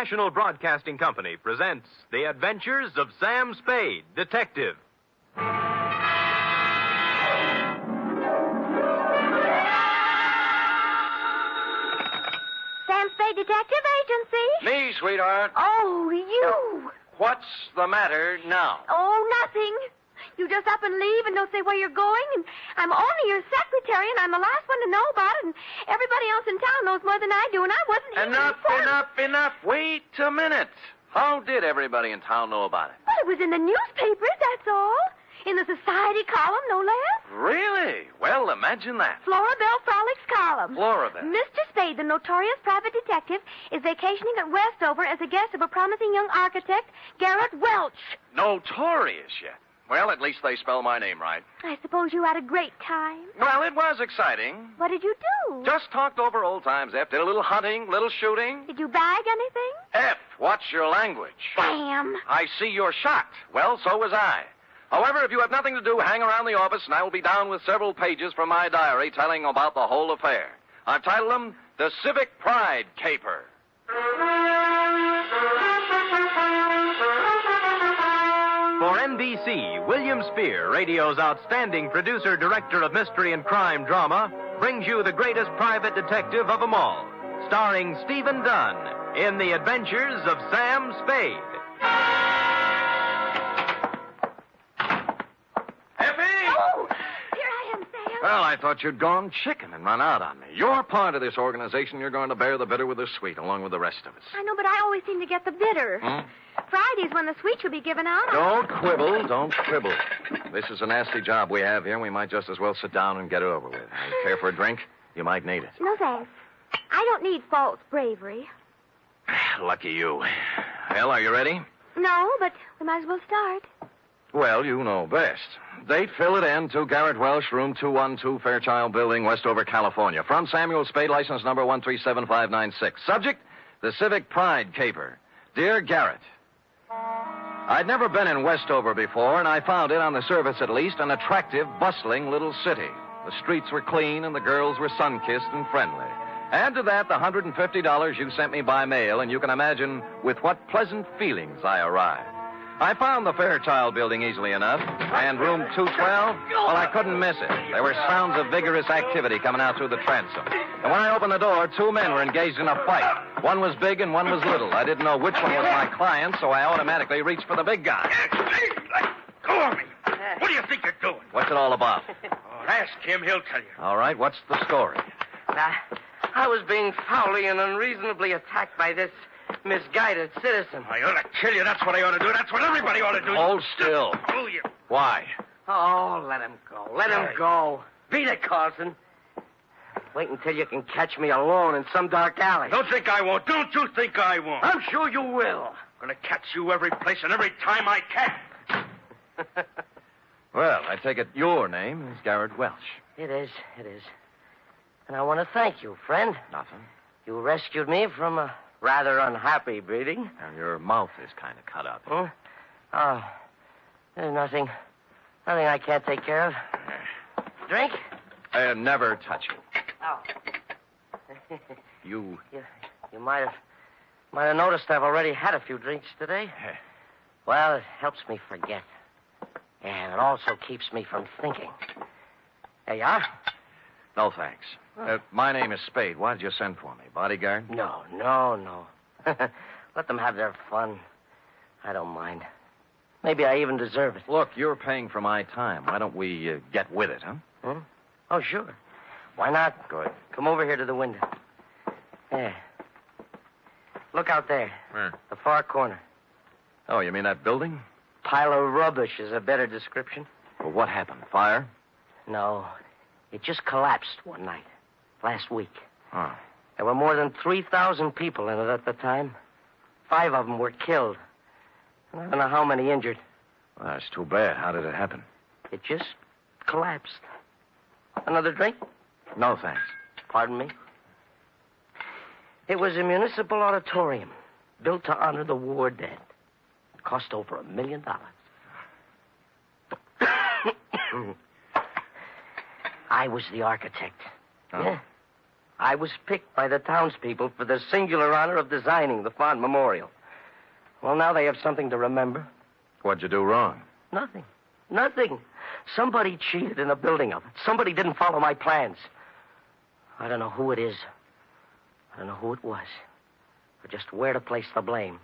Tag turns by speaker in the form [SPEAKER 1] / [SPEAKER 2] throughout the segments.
[SPEAKER 1] National Broadcasting Company presents The Adventures of Sam Spade, Detective.
[SPEAKER 2] Sam Spade Detective Agency?
[SPEAKER 3] Me, sweetheart.
[SPEAKER 2] Oh, you.
[SPEAKER 3] What's the matter now?
[SPEAKER 2] Oh, nothing. You just up and leave and don't say where you're going, and I'm only your secretary, and I'm the last one to know about it, and everybody else in town knows more than I do, and I wasn't even
[SPEAKER 3] Enough. Wait a minute. How did everybody in town know about it?
[SPEAKER 2] Well, it was in the newspapers, that's all. In the society column, no less.
[SPEAKER 3] Really? Well, imagine that.
[SPEAKER 2] Florabelle Frolics column.
[SPEAKER 3] Florabelle.
[SPEAKER 2] Mr. Spade, the notorious private detective, is vacationing at Westover as a guest of a promising young architect, Garrett Welch.
[SPEAKER 3] Notorious yet. Well, at least they spell my name right.
[SPEAKER 2] I suppose you had a great time.
[SPEAKER 3] Well, it was exciting.
[SPEAKER 2] What did you do?
[SPEAKER 3] Just talked over old times, F. Did a little hunting, little shooting.
[SPEAKER 2] Did you bag anything?
[SPEAKER 3] F, what's your language?
[SPEAKER 2] Sam.
[SPEAKER 3] I see you're shocked. Well, so was I. However, if you have nothing to do, hang around the office, and I will be down with several pages from my diary telling about the whole affair. I've titled them The Civic Pride Caper.
[SPEAKER 1] For NBC, William Spear, radio's outstanding producer-director of mystery and crime drama, brings you the greatest private detective of them all, starring Stephen Dunne in The Adventures of Sam Spade.
[SPEAKER 3] Effie!
[SPEAKER 2] Oh, here I am, Sam.
[SPEAKER 3] Well, I thought you'd gone chicken and run out on me. You're part of this organization. You're going to bear the bitter with the sweet, along with the rest of us.
[SPEAKER 2] I know, but I always seem to get the bitter. Friday's when the sweets will be given out.
[SPEAKER 3] Don't quibble. This is a nasty job we have here, and we might just as well sit down and get it over with. You care for a drink? You might need it.
[SPEAKER 2] No, thanks. I don't need false bravery.
[SPEAKER 3] Lucky you. Well, are you ready?
[SPEAKER 2] No, but we might as well start.
[SPEAKER 3] Well, you know best. Date, fill it in to Garrett Welsh, room 212, Fairchild Building, Westover, California. From Samuel Spade, license number 137596. Subject, the Civic Pride Caper. Dear Garrett, I'd never been in Westover before, and I found it, on the surface at least, an attractive, bustling little city. The streets were clean, and the girls were sun-kissed and friendly. Add to that the $150 you sent me by mail, and you can imagine with what pleasant feelings I arrived. I found the Fairchild Building easily enough, and room 212, well, I couldn't miss it. There were sounds of vigorous activity coming out through the transom. And when I opened the door, two men were engaged in a fight. One was big and one was little. I didn't know which one was my client, so I automatically reached for the big guy.
[SPEAKER 4] Go on me. What do you think you're doing?
[SPEAKER 3] What's it all about?
[SPEAKER 4] Oh, ask him. He'll tell you.
[SPEAKER 3] All right, what's the story?
[SPEAKER 5] I was being foully and unreasonably attacked by this misguided citizen.
[SPEAKER 4] I ought to kill you. That's what I ought to do. That's what everybody ought to do.
[SPEAKER 3] Hold still.
[SPEAKER 4] Oh, you.
[SPEAKER 3] Why?
[SPEAKER 5] Oh, let him go. Let him go. Beat it, Carlson. Wait until you can catch me alone in some dark alley.
[SPEAKER 4] Don't think I won't. Don't you think I won't.
[SPEAKER 5] I'm sure you will.
[SPEAKER 4] I'm going to catch you every place and every time I can.
[SPEAKER 3] Well, I take it your name is Garrett Welch.
[SPEAKER 5] It is. And I want to thank you, friend.
[SPEAKER 3] Nothing.
[SPEAKER 5] You rescued me from a rather unhappy breeding.
[SPEAKER 3] And your mouth is kind of cut up.
[SPEAKER 5] Huh? Oh, there's nothing I can't take care of. Drink?
[SPEAKER 3] Never touch you.
[SPEAKER 5] Oh.
[SPEAKER 3] You...
[SPEAKER 5] You might have noticed I've already had a few drinks today. Well, it helps me forget. And it also keeps me from thinking. There you are.
[SPEAKER 3] No, thanks. My name is Spade. Why did you send for me? Bodyguard?
[SPEAKER 5] No. Let them have their fun. I don't mind. Maybe I even deserve it.
[SPEAKER 3] Look, you're paying for my time. Why don't we get with it, huh?
[SPEAKER 5] Oh, sure. Why not?
[SPEAKER 3] Good.
[SPEAKER 5] Come over here to the window. There. Look out there.
[SPEAKER 3] Where?
[SPEAKER 5] The far corner.
[SPEAKER 3] Oh, you mean that building?
[SPEAKER 5] Pile of rubbish is a better description.
[SPEAKER 3] Well, what happened? Fire?
[SPEAKER 5] No. It just collapsed one night. Last week.
[SPEAKER 3] Oh.
[SPEAKER 5] There were more than 3,000 people in it at the time. 5 of them were killed. And I don't know how many injured.
[SPEAKER 3] Well, that's too bad. How did it happen?
[SPEAKER 5] It just collapsed. Another drink?
[SPEAKER 3] No, thanks.
[SPEAKER 5] Pardon me? It was a municipal auditorium built to honor the war dead. It cost over $1 million. I was the architect.
[SPEAKER 3] Oh.
[SPEAKER 5] Yeah. I was picked by the townspeople for the singular honor of designing the font memorial. Well, now they have something to remember.
[SPEAKER 3] What'd you do wrong?
[SPEAKER 5] Nothing. Nothing. Somebody cheated in the building of it. Somebody didn't follow my plans. I don't know who it is. I don't know who it was. Or just where to place the blame.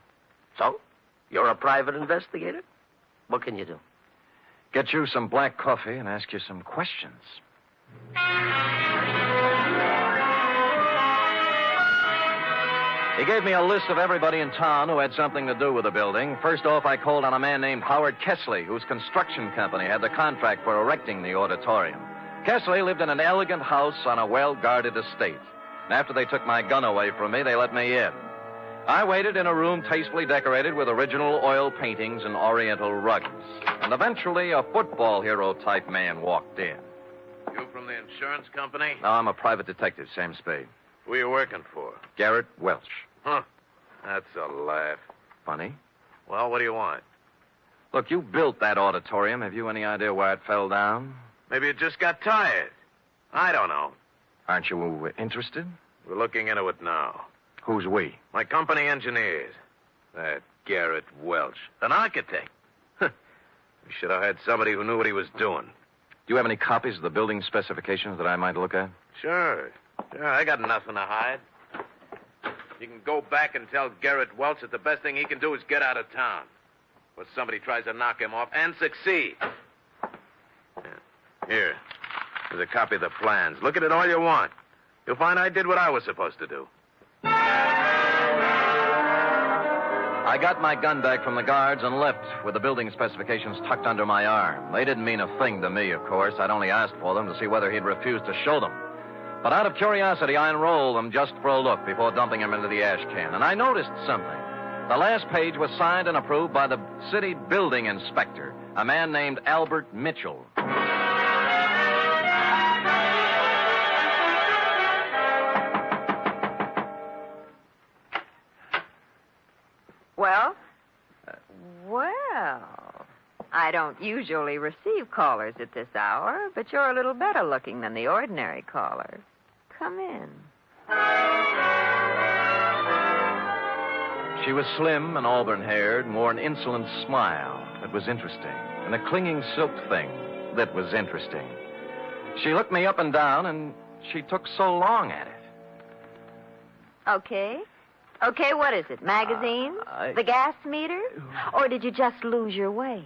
[SPEAKER 5] So, you're a private investigator? What can you do?
[SPEAKER 3] Get you some black coffee and ask you some questions. He gave me a list of everybody in town who had something to do with the building. First off, I called on a man named Howard Kessley, whose construction company had the contract for erecting the auditorium. Kessley lived in an elegant house on a well-guarded estate. And after they took my gun away from me, they let me in. I waited in a room tastefully decorated with original oil paintings and oriental rugs. And eventually, a football hero-type man walked in.
[SPEAKER 6] You from the insurance company?
[SPEAKER 3] No, I'm a private detective, Sam Spade.
[SPEAKER 6] Who are you working for?
[SPEAKER 3] Garrett Welch.
[SPEAKER 6] Huh. That's a laugh.
[SPEAKER 3] Funny?
[SPEAKER 6] Well, what do you want?
[SPEAKER 3] Look, you built that auditorium. Have you any idea why it fell down?
[SPEAKER 6] Maybe you just got tired. I don't know.
[SPEAKER 3] Aren't you interested?
[SPEAKER 6] We're looking into it now.
[SPEAKER 3] Who's we?
[SPEAKER 6] My company engineers. That Garrett Welch. An architect. We should have had somebody who knew what he was doing.
[SPEAKER 3] Do you have any copies of the building specifications that I might look at?
[SPEAKER 6] Sure. I got nothing to hide. You can go back and tell Garrett Welch that the best thing he can do is get out of town. Or somebody tries to knock him off and succeed. Yeah. Here. There's a copy of the plans. Look at it all you want. You'll find I did what I was supposed to do.
[SPEAKER 3] I got my gun back from the guards and left with the building specifications tucked under my arm. They didn't mean a thing to me, of course. I'd only asked for them to see whether he'd refuse to show them. But out of curiosity, I unrolled them just for a look before dumping them into the ash can. And I noticed something. The last page was signed and approved by the city building inspector, a man named Albert Mitchell.
[SPEAKER 7] Well? Well, I don't usually receive callers at this hour, but you're a little better looking than the ordinary caller. Come in.
[SPEAKER 3] She was slim and auburn-haired and wore an insolent smile that was interesting, and a clinging silk thing that was interesting. She looked me up and down, and she took so long at it.
[SPEAKER 7] Okay. Okay, what is it? Magazines? The gas meter? Or did you just lose your way?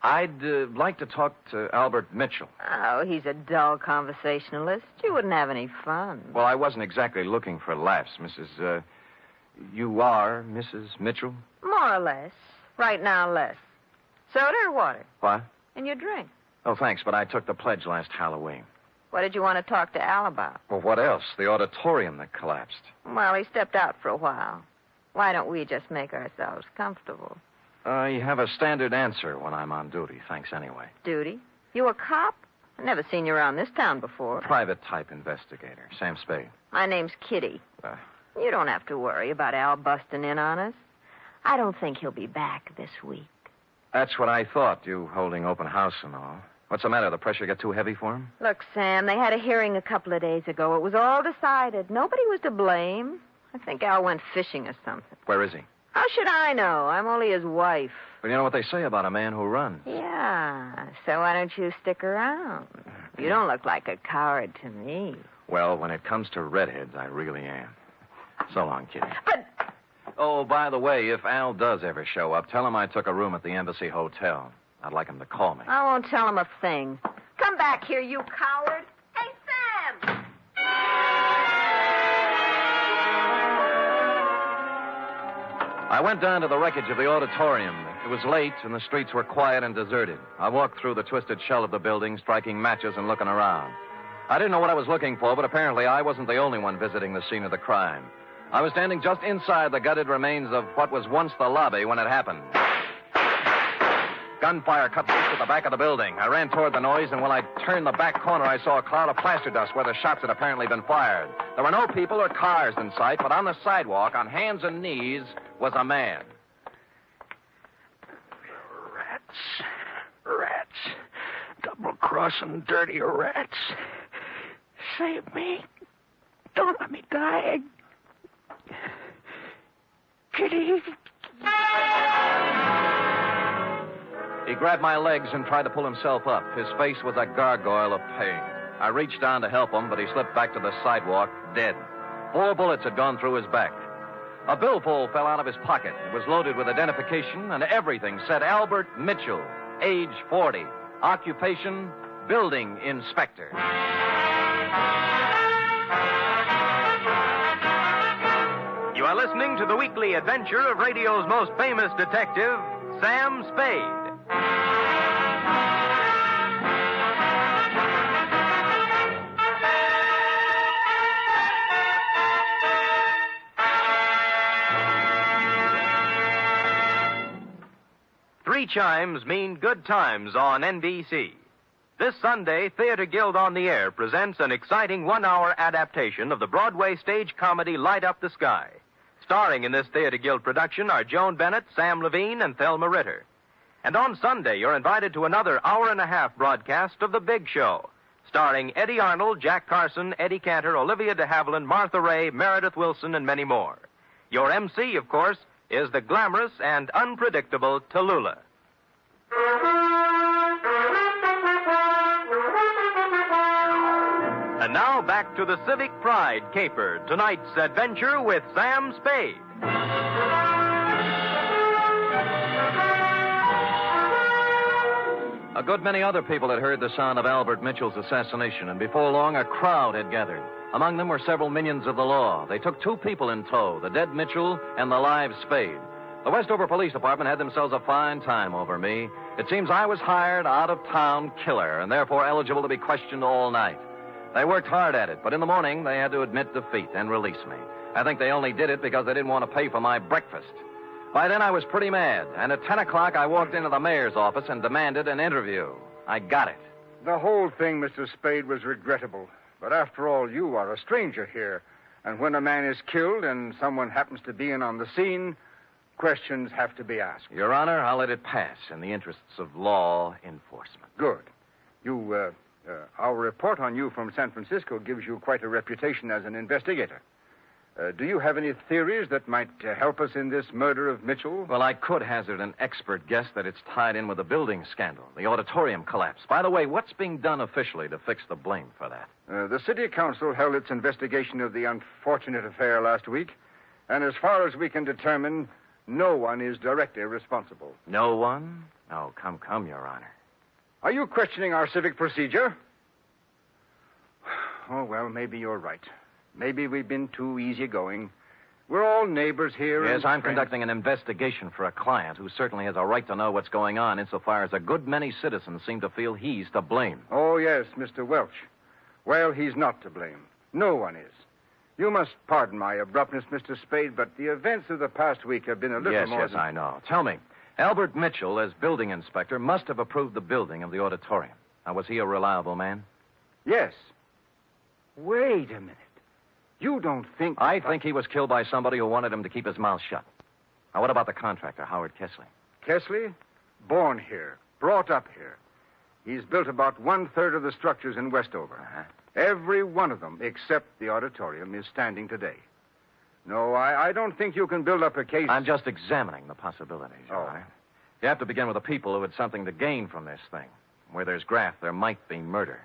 [SPEAKER 3] I'd like to talk to Albert Mitchell.
[SPEAKER 7] Oh, he's a dull conversationalist. You wouldn't have any fun.
[SPEAKER 3] Well, I wasn't exactly looking for laughs, Mrs. You are Mrs. Mitchell?
[SPEAKER 7] More or less. Right now, less. Soda or water?
[SPEAKER 3] What?
[SPEAKER 7] And your drink.
[SPEAKER 3] Oh, thanks, but I took the pledge last Halloween.
[SPEAKER 7] What did you want to talk to Al about?
[SPEAKER 3] Well, what else? The auditorium that collapsed.
[SPEAKER 7] Well, he stepped out for a while. Why don't we just make ourselves comfortable?
[SPEAKER 3] You have a standard answer when I'm on duty. Thanks anyway.
[SPEAKER 7] Duty? You a cop? I've never seen you around this town before.
[SPEAKER 3] Private type investigator. Sam Spade.
[SPEAKER 7] My name's Kitty. You don't have to worry about Al busting in on us. I don't think he'll be back this week.
[SPEAKER 3] That's what I thought, you holding open house and all. What's the matter? The pressure get too heavy for him?
[SPEAKER 7] Look, Sam, they had a hearing a couple of days ago. It was all decided. Nobody was to blame. I think Al went fishing or something.
[SPEAKER 3] Where is he?
[SPEAKER 7] How should I know? I'm only his wife.
[SPEAKER 3] Well, you know what they say about a man who runs.
[SPEAKER 7] Yeah, so why don't you stick around? You don't look like a coward to me.
[SPEAKER 3] Well, when it comes to redheads, I really am. So long, Kitty.
[SPEAKER 7] But...
[SPEAKER 3] Oh, by the way, if Al does ever show up, tell him I took a room at the Embassy Hotel. I'd like him to call me.
[SPEAKER 7] I won't tell him a thing. Come back here, you coward. Hey, Sam!
[SPEAKER 3] I went down to the wreckage of the auditorium. It was late, and the streets were quiet and deserted. I walked through the twisted shell of the building, striking matches and looking around. I didn't know what I was looking for, but apparently I wasn't the only one visiting the scene of the crime. I was standing just inside the gutted remains of what was once the lobby when it happened. Gunfire cut loose at the back of the building. I ran toward the noise, and when I turned the back corner, I saw a cloud of plaster dust where the shots had apparently been fired. There were no people or cars in sight, but on the sidewalk, on hands and knees, was a man.
[SPEAKER 8] Rats. Double-crossing dirty rats. Save me. Don't let me die. Kitty.
[SPEAKER 3] He grabbed my legs and tried to pull himself up. His face was a gargoyle of pain. I reached down to help him, but he slipped back to the sidewalk, dead. 4 bullets had gone through his back. A billfold fell out of his pocket. It was loaded with identification, and everything said Albert Mitchell, age 40, occupation, building inspector.
[SPEAKER 1] You are listening to the weekly adventure of radio's most famous detective, Sam Spade. Three chimes mean good times on NBC. This Sunday, Theater Guild on the Air presents an exciting 1-hour adaptation of the Broadway stage comedy Light Up the Sky. Starring in this Theater Guild production are Joan Bennett, Sam Levine, and Thelma Ritter. And on Sunday, you're invited to another hour-and-a-half broadcast of The Big Show, starring Eddie Arnold, Jack Carson, Eddie Cantor, Olivia de Havilland, Martha Ray, Meredith Wilson, and many more. Your MC, of course, is the glamorous and unpredictable Tallulah. And now back to the Civic Pride Caper, tonight's adventure with Sam Spade.
[SPEAKER 3] A good many other people had heard the sound of Albert Mitchell's assassination, and before long a crowd had gathered. Among them were several minions of the law. They took 2 people in tow, the dead Mitchell and the live Spade. The Westover Police Department had themselves a fine time over me. It seems I was hired out-of-town killer and therefore eligible to be questioned all night. They worked hard at it, but in the morning they had to admit defeat and release me. I think they only did it because they didn't want to pay for my breakfast. By then I was pretty mad, and at 10 o'clock I walked into the mayor's office and demanded an interview. I got it.
[SPEAKER 9] The whole thing, Mr. Spade, was regrettable. But after all, you are a stranger here. And when a man is killed and someone happens to be in on the scene, questions have to be asked.
[SPEAKER 3] Your Honor, I'll let it pass in the interests of law enforcement.
[SPEAKER 9] Good. Our report on you from San Francisco gives you quite a reputation as an investigator. Do you have any theories that might help us in this murder of Mitchell?
[SPEAKER 3] Well, I could hazard an expert guess that it's tied in with the building scandal, the auditorium collapse. By the way, what's being done officially to fix the blame for that?
[SPEAKER 9] The city council held its investigation of the unfortunate affair last week, and as far as we can determine, no one is directly responsible.
[SPEAKER 3] No one? Oh, come, Your Honor.
[SPEAKER 9] Are you questioning our civic procedure? Oh, well, maybe you're right. Maybe we've been too easygoing. We're all neighbors here.
[SPEAKER 3] Yes, I'm conducting an investigation for a client who certainly has a right to know what's going on insofar as a good many citizens seem to feel he's to blame.
[SPEAKER 9] Oh, yes, Mr. Welch. Well, he's not to blame. No one is. You must pardon my abruptness, Mr. Spade, but the events of the past week have been a little more
[SPEAKER 3] Yes, I know. Tell me, Albert Mitchell, as building inspector, must have approved the building of the auditorium. Now, was he a reliable man?
[SPEAKER 9] Yes. Wait a minute. You don't think...
[SPEAKER 3] I think he was killed by somebody who wanted him to keep his mouth shut. Now, what about the contractor, Howard Kesley?
[SPEAKER 9] Kesley? Born here. Brought up here. He's built about 1/3 of the structures in Westover. Every one of them, except the auditorium, is standing today. No, I don't think you can build up a case...
[SPEAKER 3] I'm just examining the possibilities, Your Honor. You have to begin with the people who had something to gain from this thing. Where there's graft, there might be murder.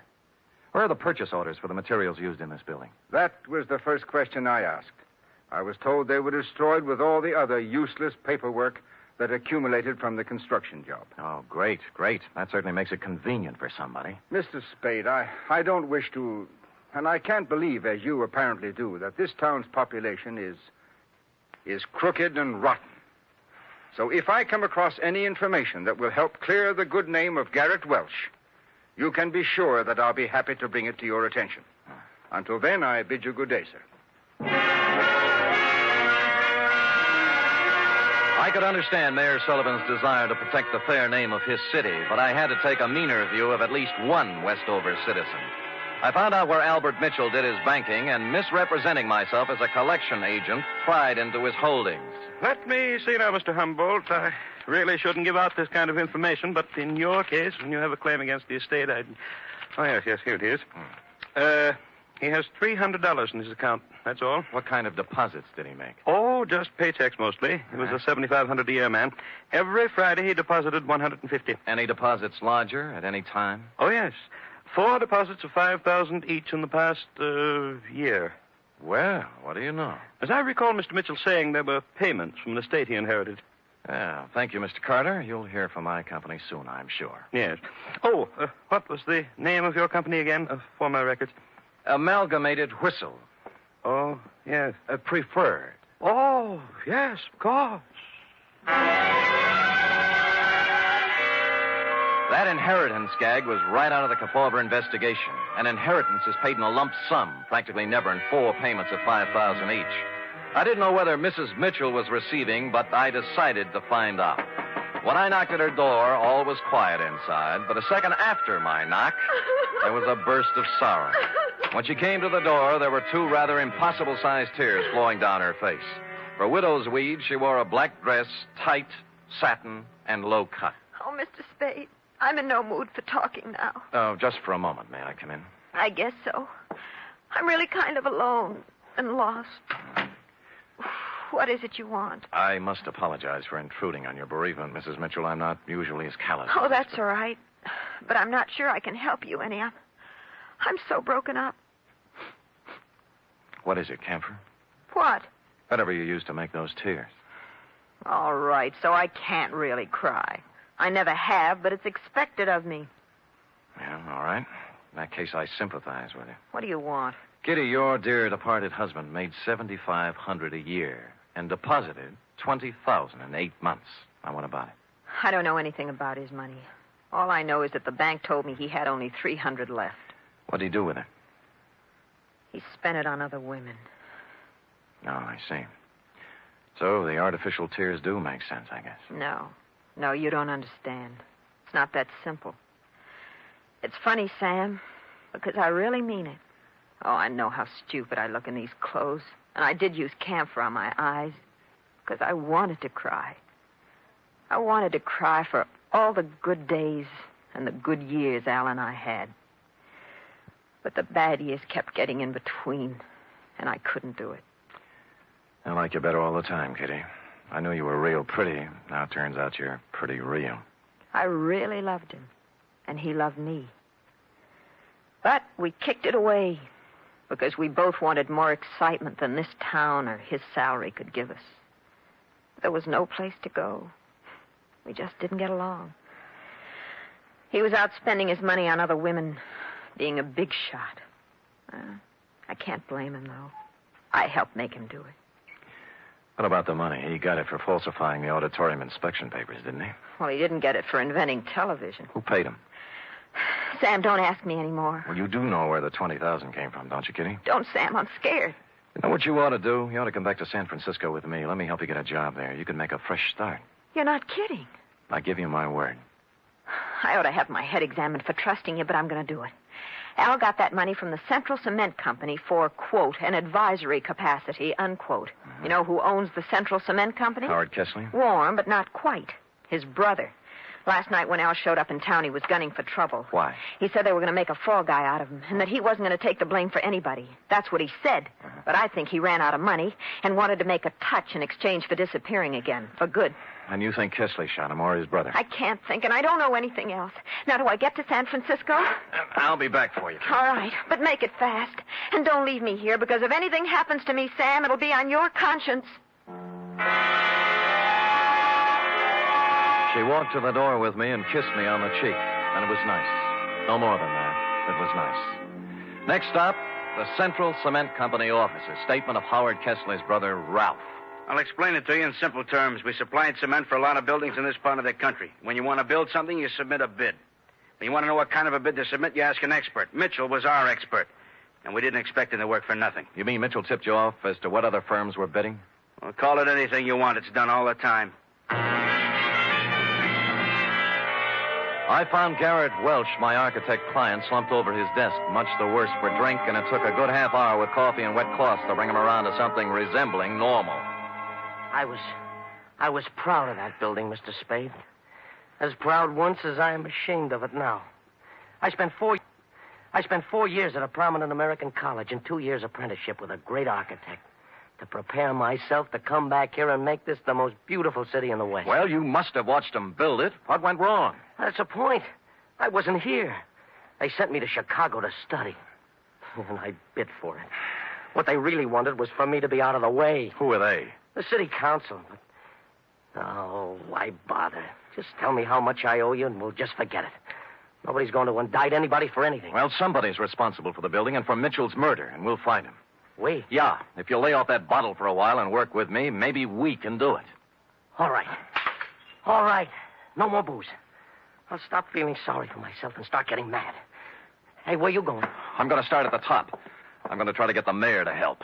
[SPEAKER 3] Where are the purchase orders for the materials used in this building?
[SPEAKER 9] That was the first question I asked. I was told they were destroyed with all the other useless paperwork that accumulated from the construction job.
[SPEAKER 3] Oh, great. That certainly makes it convenient for somebody.
[SPEAKER 9] Mr. Spade, I don't wish to... And I can't believe, as you apparently do, that this town's population is crooked and rotten. So if I come across any information that will help clear the good name of Garrett Welch, you can be sure that I'll be happy to bring it to your attention. Until then, I bid you good day, sir.
[SPEAKER 3] I could understand Mayor Sullivan's desire to protect the fair name of his city, but I had to take a meaner view of at least one Westover citizen. I found out where Albert Mitchell did his banking, and misrepresenting myself as a collection agent, pried into his holdings.
[SPEAKER 8] Let me see now, Mr. Humboldt. I really shouldn't give out this kind of information, but in your case, when you have a claim against the estate, Oh, yes, here it is. He has $300 in his account. That's all.
[SPEAKER 3] What kind of deposits did he make?
[SPEAKER 8] Oh, just paychecks mostly. He was a $7,500 a year man. Every Friday he deposited $150.
[SPEAKER 3] Any deposits larger at any time?
[SPEAKER 8] Oh, yes. 4 deposits of $5,000 each in the past year.
[SPEAKER 3] Well, what do you know?
[SPEAKER 8] As I recall Mr. Mitchell saying, there were payments from an estate he inherited.
[SPEAKER 3] Yeah, thank you, Mr. Carter. You'll hear from my company soon, I'm sure.
[SPEAKER 8] Yes. Oh, what was the name of your company again, for my records?
[SPEAKER 3] Amalgamated Whistle.
[SPEAKER 8] Oh, yes.
[SPEAKER 3] Preferred.
[SPEAKER 8] Oh, yes, of course.
[SPEAKER 3] That inheritance gag was right out of the Kefauver investigation. An inheritance is paid in a lump sum, practically never in 4 payments of $5,000 each. I didn't know whether Mrs. Mitchell was receiving, but I decided to find out. When I knocked at her door, all was quiet inside, but a second after my knock, there was a burst of sorrow. When she came to the door, there were 2 rather impossible-sized tears flowing down her face. For widow's weed, she wore a black dress, tight, satin, and low cut.
[SPEAKER 7] Oh, Mr. Spade, I'm in no mood for talking now.
[SPEAKER 3] Oh, just for a moment. May I come in?
[SPEAKER 7] I guess so. I'm really kind of alone and lost. What is it you want?
[SPEAKER 3] I must apologize for intruding on your bereavement, Mrs. Mitchell. I'm not usually as callous.
[SPEAKER 7] Oh, that's all right. But I'm not sure I can help you any. I'm so broken up.
[SPEAKER 3] What is it, camphor?
[SPEAKER 7] What?
[SPEAKER 3] Whatever you used to make those tears.
[SPEAKER 7] All right, so I can't really cry. I never have, but it's expected of me.
[SPEAKER 3] Yeah, all right. In that case, I sympathize with you.
[SPEAKER 7] What do you want?
[SPEAKER 3] Kitty, your dear departed husband made $7,500 a year and deposited $20,000 in 8 months. Now, what about it?
[SPEAKER 7] I don't know anything about his money. All I know is that the bank told me he had only $300 left.
[SPEAKER 3] What'd he do with it?
[SPEAKER 7] He spent it on other women.
[SPEAKER 3] Oh, I see. So the artificial tears do make sense, I guess.
[SPEAKER 7] No, you don't understand. It's not that simple. It's funny, Sam, because I really mean it. Oh, I know how stupid I look in these clothes. And I did use camphor on my eyes because I wanted to cry. I wanted to cry for all the good days and the good years Al and I had. But the bad years kept getting in between, and I couldn't do it.
[SPEAKER 3] I like you better all the time, Kitty. I knew you were real pretty. Now it turns out you're pretty real.
[SPEAKER 7] I really loved him, and he loved me. But we kicked it away because we both wanted more excitement than this town or his salary could give us. There was no place to go. We just didn't get along. He was out spending his money on other women, being a big shot. I can't blame him, though. I helped make him do it.
[SPEAKER 3] What about the money? He got it for falsifying the auditorium inspection papers, didn't he?
[SPEAKER 7] Well, he didn't get it for inventing television.
[SPEAKER 3] Who paid him?
[SPEAKER 7] Sam, don't ask me anymore.
[SPEAKER 3] Well, you do know where the $20,000 came from, don't you, Kitty?
[SPEAKER 7] Don't, Sam. I'm scared.
[SPEAKER 3] You know what you ought to do? You ought to come back to San Francisco with me. Let me help you get a job there. You can make a fresh start.
[SPEAKER 7] You're not kidding.
[SPEAKER 3] I give you my word.
[SPEAKER 7] I ought to have my head examined for trusting you, but I'm going to do it. Al got that money from the Central Cement Company for, quote, an advisory capacity, unquote. Mm-hmm. You know who owns the Central Cement Company?
[SPEAKER 3] Howard Kessler?
[SPEAKER 7] Warm, but not quite. His brother. Last night when Al showed up in town, he was gunning for trouble.
[SPEAKER 3] Why?
[SPEAKER 7] He said they were going to make a fall guy out of him, and that he wasn't going to take the blame for anybody. That's what he said. Uh-huh. But I think he ran out of money and wanted to make a touch in exchange for disappearing again, for good.
[SPEAKER 3] And you think Kessler shot him or his brother?
[SPEAKER 7] I can't think, and I don't know anything else. Now, do I get to San Francisco?
[SPEAKER 3] I'll be back for you.
[SPEAKER 7] All right, but make it fast. And don't leave me here, because if anything happens to me, Sam, it'll be on your conscience.
[SPEAKER 3] She walked to the door with me and kissed me on the cheek, and it was nice. No more than that. It was nice. Next stop, the Central Cement Company offices. Statement of Howard Kessler's brother, Ralph.
[SPEAKER 4] I'll explain it to you in simple terms. We supplied cement for a lot of buildings in this part of the country. When you want to build something, you submit a bid. When you want to know what kind of a bid to submit, you ask an expert. Mitchell was our expert, and we didn't expect him to work for nothing.
[SPEAKER 3] You mean Mitchell tipped you off as to what other firms were bidding?
[SPEAKER 4] Well, call it anything you want. It's done all the time.
[SPEAKER 3] I found Garrett Welch, my architect client, slumped over his desk, much the worse for drink, and it took a good half hour with coffee and wet cloths to bring him around to something resembling normal.
[SPEAKER 5] I was proud of that building, Mr. Spade. As proud once as I am ashamed of it now. I spent I spent 4 years at a prominent American college and 2 years apprenticeship with a great architect to prepare myself to come back here and make this the most beautiful city in the West.
[SPEAKER 3] Well, you must have watched them build it. What went wrong?
[SPEAKER 5] That's the point. I wasn't here. They sent me to Chicago to study. And I bid for it. What they really wanted was for me to be out of the way.
[SPEAKER 3] Who are they?
[SPEAKER 5] The city council. Oh, why bother? Just tell me how much I owe you and we'll just forget it. Nobody's going to indict anybody for anything.
[SPEAKER 3] Well, somebody's responsible for the building and for Mitchell's murder, and we'll find him.
[SPEAKER 5] We?
[SPEAKER 3] Yeah. If you'll lay off that bottle for a while and work with me, maybe we can do it.
[SPEAKER 5] All right. All right. No more booze. I'll stop feeling sorry for myself and start getting mad. Hey, where you going?
[SPEAKER 3] I'm going to start at the top. I'm going to try to get the mayor to help.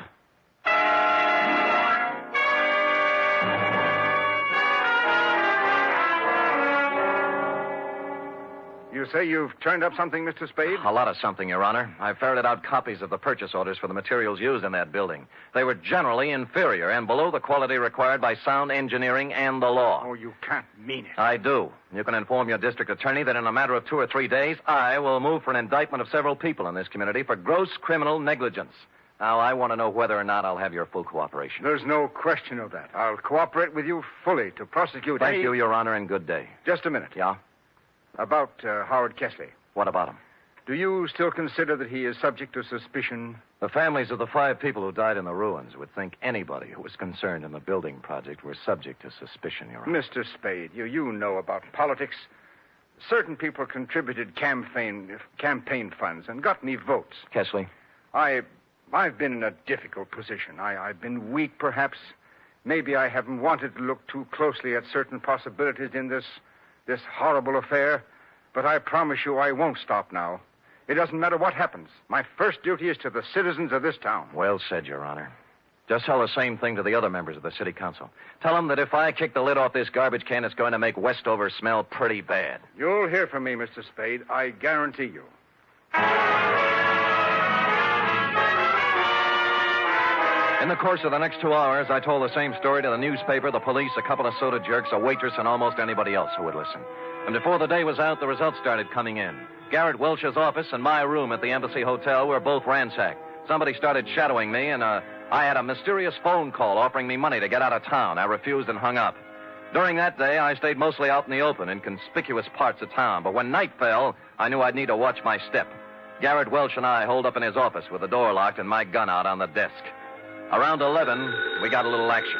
[SPEAKER 9] You say you've turned up something, Mr. Spade?
[SPEAKER 3] A lot of something, Your Honor. I ferreted out copies of the purchase orders for the materials used in that building. They were generally inferior and below the quality required by sound engineering and the law.
[SPEAKER 9] Oh, you can't mean it.
[SPEAKER 3] I do. You can inform your district attorney that in a matter of 2 or 3 days, I will move for an indictment of several people in this community for gross criminal negligence. Now, I want to know whether or not I'll have your full cooperation.
[SPEAKER 9] There's no question of that. I'll cooperate with you fully to prosecute
[SPEAKER 3] Thank you, Your Honor, and good day.
[SPEAKER 9] Just a minute.
[SPEAKER 3] Yeah?
[SPEAKER 9] About Howard Kesley.
[SPEAKER 3] What about him?
[SPEAKER 9] Do you still consider that he is subject to suspicion?
[SPEAKER 3] The families of the 5 people who died in the ruins would think anybody who was concerned in the building project were subject to suspicion, Your Honor.
[SPEAKER 9] Mr. Spade, you know about politics. Certain people contributed campaign funds and got me votes.
[SPEAKER 3] Kesley?
[SPEAKER 9] I've been in a difficult position. I've been weak, perhaps. Maybe I haven't wanted to look too closely at certain possibilities in this horrible affair, but I promise you I won't stop now. It doesn't matter what happens. My first duty is to the citizens of this town.
[SPEAKER 3] Well said, Your Honor. Just tell the same thing to the other members of the city council. Tell them that if I kick the lid off this garbage can, it's going to make Westover smell pretty bad.
[SPEAKER 9] You'll hear from me, Mr. Spade. I guarantee you.
[SPEAKER 3] In the course of the next 2 hours, I told the same story to the newspaper, the police, a couple of soda jerks, a waitress, and almost anybody else who would listen. And before the day was out, the results started coming in. Garrett Welch's office and my room at the Embassy Hotel were both ransacked. Somebody started shadowing me, and I had a mysterious phone call offering me money to get out of town. I refused and hung up. During that day, I stayed mostly out in the open, in conspicuous parts of town. But when night fell, I knew I'd need to watch my step. Garrett Welch and I holed up in his office with the door locked and my gun out on the desk. Around 11, we got a little action.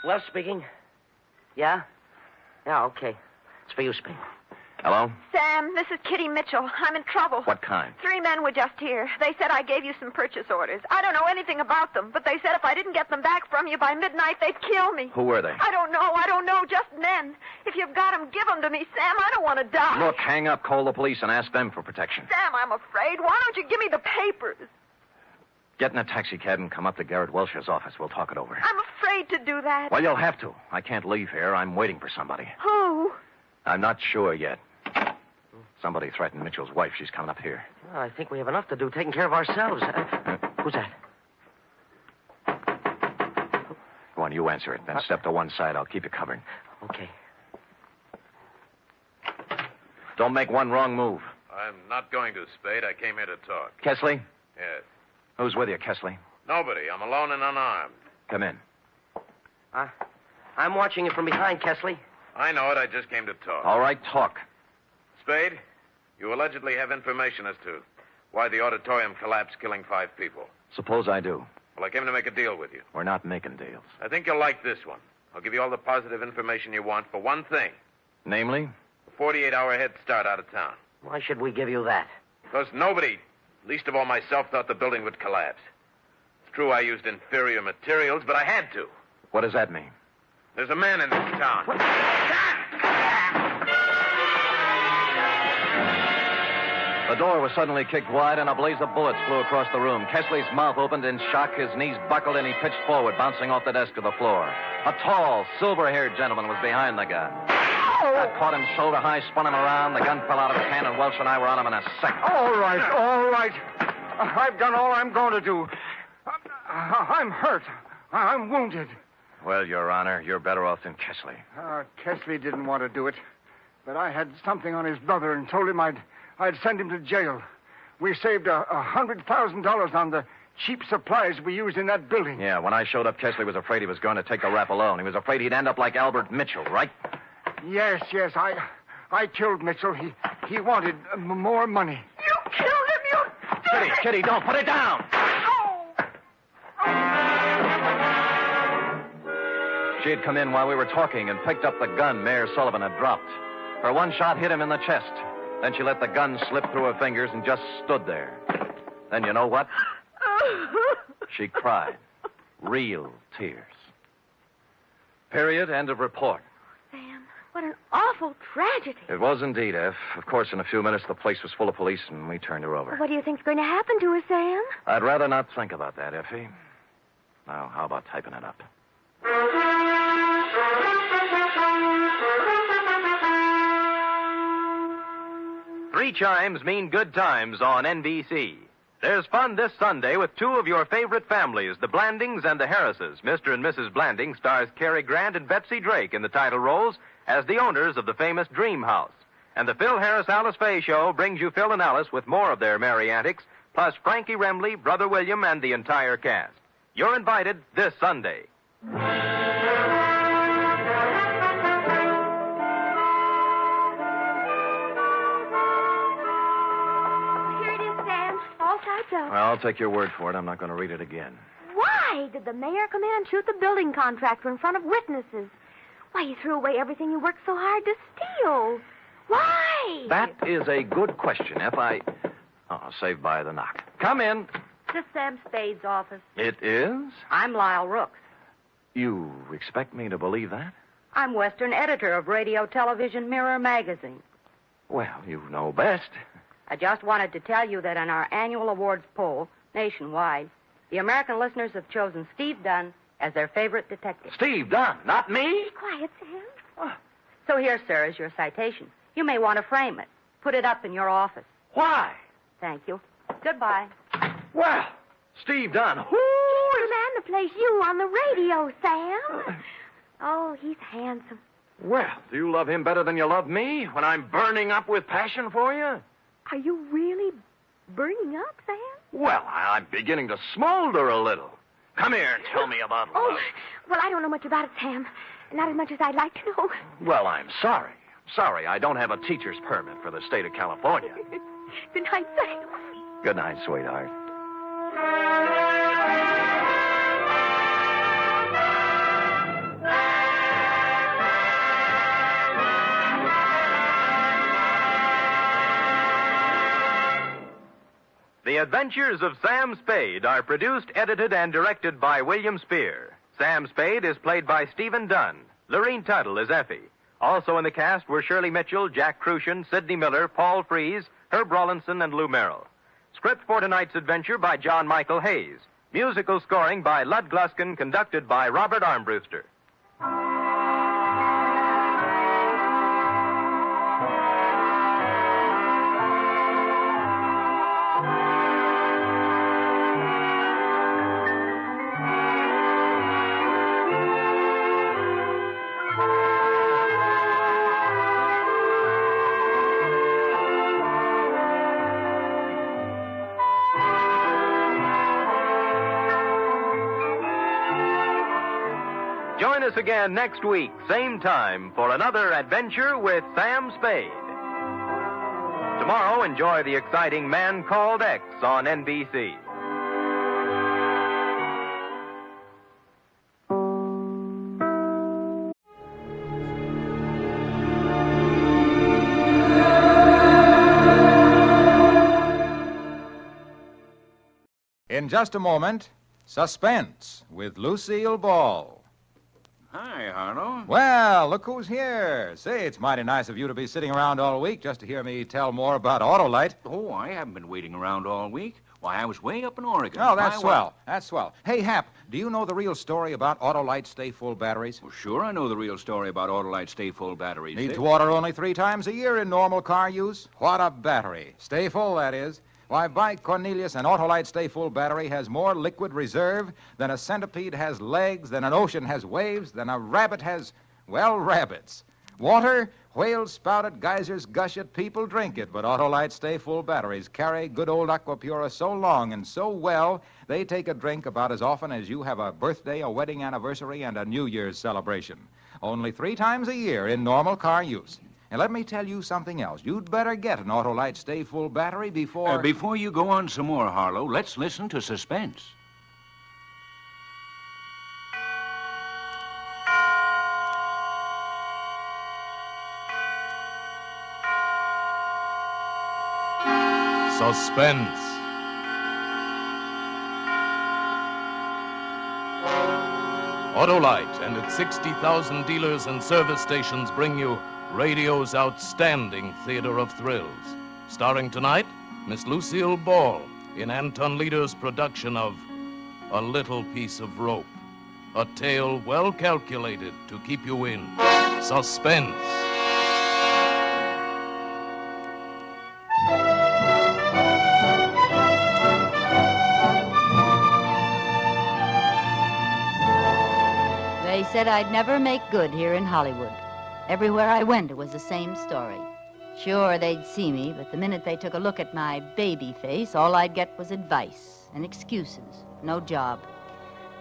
[SPEAKER 5] Well, speaking. Yeah? Yeah, okay. It's for you, Spade.
[SPEAKER 3] Hello?
[SPEAKER 2] Sam, this is Kitty Mitchell. I'm in trouble.
[SPEAKER 3] What kind?
[SPEAKER 2] 3 men were just here. They said I gave you some purchase orders. I don't know anything about them, but they said if I didn't get them back from you by midnight, they'd kill me.
[SPEAKER 3] Who were they?
[SPEAKER 2] I don't know. Just men. If you've got them, give them to me, Sam. I don't want to die.
[SPEAKER 3] Look, hang up, call the police, and ask them for protection.
[SPEAKER 2] Sam, I'm afraid. Why don't you give me the papers?
[SPEAKER 3] Get in a taxi cab and come up to Garrett Welch's office. We'll talk it over.
[SPEAKER 2] I'm afraid to do that.
[SPEAKER 3] Well, you'll have to. I can't leave here. I'm waiting for somebody.
[SPEAKER 2] Who?
[SPEAKER 3] I'm not sure yet. Somebody threatened Mitchell's wife. She's coming up here.
[SPEAKER 5] Well, I think we have enough to do taking care of ourselves. Who's that?
[SPEAKER 3] Go on, you answer it. Then step to one side. I'll keep you covered.
[SPEAKER 5] Okay.
[SPEAKER 3] Don't make one wrong move.
[SPEAKER 6] I'm not going to, Spade. I came here to talk.
[SPEAKER 3] Kesley?
[SPEAKER 6] Yes.
[SPEAKER 3] Who's with you, Kesley?
[SPEAKER 6] Nobody. I'm alone and unarmed.
[SPEAKER 3] Come in.
[SPEAKER 5] I'm watching you from behind, Kesley.
[SPEAKER 6] I know it. I just came to talk.
[SPEAKER 3] All right, talk.
[SPEAKER 6] Spade, you allegedly have information as to why the auditorium collapsed, killing 5 people.
[SPEAKER 3] Suppose I do.
[SPEAKER 6] Well, I came to make a deal with you.
[SPEAKER 3] We're not making deals.
[SPEAKER 6] I think you'll like this one. I'll give you all the positive information you want for one thing.
[SPEAKER 3] Namely?
[SPEAKER 6] A 48-hour head start out of town.
[SPEAKER 5] Why should we give you that?
[SPEAKER 6] Because nobody, least of all myself, thought the building would collapse. It's true I used inferior materials, but I had to.
[SPEAKER 3] What does that mean?
[SPEAKER 6] There's a man in this town.
[SPEAKER 3] The door was suddenly kicked wide, and a blaze of bullets flew across the room. Kesley's mouth opened in shock, his knees buckled, and he pitched forward, bouncing off the desk to the floor. A tall, silver-haired gentleman was behind the gun. I caught him shoulder high, spun him around. The gun fell out of his hand, and Welch and I were on him in a second.
[SPEAKER 9] All right. I've done all I'm going to do. I'm hurt. I'm wounded.
[SPEAKER 3] Well, Your Honor, you're better off than Kesley.
[SPEAKER 9] Kesley didn't want to do it, but I had something on his brother and told him I'd send him to jail. we saved $100,000 on the cheap supplies we used in that building.
[SPEAKER 3] Yeah, when I showed up, Kesley was afraid he was going to take the rap alone. He was afraid he'd end up like Albert Mitchell, right?
[SPEAKER 9] Yes. I killed Mitchell. He wanted more money.
[SPEAKER 2] You killed him, you...
[SPEAKER 3] Kitty, don't put it down. She had come in while we were talking and picked up the gun Mayor Sullivan had dropped. Her one shot hit him in the chest. Then she let the gun slip through her fingers and just stood there. Then you know what? She cried. Real tears. Period. End of report.
[SPEAKER 2] Sam, what an awful tragedy.
[SPEAKER 3] It was indeed, F. Of course, in a few minutes, the place was full of police, and we turned her over.
[SPEAKER 2] What do you think's going to happen to her, Sam?
[SPEAKER 3] I'd rather not think about that, Effie. Now, how about typing it up?
[SPEAKER 1] Three chimes mean good times on NBC. There's fun this Sunday with two of your favorite families, the Blandings and the Harrises. Mr. and Mrs. Blanding stars Cary Grant and Betsy Drake in the title roles as the owners of the famous Dream House. And the Phil Harris-Alice Faye Show brings you Phil and Alice with more of their merry antics, plus Frankie Remley, Brother William, and the entire cast. You're invited this Sunday.
[SPEAKER 2] Well,
[SPEAKER 3] I'll take your word for it. I'm not going to read it again.
[SPEAKER 2] Why did the mayor come in and shoot the building contractor in front of witnesses? Why, he threw away everything you worked so hard to steal. Why?
[SPEAKER 3] That is a good question, F. Saved by the knock. Come in.
[SPEAKER 10] This is Sam Spade's office.
[SPEAKER 3] It is?
[SPEAKER 10] I'm Lyle Rooks.
[SPEAKER 3] You expect me to believe that?
[SPEAKER 10] I'm Western editor of Radio Television Mirror magazine.
[SPEAKER 3] Well, you know best.
[SPEAKER 10] I just wanted to tell you that in our annual awards poll, nationwide, the American listeners have chosen Steve Dunne as their favorite detective.
[SPEAKER 3] Steve Dunne, not me?
[SPEAKER 2] Be quiet, Sam.
[SPEAKER 3] Oh.
[SPEAKER 10] So here, sir, is your citation. You may want to frame it. Put it up in your office.
[SPEAKER 3] Why?
[SPEAKER 10] Thank you. Goodbye.
[SPEAKER 3] Well, Steve Dunne, who
[SPEAKER 2] He's the man that plays you on the radio, Sam. Oh, he's handsome.
[SPEAKER 3] Well, do you love him better than you love me when I'm burning up with passion for you?
[SPEAKER 2] Are you really burning up, Sam?
[SPEAKER 3] Well, I'm beginning to smolder a little. Come here and tell me about love.
[SPEAKER 2] Oh, well, I don't know much about it, Sam. Not as much as I'd like to know.
[SPEAKER 3] Well, I'm sorry. Sorry, I don't have a teacher's permit for the state of California.
[SPEAKER 2] Good night, Sam.
[SPEAKER 3] Good night, sweetheart.
[SPEAKER 1] The Adventures of Sam Spade are produced, edited, and directed by William Spear. Sam Spade is played by Stephen Dunne. Lorene Tuttle is Effie. Also in the cast were Shirley Mitchell, Jack Crucian, Sidney Miller, Paul Freese, Herb Rawlinson, and Lou Merrill. Script for tonight's adventure by John Michael Hayes. Musical scoring by Lud Gluskin, conducted by Robert Armbruster. Join us again next week, same time, for another adventure with Sam Spade. Tomorrow, enjoy the exciting Man Called X on NBC.
[SPEAKER 11] In just a moment, Suspense with Lucille Ball.
[SPEAKER 12] Hi, Arno.
[SPEAKER 11] Well, look who's here. Say, it's mighty nice of you to be sitting around all week just to hear me tell more about Autolite.
[SPEAKER 12] Oh, I haven't been waiting around all week. Why, I was way up in Oregon.
[SPEAKER 11] Oh, that's swell. That's swell. Hey, Hap, do you know the real story about Autolite Stay-Full batteries?
[SPEAKER 12] Well, sure, I know the real story about Autolite Stay-Full batteries.
[SPEAKER 11] Need to water only 3 times a year in normal car use? What a battery. Stay full, that is. Why, by Cornelius, an Autolite Stay-Full battery has more liquid reserve than a centipede has legs, than an ocean has waves, than a rabbit has, well, rabbits. Water? Whales spout it, geysers gush it, people drink it, but Autolite Stay Full batteries carry good old Aquapura so long and so well, they take a drink about as often as you have a birthday, a wedding anniversary, and a New Year's celebration. Only 3 times a year in normal car use. And let me tell you something else. You'd better get an Autolite Stay Full battery before...
[SPEAKER 12] Before you go on some more, Harlow, let's listen to Suspense.
[SPEAKER 13] Suspense. Autolite and its 60,000 dealers and service stations bring you radio's outstanding theater of thrills. Starring tonight, Miss Lucille Ball in Anton Leder's production of A Little Piece of Rope. A tale well calculated to keep you in suspense.
[SPEAKER 14] They said I'd never make good here in Hollywood. Everywhere I went, it was the same story. Sure, they'd see me, but the minute they took a look at my baby face, all I'd get was advice and excuses. No job.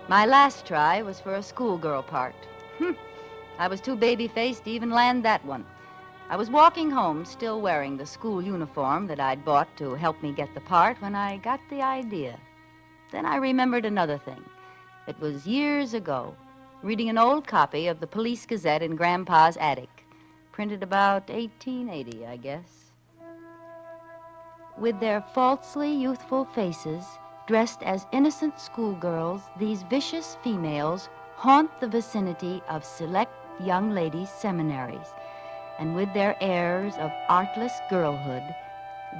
[SPEAKER 14] My last try was for a schoolgirl part. I was too baby-faced to even land that one. I was walking home, still wearing the school uniform that I'd bought to help me get the part, when I got the idea. Then I remembered another thing. It was years ago, reading an old copy of the Police Gazette in Grandpa's attic, printed about 1880, I guess. With their falsely youthful faces, dressed as innocent schoolgirls, these vicious females haunt the vicinity of select young ladies' seminaries, and with their airs of artless girlhood,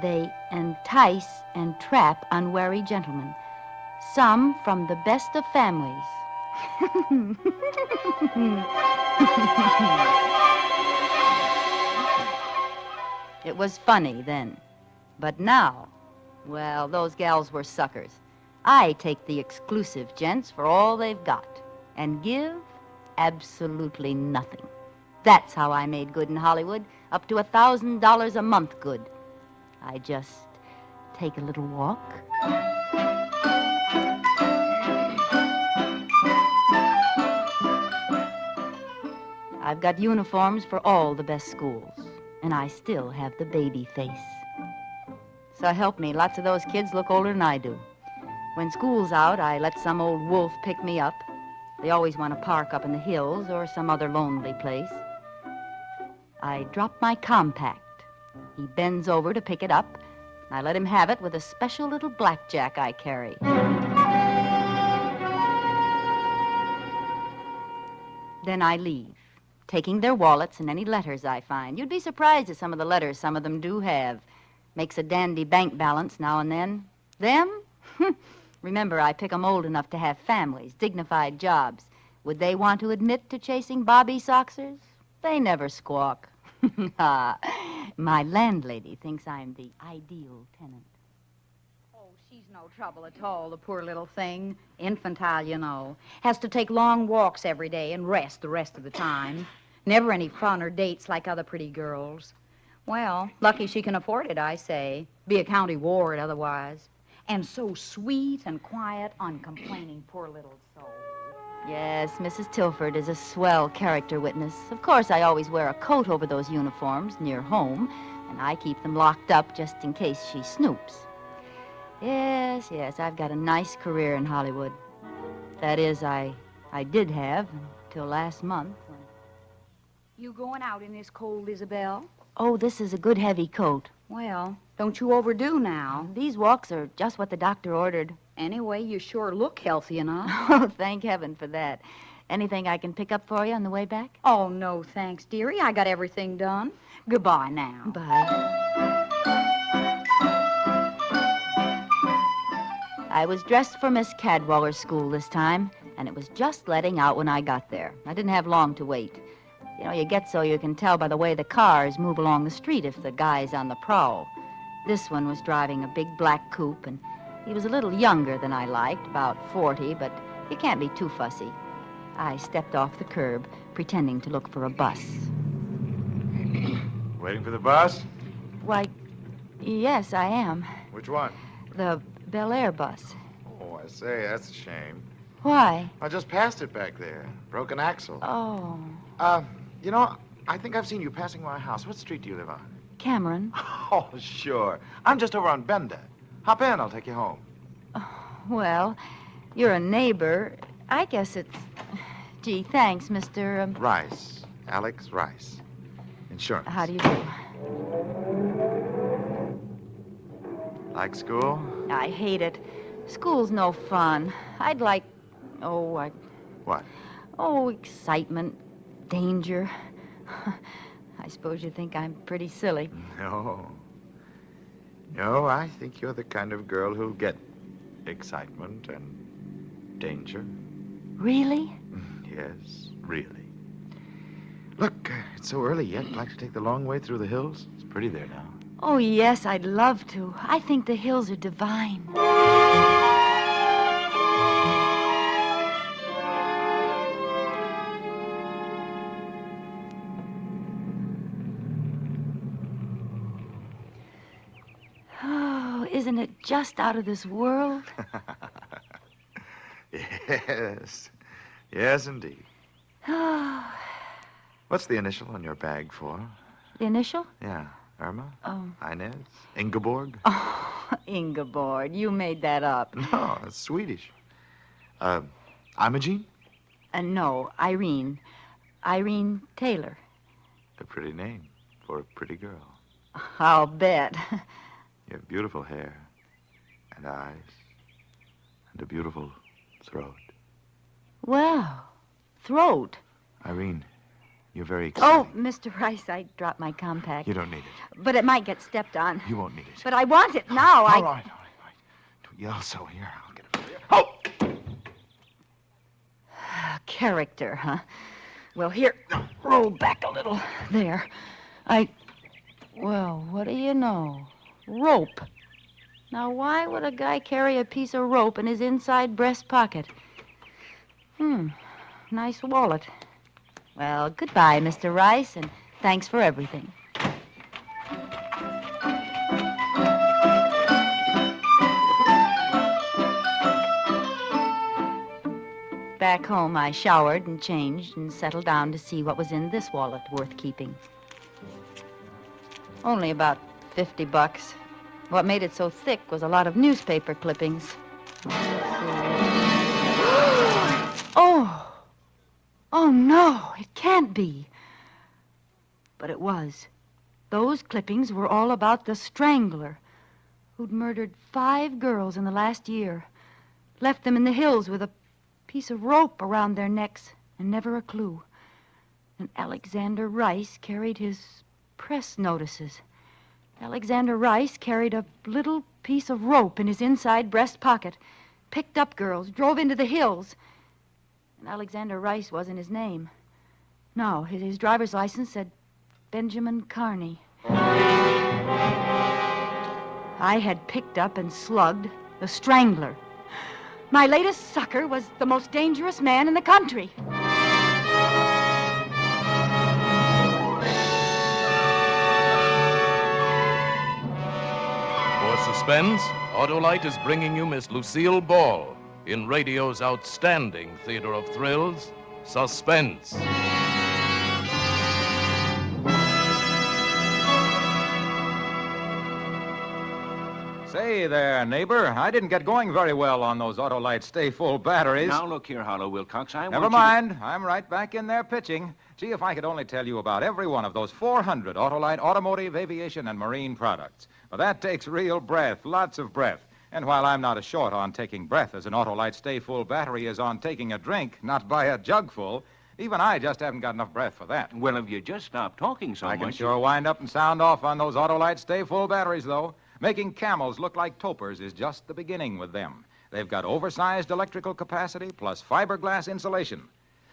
[SPEAKER 14] they entice and trap unwary gentlemen, some from the best of families. It was funny then, but now, well, those gals were suckers. I take the exclusive gents for all they've got and give absolutely nothing. That's how I made good in Hollywood, up to $1,000 a month good. I just take a little walk. I've got uniforms for all the best schools, and I still have the baby face. So help me, lots of those kids look older than I do. When school's out, I let some old wolf pick me up. They always want to park up in the hills or some other lonely place. I drop my compact. He bends over to pick it up. I let him have it with a special little blackjack I carry. Then I leave, taking their wallets and any letters I find. You'd be surprised at some of the letters some of them do have. Makes a dandy bank balance now and then. Them? Remember, I pick 'em old enough to have families, dignified jobs. Would they want to admit to chasing Bobby Soxers? They never squawk. My landlady thinks I'm the ideal tenant.
[SPEAKER 10] Oh, she's no trouble at all, the poor little thing. Infantile, you know. Has to take long walks every day and rest the rest of the time. Never any fun or dates like other pretty girls. Well, lucky she can afford it, I say. Be a county ward otherwise. And so sweet and quiet, uncomplaining, poor little soul.
[SPEAKER 14] Yes, Mrs. Tilford is a swell character witness. Of course, I always wear a coat over those uniforms near home, and I keep them locked up just in case she snoops. Yes, I've got a nice career in Hollywood. That is, I did have until last month.
[SPEAKER 10] You going out in this cold, Isabel?
[SPEAKER 14] Oh, this is a good heavy coat.
[SPEAKER 10] Well, don't you overdo now.
[SPEAKER 14] These walks are just what the doctor ordered.
[SPEAKER 10] Anyway, you sure look healthy enough.
[SPEAKER 14] Oh, thank heaven for that. Anything I can pick up for you on the way back?
[SPEAKER 10] Oh, no, thanks, dearie. I got everything done. Goodbye now.
[SPEAKER 14] Bye. I was dressed for Miss Cadwaller's school this time, and it was just letting out when I got there. I didn't have long to wait. You know, you get so you can tell by the way the cars move along the street if the guy's on the prowl. This one was driving a big black coupe, and he was a little younger than I liked, about 40, but you can't be too fussy. I stepped off the curb, pretending to look for a bus.
[SPEAKER 15] Waiting for the bus?
[SPEAKER 14] Why, yes, I am.
[SPEAKER 15] Which one?
[SPEAKER 14] The Bel Air bus.
[SPEAKER 15] Oh, I say, that's a shame.
[SPEAKER 14] Why?
[SPEAKER 15] I just passed it back there. Broke an axle.
[SPEAKER 14] Oh,
[SPEAKER 15] You know, I think I've seen you passing my house. What street do you live on?
[SPEAKER 14] Cameron.
[SPEAKER 15] Oh, sure. I'm just over on Bender. Hop in, I'll take you home.
[SPEAKER 14] Well, you're a neighbor. I guess it's... Gee, thanks, Mr.
[SPEAKER 15] Rice. Alex Rice. Insurance.
[SPEAKER 14] How do you do?
[SPEAKER 15] Like school?
[SPEAKER 14] I hate it. School's no fun. I'd like...
[SPEAKER 15] What?
[SPEAKER 14] Oh, excitement. Danger. I suppose you think I'm pretty silly.
[SPEAKER 15] No. No, I think you're the kind of girl who'll get excitement and danger.
[SPEAKER 14] Really?
[SPEAKER 15] Yes, really. Look, it's so early yet. I'd like to take the long way through the hills. It's pretty there now.
[SPEAKER 14] Oh, yes, I'd love to. I think the hills are divine. Oh, isn't it just out of this world?
[SPEAKER 15] Yes. Yes, indeed.
[SPEAKER 14] Oh,
[SPEAKER 15] What's the initial on your bag for?
[SPEAKER 14] the initial?
[SPEAKER 15] Yeah. Irma?
[SPEAKER 14] Oh.
[SPEAKER 15] Inez? Ingeborg?
[SPEAKER 14] Oh, Ingeborg, you made that up.
[SPEAKER 15] No, it's Swedish. Imogene?
[SPEAKER 14] No, Irene. Irene Taylor.
[SPEAKER 15] A pretty name for a pretty girl.
[SPEAKER 14] I'll bet.
[SPEAKER 15] You have beautiful hair and eyes and a beautiful throat.
[SPEAKER 14] Well, throat.
[SPEAKER 15] Irene, you're very exciting.
[SPEAKER 14] Oh, Mr. Rice, I dropped my compact.
[SPEAKER 15] You don't need it.
[SPEAKER 14] But it might get stepped on.
[SPEAKER 15] You won't need it.
[SPEAKER 14] But I want it now.
[SPEAKER 15] All right. Don't yell so. Here, I'll get it for you. Oh!
[SPEAKER 14] Character, huh? Well, here, roll back a little. There. Well, what do you know? Rope. Now, why would a guy carry a piece of rope in his inside breast pocket? Nice wallet. Well, goodbye, Mr. Rice, and thanks for everything. Back home, I showered and changed and settled down to see what was in this wallet worth keeping. Only about $50. What made it so thick was a lot of newspaper clippings. Oh, no, it can't be. But it was. Those clippings were all about the Strangler, who'd murdered 5 girls in the last year, left them in the hills with a piece of rope around their necks and never a clue. And Alexander Rice carried his press notices. Alexander Rice carried a little piece of rope in his inside breast pocket, picked up girls, drove into the hills. And Alexander Rice wasn't his name. No, his driver's license said Benjamin Carney. I had picked up and slugged the Strangler. My latest sucker was the most dangerous man in the country.
[SPEAKER 13] For Suspense, Autolite is bringing you Miss Lucille Ball in radio's outstanding theater of thrills, Suspense.
[SPEAKER 11] Say there, neighbor. I didn't get going very well on those Autolite stay-full batteries.
[SPEAKER 12] Now, look here, Harlow Wilcox.
[SPEAKER 11] Never mind. I'm right back in there pitching. Gee, if I could only tell you about every one of those 400 Autolite automotive, aviation, and marine products. Well, that takes real breath, lots of breath. And while I'm not as short on taking breath as an Autolite stay-full battery is on taking a drink, not by a jugful, even I just haven't got enough breath for that.
[SPEAKER 12] Well, if you just stop talking so much...
[SPEAKER 11] I can sure wind up and sound off on those Autolite stay-full batteries, though. Making camels look like topers is just the beginning with them. They've got oversized electrical capacity plus fiberglass insulation.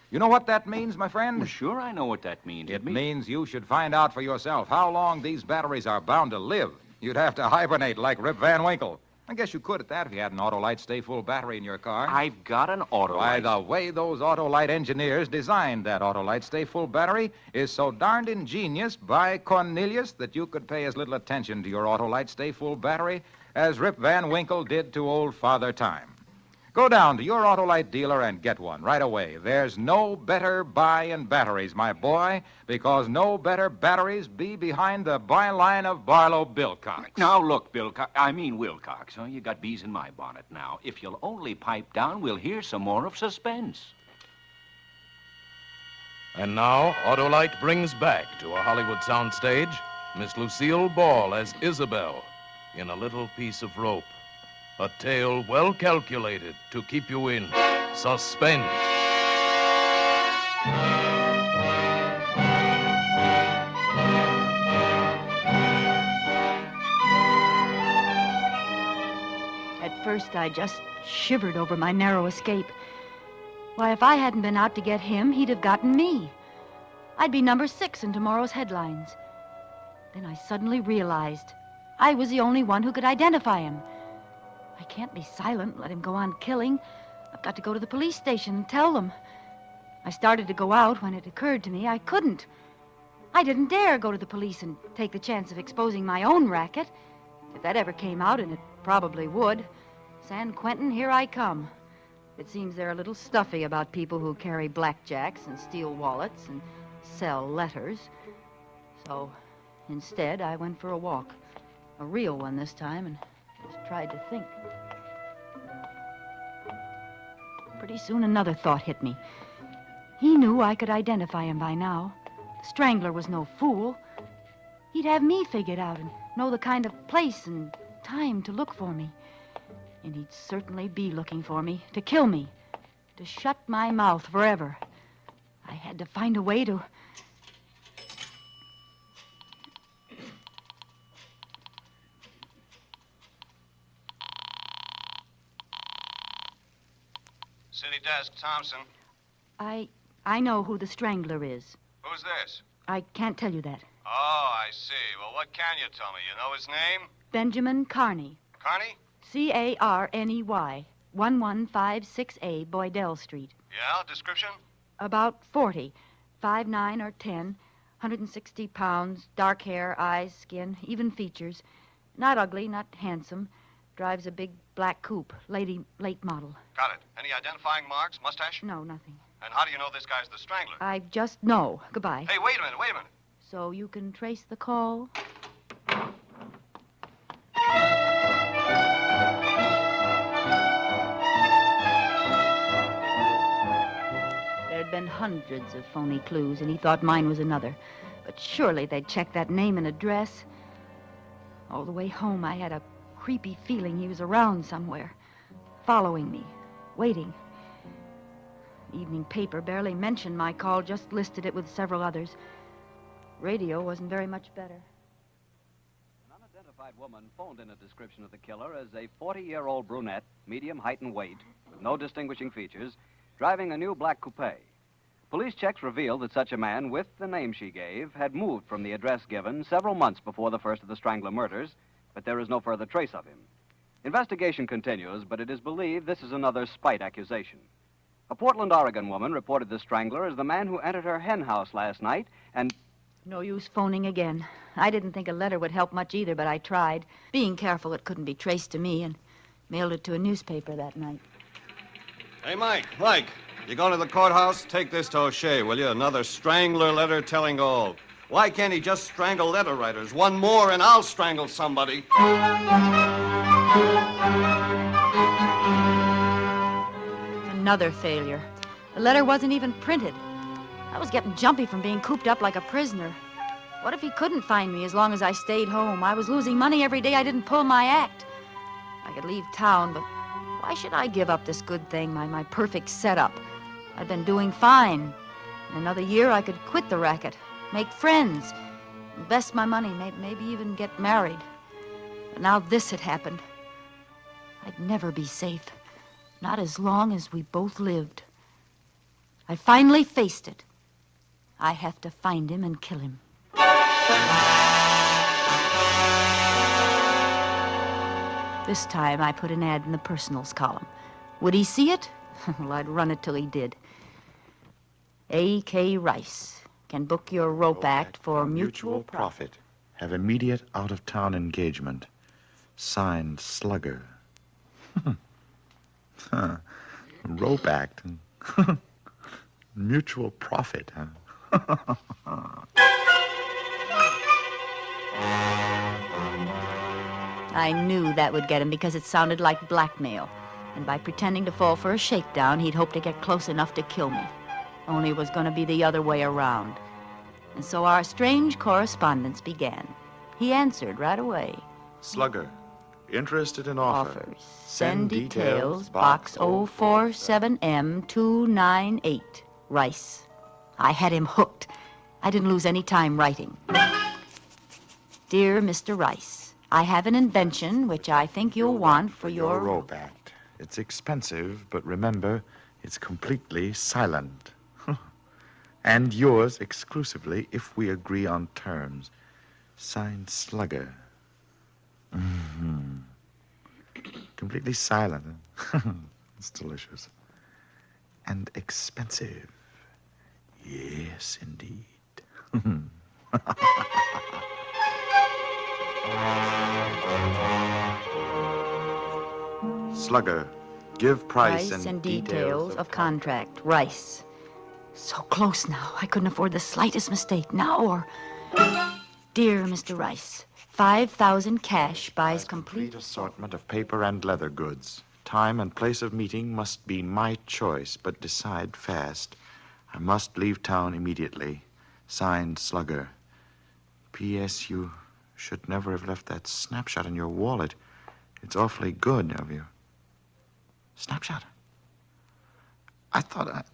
[SPEAKER 11] You know what that means, my friend?
[SPEAKER 12] Well, sure, I know what that means.
[SPEAKER 11] It means you should find out for yourself how long these batteries are bound to live. You'd have to hibernate like Rip Van Winkle. I guess you could at that if you had an Autolite stay full battery in your car.
[SPEAKER 12] I've got an Autolite.
[SPEAKER 11] Why, the way those Autolite engineers designed that Autolite stay full battery is so darned ingenious by Cornelius that you could pay as little attention to your Autolite stay full battery as Rip Van Winkle did to old Father Time. Go down to your Autolite dealer and get one right away. There's no better buy in batteries, my boy, because no better batteries be behind the byline of Barlow Bilcox.
[SPEAKER 12] Now, look, Wilcox. Oh, you got bees in my bonnet now. If you'll only pipe down, we'll hear some more of Suspense.
[SPEAKER 13] And now, Autolite brings back to a Hollywood soundstage Miss Lucille Ball as Isabel in A Little Piece of Rope. A tale well calculated to keep you in suspense.
[SPEAKER 14] At first, I just shivered over my narrow escape. Why, if I hadn't been out to get him, he'd have gotten me. I'd be number 6 in tomorrow's headlines. Then I suddenly realized I was the only one who could identify him. I can't be silent and let him go on killing. I've got to go to the police station and tell them. I started to go out when it occurred to me I couldn't. I didn't dare go to the police and take the chance of exposing my own racket. If that ever came out, and it probably would, San Quentin, here I come. It seems they're a little stuffy about people who carry blackjacks and steal wallets and sell letters. So instead, I went for a walk. A real one this time, and just tried to think. Pretty soon another thought hit me. He knew I could identify him by now. The Strangler was no fool. He'd have me figured out and know the kind of place and time to look for me. And he'd certainly be looking for me, to kill me, to shut my mouth forever. I had to find a way to...
[SPEAKER 16] City Desk, Thompson.
[SPEAKER 14] I know who the Strangler is.
[SPEAKER 16] Who's this?
[SPEAKER 14] I can't tell you that.
[SPEAKER 16] Oh, I see. Well, what can you tell me? You know his name?
[SPEAKER 14] Benjamin Carney.
[SPEAKER 16] Carney?
[SPEAKER 14] Carney, 1156A, Boydell Street.
[SPEAKER 16] Yeah, description?
[SPEAKER 14] About 40, 5'9" or 10, 160 pounds, dark hair, eyes, skin, even features. Not ugly, not handsome. Drives a big black coupe, late model.
[SPEAKER 16] Got it. Any identifying marks? Mustache?
[SPEAKER 14] No, nothing.
[SPEAKER 16] And how do you know this guy's the Strangler?
[SPEAKER 14] I just know. Goodbye.
[SPEAKER 16] Hey, wait a minute.
[SPEAKER 14] So you can trace the call? There'd been hundreds of phony clues, and he thought mine was another. But surely they'd check that name and address. All the way home, I had a creepy feeling he was around somewhere, following me, waiting. The evening paper barely mentioned my call, just listed it with several others. Radio wasn't very much better.
[SPEAKER 17] An unidentified woman phoned in a description of the killer as a 40-year-old brunette, medium height and weight, with no distinguishing features, driving a new black coupe. Police checks revealed that such a man, with the name she gave, had moved from the address given several months before the first of the Strangler murders, but there is no further trace of him. Investigation continues, but it is believed this is another spite accusation. A Portland, Oregon woman reported the Strangler as the man who entered her hen house last night and...
[SPEAKER 14] No use phoning again. I didn't think a letter would help much either, but I tried, being careful it couldn't be traced to me, and mailed it to a newspaper that night.
[SPEAKER 18] Hey, Mike, you going to the courthouse? Take this to O'Shea, will you? Another Strangler letter telling all. Why can't he just strangle letter writers? One more and I'll strangle somebody.
[SPEAKER 14] Another failure. The letter wasn't even printed. I was getting jumpy from being cooped up like a prisoner. What if he couldn't find me as long as I stayed home? I was losing money every day I didn't pull my act. I could leave town, but why should I give up this good thing, my perfect setup? I'd been doing fine. In another year, I could quit the racket, make friends, invest my money, maybe even get married. But now this had happened. I'd never be safe. Not as long as we both lived. I finally faced it. I have to find him and kill him. This time I put an ad in the personals column. Would he see it? Well, I'd run it till he did. A.K. Rice can book your rope act for mutual profit.
[SPEAKER 15] Have immediate out-of-town engagement. Signed, Slugger. Rope act. Mutual profit, huh?
[SPEAKER 14] I knew that would get him because it sounded like blackmail. And by pretending to fall for a shakedown, he'd hope to get close enough to kill me. Only it was going to be the other way around. And so our strange correspondence began. He answered right away.
[SPEAKER 15] Slugger, interested in offers.
[SPEAKER 14] Send details, box 047M298. Rice. I had him hooked. I didn't lose any time writing. Dear Mr. Rice, I have an invention which I think you'll want for your
[SPEAKER 15] rope act. It's expensive, but remember, it's completely silent. And yours exclusively if we agree on terms. Signed, Slugger. Completely silent. It's delicious. And expensive. Yes, indeed. Slugger, give price
[SPEAKER 14] and details of contract. Rice. So close now. I couldn't afford the slightest mistake now or... Dear Mr. Rice, 5,000 cash buys complete
[SPEAKER 15] assortment of paper and leather goods. Time and place of meeting must be my choice, but decide fast. I must leave town immediately. Signed, Slugger. P.S. You should never have left that snapshot in your wallet. It's awfully good of you. Snapshot? I thought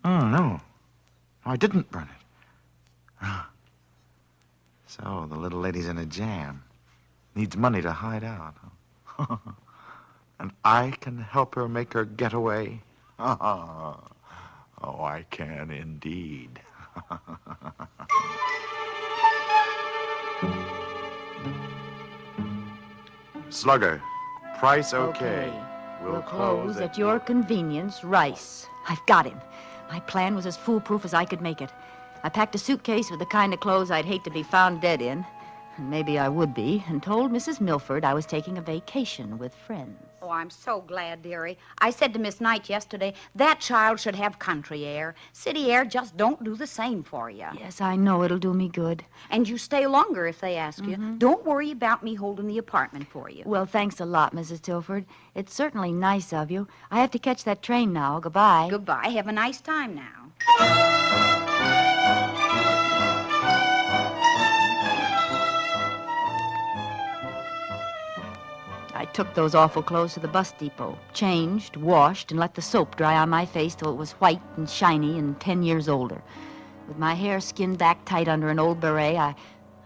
[SPEAKER 15] Oh, no. I didn't burn it. So, the little lady's in a jam. Needs money to hide out. Huh? And I can help her make her getaway? Oh, I can indeed. Slugger, price okay.
[SPEAKER 14] We'll close at your convenience, Rice. I've got him. My plan was as foolproof as I could make it. I packed a suitcase with the kind of clothes I'd hate to be found dead in, and maybe I would be, and told Mrs. Milford I was taking a vacation with friends.
[SPEAKER 10] Oh, I'm so glad, dearie. I said to Miss Knight yesterday, that child should have country air. City air just don't do the same for you.
[SPEAKER 14] Yes, I know it'll do me good.
[SPEAKER 10] And you stay longer if they ask you. Don't worry about me holding the apartment for you.
[SPEAKER 14] Well, thanks a lot, Mrs. Tilford. It's certainly nice of you. I have to catch that train now. Goodbye.
[SPEAKER 10] Goodbye. Have a nice time now.
[SPEAKER 14] I took those awful clothes to the bus depot, changed, washed, and let the soap dry on my face till it was white and shiny and 10 years older. With my hair skinned back tight under an old beret, I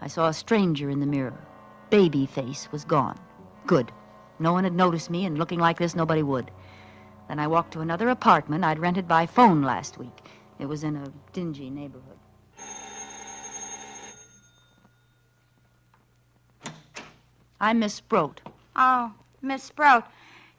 [SPEAKER 14] saw a stranger in the mirror. Baby face was gone. Good. No one had noticed me, and looking like this, nobody would. Then I walked to another apartment I'd rented by phone last week. It was in a dingy neighborhood. I'm Miss Sproat.
[SPEAKER 2] Oh, Miss Sprout,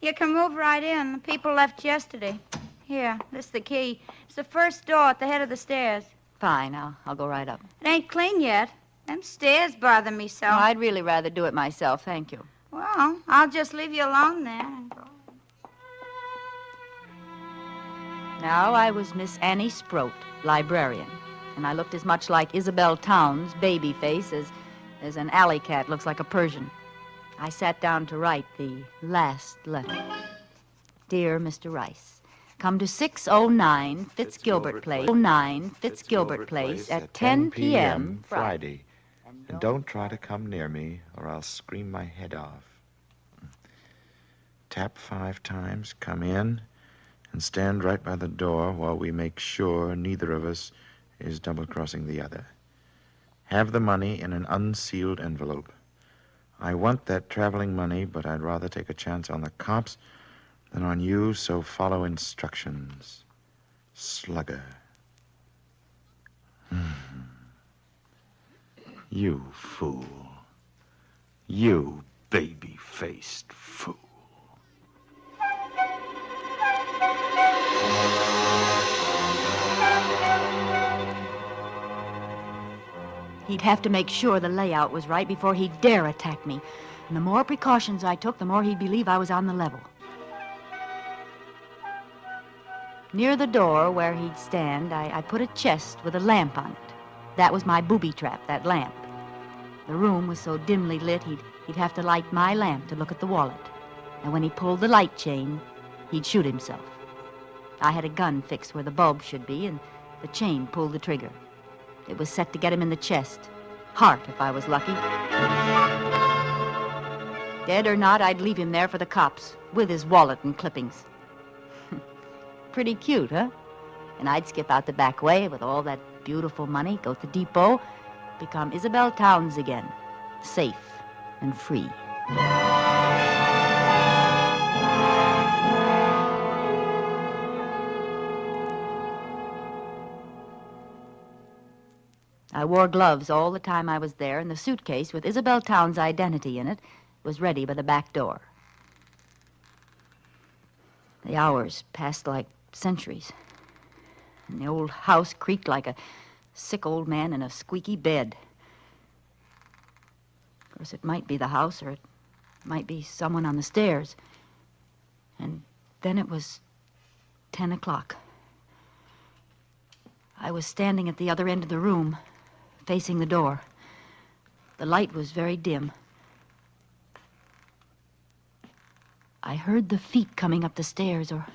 [SPEAKER 2] you can move right in. The people left yesterday. Here, this is the key. It's the first door at the head of the stairs.
[SPEAKER 14] Fine, I'll go right up.
[SPEAKER 2] It ain't clean yet. Them stairs bother me so.
[SPEAKER 14] No, I'd really rather do it myself, thank you.
[SPEAKER 2] Well, I'll just leave you alone then.
[SPEAKER 14] Now I was Miss Annie Sproat, librarian, and I looked as much like Isabel Towns, baby face, as an alley cat looks like a Persian. I sat down to write the last letter. Dear Mr. Rice, come to 609 Fitzgilbert Place, 09 Fitzgilbert Place at 10 p.m.
[SPEAKER 15] Friday. And don't try to come near me, or I'll scream my head off. Tap 5 times, come in, and stand right by the door while we make sure neither of us is double-crossing the other. Have the money in an unsealed envelope. I want that traveling money, but I'd rather take a chance on the cops than on you, so follow instructions. Slugger. You fool. You baby-faced fool.
[SPEAKER 14] He'd have to make sure the layout was right before he'd dare attack me. And the more precautions I took, the more he'd believe I was on the level. Near the door where he'd stand, I put a chest with a lamp on it. That was my booby trap, that lamp. The room was so dimly lit, he'd have to light my lamp to look at the wallet. And when he pulled the light chain, he'd shoot himself. I had a gun fixed where the bulb should be, and the chain pulled the trigger. It was set to get him in the chest. Heart, if I was lucky. Dead or not, I'd leave him there for the cops, with his wallet and clippings. Pretty cute, huh? And I'd skip out the back way with all that beautiful money, go to the depot, become Isabel Towns again, safe and free. I wore gloves all the time I was there, and the suitcase with Isabel Towns' identity in it was ready by the back door. The hours passed like centuries, and the old house creaked like a sick old man in a squeaky bed. Of course, it might be the house, or it might be someone on the stairs. And then it was 10 o'clock. I was standing at the other end of the room, facing the door. The light was very dim. I heard the feet coming up the stairs, or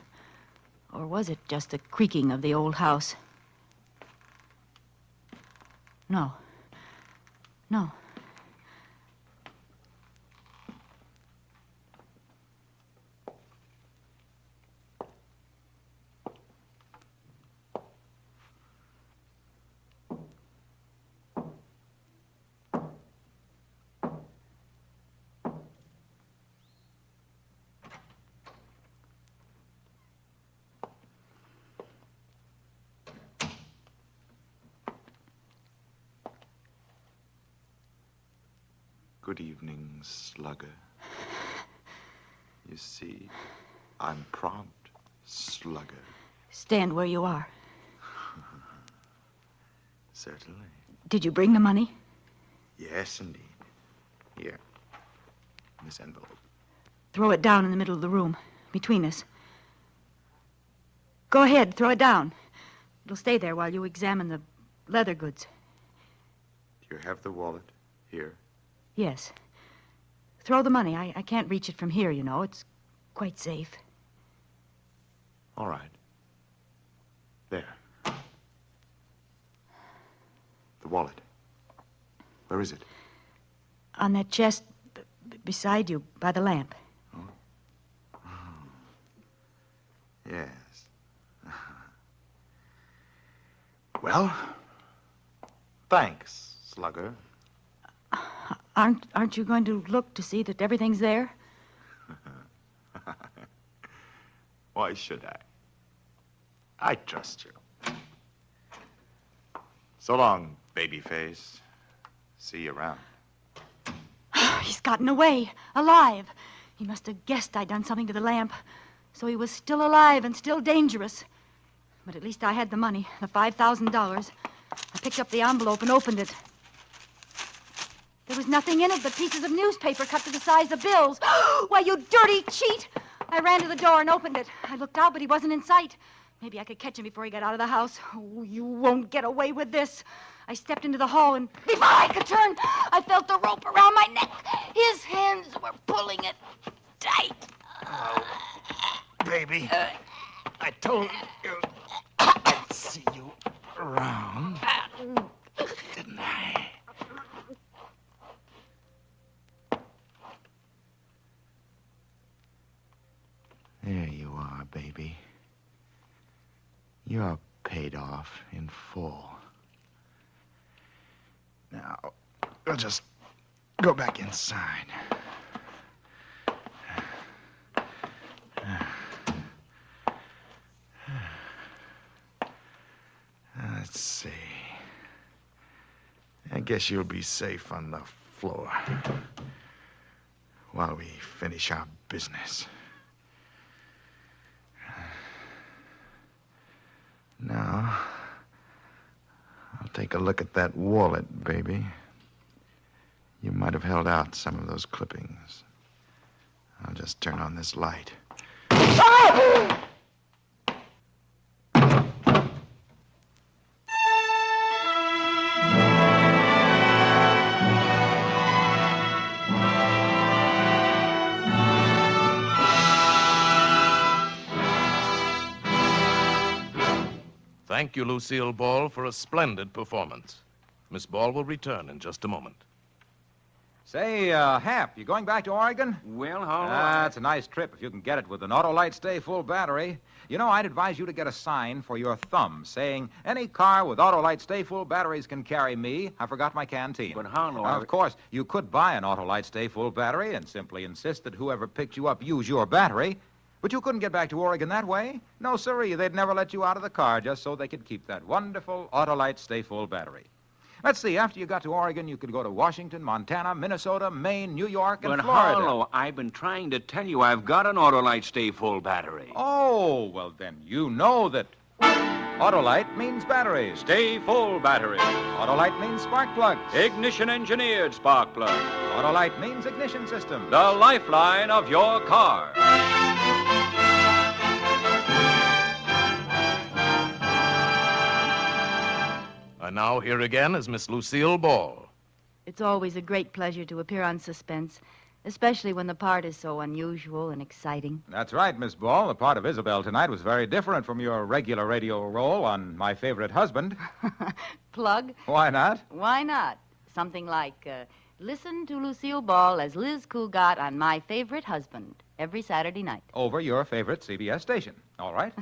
[SPEAKER 14] was it just the creaking of the old house? No.
[SPEAKER 15] Good evening, slugger. You see, I'm prompt, slugger.
[SPEAKER 14] Stand where you are.
[SPEAKER 15] Certainly.
[SPEAKER 14] Did you bring the money?
[SPEAKER 15] Yes, indeed. Here, this envelope.
[SPEAKER 14] Throw it down in the middle of the room, between us. Go ahead, throw it down. It'll stay there while you examine the leather goods.
[SPEAKER 15] Do you have the wallet here?
[SPEAKER 14] Yes. Throw the money. I can't reach it from here, you know. It's quite safe.
[SPEAKER 15] All right. There. The wallet. Where is it?
[SPEAKER 14] On that chest beside you, by the lamp.
[SPEAKER 15] Oh. Yes. Well, thanks, slugger.
[SPEAKER 14] Aren't you going to look to see that everything's there?
[SPEAKER 15] Why should I? I trust you. So long, babyface. See you around.
[SPEAKER 14] He's gotten away, alive. He must have guessed I'd done something to the lamp. So he was still alive and still dangerous. But at least I had the money, the $5,000. I picked up the envelope and opened it. There was nothing in it but pieces of newspaper cut to the size of bills. Why, you dirty cheat! I ran to the door and opened it. I looked out, but he wasn't in sight. Maybe I could catch him before he got out of the house. Oh, you won't get away with this. I stepped into the hall, and before I could turn, I felt the rope around my neck. His hands were pulling it tight.
[SPEAKER 15] Oh, baby. I told you I'd see you around. Didn't I? There you are, baby. You're paid off in full. Now, we'll just go back inside. Let's see. I guess you'll be safe on the floor. while we finish our business. Now, I'll take a look at that wallet, baby. You might have held out some of those clippings. I'll just turn on this light.
[SPEAKER 13] Thank you, Lucille Ball, for a splendid performance. Miss Ball will return in just a moment.
[SPEAKER 11] Say, Hap, you going back to Oregon?
[SPEAKER 12] Well, how
[SPEAKER 11] That's a nice trip if you can get it with an Autolite Stay Full battery. You know, I'd advise you to get a sign for your thumb saying, any car with Autolite Stay Full batteries can carry me. I forgot my canteen.
[SPEAKER 12] But how, Noir?
[SPEAKER 11] Of course, you could buy an Autolite Stay Full battery and simply insist that whoever picked you up use your battery. But you couldn't get back to Oregon that way. No, sirree, they'd never let you out of the car just so they could keep that wonderful Autolite Stay Full battery. Let's see, after you got to Oregon, you could go to Washington, Montana, Minnesota, Maine, New York, and
[SPEAKER 12] But
[SPEAKER 11] Florida.
[SPEAKER 12] Harlow, I've been trying to tell you I've got an Autolite Stay Full battery.
[SPEAKER 11] Oh, well, then you know that Autolite means batteries.
[SPEAKER 12] Stay Full battery.
[SPEAKER 11] Autolite means spark plugs.
[SPEAKER 12] Ignition engineered spark plug.
[SPEAKER 11] Autolite means ignition system.
[SPEAKER 12] The lifeline of your car.
[SPEAKER 13] And now here again is Miss Lucille Ball.
[SPEAKER 14] It's always a great pleasure to appear on Suspense, especially when the part is so unusual and exciting.
[SPEAKER 11] That's right, Miss Ball. The part of Isabel tonight was very different from your regular radio role on My Favorite Husband.
[SPEAKER 14] Plug?
[SPEAKER 11] Why not?
[SPEAKER 14] Why not? Something like, listen to Lucille Ball as Liz Cougat on My Favorite Husband every Saturday night.
[SPEAKER 11] Over your favorite CBS station. All right?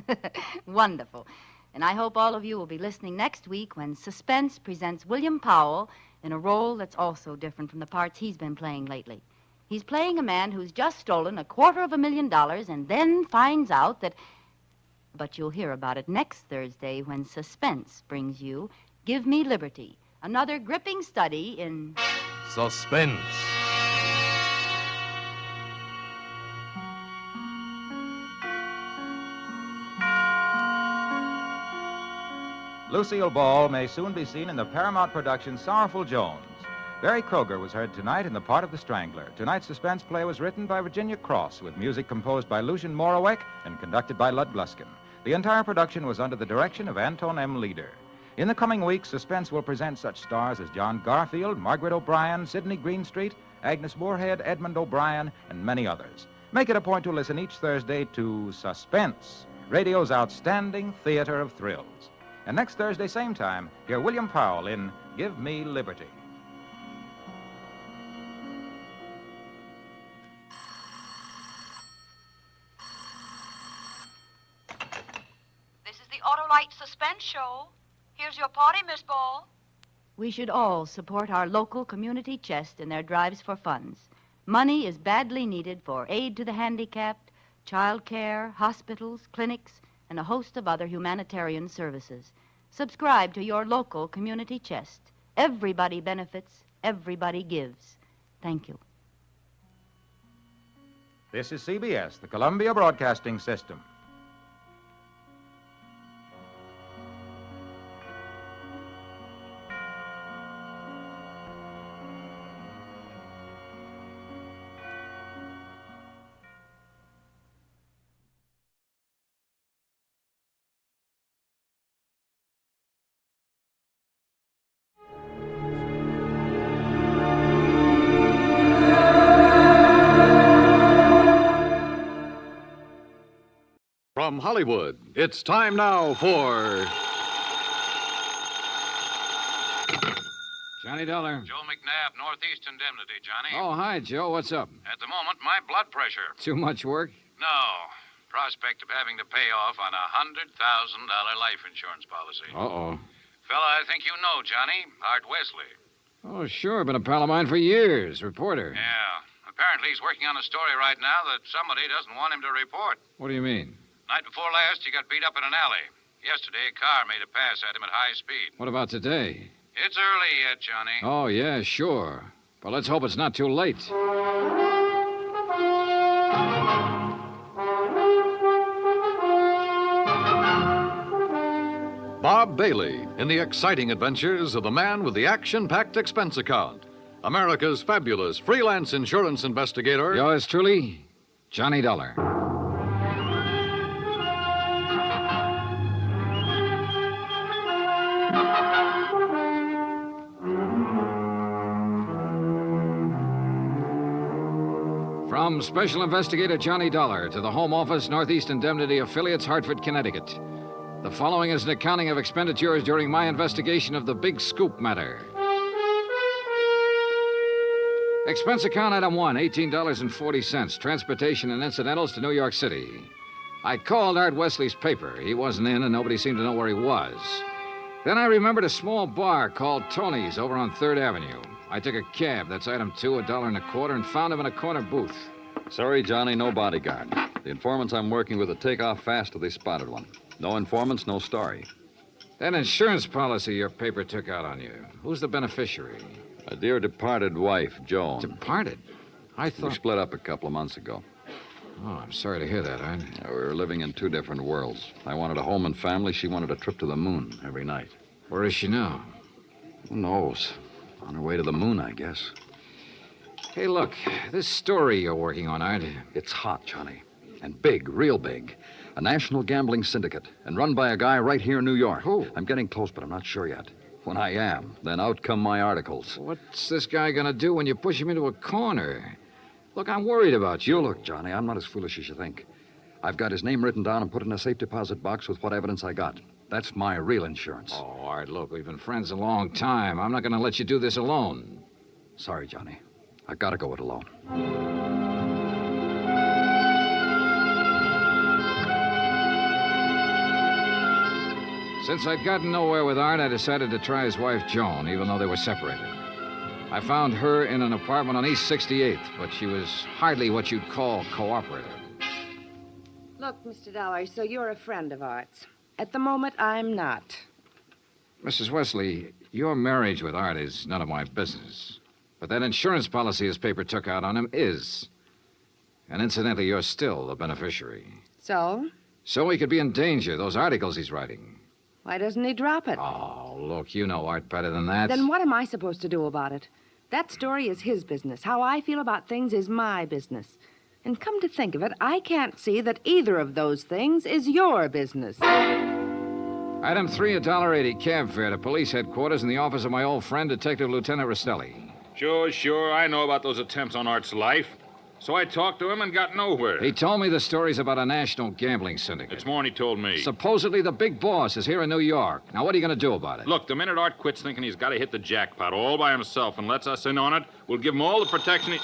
[SPEAKER 14] Wonderful. And I hope all of you will be listening next week when Suspense presents William Powell in a role that's also different from the parts he's been playing lately. He's playing a man who's just stolen $250,000 and then finds out that... But you'll hear about it next Thursday when Suspense brings you Give Me Liberty, another gripping study in...
[SPEAKER 13] Suspense.
[SPEAKER 11] Lucille Ball may soon be seen in the Paramount production Sorrowful Jones. Barry Kroger was heard tonight in the part of the Strangler. Tonight's suspense play was written by Virginia Cross, with music composed by Lucian Moraweck and conducted by Lud Gluskin. The entire production was under the direction of Anton M. Leader. In the coming weeks, Suspense will present such stars as John Garfield, Margaret O'Brien, Sidney Greenstreet, Agnes Moorehead, Edmund O'Brien, and many others. Make it a point to listen each Thursday to Suspense, radio's outstanding theater of thrills. And next Thursday, same time, hear William Powell in Give Me Liberty.
[SPEAKER 19] This is the Autolite Suspense Show. Here's your party, Miss Ball.
[SPEAKER 14] We should all support our local community chest in their drives for funds. Money is badly needed for aid to the handicapped, child care, hospitals, clinics, and a host of other humanitarian services. Subscribe to your local community chest. Everybody benefits, everybody gives. Thank you.
[SPEAKER 11] This is CBS, the Columbia Broadcasting System.
[SPEAKER 20] From Hollywood, it's time now for
[SPEAKER 21] Johnny Dollar.
[SPEAKER 16] Joe McNabb, Northeast Indemnity, Johnny.
[SPEAKER 21] Oh, hi, Joe. What's up?
[SPEAKER 16] At the moment, my blood pressure.
[SPEAKER 21] Too much work?
[SPEAKER 16] No. Prospect of having to pay off on a $100,000 life insurance policy.
[SPEAKER 21] Uh-oh.
[SPEAKER 16] Fella I think you know, Johnny. Art Wesley.
[SPEAKER 21] Oh, sure. Been a pal of mine for years. Reporter.
[SPEAKER 16] Yeah. Apparently he's working on a story right now that somebody doesn't want him to report.
[SPEAKER 21] What do you mean?
[SPEAKER 16] Night before last, he got beat up in an alley. Yesterday, a car made a pass at him at high speed.
[SPEAKER 21] What about today?
[SPEAKER 16] It's early yet, Johnny.
[SPEAKER 21] Oh, yeah, sure. But let's hope it's not too late.
[SPEAKER 20] Bob Bailey in the exciting adventures of the man with the action-packed expense account. America's fabulous freelance insurance investigator.
[SPEAKER 21] Yours truly, Johnny Dolar. From Special Investigator Johnny Dolar to the Home Office, Northeast Indemnity Affiliates, Hartford, Connecticut. The following is an accounting of expenditures during my investigation of the Big Scoop matter. Expense account item 1, $18.40, transportation and incidentals to New York City. I called Art Wesley's paper. He wasn't in, and nobody seemed to know where he was. Then I remembered a small bar called Tony's over on 3rd Avenue. I took a cab, that's item 2, $1.25, and found him in a corner booth.
[SPEAKER 8] Sorry, Johnny, no bodyguard. The informants I'm working with will take off fast if they spotted one. No informants, no story.
[SPEAKER 21] That insurance policy your paper took out on you, who's the beneficiary?
[SPEAKER 8] A dear departed wife, Joan.
[SPEAKER 21] Departed? I thought...
[SPEAKER 8] We split up a couple of months ago.
[SPEAKER 21] Oh, I'm sorry to hear that, Art.
[SPEAKER 8] We were living in 2 different worlds. I wanted a home and family. She wanted a trip to the moon every night.
[SPEAKER 21] Where is she now?
[SPEAKER 8] Who knows? On her way to the moon, I guess.
[SPEAKER 21] Hey, look, this story you're working on, Art.
[SPEAKER 8] It's hot, Johnny. And big, real big. A national gambling syndicate, and run by a guy right here in New York.
[SPEAKER 21] Who?
[SPEAKER 8] I'm getting close, but I'm not sure yet. When I am, then out come my articles.
[SPEAKER 21] What's this guy gonna do when you push him into a corner? Look, I'm worried about you.
[SPEAKER 8] You look, Johnny, I'm not as foolish as you think. I've got his name written down and put in a safe deposit box with what evidence I got. That's my real insurance.
[SPEAKER 21] Oh, Art, look, we've been friends a long time. I'm not gonna let you do this alone.
[SPEAKER 8] Sorry, Johnny. I gotta go it alone.
[SPEAKER 21] Since I'd gotten nowhere with Art, I decided to try his wife, Joan, even though they were separated. I found her in an apartment on East 68th, but she was hardly what you'd call cooperative.
[SPEAKER 22] Look, Mr. Dolar, so you're a friend of Art's. At the moment, I'm not.
[SPEAKER 21] Mrs. Wesley, your marriage with Art is none of my business. But that insurance policy his paper took out on him is. And incidentally, you're still the beneficiary.
[SPEAKER 22] So?
[SPEAKER 21] So he could be in danger, those articles he's writing.
[SPEAKER 22] Why doesn't he drop it?
[SPEAKER 21] Oh, look, you know Art better than that.
[SPEAKER 22] Then what am I supposed to do about it? That story is his business. How I feel about things is my business. And come to think of it, I can't see that either of those things is your business.
[SPEAKER 21] Item 3, $1.80 cab fare to police headquarters in the office of my old friend, Detective Lieutenant Rastelli.
[SPEAKER 11] Sure. I know about those attempts on Art's life. So I talked to him and got nowhere.
[SPEAKER 21] He told me the stories about a national gambling syndicate.
[SPEAKER 11] It's more than he told me.
[SPEAKER 21] Supposedly the big boss is here in New York. Now, what are you going to do about it?
[SPEAKER 11] Look, the minute Art quits thinking he's got to hit the jackpot all by himself and lets us in on it, we'll give him all the protection he...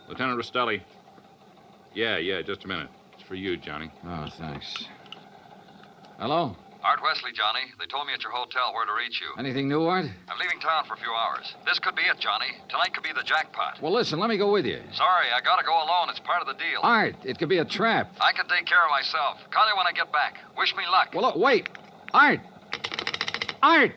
[SPEAKER 11] Lieutenant Rastelli. Yeah, just a minute. It's for you, Johnny.
[SPEAKER 21] Oh, thanks. Hello?
[SPEAKER 8] Art Wesley, Johnny. They told me at your hotel where to reach you.
[SPEAKER 21] Anything new, Art?
[SPEAKER 8] I'm leaving town for a few hours. This could be it, Johnny. Tonight could be the jackpot.
[SPEAKER 21] Well, listen, let me go with you.
[SPEAKER 8] Sorry, I gotta go alone. It's part of the deal.
[SPEAKER 21] Art, it could be a trap.
[SPEAKER 8] I can take care of myself. Call you when I get back. Wish me luck.
[SPEAKER 21] Well, look, wait. Art! Art!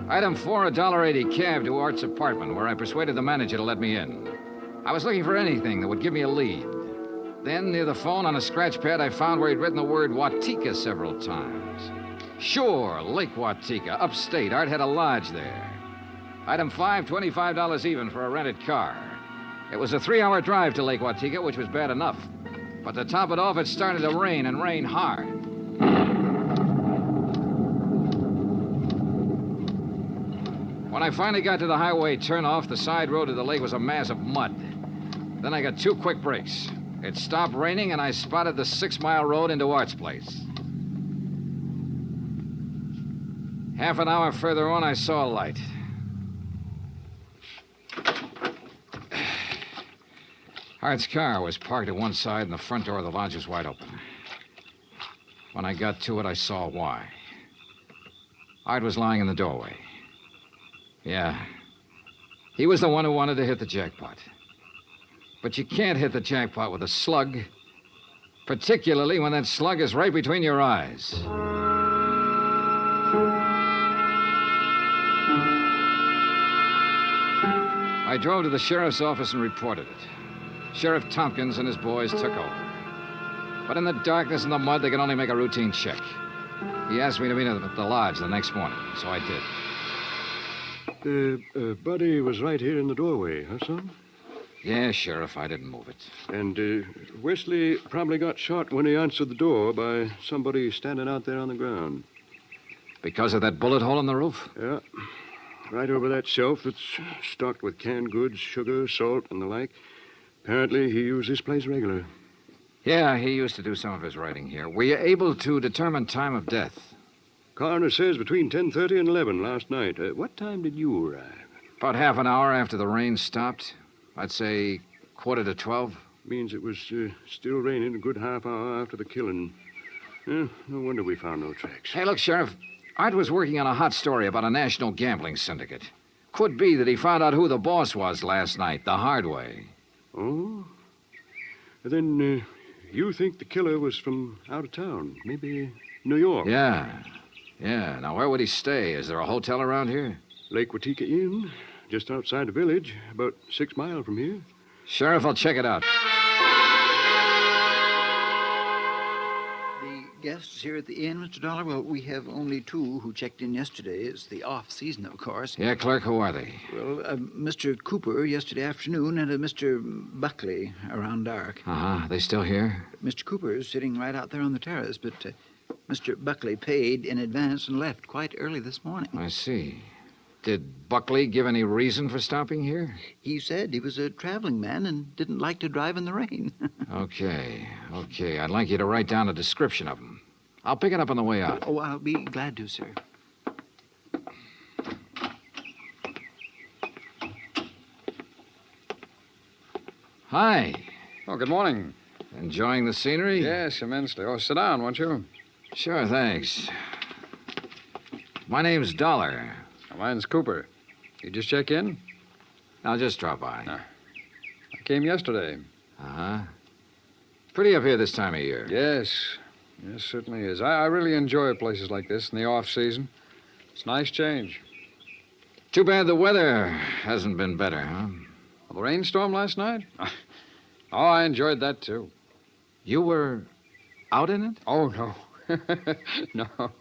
[SPEAKER 21] Item 4, $1.80 cab to Art's apartment, where I persuaded the manager to let me in. I was looking for anything that would give me a lead. Then, near the phone on a scratch pad, I found where he'd written the word Watika several times. Sure, Lake Watika, upstate. Art had a lodge there. Item 5, $25 even for a rented car. It was a 3-hour drive to Lake Watika, which was bad enough. But to top it off, it started to rain, and rain hard. When I finally got to the highway turnoff, the side road to the lake was a mass of mud. Then I got 2 quick breaks. It stopped raining, and I spotted the 6-mile road into Art's place. Half an hour further on, I saw a light. Art's car was parked at one side, and the front door of the lodge was wide open. When I got to it, I saw why. Art was lying in the doorway. Yeah. He was the one who wanted to hit the jackpot. But you can't hit the jackpot with a slug, particularly when that slug is right between your eyes. I drove to the sheriff's office and reported it. Sheriff Tompkins and his boys took over. But in the darkness and the mud, they could only make a routine check. He asked me to meet him at the lodge the next morning, so I did.
[SPEAKER 4] Buddy was right here in the doorway, huh, son?
[SPEAKER 21] Yeah, Sheriff, I didn't move it.
[SPEAKER 4] And Wesley probably got shot when he answered the door by somebody standing out there on the ground.
[SPEAKER 21] Because of that bullet hole in the roof?
[SPEAKER 4] Yeah. Right over that shelf that's stocked with canned goods, sugar, salt, and the like. Apparently, he used this place regular.
[SPEAKER 21] Yeah, he used to do some of his writing here. Were you able to determine time of death?
[SPEAKER 4] Coroner says between 10:30 and 11 last night. What time did you arrive?
[SPEAKER 21] About half an hour after the rain stopped. I'd say 11:45.
[SPEAKER 4] Means it was still raining a good half hour after the killing. No wonder we found no tracks.
[SPEAKER 21] Hey, look, Sheriff. Art was working on a hot story about a national gambling syndicate. Could be that he found out who the boss was last night, the hard way.
[SPEAKER 4] Oh? Then you think the killer was from out of town? Maybe New York?
[SPEAKER 21] Yeah. Now, where would he stay? Is there a hotel around here?
[SPEAKER 4] Lake Watika Inn, just outside the village, about 6 miles from here.
[SPEAKER 21] Sheriff, I'll check it out.
[SPEAKER 7] Guests here at the inn, Mr. Dollar? Well, we have only 2 who checked in yesterday. It's the off-season, of course.
[SPEAKER 21] Yeah, clerk, who are they?
[SPEAKER 7] Well, Mr. Cooper yesterday afternoon and Mr. Buckley around dark.
[SPEAKER 21] Uh-huh. They still here?
[SPEAKER 7] Mr. Cooper is sitting right out there on the terrace, but Mr. Buckley paid in advance and left quite early this morning.
[SPEAKER 21] I see. Did Buckley give any reason for stopping here?
[SPEAKER 7] He said he was a traveling man and didn't like to drive in the rain.
[SPEAKER 21] Okay. I'd like you to write down a description of him. I'll pick it up on the way out.
[SPEAKER 7] Oh, I'll be glad to, sir.
[SPEAKER 21] Hi.
[SPEAKER 8] Oh, good morning.
[SPEAKER 21] Enjoying the scenery?
[SPEAKER 8] Yes, immensely. Oh, sit down, won't you?
[SPEAKER 21] Sure, thanks. My name's Dolar.
[SPEAKER 8] Mine's Cooper. You just check in?
[SPEAKER 21] I'll just drop by.
[SPEAKER 8] I came yesterday.
[SPEAKER 21] Uh-huh. Pretty up here this time of year.
[SPEAKER 8] Yes, certainly is. I really enjoy places like this in the off-season. It's a nice change.
[SPEAKER 21] Too bad the weather hasn't been better, huh?
[SPEAKER 8] Well, the rainstorm last night? Oh, I enjoyed that, too.
[SPEAKER 21] You were out in it?
[SPEAKER 8] Oh, no.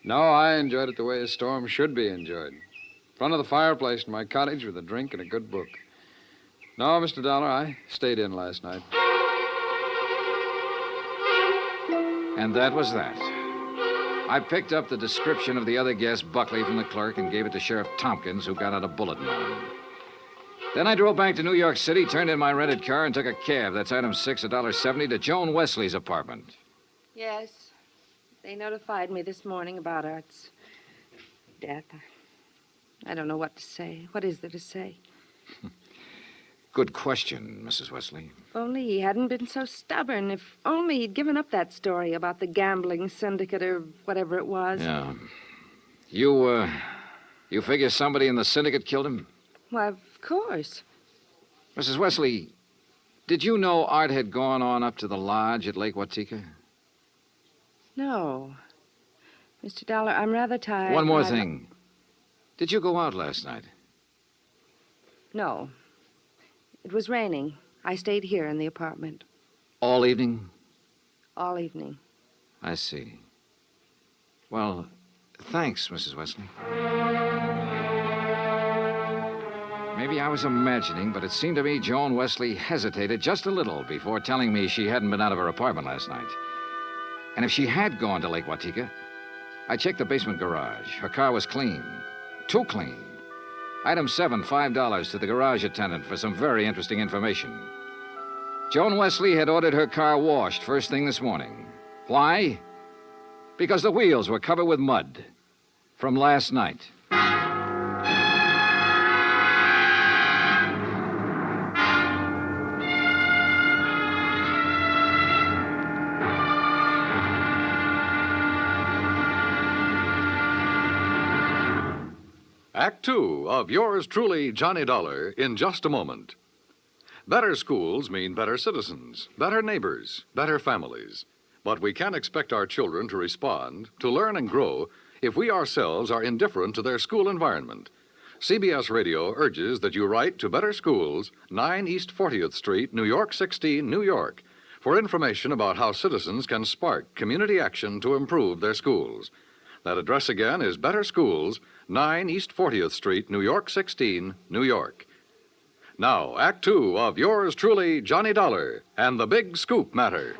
[SPEAKER 8] No, I enjoyed it the way a storm should be enjoyed. In front of the fireplace in my cottage with a drink and a good book. No, Mr. Dollar, I stayed in last night.
[SPEAKER 21] And that was that. I picked up the description of the other guest, Buckley, from the clerk and gave it to Sheriff Tompkins, who got out a bulletin on him. Then I drove back to New York City, turned in my rented car, and took a cab. That's item 6, $1.70, to Joan Wesley's apartment.
[SPEAKER 22] Yes. They notified me this morning about Art's death. I don't know what to say. What is there to say?
[SPEAKER 21] Good question, Mrs. Wesley.
[SPEAKER 22] If only he hadn't been so stubborn. If only he'd given up that story about the gambling syndicate or whatever it was.
[SPEAKER 21] Yeah. You figure somebody in the syndicate killed him?
[SPEAKER 22] Why, of course.
[SPEAKER 21] Mrs. Wesley, did you know Art had gone on up to the lodge at Lake Watika?
[SPEAKER 22] No. Mr. Dollar, I'm rather tired.
[SPEAKER 21] One more thing. Did you go out last night?
[SPEAKER 22] No. It was raining. I stayed here in the apartment.
[SPEAKER 21] All evening?
[SPEAKER 22] All evening.
[SPEAKER 21] I see. Well, thanks, Mrs. Wesley. Maybe I was imagining, but it seemed to me Joan Wesley hesitated just a little before telling me she hadn't been out of her apartment last night. And if she had gone to Lake Watika, I checked the basement garage. Her car was clean. Too clean. Item 7, $5 to the garage attendant for some very interesting information. Joan Wesley had ordered her car washed first thing this morning. Why? Because the wheels were covered with mud from last night.
[SPEAKER 20] Act 2 of yours truly, Johnny Dollar, in just a moment. Better schools mean better citizens, better neighbors, better families. But we can't expect our children to respond, to learn and grow, if we ourselves are indifferent to their school environment. CBS Radio urges that you write to Better Schools, 9 East 40th Street, New York 16, New York, for information about how citizens can spark community action to improve their schools. That address again is Better Schools, 9 East 40th Street, New York 16, New York. Now, Act Two of yours truly, Johnny Dollar, and the Big Scoop Matter.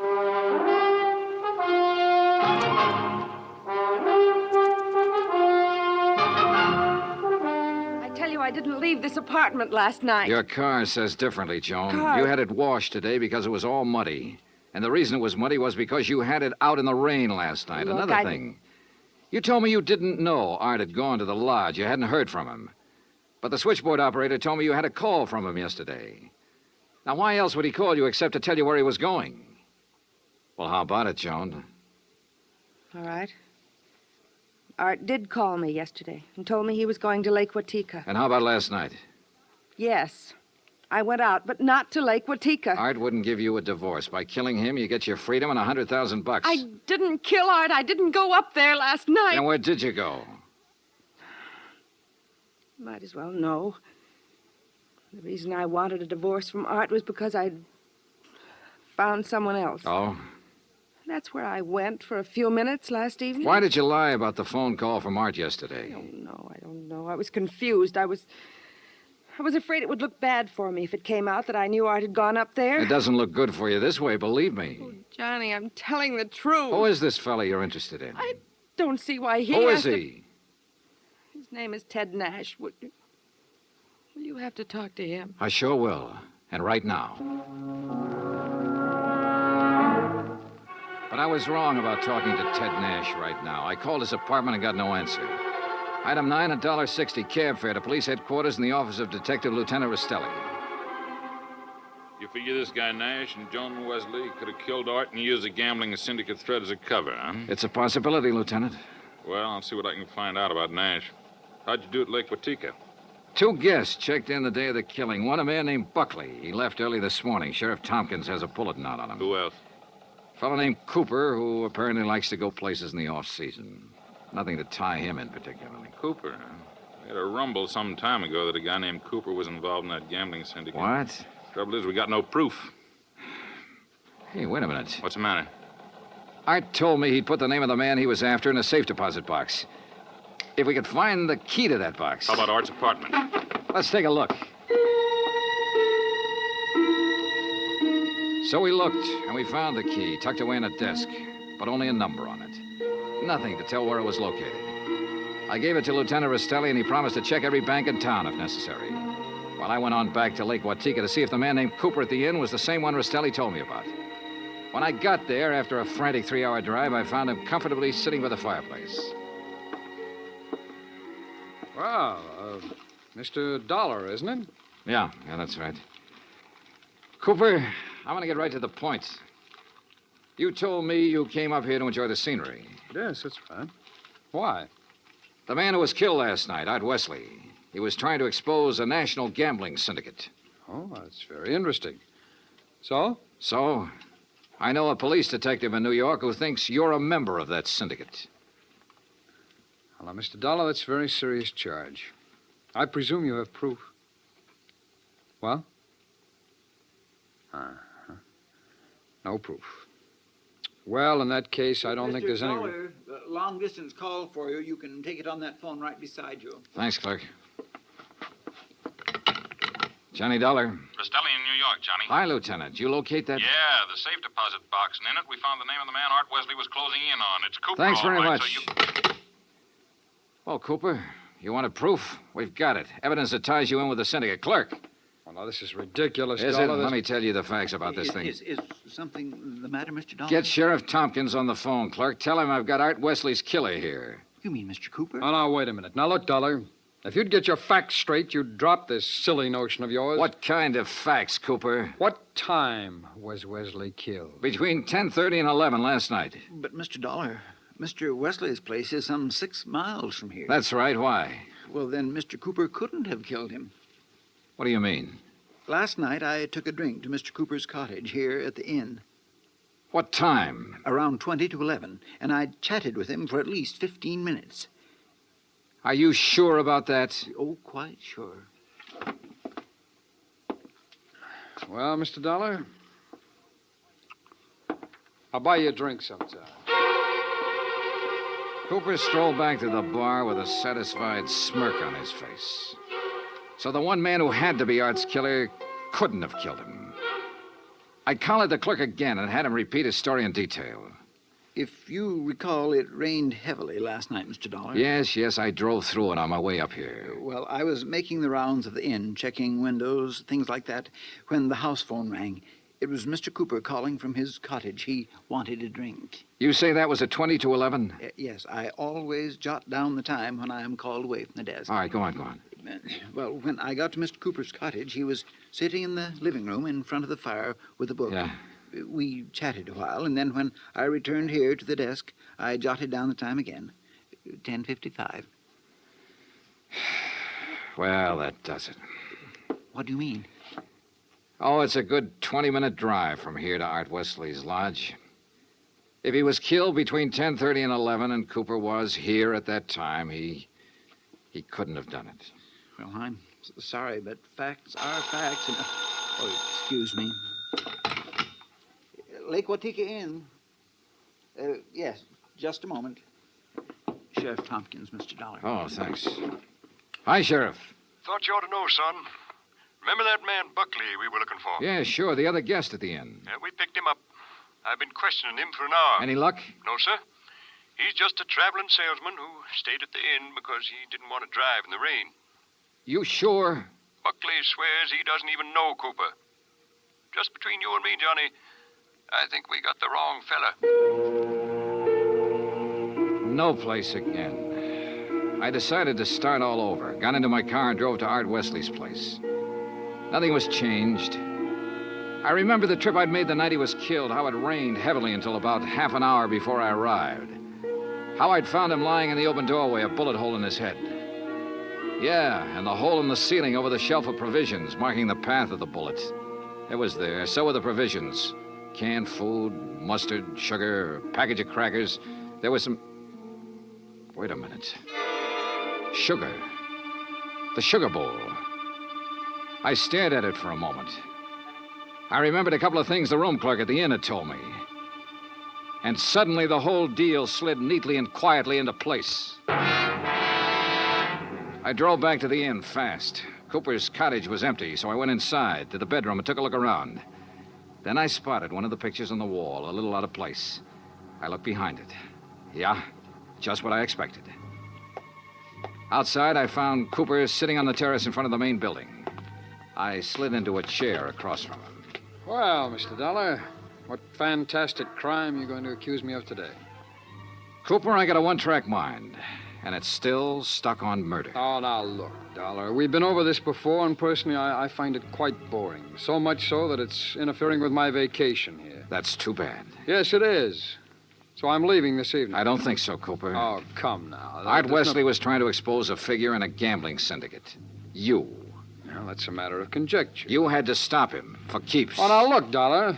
[SPEAKER 22] I didn't leave this apartment last night.
[SPEAKER 21] Your car says differently, Joan.
[SPEAKER 22] Carr.
[SPEAKER 21] You had it washed today because it was all muddy. And the reason it was muddy was because you had it out in the rain last night.
[SPEAKER 22] Look,
[SPEAKER 21] Another thing. You told me you didn't know Art had gone to the lodge. You hadn't heard from him. But the switchboard operator told me you had a call from him yesterday. Now, why else would he call you except to tell you where he was going? Well, how about it, Joan?
[SPEAKER 22] All right. Art did call me yesterday and told me he was going to Lake Watika.
[SPEAKER 21] And how about last night?
[SPEAKER 22] Yes. I went out, but not to Lake Watika.
[SPEAKER 21] Art wouldn't give you a divorce. By killing him, you get your freedom and $100,000.
[SPEAKER 22] I didn't kill Art. I didn't go up there last night.
[SPEAKER 21] And where did you go?
[SPEAKER 22] Might as well know. The reason I wanted a divorce from Art was because I'd found someone else.
[SPEAKER 21] Oh?
[SPEAKER 22] That's where I went for a few minutes last evening.
[SPEAKER 21] Why did you lie about the phone call from Art yesterday?
[SPEAKER 22] I don't know. I was confused. I was afraid it would look bad for me if it came out that I knew Art had gone up there.
[SPEAKER 21] It doesn't look good for you this way, believe me.
[SPEAKER 22] Oh, Johnny, I'm telling the truth.
[SPEAKER 21] Who is this fella you're interested in?
[SPEAKER 22] I don't see why he
[SPEAKER 21] Who
[SPEAKER 22] has
[SPEAKER 21] is
[SPEAKER 22] to-
[SPEAKER 21] he?
[SPEAKER 22] His name is Ted Nash. Will you have to talk to him?
[SPEAKER 21] I sure will. And right now. But I was wrong about talking to Ted Nash right now. I called his apartment and got no answer. Item 9, $1.60 cab fare to police headquarters in the office of Detective Lieutenant Rastelli.
[SPEAKER 16] You figure this guy Nash and Joan Wesley could have killed Art and used the gambling syndicate threat as a cover, huh?
[SPEAKER 21] It's a possibility, Lieutenant.
[SPEAKER 16] Well, I'll see what I can find out about Nash. How'd you do at Lake Watika?
[SPEAKER 21] 2 guests checked in the day of the killing. One, a man named Buckley. He left early this morning. Sheriff Tompkins has a bulletin out on him.
[SPEAKER 16] Who else?
[SPEAKER 21] A fellow named Cooper, who apparently likes to go places in the off-season. Nothing to tie him in particularly.
[SPEAKER 16] Cooper, huh? We had a rumble some time ago that a guy named Cooper was involved in that gambling syndicate.
[SPEAKER 21] What?
[SPEAKER 16] Trouble is, we got no proof.
[SPEAKER 21] Hey, wait a minute.
[SPEAKER 16] What's the matter?
[SPEAKER 21] Art told me he'd put the name of the man he was after in a safe deposit box. If we could find the key to that box.
[SPEAKER 16] How about Art's apartment?
[SPEAKER 21] Let's take a look. So we looked, and we found the key tucked away in a desk, but only a number on it. Nothing to tell where it was located. I gave it to Lieutenant Rastelli, and he promised to check every bank in town if necessary. While I went on back to Lake Watika to see if the man named Cooper at the inn was the same one Rastelli told me about. When I got there, after a frantic 3-hour drive, I found him comfortably sitting by the fireplace.
[SPEAKER 8] Well, Mr. Dollar, isn't it?
[SPEAKER 21] Yeah, that's right. Cooper, I want to get right to the point. You told me you came up here to enjoy the scenery.
[SPEAKER 8] Yes, that's right. Why?
[SPEAKER 21] The man who was killed last night, Art Wesley, he was trying to expose a national gambling syndicate.
[SPEAKER 8] Oh, that's very interesting. So?
[SPEAKER 21] So, I know a police detective in New York who thinks you're a member of that syndicate.
[SPEAKER 8] Well, now, Mr. Dollar, that's a very serious charge. I presume you have proof. Well? Uh-huh. No proof. Well, in that case, I don't think there's any...
[SPEAKER 7] Dollar, the long-distance call for you. You can take it on that phone right beside you.
[SPEAKER 21] Thanks, clerk. Johnny Dollar.
[SPEAKER 16] Rastelli in New York, Johnny.
[SPEAKER 21] Hi, Lieutenant. You locate that?
[SPEAKER 16] Yeah, the safe deposit box, and in it we found the name of the man Art Wesley was closing in on. It's Cooper.
[SPEAKER 21] Thanks very
[SPEAKER 16] all right,
[SPEAKER 21] much.
[SPEAKER 16] So you...
[SPEAKER 21] Well, Cooper, you wanted proof? We've got it. Evidence that ties you in with the syndicate. Clerk.
[SPEAKER 8] Well, now, this is ridiculous,
[SPEAKER 21] Is
[SPEAKER 8] Dollar.
[SPEAKER 21] it? Let me tell you the facts about this thing.
[SPEAKER 7] Is something the matter, Mr. Dollar?
[SPEAKER 21] Get Sheriff Tompkins on the phone, clerk. Tell him I've got Art Wesley's killer here.
[SPEAKER 7] You mean Mr. Cooper?
[SPEAKER 8] Oh, now, wait a minute. Now, look, Dollar. If you'd get your facts straight, you'd drop this silly notion of yours.
[SPEAKER 21] What kind of facts, Cooper?
[SPEAKER 8] What time was Wesley killed?
[SPEAKER 21] Between 10:30 and 11 last night.
[SPEAKER 7] But, Mr. Dollar, Mr. Wesley's place is some 6 miles from here.
[SPEAKER 21] That's right. Why?
[SPEAKER 7] Well, then Mr. Cooper couldn't have killed him.
[SPEAKER 21] What do you mean?
[SPEAKER 7] Last night, I took a drink to Mr. Cooper's cottage here at the inn.
[SPEAKER 21] What time?
[SPEAKER 7] Around 20 to 11, and I chatted with him for at least 15 minutes.
[SPEAKER 21] Are you sure about that?
[SPEAKER 7] Oh, quite sure.
[SPEAKER 8] Well, Mr. Dollar, I'll buy you a drink sometime.
[SPEAKER 21] Cooper strolled back to the bar with a satisfied smirk on his face. So the one man who had to be Art's killer couldn't have killed him. I collared the clerk again and had him repeat his story in detail.
[SPEAKER 7] If you recall, it rained heavily last night, Mr. Dollar.
[SPEAKER 21] Yes, I drove through it on my way up here.
[SPEAKER 7] Well, I was making the rounds of the inn, checking windows, things like that, when the house phone rang. It was Mr. Cooper calling from his cottage. He wanted a drink.
[SPEAKER 21] You say that was at 20 to 11?
[SPEAKER 7] Yes, I always jot down the time when I am called away from the desk.
[SPEAKER 21] All right, go on.
[SPEAKER 7] Well, when I got to Mr. Cooper's cottage, he was sitting in the living room in front of the fire with a book.
[SPEAKER 21] Yeah.
[SPEAKER 7] We chatted a while, and then when I returned here to the desk, I jotted down the time again. 10:55.
[SPEAKER 21] Well, that does it.
[SPEAKER 7] What do you mean?
[SPEAKER 21] Oh, it's a good 20-minute drive from here to Art Wesley's lodge. If he was killed between 10:30 and 11 and Cooper was here at that time, he couldn't have done it.
[SPEAKER 7] Well, I'm sorry, but facts are facts. And... Oh, excuse me. Lake Watika Inn. Yes, just a moment. Sheriff Tompkins, Mr. Dollar.
[SPEAKER 21] Oh, thanks. Hi, Sheriff.
[SPEAKER 5] Thought you ought to know, son. Remember that man Buckley we were looking for?
[SPEAKER 21] Yeah, sure, the other guest at the inn.
[SPEAKER 5] Yeah, we picked him up. I've been questioning him for an hour.
[SPEAKER 21] Any luck?
[SPEAKER 5] No, sir. He's just a traveling salesman who stayed at the inn because he didn't want to drive in the rain.
[SPEAKER 21] You sure?
[SPEAKER 5] Buckley swears he doesn't even know Cooper. Just between you and me, Johnny, I think we got the wrong fella.
[SPEAKER 21] No place again. I decided to start all over. Got into my car and drove to Art Wesley's place. Nothing was changed. I remember the trip I'd made the night he was killed, how it rained heavily until about half an hour before I arrived. How I'd found him lying in the open doorway, a bullet hole in his head. Yeah, and the hole in the ceiling over the shelf of provisions, marking the path of the bullet. It was there. So were the provisions. Canned food, mustard, sugar, a package of crackers. There was some... Wait a minute. Sugar. The sugar bowl. I stared at it for a moment. I remembered a couple of things the room clerk at the inn had told me. And suddenly the whole deal slid neatly and quietly into place. I drove back to the inn fast. Cooper's cottage was empty, so I went inside to the bedroom and took a look around. Then I spotted one of the pictures on the wall, a little out of place. I looked behind it. Yeah, just what I expected. Outside, I found Cooper sitting on the terrace in front of the main building. I slid into a chair across from him.
[SPEAKER 8] Well, Mr. Dollar, what fantastic crime are you going to accuse me of today?
[SPEAKER 21] Cooper, I got a one-track mind, and it's still stuck on murder.
[SPEAKER 8] Oh, now look, Dollar. We've been over this before, and personally, I find it quite boring. So much so that it's interfering with my vacation here.
[SPEAKER 21] That's too bad.
[SPEAKER 8] Yes, it is. So I'm leaving this evening.
[SPEAKER 21] I don't think so, Cooper.
[SPEAKER 8] Oh, come now.
[SPEAKER 21] Art Wesley was trying to expose a figure in a gambling syndicate. You.
[SPEAKER 8] Well, that's a matter of conjecture.
[SPEAKER 21] You had to stop him, for keeps.
[SPEAKER 8] Oh, now look, Dollar.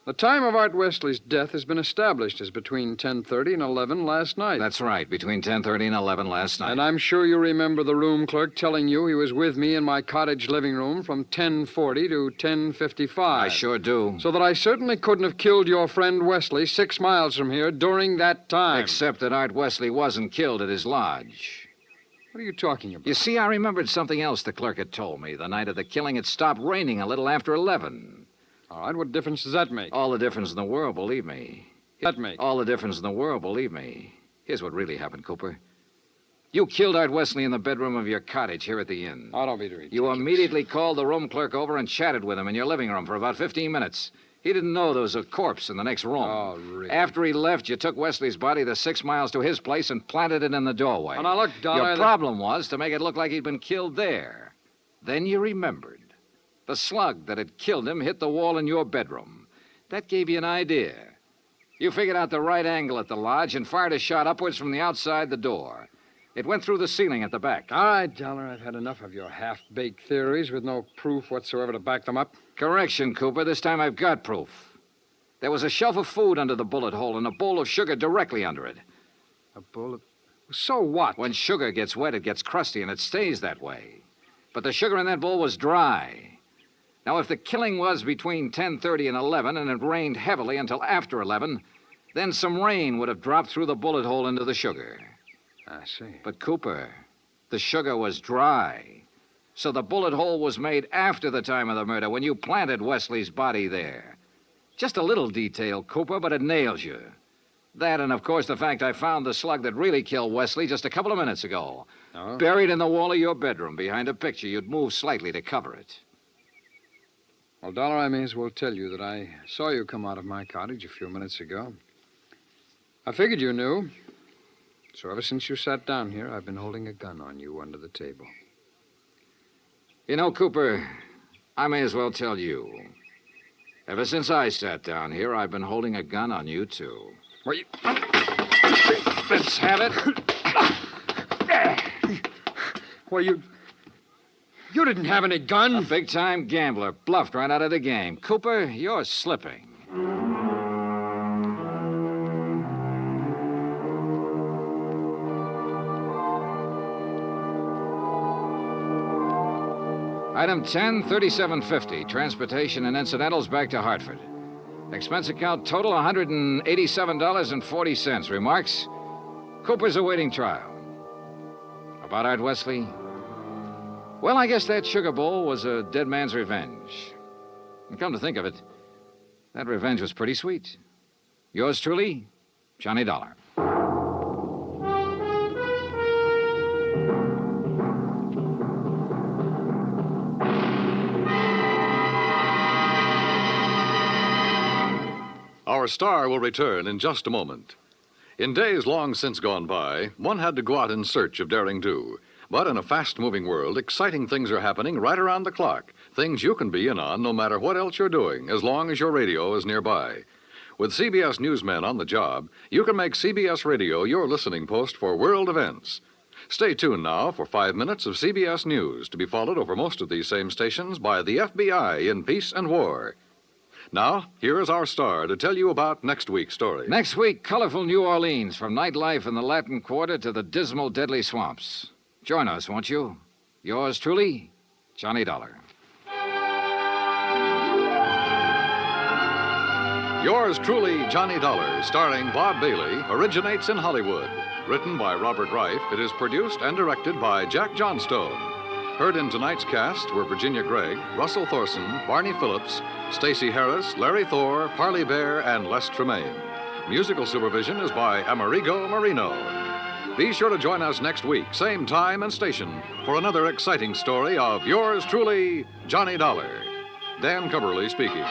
[SPEAKER 8] The time of Art Wesley's death has been established as between 10:30 and 11 last night.
[SPEAKER 21] That's right, between 10:30 and 11 last night.
[SPEAKER 8] And I'm sure you remember the room clerk telling you he was with me in my cottage living room from 10:40 to 10:55.
[SPEAKER 21] I sure do.
[SPEAKER 8] So that I certainly couldn't have killed your friend Wesley 6 miles from here during that time.
[SPEAKER 21] Except that Art Wesley wasn't killed at his lodge.
[SPEAKER 8] What are you talking about?
[SPEAKER 21] You see, I remembered something else the clerk had told me. The night of the killing, it stopped raining a little after 11.
[SPEAKER 8] All right, what difference does that make?
[SPEAKER 21] All the difference in the world, believe me.
[SPEAKER 8] That make?
[SPEAKER 21] All the difference in the world, believe me. Here's what really happened, Cooper. You killed Art Wesley in the bedroom of your cottage here at the inn.
[SPEAKER 8] Oh, don't be ridiculous.
[SPEAKER 21] You immediately called the room clerk over and chatted with him in your living room for about 15 minutes. He didn't know there was a corpse in the next room.
[SPEAKER 8] Oh, really?
[SPEAKER 21] After he left, you took Wesley's body the 6 miles to his place and planted it in the doorway.
[SPEAKER 8] Oh, now look, Dollar.
[SPEAKER 21] Your problem was to make it look like he'd been killed there. Then you remembered. The slug that had killed him hit the wall in your bedroom. That gave you an idea. You figured out the right angle at the lodge and fired a shot upwards from the outside the door. It went through the ceiling at the back.
[SPEAKER 8] All right, Dollar, I've had enough of your half-baked theories with no proof whatsoever to back them up.
[SPEAKER 21] Correction, Cooper. This time I've got proof. There was a shelf of food under the bullet hole and a bowl of sugar directly under it.
[SPEAKER 8] A bowl of...
[SPEAKER 21] So what? When sugar gets wet, it gets crusty, and it stays that way. But the sugar in that bowl was dry. Now, if the killing was between 10:30 and 11, and it rained heavily until after 11, then some rain would have dropped through the bullet hole into the sugar.
[SPEAKER 8] I see.
[SPEAKER 21] But, Cooper, the sugar was dry. So the bullet hole was made after the time of the murder, when you planted Wesley's body there. Just a little detail, Cooper, but it nails you. That and, of course, the fact I found the slug that really killed Wesley just a couple of minutes ago.
[SPEAKER 8] Oh?
[SPEAKER 21] Buried in the wall of your bedroom behind a picture you'd moved slightly to cover it.
[SPEAKER 8] Well, Dollar, I may as well tell you that I saw you come out of my cottage a few minutes ago. I figured you knew. So ever since you sat down here, I've been holding a gun on you under the table.
[SPEAKER 21] You know, Cooper, I may as well tell you. Ever since I sat down here, I've been holding a gun on you, too.
[SPEAKER 8] Well, let's have it. Well, you didn't have any gun.
[SPEAKER 21] A big-time gambler, bluffed right out of the game. Cooper, you're slipping. Item 10, $37.50. Transportation and incidentals back to Hartford. Expense account total $187.40. Remarks? Cooper's awaiting trial. About Art Wesley? Well, I guess that sugar bowl was a dead man's revenge. And come to think of it, that revenge was pretty sweet. Yours truly, Johnny Dollar.
[SPEAKER 20] Our star will return in just a moment. In days long since gone by, one had to go out in search of daring do. But in a fast-moving world, exciting things are happening right around the clock. Things you can be in on no matter what else you're doing, as long as your radio is nearby. With CBS newsmen on the job, you can make CBS Radio your listening post for world events. Stay tuned now for 5 minutes of CBS News, to be followed over most of these same stations by the FBI in peace and war. Now, here is our star to tell you about next week's story.
[SPEAKER 21] Next week, colorful New Orleans, from nightlife in the Latin Quarter to the dismal, deadly swamps. Join us, won't you? Yours truly, Johnny Dollar.
[SPEAKER 20] Yours truly, Johnny Dollar, starring Bob Bailey, originates in Hollywood. Written by Robert Reif, it is produced and directed by Jack Johnstone. Heard in tonight's cast were Virginia Gregg, Russell Thorson, Barney Phillips, Stacey Harris, Larry Thor, Parley Bear, and Les Tremaine. Musical supervision is by Amerigo Marino. Be sure to join us next week, same time and station, for another exciting story of yours truly, Johnny Dollar. Dan Cubberly speaking.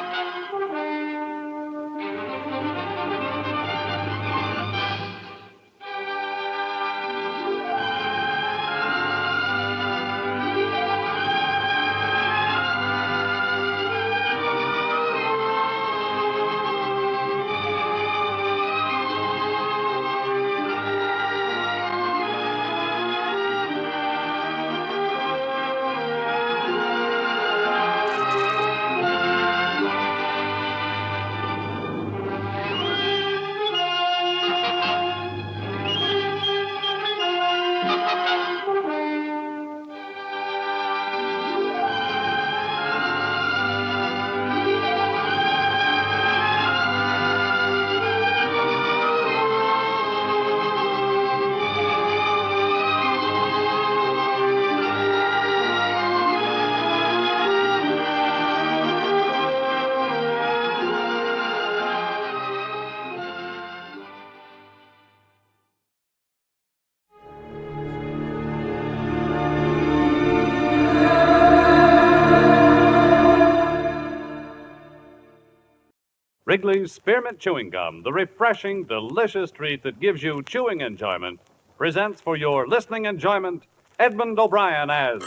[SPEAKER 6] Wrigley's Spearmint Chewing Gum, the refreshing, delicious treat that gives you chewing enjoyment, presents for your listening enjoyment Edmund O'Brien as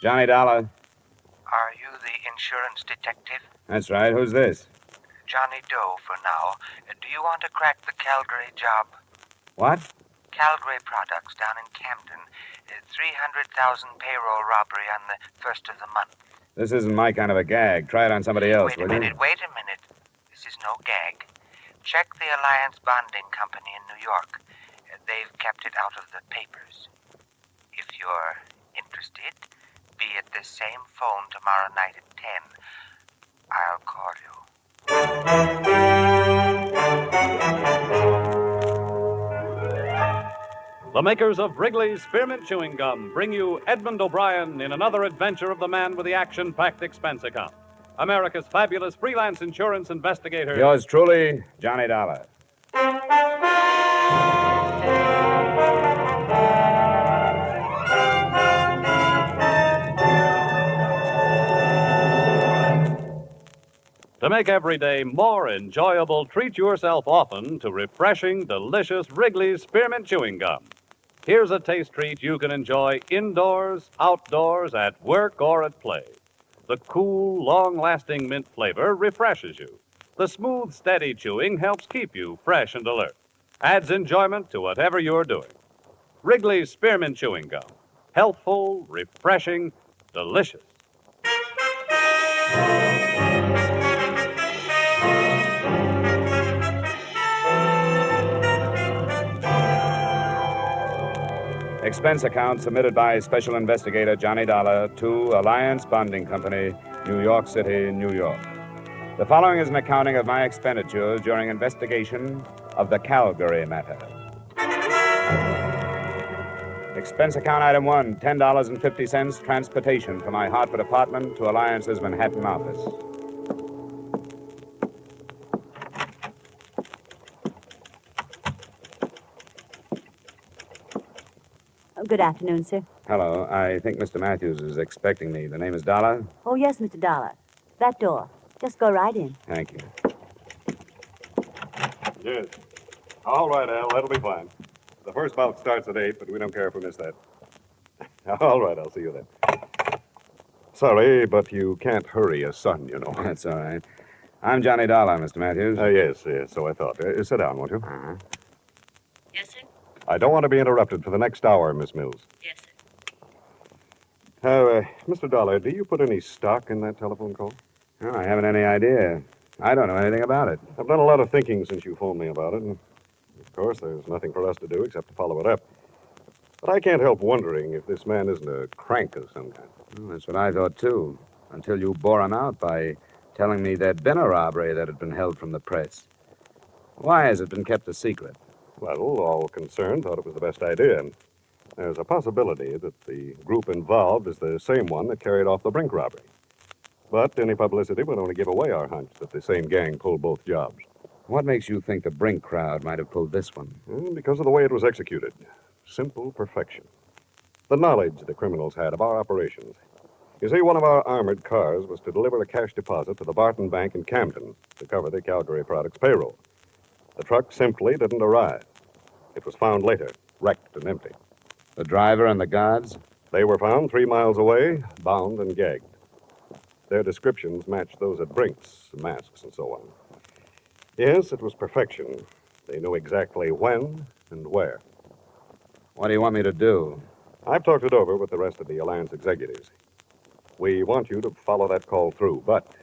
[SPEAKER 9] Johnny Dollar.
[SPEAKER 23] Are you the insurance detective?
[SPEAKER 9] That's right. Who's this?
[SPEAKER 23] Johnny Doe for now. Do you want to crack the Calgary job?
[SPEAKER 9] What?
[SPEAKER 23] Calgary Products down in Camden. 300,000 payroll robbery on the first of the month.
[SPEAKER 9] This isn't my kind of a gag. Try it on somebody else,
[SPEAKER 23] Wait a minute. This is no gag. Check the Alliance Bonding Company in New York. they've kept it out of the papers. If you're interested, be at this same phone tomorrow night at 10. I'll call you.
[SPEAKER 6] The makers of Wrigley's Spearmint Chewing Gum bring you Edmund O'Brien in another adventure of the man with the action-packed expense account. America's fabulous freelance insurance investigator.
[SPEAKER 9] Yours truly, Johnny Dollar.
[SPEAKER 6] To make every day more enjoyable, treat yourself often to refreshing, delicious Wrigley's Spearmint Chewing Gum. Here's a taste treat you can enjoy indoors, outdoors, at work, or at play. The cool, long-lasting mint flavor refreshes you. The smooth, steady chewing helps keep you fresh and alert. Adds enjoyment to whatever you're doing. Wrigley's Spearmint Chewing Gum. Healthful, refreshing, delicious.
[SPEAKER 9] Expense account submitted by Special Investigator Johnny Dollar to Alliance Bonding Company, New York City, New York. The following is an accounting of my expenditures during investigation of the Calgary matter. Expense account item 1, $10.50 transportation from my Hartford apartment to Alliance's Manhattan office.
[SPEAKER 1] Good afternoon, sir.
[SPEAKER 9] Hello. I think Mr. Matthews is expecting me. The name is Dollar?
[SPEAKER 1] Oh, yes, Mr. Dollar. That door. Just go right in.
[SPEAKER 9] Thank you.
[SPEAKER 4] Yes. All right, Al. That'll be fine. The first bulk starts at 8, but we don't care if we miss that. All right, I'll see you then. Sorry, but you can't hurry a son, you know.
[SPEAKER 9] That's all right. I'm Johnny Dollar, Mr. Matthews.
[SPEAKER 4] Yes, so I thought. Sit down, won't you?
[SPEAKER 9] Uh-huh.
[SPEAKER 1] Yes, sir?
[SPEAKER 4] I don't want to be interrupted for the next hour, Miss Mills.
[SPEAKER 1] Yes, sir.
[SPEAKER 4] Mr. Dollar, do you put any stock in that telephone call?
[SPEAKER 9] Well, I haven't any idea. I don't know anything about it.
[SPEAKER 4] I've done a lot of thinking since you phoned me about it, and of course there's nothing for us to do except to follow it up. But I can't help wondering if this man isn't a crank of some kind.
[SPEAKER 9] Well, that's what I thought, too, until you bore him out by telling me there'd been a robbery that had been held from the press. Why has it been kept a secret?
[SPEAKER 4] Well, all concerned thought it was the best idea, and there's a possibility that the group involved is the same one that carried off the Brink robbery. But any publicity would only give away our hunch that the same gang pulled both jobs.
[SPEAKER 9] What makes you think the Brink crowd might have pulled this one?
[SPEAKER 4] Because of the way it was executed. Simple perfection. The knowledge the criminals had of our operations. You see, one of our armored cars was to deliver a cash deposit to the Barton Bank in Camden to cover the Calgary Products payroll. The truck simply didn't arrive. It was found later, wrecked and empty.
[SPEAKER 9] The driver and the guards?
[SPEAKER 4] They were found 3 miles away, bound and gagged. Their descriptions matched those at Brink's, masks and so on. Yes, it was perfection. They knew exactly when and where.
[SPEAKER 9] What do you want me to do?
[SPEAKER 4] I've talked it over with the rest of the Alliance executives. We want you to follow that call through, but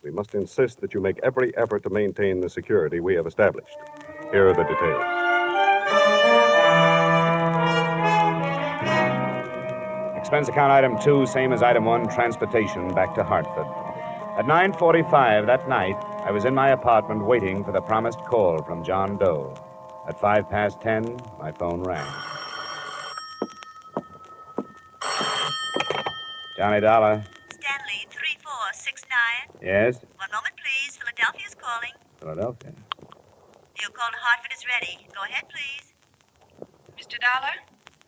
[SPEAKER 4] we must insist that you make every effort to maintain the security we have established. Here are the details.
[SPEAKER 9] Expense account item 2, same as item 1, transportation back to Hartford. At 9:45 that night, I was in my apartment waiting for the promised call from John Doe. At 10:05, my phone rang. Johnny Dollar.
[SPEAKER 1] Stanley, 3469.
[SPEAKER 9] Yes?
[SPEAKER 1] One moment, please. Philadelphia's calling.
[SPEAKER 9] Philadelphia.
[SPEAKER 1] Your call to Hartford is ready. Go ahead, please.
[SPEAKER 22] Mr. Dollar,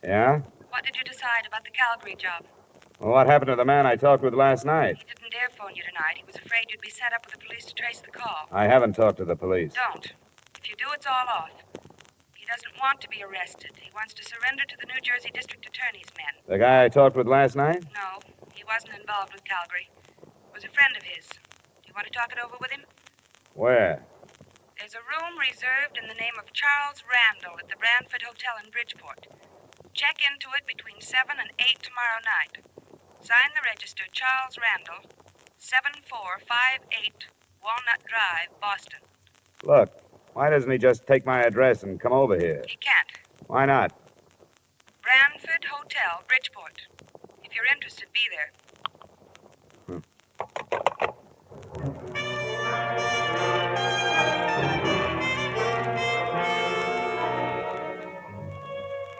[SPEAKER 9] Yeah?
[SPEAKER 22] what did you decide about the Calgary job?
[SPEAKER 9] Well, what happened to the man I talked with last night?
[SPEAKER 22] He didn't dare phone you tonight. He was afraid you'd be set up with the police to trace the call.
[SPEAKER 9] I haven't talked to the police.
[SPEAKER 22] Don't. If you do, it's all off. He doesn't want to be arrested. He wants to surrender to the New Jersey District Attorney's men.
[SPEAKER 9] The guy I talked with last night?
[SPEAKER 22] No, he wasn't involved with Calgary. It was a friend of his. Do you want to talk it over with him?
[SPEAKER 9] Where?
[SPEAKER 22] There's a room reserved in the name of Charles Randall at the Brantford Hotel in Bridgeport. Check into it between 7 and 8 tomorrow night. Sign the register, Charles Randall, 7458 Walnut Drive, Boston.
[SPEAKER 9] Look, why doesn't he just take my address and come over here?
[SPEAKER 22] He can't.
[SPEAKER 9] Why not?
[SPEAKER 22] Branford Hotel, Bridgeport. If you're interested, be there.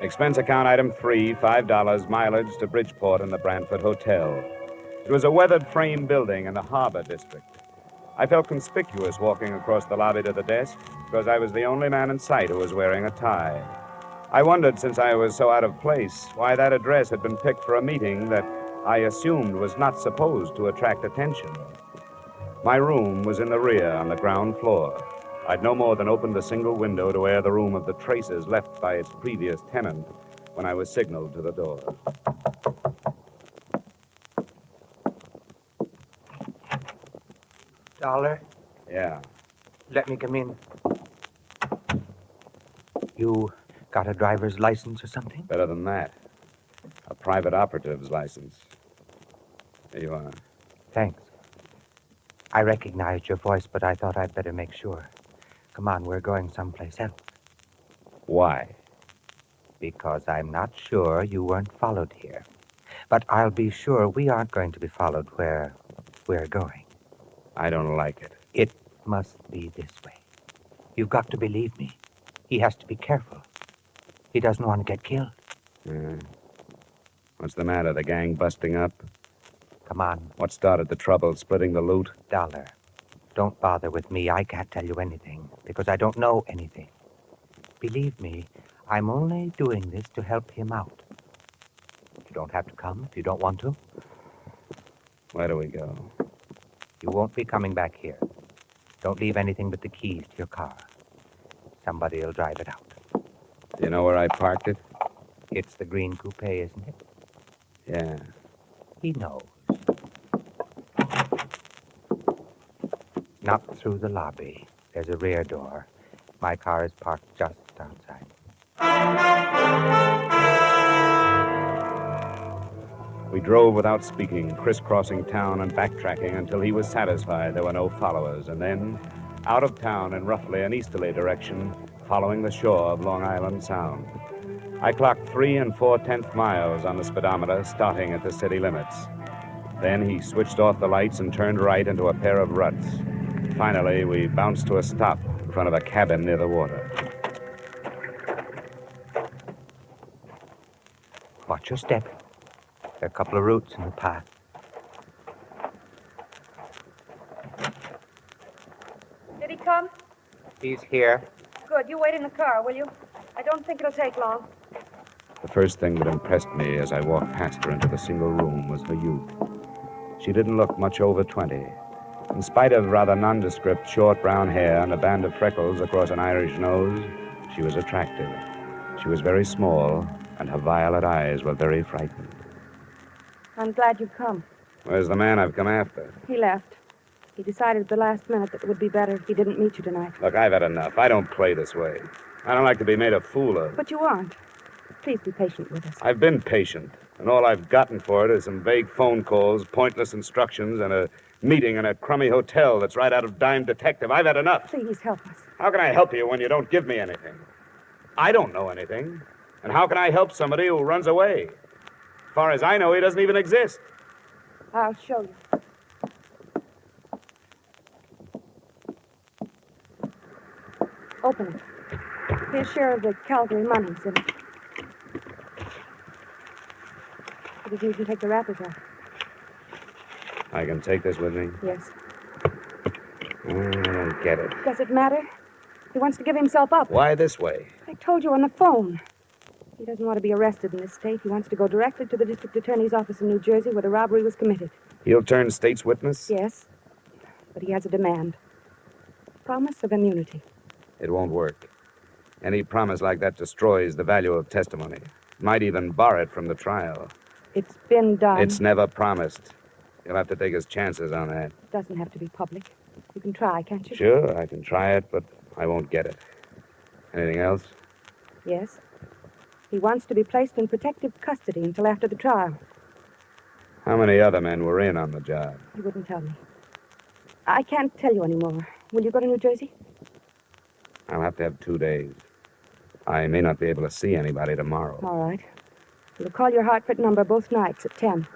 [SPEAKER 9] Expense account item 3, $5, mileage to Bridgeport and the Branford Hotel. It was a weathered frame building in the Harbor District. I felt conspicuous walking across the lobby to the desk because I was the only man in sight who was wearing a tie. I wondered, since I was so out of place, why that address had been picked for a meeting that I assumed was not supposed to attract attention. My room was in the rear on the ground floor. I'd no more than opened a single window to air the room of the traces left by its previous tenant when I was signaled to the door.
[SPEAKER 23] Dolar?
[SPEAKER 9] Yeah.
[SPEAKER 23] Let me come in. You got a driver's license or something?
[SPEAKER 9] Better than that. A private operative's license. Here you are.
[SPEAKER 23] Thanks. I recognized your voice, but I thought I'd better make sure. Come on, we're going someplace else.
[SPEAKER 9] Why?
[SPEAKER 23] Because I'm not sure you weren't followed here. But I'll be sure we aren't going to be followed where we're going.
[SPEAKER 9] I don't like it.
[SPEAKER 23] It must be this way. You've got to believe me. He has to be careful. He doesn't want to get killed.
[SPEAKER 9] What's the matter? The gang busting up?
[SPEAKER 23] Come on.
[SPEAKER 9] What started the trouble? Splitting the loot?
[SPEAKER 23] Dolar. Don't bother with me. I can't tell you anything because I don't know anything. Believe me, I'm only doing this to help him out. You don't have to come if you don't want to.
[SPEAKER 9] Where do we go?
[SPEAKER 23] You won't be coming back here. Don't leave anything but the keys to your car. Somebody will drive it out.
[SPEAKER 9] Do you know where I parked it?
[SPEAKER 23] It's the green coupe, isn't it?
[SPEAKER 9] Yeah.
[SPEAKER 23] He knows. Not through the lobby. There's a rear door. My car is parked just outside.
[SPEAKER 9] We drove without speaking, crisscrossing town and backtracking until he was satisfied there were no followers, and then out of town in roughly an easterly direction, following the shore of Long Island Sound. I clocked 3 4/10 miles on the speedometer, starting at the city limits. Then he switched off the lights and turned right into a pair of ruts. Finally, we bounced to a stop in front of a cabin near the water.
[SPEAKER 23] Watch your step. There are a couple of roots in the path.
[SPEAKER 2] Did he come?
[SPEAKER 23] He's here.
[SPEAKER 2] Good. You wait in the car, will you? I don't think it'll take long.
[SPEAKER 9] The first thing that impressed me as I walked past her into the single room was her youth. She didn't look much over 20. In spite of rather nondescript short brown hair and a band of freckles across an Irish nose, she was attractive. She was very small, and her violet eyes were very frightened.
[SPEAKER 2] I'm glad you've come.
[SPEAKER 9] Where's the man I've come after?
[SPEAKER 2] He left. He decided at the last minute that it would be better if he didn't meet you tonight.
[SPEAKER 9] Look, I've had enough. I don't play this way. I don't like to be made a fool of.
[SPEAKER 2] But you aren't. Please be patient with us.
[SPEAKER 9] I've been patient, and all I've gotten for it is some vague phone calls, pointless instructions, and a meeting in a crummy hotel that's right out of Dime Detective. I've had enough.
[SPEAKER 2] Please help us.
[SPEAKER 9] How can I help you when you don't give me anything? I don't know anything. And how can I help somebody who runs away? As far as I know, he doesn't even exist.
[SPEAKER 2] I'll show you. Open it. His share of the Calgary money's in it. But if you can take the wrappers off.
[SPEAKER 9] I can take this with me?
[SPEAKER 2] Yes.
[SPEAKER 9] I don't get it.
[SPEAKER 2] Does it matter? He wants to give himself up.
[SPEAKER 9] Why this way?
[SPEAKER 2] I told you on the phone. He doesn't want to be arrested in this state. He wants to go directly to the district attorney's office in New Jersey where the robbery was committed.
[SPEAKER 9] He'll turn state's witness?
[SPEAKER 2] Yes. But he has a demand. Promise of immunity.
[SPEAKER 9] It won't work. Any promise like that destroys the value of testimony. Might even bar it from the trial.
[SPEAKER 2] It's been done.
[SPEAKER 9] It's never promised. You'll have to take his chances on that.
[SPEAKER 2] It doesn't have to be public. You can try, can't you?
[SPEAKER 9] Sure, I can try it, but I won't get it. Anything else?
[SPEAKER 2] Yes. He wants to be placed in protective custody until after the trial.
[SPEAKER 9] How many other men were in on the job?
[SPEAKER 2] He wouldn't tell me. I can't tell you anymore. Will you go to New Jersey?
[SPEAKER 9] I'll have to have 2 days. I may not be able to see anybody tomorrow.
[SPEAKER 3] All right. We'll call your Hartford number both nights at 10.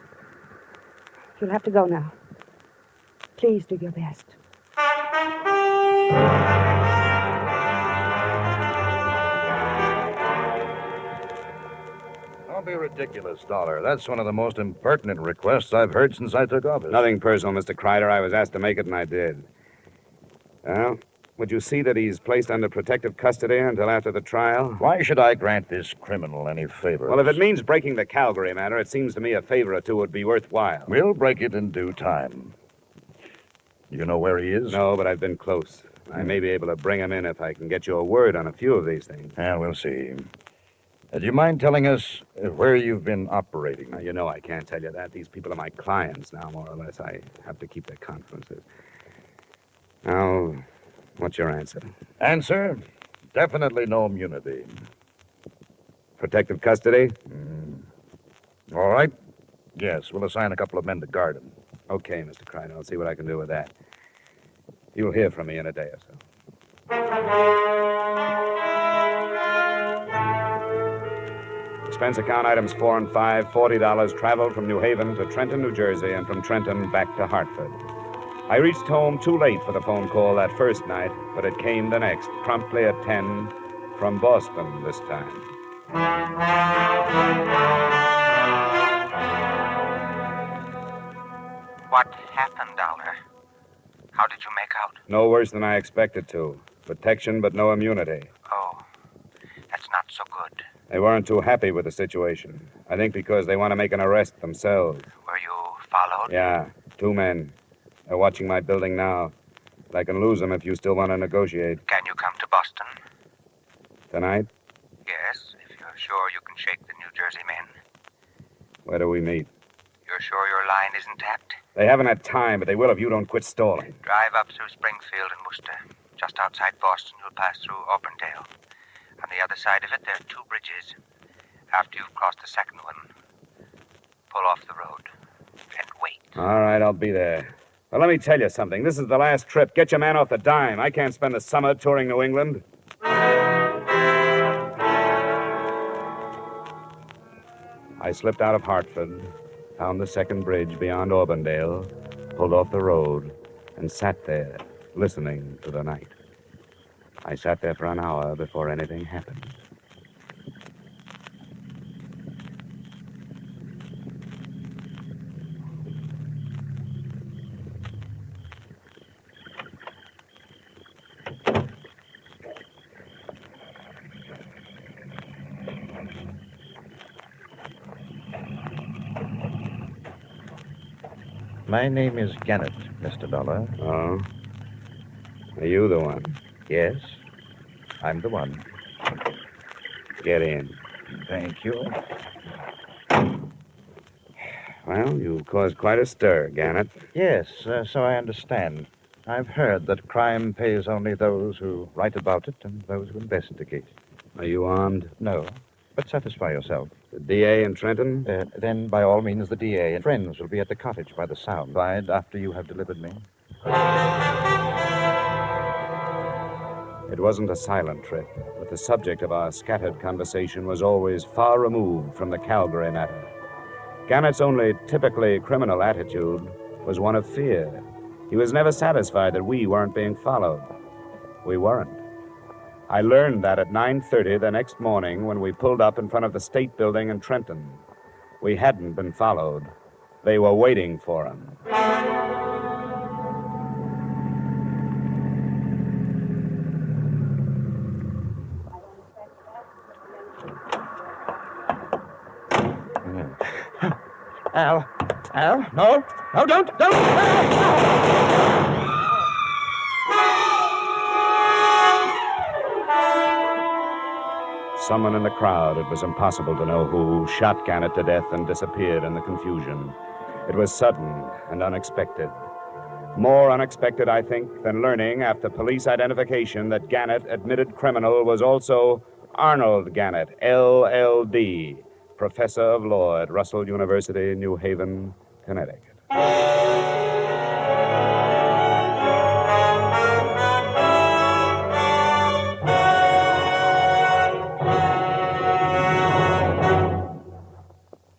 [SPEAKER 3] You'll have to go now. Please do your best.
[SPEAKER 17] Don't be ridiculous, Dolar. That's one of the most impertinent requests I've heard since I took office.
[SPEAKER 9] Nothing personal, Mr. Kreider. I was asked to make it, and I did. Well, would you see that he's placed under protective custody until after the trial?
[SPEAKER 17] Why should I grant this criminal any favors?
[SPEAKER 9] Well, if it means breaking the Calgary matter, it seems to me a favor or two would be worthwhile.
[SPEAKER 17] We'll break it in due time. You know where he is?
[SPEAKER 9] No, but I've been close. I may be able to bring him in if I can get you a word on a few of these things.
[SPEAKER 17] Yeah, we'll see. Do you mind telling us where you've been operating?
[SPEAKER 9] Now, you know I can't tell you that. These people are my clients now, more or less. I have to keep their confidences. Now, what's your answer?
[SPEAKER 17] Answer? Definitely no immunity.
[SPEAKER 9] Protective custody?
[SPEAKER 17] All right. Yes, we'll assign a couple of men to guard him.
[SPEAKER 9] Okay, Mr. Kreider. I'll see what I can do with that. You'll hear from me in a day or so. Expense account items 4 and 5, $40 traveled from New Haven to Trenton, New Jersey, and from Trenton back to Hartford. I reached home too late for the phone call that first night, but it came the next, promptly at 10, from Boston this time.
[SPEAKER 23] What happened, Dolar? How did you make out?
[SPEAKER 9] No worse than I expected to. Protection, but no immunity.
[SPEAKER 23] Oh, that's not so good.
[SPEAKER 9] They weren't too happy with the situation. I think because they want to make an arrest themselves.
[SPEAKER 23] Were you followed?
[SPEAKER 9] Yeah, 2 men. They're watching my building now. But I can lose them if you still want to negotiate.
[SPEAKER 23] Can you come to Boston?
[SPEAKER 9] Tonight?
[SPEAKER 23] Yes, if you're sure you can shake the New Jersey men.
[SPEAKER 9] Where do we meet?
[SPEAKER 23] You're sure your line isn't tapped?
[SPEAKER 9] They haven't had time, but they will if you don't quit stalling.
[SPEAKER 23] Drive up through Springfield and Worcester. Just outside Boston, you'll pass through Auburndale. On the other side of it, there are 2 bridges. After you've crossed the second one, pull off the road and wait.
[SPEAKER 9] All right, I'll be there. Well, let me tell you something. This is the last trip. Get your man off the dime. I can't spend the summer touring New England. I slipped out of Hartford, found the second bridge beyond Auburndale, pulled off the road, and sat there, listening to the night. I sat there for an hour before anything happened.
[SPEAKER 17] My name is Gannett, Mr. Dolar.
[SPEAKER 9] Oh? Are you the one?
[SPEAKER 17] Yes, I'm the one.
[SPEAKER 9] Get in.
[SPEAKER 17] Thank you.
[SPEAKER 9] Well, you caused quite a stir, Gannett.
[SPEAKER 17] Yes, so I understand. I've heard that crime pays only those who write about it and those who investigate.
[SPEAKER 9] Are you armed?
[SPEAKER 17] No, but satisfy yourself.
[SPEAKER 9] The DA in Trenton?
[SPEAKER 17] Then, by all means, the DA and friends will be at the cottage by the sound side after you have delivered me.
[SPEAKER 9] It wasn't a silent trip, but the subject of our scattered conversation was always far removed from the Calgary matter. Gannett's only typically criminal attitude was one of fear. He was never satisfied that we weren't being followed. We weren't. I learned that at 9:30 the next morning when we pulled up in front of the State Building in Trenton. We hadn't been followed. They were waiting for him.
[SPEAKER 17] Al, no, don't.
[SPEAKER 9] Someone in the crowd, it was impossible to know who, shot Gannett to death and disappeared in the confusion. It was sudden and unexpected. More unexpected, I think, than learning after police identification that Gannett, admitted criminal, was also Arnold Gannett, LL.D., professor of law at Russell University, New Haven, Connecticut.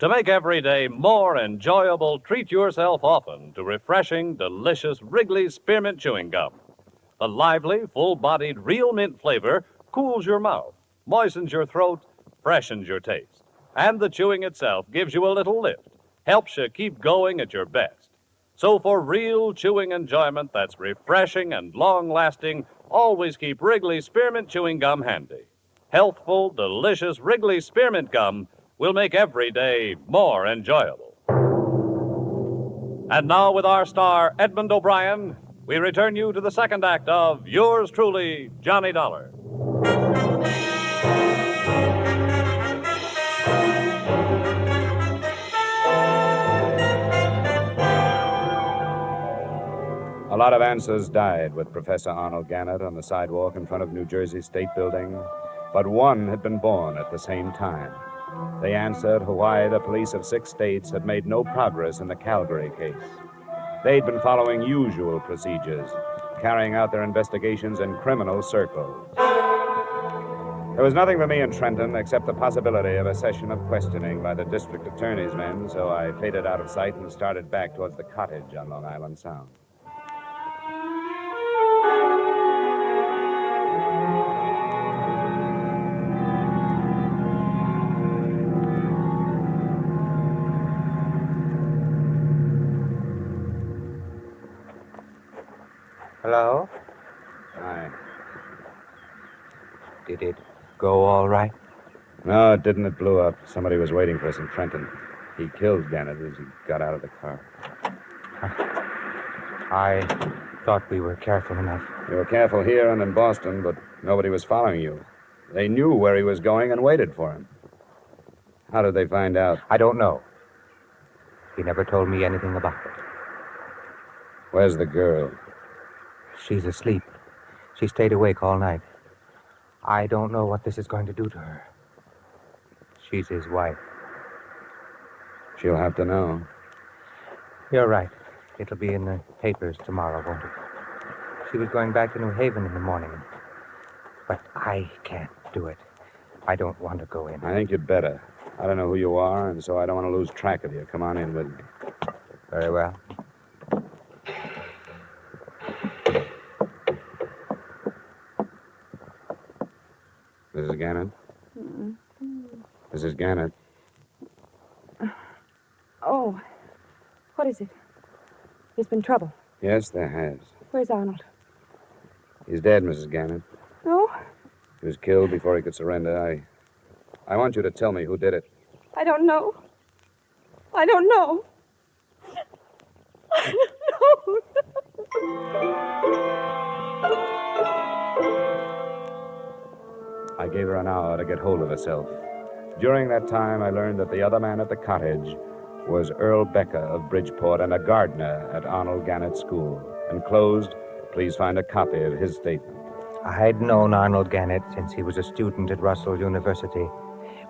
[SPEAKER 6] To make every day more enjoyable, treat yourself often to refreshing, delicious Wrigley's Spearmint Chewing Gum. The lively, full-bodied, real mint flavor cools your mouth, moistens your throat, freshens your taste. And the chewing itself gives you a little lift, helps you keep going at your best. So for real chewing enjoyment that's refreshing and long-lasting, always keep Wrigley's Spearmint Chewing Gum handy. Healthful, delicious Wrigley's Spearmint Gum will make every day more enjoyable. And now, with our star, Edmund O'Brien, we return you to the second act of yours truly, Johnny Dollar.
[SPEAKER 9] A lot of answers died with Professor Arnold Gannett on the sidewalk in front of New Jersey State Building, but one had been born at the same time. They answered why the police of 6 states had made no progress in the Calgary case. They'd been following usual procedures, carrying out their investigations in criminal circles. There was nothing for me in Trenton except the possibility of a session of questioning by the district attorney's men, so I faded out of sight and started back towards the cottage on Long Island Sound.
[SPEAKER 23] Hello?
[SPEAKER 9] Hi.
[SPEAKER 23] Did it go all right?
[SPEAKER 9] No, it didn't. It blew up. Somebody was waiting for us in Trenton. He killed Gannett as he got out of the car.
[SPEAKER 23] I thought we were careful enough.
[SPEAKER 9] You were careful here and in Boston, but nobody was following you. They knew where he was going and waited for him. How did they find out?
[SPEAKER 23] I don't know. He never told me anything about it.
[SPEAKER 9] Where's the girl?
[SPEAKER 23] She's asleep. She stayed awake all night. I don't know what this is going to do to her. She's his wife.
[SPEAKER 9] She'll have to know.
[SPEAKER 23] You're right. It'll be in the papers tomorrow, won't it? She was going back to New Haven in the morning. But I can't do it. I don't want to go in.
[SPEAKER 9] I think you'd better. I don't know who you are, and so I don't want to lose track of you. Come on in with me.
[SPEAKER 23] Very well.
[SPEAKER 9] Mrs. Gannett?
[SPEAKER 3] Mm-hmm.
[SPEAKER 9] Mrs. Gannett?
[SPEAKER 3] Oh, what is it? There's been trouble.
[SPEAKER 9] Yes, there has.
[SPEAKER 3] Where's Arnold?
[SPEAKER 9] He's dead, Mrs. Gannett.
[SPEAKER 3] No,
[SPEAKER 9] He was killed before he could surrender. I want you to tell me who did it.
[SPEAKER 3] I don't know. I don't know. I don't
[SPEAKER 9] I gave her an hour to get hold of herself. During that time, I learned that the other man at the cottage was Earl Becker of Bridgeport and a gardener at Arnold Gannett School. Enclosed, please find a copy of his statement.
[SPEAKER 23] I'd known Arnold Gannett since he was a student at Russell University.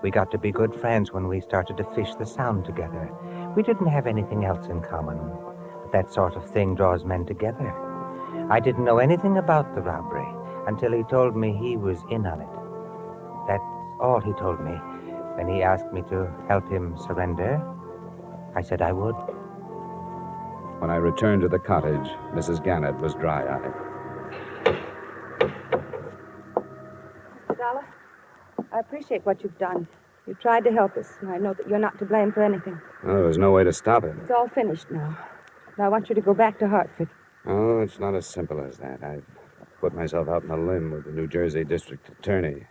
[SPEAKER 23] We got to be good friends when we started to fish the Sound together. We didn't have anything else in common, but that sort of thing draws men together. I didn't know anything about the robbery until he told me he was in on it. That's all he told me. When he asked me to help him surrender, I said I would.
[SPEAKER 9] When I returned to the cottage, Mrs. Gannett was dry-eyed.
[SPEAKER 3] Dollar, I appreciate what you've done. You tried to help us, and I know that you're not to blame for anything.
[SPEAKER 9] Well, there was no way to stop it.
[SPEAKER 3] It's all finished now. And I want you to go back to Hartford.
[SPEAKER 9] Oh, it's not as simple as that. I've put myself out on a limb with the New Jersey district attorney.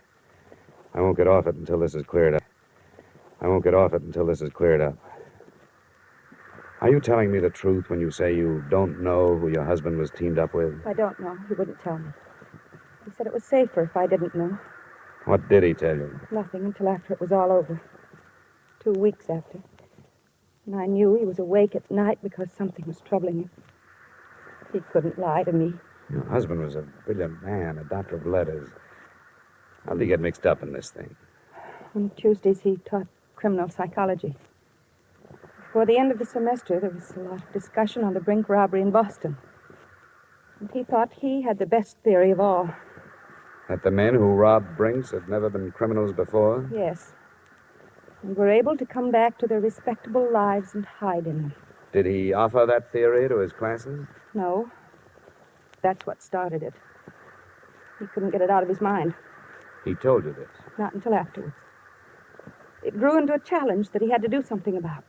[SPEAKER 9] I won't get off it until this is cleared up. Are you telling me the truth when you say you don't know who your husband was teamed up with?
[SPEAKER 3] I don't know. He wouldn't tell me. He said it was safer if I didn't know.
[SPEAKER 9] What did he tell you?
[SPEAKER 3] Nothing until after it was all over. 2 weeks after. And I knew he was awake at night because something was troubling him. He couldn't lie to me.
[SPEAKER 9] Your husband was a brilliant man, a doctor of letters. How did he get mixed up in this thing?
[SPEAKER 3] On Tuesdays, he taught criminal psychology. Before the end of the semester, there was a lot of discussion on the Brink robbery in Boston. And he thought he had the best theory of all.
[SPEAKER 9] That the men who robbed Brinks had never been criminals before?
[SPEAKER 3] Yes. and were able to come back to their respectable lives and hide in them.
[SPEAKER 9] Did he offer that theory to his classes?
[SPEAKER 3] No. That's what started it. He couldn't get it out of his mind.
[SPEAKER 9] He told you this.
[SPEAKER 3] Not until afterwards. It grew into a challenge that he had to do something about.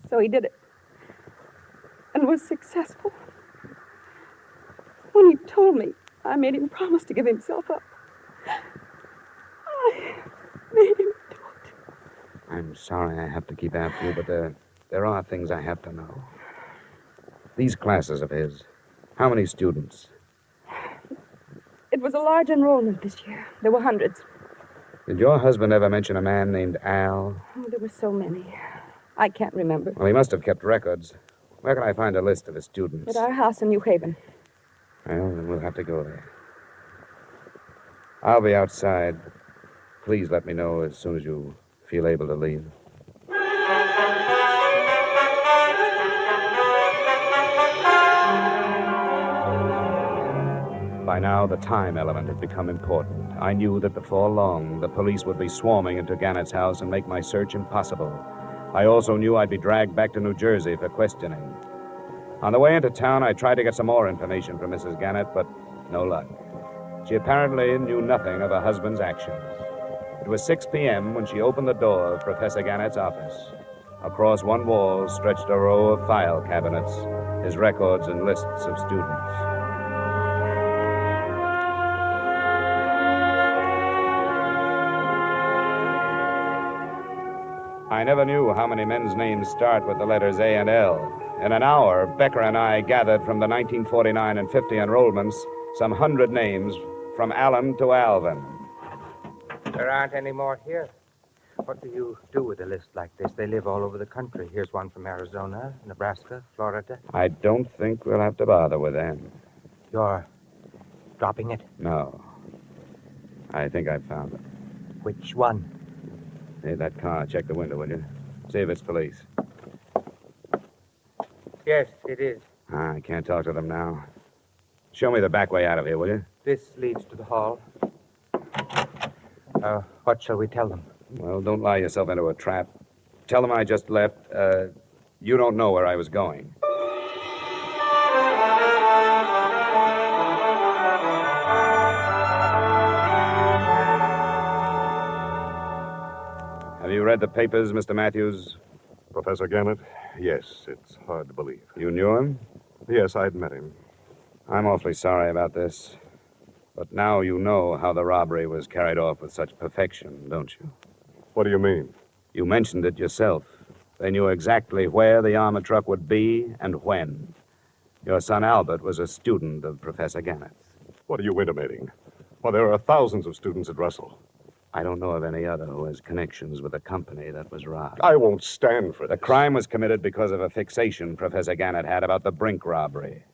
[SPEAKER 3] So he did it. And was successful. When he told me, I made him promise to give himself up. I made him do it.
[SPEAKER 9] I'm sorry I have to keep after you, but there are things I have to know. These classes of his, how many students?
[SPEAKER 3] It was a large enrollment this year. There were hundreds.
[SPEAKER 9] Did your husband ever mention a man named Al?
[SPEAKER 3] Oh, there were so many. I can't remember.
[SPEAKER 9] Well, he must have kept records. Where can I find a list of his students?
[SPEAKER 3] At our house in New Haven.
[SPEAKER 9] Well, then we'll have to go there. I'll be outside. Please let me know as soon as you feel able to leave. By now, the time element had become important. I knew that before long, the police would be swarming into Gannett's house and make my search impossible. I also knew I'd be dragged back to New Jersey for questioning. On the way into town, I tried to get some more information from Mrs. Gannett, but no luck. She apparently knew nothing of her husband's actions. It was 6 p.m. when she opened the door of Professor Gannett's office. Across one wall stretched a row of file cabinets, his records and lists of students. I never knew how many men's names start with the letters A and L. In an hour, Becker and I gathered from the 1949 and 50 enrollments some 100 names from Allen to Alvin.
[SPEAKER 23] There aren't any more here. What do you do with a list like this? They live all over the country. Here's one from Arizona, Nebraska, Florida.
[SPEAKER 9] I don't think we'll have to bother with them.
[SPEAKER 23] You're dropping it?
[SPEAKER 9] No. I think I've found it.
[SPEAKER 23] Which one?
[SPEAKER 9] Hey, that car. Check the window, will you? See if it's police.
[SPEAKER 23] Yes, it is.
[SPEAKER 9] I can't talk to them now. Show me the back way out of here, will you?
[SPEAKER 23] This leads to the hall. What shall we tell them?
[SPEAKER 9] Well, don't lie yourself into a trap. Tell them I just left. You don't know where I was going. Have you read the papers, Mr. Matthews?
[SPEAKER 4] Professor Gannett? Yes, it's hard to believe.
[SPEAKER 9] You knew him?
[SPEAKER 4] Yes, I'd met him.
[SPEAKER 9] I'm awfully sorry about this. But now you know how the robbery was carried off with such perfection, don't you?
[SPEAKER 4] What do you mean?
[SPEAKER 9] You mentioned it yourself. They knew exactly where the armored truck would be and when. Your son Albert was a student of Professor Gannett's.
[SPEAKER 4] What are you intimating? Well, there are thousands of students at Russell.
[SPEAKER 9] I don't know of any other who has connections with the company that was robbed.
[SPEAKER 4] I won't stand for this.
[SPEAKER 9] The crime was committed because of a fixation Professor Gannett had about the Brink robbery.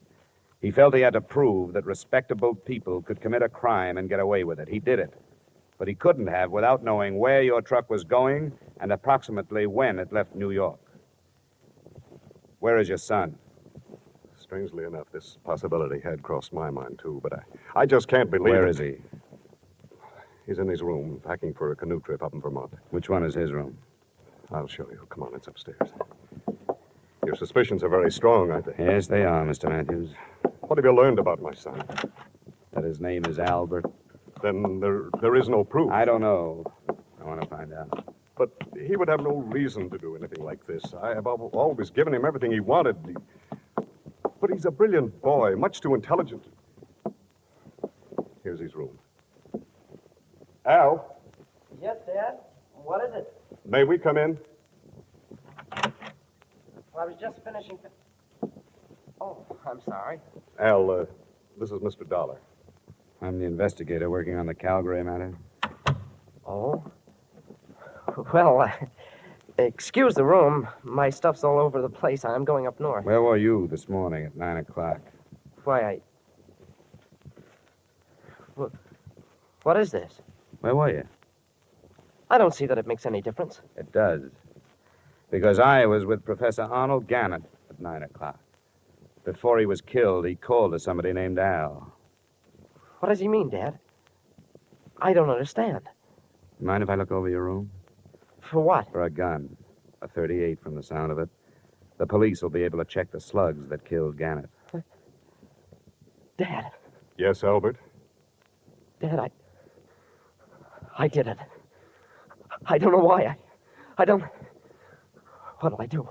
[SPEAKER 9] He felt he had to prove that respectable people could commit a crime and get away with it. He did it. But he couldn't have without knowing where your truck was going and approximately when it left New York. Where is your son?
[SPEAKER 4] Strangely enough, this possibility had crossed my mind, too, but I just can't believe
[SPEAKER 9] Where
[SPEAKER 4] it.
[SPEAKER 9] is he?
[SPEAKER 4] He's in his room, packing for a canoe trip up in Vermont.
[SPEAKER 9] Which one is his room?
[SPEAKER 4] I'll show you. Come on, it's upstairs. Your suspicions are very strong, aren't they?
[SPEAKER 9] Yes, they are, Mr. Matthews.
[SPEAKER 4] What have you learned about my son?
[SPEAKER 9] That his name is Albert.
[SPEAKER 4] Then there is no proof.
[SPEAKER 9] I don't know. I want to find out.
[SPEAKER 4] But he would have no reason to do anything like this. I have always given him everything he wanted. But he's a brilliant boy, much too intelligent. Here's his room. Al,
[SPEAKER 10] Yes, Dad? What is it?
[SPEAKER 4] may we come in?
[SPEAKER 10] Well, I was just finishing... Oh, I'm sorry.
[SPEAKER 4] Al, this is Mr. Dolar.
[SPEAKER 9] I'm the investigator working on the Calgary matter.
[SPEAKER 10] Oh? Well, excuse the room. My stuff's all over the place. I'm going up north.
[SPEAKER 9] Where were you this morning at 9 o'clock?
[SPEAKER 10] Why, What is this?
[SPEAKER 9] Where were you?
[SPEAKER 10] I don't see that it makes any difference.
[SPEAKER 9] It does. Because I was with Professor Arnold Gannett at 9 o'clock. Before he was killed, he called to somebody named Al.
[SPEAKER 10] What does he mean, Dad? I don't understand.
[SPEAKER 9] Mind if I look over your room?
[SPEAKER 10] For what?
[SPEAKER 9] For a gun. A .38 from the sound of it. The police will be able to check the slugs that killed Gannett.
[SPEAKER 10] Dad.
[SPEAKER 4] Yes, Albert?
[SPEAKER 10] Dad, I did it. I don't know why. I don't... What did I do?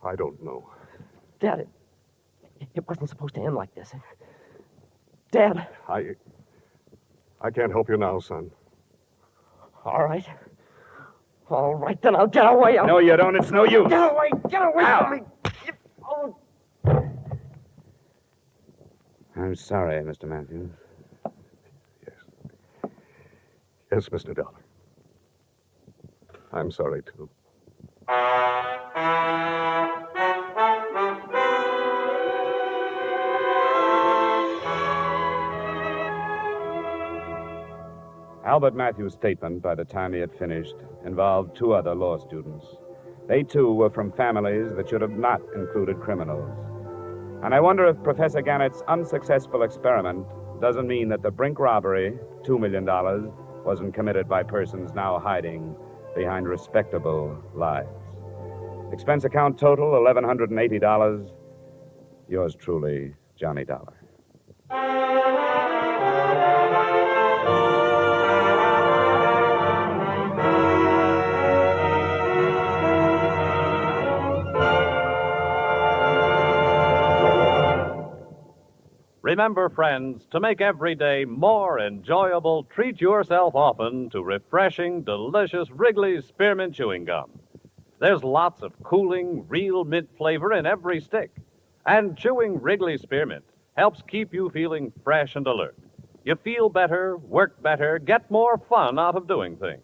[SPEAKER 4] I don't know.
[SPEAKER 10] Dad, it wasn't supposed to end like this. Dad.
[SPEAKER 4] I can't help you now, son.
[SPEAKER 10] All right. All right, then I'll get away.
[SPEAKER 9] No, you don't. It's no use.
[SPEAKER 10] Get away from me. Oh.
[SPEAKER 9] I'm sorry, Mr. Matthews.
[SPEAKER 4] Yes, Mr. Dollar. I'm sorry, too.
[SPEAKER 9] Albert Matthews' statement, by the time he had finished, involved two other law students. They, too, were from families that should have not included criminals. And I wonder if Professor Gannett's unsuccessful experiment doesn't mean that the Brink robbery, $2 million, wasn't committed by persons now hiding behind respectable lives. Expense account total, $1,180. Yours truly, Johnny Dollar.
[SPEAKER 6] Remember, friends, to make every day more enjoyable, treat yourself often to refreshing, delicious Wrigley's Spearmint Chewing Gum. There's lots of cooling, real mint flavor in every stick. And chewing Wrigley's Spearmint helps keep you feeling fresh and alert. You feel better, work better, get more fun out of doing things.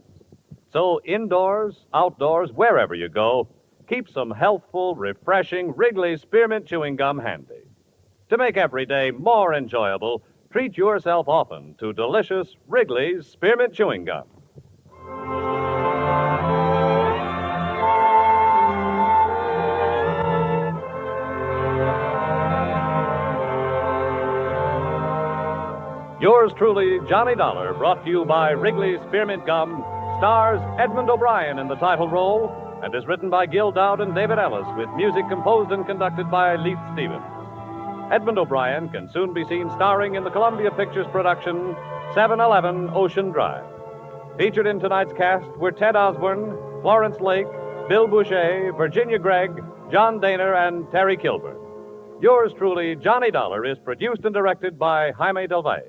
[SPEAKER 6] So indoors, outdoors, wherever you go, keep some healthful, refreshing Wrigley's Spearmint Chewing Gum handy. To make every day more enjoyable, treat yourself often to delicious Wrigley's Spearmint Chewing Gum. Yours truly, Johnny Dollar, brought to you by Wrigley's Spearmint Gum, stars Edmund O'Brien in the title role, and is written by Gil Dowd and David Ellis, with music composed and conducted by Leith Stevens. Edmund O'Brien can soon be seen starring in the Columbia Pictures production 711 Ocean Drive. Featured in tonight's cast were Ted Osborne, Florence Lake, Bill Boucher, Virginia Gregg, John Daner, and Terry Kilburn. Yours truly, Johnny Dollar, is produced and directed by Jaime Del Valle.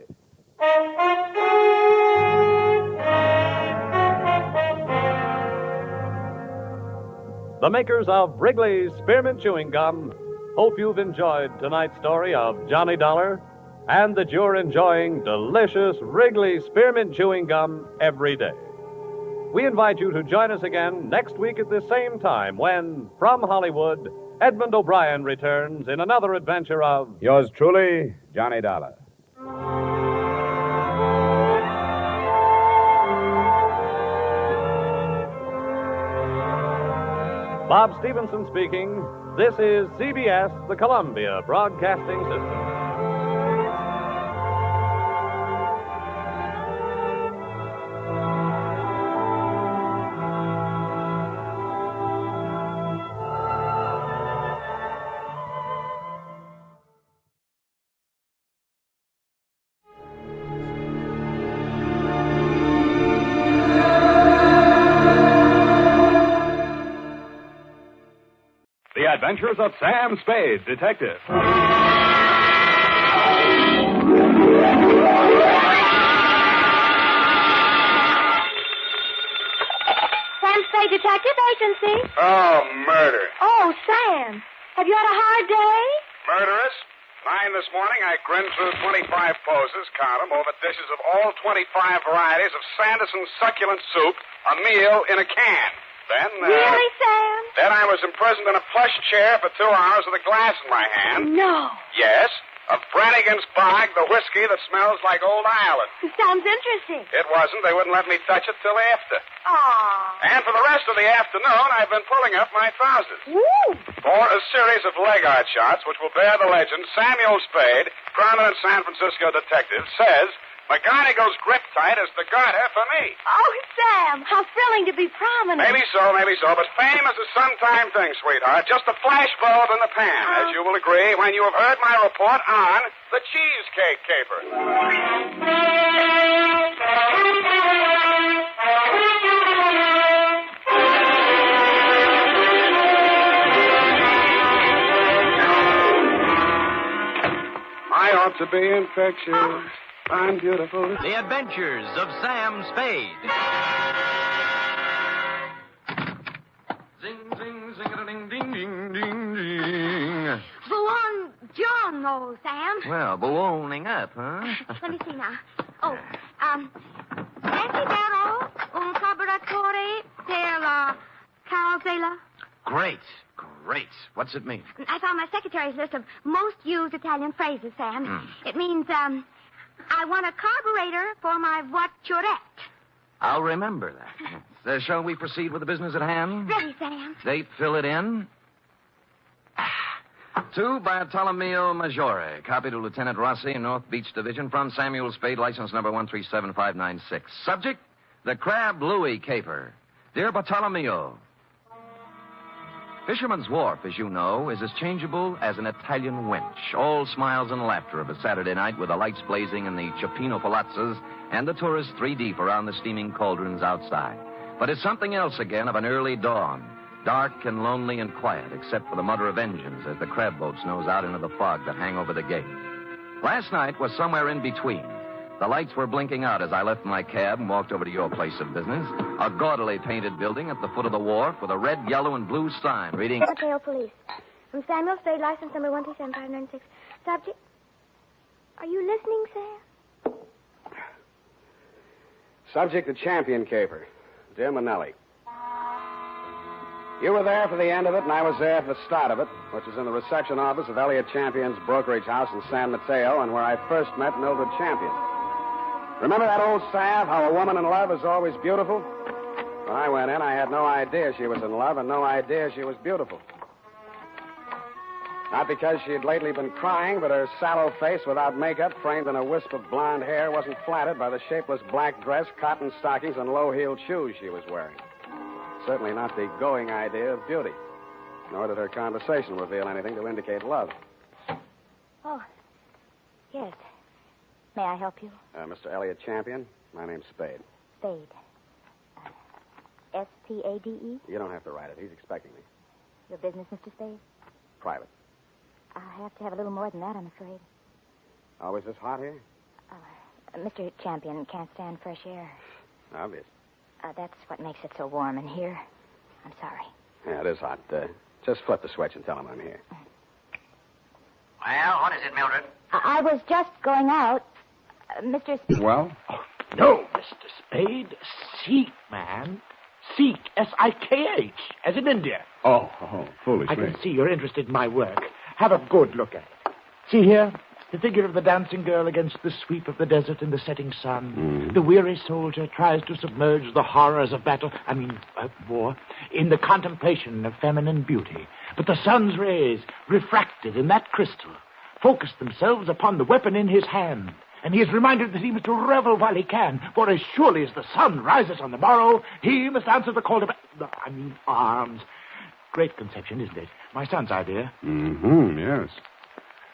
[SPEAKER 6] The makers of Wrigley's Spearmint Chewing Gum hope you've enjoyed tonight's story of Johnny Dollar and that you're enjoying delicious Wrigley's Spearmint Chewing Gum every day. We invite you to join us again next week at the same time when, from Hollywood, Edmund O'Brien returns in another adventure of...
[SPEAKER 9] Yours truly, Johnny Dollar.
[SPEAKER 6] Bob Stevenson speaking. This is CBS, the Columbia Broadcasting System. The Adventures of Sam Spade, Detective.
[SPEAKER 2] Sam Spade Detective Agency.
[SPEAKER 12] Oh, murder.
[SPEAKER 2] Oh, Sam, have you had a hard day?
[SPEAKER 12] Murderous? 9 this morning, I grinned through 25 poses, count them, over dishes of all 25 varieties of Sanderson succulent soup, a meal in a can. Then,
[SPEAKER 2] Really, Sam?
[SPEAKER 12] Then I was imprisoned in a plush chair for 2 hours with a glass in my hand.
[SPEAKER 2] No.
[SPEAKER 12] Yes, of Brannigan's Bog, the whiskey that smells like Old Ireland.
[SPEAKER 2] Sounds interesting.
[SPEAKER 12] It wasn't. They wouldn't let me touch it till after.
[SPEAKER 2] Aw.
[SPEAKER 12] And for the rest of the afternoon, I've been pulling up my trousers.
[SPEAKER 2] Woo!
[SPEAKER 12] For a series of leg art shots which will bear the legend, Samuel Spade, prominent San Francisco detective, says McGarnagle's grip tight is the garter for me.
[SPEAKER 2] Oh, Sam, how thrilling to be prominent.
[SPEAKER 12] Maybe so, but fame is a sometime thing, sweetheart. Just a flash bulb in the pan, as you will agree when you have heard my report on the Cheesecake Caper. I ought to be infectious. I'm beautiful.
[SPEAKER 13] The Adventures of Sam Spade.
[SPEAKER 21] Zing, zing, zing, ding, ding, ding, ding.
[SPEAKER 2] Buongiorno, Sam.
[SPEAKER 13] Well, ballooning up, huh?
[SPEAKER 2] Let me see now. Oh, Desidero un collaboratore per la calzella.
[SPEAKER 13] Great. What's it mean?
[SPEAKER 2] I found my secretary's list of most used Italian phrases, Sam. It means, I want a carburetor for my voiturette.
[SPEAKER 13] I'll remember that. Shall we proceed with the business at hand?
[SPEAKER 2] Ready, Sam.
[SPEAKER 13] Date, fill it in. To Bartolomeo Maggiore, copy to Lieutenant Rossi, North Beach Division, from Samuel Spade, license number 137596. Subject, the Crab Louis Caper. Dear Bartolomeo, Fisherman's Wharf, as you know, is as changeable as an Italian wench. All smiles and laughter of a Saturday night with the lights blazing in the Cioppino palazzas and the tourists 3 deep around the steaming cauldrons outside. But it's something else again of an early dawn, dark and lonely and quiet, except for the mutter of engines as the crab boats nose out into the fog that hang over the gate. Last night was somewhere in between. The lights were blinking out as I left my cab and walked over to your place of business, a gaudily painted building at the foot of the wharf with a red, yellow, and blue sign reading...
[SPEAKER 2] Hotel Police. From Samuel Spade, license number 137596. Subject... Are you listening, Sam?
[SPEAKER 12] Subject, the Champion Caper. Dear Manelli. You were there for the end of it, and I was there for the start of it, which is in the reception office of Elliot Champion's brokerage house in San Mateo, and where I first met Mildred Champion. Remember that old salve, how a woman in love is always beautiful? When I went in, I had no idea she was in love and no idea she was beautiful. Not because she had lately been crying, but her sallow face without makeup, framed in a wisp of blonde hair, wasn't flattered by the shapeless black dress, cotton stockings, and low-heeled shoes she was wearing. Certainly not the going idea of beauty. Nor did her conversation reveal anything to indicate love.
[SPEAKER 2] Oh, yes. May I help you?
[SPEAKER 12] Mr. Elliot Champion, my name's Spade.
[SPEAKER 2] Spade. S-P-A-D-E?
[SPEAKER 12] You don't have to write it. He's expecting me.
[SPEAKER 2] Your business, Mr. Spade?
[SPEAKER 12] Private.
[SPEAKER 2] I'll have to have a little more than that, I'm afraid.
[SPEAKER 12] Always this hot here?
[SPEAKER 2] Mr. Champion can't stand fresh air.
[SPEAKER 12] Obvious.
[SPEAKER 2] That's what makes it so warm in here. I'm sorry.
[SPEAKER 12] Yeah, it is hot. Just flip the switch and tell him I'm here.
[SPEAKER 13] Well, what is it, Mildred?
[SPEAKER 2] I was just going out. Mr.
[SPEAKER 12] Well?
[SPEAKER 15] No, Mr. Spade. Seek, man. Seek. S-I-K-H, as in India.
[SPEAKER 12] Oh, foolish
[SPEAKER 15] I
[SPEAKER 12] me.
[SPEAKER 15] can see you're interested in my work. Have a good look at it. See here? The figure of the dancing girl against the sweep of the desert in the setting sun. The weary soldier tries to submerge the horrors of battle, war, in the contemplation of feminine beauty. But the sun's rays, refracted in that crystal, focus themselves upon the weapon in his hand. And he is reminded that he must revel while he can, for as surely as the sun rises on the morrow, he must answer the call to arms. Great conception, isn't it? My son's idea.
[SPEAKER 4] Yes.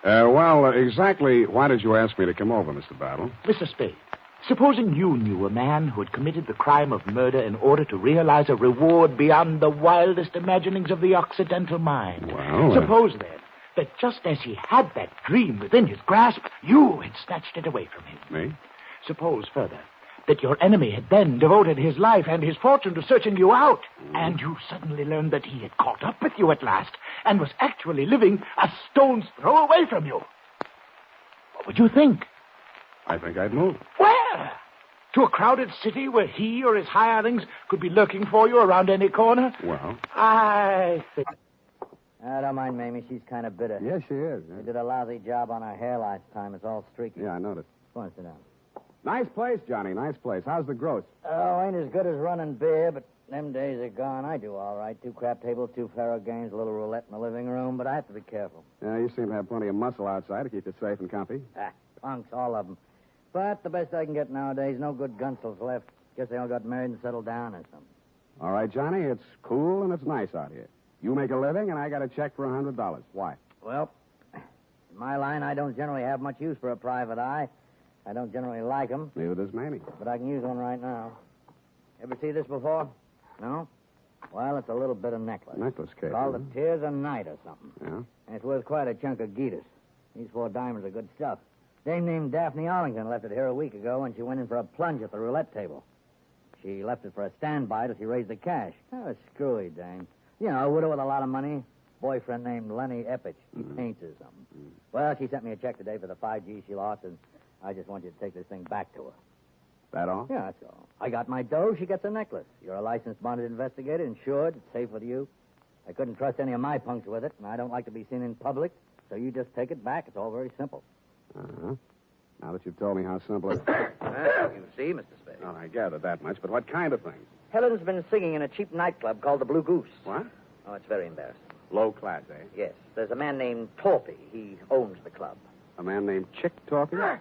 [SPEAKER 4] Exactly why did you ask me to come over, Mr. Battle?
[SPEAKER 15] Mr. Spade, supposing you knew a man who had committed the crime of murder in order to realize a reward beyond the wildest imaginings of the Occidental mind.
[SPEAKER 4] Well,
[SPEAKER 15] Suppose, then, that just as he had that dream within his grasp, you had snatched it away from him.
[SPEAKER 4] Me?
[SPEAKER 15] Suppose, further, that your enemy had then devoted his life and his fortune to searching you out, and you suddenly learned that he had caught up with you at last and was actually living a stone's throw away from you. What would you think?
[SPEAKER 4] I think I'd move.
[SPEAKER 15] Where? To a crowded city where he or his hirelings could be lurking for you around any corner?
[SPEAKER 4] Well?
[SPEAKER 15] I think...
[SPEAKER 18] don't mind Mamie. She's kind of bitter.
[SPEAKER 4] Yes, she is.
[SPEAKER 18] She did a lousy job on her hair last time. It's all streaky.
[SPEAKER 4] Yeah, I noticed.
[SPEAKER 18] Go on, sit down.
[SPEAKER 4] Nice place, Johnny. Nice place. How's the gross?
[SPEAKER 18] Oh, ain't as good as running beer, but them days are gone. I do all right. 2 crap tables, 2 faro games, a little roulette in the living room, but I have to be careful.
[SPEAKER 4] Yeah, you seem to have plenty of muscle outside to keep you safe and comfy.
[SPEAKER 18] Punks, all of them. But the best I can get nowadays, no good gunsels left. Guess they all got married and settled down or something.
[SPEAKER 12] All right, Johnny, it's cool and it's nice out here. You make a living, and I got a check for $100. Why?
[SPEAKER 18] Well, in my line, I don't generally have much use for a private eye. I don't generally like them.
[SPEAKER 12] Neither does Mamie.
[SPEAKER 18] But I can use one right now. Ever see this before? No? Well, it's a little bit of necklace.
[SPEAKER 12] Necklace case.
[SPEAKER 18] Called the Tears of Night or something.
[SPEAKER 12] Yeah?
[SPEAKER 18] And it's worth quite a chunk of Geetus. These 4 diamonds are good stuff. Dame named Daphne Arlington left it here a week ago when she went in for a plunge at the roulette table. She left it for a standby till she raised the cash. Oh, a screwy dame. You know, a widow with a lot of money. Boyfriend named Lenny Eppich. He paints or something. Well, she sent me a check today for the 5 G's she lost, and I just want you to take this thing back to her.
[SPEAKER 12] That all?
[SPEAKER 18] Yeah, that's all. I got my dough, she gets a necklace. You're a licensed bonded investigator, insured, it's safe with you. I couldn't trust any of my punks with it, and I don't like to be seen in public, so you just take it back. It's all very simple.
[SPEAKER 12] Uh-huh. Now that you've told me how simple it is.
[SPEAKER 18] You see, Mr. Spade.
[SPEAKER 12] Well, I gathered that much, but what kind of things?
[SPEAKER 18] Helen's been singing in a cheap nightclub called the Blue Goose.
[SPEAKER 12] What?
[SPEAKER 18] Oh, it's very embarrassing.
[SPEAKER 12] Low class, eh?
[SPEAKER 18] Yes. There's a man named Torpy. He owns the club.
[SPEAKER 12] A man named Chick Torpy?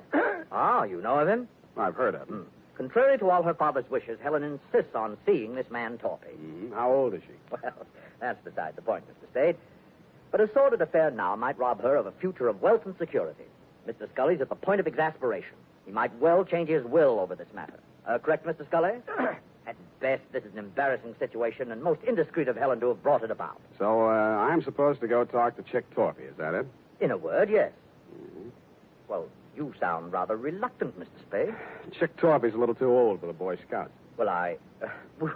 [SPEAKER 18] Ah, you know of him?
[SPEAKER 12] I've heard of him.
[SPEAKER 18] Contrary to all her father's wishes, Helen insists on seeing this man Torpy.
[SPEAKER 12] How old is she?
[SPEAKER 18] Well, that's beside the point, Mr. Spade. But a sordid affair now might rob her of a future of wealth and security. Mr. Scully's at the point of exasperation. He might well change his will over this matter. Correct, Mr. Scully? At best, this is an embarrassing situation, and most indiscreet of Helen to have brought it about.
[SPEAKER 12] So, I'm supposed to go talk to Chick Torpy, is that it?
[SPEAKER 18] In a word, yes. Well, you sound rather reluctant, Mr. Spade.
[SPEAKER 12] Chick Torpy's a little too old for the Boy Scouts.
[SPEAKER 18] Well,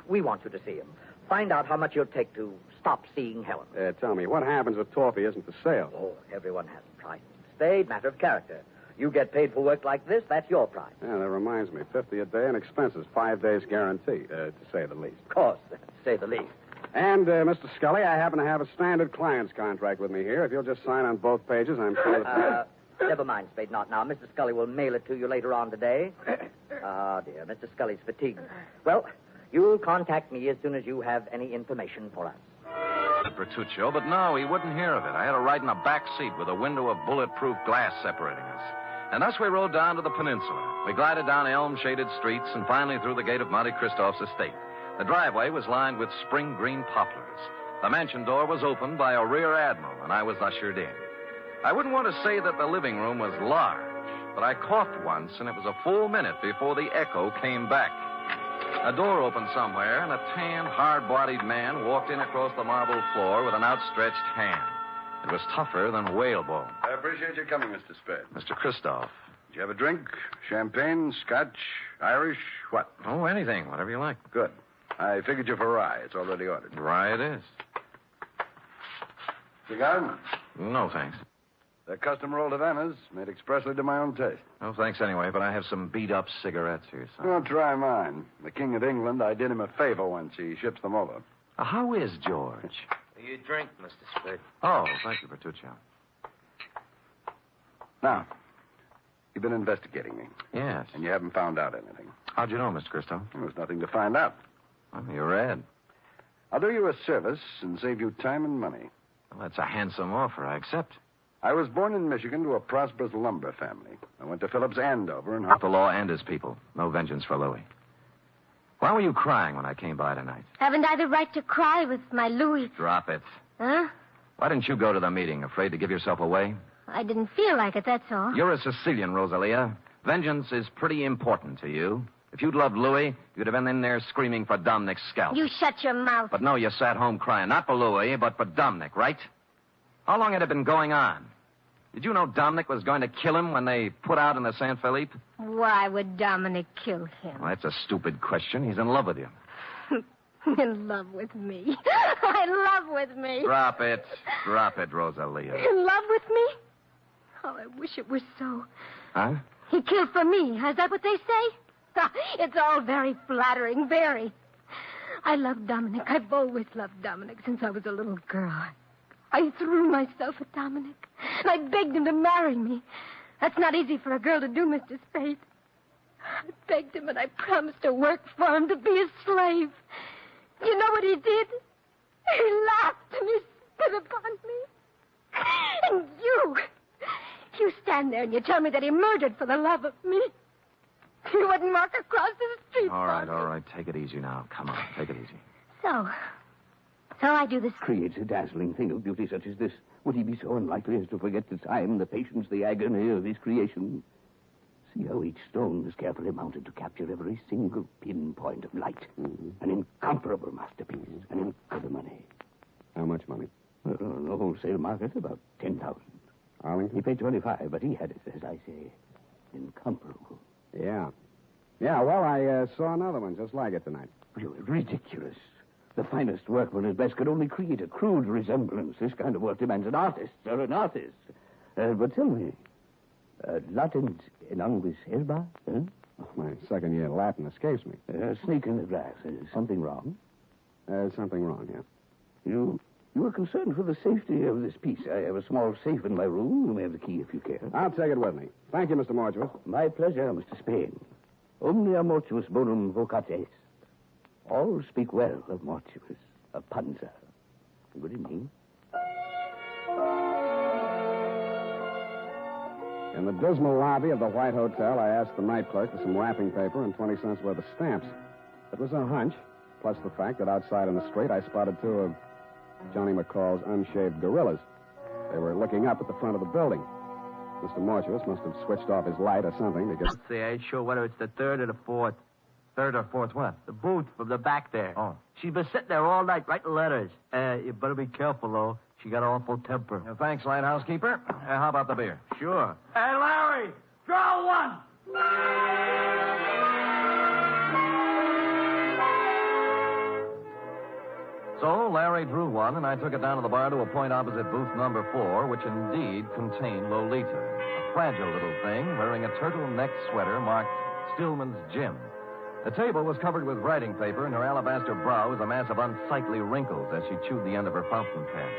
[SPEAKER 18] we want you to see him. Find out how much you'll take to stop seeing Helen.
[SPEAKER 12] Tell me, what happens if Torpy isn't for sale?
[SPEAKER 18] Oh, everyone has a price, Mr. Spade. Matter of character. You get paid for work like this, that's your price.
[SPEAKER 12] Yeah, that reminds me. 50 a day and expenses. 5 days guarantee, to say the least.
[SPEAKER 18] Of course, to say the least.
[SPEAKER 12] And, Mr. Scully, I happen to have a standard client's contract with me here. If you'll just sign on both pages, I'm sure...
[SPEAKER 18] Never mind, Spade, not now. Mr. Scully will mail it to you later on today. Ah, dear, Mr. Scully's fatigued. Well, you'll contact me as soon as you have any information for us.
[SPEAKER 13] Bertuccio, but no, he wouldn't hear of it. I had to ride in a back seat with a window of bulletproof glass separating us. And thus we rode down to the peninsula. We glided down elm-shaded streets and finally through the gate of Monte Cristoff's estate. The driveway was lined with spring green poplars. The mansion door was opened by a rear admiral, and I was ushered in. I wouldn't want to say that the living room was large, but I coughed once, and it was a full minute before the echo came back. A door opened somewhere, and a tan, hard-bodied man walked in across the marble floor with an outstretched hand. It was tougher than whalebone.
[SPEAKER 11] I appreciate your coming, Mr. Spade.
[SPEAKER 13] Mr. Christoph.
[SPEAKER 11] Did you have a drink? Champagne, Scotch, Irish, what?
[SPEAKER 13] Oh, anything, whatever you like.
[SPEAKER 11] Good. I figured you for rye. It's already ordered.
[SPEAKER 13] Rye it is.
[SPEAKER 11] Cigar?
[SPEAKER 13] No, thanks.
[SPEAKER 11] They're custom rolled Havanas, made expressly to my own taste.
[SPEAKER 13] No, thanks anyway, but I have some beat-up cigarettes here, son.
[SPEAKER 11] Oh, try mine. The King of England, I did him a favor once. He ships them over.
[SPEAKER 13] How is George?
[SPEAKER 10] You drink, Mr. Spade.
[SPEAKER 13] Oh, thank you, Bertuccio.
[SPEAKER 11] Now, you've been investigating me.
[SPEAKER 13] Yes.
[SPEAKER 11] And you haven't found out anything.
[SPEAKER 13] How'd you know, Mr. Christo?
[SPEAKER 11] There's nothing to find out.
[SPEAKER 13] Well, you're red.
[SPEAKER 11] I'll do you a service and save you time and money.
[SPEAKER 13] Well, that's a handsome offer. I accept.
[SPEAKER 11] I was born in Michigan to a prosperous lumber family. I went to Phillips Andover and...
[SPEAKER 13] The law and his people. No vengeance for Louis. Why were you crying when I came by tonight?
[SPEAKER 2] Haven't I the right to cry with my Louis?
[SPEAKER 13] Drop it.
[SPEAKER 2] Huh?
[SPEAKER 13] Why didn't you go to the meeting? Afraid to give yourself away?
[SPEAKER 2] I didn't feel like it, that's all.
[SPEAKER 13] You're a Sicilian, Rosalia. Vengeance is pretty important to you. If you'd loved Louis, you'd have been in there screaming for Dominick's scalp.
[SPEAKER 2] You shut your mouth.
[SPEAKER 13] But no, you sat home crying. Not for Louis, but for Dominick, right? How long had it been going on? Did you know Dominick was going to kill him when they put out in the San Felipe?
[SPEAKER 2] Why would Dominic kill him?
[SPEAKER 13] Well, that's a stupid question. He's in love with you.
[SPEAKER 2] In love with me. In love with me.
[SPEAKER 13] Drop it. Drop it, Rosalia.
[SPEAKER 2] In love with me? Oh, I wish it were so.
[SPEAKER 13] Huh?
[SPEAKER 2] He killed for me. Is that what they say? It's all very flattering, very. I love Dominic. I've always loved Dominic since I was a little girl. I threw myself at Dominic, and I begged him to marry me. That's not easy for a girl to do, Mr. Spade. I begged him, and I promised to work for him, to be his slave. You know what he did? He laughed and he spit upon me. And you stand there and you tell me that he murdered for the love of me. She wouldn't walk across the street.
[SPEAKER 13] All right. Take it easy now. Come on, take it easy.
[SPEAKER 2] So I do this.
[SPEAKER 14] Creates a dazzling thing of beauty such as this. Would he be so unlikely as to forget the time, the patience, the agony of his creation? See how each stone is carefully mounted to capture every single pinpoint of light. An incomparable masterpiece. An incredible money.
[SPEAKER 12] How much money?
[SPEAKER 14] On the wholesale market, about 10,000.
[SPEAKER 12] Arlington?
[SPEAKER 14] He paid 25, but he had it, as I say, incomparable.
[SPEAKER 12] Yeah. Yeah, well, I saw another one just like it tonight.
[SPEAKER 14] Ridiculous. The finest workman at best could only create a crude resemblance. This kind of work demands an artist, sir, an artist. But tell me, Latin in anguis herba? Huh?
[SPEAKER 12] Oh, my second year Latin escapes me.
[SPEAKER 14] Snake in the grass. Something wrong?
[SPEAKER 12] Something wrong, yeah.
[SPEAKER 14] You are concerned for the safety of this piece. I have a small safe in my room. You may have the key if you care.
[SPEAKER 12] I'll take it with me. Thank you, Mr. Mortuus.
[SPEAKER 14] My pleasure, Mr. Spade. Omnia mortuus bonum vocat est. All speak well of Mortuus, of Panzer. Good evening.
[SPEAKER 12] In the dismal lobby of the White Hotel, I asked the night clerk for some wrapping paper and 20 cents worth of stamps. It was a hunch, plus the fact that outside in the street I spotted two of Johnny McCall's unshaved gorillas. They were looking up at the front of the building. Mr. Mortuus must have switched off his light or something because...
[SPEAKER 16] Let's see, I ain't sure whether it's the third or the fourth.
[SPEAKER 13] Third or fourth what?
[SPEAKER 16] The booth from the back there.
[SPEAKER 13] Oh.
[SPEAKER 16] She's been sitting there all night writing letters. You better be careful, though. She got an awful temper.
[SPEAKER 13] Thanks, light housekeeper. How about the beer?
[SPEAKER 16] Sure.
[SPEAKER 19] Hey, Larry, draw one.
[SPEAKER 13] So Larry drew one, and I took it down to the bar to a point opposite booth number 4, which indeed contained Lolita, a fragile little thing wearing a turtleneck sweater marked Stillman's Gym. The table was covered with writing paper, and her alabaster brow was a mass of unsightly wrinkles as she chewed the end of her fountain pen.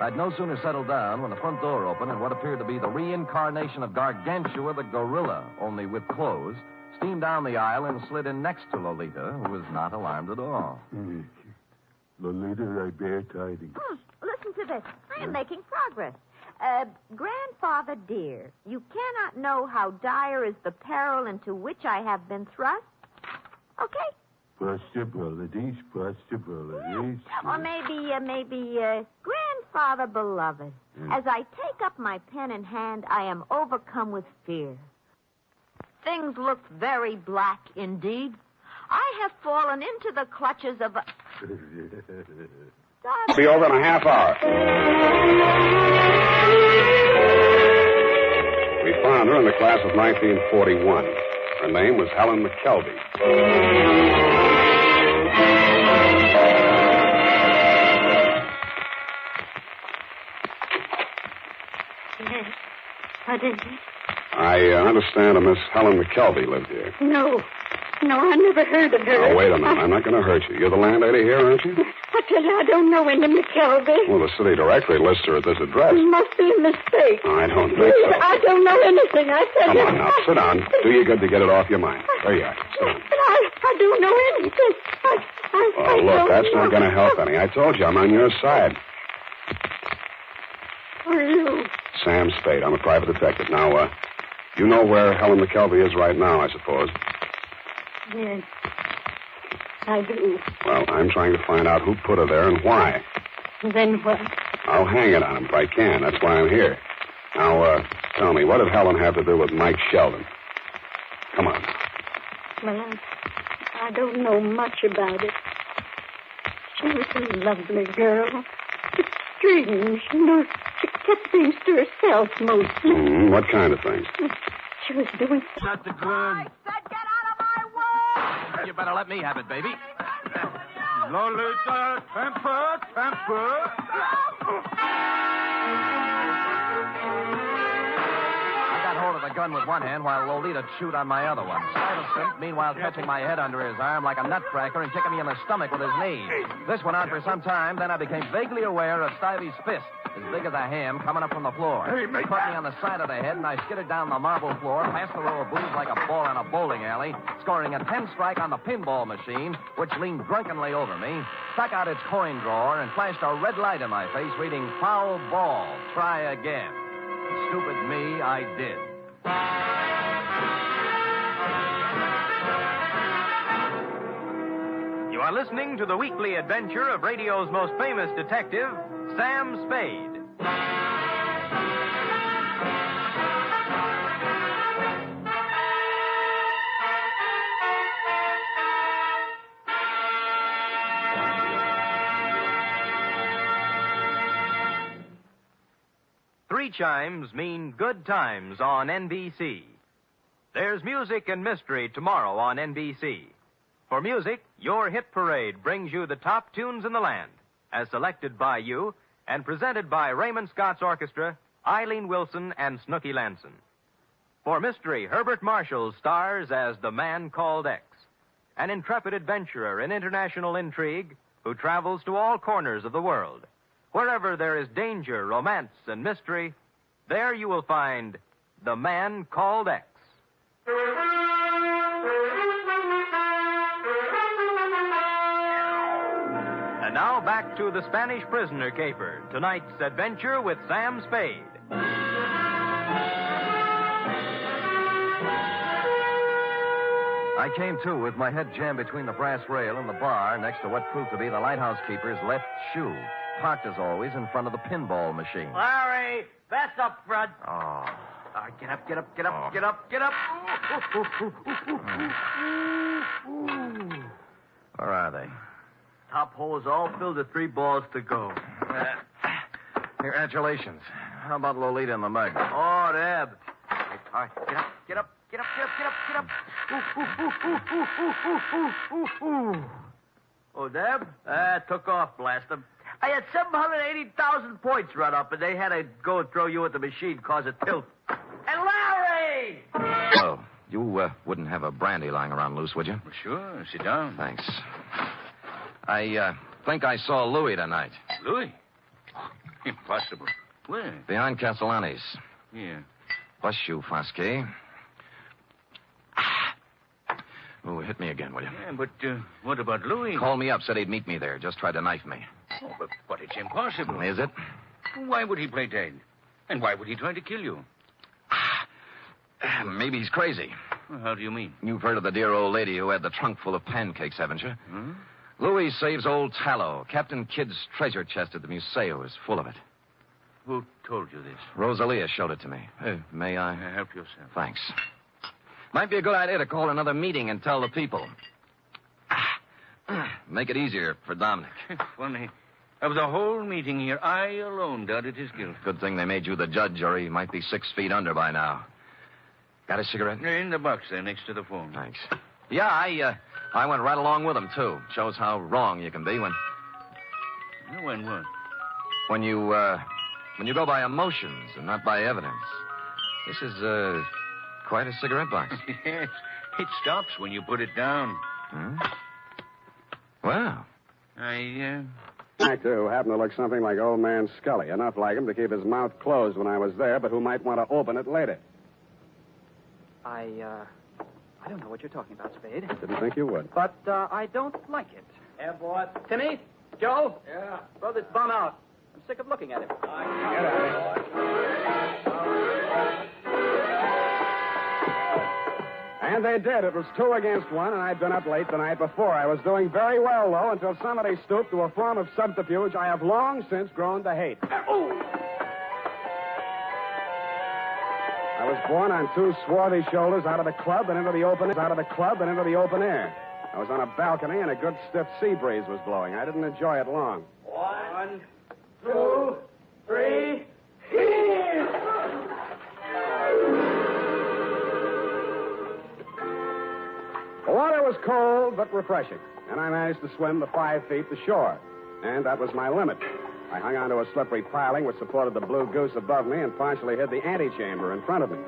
[SPEAKER 13] I'd no sooner settled down when the front door opened and what appeared to be the reincarnation of Gargantua the gorilla, only with clothes, steamed down the aisle and slid in next to Lolita, who was not alarmed at all.
[SPEAKER 24] Lolita, I bear tidings.
[SPEAKER 25] Listen to this. I am making progress. Grandfather dear, you cannot know how dire is the peril into which I have been thrust. Okay?
[SPEAKER 24] Possibilities.
[SPEAKER 25] Or maybe, Grandfather beloved. As I take up my pen in hand, I am overcome with fear. Things look very black indeed. I have fallen into the clutches of a...
[SPEAKER 12] Be over in a half hour. We found her in the class of 1941. Her name was Helen McKelvey.
[SPEAKER 2] Yes. What is it?
[SPEAKER 12] I understand a Miss Helen McKelvey lived here.
[SPEAKER 2] No, I never heard of her.
[SPEAKER 12] Oh, wait a minute. I'm not going to hurt you. You're the landlady here, aren't you?
[SPEAKER 2] I tell you, I don't know any McKelvey.
[SPEAKER 12] Well, the city directory lists her at this address.
[SPEAKER 2] It must be a mistake.
[SPEAKER 12] I don't think so.
[SPEAKER 2] I don't know anything. I tell you.
[SPEAKER 12] Come on now, sit down. Do you good to get it off your mind. There you are. Sit down.
[SPEAKER 2] But I don't know anything.
[SPEAKER 12] Oh, look, that's not going to help any. I told you, I'm on your side.
[SPEAKER 2] Who are you?
[SPEAKER 12] Sam Spade. I'm a private detective. Now, you know where Helen McKelvey is right now, I suppose.
[SPEAKER 2] Yes, I do.
[SPEAKER 12] Well, I'm trying to find out who put her there and why.
[SPEAKER 2] Then what?
[SPEAKER 12] I'll hang it on him if I can. That's why I'm here. Now, tell me, what did Helen have to do with Mike Sheldon? Come on.
[SPEAKER 2] Well, I don't know much about it. She was a lovely girl. It's strange, you know. She kept things to herself mostly.
[SPEAKER 12] What kind of things?
[SPEAKER 2] She was doing...
[SPEAKER 16] Shut the gun.
[SPEAKER 13] You better let me have it, baby.
[SPEAKER 24] Lolita, temper.
[SPEAKER 13] I got hold of the gun with one hand while Lolita chewed on my other one. Stuyvesant, meanwhile, catching my head under his arm like a nutcracker and kicking me in the stomach with his knee. This went on for some time, then I became vaguely aware of Stuyvesant's fist, as big as a ham, coming up from the floor. He caught me on the side of the head, and I skidded down the marble floor, past the row of booths like a ball in a bowling alley, scoring a 10-strike on the pinball machine, which leaned drunkenly over me, stuck out its coin drawer, and flashed a red light in my face, reading, "Foul ball, try again." Stupid me, I did.
[SPEAKER 1] are listening to the weekly adventure of radio's most famous detective, Sam Spade. Three chimes mean good times on NBC. There's music and mystery tomorrow on NBC. For music, your hit parade brings you the top tunes in the land, as selected by you and presented by Raymond Scott's Orchestra, Eileen Wilson, and Snooky Lanson. For mystery, Herbert Marshall stars as the Man Called X, an intrepid adventurer in international intrigue who travels to all corners of the world. Wherever there is danger, romance, and mystery, there you will find the Man Called X. And now back to the Spanish Prisoner Caper, tonight's adventure with Sam Spade.
[SPEAKER 13] I came to with my head jammed between the brass rail and the bar next to what proved to be the lighthouse keeper's left shoe, parked as always in front of the pinball machine.
[SPEAKER 16] Larry, that's up front.
[SPEAKER 13] Oh.
[SPEAKER 16] Get up, get up, get up, get up, get up.
[SPEAKER 13] Where are they?
[SPEAKER 16] Top hole is all filled with 3 balls to go.
[SPEAKER 13] Congratulations. How about Lolita in the mug?
[SPEAKER 16] Oh, Deb. All right, get up, get up, get up, get up, get up, get up. Oh, Deb? Took off, blast them. I had 780,000 points run up, and they had to go and throw you at the machine, cause a tilt. And Larry!
[SPEAKER 13] Oh, you wouldn't have a brandy lying around loose, would you?
[SPEAKER 14] Well, sure. Sit down.
[SPEAKER 13] Thanks. I think I saw Louis tonight.
[SPEAKER 14] Louis? Impossible. Where?
[SPEAKER 13] Behind Castellani's.
[SPEAKER 14] Yeah.
[SPEAKER 13] Bless you, Fosque. Oh, hit me again, will you?
[SPEAKER 14] Yeah, but what about Louis?
[SPEAKER 13] Called me up, said he'd meet me there. Just tried to knife me.
[SPEAKER 14] Oh, but it's impossible.
[SPEAKER 13] Is it?
[SPEAKER 14] Why would he play dead? And why would he try to kill you?
[SPEAKER 13] Maybe he's crazy.
[SPEAKER 14] Well, how do you mean?
[SPEAKER 13] You've heard of the dear old lady who had the trunk full of pancakes, haven't you?
[SPEAKER 14] Hmm?
[SPEAKER 13] Louis saves old tallow. Captain Kidd's treasure chest at the Museo is full of it.
[SPEAKER 14] Who told you this?
[SPEAKER 13] Rosalia showed it to me. May I?
[SPEAKER 14] Help yourself.
[SPEAKER 13] Thanks. Might be a good idea to call another meeting and tell the people. Make it easier for Dominic.
[SPEAKER 14] Funny. Of the whole meeting here, I alone doubted his guilt.
[SPEAKER 13] Good thing they made you the judge, or he might be 6 feet under by now. Got a cigarette?
[SPEAKER 14] In the box there, next to the phone.
[SPEAKER 13] Thanks. Yeah, I went right along with him, too. Shows how wrong you can be when
[SPEAKER 14] When what?
[SPEAKER 13] When you go by emotions and not by evidence. This is, quite a cigarette box.
[SPEAKER 14] Yes. It stops when you put it down.
[SPEAKER 13] Hmm? Well.
[SPEAKER 12] Actor who happened to look something like old man Scully. Enough like him to keep his mouth closed when I was there, but who might want to open it later.
[SPEAKER 5] I don't know what you're talking about, Spade.
[SPEAKER 12] Didn't think you would.
[SPEAKER 5] But I don't like it. Yeah, boy. Timmy? Joe? Yeah. Throw this bum out. I'm sick of looking at him.
[SPEAKER 12] Get out of And they did. It was 2 against 1, and I'd been up late the night before. I was doing very well, though, until somebody stooped to a form of subterfuge I have long since grown to hate. I was born on 2 swarthy shoulders out of the club and into the open air. I was on a balcony, and a good stiff sea breeze was blowing. I didn't enjoy it long.
[SPEAKER 16] 1, 2, 3.
[SPEAKER 12] The water was cold but refreshing, and I managed to swim the 5 feet to shore. And that was my limit. I hung onto a slippery piling which supported the blue goose above me and partially hid the antechamber in front of me.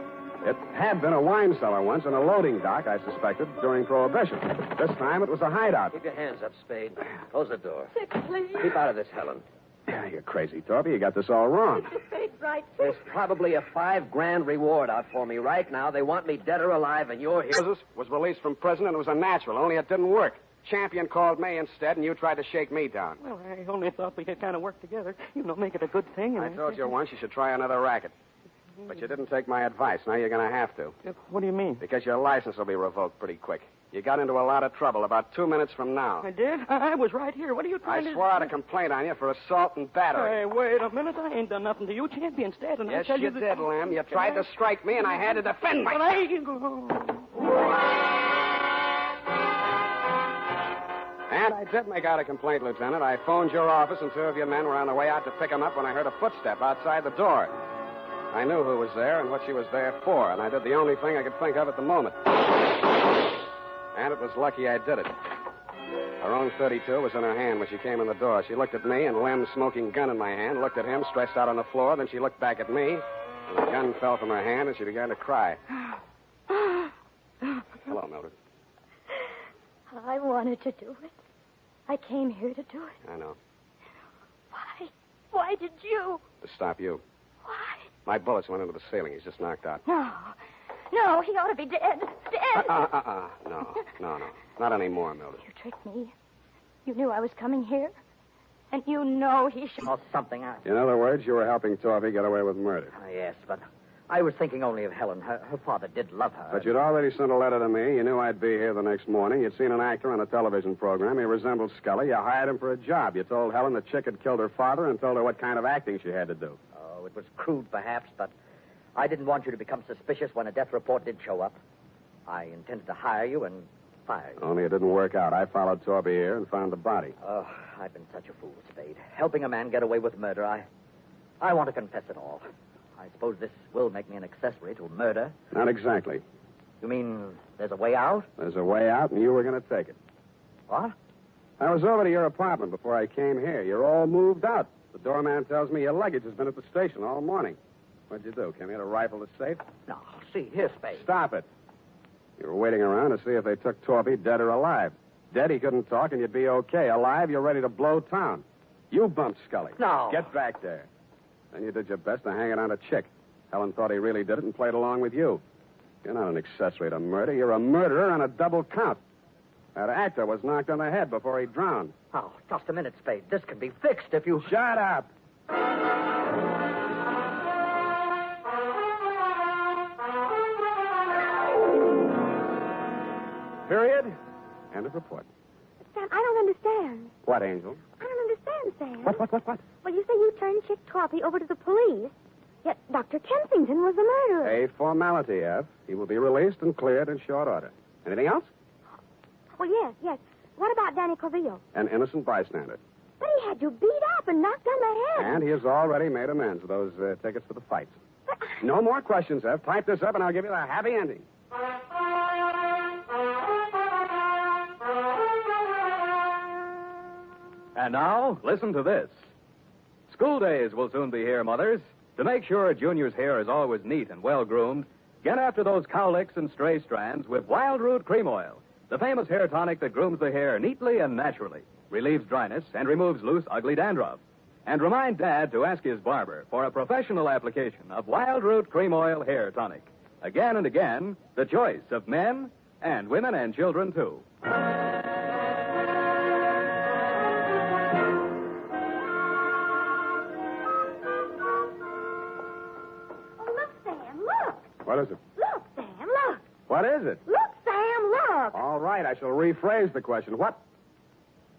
[SPEAKER 12] It had been a wine cellar once and a loading dock, I suspected, during Prohibition. This time it was a hideout.
[SPEAKER 10] Keep your hands up, Spade. Close the door.
[SPEAKER 25] Six, please.
[SPEAKER 10] Keep out of this, Helen.
[SPEAKER 12] Yeah, you're crazy, Torpy. You got this all wrong.
[SPEAKER 25] Mr. Spade, right.
[SPEAKER 10] There's probably a $5,000 reward out for me right now. They want me dead or alive, and you're here.
[SPEAKER 12] Was released from prison, and it was a natural, only it didn't work. Champion called me instead, and you tried to shake me down.
[SPEAKER 5] Well, I only thought we could kind of work together. You know, make it a good thing.
[SPEAKER 12] I told you once you should try another racket. But you didn't take my advice. Now you're going to have to.
[SPEAKER 5] What do you mean?
[SPEAKER 12] Because your license will be revoked pretty quick. You got into a lot of trouble about 2 minutes from now.
[SPEAKER 10] I did? I was right here. What are you trying to...
[SPEAKER 12] I swore out a complaint on you for assault and battery.
[SPEAKER 10] Hey, wait a minute. I ain't done nothing to you, Champion's dead, and
[SPEAKER 12] Yes,
[SPEAKER 10] I tell
[SPEAKER 12] you
[SPEAKER 10] that...
[SPEAKER 12] did, Lamb. You tried to strike me, and I had to defend myself. And I did make out a complaint, Lieutenant. I phoned your office, and 2 of your men were on the way out to pick him up when I heard a footstep outside the door. I knew who was there and what she was there for, and I did the only thing I could think of at the moment. And it was lucky I did it. Her own .32 was in her hand when she came in the door. She looked at me, and Lem's smoking gun in my hand, looked at him, stretched out on the floor, then she looked back at me, and the gun fell from her hand, and she began to cry. Hello, Mildred.
[SPEAKER 2] I wanted to do it. I came here to do it.
[SPEAKER 12] I know.
[SPEAKER 2] Why? Why did you?
[SPEAKER 12] To stop you.
[SPEAKER 2] Why?
[SPEAKER 12] My bullets went into the ceiling. He's just knocked out.
[SPEAKER 2] No. No, he ought to be dead. Dead.
[SPEAKER 12] No. Not anymore, Mildred.
[SPEAKER 2] You tricked me. You knew I was coming here. And you know he should...
[SPEAKER 18] Oh, something else.
[SPEAKER 12] In other words, you were helping Torby get away with murder.
[SPEAKER 18] Yes, but I was thinking only of Helen. Her father did love her.
[SPEAKER 12] But you'd already sent a letter to me. You knew I'd be here the next morning. You'd seen an actor on a television program. He resembled Scully. You hired him for a job. You told Helen the chick had killed her father and told her what kind of acting she had to do.
[SPEAKER 18] Oh, it was crude, perhaps, but I didn't want you to become suspicious when a death report did show up. I intended to hire you and fire you.
[SPEAKER 12] Only it didn't work out. I followed Torby here and found the body.
[SPEAKER 18] Oh, I've been such a fool, Spade. Helping a man get away with murder, I want to confess it all. I suppose this will make me an accessory to murder.
[SPEAKER 12] Not exactly.
[SPEAKER 18] You mean there's a way out?
[SPEAKER 12] There's a way out, and you were going to take it.
[SPEAKER 18] What?
[SPEAKER 12] I was over to your apartment before I came here. You're all moved out. The doorman tells me your luggage has been at the station all morning. What'd you do? Came here to rifle the safe?
[SPEAKER 18] No, see, here, Spade.
[SPEAKER 12] Stop it. You were waiting around to see if they took Torby dead or alive. Dead, he couldn't talk, and you'd be okay. Alive, you're ready to blow town. You bumped Scully.
[SPEAKER 18] No.
[SPEAKER 12] Get back there. Then you did your best to hang it on a chick. Helen thought he really did it and played along with you. You're not an accessory to murder. You're a murderer on a double count. That actor was knocked on the head before he drowned.
[SPEAKER 18] Oh, just a minute, Spade. This can be fixed if you...
[SPEAKER 12] Shut up! Period. End of report.
[SPEAKER 2] Sam, I don't understand.
[SPEAKER 12] What, Angel?
[SPEAKER 2] I don't understand, Sam.
[SPEAKER 12] What?
[SPEAKER 2] Well, you say you turned Chick Torpy over to the police, yet Dr. Kensington was the murderer.
[SPEAKER 12] A formality, F. He will be released and cleared in short order. Anything else?
[SPEAKER 2] Well, yes. What about Danny Corvillo?
[SPEAKER 12] An innocent bystander.
[SPEAKER 2] But he had you beat up and knocked on the head.
[SPEAKER 12] And he has already made amends for those tickets for the fights. No more questions, F. Type this up and I'll give you the happy ending.
[SPEAKER 5] And now, listen to this. School days will soon be here, mothers. To make sure Junior's hair is always neat and well-groomed, get after those cowlicks and stray strands with Wild Root Cream Oil, the famous hair tonic that grooms the hair neatly and naturally, relieves dryness, and removes loose, ugly dandruff. And remind Dad to ask his barber for a professional application of Wild Root Cream Oil Hair Tonic. Again and again, the choice of men and women and children, too.
[SPEAKER 12] What is it?
[SPEAKER 2] Look, Sam, look.
[SPEAKER 12] What is it?
[SPEAKER 2] Look, Sam, look.
[SPEAKER 12] All right, I shall rephrase the question. What?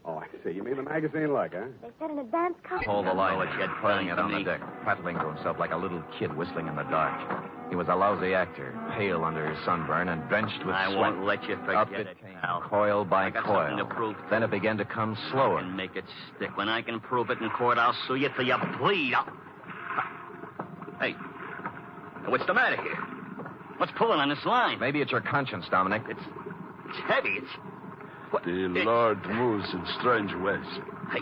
[SPEAKER 12] Oh, I see. You mean the magazine look, huh?
[SPEAKER 2] They said an advance copy.
[SPEAKER 13] Hold the light, putting it on the deck, prattling to himself like a little kid whistling in the dark. He was a lousy actor, pale under his sunburn and drenched with sweat.
[SPEAKER 16] I won't let you forget
[SPEAKER 13] Up it came, coil by
[SPEAKER 16] I got
[SPEAKER 13] coil.
[SPEAKER 16] something to prove.
[SPEAKER 13] Then it began to come slower.
[SPEAKER 16] I can make it stick. When I can prove it in court, I'll sue you till you bleed. Hey, what's the matter here? What's pulling on this line?
[SPEAKER 13] Maybe it's your conscience, Dominic.
[SPEAKER 16] It's heavy. It's... What?
[SPEAKER 24] The Lord moves in strange ways.
[SPEAKER 16] I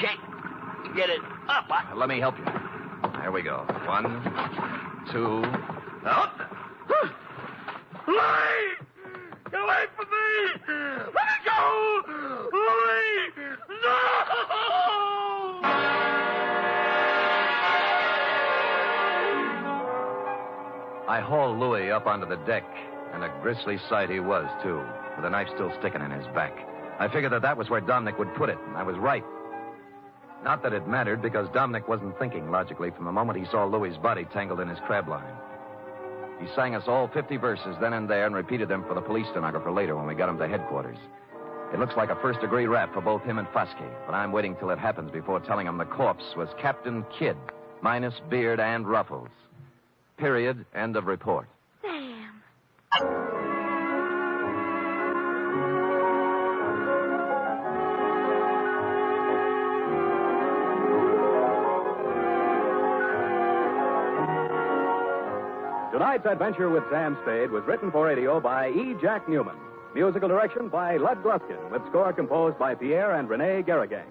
[SPEAKER 16] can't get it up.
[SPEAKER 13] Let me help you. There we go. 1, 2...
[SPEAKER 16] Up! Louie! Get away from me! Let me go! Louie! No!
[SPEAKER 13] I hauled Louis up onto the deck, and a grisly sight he was, too, with a knife still sticking in his back. I figured that was where Dominic would put it, and I was right. Not that it mattered, because Dominic wasn't thinking logically from the moment he saw Louis's body tangled in his crab line. He sang us all 50 verses then and there and repeated them for the police stenographer later when we got him to headquarters. It looks like a first-degree rap for both him and Fusky, but I'm waiting till it happens before telling him the corpse was Captain Kidd, minus beard and ruffles. Period. End of report.
[SPEAKER 25] Sam.
[SPEAKER 5] Tonight's adventure with Sam Spade was written for radio by E. Jack Newman. Musical direction by Lud Gluskin, with score composed by Pierre and Renee Garrigang.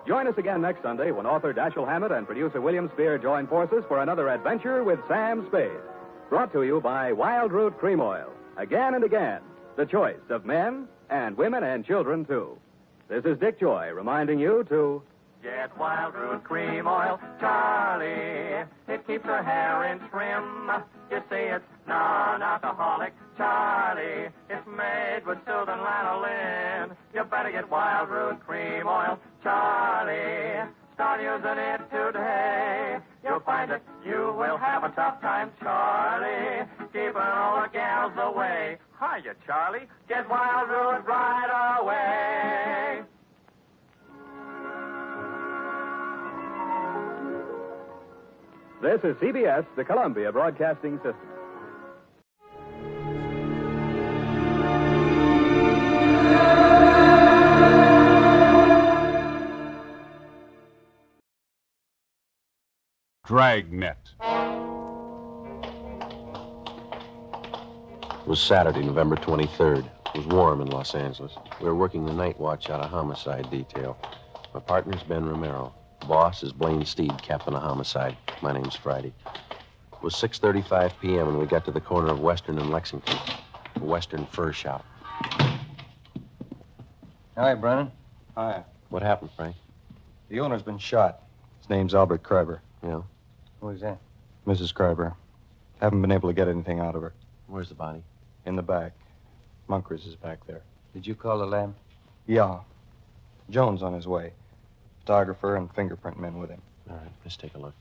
[SPEAKER 5] Join us again next Sunday when author Dashiell Hammett and producer William Spear join forces for another adventure with Sam Spade. Brought to you by Wild Root Cream Oil. Again and again, the choice of men and women and children, too. This is Dick Joy reminding you to...
[SPEAKER 1] Get Wild Root Cream Oil, Charlie. It keeps her hair in trim. You see, it's non-alcoholic, Charlie. It's made with soothing lanolin. You better get Wild Root Cream Oil, Charlie. Start using it today. You'll find that you will have a tough time, Charlie. Keeping all the gals away. Hiya, Charlie. Get Wild Root right away.
[SPEAKER 5] This is CBS, the Columbia Broadcasting System.
[SPEAKER 6] Dragnet.
[SPEAKER 7] It was Saturday, November 23rd. It was warm in Los Angeles. We were working the night watch out of homicide detail. My partner's Ben Romero. Boss is Blaine Steed, captain of homicide. My name's Friday. It was 6:35 p.m. when we got to the corner of Western and Lexington, a Western fur shop.
[SPEAKER 8] Hi, Brennan.
[SPEAKER 7] Hi. What happened, Frank?
[SPEAKER 8] The owner's been shot. His name's Albert Kreiber.
[SPEAKER 7] Yeah?
[SPEAKER 8] Who is that? Mrs. Kreiber. Haven't been able to get anything out of her.
[SPEAKER 7] Where's the body?
[SPEAKER 8] In the back. Munkers is back there.
[SPEAKER 10] Did you call the lab?
[SPEAKER 8] Yeah. Jones on his way. Photographer and fingerprint men with him.
[SPEAKER 7] All right, let's take a look.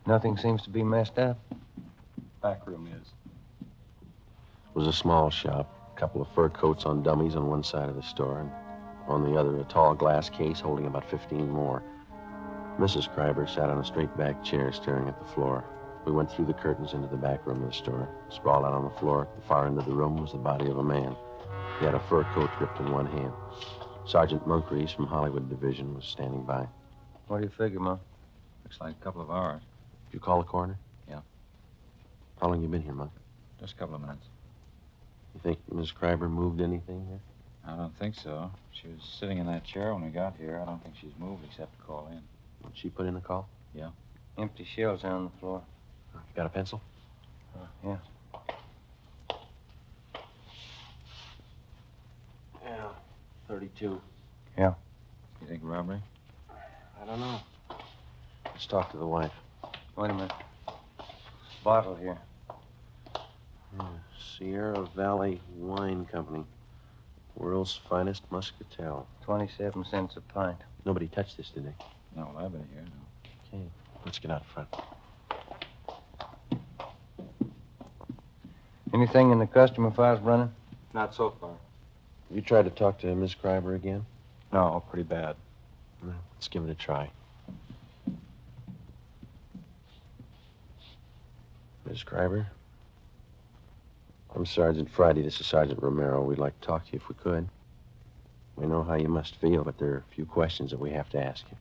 [SPEAKER 10] Nothing seems to be messed up.
[SPEAKER 8] Back room is.
[SPEAKER 7] It was a small shop. A couple of fur coats on dummies on one side of the store, and on the other, a tall glass case holding about 15 more. Mrs. Kreiber sat on a straight-back chair staring at the floor. We went through the curtains into the back room of the store. Sprawled out on the floor at the far end of the room was the body of a man. He had a fur coat gripped in one hand. Sergeant Moncrief from Hollywood Division was standing by.
[SPEAKER 10] What do you figure, Monk?
[SPEAKER 8] Looks like a couple of hours.
[SPEAKER 7] Did you call the coroner?
[SPEAKER 8] Yeah.
[SPEAKER 7] How long you been here, Monk?
[SPEAKER 8] Just a couple of minutes.
[SPEAKER 7] You think Miss Kreiber moved anything here?
[SPEAKER 8] I don't think so. She was sitting in that chair when we got here. I don't think she's moved except to call in.
[SPEAKER 7] Did she put in a call?
[SPEAKER 8] Yeah.
[SPEAKER 10] Empty shells on the floor.
[SPEAKER 7] You got a pencil?
[SPEAKER 10] Yeah.
[SPEAKER 7] Yeah, 32.
[SPEAKER 8] Yeah. You think robbery?
[SPEAKER 7] I don't know. Let's talk to the wife.
[SPEAKER 10] Wait a minute. Bottle here.
[SPEAKER 7] Yeah, Sierra Valley Wine Company. World's finest muscatel.
[SPEAKER 10] 27 cents a pint.
[SPEAKER 7] Nobody touched this today.
[SPEAKER 8] No, well, I've been here. No.
[SPEAKER 7] Okay, let's get out front.
[SPEAKER 10] Anything in the customer files, Brennan?
[SPEAKER 8] Not so far.
[SPEAKER 7] You tried to talk to Miss Kreiber again?
[SPEAKER 8] No, pretty bad.
[SPEAKER 7] Well, let's give it a try. Miss Kreiber? I'm Sergeant Friday. This is Sergeant Romero. We'd like to talk to you if we could. We know how you must feel, but there are a few questions that we have to ask you.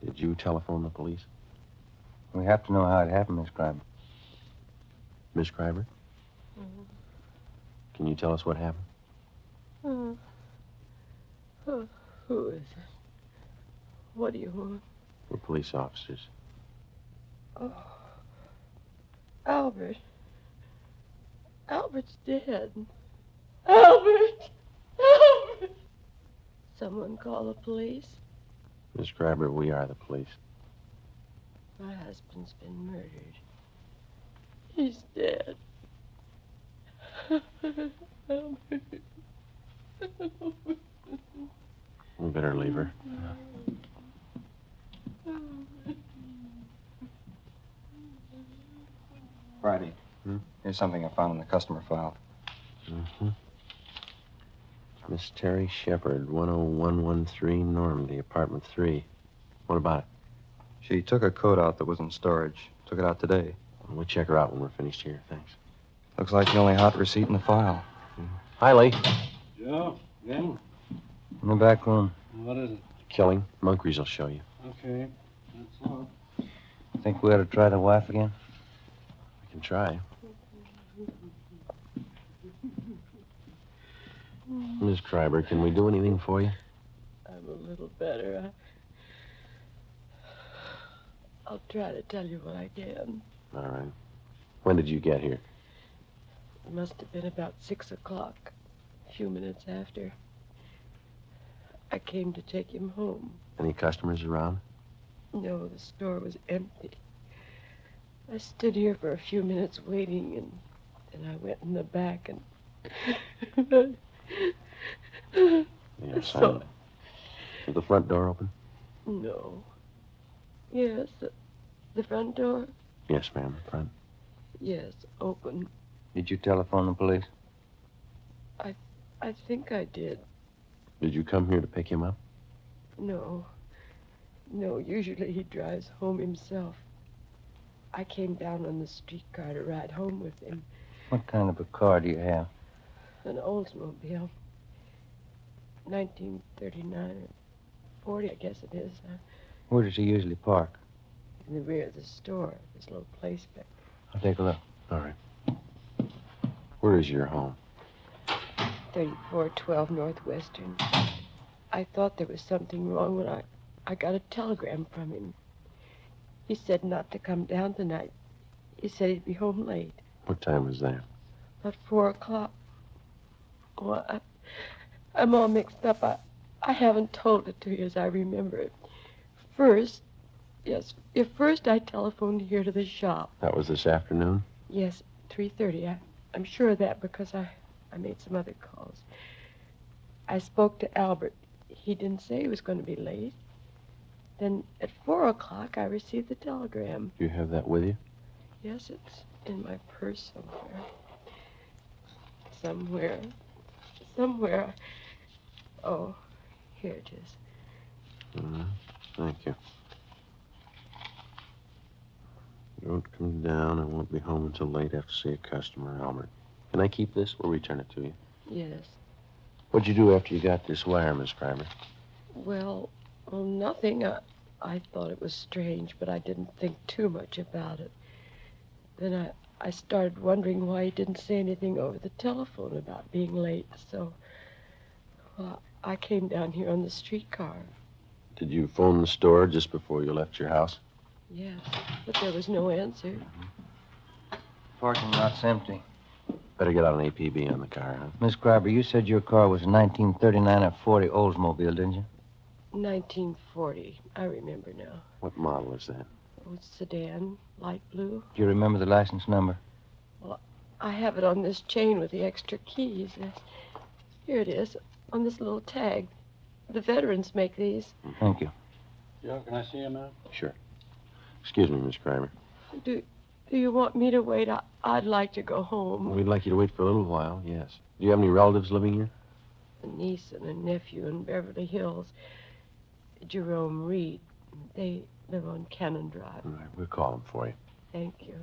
[SPEAKER 7] Did you telephone the police?
[SPEAKER 10] We have to know how it happened, Miss Kreiber.
[SPEAKER 7] Miss Kreiber?
[SPEAKER 17] Mm-hmm.
[SPEAKER 7] Can you tell us what happened?
[SPEAKER 17] Who is it? What do you want?
[SPEAKER 7] We're police officers.
[SPEAKER 17] Oh. Albert. Albert's dead. Albert! Albert! Someone call the police?
[SPEAKER 7] Miss Kreiber, we are the police.
[SPEAKER 17] My husband's been murdered. He's dead. Albert.
[SPEAKER 7] We better leave her.
[SPEAKER 8] Friday. Here's something I found in the customer file.
[SPEAKER 7] Miss Terry Shepard, 10113 Normandy, apartment 3. What about it?
[SPEAKER 8] She took a coat out that was in storage. Took it out today.
[SPEAKER 7] We'll check her out when we're finished here. Thanks.
[SPEAKER 8] Looks like the only hot receipt in the file.
[SPEAKER 7] Hi, Lee.
[SPEAKER 3] Joe, again?
[SPEAKER 8] In the back room.
[SPEAKER 3] What is it?
[SPEAKER 7] Killing. Moncrief will show you.
[SPEAKER 3] Okay, that's all.
[SPEAKER 8] Think we ought to try the wife again?
[SPEAKER 7] We can try. Miss Kreiber, can we do anything for you?
[SPEAKER 17] I'm a little better. I'll try to tell you what I can.
[SPEAKER 7] All right. When did you get here?
[SPEAKER 17] It must have been about 6 o'clock, a few minutes after. I came to take him home.
[SPEAKER 7] Any customers around?
[SPEAKER 17] No, the store was empty. I stood here for a few minutes waiting, and then I went in the back and...
[SPEAKER 7] Yes,
[SPEAKER 17] So-
[SPEAKER 7] Is the front door open?
[SPEAKER 17] No. Yes, the front door?
[SPEAKER 7] Yes, ma'am, the front.
[SPEAKER 17] Yes, open.
[SPEAKER 8] Did you telephone the police?
[SPEAKER 17] I think I did.
[SPEAKER 7] Did you come here to pick him up?
[SPEAKER 17] No. No, usually he drives home himself. I came down on the streetcar to ride home with him.
[SPEAKER 8] What kind of a car do you have?
[SPEAKER 17] An Oldsmobile. 1939 or 40, I guess it is.
[SPEAKER 8] Where does he usually park?
[SPEAKER 17] In the rear of the store. This little place back
[SPEAKER 8] I'll take a look.
[SPEAKER 7] All right. Where is your home?
[SPEAKER 17] 3412 Northwestern. I thought there was something wrong when I got a telegram from him. He said not to come down tonight. He said he'd be home late.
[SPEAKER 7] What time was that?
[SPEAKER 17] About 4 o'clock. Well, I'm all mixed up. I haven't told it to you as I remember it. First I telephoned here to the shop.
[SPEAKER 7] That was this afternoon?
[SPEAKER 17] Yes, 3:30. I'm sure of that because I made some other calls. I spoke to Albert. He didn't say he was going to be late. Then at 4 o'clock, I received the telegram.
[SPEAKER 7] Do you have that with you?
[SPEAKER 17] Yes, it's in my purse somewhere. Somewhere. Oh, here it is.
[SPEAKER 7] Thank you. Don't come down. I won't be home until late after see a customer, Albert. Can I keep this or return it to you?
[SPEAKER 17] Yes.
[SPEAKER 7] What'd you do after you got this wire, Miss Kreiber?
[SPEAKER 17] Well, nothing. I thought it was strange, but I didn't think too much about it. Then I started wondering why he didn't say anything over the telephone about being late, so I came down here on the streetcar.
[SPEAKER 7] Did you phone the store just before you left your house?
[SPEAKER 17] Yes, but there was no answer.
[SPEAKER 8] Parking lot's empty.
[SPEAKER 7] Better get out an APB on the car, huh?
[SPEAKER 8] Miss Kreiber, you said your car was a 1939 or 40 Oldsmobile, didn't you?
[SPEAKER 17] 1940. I remember now.
[SPEAKER 7] What model is that?
[SPEAKER 17] Oh, it's sedan, light blue.
[SPEAKER 8] Do you remember the license number?
[SPEAKER 17] Well, I have it on this chain with the extra keys. Here it is, on this little tag. The veterans make these.
[SPEAKER 8] Thank you.
[SPEAKER 3] Joe, can I see him now?
[SPEAKER 7] Sure. Excuse me, Miss Kreiber.
[SPEAKER 17] Do you want me to wait? I'd like to go home.
[SPEAKER 7] We'd like you to wait for a little while, yes. Do you have any relatives living here?
[SPEAKER 17] A niece and a nephew in Beverly Hills. Jerome Reed. They live on Cannon Drive.
[SPEAKER 7] All right, we'll call them for you.
[SPEAKER 17] Thank you.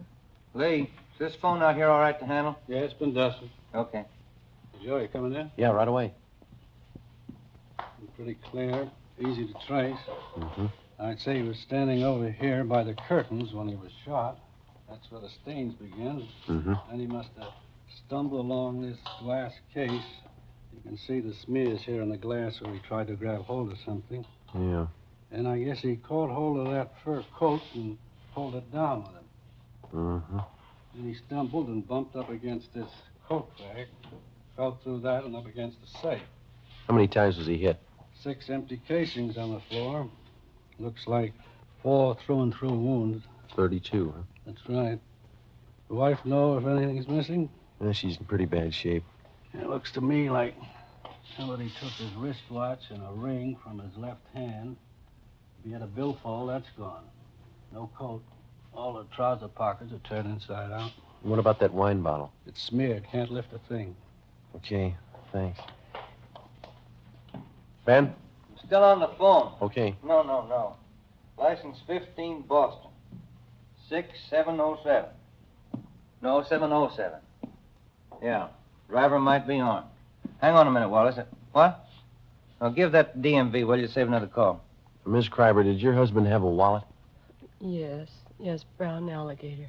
[SPEAKER 8] Lee, is this phone out here all right to handle?
[SPEAKER 3] Yeah, it's been dusted.
[SPEAKER 8] Okay.
[SPEAKER 3] Joe, you coming in?
[SPEAKER 7] Yeah, right away.
[SPEAKER 3] Pretty clear, easy to trace.
[SPEAKER 7] Mm-hmm.
[SPEAKER 3] I'd say he was standing over here by the curtains when he was shot. That's where the stains begin.
[SPEAKER 7] Mm-hmm.
[SPEAKER 3] And he must have stumbled along this glass case. You can see the smears here in the glass where he tried to grab hold of something.
[SPEAKER 7] Yeah.
[SPEAKER 3] And I guess he caught hold of that fur coat and pulled it down with him.
[SPEAKER 7] Mm-hmm.
[SPEAKER 3] Then he stumbled and bumped up against this coat bag, fell through that and up against the safe.
[SPEAKER 7] How many times was he hit?
[SPEAKER 3] 6 empty casings on the floor. Looks like 4 through-and-through wounds.
[SPEAKER 7] 32, huh?
[SPEAKER 3] That's right. The wife know if anything's missing?
[SPEAKER 7] Yeah, she's in pretty bad shape.
[SPEAKER 3] It looks to me like somebody took his wristwatch and a ring from his left hand. If he had a billfold, that's gone. No coat. All the trouser pockets are turned inside out.
[SPEAKER 7] What about that wine bottle?
[SPEAKER 3] It's smeared. Can't lift a thing.
[SPEAKER 7] Okay, thanks. Ben?
[SPEAKER 18] Still on the phone.
[SPEAKER 7] Okay.
[SPEAKER 18] No. License 15, Boston. 6707. No, 707. Yeah. Driver might be on. Hang on a minute, Wallace. What? Now, give that DMV, will you? Save another call.
[SPEAKER 7] Miss Kreiber, did your husband have a wallet?
[SPEAKER 17] Yes, brown alligator.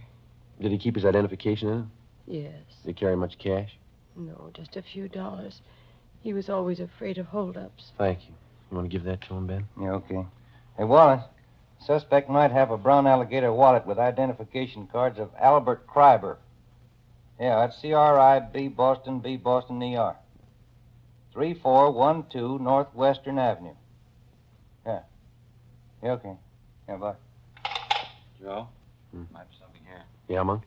[SPEAKER 7] Did he keep his identification in it?
[SPEAKER 17] Yes.
[SPEAKER 7] Did he carry much cash?
[SPEAKER 17] No, just a few dollars. He was always afraid of holdups.
[SPEAKER 7] Thank you. You want to give that to him, Ben?
[SPEAKER 18] Yeah, okay. Hey, Wallace, suspect might have a brown alligator wallet with identification cards of Albert Kreiber. Yeah, that's C-R-I-B, Boston, B, Boston, E-R. 3412 Northwestern Avenue. Yeah. Yeah, okay. Yeah, bye.
[SPEAKER 9] Joe? Might be something here.
[SPEAKER 7] Yeah, Monk?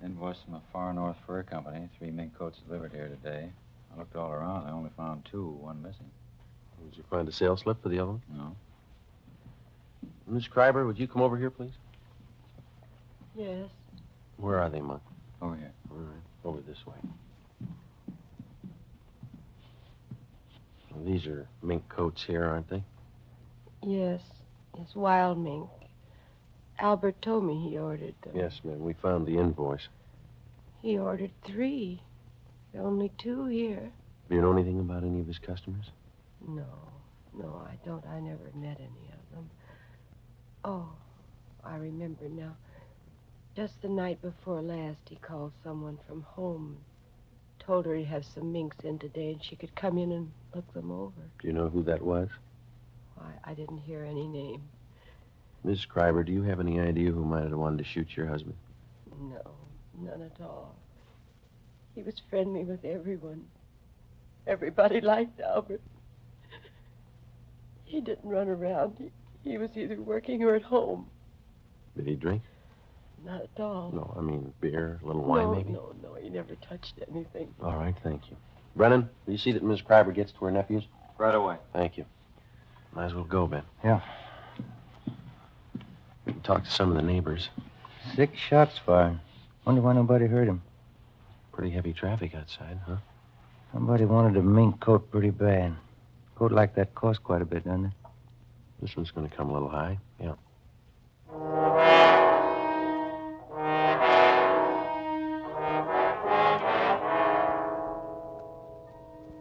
[SPEAKER 9] Invoice from a Far North Fur Company. 3 mink coats delivered here today. I looked all around. I only found 2, 1 missing.
[SPEAKER 7] Did you find a sales slip for the other one?
[SPEAKER 9] No.
[SPEAKER 7] Miss Kreiber, would you come over here, please?
[SPEAKER 17] Yes.
[SPEAKER 7] Where are they, Monk?
[SPEAKER 9] Over here.
[SPEAKER 7] All right. Over this way. Well, these are mink coats here, aren't they?
[SPEAKER 17] Yes, it's wild mink. Albert told me he ordered them.
[SPEAKER 7] Yes, ma'am. We found the invoice.
[SPEAKER 17] He ordered 3. There are only 2 here.
[SPEAKER 7] Do you know anything about any of his customers?
[SPEAKER 17] No, I don't. I never met any of them. Oh, I remember now. Just the night before last, he called someone from home. Told her he'd have some minks in today and she could come in and look them over.
[SPEAKER 7] Do you know who that was?
[SPEAKER 17] I didn't hear any name.
[SPEAKER 7] Miss Kreiber, do you have any idea who might have wanted to shoot your husband?
[SPEAKER 17] No, none at all. He was friendly with everyone. Everybody liked Albert. He didn't run around. He was either working or at home.
[SPEAKER 7] Did he drink?
[SPEAKER 17] Not at all.
[SPEAKER 7] No, I mean beer, a little wine, maybe?
[SPEAKER 17] No, he never touched anything.
[SPEAKER 7] All right, thank you. Brennan, do you see that Miss Kreiber gets to her nephews?
[SPEAKER 9] Right away.
[SPEAKER 7] Thank you. Might as well go, Ben.
[SPEAKER 18] Yeah.
[SPEAKER 7] We can talk to some of the neighbors.
[SPEAKER 18] 6 shots fired. Wonder why nobody heard him.
[SPEAKER 7] Pretty heavy traffic outside, huh?
[SPEAKER 18] Somebody wanted a mink coat pretty bad. Coat like that costs quite a bit, doesn't it?
[SPEAKER 7] This one's going to come a little high. Yeah.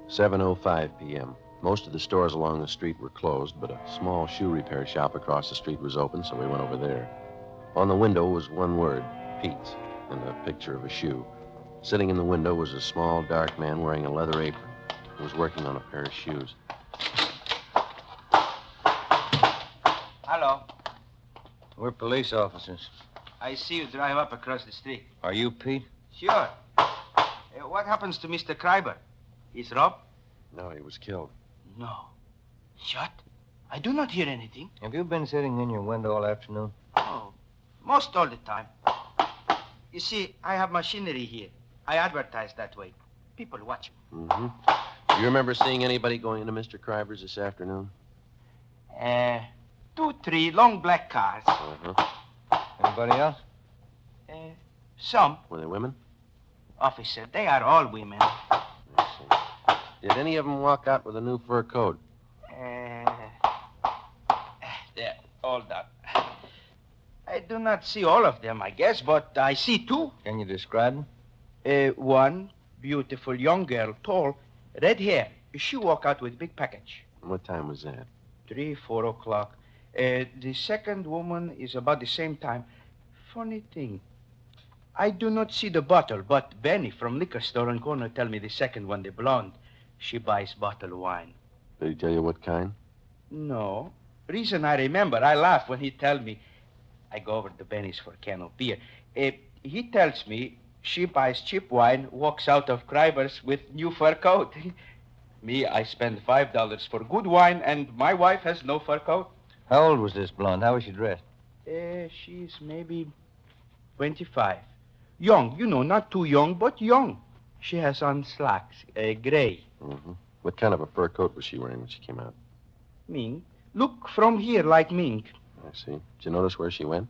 [SPEAKER 7] "7:05 p.m. Most of the stores along the street were closed, but a small shoe repair shop across the street was open, so we went over there. On the window was one word, Pete's, and a picture of a shoe. Sitting in the window was a small, dark man wearing a leather apron. He was working on a pair of shoes.
[SPEAKER 20] Hello.
[SPEAKER 18] We're police officers.
[SPEAKER 20] I see you drive up across the street.
[SPEAKER 18] Are you Pete?
[SPEAKER 20] Sure. What happens to Mr. Kreiber? He's robbed?
[SPEAKER 7] No, he was killed.
[SPEAKER 20] No. Shot? I do not hear anything.
[SPEAKER 18] Have you been sitting in your window all afternoon?
[SPEAKER 20] Oh, most all the time. You see, I have machinery here. I advertise that way. People watch me.
[SPEAKER 7] Mm-hmm. Do you remember seeing anybody going into Mr. Kreiber's this afternoon?
[SPEAKER 20] 2, 3 long black cars.
[SPEAKER 7] Uh-huh.
[SPEAKER 18] Anybody else?
[SPEAKER 20] Some.
[SPEAKER 7] Were they women?
[SPEAKER 20] Officer, they are all women.
[SPEAKER 7] Did any of them walk out with a new fur coat?
[SPEAKER 20] They're all done. I do not see all of them, I guess, but I see 2.
[SPEAKER 18] Can you describe them?
[SPEAKER 20] One beautiful young girl, tall, red hair. She walk out with big package.
[SPEAKER 7] What time was that?
[SPEAKER 20] 3, 4 o'clock. The second woman is about the same time. Funny thing. I do not see the bottle, but Benny from liquor store on corner tell me the second one, the blonde. She buys bottle wine.
[SPEAKER 7] Did he tell you what kind?
[SPEAKER 20] No. Reason I remember, I laugh when he tell me. I go over to Benny's for a can of beer. He tells me she buys cheap wine, walks out of Kreiber's with new fur coat. Me, I spend $5 for good wine, and my wife has no fur coat.
[SPEAKER 18] How old was this blonde? How was she dressed?
[SPEAKER 20] She's maybe 25. Young, not too young, but young. She has on slacks, gray.
[SPEAKER 7] Mm-hmm. What kind of a fur coat was she wearing when she came out?
[SPEAKER 20] Mink. Look from here like mink.
[SPEAKER 7] I see. Did you notice where she went?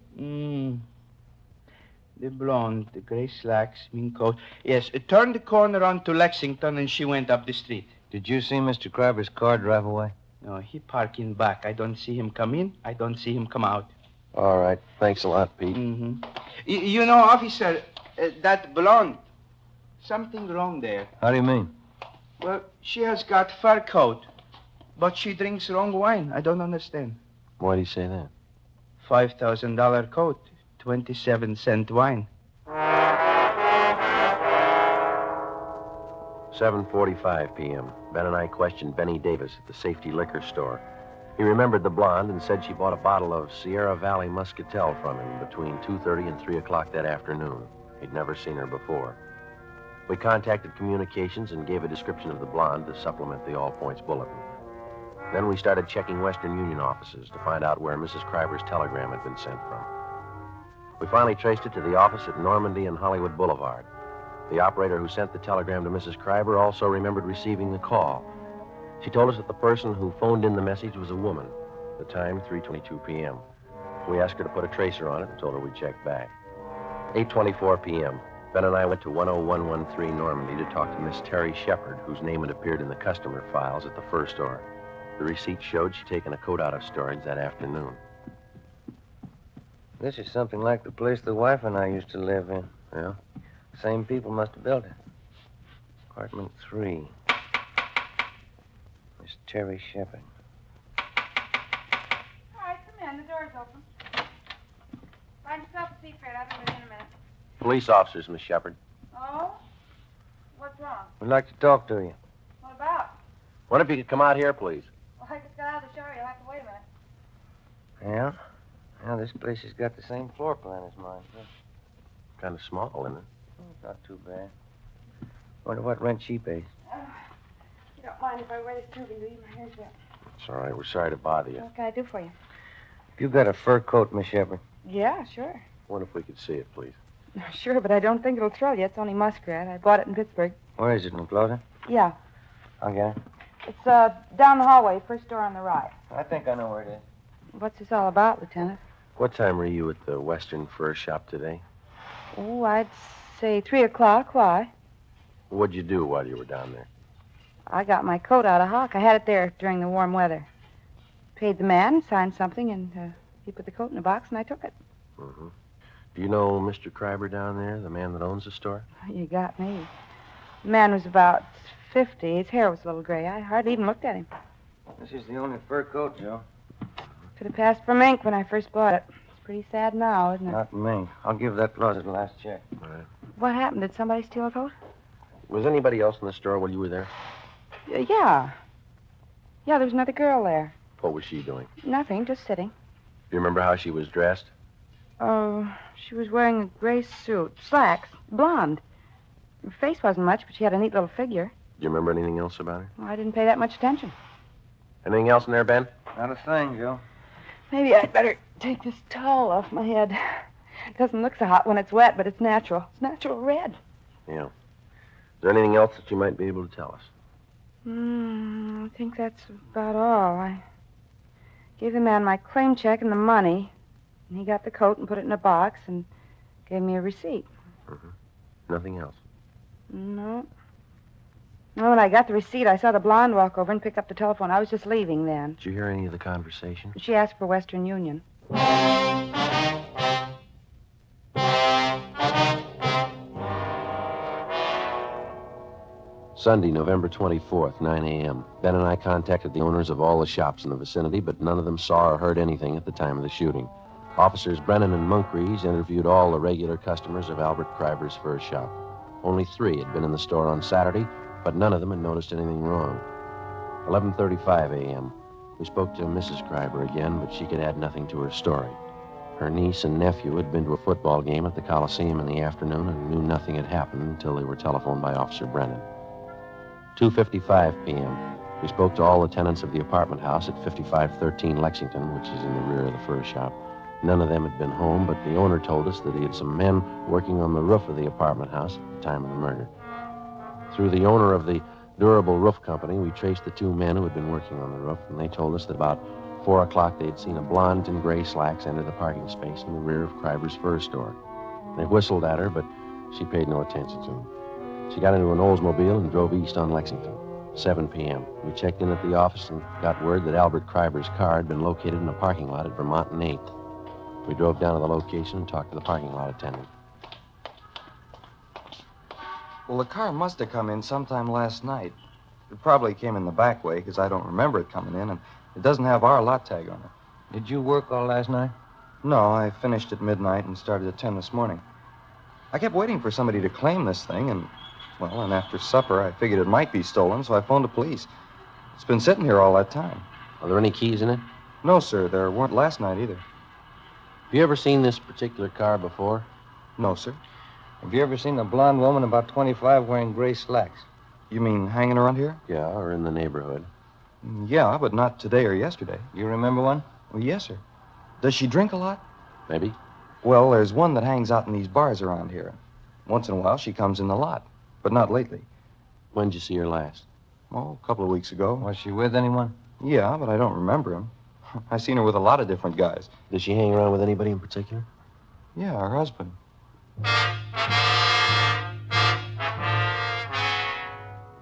[SPEAKER 20] The blonde, the gray slacks, mink coat. Yes, it turned the corner onto Lexington and she went up the street.
[SPEAKER 8] Did you see Mr. Kreiber's car drive away?
[SPEAKER 20] No, he parked in back. I don't see him come in. I don't see him come out.
[SPEAKER 7] All right. Thanks a lot, Pete.
[SPEAKER 20] Mm-hmm. You know, officer, that blonde, something wrong there.
[SPEAKER 8] How do you mean?
[SPEAKER 20] Well, she has got fur coat, but she drinks wrong wine. I don't understand.
[SPEAKER 7] Why do you say that?
[SPEAKER 20] $5,000 coat, 27-cent wine.
[SPEAKER 7] 7:45 p.m. Ben and I questioned Benny Davis at the Safety Liquor Store. He remembered the blonde and said she bought a bottle of Sierra Valley Muscatel from him between 2:30 and 3 o'clock that afternoon. He'd never seen her before. We contacted communications and gave a description of the blonde to supplement the All Points Bulletin. Then we started checking Western Union offices to find out where Mrs. Kreiber's telegram had been sent from. We finally traced it to the office at Normandy and Hollywood Boulevard. The operator who sent the telegram to Mrs. Kreiber also remembered receiving the call. She told us that the person who phoned in the message was a woman. The time, 3:22 p.m. We asked her to put a tracer on it and told her we'd check back. 8:24 p.m. Ben and I went to 10113 Normandy to talk to Miss Terry Shepard, whose name had appeared in the customer files at the fur store. The receipt showed she'd taken a coat out of storage that afternoon.
[SPEAKER 8] This is something like the place the wife and I used to live in.
[SPEAKER 7] Yeah?
[SPEAKER 8] Same people must have built it. Apartment 3. Miss Terry Shepard.
[SPEAKER 4] All right, come in. The door's open. Find yourself a seat, Fred. I'll be with you in a minute.
[SPEAKER 7] Police officers, Miss Shepard.
[SPEAKER 4] Oh? What's wrong?
[SPEAKER 8] We'd like to talk to you.
[SPEAKER 4] What about?
[SPEAKER 7] Wonder if you could come out here, please.
[SPEAKER 4] Well, I just got out of the shower. You'll have to wait a minute.
[SPEAKER 8] Yeah? Yeah, this place has got the same floor plan as mine. Huh?
[SPEAKER 7] Kind of small, isn't it?
[SPEAKER 8] Not too bad. Wonder what rent she pays.
[SPEAKER 4] You don't mind if I wear this tubby, do you? My hair's wet.
[SPEAKER 7] It's all right. We're sorry to bother you.
[SPEAKER 4] What can I do for you?
[SPEAKER 8] You got a fur coat, Miss Shepard?
[SPEAKER 4] Yeah, sure.
[SPEAKER 7] Wonder if we could see it, please.
[SPEAKER 4] Sure, but I don't think it'll thrill you. It's only muskrat. I bought it in Pittsburgh.
[SPEAKER 8] Where is it, in the closet?
[SPEAKER 4] Yeah.
[SPEAKER 8] I'll get it.
[SPEAKER 4] It's down the hallway, first door on the right.
[SPEAKER 8] I think I know where it is.
[SPEAKER 4] What's this all about, Lieutenant?
[SPEAKER 7] What time were you at the Western Fur Shop today?
[SPEAKER 4] Oh, I'd say 3 o'clock. Why?
[SPEAKER 7] What'd you do while you were down there?
[SPEAKER 4] I got my coat out of hock. I had it there during the warm weather. Paid the man, signed something, and he put the coat in a box, and I took it.
[SPEAKER 7] Mm-hmm. Do you know Mr. Kreiber down there, the man that owns the store?
[SPEAKER 4] You got me. The man was about 50. His hair was a little gray. I hardly even looked at him.
[SPEAKER 8] This is the only fur coat, Joe.
[SPEAKER 4] Could have passed for Mink when I first bought it. It's pretty sad now, isn't it?
[SPEAKER 8] Not me. I'll give that closet the last check.
[SPEAKER 7] All right.
[SPEAKER 4] What happened? Did somebody steal a coat?
[SPEAKER 7] Was anybody else in the store while you were there?
[SPEAKER 4] Yeah. Yeah, there was another girl there.
[SPEAKER 7] What was she doing?
[SPEAKER 4] Nothing, just sitting.
[SPEAKER 7] Do you remember how she was dressed?
[SPEAKER 4] Oh, she was wearing a gray suit. Slacks. Blonde. Her face wasn't much, but she had a neat little figure.
[SPEAKER 7] Do you remember anything else about her?
[SPEAKER 4] Well, I didn't pay that much attention.
[SPEAKER 7] Anything else in there, Ben?
[SPEAKER 8] Not a thing, Joe.
[SPEAKER 4] Maybe I'd better take this towel off my head. It doesn't look so hot when it's wet, but it's natural. It's natural red.
[SPEAKER 7] Yeah. Is there anything else that you might be able to tell us?
[SPEAKER 4] I think that's about all. I gave the man my claim check and the money, and he got the coat and put it in a box and gave me a receipt.
[SPEAKER 7] Mm-hmm. Nothing else?
[SPEAKER 4] No. Well, when I got the receipt, I saw the blonde walk over and pick up the telephone. I was just leaving then.
[SPEAKER 7] Did you hear any of the conversation?
[SPEAKER 4] She asked for Western Union.
[SPEAKER 7] Sunday, November 24th, 9 a.m. Ben and I contacted the owners of all the shops in the vicinity, but none of them saw or heard anything at the time of the shooting. Officers Brennan and Munkrees interviewed all the regular customers of Albert Kreiber's fur shop. Only 3 had been in the store on Saturday, but none of them had noticed anything wrong. 11:35 a.m. We spoke to Mrs. Kreiber again, but she could add nothing to her story. Her niece and nephew had been to a football game at the Coliseum in the afternoon and knew nothing had happened until they were telephoned by Officer Brennan. 2:55 p.m. We spoke to all the tenants of the apartment house at 5513 Lexington, which is in the rear of the fur shop. None of them had been home, but the owner told us that he had some men working on the roof of the apartment house at the time of the murder. Through the owner of the durable roof company, we traced the 2 men who had been working on the roof, and they told us that about 4 o'clock they'd seen a blonde in gray slacks enter the parking space in the rear of Kreiber's fur store. They whistled at her, but she paid no attention to them. She got into an Oldsmobile and drove east on Lexington. 7 p.m. We checked in at the office and got word that Albert Kreiber's car had been located in a parking lot at Vermont and 8th. We drove down to the location and talked to the parking lot attendant.
[SPEAKER 8] Well, the car must have come in sometime last night. It probably came in the back way, because I don't remember it coming in, and it doesn't have our lot tag on it.
[SPEAKER 18] Did you work all last night?
[SPEAKER 8] No, I finished at midnight and started at 10 this morning. I kept waiting for somebody to claim this thing, and after supper, I figured it might be stolen, so I phoned the police. It's been sitting here all that time.
[SPEAKER 7] Are there any keys in it?
[SPEAKER 8] No, sir. There weren't last night either.
[SPEAKER 7] Have you ever seen this particular car before?
[SPEAKER 8] No, sir.
[SPEAKER 18] Have you ever seen a blonde woman about 25 wearing gray slacks?
[SPEAKER 8] You mean hanging around here?
[SPEAKER 7] Yeah, or in the neighborhood.
[SPEAKER 8] Yeah, but not today or yesterday.
[SPEAKER 18] You remember one?
[SPEAKER 8] Well, yes, sir. Does she drink a lot?
[SPEAKER 7] Maybe.
[SPEAKER 8] Well, there's one that hangs out in these bars around here. Once in a while, she comes in the lot, but not lately.
[SPEAKER 7] When'd you see her last?
[SPEAKER 8] Oh, a couple of weeks ago.
[SPEAKER 18] Was she with anyone?
[SPEAKER 8] Yeah, but I don't remember him. I've seen her with a lot of different guys.
[SPEAKER 7] Does she hang around with anybody in particular?
[SPEAKER 8] Yeah, her husband.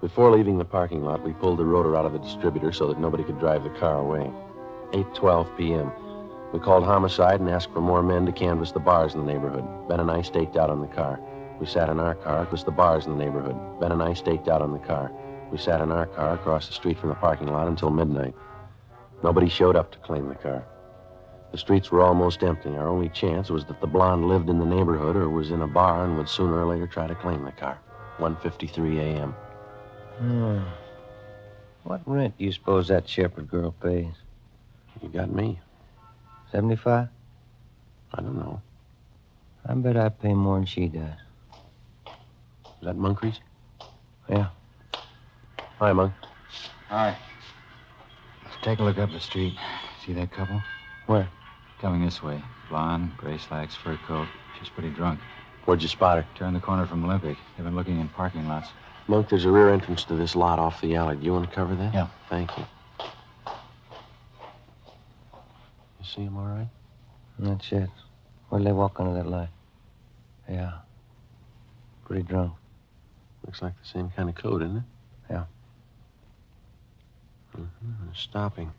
[SPEAKER 7] Before leaving the parking lot, we pulled the rotor out of the distributor so that nobody could drive the car away. 8:12 p.m. We called homicide and asked for more men to canvass the bars in the neighborhood. Ben and I staked out on the car. We sat in our car across the bars in the neighborhood. Ben and I staked out on the car. We sat in our car across the street from the parking lot until midnight. Nobody showed up to claim the car. The streets were almost empty. Our only chance was that the blonde lived in the neighborhood or was in a bar and would sooner or later try to claim the car. 1:53 a.m.
[SPEAKER 18] What rent do you suppose that Shepherd girl pays?
[SPEAKER 7] You got me.
[SPEAKER 18] 75?
[SPEAKER 7] I don't know.
[SPEAKER 18] I bet I pay more than she does.
[SPEAKER 7] Is that Munkry's?
[SPEAKER 18] Yeah.
[SPEAKER 7] Hi, Monk.
[SPEAKER 9] Hi. Let's take a look up the street. See that couple?
[SPEAKER 18] Where?
[SPEAKER 9] Coming this way. Blonde, gray slacks, fur coat. She's pretty drunk.
[SPEAKER 7] Where'd you spot her?
[SPEAKER 9] Turned the corner from Olympic. They've been looking in parking lots.
[SPEAKER 7] Monk, there's a rear entrance to this lot off the alley. Do you want to cover that?
[SPEAKER 9] Yeah.
[SPEAKER 7] Thank you. You see him all right?
[SPEAKER 18] That's it. Where'd they walk under that light? Yeah. Pretty drunk.
[SPEAKER 7] Looks like the same kind of coat, isn't it?
[SPEAKER 18] Yeah.
[SPEAKER 7] They're stopping.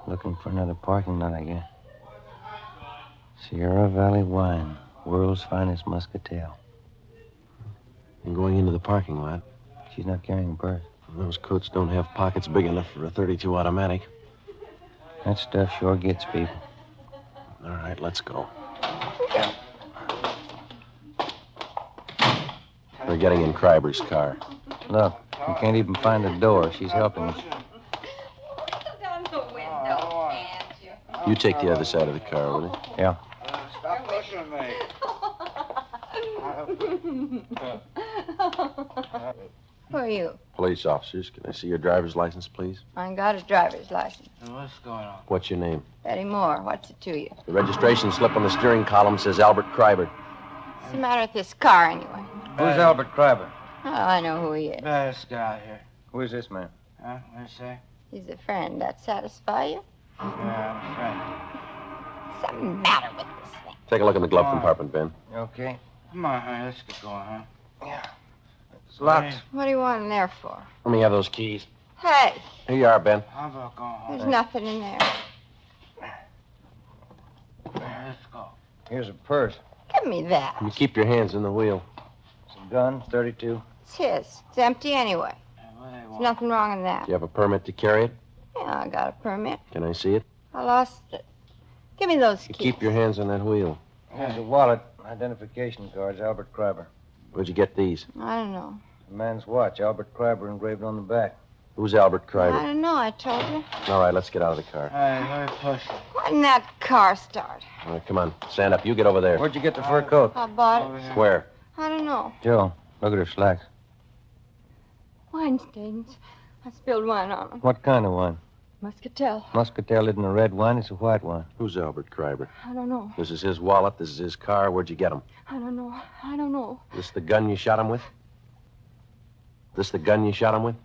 [SPEAKER 18] Looking for another parking lot, I guess. Sierra Valley Wine, world's finest muscatel.
[SPEAKER 7] And going into the parking lot.
[SPEAKER 18] She's not carrying a purse.
[SPEAKER 7] Those coats don't have pockets big enough for a .32 automatic.
[SPEAKER 18] That stuff sure gets people.
[SPEAKER 7] All right, let's go. We're getting in Kreiber's car.
[SPEAKER 18] Look, you can't even find the door. She's helping us.
[SPEAKER 7] You take the other side of the car, will you?
[SPEAKER 18] Yeah.
[SPEAKER 19] Stop pushing me.
[SPEAKER 11] Who are you?
[SPEAKER 7] Police officers. Can I see your driver's license, please?
[SPEAKER 11] I ain't got a driver's license.
[SPEAKER 19] What's going on?
[SPEAKER 7] What's your name?
[SPEAKER 11] Betty Moore, what's it to you?
[SPEAKER 7] The registration slip on the steering column says Albert Kreiber.
[SPEAKER 11] What's the matter with this car, anyway?
[SPEAKER 18] Who's Albert Kreiber?
[SPEAKER 11] Oh, I know who he is.
[SPEAKER 19] Let's get out of here.
[SPEAKER 18] Who is this man?
[SPEAKER 19] Huh? What you say?
[SPEAKER 11] He's a friend. That satisfy you?
[SPEAKER 19] Yeah, I'm a friend.
[SPEAKER 11] What's the matter with this thing?
[SPEAKER 7] Take a look in the glove compartment, Ben.
[SPEAKER 18] You okay?
[SPEAKER 19] Come on, honey. Let's get going, huh?
[SPEAKER 18] Yeah. It's locked.
[SPEAKER 11] What do you want in there for?
[SPEAKER 7] Let me have those keys.
[SPEAKER 11] Hey,
[SPEAKER 7] Here you are, Ben.
[SPEAKER 19] How about going home?
[SPEAKER 11] there's nothing in there.
[SPEAKER 19] Let's go.
[SPEAKER 18] Here's a purse.
[SPEAKER 11] Give me that.
[SPEAKER 7] You keep your hands in the wheel.
[SPEAKER 18] Some gun, 32.
[SPEAKER 11] It's his. It's empty anyway.
[SPEAKER 19] What do they
[SPEAKER 11] There's
[SPEAKER 19] want?
[SPEAKER 11] nothing wrong in that.
[SPEAKER 7] Do you have a permit to carry it?
[SPEAKER 11] Yeah, I got a permit.
[SPEAKER 7] Can I see it?
[SPEAKER 11] I lost it. Give me those
[SPEAKER 7] You
[SPEAKER 11] keys.
[SPEAKER 7] keep your hands on that wheel.
[SPEAKER 18] Here's a wallet, identification cards, Albert Kreiber.
[SPEAKER 7] Where'd you get these?
[SPEAKER 11] I don't know.
[SPEAKER 18] A man's watch, Albert Kreiber engraved on the back.
[SPEAKER 7] Who's Albert
[SPEAKER 11] I
[SPEAKER 7] Kreiber?
[SPEAKER 11] don't know, I told you.
[SPEAKER 7] All right, let's get out of the car.
[SPEAKER 19] Hey, let me push it.
[SPEAKER 11] Why didn't that car start?
[SPEAKER 7] All right, come on. Stand up. You get over there.
[SPEAKER 18] Where'd you get the fur coat?
[SPEAKER 11] I bought it.
[SPEAKER 7] Where?
[SPEAKER 11] I don't know.
[SPEAKER 18] Joe, look at her slacks.
[SPEAKER 11] Wine stains. I spilled wine on them.
[SPEAKER 18] What kind of wine?
[SPEAKER 11] Muscatel.
[SPEAKER 18] Muscatel isn't a red wine, it's a white wine.
[SPEAKER 7] Who's Albert Kreiber?
[SPEAKER 11] I don't know.
[SPEAKER 7] This is his wallet. This is his car. Where'd you get him?
[SPEAKER 11] I don't know. I don't know.
[SPEAKER 7] This the gun you shot him with? This the gun you shot him with?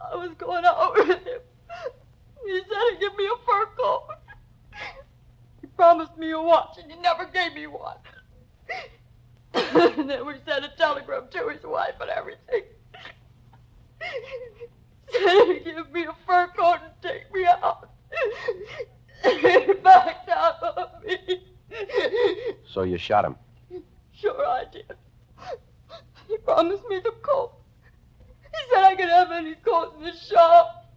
[SPEAKER 17] I was going out with him. He said said he'd give me a fur coat. He promised me a watch, and he never gave me one. And then we sent a telegram to his wife and everything. Said he'd give me a fur coat and take me out. He backed out on me.
[SPEAKER 7] So you shot him?
[SPEAKER 17] Sure I did. He promised me the coat. He said I could have any coat in the shop.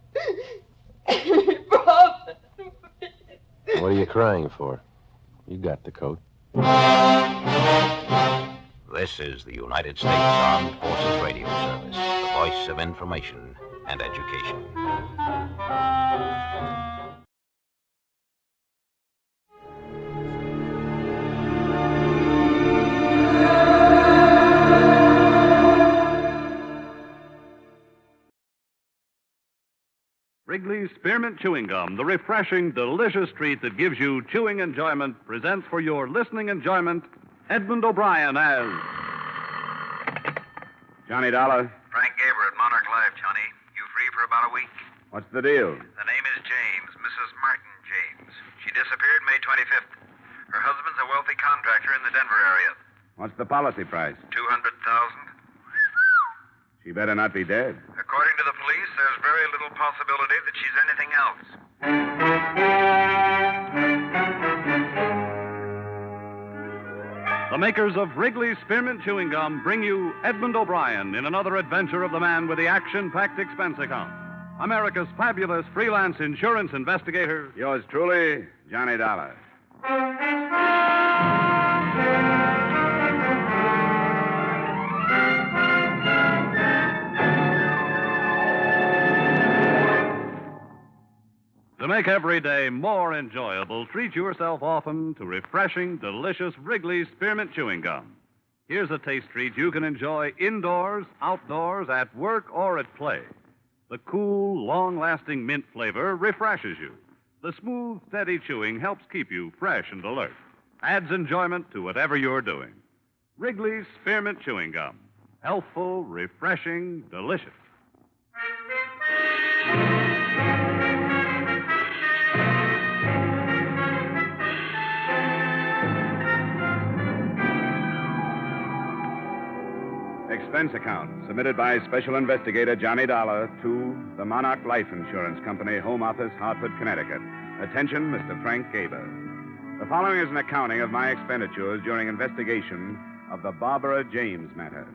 [SPEAKER 17] He promised me.
[SPEAKER 7] What are you crying for? You got the coat.
[SPEAKER 14] This is the United States Armed Forces Radio Service, the voice of information and education.
[SPEAKER 6] Wrigley's Spearmint Chewing Gum, the refreshing, delicious treat that gives you chewing enjoyment, presents for your listening enjoyment Edmund O'Brien as
[SPEAKER 12] Johnny Dollar.
[SPEAKER 15] Frank Gaber at Monarch Life, Johnny. You free for about a week?
[SPEAKER 12] What's the deal?
[SPEAKER 15] The name is James, Mrs. Martin James. She disappeared May 25th. Her husband's a wealthy contractor in the Denver area.
[SPEAKER 12] What's the policy price?
[SPEAKER 15] $200,000.
[SPEAKER 12] She better not be dead.
[SPEAKER 15] According to the police, there's very little possibility that she's anything else.
[SPEAKER 6] the makers of Wrigley's Spearmint Chewing Gum bring you Edmund O'Brien in another adventure of the man with the action-packed expense account. America's fabulous freelance insurance investigator.
[SPEAKER 12] Yours truly, Johnny Dollar.
[SPEAKER 6] To make every day more enjoyable, treat yourself often to refreshing, delicious Wrigley's Spearmint Chewing Gum. Here's a taste treat you can enjoy indoors, outdoors, at work, or at play. The cool, long-lasting mint flavor refreshes you. The smooth, steady chewing helps keep you fresh and alert. Adds enjoyment to whatever you're doing. Wrigley's Spearmint Chewing Gum. Healthful, refreshing, delicious.
[SPEAKER 12] Expense account submitted by Special Investigator Johnny Dollar to the Monarch Life Insurance Company, Home Office, Hartford, Connecticut. Attention, Mr. Frank Gaber. The following is an accounting of my expenditures during investigation of the Barbara James matter.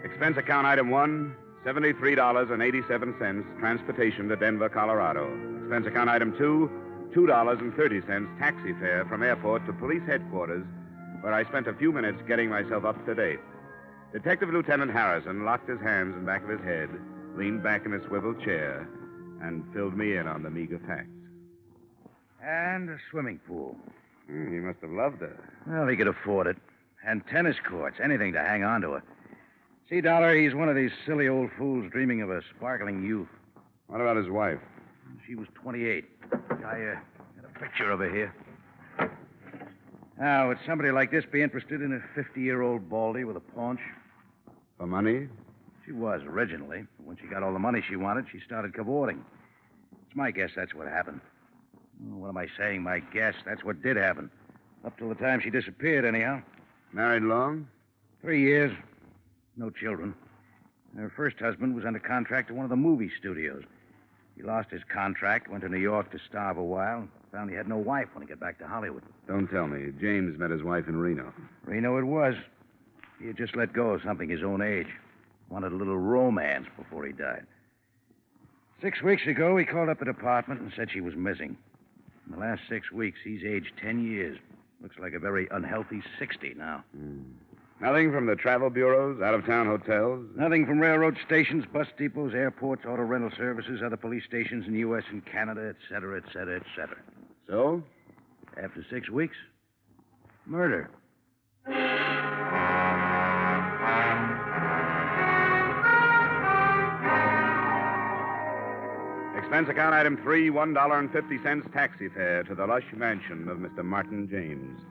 [SPEAKER 12] Expense account item 1, $73.87, transportation to Denver, Colorado. Expense account item 2, $2.30, taxi fare from airport to police headquarters, where I spent a few minutes getting myself up to date. Detective Lieutenant Harrison locked his hands in back of his head, leaned back in a swivel chair, and filled me in on the meager facts.
[SPEAKER 21] And a swimming pool.
[SPEAKER 12] He must have loved her.
[SPEAKER 21] Well, he could afford it. And tennis courts, anything to hang on to her. See, Dollar, he's one of these silly old fools dreaming of a sparkling youth.
[SPEAKER 12] What about his wife?
[SPEAKER 21] She was 28. I got a picture of her here. Now, would somebody like this be interested in a 50-year-old baldy with a paunch?
[SPEAKER 12] For money?
[SPEAKER 21] She was originally. When she got all the money she wanted, she started cavorting. It's my guess that's what happened. Oh, what am I saying? My guess. That's what did happen. Up till the time she disappeared, anyhow.
[SPEAKER 12] Married long?
[SPEAKER 21] 3 years. No children. Her first husband was under contract to one of the movie studios. He lost his contract, went to New York to starve a while, found he had no wife when he got back to Hollywood.
[SPEAKER 12] Don't tell me. James met his wife in Reno.
[SPEAKER 21] Reno it was. He had just let go of something his own age. Wanted a little romance before he died. 6 weeks ago, he called up the department and said she was missing. In the last 6 weeks, he's aged 10 years. Looks like a very unhealthy 60 now.
[SPEAKER 12] Nothing from the travel bureaus, out-of-town hotels?
[SPEAKER 21] Nothing from railroad stations, bus depots, airports, auto rental services, other police stations in the U.S. and Canada, et cetera, et cetera, et cetera.
[SPEAKER 12] So?
[SPEAKER 21] After 6 weeks, murder.
[SPEAKER 12] Expense account item 3, $1.50 taxi fare to the lush mansion of Mr. Martin James.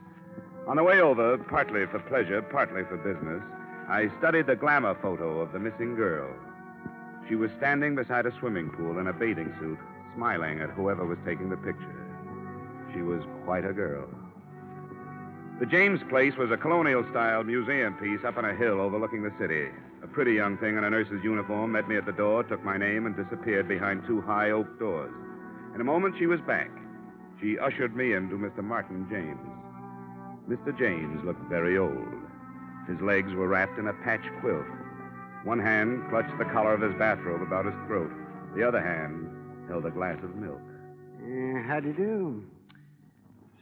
[SPEAKER 12] On the way over, partly for pleasure, partly for business, I studied the glamour photo of the missing girl.
[SPEAKER 2] She was standing beside a swimming pool in a bathing suit, smiling at whoever was taking the picture. She was quite a girl. The James place was a colonial-style museum piece up on a hill overlooking the city. A pretty young thing in a nurse's uniform met me at the door, took my name, and disappeared behind two high oak doors. In a moment, she was back. She ushered me into Mr. Martin James. Mr. James looked very old. His legs were wrapped in a patch quilt. One hand clutched the collar of his bathrobe about his throat. The other hand held a glass of milk.
[SPEAKER 16] How do you do?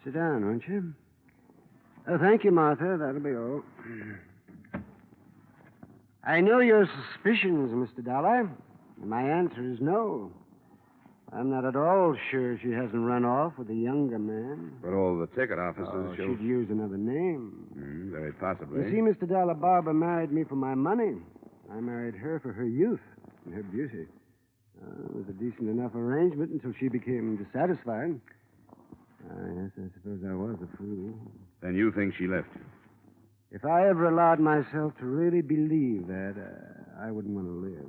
[SPEAKER 16] Sit down, won't you? Oh, thank you, Martha. That'll be all. I know your suspicions, Mr. Dollar. And my answer is no. I'm not at all sure she hasn't run off with a younger man.
[SPEAKER 2] But all the ticket officers show...
[SPEAKER 16] She'd use another name.
[SPEAKER 2] Very possibly.
[SPEAKER 16] You see, Mr. Dollar, Barbara married me for my money. I married her for her youth and her beauty. It was a decent enough arrangement until she became dissatisfied. Yes, I suppose I was a fool.
[SPEAKER 2] Then you think she left you?
[SPEAKER 16] If I ever allowed myself to really believe that, I wouldn't want to live.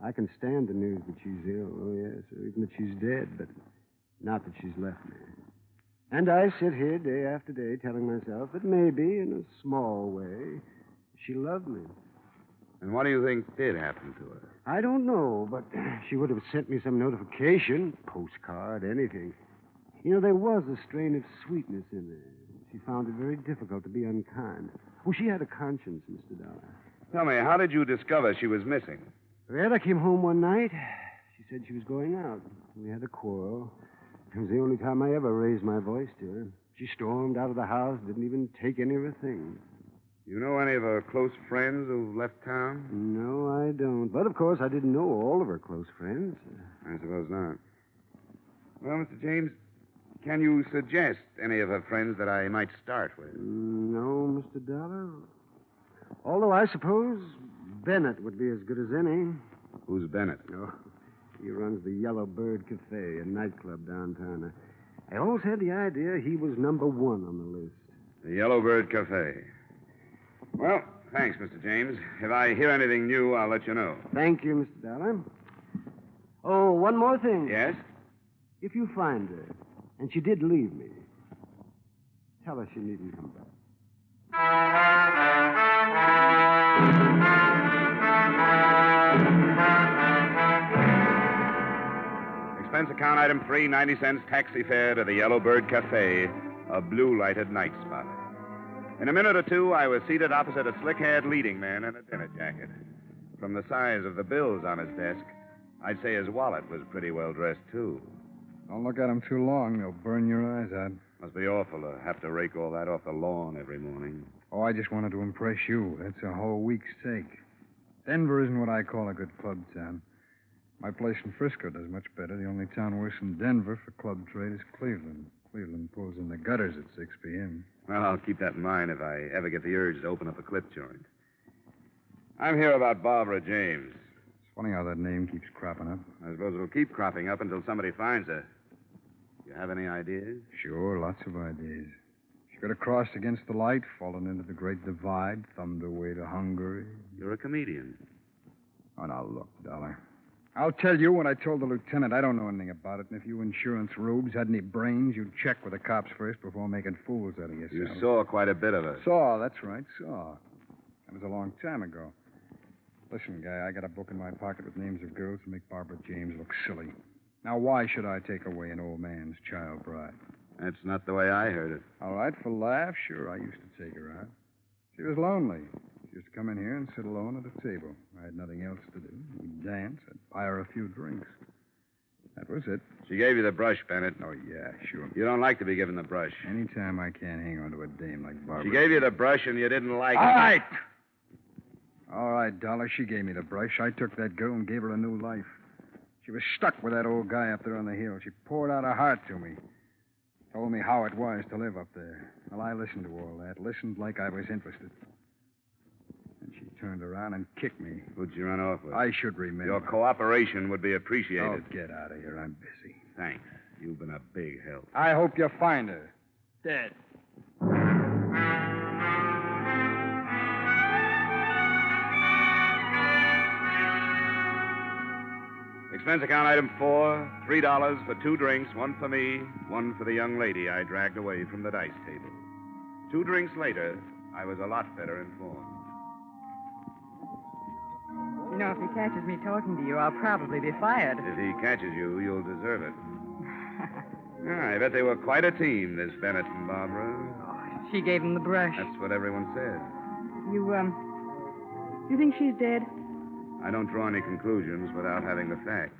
[SPEAKER 16] I can stand the news that she's ill, oh yes, or even that she's dead, but not that she's left me. And I sit here day after day telling myself that maybe, in a small way, she loved me.
[SPEAKER 2] And what do you think did happen to her?
[SPEAKER 16] I don't know, but she would have sent me some notification, postcard, anything. You know, there was a strain of sweetness in there. She found it very difficult to be unkind. Oh, she had a conscience, Mr. Dollar.
[SPEAKER 2] Tell me, how did you discover she was missing?
[SPEAKER 16] Well, I came home one night. She said she was going out. We had a quarrel. It was the only time I ever raised my voice to her. She stormed out of the house, didn't even take any of her things.
[SPEAKER 2] You know any of her close friends who've left town?
[SPEAKER 16] No, I don't. But, of course, I didn't know all of her close friends.
[SPEAKER 2] I suppose not. Well, Mr. James, can you suggest any of her friends that I might start with?
[SPEAKER 16] No, Mr. Dollar. Although I suppose Bennett would be as good as any.
[SPEAKER 2] Who's Bennett?
[SPEAKER 16] Oh, he runs the Yellow Bird Cafe, a nightclub downtown. I always had the idea he was number one on the list.
[SPEAKER 2] The Yellow Bird Cafe. Well, thanks, Mr. James. If I hear anything new, I'll let you know.
[SPEAKER 16] Thank you, Mr. Dollar. Oh, one more thing.
[SPEAKER 2] Yes?
[SPEAKER 16] If you find her, and she did leave me, tell her she needn't come back.
[SPEAKER 2] Expense account item 3, 90 cents taxi fare to the Yellow Bird Cafe, a blue-lighted night spot. In a minute or two, I was seated opposite a slick-haired leading man in a dinner jacket. From the size of the bills on his desk, I'd say his wallet was pretty well dressed, too.
[SPEAKER 22] Don't look at them too long. They'll burn your eyes out.
[SPEAKER 2] Must be awful to have to rake all that off the lawn every morning.
[SPEAKER 22] Oh, I just wanted to impress you. That's a whole week's take. Denver isn't what I call a good club town. My place in Frisco does much better. The only town worse than Denver for club trade is Cleveland. Cleveland pulls in the gutters at 6 p.m.
[SPEAKER 2] Well, I'll keep that in mind if I ever get the urge to open up a clip joint. I'm here about Barbara James.
[SPEAKER 22] It's funny how that name keeps cropping up.
[SPEAKER 2] I suppose it'll keep cropping up until somebody finds her. You have any ideas?
[SPEAKER 22] Sure, lots of ideas. She could have crossed against the light, fallen into the Great Divide, thumbed her way to Hungary.
[SPEAKER 2] You're a comedian.
[SPEAKER 22] Oh, now, look, Dollar. I'll tell you what I told the lieutenant. I don't know anything about it, and if you insurance rubes had any brains, you'd check with the cops first before making fools out of yourself.
[SPEAKER 2] You saw quite a bit of her.
[SPEAKER 22] Saw, that's right, saw. That was a long time ago. Listen, guy, I got a book in my pocket with names of girls who make Barbara James look silly. Now, why should I take away an old man's child bride?
[SPEAKER 2] That's not the way I heard it.
[SPEAKER 22] All right, for laughs, sure, I used to take her out. She was lonely. She used to come in here and sit alone at a table. I had nothing else to do. We'd dance. I'd buy her a few drinks. That was it.
[SPEAKER 2] She gave you the brush, Bennett.
[SPEAKER 22] Oh, yeah, sure.
[SPEAKER 2] You don't like to be given the brush.
[SPEAKER 22] Anytime I can't hang on to a dame like Barbara.
[SPEAKER 2] She gave you the brush and you didn't like it.
[SPEAKER 22] All right! All right, Dollar, she gave me the brush. I took that girl and gave her a new life. She was stuck with that old guy up there on the hill. She poured out her heart to me. Told me how it was to live up there. Well, I listened to all that. Listened like I was interested. And she turned around and kicked me.
[SPEAKER 2] Who'd you run off with?
[SPEAKER 22] I should remember.
[SPEAKER 2] Your cooperation would be appreciated.
[SPEAKER 22] Oh, get out of here. I'm busy.
[SPEAKER 2] Thanks. You've been a big help.
[SPEAKER 22] I hope you find her.
[SPEAKER 16] Dead.
[SPEAKER 2] Expense account item 4, $3 for 2 drinks, 1 for me, 1 for the young lady I dragged away from the dice table. 2 drinks later, I was a lot better informed.
[SPEAKER 1] You know, if he catches me talking to you, I'll probably be fired.
[SPEAKER 2] If he catches you, you'll deserve it. I bet they were quite a team, this Bennett and Barbara.
[SPEAKER 1] She gave him the brush.
[SPEAKER 2] That's what everyone said.
[SPEAKER 1] You think she's dead?
[SPEAKER 2] I don't draw any conclusions without having the facts.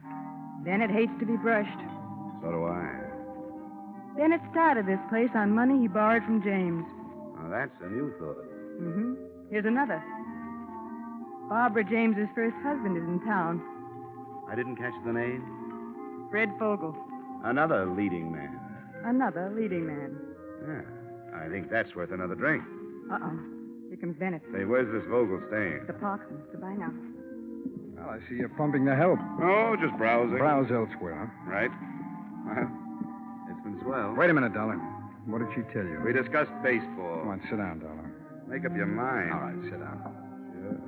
[SPEAKER 1] Bennett hates to be brushed.
[SPEAKER 2] So do I.
[SPEAKER 1] Bennett started this place on money he borrowed from James.
[SPEAKER 2] Now, that's a new thought.
[SPEAKER 1] Mm-hmm. Here's another. Barbara James's first husband is in town.
[SPEAKER 2] I didn't catch the name?
[SPEAKER 1] Fred Fogel.
[SPEAKER 2] Another leading man.
[SPEAKER 1] Another leading man.
[SPEAKER 2] Yeah, I think that's worth another drink.
[SPEAKER 1] Uh-oh. Here comes Bennett.
[SPEAKER 2] Say, where's this Vogel staying?
[SPEAKER 1] The Parkson. Goodbye now.
[SPEAKER 22] Well, I see you're pumping the help.
[SPEAKER 2] Oh, just browsing.
[SPEAKER 22] Browse elsewhere, huh?
[SPEAKER 2] Right. Well, it's been swell.
[SPEAKER 22] Wait a minute, Dollar. What did she tell you?
[SPEAKER 2] We discussed baseball.
[SPEAKER 22] Come on, sit down, Dollar.
[SPEAKER 2] Make up your mind.
[SPEAKER 22] All right, sit down. Sure.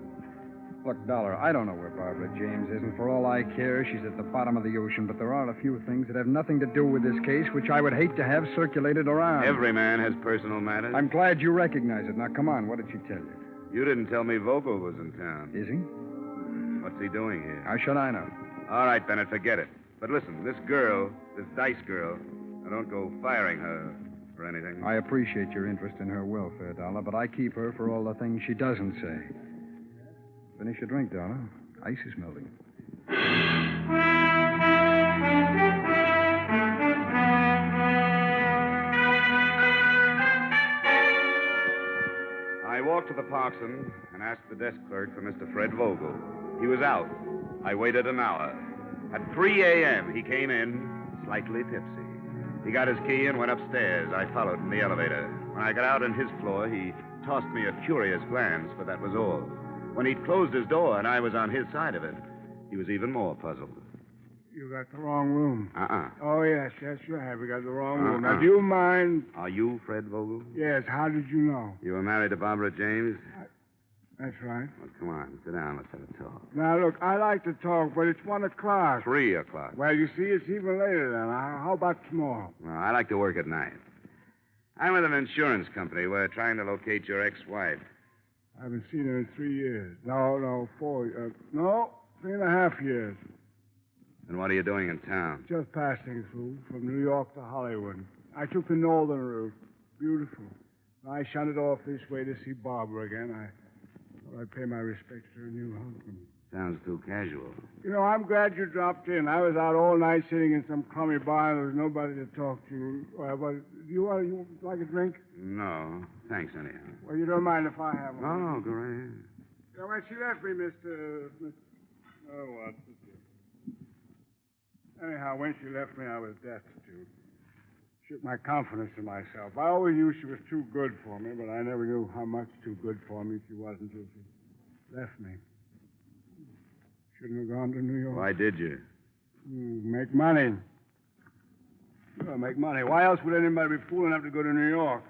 [SPEAKER 22] Look, Dollar, I don't know where Barbara James is, and for all I care, she's at the bottom of the ocean, but there are a few things that have nothing to do with this case, which I would hate to have circulated around.
[SPEAKER 2] Every man has personal matters.
[SPEAKER 22] I'm glad you recognize it. Now, come on, what did she tell you?
[SPEAKER 2] You didn't tell me Vogel was in town.
[SPEAKER 22] Is he?
[SPEAKER 2] What's he doing here?
[SPEAKER 22] How should I know?
[SPEAKER 2] All right, Bennett, forget it. But listen, this girl, this Dice girl, I don't go firing her for anything.
[SPEAKER 22] I appreciate your interest in her welfare, Dollar, but I keep her for all the things she doesn't say. Finish your drink, Dollar. Ice is melting.
[SPEAKER 2] I walked to the Parkson and asked the desk clerk for Mr. Fred Vogel. He was out. I waited an hour. At 3 a.m., he came in, slightly tipsy. He got his key and went upstairs. I followed in the elevator. When I got out on his floor, he tossed me a curious glance, but that was all. When he'd closed his door and I was on his side of it, he was even more puzzled.
[SPEAKER 13] You got the wrong room. Oh, yes, you have. You got the wrong room.
[SPEAKER 2] Uh-uh.
[SPEAKER 13] Now, do you mind?
[SPEAKER 2] Are you Fred Vogel?
[SPEAKER 13] Yes, how did you know?
[SPEAKER 2] You were married to Barbara James?
[SPEAKER 13] That's right.
[SPEAKER 2] Well, come on, sit down. Let's have a talk.
[SPEAKER 13] Now, look, I like to talk, but it's 1 o'clock.
[SPEAKER 2] 3 o'clock.
[SPEAKER 13] Well, you see, it's even later then. How about tomorrow?
[SPEAKER 2] Well, I like to work at night. I'm with an insurance company. We're trying to locate your ex-wife.
[SPEAKER 13] I haven't seen her in 3 years. No, 4. No, 3.5 years.
[SPEAKER 2] And what are you doing in town?
[SPEAKER 13] Just passing through from New York to Hollywood. I took the northern route. Beautiful. I shunted off this way to see Barbara again. I thought I'd pay my respects to her new husband.
[SPEAKER 2] Sounds too casual.
[SPEAKER 13] You know, I'm glad you dropped in. I was out all night sitting in some crummy bar, and there was nobody to talk to. But you like a drink?
[SPEAKER 2] No, thanks anyhow.
[SPEAKER 13] Well, you don't mind if I have one?
[SPEAKER 2] No, go right ahead.
[SPEAKER 13] Yeah, when she left me, Mr. Oh, what? Anyhow, when she left me, I was destitute. Shook my confidence in myself. I always knew she was too good for me, but I never knew how much too good for me she was until she left me. Shouldn't have gone to New York.
[SPEAKER 2] Why did you?
[SPEAKER 13] Make money. Sure, make money. Why else would anybody be fool enough to go to New York?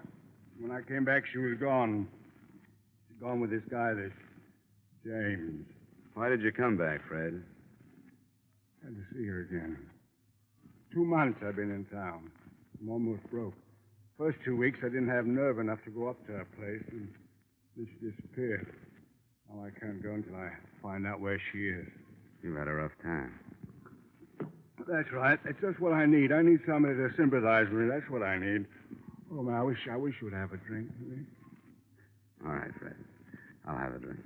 [SPEAKER 13] When I came back, she was gone. She'd gone with this guy, this James.
[SPEAKER 2] Why did you come back, Fred?
[SPEAKER 13] Had to see her again. 2 months I've been in town. I'm almost broke. First 2 weeks, I didn't have nerve enough to go up to her place, and then she disappeared. Well, I can't go until I find out where she is.
[SPEAKER 2] You've had a rough time.
[SPEAKER 13] That's right. It's just what I need. I need somebody to sympathize with me. That's what I need. Oh, man, I wish you would have a drink with me.
[SPEAKER 2] All right, Fred. I'll have a drink.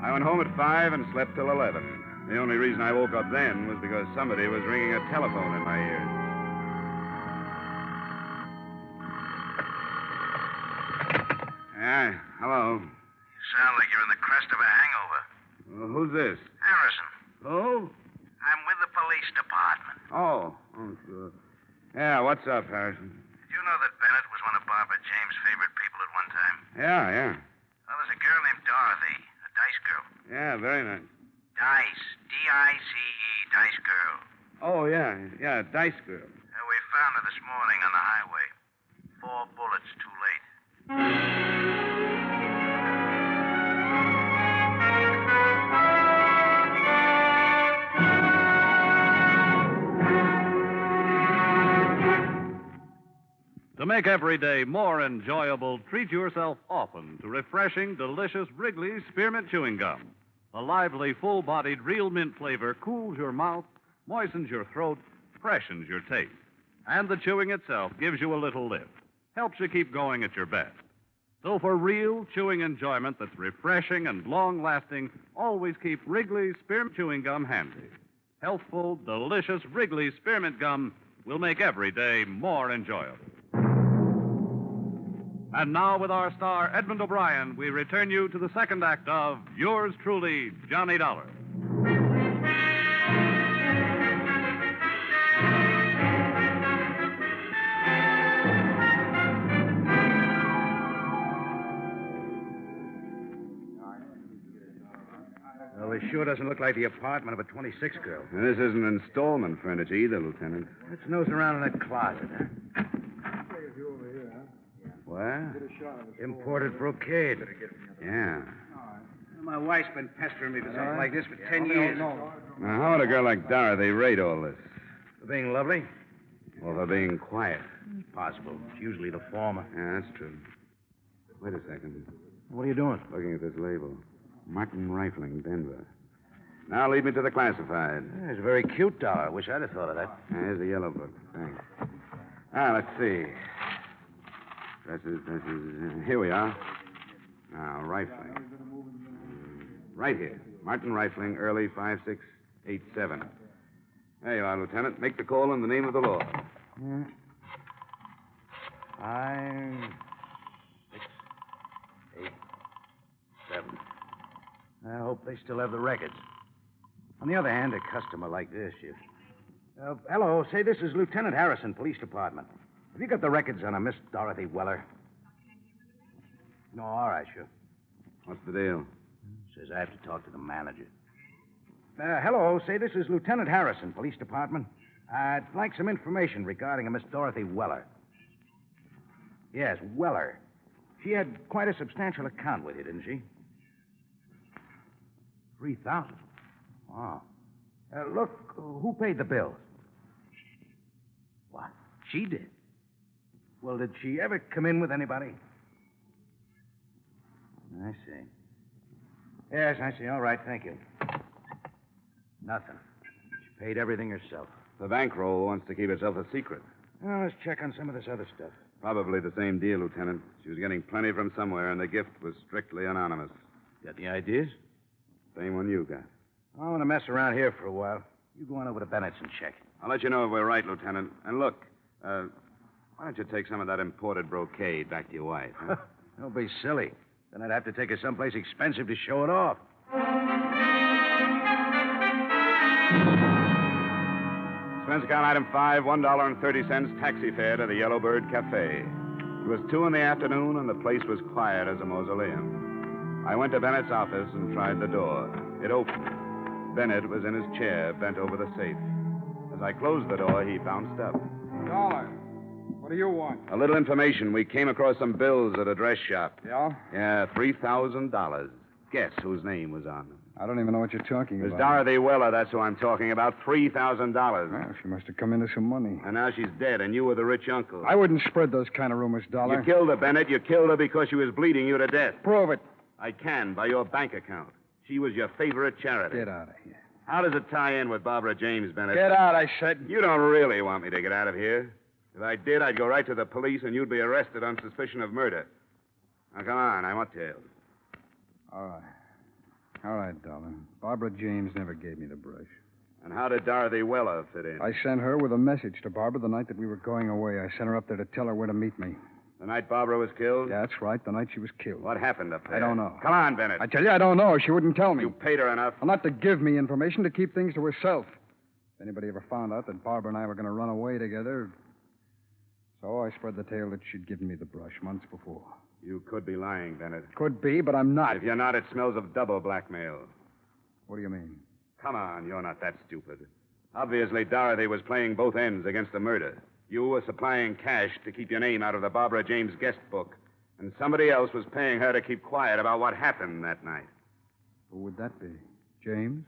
[SPEAKER 2] I went home at 5 and slept till 11. The only reason I woke up then was because somebody was ringing a telephone in my ears. Yeah, hello.
[SPEAKER 15] You sound like you're in the crest of a hangover.
[SPEAKER 2] Well, who's this?
[SPEAKER 15] Harrison.
[SPEAKER 2] Who?
[SPEAKER 15] I'm with the police department.
[SPEAKER 2] Oh, sure. Yeah, what's up, Harrison?
[SPEAKER 15] Did you know that Bennett was one of Barbara James' favorite people at one time?
[SPEAKER 2] Yeah.
[SPEAKER 15] Well, there's a girl named Dorothy, a dice girl.
[SPEAKER 2] Yeah, very nice.
[SPEAKER 15] Dice. D-I-C-E, dice girl.
[SPEAKER 2] Oh, yeah, Dice Girl.
[SPEAKER 15] We found her this morning on the highway. 4 bullets too late.
[SPEAKER 6] make every day more enjoyable, treat yourself often to refreshing, delicious Wrigley's Spearmint Chewing Gum. The lively, full-bodied, real mint flavor cools your mouth, moistens your throat, freshens your taste. And the chewing itself gives you a little lift, helps you keep going at your best. So for real chewing enjoyment that's refreshing and long-lasting, always keep Wrigley's Spearmint Chewing Gum handy. Healthful, delicious Wrigley's Spearmint Gum will make every day more enjoyable. And now, with our star, Edmund O'Brien, we return you to the second act of Yours Truly, Johnny Dollar.
[SPEAKER 21] Well, this sure doesn't look like the apartment of a 26 girl.
[SPEAKER 2] And this isn't installment furniture either, Lieutenant.
[SPEAKER 21] Let's nose around in that closet, huh? What? Imported brocade.
[SPEAKER 2] Yeah.
[SPEAKER 21] My wife's been pestering me for something like this for 10 years.
[SPEAKER 2] Now, how would a girl like Dorothy rate all this?
[SPEAKER 21] For being lovely?
[SPEAKER 2] Or for being quiet?
[SPEAKER 21] It's possible. It's usually the former.
[SPEAKER 2] Yeah, that's true. Wait a second.
[SPEAKER 21] What are you doing?
[SPEAKER 2] Looking at this label. Martin Rifling, Denver. Now lead me to the classified.
[SPEAKER 21] Yeah, it's very cute, Dollar. I wish I'd have thought of that.
[SPEAKER 2] Here's the yellow book. Thanks. Let's see. Dresses. Here we are. Now, Rifling. Right here. Martin Rifling, early 5687. There you are, Lieutenant. Make the call in the name of the law.
[SPEAKER 21] 5, 6, 8, 7. I hope they still have the records. On the other hand, a customer like this, hello, say this is Lieutenant Harrison, Police Department. Have you got the records on a Miss Dorothy Weller? No, all right, sure.
[SPEAKER 2] What's the deal?
[SPEAKER 21] Says I have to talk to the manager. Hello, say this is Lieutenant Harrison, Police Department. I'd like some information regarding a Miss Dorothy Weller. Yes, Weller. She had quite a substantial account with you, didn't she? 3,000. Wow. Look, who paid the bills? What? She did? Well, did she ever come in with anybody? I see. Yes, I see. All right, thank you. Nothing. She paid everything herself.
[SPEAKER 2] The bankroll wants to keep itself a secret.
[SPEAKER 21] Well, let's check on some of this other stuff.
[SPEAKER 2] Probably the same deal, Lieutenant. She was getting plenty from somewhere, and the gift was strictly anonymous.
[SPEAKER 21] Got any ideas?
[SPEAKER 2] Same one you got.
[SPEAKER 21] I want to mess around here for a while. You go on over to Bennett's and check.
[SPEAKER 2] I'll let you know if we're right, Lieutenant. And look, why don't you take some of that imported brocade back to your wife? Huh?
[SPEAKER 21] Don't be silly. Then I'd have to take her someplace expensive to show it off.
[SPEAKER 2] Expense account item 5, $1.30 taxi fare to the Yellowbird Cafe. It was 2 in the afternoon, and the place was quiet as a mausoleum. I went to Bennett's office and tried the door. It opened. Bennett was in his chair, bent over the safe. As I closed the door, he bounced up.
[SPEAKER 22] Dollar. What do you want?
[SPEAKER 2] A little information. We came across some bills at a dress shop.
[SPEAKER 22] Yeah?
[SPEAKER 2] Yeah, $3,000. Guess whose name was on them.
[SPEAKER 22] I don't even know what you're talking
[SPEAKER 2] It was
[SPEAKER 22] about.
[SPEAKER 2] Dorothy Weller, that's who I'm talking about. $3,000.
[SPEAKER 22] Well, she must have come into some money.
[SPEAKER 2] And now she's dead, and you were the rich uncle.
[SPEAKER 22] I wouldn't spread those kind of rumors, Dollar.
[SPEAKER 2] You killed her, Bennett. You killed her because she was bleeding you to death.
[SPEAKER 22] Prove it.
[SPEAKER 2] I can, by your bank account. She was your favorite charity.
[SPEAKER 22] Get out of here.
[SPEAKER 2] How does it tie in with Barbara James, Bennett?
[SPEAKER 22] Get out, I said.
[SPEAKER 2] You don't really want me to get out of here. If I did, I'd go right to the police, and you'd be arrested on suspicion of murder. Now, come on. I want tails.
[SPEAKER 22] All right. All right, darling. Barbara James never gave me the brush.
[SPEAKER 2] And how did Dorothy Weller fit in?
[SPEAKER 22] I sent her with a message to Barbara the night that we were going away. I sent her up there to tell her where to meet me.
[SPEAKER 2] The night Barbara was killed?
[SPEAKER 22] Yeah, that's right. The night she was killed.
[SPEAKER 2] What happened up there?
[SPEAKER 22] I don't know.
[SPEAKER 2] Come on, Bennett.
[SPEAKER 22] I tell you, I don't know. She wouldn't tell me.
[SPEAKER 2] You paid her enough.
[SPEAKER 22] Well, not to give me information, to keep things to herself. If anybody ever found out that Barbara and I were going to run away together... So I spread the tale that she'd given me the brush months before.
[SPEAKER 2] You could be lying, Bennett.
[SPEAKER 22] Could be, but I'm not.
[SPEAKER 2] If you're not, it smells of double blackmail.
[SPEAKER 22] What do you mean?
[SPEAKER 2] Come on, you're not that stupid. Obviously, Dorothy was playing both ends against the murder. You were supplying cash to keep your name out of the Barbara James guest book. And somebody else was paying her to keep quiet about what happened that night.
[SPEAKER 22] Who would that be? James?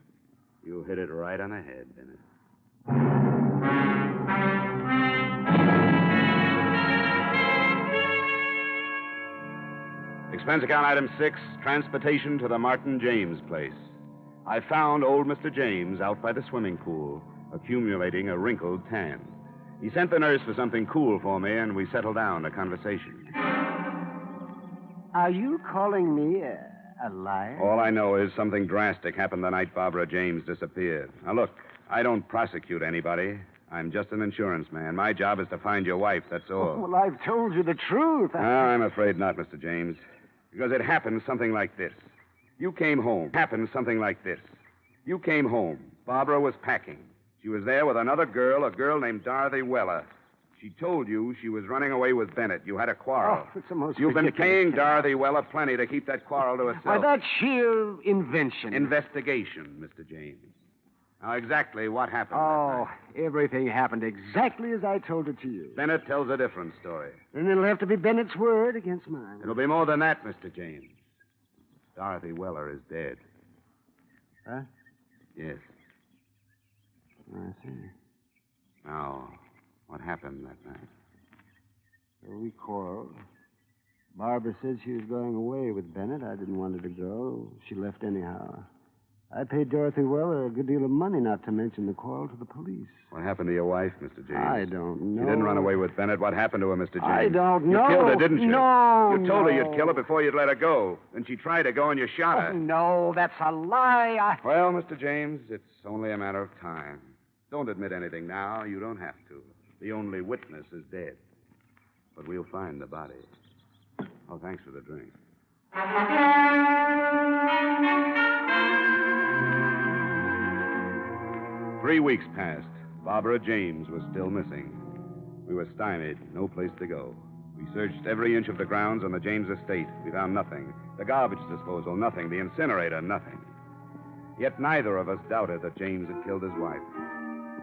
[SPEAKER 2] You hit it right on the head, Bennett. Expense account item 6, transportation to the Martin James place. I found old Mr. James out by the swimming pool, accumulating a wrinkled tan. He sent the nurse for something cool for me, and we settled down to conversation.
[SPEAKER 16] Are you calling me a liar?
[SPEAKER 2] All I know is something drastic happened the night Barbara James disappeared. Now, look, I don't prosecute anybody. I'm just an insurance man. My job is to find your wife, that's all.
[SPEAKER 16] Well, I've told you the truth.
[SPEAKER 2] I'm afraid not, Mr. James. Because it happened something like this. You came home. Happened something like this. You came home. Barbara was packing. She was there with another girl, a girl named Dorothy Weller. She told you she was running away with Bennett. You had a quarrel.
[SPEAKER 16] Oh, it's the most
[SPEAKER 2] You've been
[SPEAKER 16] ridiculous
[SPEAKER 2] paying
[SPEAKER 16] thing.
[SPEAKER 2] Dorothy Weller plenty to keep that quarrel to herself.
[SPEAKER 16] Why, that's sheer invention.
[SPEAKER 2] Investigation, Mr. James. Now, exactly what happened that
[SPEAKER 16] Oh,
[SPEAKER 2] night?
[SPEAKER 16] everything happened exactly as I told it to you.
[SPEAKER 2] Bennett tells a different story.
[SPEAKER 16] And it'll have to be Bennett's word against mine.
[SPEAKER 2] It'll be more than that, Mr. James. Dorothy Weller is dead.
[SPEAKER 16] Huh?
[SPEAKER 2] Yes.
[SPEAKER 16] I see.
[SPEAKER 2] Now, what happened that night?
[SPEAKER 16] So we quarreled. Barbara said she was going away with Bennett. I didn't want her to go. She left anyhow. I paid Dorothy Weller a good deal of money, not to mention the quarrel to the police.
[SPEAKER 2] What happened to your wife, Mr. James?
[SPEAKER 16] I don't know.
[SPEAKER 2] You didn't run away with Bennett. What happened to her, Mr. James?
[SPEAKER 16] I don't know.
[SPEAKER 2] You killed her, didn't you?
[SPEAKER 16] No,
[SPEAKER 2] You told her
[SPEAKER 16] no.
[SPEAKER 2] you'd kill her before you'd let her go. Then she tried to go and you shot her.
[SPEAKER 16] Oh, no, that's a lie.
[SPEAKER 2] Well, Mr. James, it's only a matter of time. Don't admit anything now. You don't have to. The only witness is dead. But we'll find the body. Oh, thanks for the drink. 3 weeks passed. Barbara James was still missing. We were stymied, no place to go. We searched every inch of the grounds on the James estate. We found nothing. The garbage disposal, nothing. The incinerator, nothing. Yet neither of us doubted that James had killed his wife.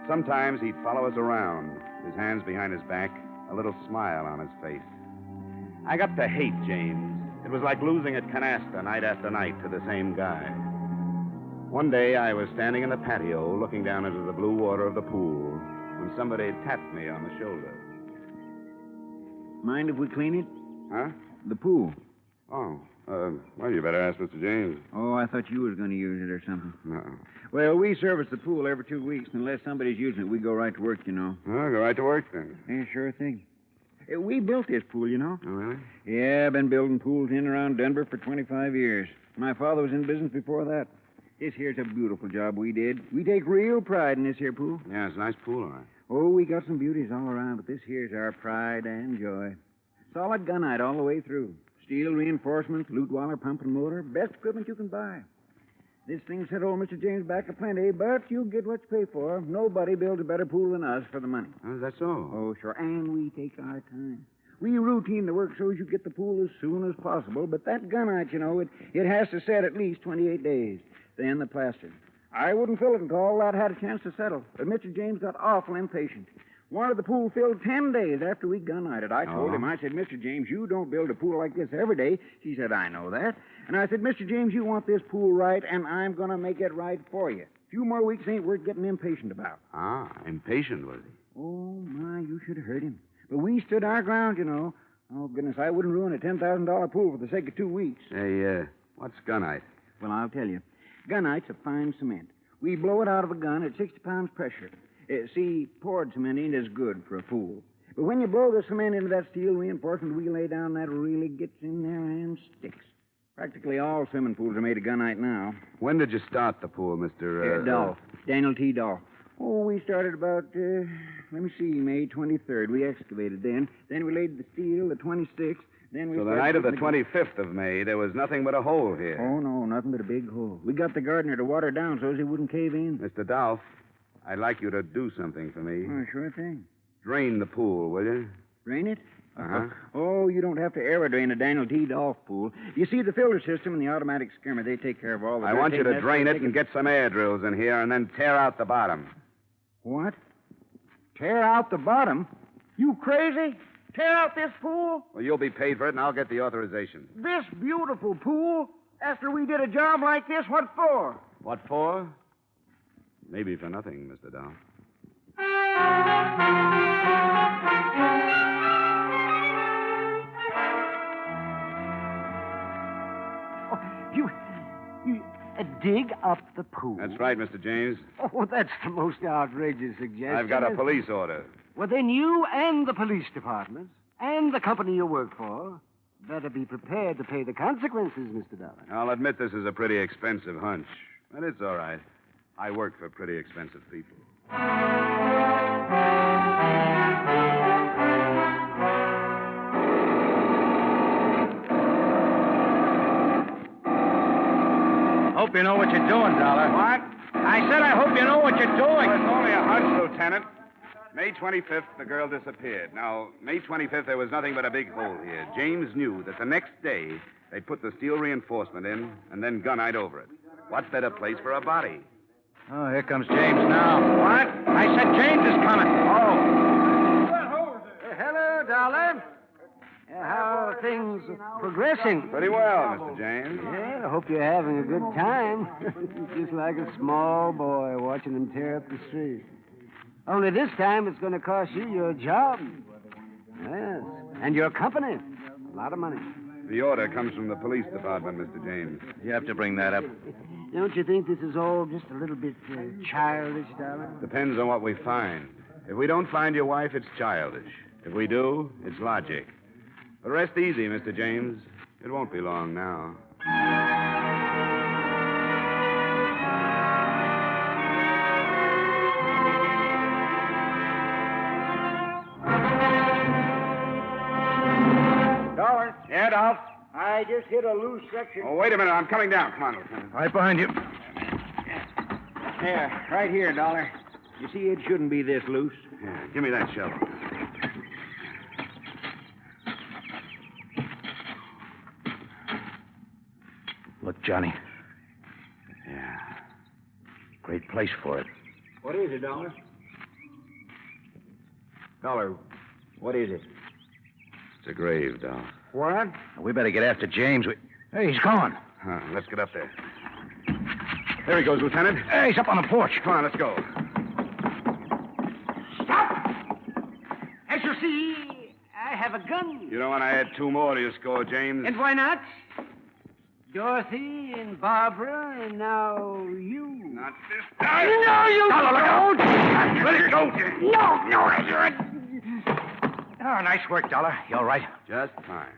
[SPEAKER 2] Sometimes he'd follow us around, his hands behind his back, a little smile on his face. I got to hate James. It was like losing at canasta night after night to the same guy. One day I was standing in the patio looking down into the blue water of the pool when somebody tapped me on the shoulder.
[SPEAKER 21] Mind if we clean it?
[SPEAKER 2] Huh?
[SPEAKER 21] The pool.
[SPEAKER 2] Oh, well, you better ask Mr. James.
[SPEAKER 21] Oh, I thought you was going to use it or something.
[SPEAKER 2] No.
[SPEAKER 21] Well, we service the pool every 2 weeks. Unless somebody's using it, we go right to work, you know.
[SPEAKER 2] Well, go right to work then.
[SPEAKER 21] Yeah, sure thing. We built this pool, you know.
[SPEAKER 2] Oh, really?
[SPEAKER 21] Yeah, I've been building pools in and around Denver for 25 years. My father was in business before that. This here's a beautiful job we did. We take real pride in this here pool.
[SPEAKER 2] Yeah, it's a nice pool, all right.
[SPEAKER 21] Oh, we got some beauties all around, but this here's our pride and joy. Solid gunite all the way through. Steel reinforcements, loot waller, pump and motor. Best equipment you can buy. This thing set old Mr. James back a plenty, but you get what you pay for. Nobody builds a better pool than us for the money.
[SPEAKER 2] Oh, that's so?
[SPEAKER 21] Oh, sure. And we take our time. We routine the work so as you get the pool as soon as possible, but that gunite, you know, it has to set at least 28 days. Then the plaster. I wouldn't fill it until all that had a chance to settle. But Mr. James got awful impatient. Wanted the pool filled 10 days after we gun-nighted. I told him, I said, Mr. James, you don't build a pool like this every day. He said, I know that. And I said, Mr. James, you want this pool right, and I'm going to make it right for you. A few more weeks ain't worth getting impatient about.
[SPEAKER 2] Ah, impatient was he?
[SPEAKER 21] Oh, my, you should have heard him. But we stood our ground, you know. Oh, goodness, I wouldn't ruin a $10,000 pool for the sake of 2 weeks.
[SPEAKER 2] Hey, what's gunite?
[SPEAKER 21] Well, I'll tell you. Gunite's a fine cement. We blow it out of a gun at 60 pounds pressure. See, poured cement ain't as good for a pool. But when you blow the cement into that steel reinforcement we lay down, that really gets in there and sticks. Practically all swimming pools are made of gunite now.
[SPEAKER 2] When did you start the pool, Mr.
[SPEAKER 21] Dolph. Daniel T. Dolph. Oh, we started about, May 23rd. We excavated then. Then we laid the steel, the 26th. Then we
[SPEAKER 2] So the night of the 25th of May, there was nothing but a hole here.
[SPEAKER 21] Oh, no, nothing but a big hole. We got the gardener to water down so as he wouldn't cave in.
[SPEAKER 2] Mr. Dolph, I'd like you to do something for me.
[SPEAKER 21] Oh, sure thing.
[SPEAKER 2] Drain the pool, will you?
[SPEAKER 21] Drain it?
[SPEAKER 2] Uh-huh.
[SPEAKER 21] Oh, you don't have to aerodrain a Daniel T. Dolph pool. You see, the filter system and the automatic skimmer, they take care of all the
[SPEAKER 2] I
[SPEAKER 21] dirt.
[SPEAKER 2] want you to
[SPEAKER 21] That's
[SPEAKER 2] drain
[SPEAKER 21] why
[SPEAKER 2] it
[SPEAKER 21] they
[SPEAKER 2] and get some air drills in here and then tear out the bottom.
[SPEAKER 21] What? Tear out the bottom? You crazy? Tear out this pool?
[SPEAKER 2] Well, you'll be paid for it, and I'll get the authorization.
[SPEAKER 21] This beautiful pool? After we did a job like this, what for?
[SPEAKER 2] What for? Maybe for nothing, Mr. Dolph.
[SPEAKER 16] You dig up the pool?
[SPEAKER 2] That's right, Mr. James.
[SPEAKER 16] Oh, that's the most outrageous suggestion.
[SPEAKER 2] I've got a police order.
[SPEAKER 16] Well, then you and the police department and the company you work for better be prepared to pay the consequences, Mr. Dollar.
[SPEAKER 2] I'll admit this is a pretty expensive hunch, but it's all right. I work for pretty expensive people.
[SPEAKER 21] Hope you know what you're doing, Dollar.
[SPEAKER 2] What?
[SPEAKER 21] I said I hope you know what you're doing.
[SPEAKER 2] Well, it's only a hunch, Lieutenant. May 25th, the girl disappeared. Now, May 25th, there was nothing but a big hole here. James knew that the next day they'd put the steel reinforcement in and then gunite over it. What better place for a body?
[SPEAKER 21] Oh, here comes James now. What? I said James is coming. Oh.
[SPEAKER 16] Hello, Dollar. How are things progressing?
[SPEAKER 2] Pretty well, Mr. James.
[SPEAKER 16] Yeah, I hope you're having a good time. Just like a small boy watching them tear up the street. Only this time it's going to cost you your job. Yes, and your company. A lot of money.
[SPEAKER 2] The order comes from the police department, Mr. James.
[SPEAKER 21] You have to bring that up.
[SPEAKER 16] Don't you think this is all just a little bit childish, Dollar?
[SPEAKER 2] Depends on what we find. If we don't find your wife, it's childish. If we do, it's logic. But rest easy, Mr. James. It won't be long now.
[SPEAKER 16] Dollar.
[SPEAKER 2] Yeah, Dolph?
[SPEAKER 16] I just hit a loose section.
[SPEAKER 2] Oh, wait a minute. I'm coming down. Come on, Lieutenant.
[SPEAKER 21] Right behind you.
[SPEAKER 16] Yeah, right here, Dollar. You see, it shouldn't be this loose.
[SPEAKER 2] Yeah, give me that shovel.
[SPEAKER 21] Look, Johnny. Yeah. Great place for it.
[SPEAKER 16] What is it, Dollar? Dollar, what is it?
[SPEAKER 2] It's a grave, Dolph.
[SPEAKER 16] What?
[SPEAKER 21] We better get after James. Hey, he's gone.
[SPEAKER 2] Let's get up there. There he goes, Lieutenant.
[SPEAKER 21] Hey, he's up on the porch.
[SPEAKER 2] Come on, let's go.
[SPEAKER 16] Stop! As you see, I have a gun.
[SPEAKER 2] You don't want to add 2 more to your score, James.
[SPEAKER 16] And why not? Dorothy and Barbara, and now you.
[SPEAKER 2] Not this
[SPEAKER 16] time. No, you don't.
[SPEAKER 21] Let it go.
[SPEAKER 16] No, you're a...
[SPEAKER 21] Oh, nice work, Dollar. You all right?
[SPEAKER 2] Just fine.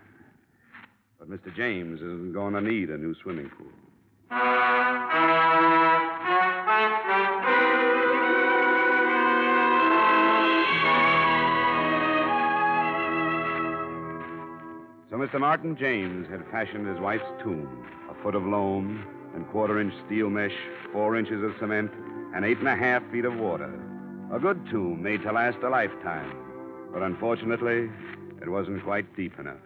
[SPEAKER 2] But Mr. James isn't going to need a new swimming pool. So Mr. Martin James had fashioned his wife's tomb, a foot of loam and 1/4-inch steel mesh, 4 inches of cement, and 8.5 feet of water. A good tomb made to last a lifetime. But unfortunately, it wasn't quite deep enough.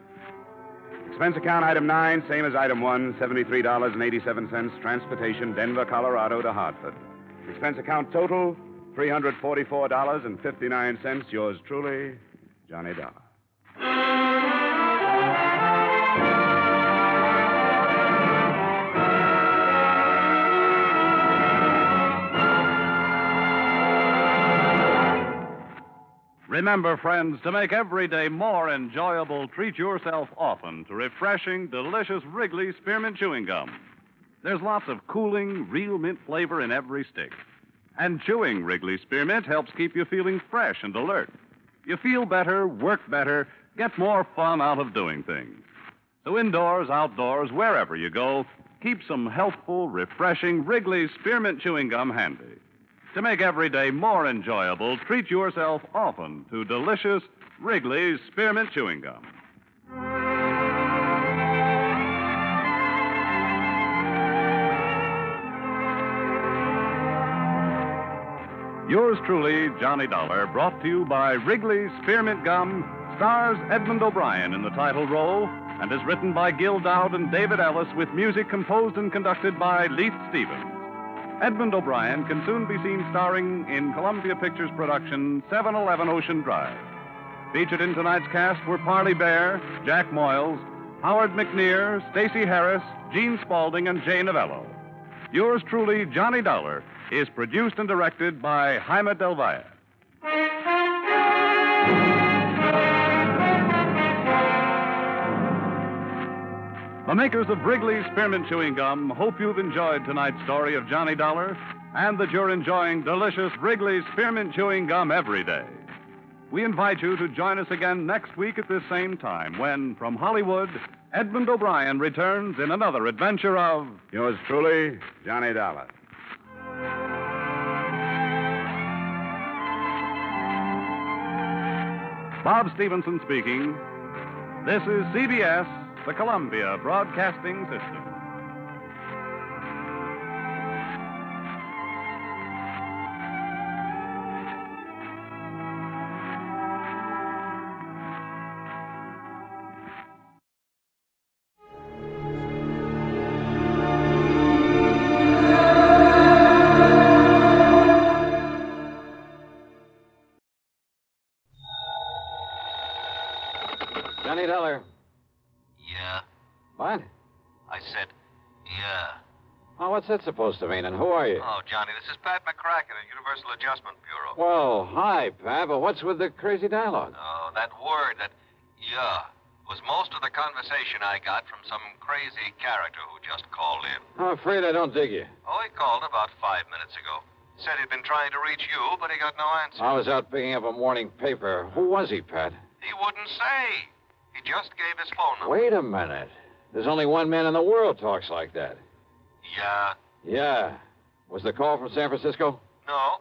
[SPEAKER 2] Expense account item 9, same as item 1, $73.87, transportation, Denver, Colorado to Hartford. Expense account total, $344.59. Yours truly, Johnny Dollar.
[SPEAKER 6] Remember, friends, to make every day more enjoyable, treat yourself often to refreshing, delicious Wrigley Spearmint Chewing Gum. There's lots of cooling, real mint flavor in every stick. And chewing Wrigley Spearmint helps keep you feeling fresh and alert. You feel better, work better, get more fun out of doing things. So indoors, outdoors, wherever you go, keep some healthful, refreshing Wrigley Spearmint Chewing Gum handy. To make every day more enjoyable, treat yourself often to delicious Wrigley's Spearmint Chewing Gum. Yours truly, Johnny Dollar, brought to you by Wrigley's Spearmint Gum, stars Edmund O'Brien in the title role, and is written by Gil Dowd and David Ellis with music composed and conducted by Leith Stevens. Edmund O'Brien can soon be seen starring in Columbia Pictures' production 711 Ocean Drive. Featured in tonight's cast were Parley Bear, Jack Moyles, Howard McNear, Stacey Harris, Gene Spaulding, and Jay Novello. Yours truly, Johnny Dollar, is produced and directed by Jaime Del Valle. The makers of Wrigley's Spearmint Chewing Gum hope you've enjoyed tonight's story of Johnny Dollar and that you're enjoying delicious Wrigley's Spearmint Chewing Gum every day. We invite you to join us again next week at this same time when, from Hollywood, Edmund O'Brien returns in another adventure of...
[SPEAKER 2] Yours truly, Johnny Dollar.
[SPEAKER 6] Bob Stevenson speaking. This is CBS, the Columbia Broadcasting System.
[SPEAKER 7] Johnny Dollar.
[SPEAKER 15] Yeah.
[SPEAKER 7] What?
[SPEAKER 15] I said, yeah.
[SPEAKER 7] Oh, what's that supposed to mean, and who are you?
[SPEAKER 15] Oh, Johnny, this is Pat McCracken at Universal Adjustment Bureau.
[SPEAKER 7] Well, hi, Pat, but what's with the crazy dialogue?
[SPEAKER 15] Oh, that word, that yeah, was most of the conversation I got from some crazy character who just called in.
[SPEAKER 7] I'm afraid I don't dig you.
[SPEAKER 15] Oh, he called about 5 minutes ago. Said he'd been trying to reach you, but he got no answer.
[SPEAKER 7] I was out picking up a morning paper. Who was he, Pat?
[SPEAKER 15] He wouldn't say. He just gave his phone number.
[SPEAKER 7] Wait a minute. There's only one man in the world talks like that.
[SPEAKER 15] Yeah.
[SPEAKER 7] Yeah. Was the call from San Francisco?
[SPEAKER 15] No.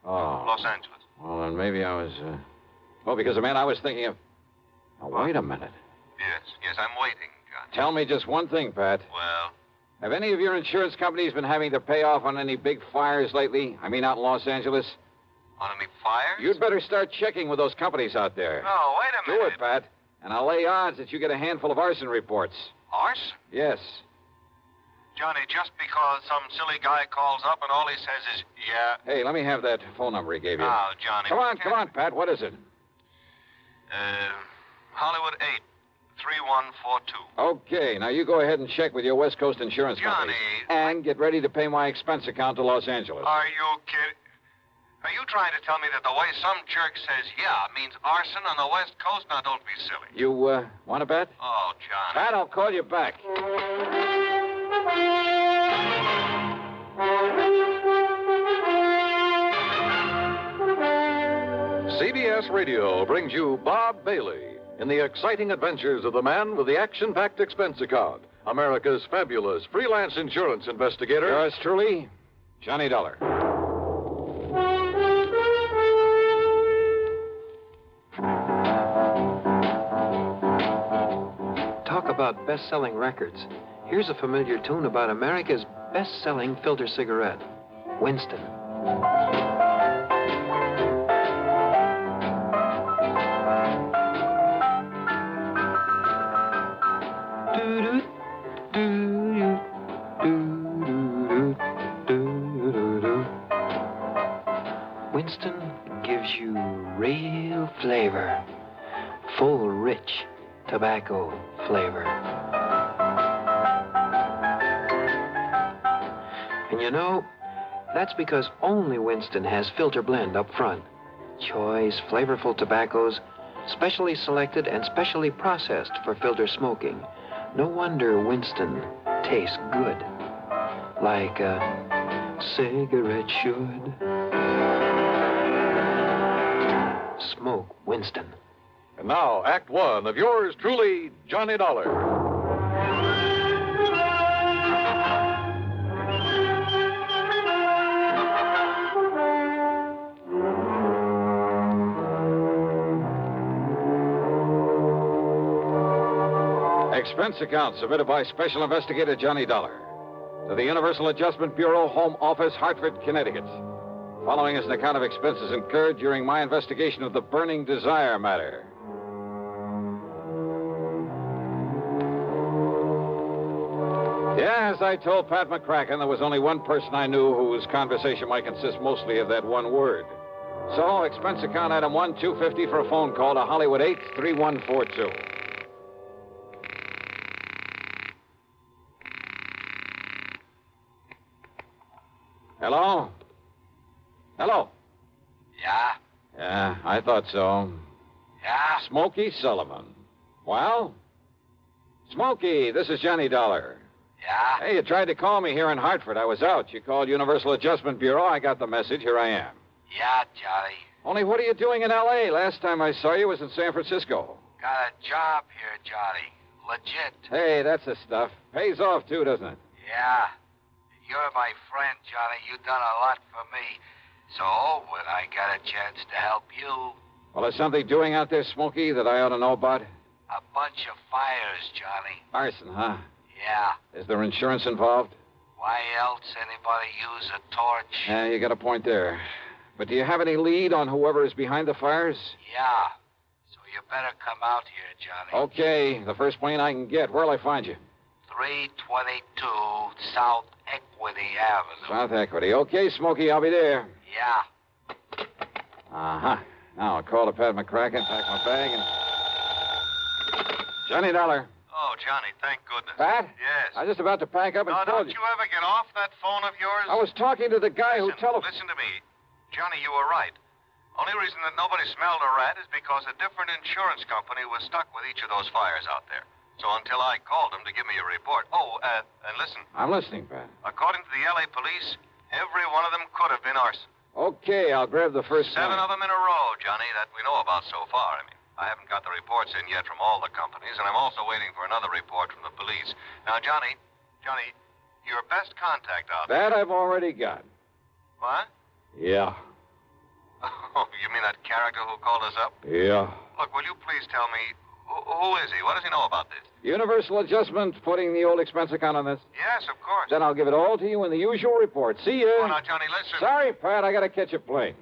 [SPEAKER 7] Oh.
[SPEAKER 15] Los Angeles.
[SPEAKER 7] Well, then maybe I was, Oh, because the man I was thinking of... Now, wait a minute.
[SPEAKER 15] Yes, I'm waiting, John.
[SPEAKER 7] Tell me just one thing, Pat.
[SPEAKER 15] Well?
[SPEAKER 7] Have any of your insurance companies been having to pay off on any big fires lately? I mean, out in Los Angeles?
[SPEAKER 15] On any fires?
[SPEAKER 7] You'd better start checking with those companies out there.
[SPEAKER 15] No, wait a minute.
[SPEAKER 7] Do it, Pat. And I'll lay odds that you get a handful of arson reports.
[SPEAKER 15] Arson?
[SPEAKER 7] Yes.
[SPEAKER 15] Johnny, just because some silly guy calls up and all he says is, yeah.
[SPEAKER 7] Hey, let me have that phone number he gave you.
[SPEAKER 15] Now, Johnny.
[SPEAKER 7] Come on, Pat. What is it?
[SPEAKER 15] Hollywood 8, 3142.
[SPEAKER 7] Okay, now you go ahead and check with your West Coast insurance company. And get ready to pay my expense account to Los Angeles.
[SPEAKER 15] Are you kidding? Are you trying to tell me that the way some jerk says yeah means arson on the West Coast? Now, don't be silly.
[SPEAKER 7] You, want to bet?
[SPEAKER 15] Oh, Johnny.
[SPEAKER 7] Pat, I'll call you back.
[SPEAKER 5] CBS Radio brings you Bob Bailey in the exciting adventures of the man with the action-packed expense account, America's fabulous freelance insurance investigator.
[SPEAKER 7] Yours truly, Johnny Dollar.
[SPEAKER 10] Talk about best-selling records. Here's a familiar tune about America's best-selling filter cigarette, Winston. Winston gives you real flavor, full, rich tobacco flavor. And you know, that's because only Winston has filter blend up front. Choice, flavorful tobaccos, specially selected and specially processed for filter smoking. No wonder Winston tastes good, like a cigarette should. Smoke Winston.
[SPEAKER 5] And now, Act One of yours truly, Johnny Dollar.
[SPEAKER 7] Expense account submitted by Special Investigator Johnny Dollar to the Universal Adjustment Bureau, Home Office, Hartford, Connecticut. Following is an account of expenses incurred during my investigation of the Burning Desire matter. Yes, I told Pat McCracken there was only one person I knew whose conversation might consist mostly of that one word. So, expense account item 1, $250 for a phone call to Hollywood 8, 3142. Hello? Hello?
[SPEAKER 15] Yeah?
[SPEAKER 7] Yeah, I thought so.
[SPEAKER 15] Yeah?
[SPEAKER 7] Smokey Sullivan. Well?
[SPEAKER 3] Smokey, this is Johnny Dollar.
[SPEAKER 15] Yeah?
[SPEAKER 3] Hey, you tried to call me here in Hartford. I was out. You called Universal Adjustment Bureau. I got the message. Here I am.
[SPEAKER 15] Yeah, Johnny.
[SPEAKER 3] Only what are you doing in L.A.? Last time I saw you was in San Francisco.
[SPEAKER 15] Got a job here, Johnny. Legit.
[SPEAKER 3] Hey, that's the stuff. Pays off, too, doesn't it?
[SPEAKER 15] Yeah. You're my friend, Johnny. You've done a lot for me. So, when I got a chance to help you...
[SPEAKER 3] Well, is something doing out there, Smokey, that I ought to know about?
[SPEAKER 15] A bunch of fires, Johnny.
[SPEAKER 3] Arson, huh?
[SPEAKER 15] Yeah.
[SPEAKER 3] Is there insurance involved?
[SPEAKER 15] Why else anybody use a torch?
[SPEAKER 3] Yeah, you got a point there. But do you have any lead on whoever is behind the fires?
[SPEAKER 15] Yeah. So you better come out here, Johnny.
[SPEAKER 3] Okay, the first plane I can get. Where'll I find you?
[SPEAKER 15] 322 South Equity Avenue.
[SPEAKER 3] South Equity. Okay, Smokey, I'll be there.
[SPEAKER 15] Yeah.
[SPEAKER 3] Uh-huh. Now I'll call to Pat McCracken, pack my bag, and... Johnny Dollar.
[SPEAKER 20] Oh, Johnny, thank goodness.
[SPEAKER 3] Pat?
[SPEAKER 20] Yes.
[SPEAKER 3] I was just about to pack up and call
[SPEAKER 20] don't you ever get off that phone of yours?
[SPEAKER 3] I was talking to the guy who
[SPEAKER 20] Listen to me. Johnny, you were right. Only reason that nobody smelled a rat is because a different insurance company was stuck with each of those fires out there. So until I called them to give me a report... Oh, and listen.
[SPEAKER 3] I'm listening, Pat.
[SPEAKER 20] According to the L.A. police, every one of them could have been arson.
[SPEAKER 3] Okay, I'll grab the first
[SPEAKER 20] 7
[SPEAKER 3] plane.
[SPEAKER 20] of them in a row, Johnny, that we know about so far. I mean, I haven't got the reports in yet from all the companies, and I'm also waiting for another report from the police. Now, Johnny, your best contact out there...
[SPEAKER 3] That I've already got.
[SPEAKER 20] What?
[SPEAKER 3] Yeah.
[SPEAKER 20] Oh, you mean that character who called us up?
[SPEAKER 3] Yeah.
[SPEAKER 20] Look, will you please tell me, who is he? What does he know about this?
[SPEAKER 3] Universal Adjustment putting the old expense account on this?
[SPEAKER 20] Yes, of course.
[SPEAKER 3] Then I'll give it all to you in the usual report. See ya.
[SPEAKER 20] Oh, now, Johnny, listen.
[SPEAKER 3] Sorry, Pat, I gotta catch a plane.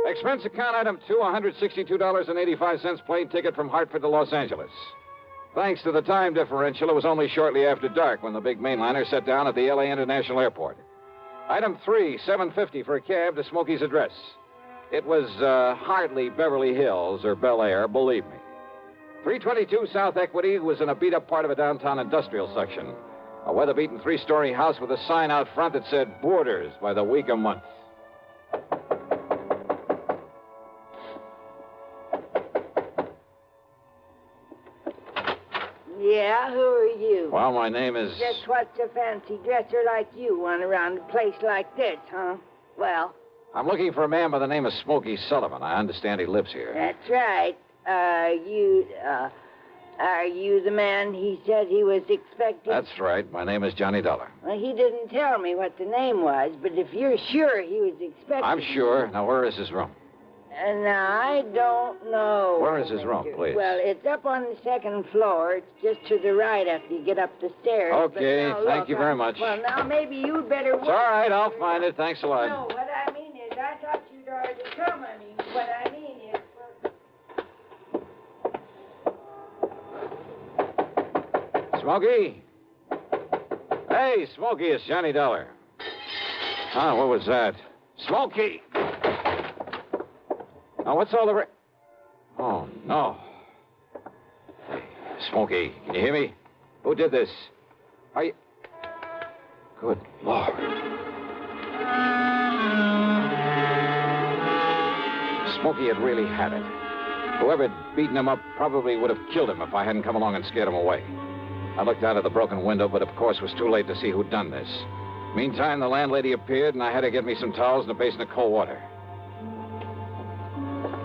[SPEAKER 3] Expense account item 2, $162.85 plane ticket from Hartford to Los Angeles. Thanks to the time differential, it was only shortly after dark when the big mainliner set down at the L.A. International Airport. Item 3, $7.50 for a cab to Smokey's address. It was hardly Beverly Hills or Bel Air, believe me. 322 South Equity was in a beat-up part of a downtown industrial section. A weather-beaten 3-story house with a sign out front that said Boarders by the week a month.
[SPEAKER 23] Yeah, who are you?
[SPEAKER 3] Well, my name is...
[SPEAKER 23] Just what's a fancy dresser like you want around a place like this, huh? Well...
[SPEAKER 3] I'm looking for a man by the name of Smokey Sullivan. I understand he lives here.
[SPEAKER 23] That's right. Are you the man he said he was expecting?
[SPEAKER 3] That's right. My name is Johnny Dollar.
[SPEAKER 23] Well, he didn't tell me what the name was, but if you're sure he was expecting...
[SPEAKER 3] I'm sure. Now, where is his room?
[SPEAKER 23] Now, I don't know.
[SPEAKER 3] Where is his room, please?
[SPEAKER 23] Well, it's up on the second floor. It's just to the right after you get up the stairs.
[SPEAKER 3] Okay,
[SPEAKER 23] But now,
[SPEAKER 3] thank
[SPEAKER 23] look,
[SPEAKER 3] you very much.
[SPEAKER 23] Well, now, maybe you'd better...
[SPEAKER 3] It's all right. I'll find it. Thanks a lot.
[SPEAKER 23] No, what I mean is, I thought you'd already come. I mean, what I mean is...
[SPEAKER 3] Smokey? Hey, Smokey, it's Johnny Dollar. Ah, what was that? Smokey! Now, what's all the... Oh, no. Hey, Smokey, can you hear me? Who did this? Are you... Good Lord. Smokey had really had it. Whoever had beaten him up probably would have killed him if I hadn't come along and scared him away. I looked out of the broken window, but of course it was too late to see who'd done this. Meantime, the landlady appeared, and I had to get me some towels and a basin of cold water.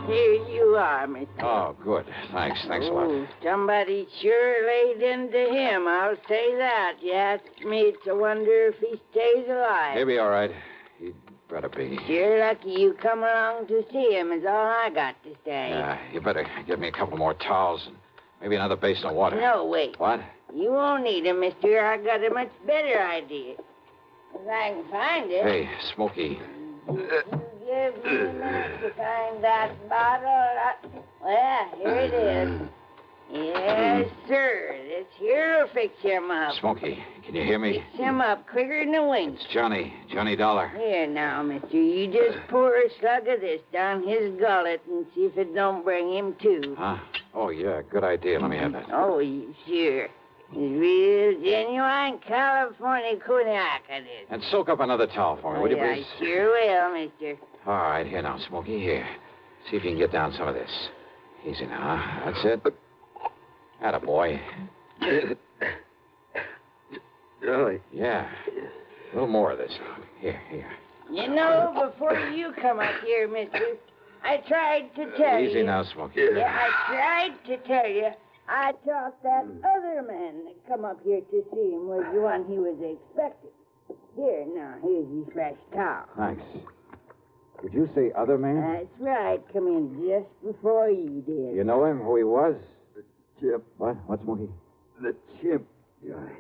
[SPEAKER 23] Here you are, Mr.
[SPEAKER 3] Oh, good. Thanks a lot.
[SPEAKER 23] Ooh, somebody sure laid into him, I'll say that. You ask me, it's a wonder if he stays alive.
[SPEAKER 3] He'll be all right. He'd better be.
[SPEAKER 23] You're lucky you come along to see him, is all I got to say.
[SPEAKER 3] Yeah, you better get me a couple more towels and maybe another basin of water.
[SPEAKER 23] No, wait.
[SPEAKER 3] What?
[SPEAKER 23] You won't need him, mister. I got a much better idea. If I can find it.
[SPEAKER 3] Hey, Smokey.
[SPEAKER 23] Give me a minute to find that bottle. Well, here it is. Yes, sir. This here'll fix him up.
[SPEAKER 3] Smokey, can you hear me?
[SPEAKER 23] Fix him up quicker than a wink.
[SPEAKER 3] It's Johnny Dollar.
[SPEAKER 23] Here now, mister. You just pour a slug of this down his gullet and see if it don't bring him to.
[SPEAKER 3] Huh? Oh, yeah, good idea. Let me have that.
[SPEAKER 23] Oh, sure. It's real genuine California cognac, it is.
[SPEAKER 3] And soak up another towel for me, will you, please?
[SPEAKER 23] I sure will, mister.
[SPEAKER 3] All right, here now, Smokey, here. See if you can get down some of this. Easy now. That's it. Attaboy.
[SPEAKER 21] Johnny.
[SPEAKER 3] Yeah. A little more of this. Here.
[SPEAKER 23] You know, before you come up here, mister, I tried to tell you.
[SPEAKER 3] Easy now, Smokey.
[SPEAKER 23] Yeah, I tried to tell you. I thought that other man that come up here to see him was the one he was expecting. Here, now, here's your fresh towel.
[SPEAKER 3] Thanks. Did you say other man?
[SPEAKER 23] That's right. Come in just before you did.
[SPEAKER 3] You know him, who he was?
[SPEAKER 21] The chimp.
[SPEAKER 3] What? What, Smokey?
[SPEAKER 21] The chimp, Johnny.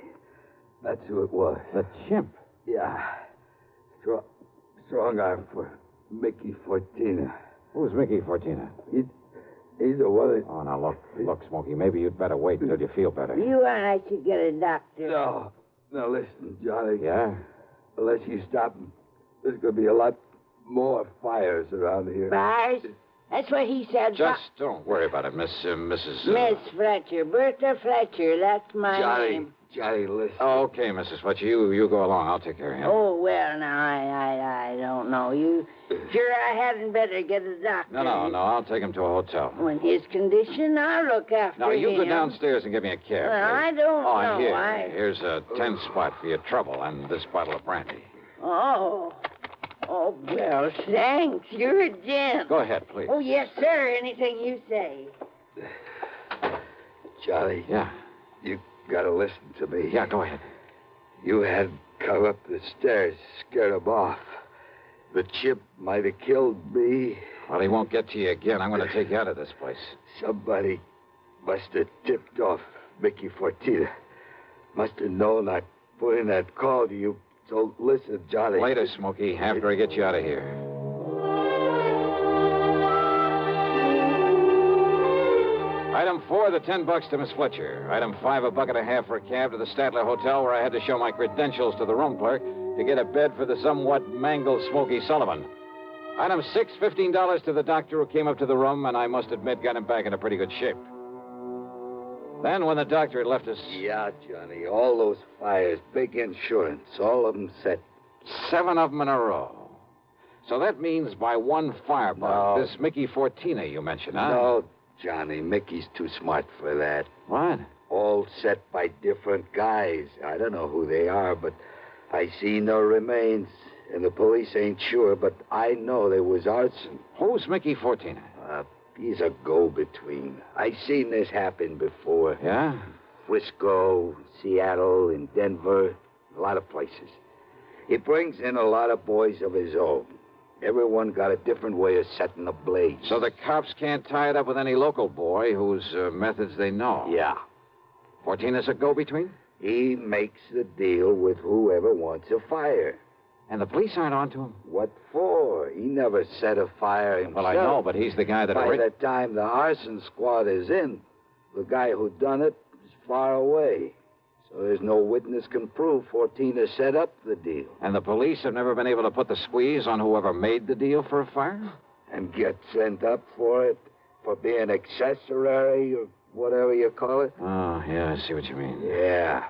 [SPEAKER 21] That's who it was.
[SPEAKER 3] The chimp?
[SPEAKER 21] Yeah. Strong arm for Mickey Fortina.
[SPEAKER 3] Who's Mickey Fortina?
[SPEAKER 21] He's the one that...
[SPEAKER 3] Oh, now, look, Smokey, maybe you'd better wait until you feel better.
[SPEAKER 23] You want I should get a doctor?
[SPEAKER 21] No. Now, listen, Johnny.
[SPEAKER 3] Yeah?
[SPEAKER 21] Unless you stop him, there's going to be a lot more fires around here.
[SPEAKER 23] Fires? That's what he said.
[SPEAKER 3] Just don't worry about it, Mrs.
[SPEAKER 23] Miss Fletcher. Bertha Fletcher. That's my name.
[SPEAKER 21] Johnny, listen.
[SPEAKER 3] Oh, okay, Mrs. Fletcher. You go along. I'll take care of him.
[SPEAKER 23] Oh, well, now, I don't know. You sure I hadn't better get a doctor?
[SPEAKER 3] No. I'll take him to a hotel.
[SPEAKER 23] In his condition, I'll look after him.
[SPEAKER 3] Now, you go downstairs and give me a cab.
[SPEAKER 23] Well, I don't know.
[SPEAKER 3] Here's a 10 spot for your trouble and this bottle of brandy.
[SPEAKER 23] Oh, well, thanks. You're a gent.
[SPEAKER 3] Go ahead, please.
[SPEAKER 23] Oh, yes, sir. Anything you say.
[SPEAKER 21] Johnny.
[SPEAKER 3] Yeah?
[SPEAKER 21] You gotta listen to me.
[SPEAKER 3] Yeah, go ahead.
[SPEAKER 21] You had come up the stairs, scared him off. The chimp might have killed me.
[SPEAKER 3] Well, he won't get to you again. I'm going to take you out of this place.
[SPEAKER 21] Somebody must have tipped off Mickey Fortina. Must have known I'd put in that call to you. So listen, Johnny.
[SPEAKER 3] Later, Smokey, after I get you out of here. Item 4, the $10 to Miss Fletcher. Item 5, a bucket and a half for a cab to the Statler Hotel, where I had to show my credentials to the room clerk to get a bed for the somewhat mangled Smokey Sullivan. Item 6, $15 to the doctor who came up to the room, and I must admit got him back in a pretty good shape. Then, when the doctor had left us...
[SPEAKER 21] Yeah, Johnny, all those fires, big insurance, all of them set.
[SPEAKER 3] 7 of them in a row. So that means by one firebug, this Mickey Fortina you mentioned, huh?
[SPEAKER 21] No, Johnny, Mickey's too smart for that.
[SPEAKER 3] What?
[SPEAKER 21] All set by different guys. I don't know who they are, but I see no remains. And the police ain't sure, but I know there was arson.
[SPEAKER 3] Who's Mickey Fortina?
[SPEAKER 21] He's a go-between. I seen this happen before.
[SPEAKER 3] Yeah?
[SPEAKER 21] Frisco, Seattle, and Denver, a lot of places. He brings in a lot of boys of his own. Everyone got a different way of setting the blaze.
[SPEAKER 3] So the cops can't tie it up with any local boy whose methods they know.
[SPEAKER 21] Yeah.
[SPEAKER 3] Fortina's a go-between?
[SPEAKER 21] He makes the deal with whoever wants a fire.
[SPEAKER 3] And the police aren't onto him?
[SPEAKER 21] What for? He never set a fire himself.
[SPEAKER 3] Well, I know, but he's the guy that...
[SPEAKER 21] By the time the arson squad is in, the guy who done it is far away. So there's no witness can prove Fortina set up the deal.
[SPEAKER 3] And the police have never been able to put the squeeze on whoever made the deal for a fire?
[SPEAKER 21] And get sent up for it? For being accessory or whatever you call it?
[SPEAKER 3] Oh, yeah, I see what you mean.
[SPEAKER 21] Yeah.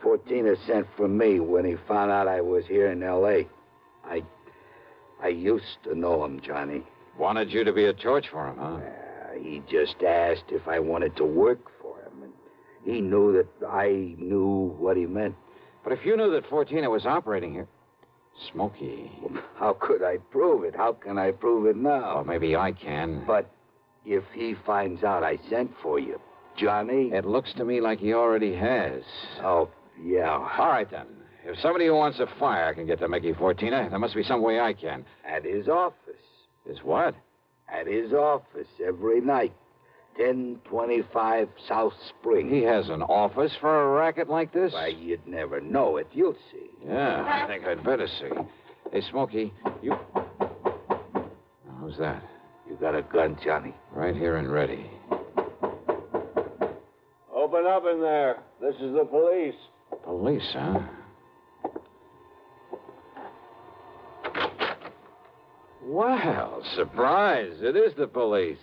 [SPEAKER 21] Fortina sent for me when he found out I was here in L.A. I used to know him, Johnny.
[SPEAKER 3] Wanted you to be a torch for him, huh?
[SPEAKER 21] He just asked if I wanted to work for him. And he knew that I knew what he meant.
[SPEAKER 3] But if you knew that Fortina was operating here... Smokey...
[SPEAKER 21] How could I prove it? How can I prove it now?
[SPEAKER 3] Well, maybe I can.
[SPEAKER 21] But if he finds out I sent for you, Johnny...
[SPEAKER 3] It looks to me like he already has.
[SPEAKER 21] Oh, yeah.
[SPEAKER 3] All right, then. If somebody who wants a fire can get to Mickey Fortina, there must be some way I can.
[SPEAKER 21] At his office.
[SPEAKER 3] His what?
[SPEAKER 21] At his office every night. 1025 South Spring.
[SPEAKER 3] He has an office for a racket like this?
[SPEAKER 21] Why, you'd never know it. You'll see.
[SPEAKER 3] Yeah, I think I'd better see. Hey, Smokey, you... Who's that?
[SPEAKER 21] You got a gun, Johnny?
[SPEAKER 3] Right here and ready.
[SPEAKER 4] Open up in there. This is the police.
[SPEAKER 3] Police, huh? Well, surprise. It is the police.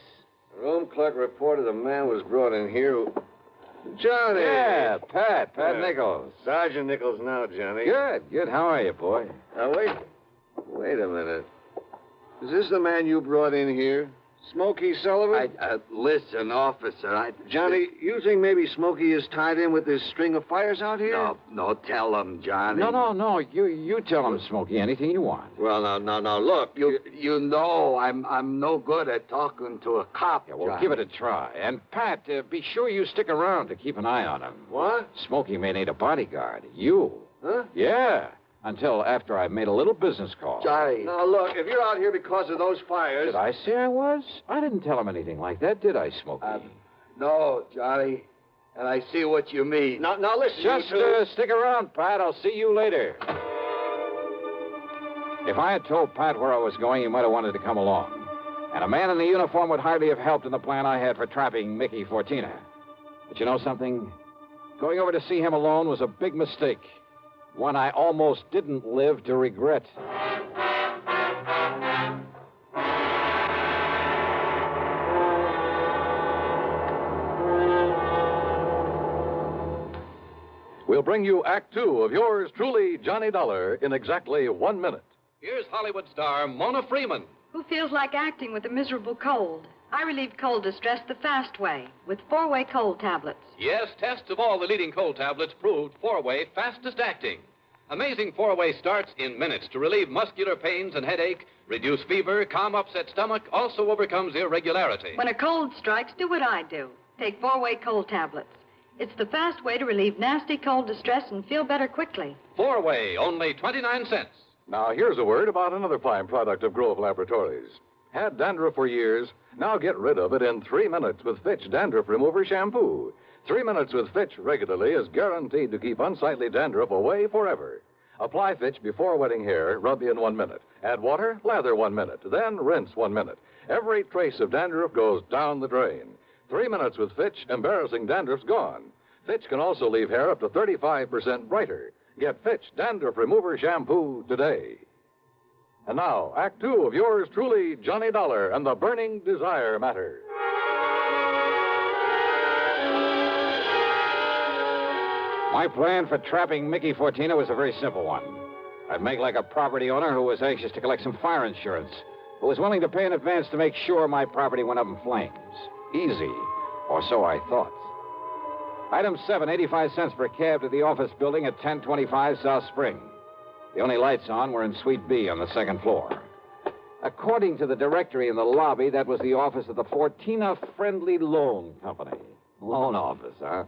[SPEAKER 4] The room clerk reported a man was brought in here who... Johnny!
[SPEAKER 3] Yeah, Pat Nichols.
[SPEAKER 4] Sergeant Nichols now, Johnny.
[SPEAKER 3] Good. How are you, boy?
[SPEAKER 4] Now, wait a minute. Is this the man you brought in here? Smokey Sullivan?
[SPEAKER 8] Listen, officer,
[SPEAKER 4] Johnny, you think maybe Smokey is tied in with this string of fires out here?
[SPEAKER 8] No, tell him, Johnny.
[SPEAKER 3] No. You tell him, Smokey, anything you want.
[SPEAKER 8] Well, no. Look, you know I'm no good at talking to a cop.
[SPEAKER 3] Yeah, well,
[SPEAKER 8] Johnny.
[SPEAKER 3] give it a try. And, Pat, be sure you stick around to keep an eye on him.
[SPEAKER 4] What?
[SPEAKER 3] Smokey may need a bodyguard. You.
[SPEAKER 4] Huh?
[SPEAKER 3] Yeah. Until after I've made a little business call.
[SPEAKER 8] Johnny.
[SPEAKER 4] Now, look, if you're out here because of those fires...
[SPEAKER 3] Did I say I was? I didn't tell him anything like that, did I, Smokey?
[SPEAKER 8] No, Johnny. And I see what you mean.
[SPEAKER 4] Now listen,
[SPEAKER 3] Just
[SPEAKER 4] you two.
[SPEAKER 3] stick around, Pat. I'll see you later. If I had told Pat where I was going, he might have wanted to come along. And a man in the uniform would hardly have helped in the plan I had for trapping Mickey Fortina. But you know something? Going over to see him alone was a big mistake. One I almost didn't live to regret.
[SPEAKER 5] We'll bring you Act Two of yours truly, Johnny Dollar, in exactly 1 minute.
[SPEAKER 9] Here's Hollywood star Mona Freeman.
[SPEAKER 19] Who feels like acting with a miserable cold? I relieve cold distress the fast way with 4-way cold tablets.
[SPEAKER 9] Yes, tests of all the leading cold tablets proved 4-way fastest acting. Amazing 4-way starts in minutes to relieve muscular pains and headache, reduce fever, calm upset stomach, also overcomes irregularity.
[SPEAKER 19] When a cold strikes, do what I do. Take 4-way cold tablets. It's the fast way to relieve nasty cold distress and feel better quickly.
[SPEAKER 9] 4-way, only 29 cents.
[SPEAKER 5] Now, here's a word about another fine product of Grove Laboratories. Had dandruff for years? Now get rid of it in 3 minutes with Fitch Dandruff Remover Shampoo. 3 minutes with Fitch regularly is guaranteed to keep unsightly dandruff away forever. Apply Fitch before wetting hair, rub in 1 minute. Add water, lather 1 minute, then rinse 1 minute. Every trace of dandruff goes down the drain. 3 minutes with Fitch, embarrassing dandruff's gone. Fitch can also leave hair up to 35% brighter. Get Fitch Dandruff Remover Shampoo today. And now, Act Two of yours truly, Johnny Dollar and the Burning Desire Matter.
[SPEAKER 3] My plan for trapping Mickey Fortina was a very simple one. I'd make like a property owner who was anxious to collect some fire insurance, who was willing to pay in advance to make sure my property went up in flames. Easy, or so I thought. Item 7, 85 cents per cab to the office building at 1025 South Spring. The only lights on were in Suite B on the second floor. According to the directory in the lobby, that was the office of the Fortina Friendly Loan Company. Loan office, huh?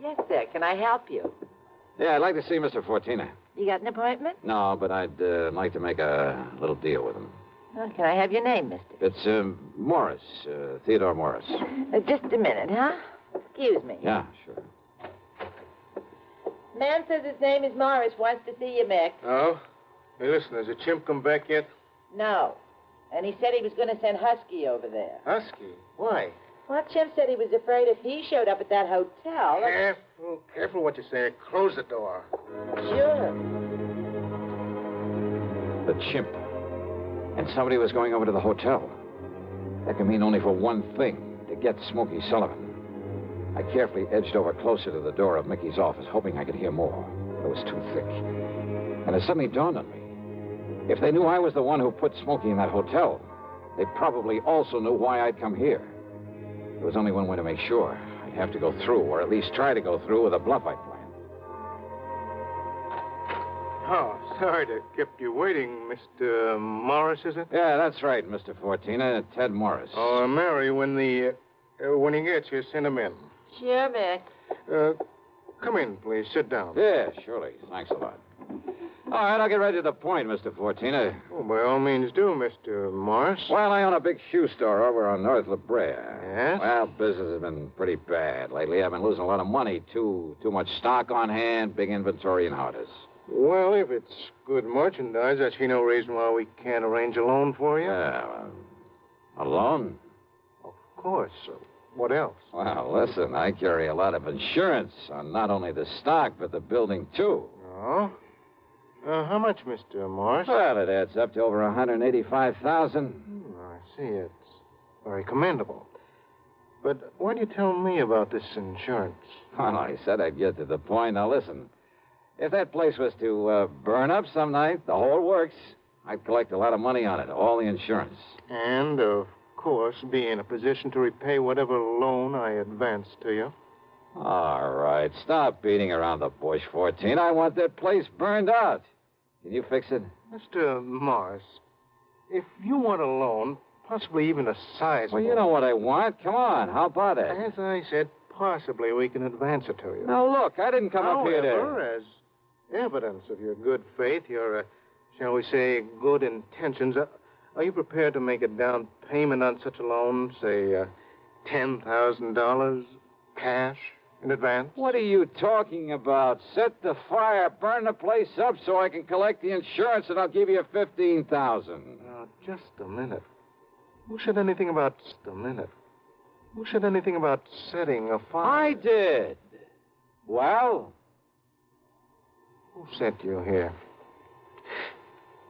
[SPEAKER 24] Yes, sir. Can I help you?
[SPEAKER 3] Yeah, I'd like to see Mr. Fortina.
[SPEAKER 24] You got an appointment?
[SPEAKER 3] No, but I'd like to make a little deal with him.
[SPEAKER 24] Oh, can I have your name, mister?
[SPEAKER 3] It's Morris, Theodore Morris.
[SPEAKER 24] Just a minute, huh? Excuse me.
[SPEAKER 3] Yeah, sure.
[SPEAKER 24] Man says his name is Morris, wants to see you, Mick.
[SPEAKER 25] Oh? Hey, listen, has the chimp come back yet?
[SPEAKER 24] No. And he said he was going to send Husky over there.
[SPEAKER 25] Husky? Why?
[SPEAKER 24] Well, Chimp said he was afraid if he showed up at that hotel...
[SPEAKER 25] Careful what you say. Close the door.
[SPEAKER 24] Sure.
[SPEAKER 3] The chimp. And somebody was going over to the hotel. That can mean only for one thing, to get Smokey Sullivan. I carefully edged over closer to the door of Mickey's office, hoping I could hear more. But it was too thick. And it suddenly dawned on me. If they knew I was the one who put Smokey in that hotel, they probably also knew why I'd come here. There was only one way to make sure. I'd have to go through, or at least try to go through, with a bluff I'd planned.
[SPEAKER 25] Oh, sorry to keep you waiting, Mr. Morris, is it?
[SPEAKER 3] Yeah, that's right, Mr. Fortina. Ted Morris.
[SPEAKER 25] Oh, Mary, when he gets here, send him in.
[SPEAKER 24] Sure, Mick.
[SPEAKER 25] Come in, please. Sit down.
[SPEAKER 3] Yeah, surely. Thanks a lot. All right, I'll get right to the point, Mr. Fortina.
[SPEAKER 25] Oh, by all means do, Mr. Morris.
[SPEAKER 3] Well, I own a big shoe store over on North La Brea.
[SPEAKER 25] Yes?
[SPEAKER 3] Well, business has been pretty bad lately. I've been losing a lot of money. Too much stock on hand, big inventory, and how it is.
[SPEAKER 25] Well, if it's good merchandise, I see no reason why we can't arrange a loan for you.
[SPEAKER 3] Yeah, a loan?
[SPEAKER 25] Of course. What else?
[SPEAKER 3] Well, listen, I carry a lot of insurance on not only the stock, but the building, too.
[SPEAKER 25] Oh? How much, Mr. Morris?
[SPEAKER 3] Well, it adds up to over $185,000.
[SPEAKER 25] I see. It's very commendable. But why do you tell me about this insurance?
[SPEAKER 3] Well, I said I'd get to the point. Now, listen. If that place was to burn up some night, the whole works, I'd collect a lot of money on it, all the insurance.
[SPEAKER 25] And, of course, be in a position to repay whatever loan I advance to you.
[SPEAKER 3] All right, stop beating around the bush, 14. I want that place burned out. Can you fix it?
[SPEAKER 25] Mr. Morris, if you want a loan, possibly even a sizable...
[SPEAKER 3] Well, you know what I want. Come on, how about it?
[SPEAKER 25] As I said, possibly we can advance it to you.
[SPEAKER 3] Now, look, I didn't come up here to...
[SPEAKER 25] However, as evidence of your good faith, your, shall we say, good intentions, are you prepared to make a down payment on such a loan, say, $10,000 cash in advance?
[SPEAKER 3] What are you talking about? Set the fire, burn the place up so I can collect the insurance, and I'll give you $15,000.
[SPEAKER 25] Now, just a minute. Who said anything about just a minute? Who said anything about setting a fire?
[SPEAKER 3] I did. Well?
[SPEAKER 25] Who sent you here?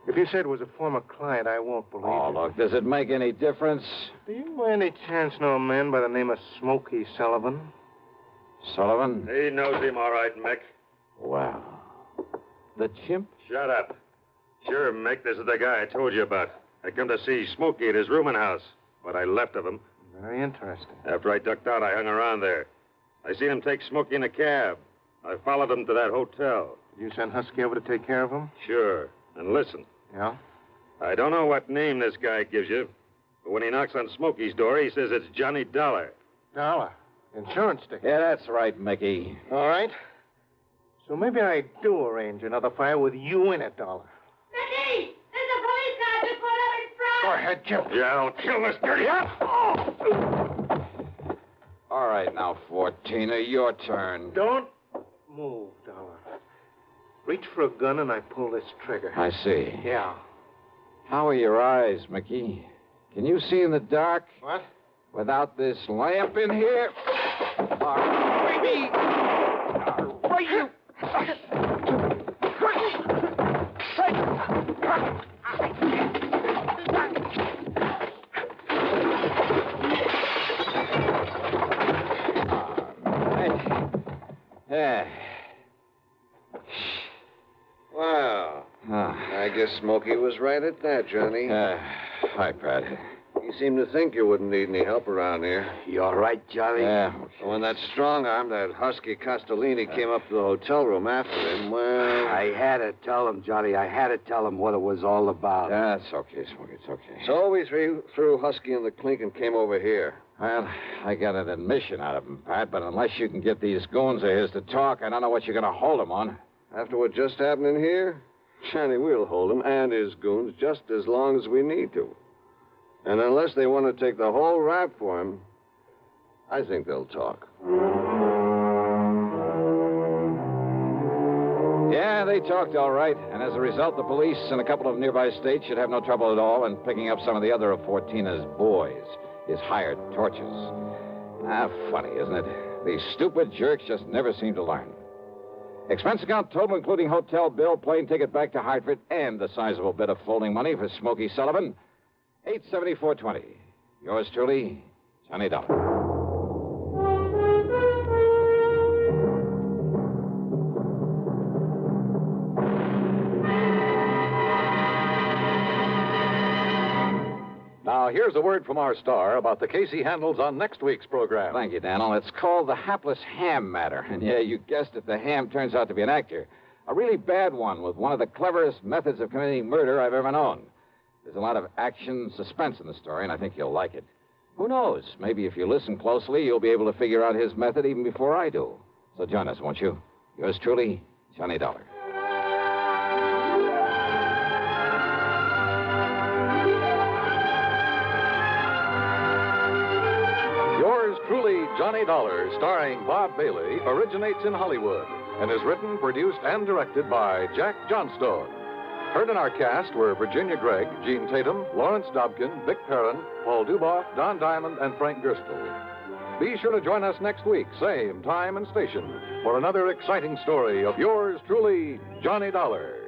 [SPEAKER 25] If you said it was a former client, I won't believe it.
[SPEAKER 3] Oh, look, does it make any difference?
[SPEAKER 25] Do you by any chance know a man by the name of Smokey Sullivan?
[SPEAKER 3] Sullivan?
[SPEAKER 11] He knows him all right, Mick.
[SPEAKER 3] Well, the chimp?
[SPEAKER 11] Shut up. Sure, Mick, this is the guy I told you about. I come to see Smokey at his rooming house. What I left of him.
[SPEAKER 25] Very interesting.
[SPEAKER 11] After I ducked out, I hung around there. I seen him take Smokey in a cab. I followed him to that hotel.
[SPEAKER 25] Did you send Husky over to take care of him?
[SPEAKER 11] Sure. And listen.
[SPEAKER 25] Yeah?
[SPEAKER 11] I don't know what name this guy gives you, but when he knocks on Smokey's door, he says it's Johnny Dollar.
[SPEAKER 25] Dollar? Insurance ticket?
[SPEAKER 3] Yeah, that's right, Mickey.
[SPEAKER 25] All right. So maybe I do arrange another fire with you in it, Dollar.
[SPEAKER 23] Mickey! There's a police car just pulled up in front!
[SPEAKER 25] Go ahead, Chip.
[SPEAKER 11] Yeah, I'll kill this dirty...
[SPEAKER 3] All right, now, 14er, your turn.
[SPEAKER 25] Don't move, Dollar. Reach for a gun and I pull this trigger.
[SPEAKER 3] I see.
[SPEAKER 25] Yeah.
[SPEAKER 3] How are your eyes, Mickey? Can you see in the dark?
[SPEAKER 25] What?
[SPEAKER 3] Without this lamp in here? All right, Mickey! All right, you... Yeah.
[SPEAKER 4] Wow. I guess Smokey was right at that, Johnny.
[SPEAKER 3] Hi, Pat.
[SPEAKER 4] He seemed to think you wouldn't need any help around here.
[SPEAKER 8] You all right, Johnny?
[SPEAKER 3] Yeah.
[SPEAKER 4] When that strong arm, that husky Castellini, came up to the hotel room after him, well...
[SPEAKER 8] I had to tell him, Johnny. I had to tell him what it was all about.
[SPEAKER 3] That's okay, Smokey. It's okay.
[SPEAKER 4] So we threw Husky in the clink and came over here.
[SPEAKER 3] Well, I got an admission out of him, Pat, but unless you can get these goons of his to talk, I don't know what you're going to hold him on.
[SPEAKER 4] After what just happened in here, Johnny, we'll hold him and his goons just as long as we need to. And unless they want to take the whole rap for him, I think they'll talk.
[SPEAKER 3] Yeah, they talked all right. And as a result, the police in a couple of nearby states should have no trouble at all in picking up some of the other of Fortina's boys, his hired torches. Funny, isn't it? These stupid jerks just never seem to learn. Expense account total, including hotel bill, plane ticket back to Hartford, and the sizable bit of folding money for Smokey Sullivan, $874.20. Yours truly, Johnny Dollar.
[SPEAKER 5] Now, here's a word from our star about the case he handles on next week's program.
[SPEAKER 3] Thank you, Daniel. It's called the hapless ham matter. And yeah, you guessed it, the ham turns out to be an actor. A really bad one with one of the cleverest methods of committing murder I've ever known. There's a lot of action, suspense in the story, and I think you'll like it. Who knows? Maybe if you listen closely, you'll be able to figure out his method even before I do. So join us, won't you? Yours truly, Johnny Dollar.
[SPEAKER 5] Yours truly, Johnny Dollar, starring Bob Bailey, originates in Hollywood and is written, produced, and directed by Jack Johnstone. Heard in our cast were Virginia Gregg, Gene Tatum, Lawrence Dobkin, Vic Perrin, Paul Duboff, Don Diamond, and Frank Gerstle. Be sure to join us next week, same time and station, for another exciting story of yours truly, Johnny Dollar.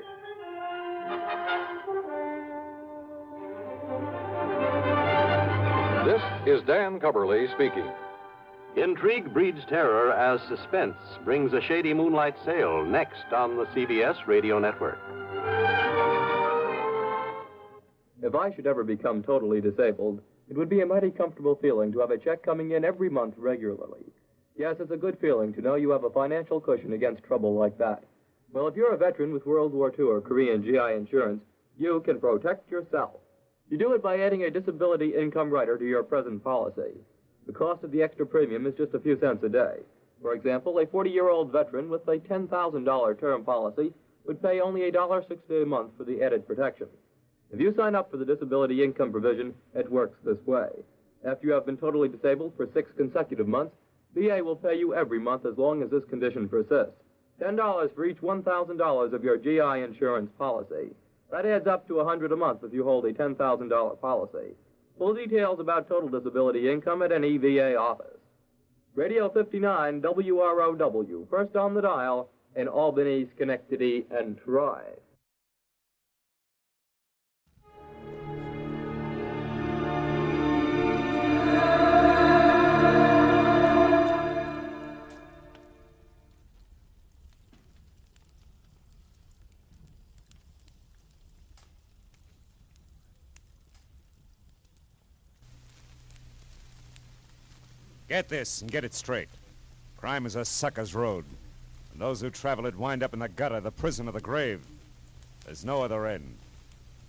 [SPEAKER 5] This is Dan Cubberly speaking.
[SPEAKER 12] Intrigue breeds terror as Suspense brings a shady moonlight sail next on the CBS Radio Network.
[SPEAKER 1] If I should ever become totally disabled, it would be a mighty comfortable feeling to have a check coming in every month regularly. Yes, it's a good feeling to know you have a financial cushion against trouble like that. Well, if you're a veteran with World War II or Korean GI insurance, you can protect yourself. You do it by adding a disability income rider to your present policy. The cost of the extra premium is just a few cents a day. For example, a 40-year-old veteran with a $10,000 term policy would pay only $1.60 a month for the added protection. If you sign up for the disability income provision, it works this way. After you have been totally disabled for 6 consecutive months, VA will pay you every month as long as this condition persists. $10 for each $1,000 of your GI insurance policy. That adds up to $100 a month if you hold a $10,000 policy. Full details about total disability income at any VA office. Radio 59 WROW, first on the dial in Albany, Schenectady, and Troy.
[SPEAKER 2] Get this and get it straight. Crime is a sucker's road. And those who travel it wind up in the gutter, the prison, or the grave. There's no other end.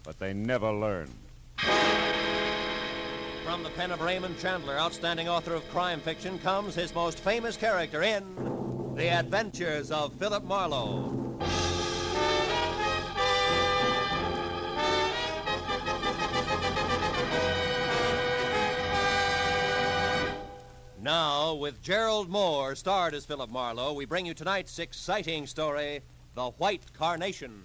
[SPEAKER 2] But they never learn.
[SPEAKER 13] From the pen of Raymond Chandler, outstanding author of crime fiction, comes his most famous character in The Adventures of Philip Marlowe. Now, with Gerald Moore, starred as Philip Marlowe, we bring you tonight's exciting story, The White Carnation.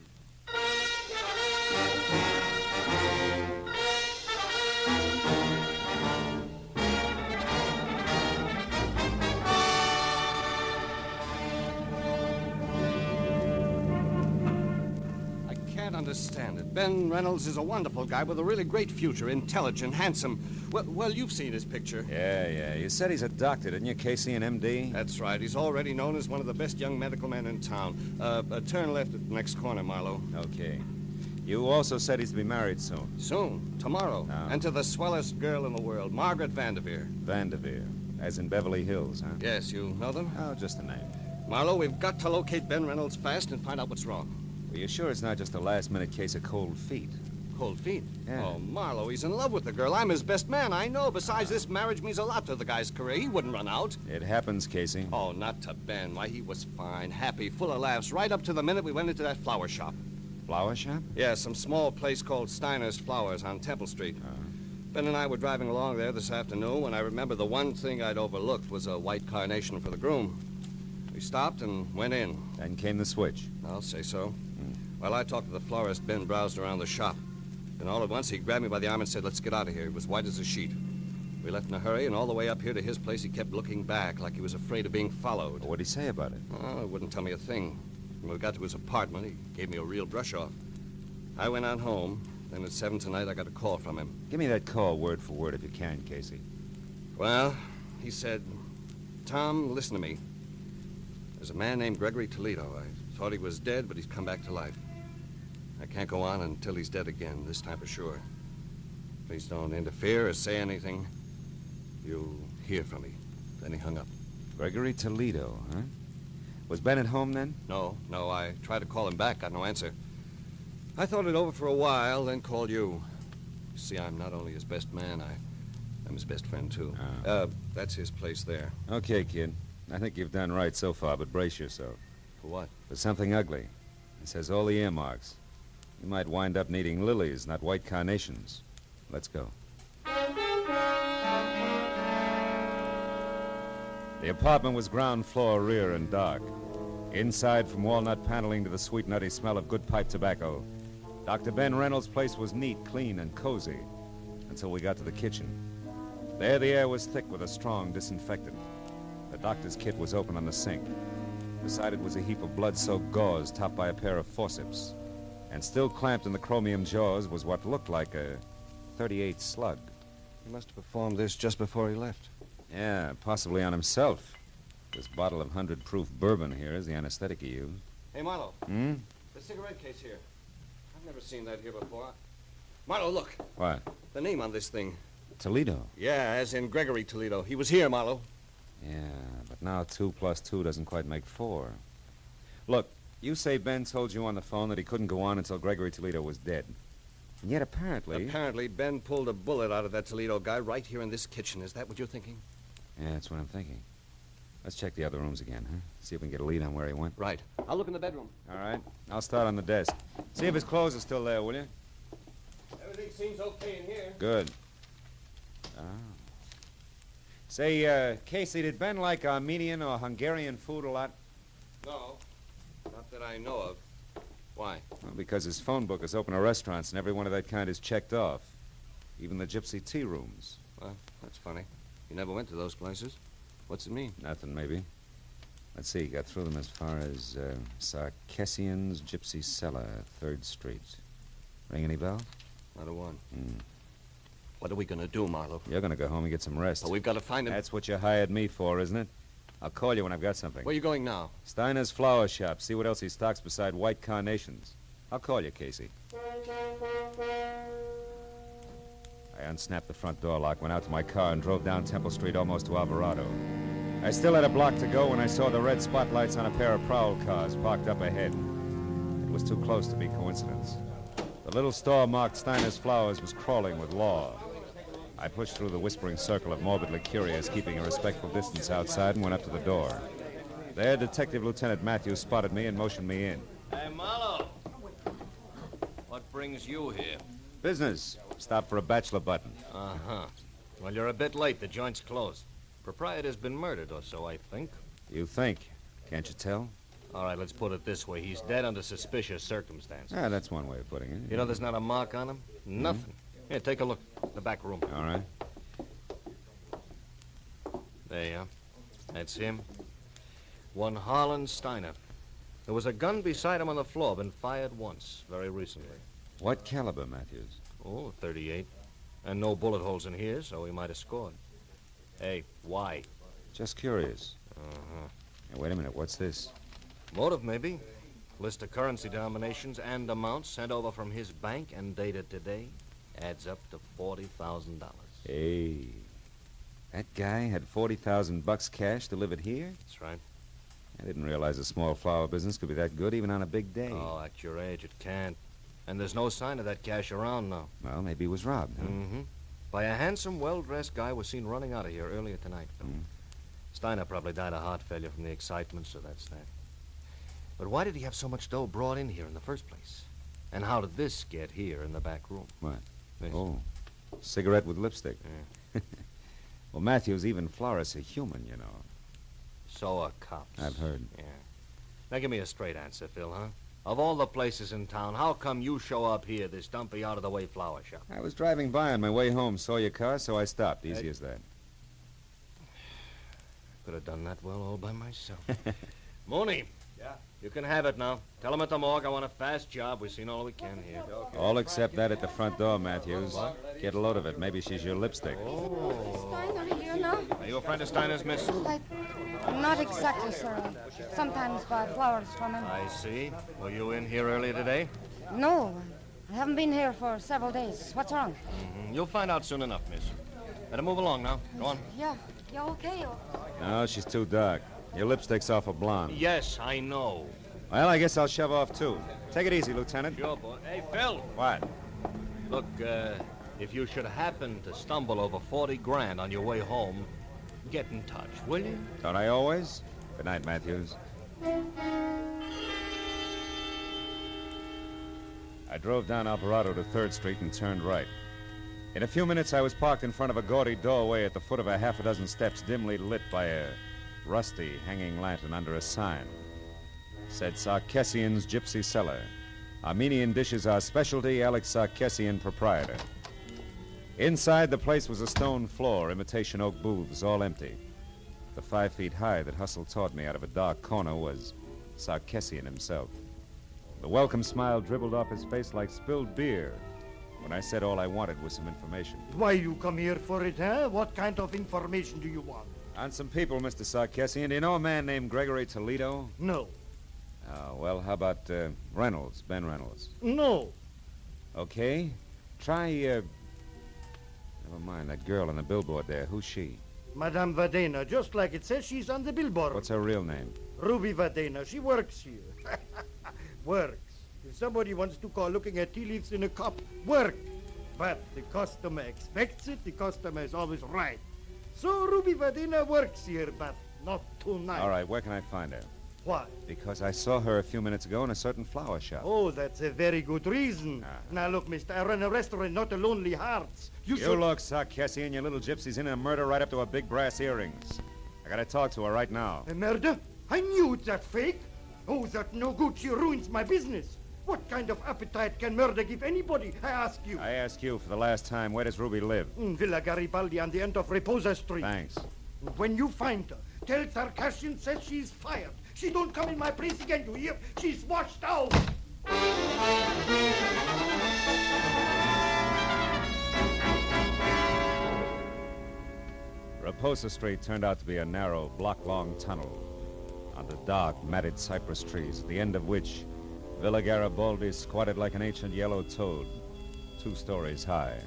[SPEAKER 14] Understand it. Ben Reynolds is a wonderful guy with a really great future, intelligent, handsome. Well, you've seen his picture.
[SPEAKER 2] Yeah. You said he's a doctor, didn't you, Casey, an MD?
[SPEAKER 14] That's right. He's already known as one of the best young medical men in town. Turn left at the next corner, Marlowe.
[SPEAKER 2] Okay. You also said he's to be married soon.
[SPEAKER 14] Soon. Tomorrow.
[SPEAKER 2] Oh.
[SPEAKER 14] And to the swellest girl in the world, Margaret Vanderveer.
[SPEAKER 2] Vanderveer. As in Beverly Hills, huh?
[SPEAKER 14] Yes, you know them?
[SPEAKER 2] Oh, just a name.
[SPEAKER 14] Marlowe, we've got to locate Ben Reynolds fast and find out what's wrong.
[SPEAKER 2] Are you sure it's not just a last-minute case of cold feet?
[SPEAKER 14] Cold feet?
[SPEAKER 2] Yeah.
[SPEAKER 14] Oh, Marlowe, he's in love with the girl. I'm his best man, I know. Besides, this marriage means a lot to the guy's career. He wouldn't run out.
[SPEAKER 2] It happens, Casey.
[SPEAKER 14] Oh, not to Ben. Why, he was fine, happy, full of laughs, right up to the minute we went into that flower shop.
[SPEAKER 2] Flower shop?
[SPEAKER 14] Yeah, some small place called Steiner's Flowers on Temple Street. Ben and I were driving along there this afternoon when I remember the one thing I'd overlooked was a white carnation for the groom. We stopped and went in.
[SPEAKER 2] Then came the switch.
[SPEAKER 14] I'll say so. While I talked to the florist, Ben browsed around the shop. Then all at once, he grabbed me by the arm and said, "Let's get out of here." He was white as a sheet. We left in a hurry, and all the way up here to his place, he kept looking back like he was afraid of being followed.
[SPEAKER 2] What'd he say about it?
[SPEAKER 14] Oh, he wouldn't tell me a thing. When we got to his apartment, he gave me a real brush-off. I went on home. Then at 7 tonight, I got a call from him.
[SPEAKER 2] Give me that call word for word if you can, Casey.
[SPEAKER 14] Well, he said, "Tom, listen to me. There's a man named Gregory Toledo. I thought he was dead, but he's come back to life. I can't go on until he's dead again, this time for sure. Please don't interfere or say anything. You'll hear from me." Then he hung up.
[SPEAKER 2] Gregory Toledo, huh? Was Ben at home then?
[SPEAKER 14] No. I tried to call him back, got no answer. I thought it over for a while, then called you. You see, I'm not only his best man, I'm his best friend, too. That's his place there.
[SPEAKER 2] Okay, kid. I think you've done right so far, but brace yourself.
[SPEAKER 14] For what?
[SPEAKER 2] For something ugly. It says all the earmarks. You might wind up needing lilies, not white carnations. Let's go. The apartment was ground floor, rear, and dark. Inside, from walnut paneling to the sweet, nutty smell of good pipe tobacco, Dr. Ben Reynolds' place was neat, clean, and cozy until we got to the kitchen. There, the air was thick with a strong disinfectant. The doctor's kit was open on the sink. Beside it was a heap of blood-soaked gauze topped by a pair of forceps. And still clamped in the chromium jaws was what looked like a .38 slug.
[SPEAKER 14] He must have performed this just before he left.
[SPEAKER 2] Yeah, possibly on himself. This bottle of 100-proof bourbon here is the anesthetic he used.
[SPEAKER 14] Hey, Marlowe.
[SPEAKER 2] Hmm?
[SPEAKER 14] The cigarette case here. I've never seen that here before. Marlowe, look.
[SPEAKER 2] What?
[SPEAKER 14] The name on this thing.
[SPEAKER 2] Toledo.
[SPEAKER 14] Yeah, as in Gregory Toledo. He was here, Marlowe.
[SPEAKER 2] Yeah, but now 2 plus 2 doesn't quite make 4. Look, you say Ben told you on the phone that he couldn't go on until Gregory Toledo was dead. And yet apparently...
[SPEAKER 14] Apparently, Ben pulled a bullet out of that Toledo guy right here in this kitchen. Is that what you're thinking?
[SPEAKER 2] Yeah, that's what I'm thinking. Let's check the other rooms again, huh? See if we can get a lead on where he went.
[SPEAKER 14] Right. I'll look in the bedroom.
[SPEAKER 2] All right. I'll start on the desk. See if his clothes are still there, will you?
[SPEAKER 14] Everything seems okay in here.
[SPEAKER 2] Good. Oh. Say, Casey, did Ben like Armenian or Hungarian food a lot?
[SPEAKER 14] No. Not that I know of. Why?
[SPEAKER 2] Well, because his phone book is open to restaurants, and every one of that kind is checked off. Even the gypsy tea rooms.
[SPEAKER 14] Well, that's funny. You never went to those places. What's it mean?
[SPEAKER 2] Nothing, maybe. Let's see, got through them as far as Sarkessian's Gypsy Cellar, 3rd Street. Ring any bell?
[SPEAKER 14] Not a one. What are we going to do, Marlowe?
[SPEAKER 2] You're going to go home and get some rest.
[SPEAKER 14] But we've got to find him.
[SPEAKER 2] That's what you hired me for, isn't it? I'll call you when I've got something.
[SPEAKER 14] Where are you going now?
[SPEAKER 2] Steiner's flower shop. See what else he stocks beside white carnations. I'll call you, Casey. I unsnapped the front door lock, went out to my car, and drove down Temple Street almost to Alvarado. I still had a block to go when I saw the red spotlights on a pair of prowl cars parked up ahead. It was too close to be coincidence. The little store marked Steiner's Flowers was crawling with law. I pushed through the whispering circle of morbidly curious, keeping a respectful distance outside, and went up to the door. There, Detective Lieutenant Matthews spotted me and motioned me in.
[SPEAKER 12] Hey, Marlowe. What brings you here?
[SPEAKER 2] Business. Stop for a bachelor button.
[SPEAKER 12] Uh-huh. Well, you're a bit late. The joint's closed. Proprietor's been murdered or so, I think.
[SPEAKER 2] You think? Can't you tell?
[SPEAKER 12] All right, let's put it this way. He's dead under suspicious circumstances.
[SPEAKER 2] Ah, that's one way of putting it.
[SPEAKER 12] You know there's not a mark on him? Nothing. Here, take a look. The back room.
[SPEAKER 2] All right.
[SPEAKER 12] There you are. That's him. One Harlan Steiner. There was a gun beside him on the floor, been fired once, very recently.
[SPEAKER 2] What caliber, Matthews?
[SPEAKER 12] Oh, 38. And no bullet holes in here, so he might have scored. Hey, why?
[SPEAKER 2] Just curious.
[SPEAKER 12] Uh-huh.
[SPEAKER 2] Now, wait a minute. What's this?
[SPEAKER 12] Motive, maybe. List of currency denominations and amounts sent over from his bank and dated today. Adds up to $40,000.
[SPEAKER 2] Hey. That guy had $40,000 cash delivered here?
[SPEAKER 12] That's right.
[SPEAKER 2] I didn't realize a small flower business could be that good even on a big day.
[SPEAKER 12] Oh, at your age, it can't. And there's no sign of that cash around now.
[SPEAKER 2] Well, maybe he was robbed, huh?
[SPEAKER 12] Mm-hmm. By a handsome, well-dressed guy was seen running out of here earlier tonight. Steiner probably died of heart failure from the excitement, so that's that. But why did he have so much dough brought in here in the first place? And how did this get here in the back room?
[SPEAKER 2] What?
[SPEAKER 12] This.
[SPEAKER 2] Oh, cigarette with lipstick.
[SPEAKER 12] Yeah.
[SPEAKER 2] Well, Matthews, even florists are human, you know.
[SPEAKER 12] So are cops.
[SPEAKER 2] I've heard.
[SPEAKER 12] Yeah. Now give me a straight answer, Phil, huh? Of all the places in town, how come you show up here, this dumpy, out-of-the-way flower shop?
[SPEAKER 2] I was driving by on my way home, saw your car, so I stopped. Easy as that.
[SPEAKER 12] Could have done that well all by myself. Mooney. Yeah? You can have it now. Tell him at the morgue I want a fast job. We've seen all we can here.
[SPEAKER 2] All except that at the front door, Matthews. Get a load of it. Maybe she's your lipstick.
[SPEAKER 6] Steiner here now?
[SPEAKER 12] Are you a friend of Steiner's, miss?
[SPEAKER 6] Not exactly, sir. Sometimes buy flowers from him.
[SPEAKER 12] I see. Were you in here earlier today?
[SPEAKER 6] No, I haven't been here for several days. What's wrong?
[SPEAKER 12] Mm-hmm. You'll find out soon enough, miss. Better move along now. Go on.
[SPEAKER 6] Yeah, okay?
[SPEAKER 2] No, she's too dark. Your lipstick's awful blonde.
[SPEAKER 12] Yes, I know.
[SPEAKER 2] Well, I guess I'll shove off, too. Take it easy, Lieutenant.
[SPEAKER 12] Sure, boy. Hey, Phil.
[SPEAKER 2] What?
[SPEAKER 12] Look, if you should happen to stumble over 40 grand on your way home, get in touch, will you?
[SPEAKER 2] Don't I always? Good night, Matthews. I drove down Alvarado to 3rd Street and turned right. In a few minutes, I was parked in front of a gaudy doorway at the foot of a half a dozen steps dimly lit by a rusty hanging lantern under a sign. It said Sarkessian's Gypsy Cellar. Armenian dishes are specialty, Alex Sarkessian, proprietor. Inside, the place was a stone floor, imitation oak booths, all empty. The 5 feet high that hustled toward me out of a dark corner was Sarkessian himself. The welcome smile dribbled off his face like spilled beer when I said all I wanted was some information.
[SPEAKER 16] Why you come here for it, huh? What kind of information do you want?
[SPEAKER 2] On some people, Mr. Sarkessian. Do you know a man named Gregory Toledo?
[SPEAKER 16] No.
[SPEAKER 2] Well, how about Reynolds, Ben Reynolds?
[SPEAKER 16] No.
[SPEAKER 2] Okay.
[SPEAKER 3] Try, never mind, that girl on the billboard there. Who's she?
[SPEAKER 16] Madame Vadena, just like it says, she's on the billboard.
[SPEAKER 3] What's her real name?
[SPEAKER 16] Ruby Vadena. She works here. Works. If somebody wants to call looking at tea leaves in a cup, work. But the customer expects it. The customer is always right. So Ruby Vadena works here, but not tonight.
[SPEAKER 3] All right, where can I find her?
[SPEAKER 16] Why?
[SPEAKER 3] Because I saw her a few minutes ago in a certain flower shop.
[SPEAKER 16] Oh, that's a very good reason. Now, look, mister, I run a restaurant, not a Lonely Hearts.
[SPEAKER 3] You look, Sarkessi, and your little gypsy's in a murder right up to her big brass earrings. I gotta talk to her right now.
[SPEAKER 16] A murder? I knew it's that fake. Oh, that no good. She ruins my business. What kind of appetite can murder give anybody, I ask you?
[SPEAKER 3] I ask you for the last time, where does Ruby live?
[SPEAKER 16] In Villa Garibaldi on the end of Reposa Street.
[SPEAKER 3] Thanks.
[SPEAKER 16] When you find her, tell Sarkasian says she's fired. She don't come in my place again, you hear? She's washed out.
[SPEAKER 3] Reposa Street turned out to be a narrow, block-long tunnel under dark, matted cypress trees, at the end of which Villa Garibaldi squatted like an ancient yellow toad, 2 stories high.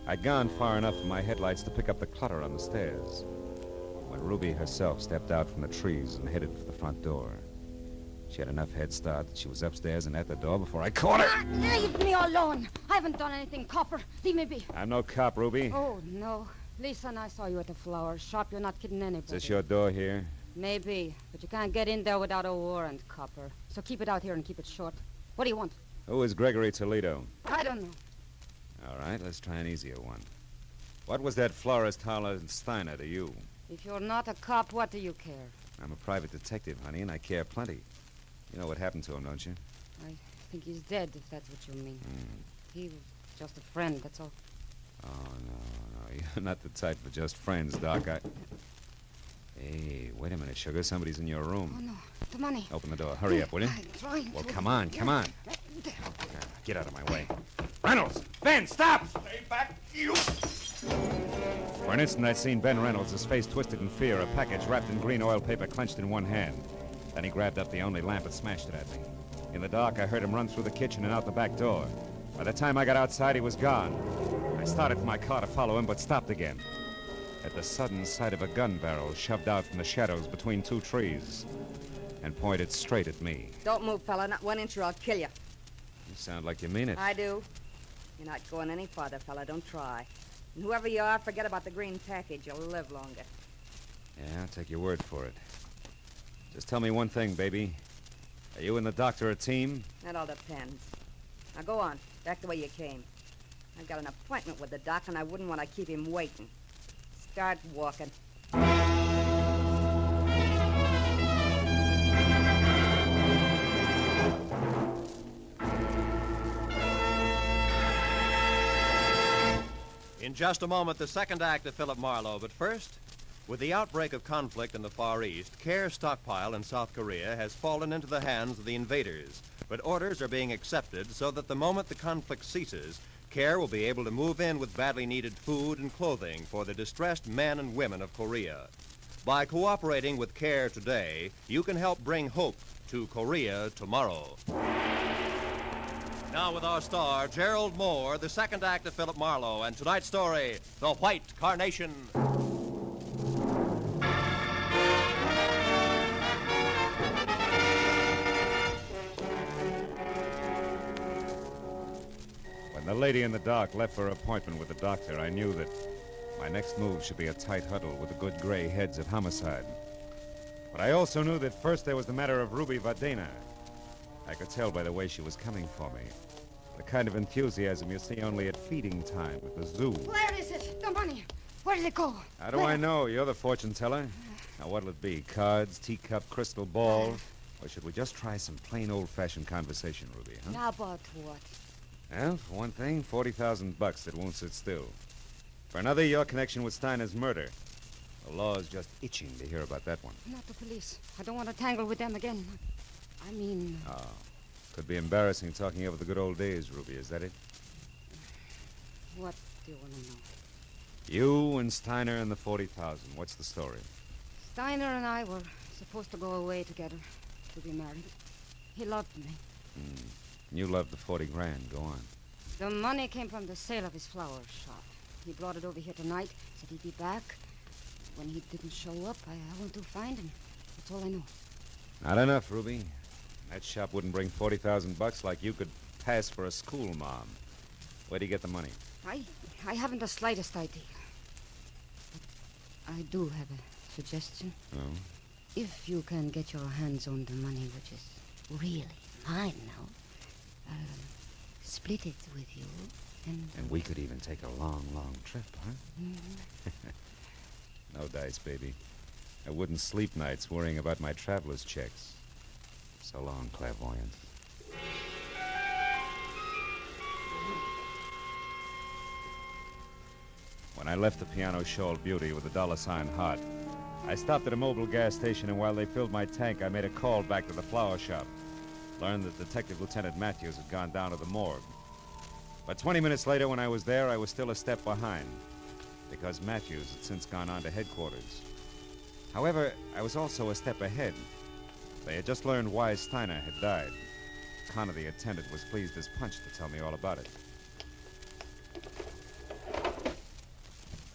[SPEAKER 3] I'd gone far enough in my headlights to pick up the clutter on the stairs when Ruby herself stepped out from the trees and headed for the front door. She had enough head start that she was upstairs and at the door before I caught her.
[SPEAKER 6] Leave me alone. I haven't done anything, copper. Leave me be.
[SPEAKER 3] I'm no cop, Ruby.
[SPEAKER 6] Oh, no. Lisa and I saw you at the flower shop. You're not kidding anybody.
[SPEAKER 3] Is this your door here?
[SPEAKER 6] Maybe, but you can't get in there without a warrant, copper. So keep it out here and keep it short. What do you want?
[SPEAKER 3] Who is Gregory Toledo?
[SPEAKER 6] I don't know.
[SPEAKER 3] All right, let's try an easier one. What was that florist Harlan Steiner to you?
[SPEAKER 6] If you're not a cop, what do you care?
[SPEAKER 3] I'm a private detective, honey, and I care plenty. You know what happened to him, don't you?
[SPEAKER 6] I think he's dead, if that's what you mean. He was just a friend, that's all.
[SPEAKER 3] Oh, no. You're not the type for just friends, Doc. Hey, wait a minute, sugar. Somebody's in your room.
[SPEAKER 6] Oh, no. The money.
[SPEAKER 3] Open the door. Hurry up, will you?
[SPEAKER 6] I'm trying
[SPEAKER 3] Well,
[SPEAKER 6] to.
[SPEAKER 3] come on. Get out of my way. Reynolds! Ben, stop!
[SPEAKER 16] Stay back, you!
[SPEAKER 3] For an instant, I'd seen Ben Reynolds, his face twisted in fear, a package wrapped in green oil paper clenched in one hand. Then he grabbed up the only lamp and smashed it at me. In the dark, I heard him run through the kitchen and out the back door. By the time I got outside, he was gone. I started for my car to follow him, but stopped again at the sudden sight of a gun barrel shoved out from the shadows between 2 trees and pointed straight at me.
[SPEAKER 7] Don't move, fella. Not 1 inch or I'll kill you.
[SPEAKER 3] You sound like you mean it.
[SPEAKER 7] I do. You're not going any farther, fella. Don't try. And whoever you are, forget about the green package. You'll live longer.
[SPEAKER 3] Yeah, I'll take your word for it. Just tell me one thing, baby. Are you and the doctor a team?
[SPEAKER 7] That all depends. Now go on. Back the way you came. I've got an appointment with the doc, and I wouldn't want to keep him waiting. Start walking.
[SPEAKER 13] In just a moment, the second act of Philip Marlowe. But first, with the outbreak of conflict in the Far East, Carr's stockpile in South Korea has fallen into the hands of the invaders. But orders are being accepted so that the moment the conflict ceases, Carr will be able to move in with badly needed food and clothing for the distressed men and women of Korea. By cooperating with Carr today, you can help bring hope to Korea tomorrow. Now with our star, Gerald Moore, the second act of Philip Marlowe, and tonight's story, The White Carnation.
[SPEAKER 3] When the lady in the dark left for her appointment with the doctor, I knew that my next move should be a tight huddle with the good gray heads of homicide. But I also knew that first there was the matter of Ruby Vadena. I could tell by the way she was coming for me. The kind of enthusiasm you see only at feeding time at the zoo.
[SPEAKER 6] Where is it? The money. Where did it go?
[SPEAKER 3] How do I know? You're the fortune teller. Now, what'll it be? Cards, teacup, crystal ball? Or should we just try some plain old-fashioned conversation, Ruby, huh?
[SPEAKER 6] Now about what?
[SPEAKER 3] Well, for one thing, $40,000 that won't sit still. For another, your connection with Steiner's murder. The law's just itching to hear about that one.
[SPEAKER 6] Not the police. I don't want to tangle with them again. I mean...
[SPEAKER 3] Oh. Could be embarrassing talking over the good old days, Ruby. Is that it?
[SPEAKER 6] What do you want to know?
[SPEAKER 3] You and Steiner and the 40,000. What's the story?
[SPEAKER 6] Steiner and I were supposed to go away together to be married. He loved me.
[SPEAKER 3] You loved the 40 grand. Go on.
[SPEAKER 6] The money came from the sale of his flower shop. He brought it over here tonight, said he'd be back. When he didn't show up, I went to find him. That's all I know.
[SPEAKER 3] Not enough, Ruby. That shop wouldn't bring $40,000 like you could pass for a school mom. Where'd he get the money?
[SPEAKER 6] I haven't the slightest idea. But I do have a suggestion.
[SPEAKER 3] Oh?
[SPEAKER 6] If you can get your hands on the money, which is really mine now, I'll split it with you,
[SPEAKER 3] And we could even take a long, long trip, huh?
[SPEAKER 6] Mm-hmm.
[SPEAKER 3] No dice, baby. I wouldn't sleep nights worrying about my traveler's checks. So long, clairvoyant. When I left the piano-shawled beauty with a $sign heart, I stopped at a mobile gas station, and while they filled my tank, I made a call back to the flower shop. Learned that Detective Lieutenant Matthews had gone down to the morgue. But 20 minutes later, when I was there, I was still a step behind, because Matthews had since gone on to headquarters. However, I was also a step ahead. They had just learned why Steiner had died. Connor, the attendant, was pleased as punch to tell me all about it.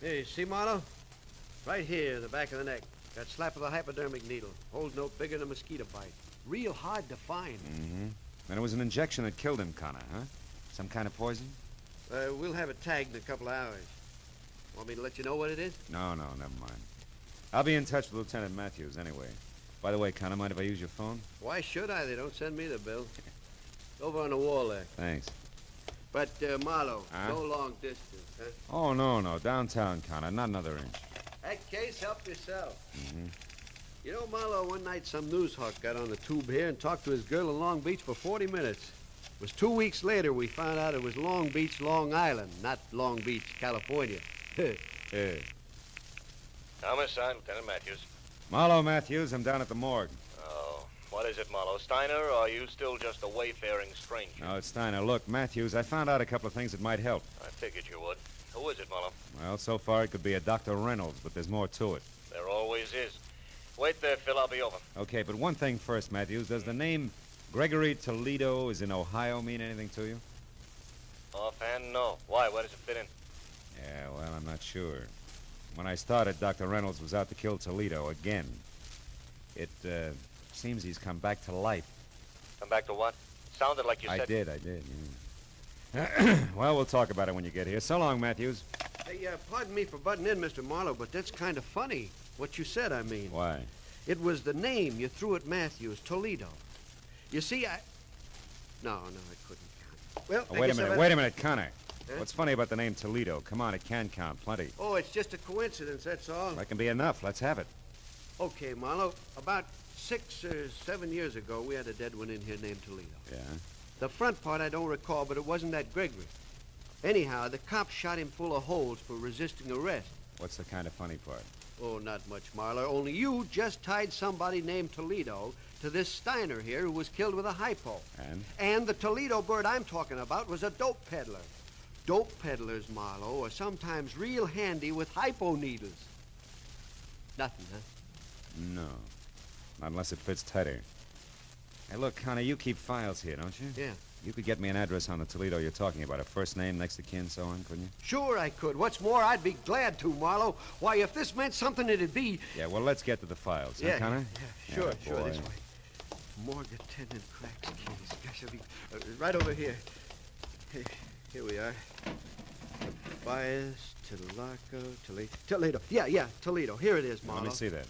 [SPEAKER 10] Hey, see, Marlowe? Right here in the back of the neck. Got slap of the hypodermic needle. Holes no bigger than a mosquito bite. Real hard to find.
[SPEAKER 3] Mm-hmm. And it was an injection that killed him, Connor, huh? Some kind of poison?
[SPEAKER 10] We'll have it tagged in a couple of hours. Want me to let you know what it is?
[SPEAKER 3] No, never mind. I'll be in touch with Lieutenant Matthews anyway. By the way, Connor, mind if I use your phone?
[SPEAKER 10] Why should I? They don't send me the bill. Over on the wall there.
[SPEAKER 3] Thanks.
[SPEAKER 10] But, Marlowe,
[SPEAKER 3] Huh?
[SPEAKER 10] no long distance, huh?
[SPEAKER 3] Oh, no. Downtown, Connor. Not another inch.
[SPEAKER 10] That case, help yourself.
[SPEAKER 3] Mm-hmm.
[SPEAKER 10] You know, Marlowe, one night some news hawk got on the tube here and talked to his girl in Long Beach for 40 minutes. It was 2 weeks later we found out it was Long Beach, Long Island, not Long Beach, California.
[SPEAKER 15] Thomas, I'm Lieutenant Matthews.
[SPEAKER 3] Marlowe Matthews, I'm down at the morgue.
[SPEAKER 15] Oh, what is it, Marlowe? Steiner, or are you still just a wayfaring stranger?
[SPEAKER 3] No, it's Steiner. Look, Matthews, I found out a couple of things that might help.
[SPEAKER 15] I figured you would. Who is it, Marlowe?
[SPEAKER 3] Well, so far it could be a Dr. Reynolds, but there's more to it.
[SPEAKER 15] There always is. Wait there, Phil. I'll be over.
[SPEAKER 3] Okay, but one thing first, Matthews. Does the name Gregory Toledo is in Ohio mean anything to you?
[SPEAKER 15] Offhand, no. Why? Where does it fit in?
[SPEAKER 3] Yeah, well, I'm not sure. When I started, Dr. Reynolds was out to kill Toledo again. It seems he's come back to life.
[SPEAKER 15] Come back to what? Sounded like you said...
[SPEAKER 3] I did, yeah. Well, we'll talk about it when you get here. So long, Matthews.
[SPEAKER 10] Hey, pardon me for butting in, Mr. Marlowe, but that's kind of funny. What you said, I mean.
[SPEAKER 3] Why?
[SPEAKER 10] It was the name you threw at Matthews, Toledo. You see, No, it couldn't count. Well,
[SPEAKER 3] Oh, wait a minute, Connor. Huh? What's funny about the name Toledo? Come on, it can count plenty.
[SPEAKER 10] Oh, it's just a coincidence, that's all.
[SPEAKER 3] That can be enough. Let's have it.
[SPEAKER 10] Okay, Marlowe. About 6 or 7 years ago, we had a dead one in here named Toledo.
[SPEAKER 3] Yeah?
[SPEAKER 10] The front part I don't recall, but it wasn't that Gregory. Anyhow, the cops shot him full of holes for resisting arrest.
[SPEAKER 3] What's the kind of funny part?
[SPEAKER 10] Oh, not much, Marlowe. Only you just tied somebody named Toledo to this Steiner here who was killed with a hypo.
[SPEAKER 3] And?
[SPEAKER 10] And the Toledo bird I'm talking about was a dope peddler. Dope peddlers, Marlowe, are sometimes real handy with hypo needles. Nothing, huh?
[SPEAKER 3] No. Not unless it fits tighter. Hey, look, Connor, you keep files here, don't you?
[SPEAKER 10] Yeah.
[SPEAKER 3] You could get me an address on the Toledo you're talking about. A first name, next of kin, so on, couldn't you?
[SPEAKER 10] Sure I could. What's more, I'd be glad to, Marlowe. Why, if this meant something, it'd be...
[SPEAKER 3] Yeah, well, let's get to the files,
[SPEAKER 10] Yeah,
[SPEAKER 3] huh, Connor?
[SPEAKER 10] yeah, sure,
[SPEAKER 3] boy.
[SPEAKER 10] this way. Morgue attendant cracks case. Gosh, I'll be... right over here. Here we are. Bias, Toledo. Yeah, Toledo. Here it is, Marlowe.
[SPEAKER 3] Let me see that.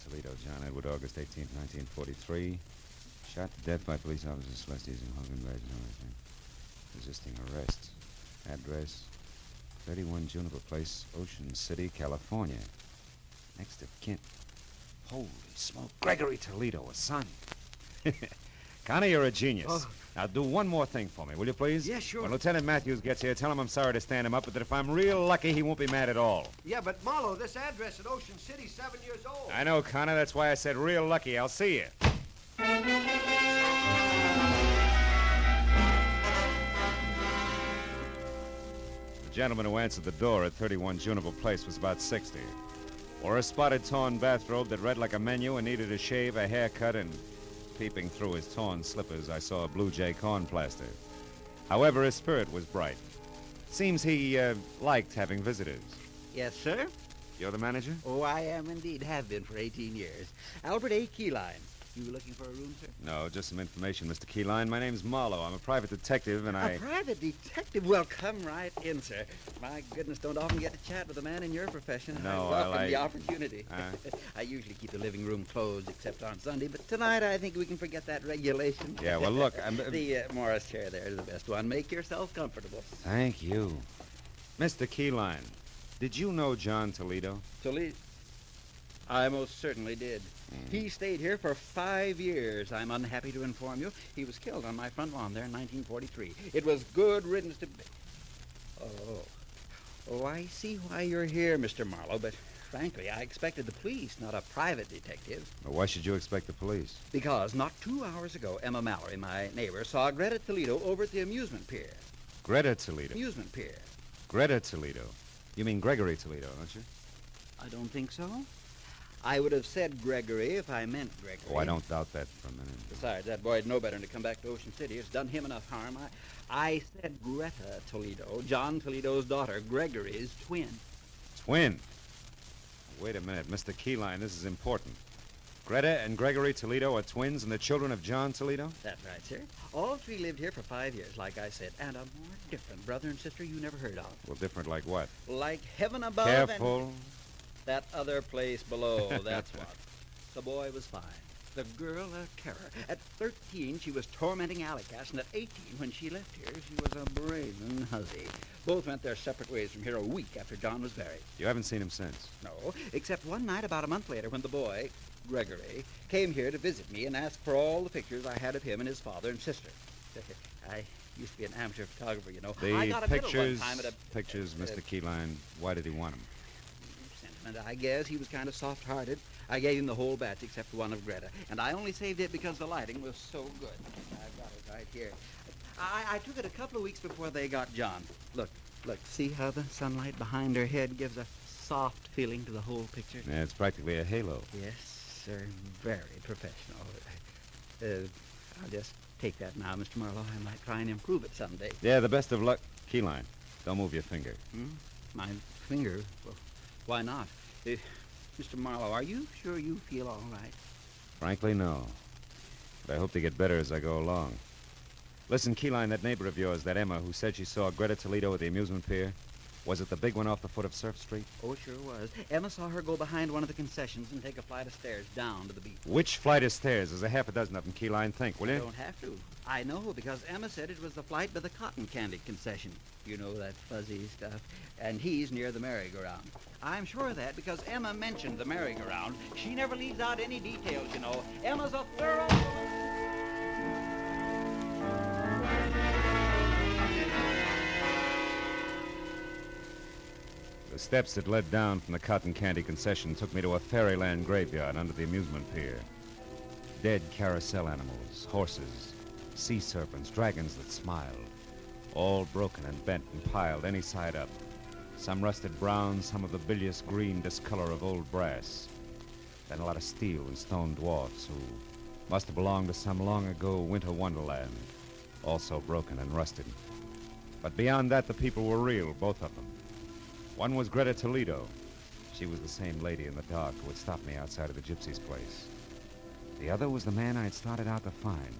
[SPEAKER 3] Toledo, John Edward, August 18th, 1943. Shot to death by police officers Celestes and Hogan. Resisting arrest. Address, 31 Juniper Place, Ocean City, California. Next of kin. Holy smoke. Gregory Toledo, a son. Connor, you're a genius.
[SPEAKER 10] Oh.
[SPEAKER 3] Now, do one more thing for me, will you, please?
[SPEAKER 10] Yeah, sure.
[SPEAKER 3] When Lieutenant Matthews gets here, tell him I'm sorry to stand him up, but that if I'm real lucky, he won't be mad at all.
[SPEAKER 10] Yeah, but Marlowe, this address at Ocean City's 7 years old.
[SPEAKER 3] I know, Connor. That's why I said real lucky. I'll see you. The gentleman who answered the door at 31 Juniper Place was about 60. Wore a spotted torn bathrobe that read like a menu and needed a shave, a haircut, and peeping through his torn slippers, I saw a Blue Jay corn plaster.
[SPEAKER 2] However, his spirit was bright. Seems he liked having visitors.
[SPEAKER 17] Yes, sir?
[SPEAKER 2] You're the manager?
[SPEAKER 17] Oh, I am indeed. Have been for 18 years. Albert A. Keyline. You were looking for a room, sir?
[SPEAKER 2] No, just some information, Mr. Keyline. My name's Marlowe. I'm a private detective, and
[SPEAKER 17] A private detective? Well, come right in, sir. My goodness, don't often get to chat with a man in your profession.
[SPEAKER 2] No,
[SPEAKER 17] I welcome
[SPEAKER 2] I like...
[SPEAKER 17] the opportunity. I usually keep the living room closed except on Sunday, but tonight I think we can forget that regulation.
[SPEAKER 2] Yeah, well, look,
[SPEAKER 17] The Morris chair there is the best one. Make yourself comfortable.
[SPEAKER 2] Thank you. Mr. Keyline, did you know John Toledo?
[SPEAKER 17] Toledo? I most certainly did. He stayed here for 5 years. I'm unhappy to inform you. He was killed on my front lawn there in 1943. It was good riddance to... Oh, I see why you're here, Mr. Marlowe, but frankly, I expected the police, not a private detective.
[SPEAKER 2] Well, why should you expect the police?
[SPEAKER 17] Because not 2 hours ago, Emma Mallory, my neighbor, saw Greta Toledo over at the amusement pier.
[SPEAKER 2] Greta Toledo?
[SPEAKER 17] Amusement pier.
[SPEAKER 2] Greta Toledo? You mean Gregory Toledo, don't you?
[SPEAKER 17] I don't think so. I would have said Gregory if I meant Gregory.
[SPEAKER 2] Oh, I don't doubt that for a minute.
[SPEAKER 17] Besides, that boy'd know better than to come back to Ocean City. It's done him enough harm. I said Greta Toledo, John Toledo's daughter, Gregory's twin.
[SPEAKER 2] Twin? Wait a minute, Mr. Keyline, this is important. Greta and Gregory Toledo are twins and the children of John Toledo?
[SPEAKER 17] That's right, sir. All three lived here for 5 years, like I said, and a more different brother and sister you never heard of.
[SPEAKER 2] Well, different like what?
[SPEAKER 17] Like heaven above
[SPEAKER 2] Careful.
[SPEAKER 17] and that other place below, that's what. The boy was fine. The girl a terror. At 13, she was tormenting alley cats, and at 18, when she left here, she was a brazen hussy. Both went their separate ways from here a week after John was buried.
[SPEAKER 2] You haven't seen him since?
[SPEAKER 17] No, except one night about a month later when the boy, Gregory, came here to visit me and asked for all the pictures I had of him and his father and sister. I used to be an amateur photographer, you know. I got a
[SPEAKER 2] pictures,
[SPEAKER 17] one time at a...
[SPEAKER 2] Pictures, Mr. Keyline, why did he want them?
[SPEAKER 17] Sentiment, I guess. He was kind of soft-hearted. I gave him the whole batch except one of Greta, and I only saved it because the lighting was so good. I've got it right here. I took it a couple of weeks before they got John. Look, see how the sunlight behind her head gives a soft feeling to the whole picture?
[SPEAKER 2] Yeah, it's practically a halo.
[SPEAKER 17] Yes, sir. Very professional. I'll just take that now, Mr. Marlowe. I might try and improve it someday.
[SPEAKER 2] Yeah, the best of luck. Keyline, don't move your finger.
[SPEAKER 17] My finger? Well, why not? Mr. Marlowe, are you sure you feel all right?
[SPEAKER 2] Frankly, no. But I hope to get better as I go along. Listen, Keyline, that neighbor of yours, that Emma, who said she saw Greta Toledo at the amusement pier, was it the big one off the foot of Surf Street?
[SPEAKER 17] Oh, sure was. Emma saw her go behind one of the concessions and take a flight of stairs down to the beach.
[SPEAKER 2] Which flight of stairs? There's a half a dozen of them, Keyline. Think, will you?
[SPEAKER 17] You don't have to. I know, because Emma said it was the flight by the cotton candy concession. You know, that fuzzy stuff. And he's near the merry-go-round. I'm sure of that because Emma mentioned the merry-go-round. She never leaves out any details, you know. Emma's a thorough...
[SPEAKER 2] The steps that led down from the cotton candy concession took me to a fairyland graveyard under the amusement pier. Dead carousel animals, horses, sea serpents, dragons that smiled, all broken and bent and piled any side up. Some rusted brown, some of the bilious green discolor of old brass. Then a lot of steel and stone dwarfs who must have belonged to some long ago winter wonderland, also broken and rusted. But beyond that, the people were real, both of them. One was Greta Toledo. She was the same lady in the dark who had stopped me outside of the gypsy's place. The other was the man I had started out to find.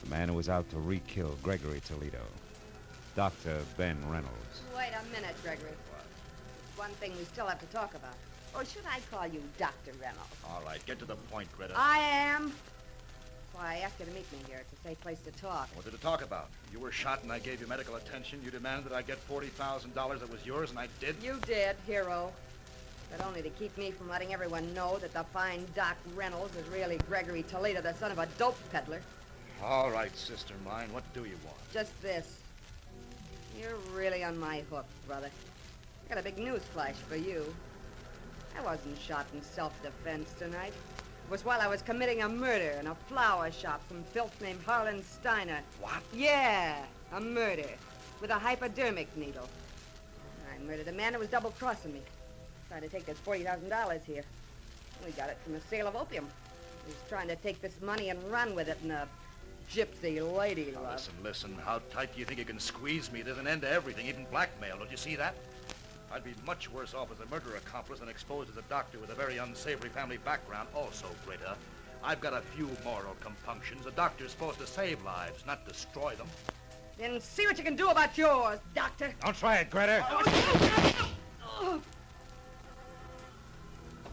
[SPEAKER 2] The man who was out to re-kill Gregory Toledo. Dr. Ben Reynolds.
[SPEAKER 7] Wait a minute, Gregory. One thing we still have to talk about. Or should I call you Dr. Reynolds?
[SPEAKER 18] All right, get to the point, Greta.
[SPEAKER 7] I am. That's why I asked you to meet me here. It's a safe place to talk.
[SPEAKER 18] What did it talk about? You were shot and I gave you medical attention. You demanded that I get $40,000 that was yours, and I did.
[SPEAKER 7] You did, hero. But only to keep me from letting everyone know that the fine Doc Reynolds is really Gregory Toledo, the son of a dope peddler.
[SPEAKER 18] All right, sister mine. What do you want?
[SPEAKER 7] Just this. You're really on my hook, brother. I got a big news flash for you. I wasn't shot in self-defense tonight. It was while I was committing a murder in a flower shop, some filth named Harlan Steiner.
[SPEAKER 18] What?
[SPEAKER 7] Yeah, a murder with a hypodermic needle. I murdered a man who was double-crossing me, trying to take this $40,000 here. We got it from a sale of opium. He was trying to take this money and run with it in a gypsy lady love.
[SPEAKER 18] Listen. How tight do you think you can squeeze me? There's an end to everything, even blackmail. Don't you see that? I'd be much worse off as a murder accomplice than exposed as a doctor with a very unsavory family background. Also, Greta, I've got a few moral compunctions. A doctor's supposed to save lives, not destroy them.
[SPEAKER 7] Then see what you can do about yours, Doctor.
[SPEAKER 18] Don't try it, Greta.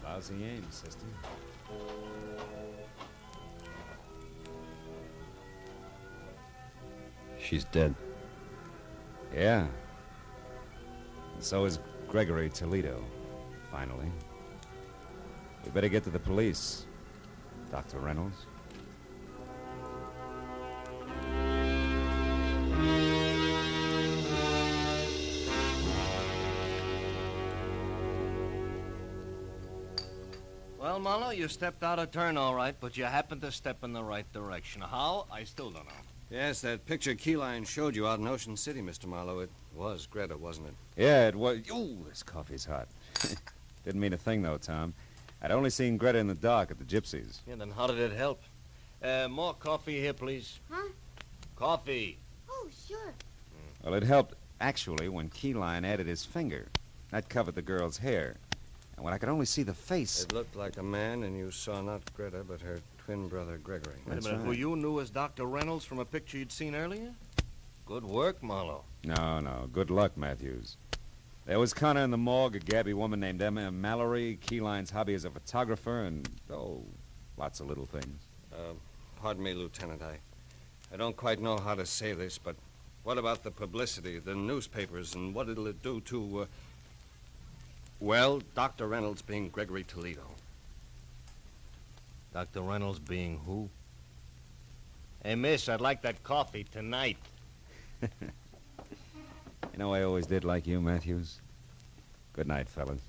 [SPEAKER 9] Lousy aim, sister.
[SPEAKER 14] She's dead.
[SPEAKER 9] Yeah. And so is Gregory Toledo, finally. We better get to the police, Dr. Reynolds.
[SPEAKER 12] Well, Marlowe, you stepped out of turn all right, but you happened to step in the right direction. How? I still don't know.
[SPEAKER 14] Yes, that picture Keyline showed you out in Ocean City, Mr. Marlowe. It was Greta, wasn't it?
[SPEAKER 9] Yeah, it was. Ooh, this coffee's hot. Didn't mean a thing, though, Tom. I'd only seen Greta in the dark at the Gypsies.
[SPEAKER 12] Yeah, then how did it help? More coffee here, please.
[SPEAKER 6] Huh?
[SPEAKER 12] Coffee.
[SPEAKER 6] Oh, sure.
[SPEAKER 9] Well, it helped, actually, when Keyline added his finger. That covered the girl's hair. And when I could only see the face...
[SPEAKER 14] It looked like a man, and you saw not Greta, but her twin brother, Gregory.
[SPEAKER 12] Wait a minute, who you knew as Dr. Reynolds from a picture you'd seen earlier? Good work, Marlowe.
[SPEAKER 9] No. Good luck, Matthews. There was Connor in the morgue, a gabby woman named Emma Mallory, Keyline's hobby as a photographer, and, lots of little things.
[SPEAKER 14] Pardon me, Lieutenant. I don't quite know how to say this, but what about the publicity, the newspapers, and what it'll do to, well, Dr. Reynolds being Gregory Toledo.
[SPEAKER 12] Dr. Reynolds being who? Hey, miss, I'd like that coffee tonight.
[SPEAKER 9] You know, I always did like you, Matthews. Good night, fellas.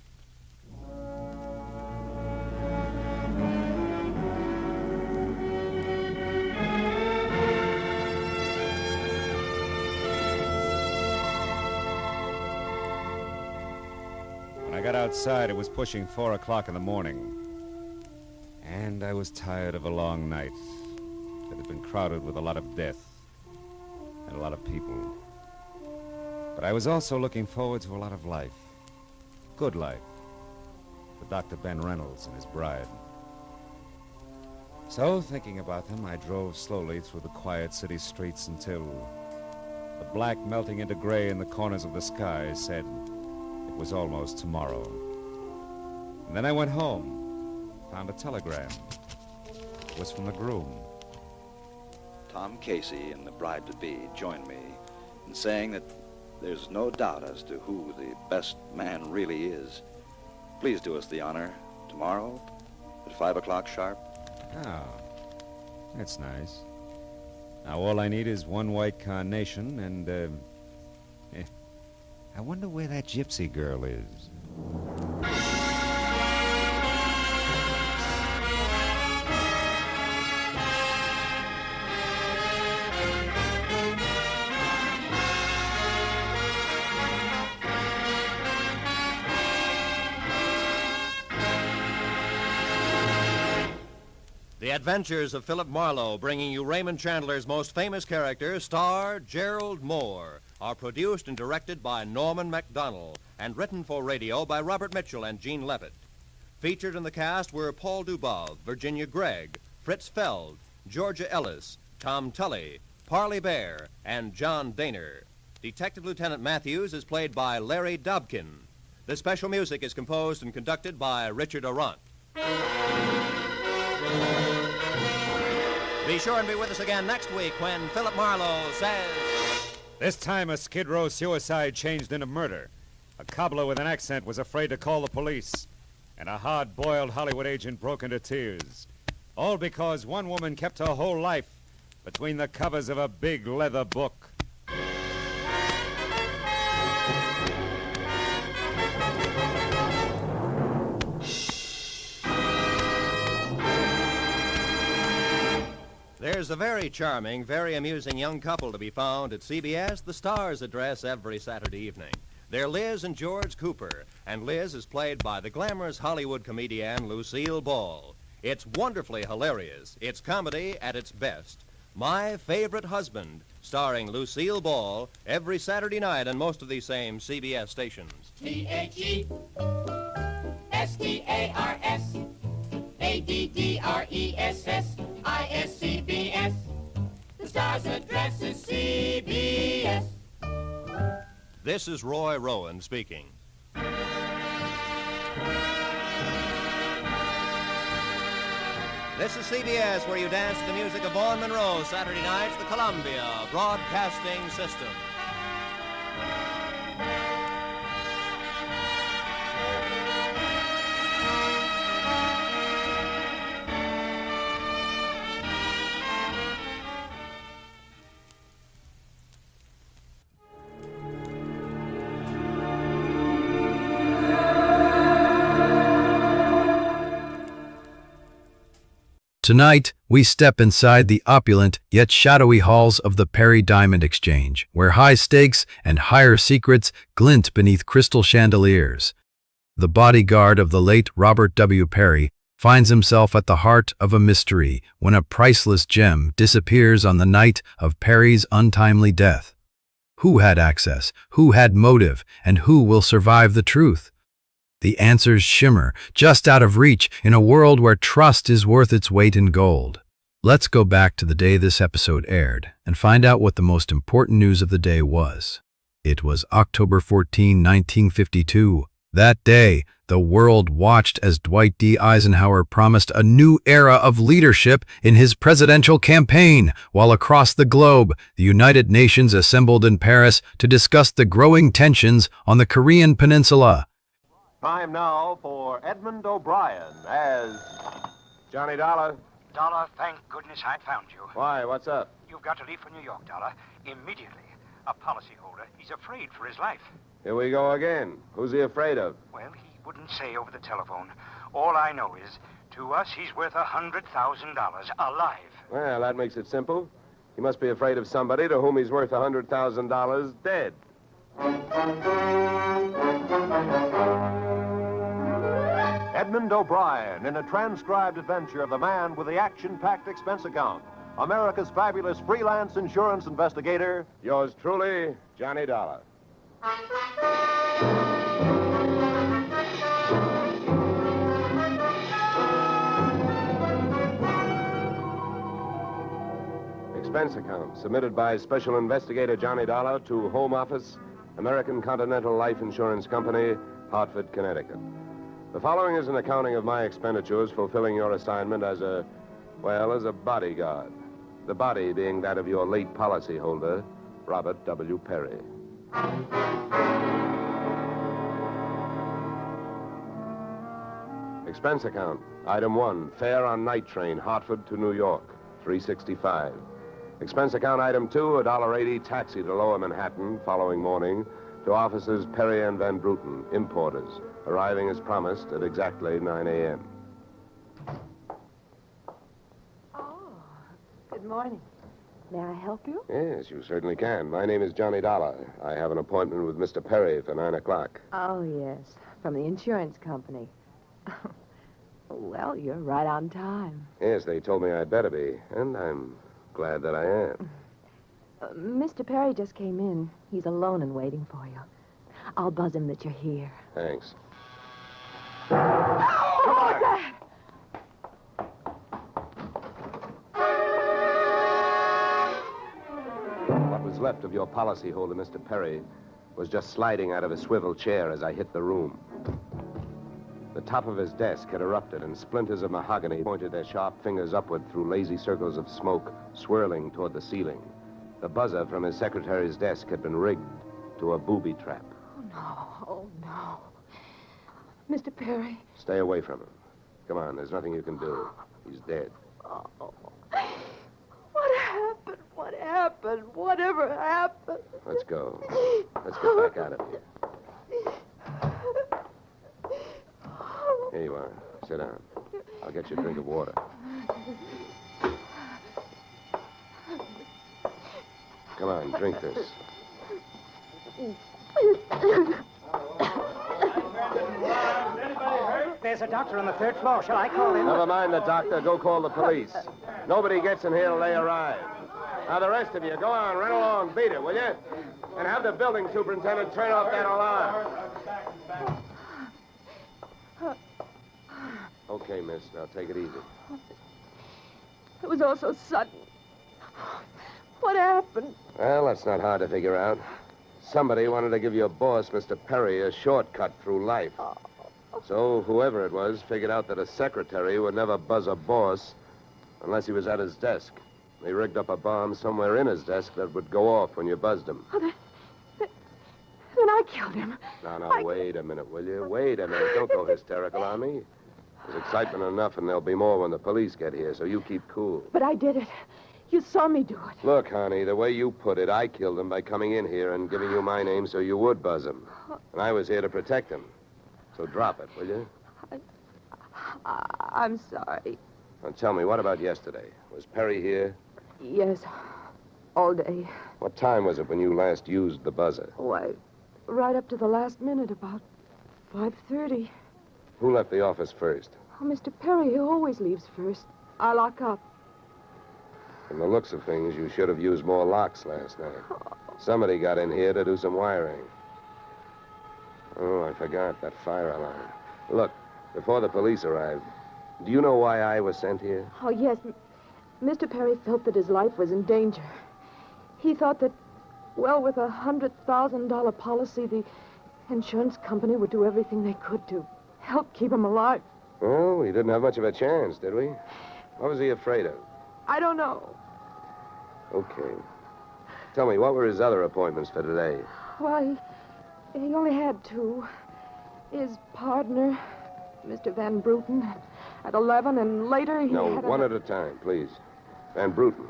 [SPEAKER 9] When I got outside, it was pushing 4 o'clock in the morning. And I was tired of a long night that had been crowded with a lot of death and a lot of people. But I was also looking forward to a lot of life. Good life. For Dr. Ben Reynolds and his bride. So, thinking about them, I drove slowly through the quiet city streets until the black melting into gray in the corners of the sky said it was almost tomorrow. And then I went home, found a telegram. It was from the groom.
[SPEAKER 19] Tom Casey and the bride-to-be joined me in saying that there's no doubt as to who the best man really is. Please do us the honor tomorrow at 5 o'clock sharp.
[SPEAKER 9] Oh, that's nice. Now, all I need is one white carnation and, I wonder where that gypsy girl is.
[SPEAKER 13] The Adventures of Philip Marlowe, bringing you Raymond Chandler's most famous character, star Gerald Moore, are produced and directed by Norman MacDonald and written for radio by Robert Mitchell and Gene Levitt. Featured in the cast were Paul Dubov, Virginia Gregg, Fritz Feld, Georgia Ellis, Tom Tully, Parley Bear, and John Daner. Detective Lieutenant Matthews is played by Larry Dobkin. The special music is composed and conducted by Richard Arant. Be sure and be with us again next week when Philip Marlowe says...
[SPEAKER 9] This time a Skid Row suicide changed into murder. A cobbler with an accent was afraid to call the police. And a hard-boiled Hollywood agent broke into tears. All because one woman kept her whole life between the covers of a big leather book.
[SPEAKER 13] There's a very charming, very amusing young couple to be found at CBS, the Star's address every Saturday evening. They're Liz and George Cooper, and Liz is played by the glamorous Hollywood comedian Lucille Ball. It's wonderfully hilarious. It's comedy at its best. My Favorite Husband, starring Lucille Ball, every Saturday night on most of these same CBS stations.
[SPEAKER 20] THESTARESSADDRESSISCBS. The star's address is CBS.
[SPEAKER 13] This is Roy Rowan speaking. This is CBS, where you dance to the music of Vaughn Monroe, Saturday nights, the Columbia Broadcasting System.
[SPEAKER 21] Tonight, we step inside the opulent yet shadowy halls of the Perry Diamond Exchange, where high stakes and higher secrets glint beneath crystal chandeliers. The bodyguard of the late Robert W. Perry finds himself at the heart of a mystery when a priceless gem disappears on the night of Perry's untimely death. Who had access? Who had motive? And who will survive the truth? The answers shimmer, just out of reach, in a world where trust is worth its weight in gold. Let's go back to the day this episode aired and find out what the most important news of the day was. It was October 14, 1952. That day, the world watched as Dwight D. Eisenhower promised a new era of leadership in his presidential campaign, while across the globe, the United Nations assembled in Paris to discuss the growing tensions on the Korean Peninsula.
[SPEAKER 22] Time now for Edmund O'Brien as
[SPEAKER 23] Johnny Dollar.
[SPEAKER 24] Dollar, thank goodness I found you.
[SPEAKER 23] Why, what's up?
[SPEAKER 24] You've got to leave for New York, Dollar, immediately. A policyholder. He's afraid for his life.
[SPEAKER 23] Here we go again. Who's he afraid of?
[SPEAKER 24] Well, he wouldn't say over the telephone. All I know is, to us, he's worth $100,000 alive.
[SPEAKER 23] Well, that makes it simple. He must be afraid of somebody to whom he's worth $100,000 dead.
[SPEAKER 22] Edmund O'Brien in a transcribed adventure of the man with the action-packed expense account. America's fabulous freelance insurance investigator.
[SPEAKER 23] Yours truly, Johnny Dollar. Expense account submitted by Special Investigator Johnny Dollar to Home Office, American Continental Life Insurance Company, Hartford, Connecticut. The following is an accounting of my expenditures fulfilling your assignment as a bodyguard. The body being that of your late policyholder, Robert W. Perry. Expense account. Item 1, fare on night train, Hartford to New York, $3.65. Expense account item 2, $1.80 taxi to Lower Manhattan following morning to offices Perry and Van Bruten, importers, arriving as promised at exactly 9 a.m.
[SPEAKER 26] Oh, good morning. May I help you?
[SPEAKER 23] Yes, you certainly can. My name is Johnny Dollar. I have an appointment with Mr. Perry for 9 o'clock.
[SPEAKER 26] Oh, yes, from the insurance company. Well, you're right on time.
[SPEAKER 23] Yes, they told me I'd better be, and I'm glad that I am.
[SPEAKER 26] Mr. Perry just came in. He's alone and waiting for you. I'll buzz him that you're here.
[SPEAKER 23] Thanks.
[SPEAKER 26] Come on! That?
[SPEAKER 23] What was left of your policyholder, Mr. Perry, was just sliding out of a swivel chair as I hit the room. The top of his desk had erupted, and splinters of mahogany pointed their sharp fingers upward through lazy circles of smoke, swirling toward the ceiling. The buzzer from his secretary's desk had been rigged to a booby trap.
[SPEAKER 26] Oh, no. Mr. Perry.
[SPEAKER 23] Stay away from him. Come on, there's nothing you can do. He's dead.
[SPEAKER 26] Oh. What happened? What happened? Whatever happened?
[SPEAKER 23] Let's go. Let's get back out of here. Here you are. Sit down. I'll get you a drink of water. Come on, drink this.
[SPEAKER 24] There's a doctor on the third floor. Shall I call him?
[SPEAKER 23] Never mind the doctor. Go call the police. Nobody gets in here till they arrive. Now, the rest of you, go on, run along, beat it, will you? And have the building superintendent turn off that alarm. Okay, miss, now take it easy.
[SPEAKER 26] It was all so sudden. What happened?
[SPEAKER 23] Well, that's not hard to figure out. Somebody wanted to give your boss, Mr. Perry, a shortcut through life. So whoever it was figured out that a secretary would never buzz a boss unless he was at his desk. They rigged up a bomb somewhere in his desk that would go off when you buzzed him.
[SPEAKER 26] Oh, then I killed him.
[SPEAKER 23] Now, wait a minute, will you? Wait a minute. Don't go hysterical on me. There's excitement enough, and there'll be more when the police get here, so you keep cool.
[SPEAKER 26] But I did it. You saw me do it.
[SPEAKER 23] Look, honey, the way you put it, I killed him by coming in here and giving you my name so you would buzz him. And I was here to protect him. So drop it, will you?
[SPEAKER 26] I'm sorry.
[SPEAKER 23] Now tell me, what about yesterday? Was Perry here?
[SPEAKER 26] Yes, all day.
[SPEAKER 23] What time was it when you last used the buzzer?
[SPEAKER 26] Oh, right up to the last minute, about 5:30.
[SPEAKER 23] Who left the office first?
[SPEAKER 26] Oh, Mr. Perry, he always leaves first. I lock up.
[SPEAKER 23] From the looks of things, you should have used more locks last night. Somebody got in here to do some wiring. Oh, I forgot that fire alarm. Look, before the police arrived, do you know why I was sent here?
[SPEAKER 26] Oh, yes. Mr. Perry felt that his life was in danger. He thought that, well, with a $100,000 policy, the insurance company would do everything they could to help keep him alive.
[SPEAKER 23] Well, we didn't have much of a chance, did we? What was he afraid of?
[SPEAKER 26] I don't know.
[SPEAKER 23] Okay. Tell me, what were his other appointments for today?
[SPEAKER 26] Well, he only had two. His partner, Mr. Van Bruten, at 11, and later he
[SPEAKER 23] No,
[SPEAKER 26] had
[SPEAKER 23] one at a time, please. Van Bruten.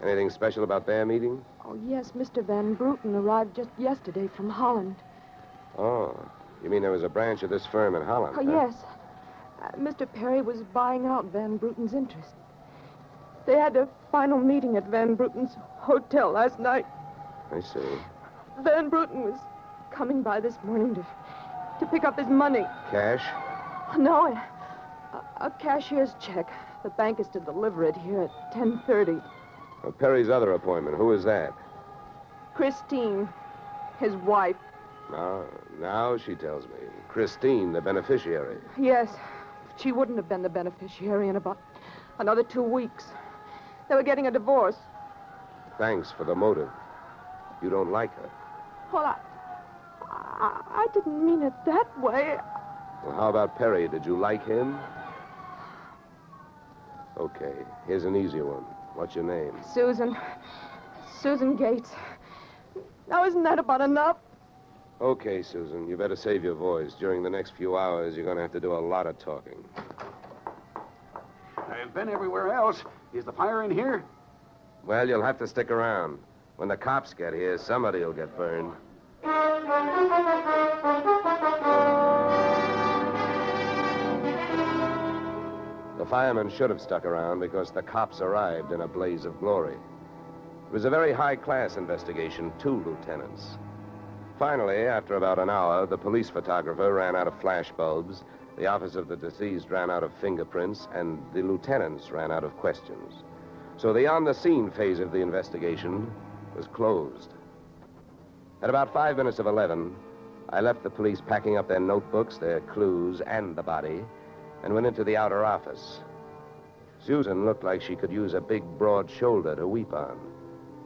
[SPEAKER 23] Anything special about their meeting?
[SPEAKER 26] Oh, yes, Mr. Van Bruten arrived just yesterday from Holland.
[SPEAKER 23] Oh, you mean there was a branch of this firm in Holland?
[SPEAKER 26] Oh,
[SPEAKER 23] huh?
[SPEAKER 26] yes. Mr. Perry was buying out Van Bruten's interest. They had a final meeting at Van Bruten's hotel last night.
[SPEAKER 23] I see.
[SPEAKER 26] Van Bruten was coming by this morning to pick up his money.
[SPEAKER 23] Cash?
[SPEAKER 26] No, a cashier's check. The bank is to deliver it here at 10:30.
[SPEAKER 23] Well, Perry's other appointment, who is that?
[SPEAKER 26] Christine, his wife.
[SPEAKER 23] Now she tells me. Christine, the beneficiary.
[SPEAKER 26] Yes, she wouldn't have been the beneficiary in about another 2 weeks. They were getting a divorce.
[SPEAKER 23] Thanks for the motive. You don't like her.
[SPEAKER 26] Well, I didn't mean it that way.
[SPEAKER 23] Well, how about Perry? Did you like him? Okay, here's an easy one. What's your name?
[SPEAKER 26] Susan Gates. Now, isn't that about enough?
[SPEAKER 23] Okay, Susan, you better save your voice. During the next few hours, you're going to have to do a lot of talking.
[SPEAKER 1] I've been everywhere else. Is the fire in here?
[SPEAKER 23] Well, you'll have to stick around. When the cops get here, somebody will get burned. The firemen should have stuck around because the cops arrived in a blaze of glory. It was a very high-class investigation, 2 lieutenants. Finally, after about an hour, the police photographer ran out of flash bulbs, the office of the deceased ran out of fingerprints, and the lieutenants ran out of questions. So the on-the-scene phase of the investigation was closed. At about 5 minutes of 11, I left the police packing up their notebooks, their clues, and the body, and went into the outer office. Susan looked like she could use a big, broad shoulder to weep on,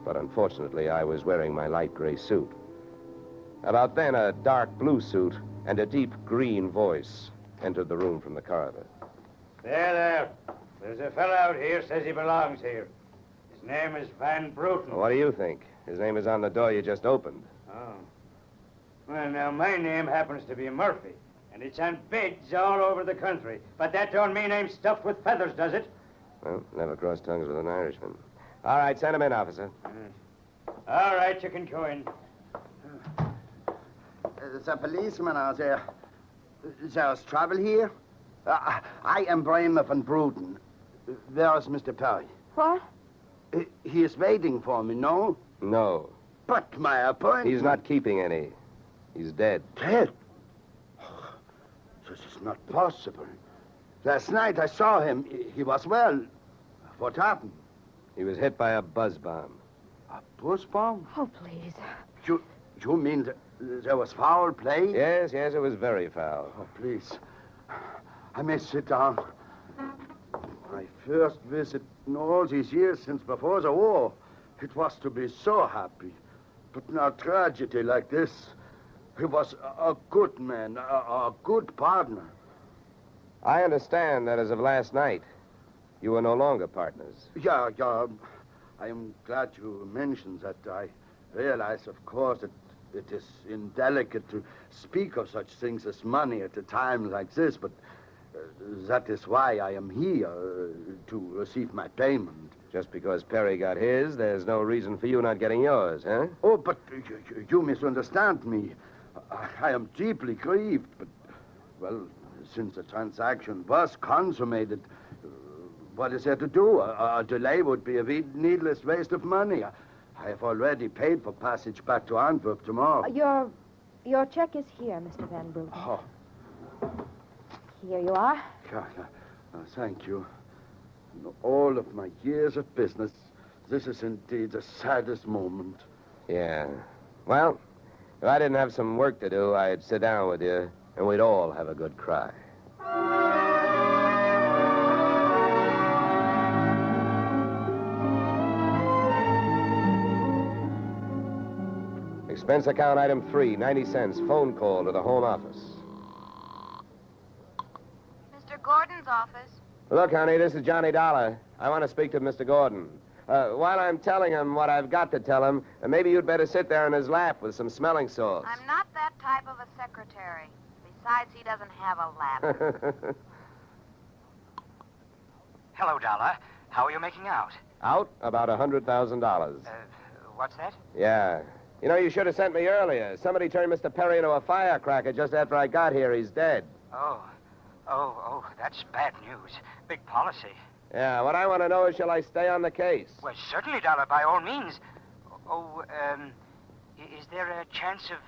[SPEAKER 23] but unfortunately, I was wearing my light gray suit. About then, a dark blue suit and a deep green voice entered the room from the corridor.
[SPEAKER 24] There. There's a fellow out here says he belongs here. His name is Van Bruten.
[SPEAKER 23] What do you think? His name is on the door you just opened.
[SPEAKER 24] Oh. Well, now, my name happens to be Murphy, and it's on bids all over the country. But that don't mean I'm stuffed with feathers, does it?
[SPEAKER 23] Well, never cross tongues with an Irishman. All right, send him in, officer.
[SPEAKER 24] All right, you can go in.
[SPEAKER 4] There's a policeman out there. There's trouble here? I am Brian Van Bruten. Where's Mr. Perry?
[SPEAKER 26] What?
[SPEAKER 4] He is waiting for me, no?
[SPEAKER 23] No.
[SPEAKER 4] But my appointment...
[SPEAKER 23] He's not keeping any. He's dead.
[SPEAKER 4] Dead? Oh, this is not possible. Last night I saw him. He was well. What happened?
[SPEAKER 14] He was hit by a buzz bomb.
[SPEAKER 4] A buzz bomb?
[SPEAKER 26] Oh, please.
[SPEAKER 4] You mean there was foul play?
[SPEAKER 14] Yes, it was very foul.
[SPEAKER 4] Oh, please. I may sit down. My first visit in all these years since before the war. It was to be so happy. But now tragedy like this. He was a good man, a good partner.
[SPEAKER 14] I understand that as of last night, you were no longer partners.
[SPEAKER 4] Yeah. I am glad you mentioned that. I realize, of course, that it is indelicate to speak of such things as money at a time like this, but that is why I am here, to receive my payment.
[SPEAKER 14] Just because Perry got his, there's no reason for you not getting yours, huh?
[SPEAKER 4] Oh, but you misunderstand me. I am deeply grieved, but, well, since the transaction was consummated, what is there to do? A delay would be a needless waste of money. I have already paid for passage back to Antwerp tomorrow.
[SPEAKER 26] Your check is here, Mr. Van Bruten.
[SPEAKER 4] Oh.
[SPEAKER 26] Here you are.
[SPEAKER 4] Yeah. Thank you. In all of my years of business, this is indeed the saddest moment.
[SPEAKER 14] Yeah. Well, if I didn't have some work to do, I'd sit down with you, and we'd all have a good cry. Expense account item 3, 90 cents. Phone call to the home office.
[SPEAKER 5] Mr. Gordon's office.
[SPEAKER 14] Look, honey, this is Johnny Dollar. I want to speak to Mr. Gordon. While I'm telling him what I've got to tell him, maybe you'd better sit there in his lap with some smelling salts.
[SPEAKER 5] I'm not that type of a secretary. Besides, he doesn't have a lap.
[SPEAKER 8] Hello, Dollar. How are you making out?
[SPEAKER 14] Out? About $100,000.
[SPEAKER 8] What's that?
[SPEAKER 14] Yeah. You know, you should have sent me earlier. Somebody turned Mr. Perry into a firecracker just after I got here. He's dead.
[SPEAKER 8] Oh, that's bad news. Big policy.
[SPEAKER 14] Yeah, what I want to know is, shall I stay on the case?
[SPEAKER 8] Well, certainly, Dollar, by all means. Is there a chance of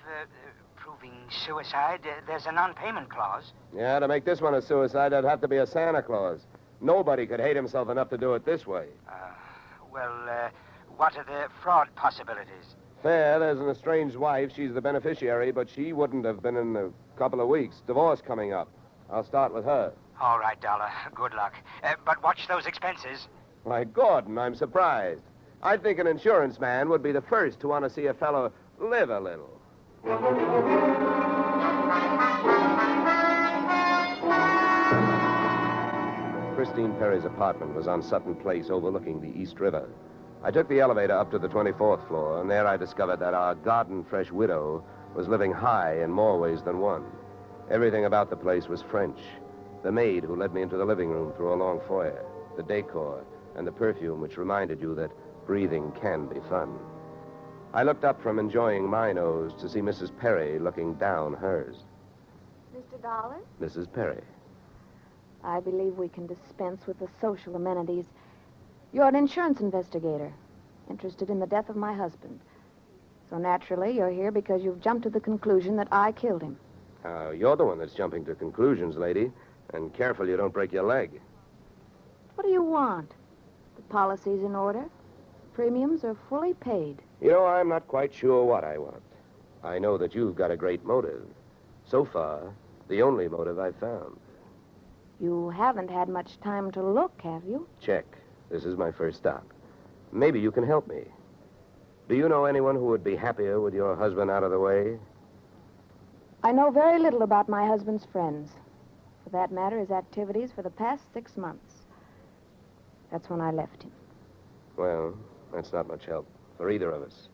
[SPEAKER 8] proving suicide? There's a non-payment clause.
[SPEAKER 14] Yeah, to make this one a suicide, there'd have to be a Santa Claus. Nobody could hate himself enough to do it this way.
[SPEAKER 8] What are the fraud possibilities?
[SPEAKER 14] Fair, there's an estranged wife. She's the beneficiary, but she wouldn't have been in a couple of weeks. Divorce coming up. I'll start with her.
[SPEAKER 8] All right, Dollar. Good luck. But watch those expenses.
[SPEAKER 14] Why, Gordon, I'm surprised. I think an insurance man would be the first to want to see a fellow live a little. Christine Perry's apartment was on Sutton Place overlooking the East River. I took the elevator up to the 24th floor, and there I discovered that our garden-fresh widow was living high in more ways than one. Everything about the place was French. The maid who led me into the living room through a long foyer, the decor, and the perfume which reminded you that breathing can be fun. I looked up from enjoying my nose to see Mrs. Perry looking down hers.
[SPEAKER 26] Mr. Dollar?
[SPEAKER 14] Mrs. Perry.
[SPEAKER 26] I believe we can dispense with the social amenities. You're an insurance investigator, interested in the death of my husband. So naturally, you're here because you've jumped to the conclusion that I killed him.
[SPEAKER 14] You're the one that's jumping to conclusions, lady. And careful you don't break your leg.
[SPEAKER 26] What do you want? The policy's in order. Premiums are fully paid.
[SPEAKER 14] You know, I'm not quite sure what I want. I know that you've got a great motive. So far, the only motive I've found.
[SPEAKER 26] You haven't had much time to look, have you?
[SPEAKER 14] Check. This is my first stop. Maybe you can help me. Do you know anyone who would be happier with your husband out of the way?
[SPEAKER 26] I know very little about my husband's friends. For that matter, his activities for the past 6 months. That's when I left him.
[SPEAKER 14] Well, that's not much help for either of us.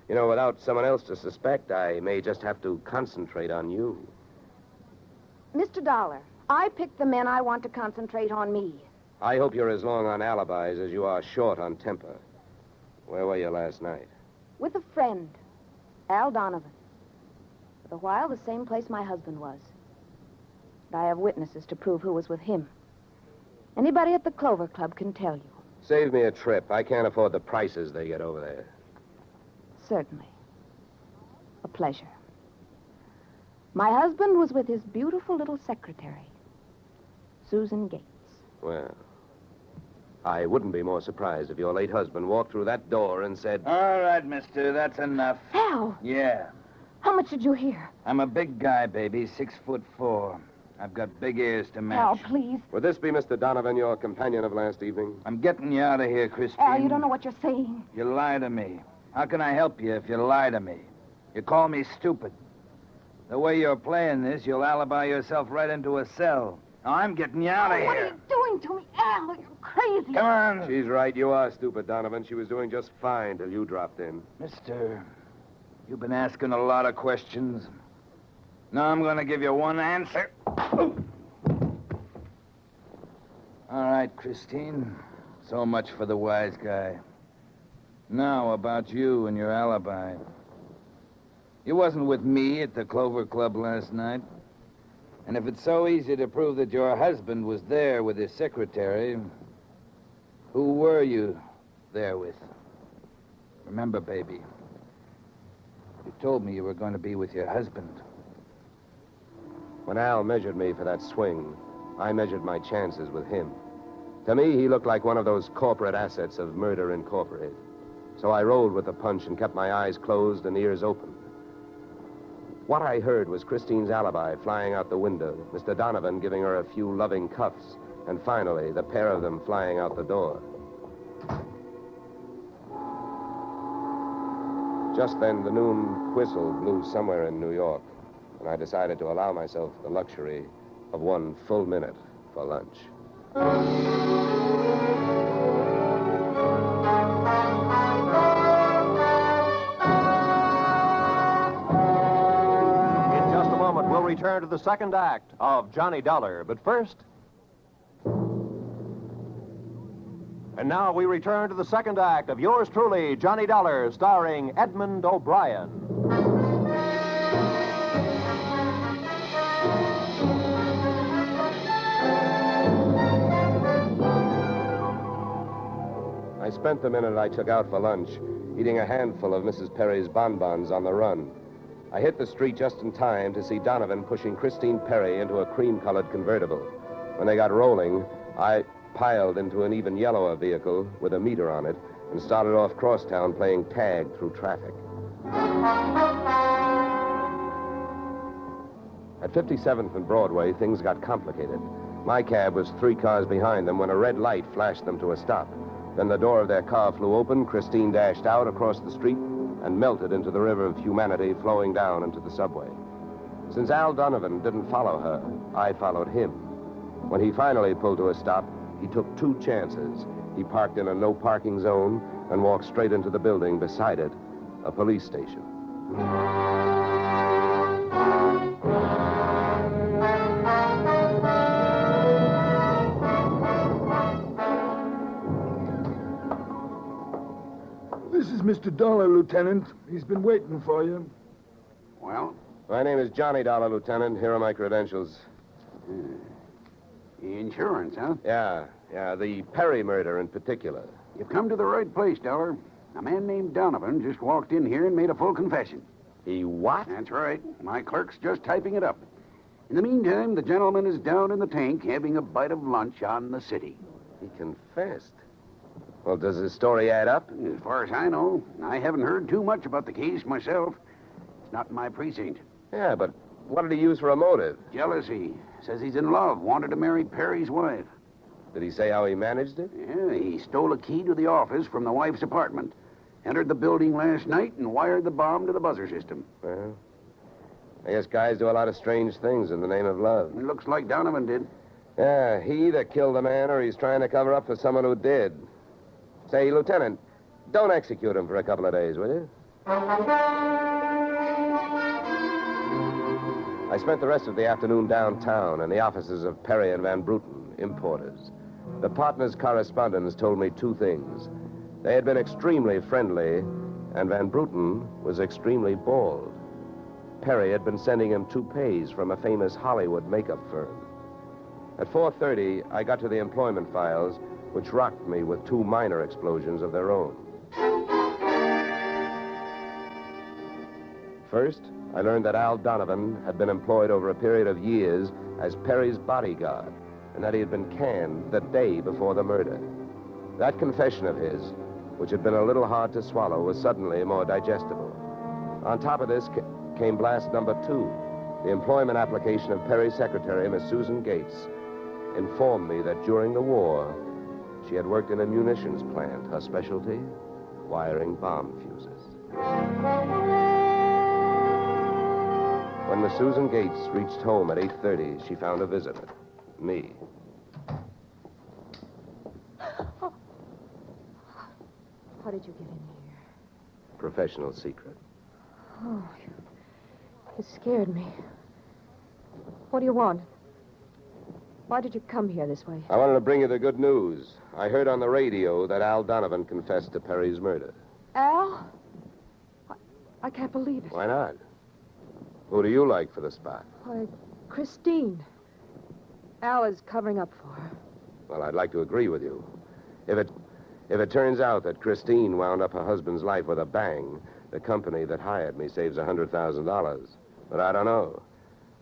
[SPEAKER 14] You know, without someone else to suspect, I may just have to concentrate on you.
[SPEAKER 26] Mr. Dollar, I picked the men I want to concentrate on me.
[SPEAKER 14] I hope you're as long on alibis as you are short on temper. Where were you last night?
[SPEAKER 26] With a friend, Al Donovan. For a while, the same place my husband was. But I have witnesses to prove who was with him. Anybody at the Clover Club can tell you.
[SPEAKER 14] Save me a trip. I can't afford the prices they get over there.
[SPEAKER 26] Certainly. A pleasure. My husband was with his beautiful little secretary, Susan Gates.
[SPEAKER 14] Well,
[SPEAKER 23] I wouldn't be more surprised if your late husband walked through that door and said...
[SPEAKER 3] All right, mister, that's enough.
[SPEAKER 26] Al!
[SPEAKER 3] Yeah.
[SPEAKER 26] How much did you hear?
[SPEAKER 3] I'm a big guy, baby, 6'4". I've got big ears to match.
[SPEAKER 26] Al, please.
[SPEAKER 23] Would this be Mr. Donovan, your companion of last evening?
[SPEAKER 3] I'm getting you out of here, Christine.
[SPEAKER 26] Al, you don't know what you're saying.
[SPEAKER 3] You lie to me. How can I help you if you lie to me? You call me stupid. The way you're playing this, you'll alibi yourself right into a cell. Now, I'm getting you out of here.
[SPEAKER 26] What are you doing to me, Al? You're crazy.
[SPEAKER 3] Come on.
[SPEAKER 23] She's right. You are stupid, Donovan. She was doing just fine till you dropped in.
[SPEAKER 3] Mister, you've been asking a lot of questions. Now I'm going to give you one answer. All right, Christine. So much for the wise guy. Now, about you and your alibi. You wasn't with me at the Clover Club last night. And if it's so easy to prove that your husband was there with his secretary, who were you there with? Remember, baby, you told me you were going to be with your husband.
[SPEAKER 23] When Al measured me for that swing, I measured my chances with him. To me, he looked like one of those corporate assets of Murder Incorporated. So I rolled with the punch and kept my eyes closed and ears open. What I heard was Christine's alibi flying out the window, Mr. Donovan giving her a few loving cuffs, and finally, the pair of them flying out the door. Just then, the noon whistle blew somewhere in New York, and I decided to allow myself the luxury of 1 full minute for lunch.
[SPEAKER 22] We'll return to the second act of Johnny Dollar, but first... And now we return to the second act of yours truly, Johnny Dollar, starring Edmund O'Brien. I spent the minute I took out for lunch eating a handful of Mrs. Perry's bonbons on the run. I hit the street just in time to see Donovan pushing Christine Perry into a cream-colored convertible. When they got rolling, I piled into an even yellower vehicle with a meter on it and started off crosstown playing tag through traffic. At 57th and Broadway, things got complicated. My cab was 3 cars behind them when a red light flashed them to a stop. Then the door of their car flew open, Christine dashed out across the street, and melted into the river of humanity flowing down into the subway. Since Al Donovan didn't follow her, I followed him. When he finally pulled to a stop, he took 2 chances. He parked in a no-parking zone and walked straight into the building beside it, a police station.
[SPEAKER 10] This is Mr. Dollar, Lieutenant. He's been waiting for you.
[SPEAKER 1] Well?
[SPEAKER 23] My name is Johnny Dollar, Lieutenant. Here are my credentials.
[SPEAKER 1] Insurance, huh?
[SPEAKER 23] Yeah, the Perry murder in particular.
[SPEAKER 1] You've come to the right place, Dollar. A man named Donovan just walked in here and made a full confession.
[SPEAKER 23] He what?
[SPEAKER 1] That's right. My clerk's just typing it up. In the meantime, the gentleman is down in the tank having a bite of lunch on the city.
[SPEAKER 23] He confessed. Well, does his story add up?
[SPEAKER 1] As far as I know, I haven't heard too much about the case myself. It's not in my precinct.
[SPEAKER 23] Yeah, but what did he use for a motive?
[SPEAKER 1] Jealousy. Says he's in love, wanted to marry Perry's wife.
[SPEAKER 23] Did he say how he managed it?
[SPEAKER 1] Yeah, he stole a key to the office from the wife's apartment, entered the building last night, and wired the bomb to the buzzer system.
[SPEAKER 23] Well, I guess guys do a lot of strange things in the name of love.
[SPEAKER 1] It looks like Donovan did.
[SPEAKER 23] Yeah, he either killed a man or he's trying to cover up for someone who did. Say, Lieutenant, don't execute him for a couple of days, will you? I spent the rest of the afternoon downtown in the offices of Perry and Van Bruten, importers. The partners' correspondents told me 2 things. They had been extremely friendly, and Van Bruten was extremely bald. Perry had been sending him toupees from a famous Hollywood makeup firm. At 4:30, I got to the employment files, which rocked me with 2 minor explosions of their own. First, I learned that Al Donovan had been employed over a period of years as Perry's bodyguard, and that he had been canned the day before the murder. That confession of his, which had been a little hard to swallow, was suddenly more digestible. On top of this came blast number 2. The employment application of Perry's secretary, Miss Susan Gates, informed me that during the war, she had worked in a munitions plant. Her specialty, wiring bomb fuses. When Miss Susan Gates reached home at 8:30, she found a visitor. Me.
[SPEAKER 26] How did you get in here?
[SPEAKER 23] Professional secret.
[SPEAKER 26] Oh, you scared me. What do you want? Why did you come here this way?
[SPEAKER 23] I wanted to bring you the good news. I heard on the radio that Al Donovan confessed to Perry's murder.
[SPEAKER 26] Al? I can't believe it.
[SPEAKER 23] Why not? Who do you like for the spot?
[SPEAKER 26] Why, Christine. Al is covering up for her.
[SPEAKER 23] Well, I'd like to agree with you. If it turns out that Christine wound up her husband's life with a bang, the company that hired me saves $100,000. But I don't know.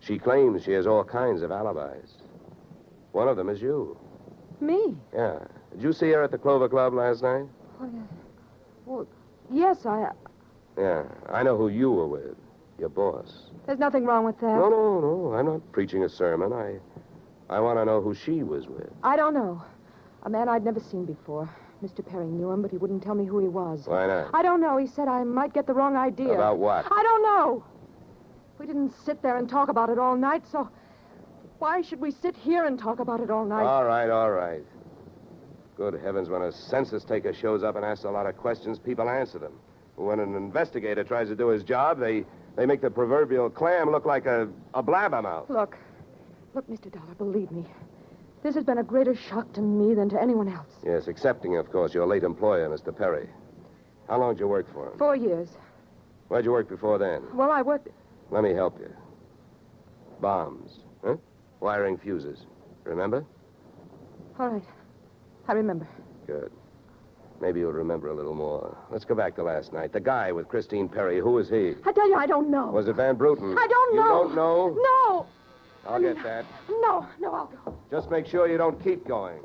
[SPEAKER 23] She claims she has all kinds of alibis. One of them is you.
[SPEAKER 26] Me?
[SPEAKER 23] Yeah. Did you see her at the Clover Club last night?
[SPEAKER 26] Well, yes,
[SPEAKER 23] Yeah. I know who you were with. Your boss.
[SPEAKER 26] There's nothing wrong with that.
[SPEAKER 23] No. I'm not preaching a sermon. I want to know who she was with.
[SPEAKER 26] I don't know. A man I'd never seen before. Mr. Perry knew him, but he wouldn't tell me who he was.
[SPEAKER 23] Why not?
[SPEAKER 26] I don't know. He said I might get the wrong idea.
[SPEAKER 23] About what?
[SPEAKER 26] I don't know. We didn't sit there and talk about it all night, so why should we sit here and talk about it all night?
[SPEAKER 23] All right. Good heavens, when a census taker shows up and asks a lot of questions, people answer them. When an investigator tries to do his job, they make the proverbial clam look like a blabbermouth.
[SPEAKER 26] Look, Mr. Dollar, believe me. This has been a greater shock to me than to anyone else.
[SPEAKER 23] Yes, excepting, of course, your late employer, Mr. Perry. How long did you work for him?
[SPEAKER 26] 4 years.
[SPEAKER 23] Where'd you work before then?
[SPEAKER 26] Well, I worked...
[SPEAKER 23] Let me help you. Bombs, huh? Wiring fuses. Remember?
[SPEAKER 26] All right. I remember.
[SPEAKER 23] Good. Maybe you'll remember a little more. Let's go back to last night. The guy with Christine Perry, who was he?
[SPEAKER 26] I tell you, I don't know.
[SPEAKER 23] Was it Van Bruten?
[SPEAKER 26] I don't know.
[SPEAKER 23] You don't know?
[SPEAKER 26] No.
[SPEAKER 23] I'll get that.
[SPEAKER 26] No, I'll go.
[SPEAKER 23] Just make sure you don't keep going.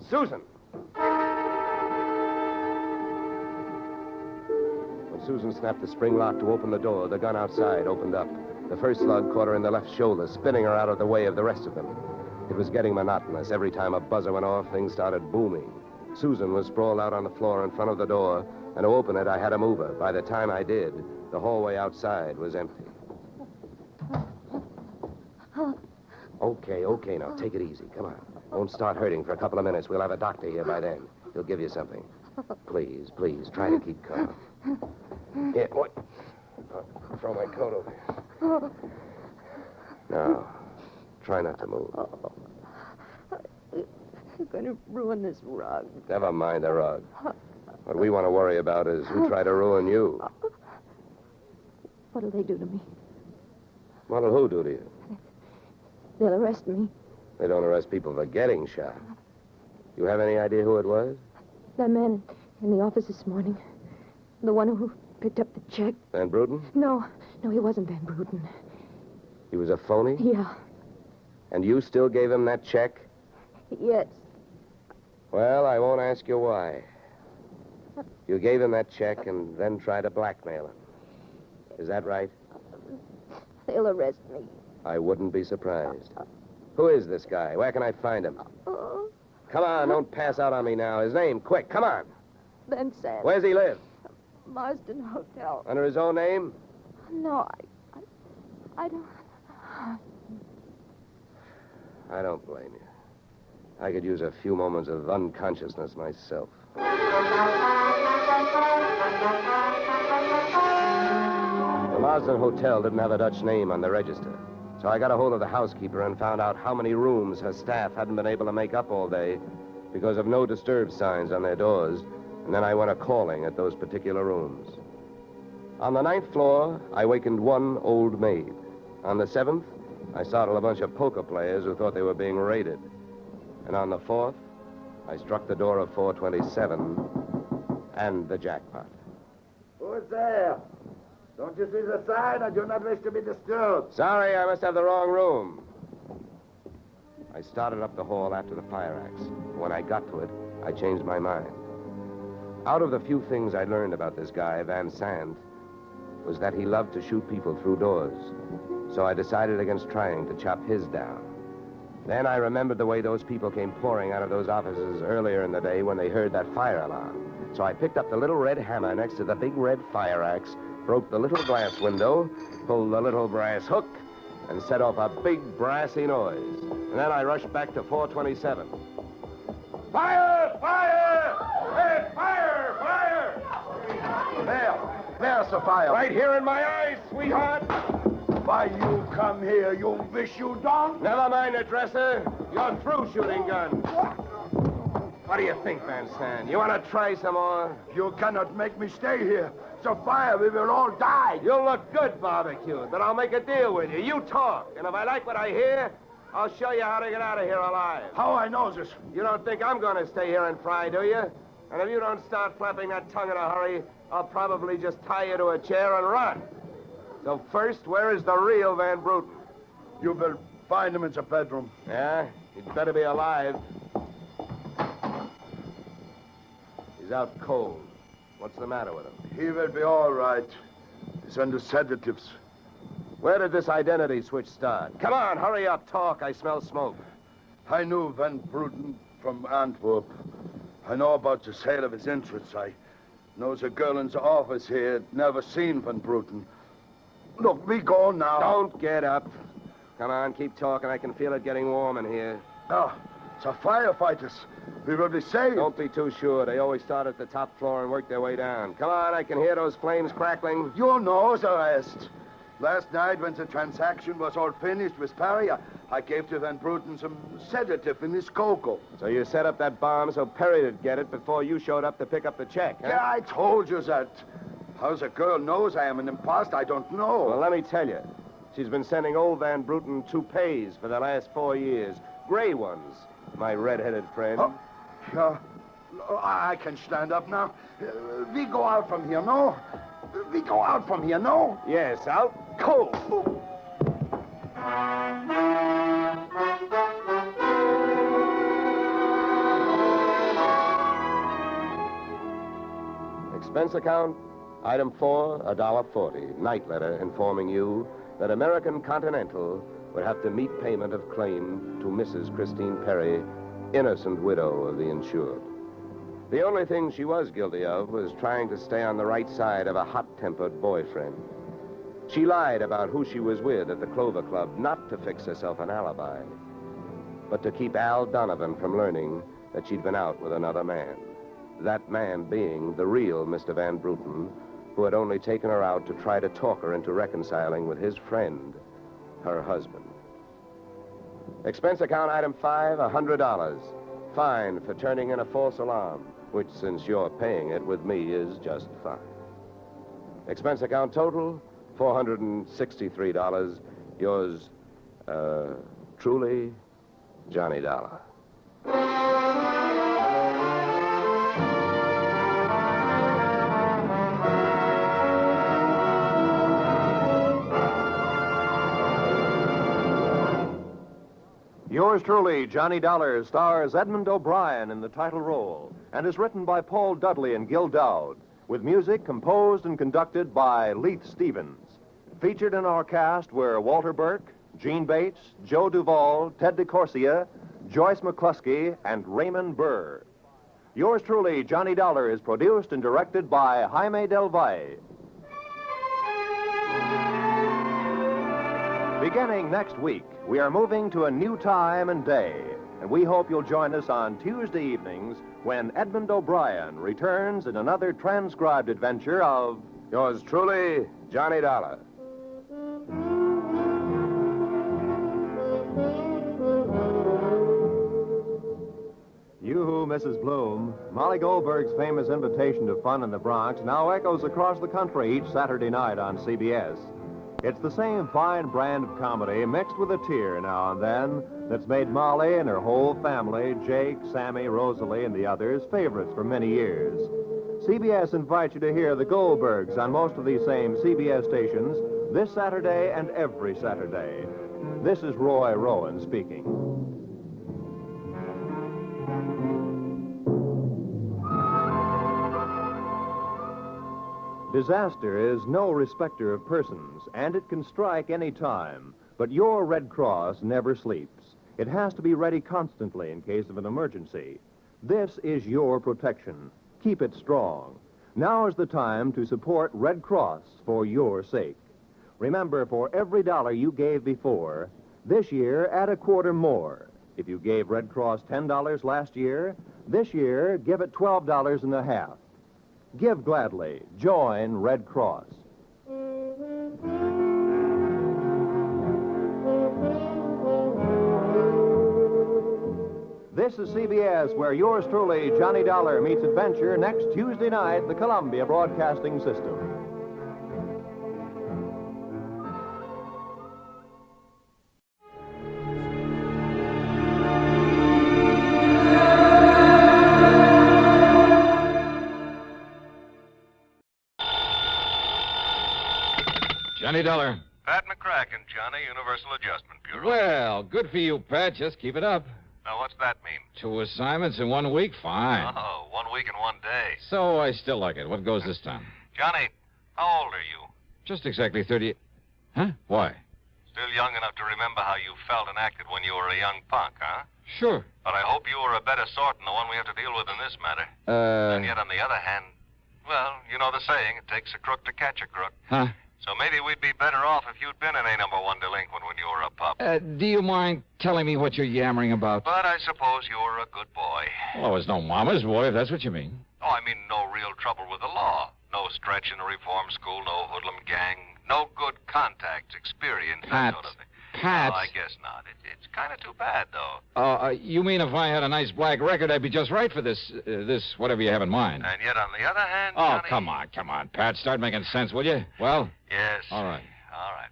[SPEAKER 23] Susan! When Susan snapped the spring lock to open the door, the gun outside opened up. The first slug caught her in the left shoulder, spinning her out of the way of the rest of them. It was getting monotonous. Every time a buzzer went off, things started booming. Susan was sprawled out on the floor in front of the door, and to open it, I had to move her. By the time I did, the hallway outside was empty. Okay, now take it easy. Come on. Don't start hurting for a couple of minutes. We'll have a doctor here by then. He'll give you something. Please, try to keep calm. Yeah, what? I'll throw my coat over here. Now, try not to move.
[SPEAKER 26] You're going to ruin this rug.
[SPEAKER 23] Never mind the rug. What we want to worry about is who tried to ruin you.
[SPEAKER 26] What'll they do to me?
[SPEAKER 23] What'll who do to you?
[SPEAKER 26] They'll arrest me.
[SPEAKER 23] They don't arrest people for getting shot. You have any idea who it was?
[SPEAKER 26] That man in the office this morning. The one who picked up the check.
[SPEAKER 23] Van Bruten?
[SPEAKER 26] No, he wasn't Van Bruten.
[SPEAKER 23] He was a phony?
[SPEAKER 26] Yeah.
[SPEAKER 23] And you still gave him that check?
[SPEAKER 26] Yes.
[SPEAKER 23] Well, I won't ask you why. You gave him that check and then tried to blackmail him. Is that right?
[SPEAKER 26] They'll arrest me.
[SPEAKER 23] I wouldn't be surprised. Who is this guy? Where can I find him? Come on, don't pass out on me now. His name, quick, come on.
[SPEAKER 26] Ben Sands.
[SPEAKER 23] Where's he live?
[SPEAKER 26] Marsden Hotel.
[SPEAKER 23] Under his own name?
[SPEAKER 26] No, I don't...
[SPEAKER 23] I don't blame you. I could use a few moments of unconsciousness myself. The Marsden Hotel didn't have a Dutch name on the register, so I got a hold of the housekeeper and found out how many rooms her staff hadn't been able to make up all day because of no disturb signs on their doors, and then I went a-calling at those particular rooms. On the 9th floor, I wakened one old maid. On the 7th, I startled a bunch of poker players who thought they were being raided. And on the 4th, I struck the door of 427 and the jackpot.
[SPEAKER 4] Who's there? Don't you see the sign? I do not wish to be disturbed.
[SPEAKER 23] Sorry, I must have the wrong room. I started up the hall after the fire axe. When I got to it, I changed my mind. Out of the few things I learned about this guy, Van Sant, was that he loved to shoot people through doors. So I decided against trying to chop his down. Then I remembered the way those people came pouring out of those offices earlier in the day when they heard that fire alarm. So I picked up the little red hammer next to the big red fire axe, broke the little glass window, pulled the little brass hook, and set off a big brassy noise. And then I rushed back to 427.
[SPEAKER 4] Fire! Fire! Hey, fire! Fire! There's the fire.
[SPEAKER 23] Right here in my eyes, sweetheart.
[SPEAKER 4] Why you come here, you wish you don't?
[SPEAKER 23] Never mind the dresser. You're through shooting guns. What do you think, Van Sant? You want to try some more?
[SPEAKER 4] You cannot make me stay here. It's a fire. We will all die.
[SPEAKER 23] You'll look good barbecued, but I'll make a deal with you. You talk, and if I like what I hear, I'll show you how to get out of here alive.
[SPEAKER 4] How I know this?
[SPEAKER 23] You don't think I'm going to stay here and fry, do you? And if you don't start flapping that tongue in a hurry, I'll probably just tie you to a chair and run. So first, where is the real Van Bruten?
[SPEAKER 4] You will find him in the bedroom.
[SPEAKER 23] Yeah? He'd better be alive. He's out cold. What's the matter with him?
[SPEAKER 4] He will be all right. He's under sedatives.
[SPEAKER 23] Where did this identity switch start? Come on, hurry up, talk. I smell smoke.
[SPEAKER 4] I knew Van Bruten from Antwerp. I know about the sale of his interests. I know the girl in the office here had never seen Van Bruten. Look, we go now.
[SPEAKER 23] Don't get up. Come on, keep talking. I can feel it getting warm in here.
[SPEAKER 4] Oh, the firefighters. We will be saved.
[SPEAKER 23] Don't be too sure. They always start at the top floor and work their way down. Come on, I can hear those flames crackling.
[SPEAKER 4] You know the rest. Last night, when the transaction was all finished with Perry, I gave to Van Bruten some sedative in his cocoa.
[SPEAKER 23] So you set up that bomb so Perry'd get it before you showed up to pick up the check, huh?
[SPEAKER 4] Yeah, I told you that. How the girl knows I am an imposter, I don't know.
[SPEAKER 23] Well, let me tell you. She's been sending old Van Bruten toupees for the last 4 years. Gray ones, my red-headed friend.
[SPEAKER 4] Oh, I can stand up now. We go out from here, no? We go out from here, no?
[SPEAKER 23] Yes, out cold. Expense account, item 4, $1.40. Night letter informing you that American Continental would have to meet payment of claim to Mrs. Christine Perry, innocent widow of the insured. The only thing she was guilty of was trying to stay on the right side of a hot-tempered boyfriend. She lied about who she was with at the Clover Club, not to fix herself an alibi, but to keep Al Donovan from learning that she'd been out with another man. That man being the real Mr. Van Bruten, who had only taken her out to try to talk her into reconciling with his friend, her husband. Expense account item 5, $100. Fine for turning in a false alarm, which, since you're paying it with me, is just fine. Expense account total, $463. Yours, truly, Johnny Dollar.
[SPEAKER 13] Yours truly, Johnny Dollar, stars Edmund O'Brien in the title role and is written by Paul Dudley and Gil Dowd, with music composed and conducted by Leith Stevens. Featured in our cast were Walter Burke, Gene Bates, Joe Duvall, Ted DeCorsia, Joyce McCluskey, and Raymond Burr. Yours truly, Johnny Dollar, is produced and directed by Jaime Del Valle. Beginning next week, we are moving to a new time and day, and we hope you'll join us on Tuesday evenings when Edmund O'Brien returns in another transcribed adventure of
[SPEAKER 23] Yours truly, Johnny Dollar.
[SPEAKER 13] You, Mrs. Bloom, Molly Goldberg's famous invitation to fun in the Bronx now echoes across the country each Saturday night on CBS. It's the same fine brand of comedy mixed with a tear now and then that's made Molly and her whole family, Jake, Sammy, Rosalie, and the others, favorites for many years. CBS invites you to hear the Goldbergs on most of these same CBS stations this Saturday and every Saturday. This is Roy Rowan speaking.
[SPEAKER 2] Disaster is no respecter of persons, and it can strike any time. But your Red Cross never sleeps. It has to be ready constantly in case of an emergency. This is your protection. Keep it strong. Now is the time to support Red Cross for your sake. Remember, for every dollar you gave before, this year add a quarter more. If you gave Red Cross $10 last year, this year give it $12.50. Give gladly. Join Red Cross. This is CBS, where yours truly, Johnny Dollar, meets adventure next Tuesday night, the Columbia Broadcasting System.
[SPEAKER 11] Johnny Dollar.
[SPEAKER 15] Pat McCracken, Johnny, Universal Adjustment Bureau.
[SPEAKER 11] Well, good for you, Pat. Just keep it up.
[SPEAKER 15] Now, what's that mean?
[SPEAKER 11] 2 assignments in 1 week? Fine.
[SPEAKER 15] Oh, 1 week and 1 day.
[SPEAKER 11] So I still like it. What goes this time?
[SPEAKER 15] Johnny, how old are you?
[SPEAKER 11] Just exactly 30... Huh? Why?
[SPEAKER 15] Still young enough to remember how you felt and acted when you were a young punk, huh?
[SPEAKER 11] Sure.
[SPEAKER 15] But I hope you were a better sort than the one we have to deal with in this matter. And yet, on the other hand, well, you know the saying, it takes a crook to catch a crook.
[SPEAKER 11] Huh?
[SPEAKER 15] So maybe we'd be better off if you'd been an A-1 delinquent when you were a pup.
[SPEAKER 11] Do you mind telling me what you're yammering about?
[SPEAKER 15] But I suppose you were a good boy.
[SPEAKER 11] Well, I was no mama's boy, if that's what you mean.
[SPEAKER 15] Oh, I mean no real trouble with the law. No stretch in a reform school, no hoodlum gang, no good contacts, experience, that sort of thing.
[SPEAKER 11] Pat.
[SPEAKER 15] Oh, I guess not. It's kind of too bad, though.
[SPEAKER 11] You mean if I had a nice black record, I'd be just right for this whatever you have in mind.
[SPEAKER 15] And yet, on the other hand,
[SPEAKER 11] Oh,
[SPEAKER 15] Johnny...
[SPEAKER 11] come on, Pat. Start making sense, will you? Well?
[SPEAKER 15] Yes.
[SPEAKER 11] All right.
[SPEAKER 15] All right.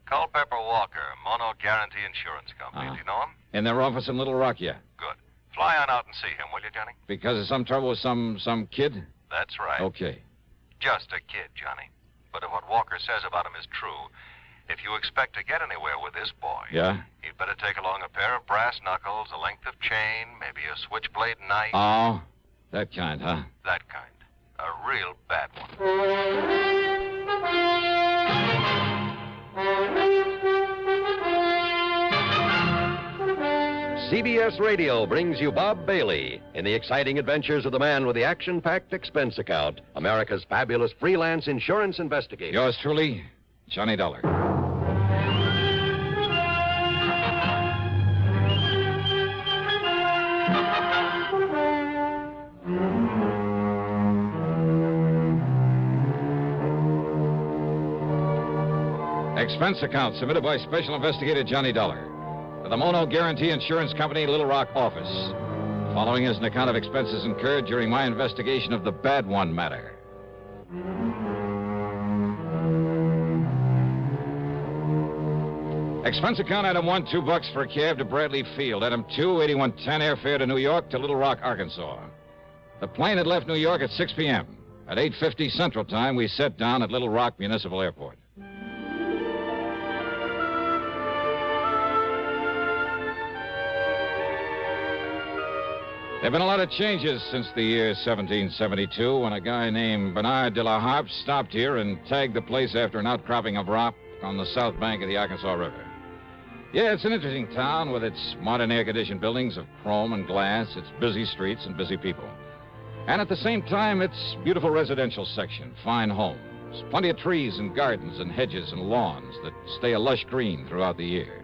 [SPEAKER 15] Culpepper Walker, Mono Guarantee Insurance Company. Do you know him?
[SPEAKER 11] In their office in Little Rock, yeah.
[SPEAKER 15] Good. Fly on out and see him, will you, Johnny?
[SPEAKER 11] Because of some trouble with some kid?
[SPEAKER 15] That's right.
[SPEAKER 11] Okay.
[SPEAKER 15] Just a kid, Johnny. But if what Walker says about him is true, if you expect to get anywhere with this boy...
[SPEAKER 11] Yeah?
[SPEAKER 15] You'd better take along a pair of brass knuckles, a length of chain, maybe a switchblade knife.
[SPEAKER 11] Oh, that kind, huh?
[SPEAKER 15] That kind. A real bad one.
[SPEAKER 16] CBS Radio brings you Bob Bailey in the exciting adventures of the man with the action-packed expense account, America's fabulous freelance insurance investigator.
[SPEAKER 11] Yours truly, Johnny Dollar. Expense account submitted by Special Investigator Johnny Dollar to the Mono Guarantee Insurance Company, Little Rock office. Following is an account of expenses incurred during my investigation of the Bad One matter. Expense account item 1, $2 for a cab to Bradley Field. Item 2, 8110 airfare to New York to Little Rock, Arkansas. The plane had left New York at 6 p.m. At 8:50 Central Time, we set down at Little Rock Municipal Airport. There have been a lot of changes since the year 1772 when a guy named Bernard de la Harpe stopped here and tagged the place after an outcropping of rock on the south bank of the Arkansas River. Yeah, it's an interesting town with its modern air-conditioned buildings of chrome and glass, its busy streets and busy people. And at the same time, its beautiful residential section, fine homes, plenty of trees and gardens and hedges and lawns that stay a lush green throughout the year.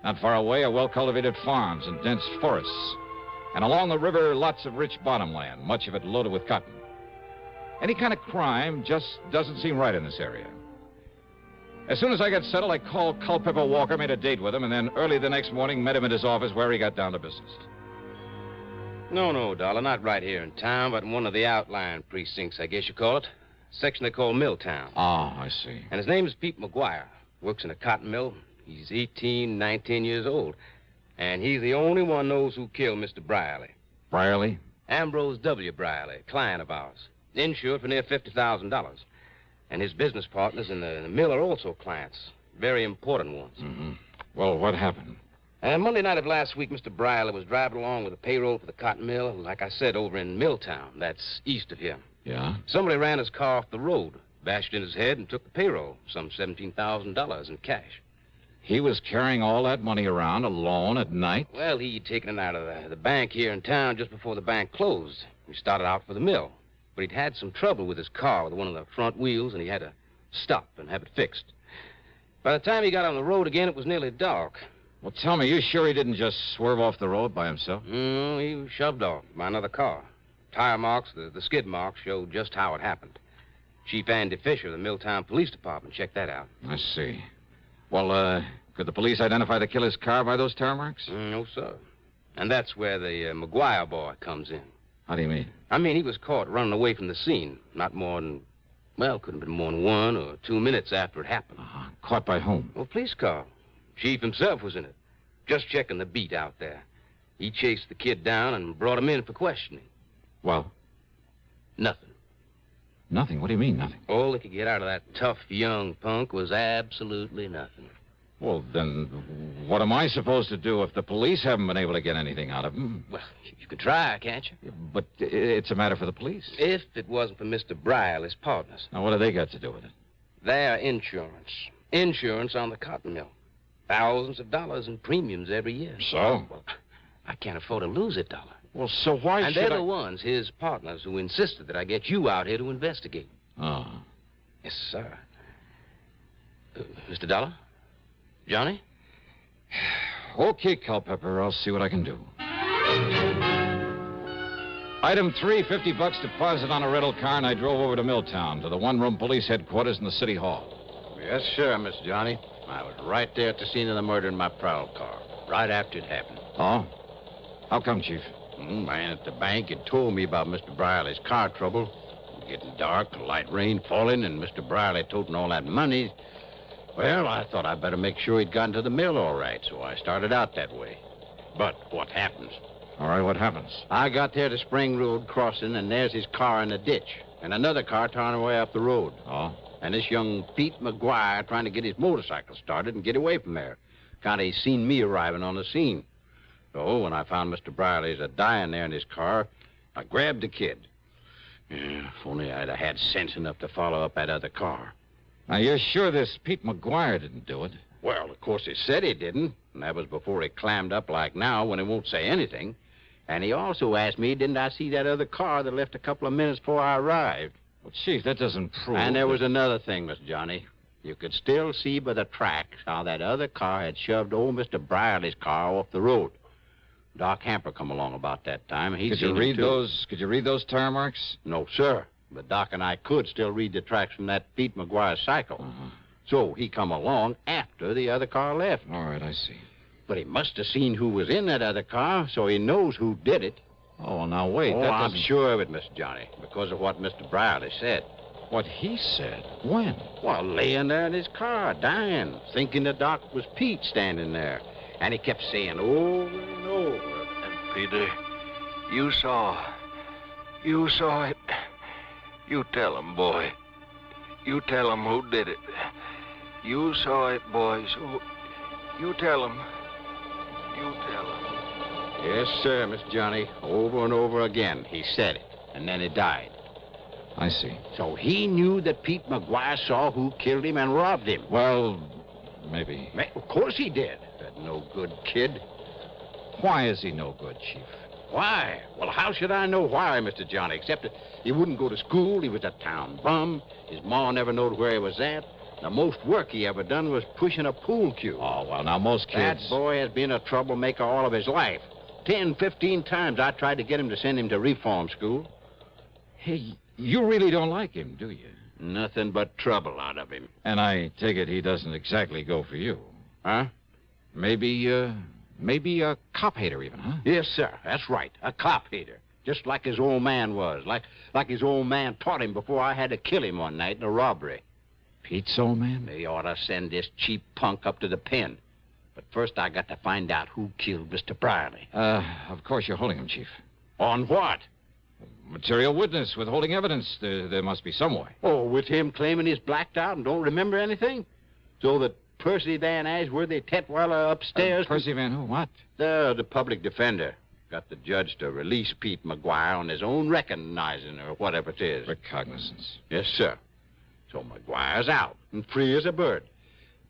[SPEAKER 11] Not far away are well-cultivated farms and dense forests. And along the river, lots of rich bottomland, much of it loaded with cotton. Any kind of crime just doesn't seem right in this area. As soon as I got settled, I called Culpepper Walker, made a date with him, and then early the next morning met him at his office where he got down to business.
[SPEAKER 17] No, Dollar, not right here in town, but in one of the outlying precincts, I guess you call it. Section they call Milltown.
[SPEAKER 11] Oh, I see.
[SPEAKER 17] And his name is Pete McGuire. Works in a cotton mill. He's 18, 19 years old. And he's the only one knows who killed Mr. Brierly.
[SPEAKER 11] Brierly?
[SPEAKER 17] Ambrose W. Brierly, client of ours. Insured for near $50,000. And his business partners in the mill are also clients. Very important ones.
[SPEAKER 11] Mm-hmm. Well, what happened?
[SPEAKER 17] Monday night of last week, Mr. Brierly was driving along with the payroll for the cotton mill, like I said, over in Milltown. That's east of here.
[SPEAKER 11] Yeah?
[SPEAKER 17] Somebody ran his car off the road, bashed in his head, and took the payroll, some $17,000 in cash.
[SPEAKER 11] He was carrying all that money around alone at night?
[SPEAKER 17] Well, he'd taken it out of the bank here in town just before the bank closed. He started out for the mill, but he'd had some trouble with his car, with one of the front wheels, and he had to stop and have it fixed. By the time he got on the road again, it was nearly dark.
[SPEAKER 11] Well, tell me, you sure he didn't just swerve off the road by himself?
[SPEAKER 17] No, he was shoved off by another car. Tire marks, the skid marks, showed just how it happened. Chief Andy Fisher of the Milltown Police Department checked that out.
[SPEAKER 11] I see. Well, could the police identify the killer's car by those tire marks?
[SPEAKER 17] No, sir. And that's where the McGuire boy comes in.
[SPEAKER 11] How do you mean?
[SPEAKER 17] I mean, he was caught running away from the scene. Not more than, well, couldn't have been more than 1 or 2 minutes after it happened.
[SPEAKER 11] Caught by whom?
[SPEAKER 17] Well, police car. Chief himself was in it. Just checking the beat out there. He chased the kid down and brought him in for questioning.
[SPEAKER 11] Well?
[SPEAKER 17] Nothing.
[SPEAKER 11] Nothing? What do you mean, nothing?
[SPEAKER 17] All they could get out of that tough young punk was absolutely nothing.
[SPEAKER 11] Well, then, what am I supposed to do if the police haven't been able to get anything out of him?
[SPEAKER 17] Well, you could try, can't you?
[SPEAKER 11] But it's a matter for the police.
[SPEAKER 17] If it wasn't for Mr. Bryle, his partners.
[SPEAKER 11] Now, what do they got to do with it?
[SPEAKER 17] Their insurance. Insurance on the cotton mill. Thousands of dollars in premiums every year.
[SPEAKER 11] So?
[SPEAKER 17] Well, I can't afford to lose it, Dollar.
[SPEAKER 11] Well, so why
[SPEAKER 17] and
[SPEAKER 11] should
[SPEAKER 17] they're the ones, his partners, who insisted that I get you out here to investigate.
[SPEAKER 11] Oh.
[SPEAKER 17] Yes, sir. Mr. Dollar? Johnny?
[SPEAKER 11] Okay, Culpepper, I'll see what I can do. Item 3, $50 deposit on a rental car, and I drove over to Milltown, to the one-room police headquarters in the city hall.
[SPEAKER 6] Yes, sir, Miss Johnny. I was right there at the scene of the murder in my prowl car, right after it happened.
[SPEAKER 11] Oh? How come, Chief?
[SPEAKER 6] Man at the bank had told me about Mr. Briley's car trouble. Getting dark, light rain falling, and Mr. Briley toting all that money. Well, I thought I'd better make sure he'd gotten to the mill all right, so I started out that way. But what happens?
[SPEAKER 11] All right, what happens?
[SPEAKER 6] I got there to Spring Road crossing, and there's his car in the ditch, and another car tarring away up the road.
[SPEAKER 11] Oh?
[SPEAKER 6] And this young Pete McGuire trying to get his motorcycle started and get away from there. Kind of seen me arriving on the scene. So when I found Mr. Briley's dying there in his car, I grabbed the kid. Yeah, if only I'd have had sense enough to follow up that other car.
[SPEAKER 11] Now, you're sure this Pete McGuire didn't do it?
[SPEAKER 6] Well, of course he said he didn't, and that was before he clammed up like now when he won't say anything. And he also asked me, didn't I see that other car that left a couple of minutes before I arrived?
[SPEAKER 11] Well, Chief, that doesn't prove...
[SPEAKER 6] And there was another thing, Miss Johnny. You could still see by the tracks how that other car had shoved old Mr. Briley's car off the road. Doc Hamper come along about that time. Could you read
[SPEAKER 11] those tire marks?
[SPEAKER 6] No, sir. But Doc and I could still read the tracks from that Pete McGuire cycle. So he come along after the other car left.
[SPEAKER 11] All right, I see.
[SPEAKER 6] But he must have seen who was in that other car, so he knows who did it.
[SPEAKER 11] Oh, well, now, wait.
[SPEAKER 6] I'm sure of it, Mr. Johnny, because of what Mr. Briley said.
[SPEAKER 11] What he said? When?
[SPEAKER 6] Well, laying there in his car, dying, thinking the Doc was Pete standing there. And he kept saying over and over.
[SPEAKER 15] And, Peter, you saw it. You tell him, boy. You tell him who did it. You saw it, boys. You tell him. You tell him.
[SPEAKER 6] Yes, sir, Miss Johnny. Over and over again, he said it. And then he died.
[SPEAKER 11] I see.
[SPEAKER 6] So he knew that Pete McGuire saw who killed him and robbed him.
[SPEAKER 11] Well, maybe.
[SPEAKER 6] Of course he did. That no-good kid.
[SPEAKER 11] Why is he no good, Chief?
[SPEAKER 6] Why? Well, how should I know why, Mr. Johnny, except that he wouldn't go to school, he was a town bum, his ma never knowed where he was at. The most work he ever done was pushing a pool cue.
[SPEAKER 11] Oh, well, now, most kids...
[SPEAKER 6] That boy has been a troublemaker all of his life. 10, 15 times I tried to get him to send him to reform school.
[SPEAKER 11] Hey, you really don't like him, do you?
[SPEAKER 6] Nothing but trouble out of him.
[SPEAKER 11] And I take it he doesn't exactly go for you.
[SPEAKER 6] Huh?
[SPEAKER 11] Maybe a cop hater even, huh?
[SPEAKER 6] Yes, sir. That's right. A cop hater. Just like his old man was. Like his old man taught him before I had to kill him one night in a robbery.
[SPEAKER 11] Pete's old man?
[SPEAKER 6] They ought to send this cheap punk up to the pen. But first I got to find out who killed Mr. Briley.
[SPEAKER 11] Of course you're holding him, Chief.
[SPEAKER 6] On what?
[SPEAKER 11] Material witness, withholding evidence. There must be some way.
[SPEAKER 6] Oh, with him claiming he's blacked out and don't remember anything? So that Percy Van Ashworthy Tetweiler upstairs...
[SPEAKER 11] Percy Van who? What?
[SPEAKER 6] The public defender. got the judge to release Pete McGuire on his own recognizing, or whatever it is.
[SPEAKER 11] Recognizance.
[SPEAKER 6] Yes, sir. So McGuire's out and free as a bird.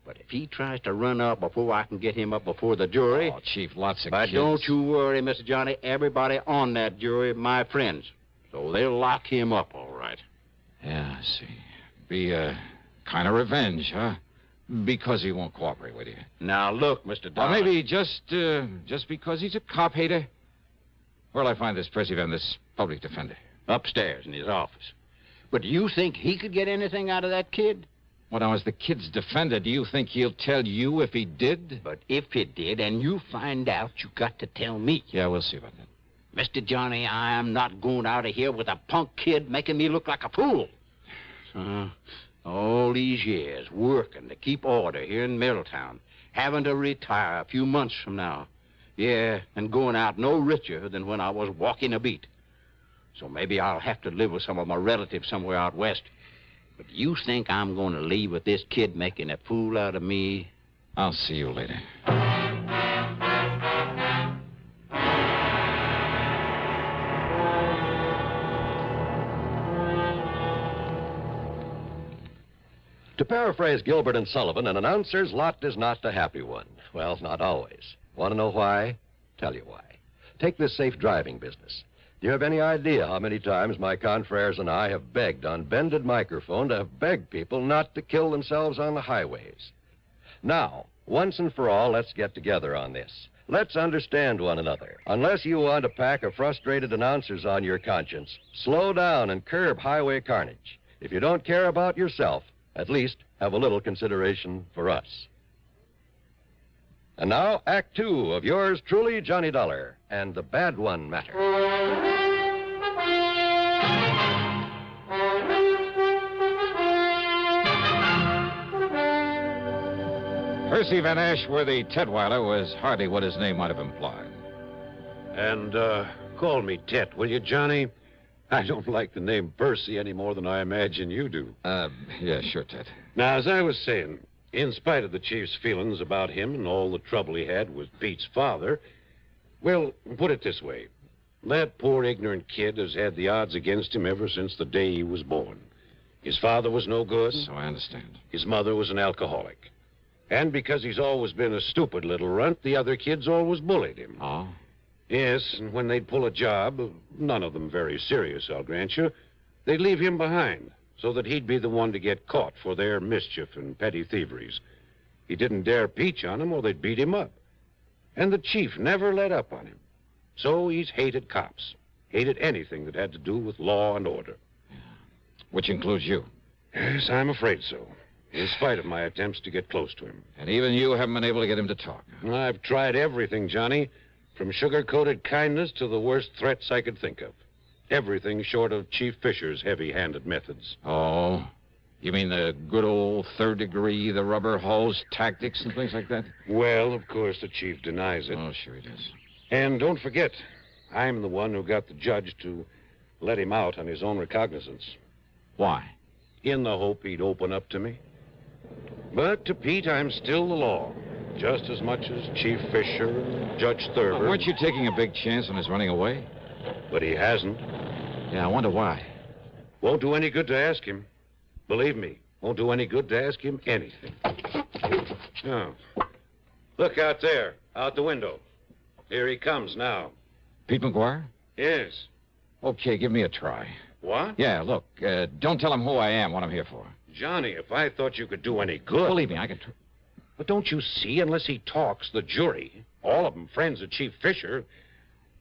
[SPEAKER 6] But if he tries to run up before I can get him up before the jury...
[SPEAKER 11] Oh, Chief, lots of
[SPEAKER 6] But
[SPEAKER 11] kids.
[SPEAKER 6] don't you worry, Mr. Johnny. Everybody on that jury are my friends. So they'll lock him up, all right.
[SPEAKER 11] Yeah, I see. Be a kind of revenge, huh? Because he won't cooperate with you.
[SPEAKER 6] Now, look, Mr.
[SPEAKER 11] Or
[SPEAKER 6] Dollar.
[SPEAKER 11] maybe just because he's a cop hater. Where'll I find this Percival, this public defender?
[SPEAKER 6] Upstairs in his office. But do you think he could get anything out of that kid?
[SPEAKER 11] Well, now, as the kid's defender, do you think he'll tell you if he did?
[SPEAKER 6] But if he did, and you find out, you got to tell me.
[SPEAKER 11] Yeah, we'll see about that.
[SPEAKER 6] Mr. Johnny, I am not going out of here with a punk kid making me look like a fool. All these years working to keep order here in Middletown, having to retire a few months from now. Yeah, and going out no richer than when I was walking a beat. So maybe I'll have to live with some of my relatives somewhere out west. But you think I'm going to leave with this kid making a fool out of me?
[SPEAKER 11] I'll see you later.
[SPEAKER 16] To paraphrase Gilbert and Sullivan, an announcer's lot is not a happy one. Well, not always. Want to know why? Tell you why. Take this safe driving business. Do you have any idea how many times my confreres and I have begged on bended microphone to have begged people not to kill themselves on the highways? Now, once and for all, let's get together on this. Let's understand one another. Unless you want a pack of frustrated announcers on your conscience, slow down and curb highway carnage. If you don't care about yourself, at least have a little consideration for us. And now, Act Two of yours truly, Johnny Dollar, and the Bad One Matter.
[SPEAKER 11] Percy Van Ashworthy Tetweiler was hardly what his name might have implied.
[SPEAKER 7] And, call me Tet, will you, Johnny? I don't like the name Percy any more than I imagine you do.
[SPEAKER 11] Yeah, sure, Tet.
[SPEAKER 7] Now, as I was saying, in spite of the chief's feelings about him and all the trouble he had with Pete's father, well, put it this way. That poor ignorant kid has had the odds against him ever since the day he was born. His father was no good.
[SPEAKER 11] So I understand.
[SPEAKER 7] His mother was an alcoholic. And because he's always been a stupid little runt, the other kids always bullied him.
[SPEAKER 11] Oh?
[SPEAKER 7] Yes, and when they'd pull a job, none of them very serious, I'll grant you, they'd leave him behind so that he'd be the one to get caught for their mischief and petty thieveries. He didn't dare peach on them or they'd beat him up. And the chief never let up on him. So he's hated cops, hated anything that had to do with law and order.
[SPEAKER 11] Which includes you.
[SPEAKER 7] Yes, I'm afraid so, in spite of my attempts to get close to him.
[SPEAKER 11] And even you haven't been able to get him to talk.
[SPEAKER 7] I've tried everything, Johnny, from sugar-coated kindness to the worst threats I could think of. Everything short of Chief Fisher's heavy-handed methods.
[SPEAKER 11] Oh? You mean the good old third degree, the rubber hose tactics and things like that?
[SPEAKER 7] Well, of course, the chief denies it.
[SPEAKER 11] Oh, sure he does.
[SPEAKER 7] And don't forget, I'm the one who got the judge to let him out on his own recognizance.
[SPEAKER 11] Why?
[SPEAKER 7] In the hope he'd open up to me. But to Pete, I'm still the law, just as much as Chief Fisher and Judge Thurber.
[SPEAKER 11] Well, weren't you taking a big chance on his running away?
[SPEAKER 7] But he hasn't.
[SPEAKER 11] Yeah, I wonder why.
[SPEAKER 7] Won't do any good to ask him. Believe me, won't do any good to ask him anything. Oh. Look out there, out the window. Here he comes now.
[SPEAKER 11] Pete McGuire?
[SPEAKER 7] Yes.
[SPEAKER 11] Okay, give me a try.
[SPEAKER 7] What?
[SPEAKER 11] Yeah, look, don't tell him who I am, what I'm here for.
[SPEAKER 7] Johnny, if I thought you could do any good...
[SPEAKER 11] Believe me, I can...
[SPEAKER 7] But don't you see, unless he talks, the jury, all of them friends of Chief Fisher,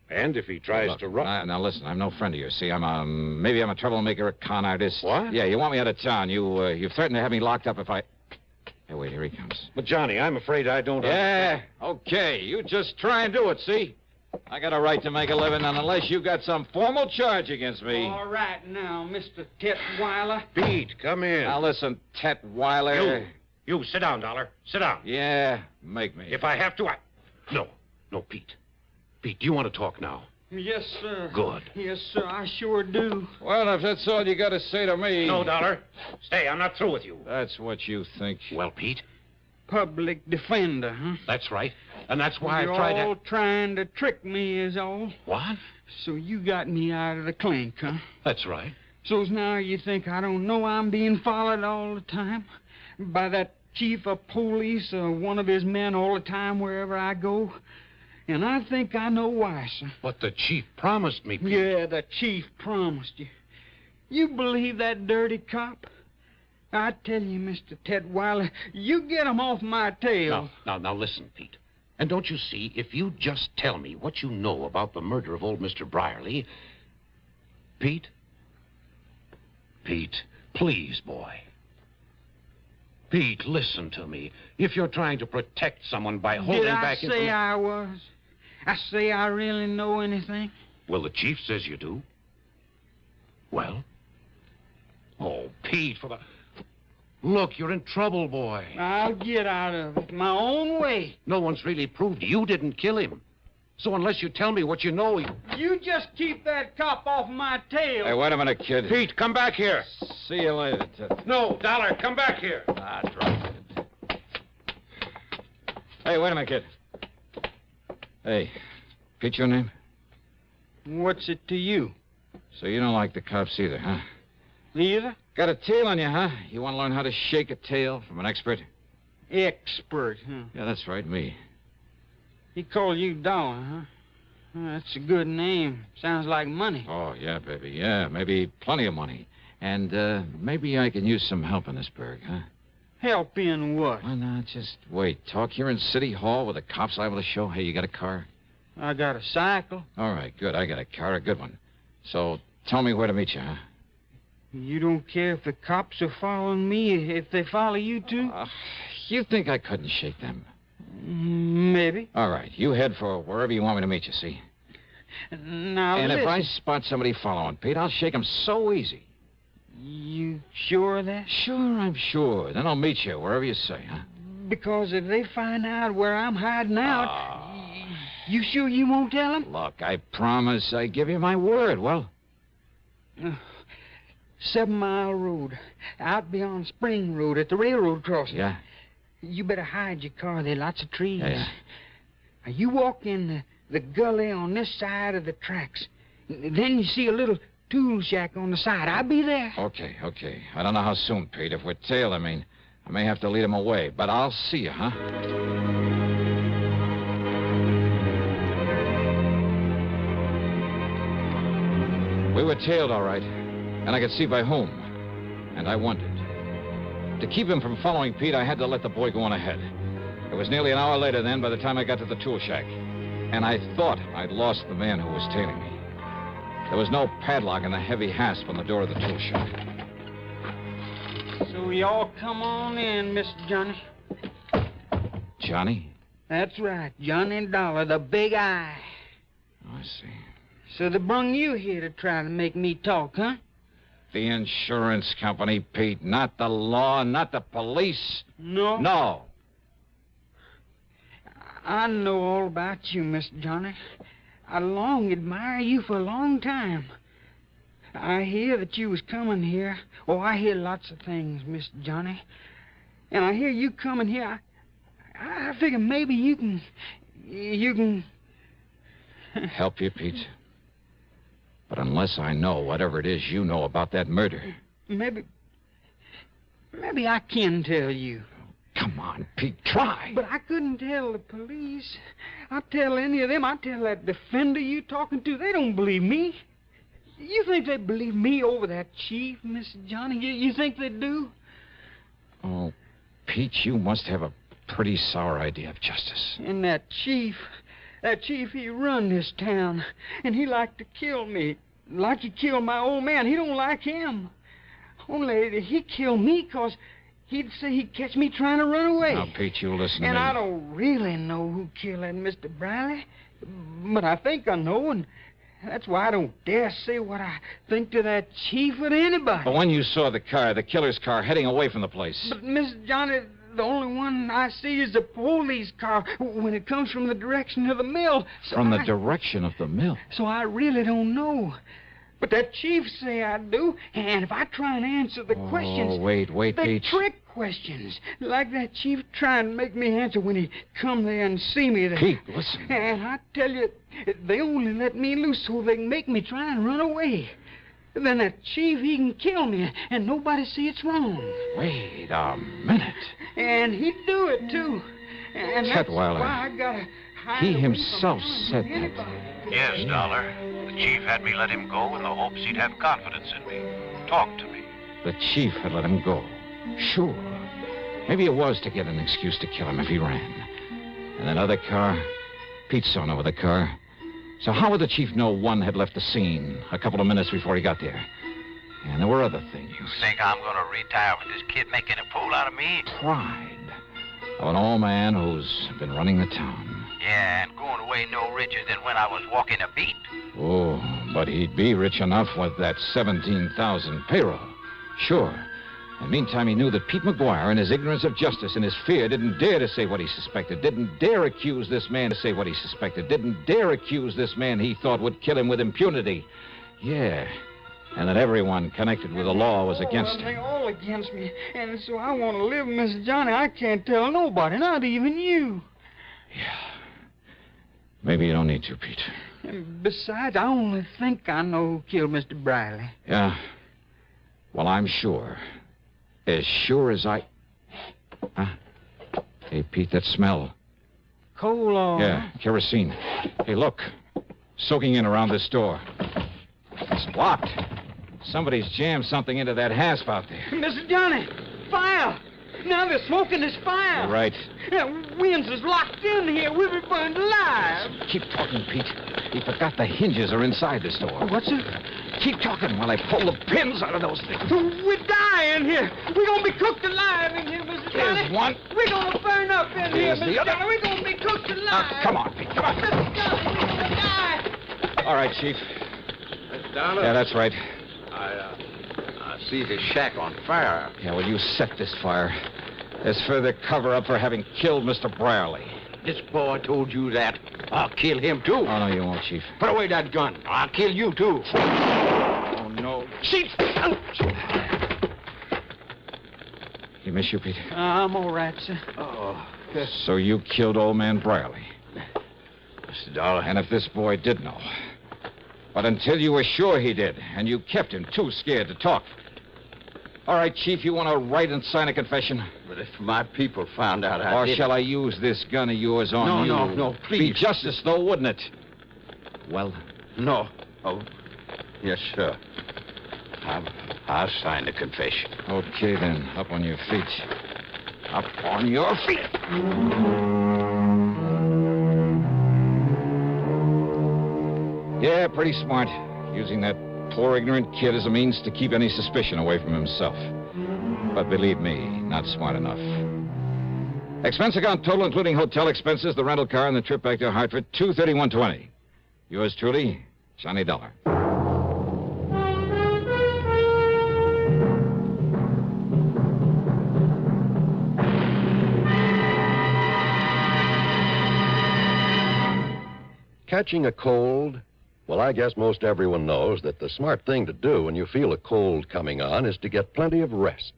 [SPEAKER 7] and if he tries to run...
[SPEAKER 11] Now, listen, I'm no friend of yours, see? Maybe I'm a troublemaker, a con artist.
[SPEAKER 7] What?
[SPEAKER 11] Yeah, you want me out of town. You threatened to have me locked up if I... Hey, wait, here he comes.
[SPEAKER 7] But, Johnny, I'm afraid I don't...
[SPEAKER 11] Yeah, okay, you just try and do it, see? I got a right to make a living, and unless you got some formal charge against me...
[SPEAKER 9] All right now, Mr. Tetweiler.
[SPEAKER 7] Pete, come in.
[SPEAKER 11] Now, listen, Tetweiler...
[SPEAKER 7] You, sit down, Dollar. Sit down.
[SPEAKER 11] Yeah, make me.
[SPEAKER 7] If I have to, No, Pete. Pete, do you want to talk now?
[SPEAKER 9] Yes, sir.
[SPEAKER 7] Good.
[SPEAKER 9] Yes, sir, I sure do.
[SPEAKER 11] Well, if that's all you got to say to me...
[SPEAKER 7] No, Dollar. Stay, I'm not through with you.
[SPEAKER 11] That's what you think.
[SPEAKER 7] Well, Pete,
[SPEAKER 9] public defender, huh?
[SPEAKER 7] That's right. And that's why
[SPEAKER 9] You're
[SPEAKER 7] I tried
[SPEAKER 9] all
[SPEAKER 7] to...
[SPEAKER 9] trying to trick me is all.
[SPEAKER 7] What?
[SPEAKER 9] So you got me out of the clink, huh?
[SPEAKER 7] That's right.
[SPEAKER 9] So's now you think I don't know I'm being followed all the time? By that chief of police or one of his men all the time wherever I go? And I think I know why, sir.
[SPEAKER 7] But the chief promised me...
[SPEAKER 9] Yeah, the chief promised you. You believe that dirty cop? I tell you, Mr. Ted Wiley, you get him off my tail.
[SPEAKER 7] Now, listen, Pete. And don't you see, if you just tell me what you know about the murder of old Mr. Brierly... Pete? Pete, please, boy. Pete, listen to me. If you're trying to protect someone by holding back...
[SPEAKER 9] Did I say I was? I say I really know anything?
[SPEAKER 7] Well, the chief says you do. Well? Oh, Pete, for the... Look, you're in trouble, boy.
[SPEAKER 9] I'll get out of it my own way.
[SPEAKER 7] No one's really proved you didn't kill him. So unless you tell me what you know...
[SPEAKER 9] You just keep that cop off my tail.
[SPEAKER 11] Hey, wait a minute, kid.
[SPEAKER 7] Pete, come back here.
[SPEAKER 11] See you later, Ted.
[SPEAKER 7] No, Dollar, come back here.
[SPEAKER 11] Ah, drop it. Hey, wait a minute, kid. Hey, Pete, your name?
[SPEAKER 9] What's it to you?
[SPEAKER 11] So you don't like the cops either, huh?
[SPEAKER 9] Either?
[SPEAKER 11] Got a tail on you, huh? You want to learn how to shake a tail from an expert?
[SPEAKER 9] Expert, huh?
[SPEAKER 11] Yeah, that's right, me.
[SPEAKER 9] He called you Dollar, huh? Well, that's a good name. Sounds like money.
[SPEAKER 11] Oh, yeah, baby, yeah. Maybe plenty of money. And maybe I can use some help in this burg, huh?
[SPEAKER 9] Help in what?
[SPEAKER 11] Why not? Just wait. Talk here in City Hall with the cops liable to show. Hey, you got a car?
[SPEAKER 9] I got a cycle.
[SPEAKER 11] All right, good. I got a car, a good one. So tell me where to meet you, huh?
[SPEAKER 9] You don't care if the cops are following me, if they follow you, too?
[SPEAKER 11] You think I couldn't shake them?
[SPEAKER 9] Maybe.
[SPEAKER 11] All right, you head for wherever you want me to meet you, see?
[SPEAKER 9] Now,
[SPEAKER 11] and
[SPEAKER 9] listen.
[SPEAKER 11] If I spot somebody following, Pete, I'll shake them so easy.
[SPEAKER 9] You sure of that?
[SPEAKER 11] Sure, I'm sure. Then I'll meet you wherever you say, huh?
[SPEAKER 9] Because if they find out where I'm hiding out, you sure you won't tell them?
[SPEAKER 11] Look, I promise I give you my word. Well?
[SPEAKER 9] 7 Mile Road, out beyond Spring Road at the railroad crossing.
[SPEAKER 11] Yeah?
[SPEAKER 9] You better hide your car. There are lots of trees.
[SPEAKER 11] Yeah.
[SPEAKER 9] Now, you walk in the gully on this side of the tracks. Then you see a little tool shack on the side. I'll be there.
[SPEAKER 11] Okay. I don't know how soon, Pete. If we're tailed, I may have to lead him away. But I'll see you, huh? We were tailed, all right. And I could see by whom. And I wondered. To keep him from following Pete, I had to let the boy go on ahead. It was nearly an hour later then by the time I got to the tool shack. And I thought I'd lost the man who was tailing me. There was no padlock and a heavy hasp on the door of the tool shack.
[SPEAKER 9] So y'all come on in, Mr. Johnny.
[SPEAKER 11] Johnny?
[SPEAKER 9] That's right, Johnny Dollar, the big eye.
[SPEAKER 11] Oh, I see.
[SPEAKER 9] So they brung you here to try to make me talk, huh?
[SPEAKER 11] The insurance company, Pete, not the law, not the police.
[SPEAKER 9] No?
[SPEAKER 11] No.
[SPEAKER 9] I know all about you, Mr. Johnny. I long admired you for a long time. I hear that you was coming here. Oh, I hear lots of things, Mr. Johnny. And I hear you coming here. I figure maybe you can...
[SPEAKER 11] Help you, Pete? But unless I know whatever it is you know about that murder...
[SPEAKER 9] Maybe I can tell you.
[SPEAKER 11] Come on, Pete, try.
[SPEAKER 9] But I couldn't tell the police. I'll tell any of them. I'll tell that defender you talking to. They don't believe me. You think they believe me over that chief, Mr. Johnny? You think they do?
[SPEAKER 11] Oh, Pete, you must have a pretty sour idea of justice.
[SPEAKER 9] And that chief, he run this town. And he like to kill me. Like he killed my old man. He don't like him. Only he killed me because he'd say he'd catch me trying to run away.
[SPEAKER 11] Now, Pete, you listen to me.
[SPEAKER 9] And I don't really know who killed that Mr. Brierly. But I think I know, and that's why I don't dare say what I think to that chief or to anybody.
[SPEAKER 11] But when you saw the car, the killer's car, heading away from the place...
[SPEAKER 9] But, Mr. Johnny, the only one I see is the police car when it comes from the direction of the mill. So
[SPEAKER 11] From the direction of the mill?
[SPEAKER 9] So I really don't know. But that chief say I do, and if I try and answer the questions...
[SPEAKER 11] Oh, wait,
[SPEAKER 9] they
[SPEAKER 11] Pete.
[SPEAKER 9] trick questions, like that chief trying to make me answer when he come there and see me there.
[SPEAKER 11] Pete, listen.
[SPEAKER 9] And I tell you, they only let me loose so they can make me try and run away. Then that chief, he can kill me, and nobody see it's wrong.
[SPEAKER 11] Wait a minute.
[SPEAKER 9] And he'd do it, too. And that's
[SPEAKER 11] Chetweiler.
[SPEAKER 9] why I gotta hide
[SPEAKER 11] He
[SPEAKER 9] away
[SPEAKER 11] himself
[SPEAKER 9] from
[SPEAKER 11] said
[SPEAKER 9] anybody.
[SPEAKER 11] that.
[SPEAKER 7] Yes, Dollar. The chief had me let him go in the hopes he'd have confidence in me. Talk to me.
[SPEAKER 11] The chief had let him go. Sure. Maybe it was to get an excuse to kill him if he ran. And that other car? Pete saw no other car. So how would the chief know one had left the scene a couple of minutes before he got there? And there were other things.
[SPEAKER 15] You think I'm gonna retire with this kid making a fool out of me?
[SPEAKER 11] Pride of an old man who's been running the town.
[SPEAKER 15] Yeah, and going away no richer than when I was walking a beat.
[SPEAKER 11] Oh, but he'd be rich enough with that 17,000 payroll. Sure. And meantime, he knew that Pete McGuire, in his ignorance of justice and his fear, didn't dare to say what he suspected, didn't dare accuse this man to say what he suspected, didn't dare accuse this man he thought would kill him with impunity. Yeah. And that everyone connected with the law was against him.
[SPEAKER 9] They're all against me. And so I want to live, Miss Johnny. I can't tell nobody, not even you.
[SPEAKER 11] Maybe you don't need to, Pete.
[SPEAKER 9] And besides, I only think I know who killed Mr. Briley.
[SPEAKER 11] Yeah. Well, I'm sure. As sure as I... Huh? Hey, Pete, that smell.
[SPEAKER 9] Coal oil.
[SPEAKER 11] Yeah, kerosene. Hey, look. Soaking in around this door. It's locked. Somebody's jammed something into that hasp out there.
[SPEAKER 9] Mr. Johnny, fire! Now they're smoking this fire.
[SPEAKER 11] You're right.
[SPEAKER 9] Winds is locked in here. We'll be burned alive.
[SPEAKER 11] Keep talking, Pete. You forgot the hinges are inside this door.
[SPEAKER 9] What's it?
[SPEAKER 11] Keep talking while I pull the pins out of those things.
[SPEAKER 9] We're dying here. We're going to be cooked alive in here, Mr. Johnny.
[SPEAKER 11] Here's one.
[SPEAKER 9] We're going to burn up in here,
[SPEAKER 11] Here's the
[SPEAKER 9] Mr.
[SPEAKER 11] other.
[SPEAKER 9] Johnny. We're going to be cooked alive.
[SPEAKER 11] Come on, Pete. Come on.
[SPEAKER 9] Mr. Johnny, we're going to die.
[SPEAKER 11] All right, Chief.
[SPEAKER 6] Dollar?
[SPEAKER 11] Yeah, that's right.
[SPEAKER 6] I see the shack on fire.
[SPEAKER 11] Yeah, well, you set this fire. There's further cover-up for having killed Mr. Briley.
[SPEAKER 6] This boy told you that. I'll kill him, too.
[SPEAKER 11] Oh, no, you won't, Chief.
[SPEAKER 6] Put away that gun. I'll kill you, too.
[SPEAKER 11] Oh, no.
[SPEAKER 6] Chief!
[SPEAKER 11] You miss you, Pete?
[SPEAKER 9] I'm all right, sir.
[SPEAKER 6] Oh.
[SPEAKER 11] So you killed old man Briley.
[SPEAKER 6] Mr. Dollar.
[SPEAKER 11] And if this boy did know. But until you were sure he did, and you kept him too scared to talk. All right, Chief, you want to write and sign a confession?
[SPEAKER 6] But if my people found out I
[SPEAKER 11] Or
[SPEAKER 6] did
[SPEAKER 11] shall I use this gun of yours on you?
[SPEAKER 6] No, please.
[SPEAKER 11] Be justice, though, wouldn't it? Well?
[SPEAKER 6] No. Oh, yes, sir. I'll sign the confession.
[SPEAKER 11] Okay, then. Up on your feet. Up on your feet. Yeah, pretty smart. Using that poor, ignorant kid as a means to keep any suspicion away from himself. But believe me, not smart enough. Expense account total, including hotel expenses, the rental car, and the trip back to Hartford, $231.20. Yours truly, Johnny Dollar.
[SPEAKER 16] Catching a cold? Well, I guess most everyone knows that the smart thing to do when you feel a cold coming on is to get plenty of rest.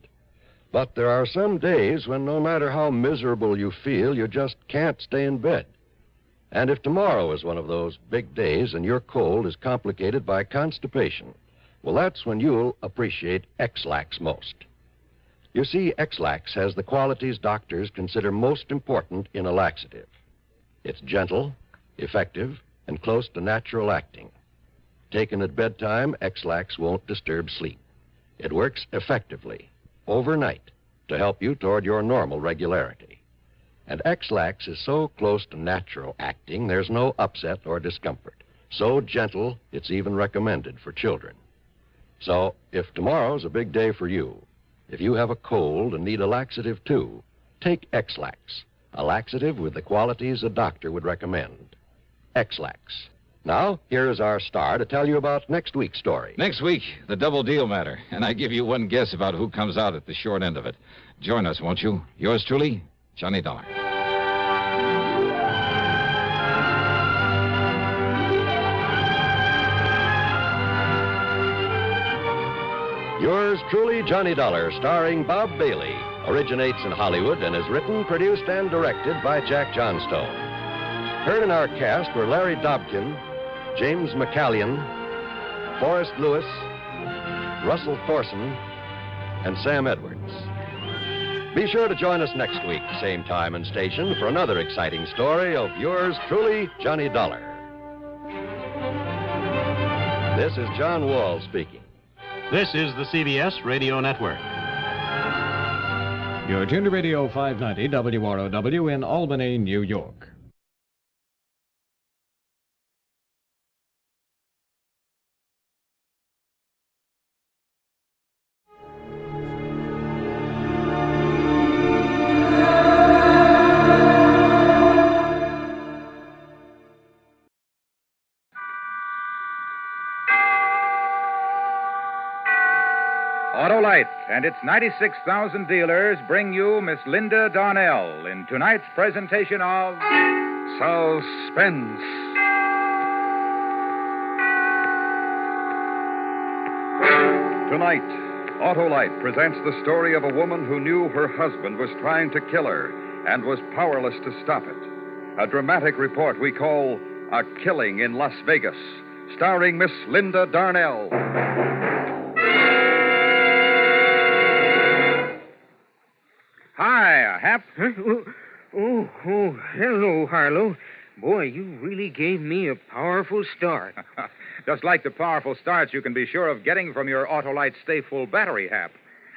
[SPEAKER 16] But there are some days when no matter how miserable you feel, you just can't stay in bed. And if tomorrow is one of those big days and your cold is complicated by constipation, well, that's when you'll appreciate X-Lax most. You see, X-Lax has the qualities doctors consider most important in a laxative. It's gentle, effective, and close to natural acting. Taken at bedtime, X-Lax won't disturb sleep. It works effectively, overnight, to help you toward your normal regularity. And X-Lax is so close to natural acting, there's no upset or discomfort. So gentle, it's even recommended for children. So, if tomorrow's a big day for you, if you have a cold and need a laxative too, take X-Lax, a laxative with the qualities a doctor would recommend. X-Lax. Now, here is our star to tell you about next week's story.
[SPEAKER 11] Next week, the double deal matter. And I give you one guess about who comes out at the short end of it. Join us, won't you? Yours truly, Johnny Dollar.
[SPEAKER 16] Yours truly, Johnny Dollar, starring Bob Bailey. originates in Hollywood and is written, produced, and directed by Jack Johnstone. Heard in our cast were Larry Dobkin, James McCallion, Forrest Lewis, Russell Thorson, and Sam Edwards. Be sure to join us next week, same time and station, for another exciting story of yours truly, Johnny Dollar. This is John Wall speaking.
[SPEAKER 12] This is the CBS Radio Network.
[SPEAKER 18] You're tuned to Radio 590 WROW in Albany, New York.
[SPEAKER 19] Autolite and its 96,000 dealers bring you Miss Linda Darnell in tonight's presentation of Suspense. Tonight, Autolite presents the story of a woman who knew her husband was trying to kill her and was powerless to stop it. A dramatic report we call A Killing in Las Vegas, starring Miss Linda Darnell. Hi, Hap.
[SPEAKER 9] Huh? Oh, hello, Harlow. Boy, you really gave me a powerful start.
[SPEAKER 19] Just like the powerful starts you can be sure of getting from your Autolite Stay Full battery, Hap.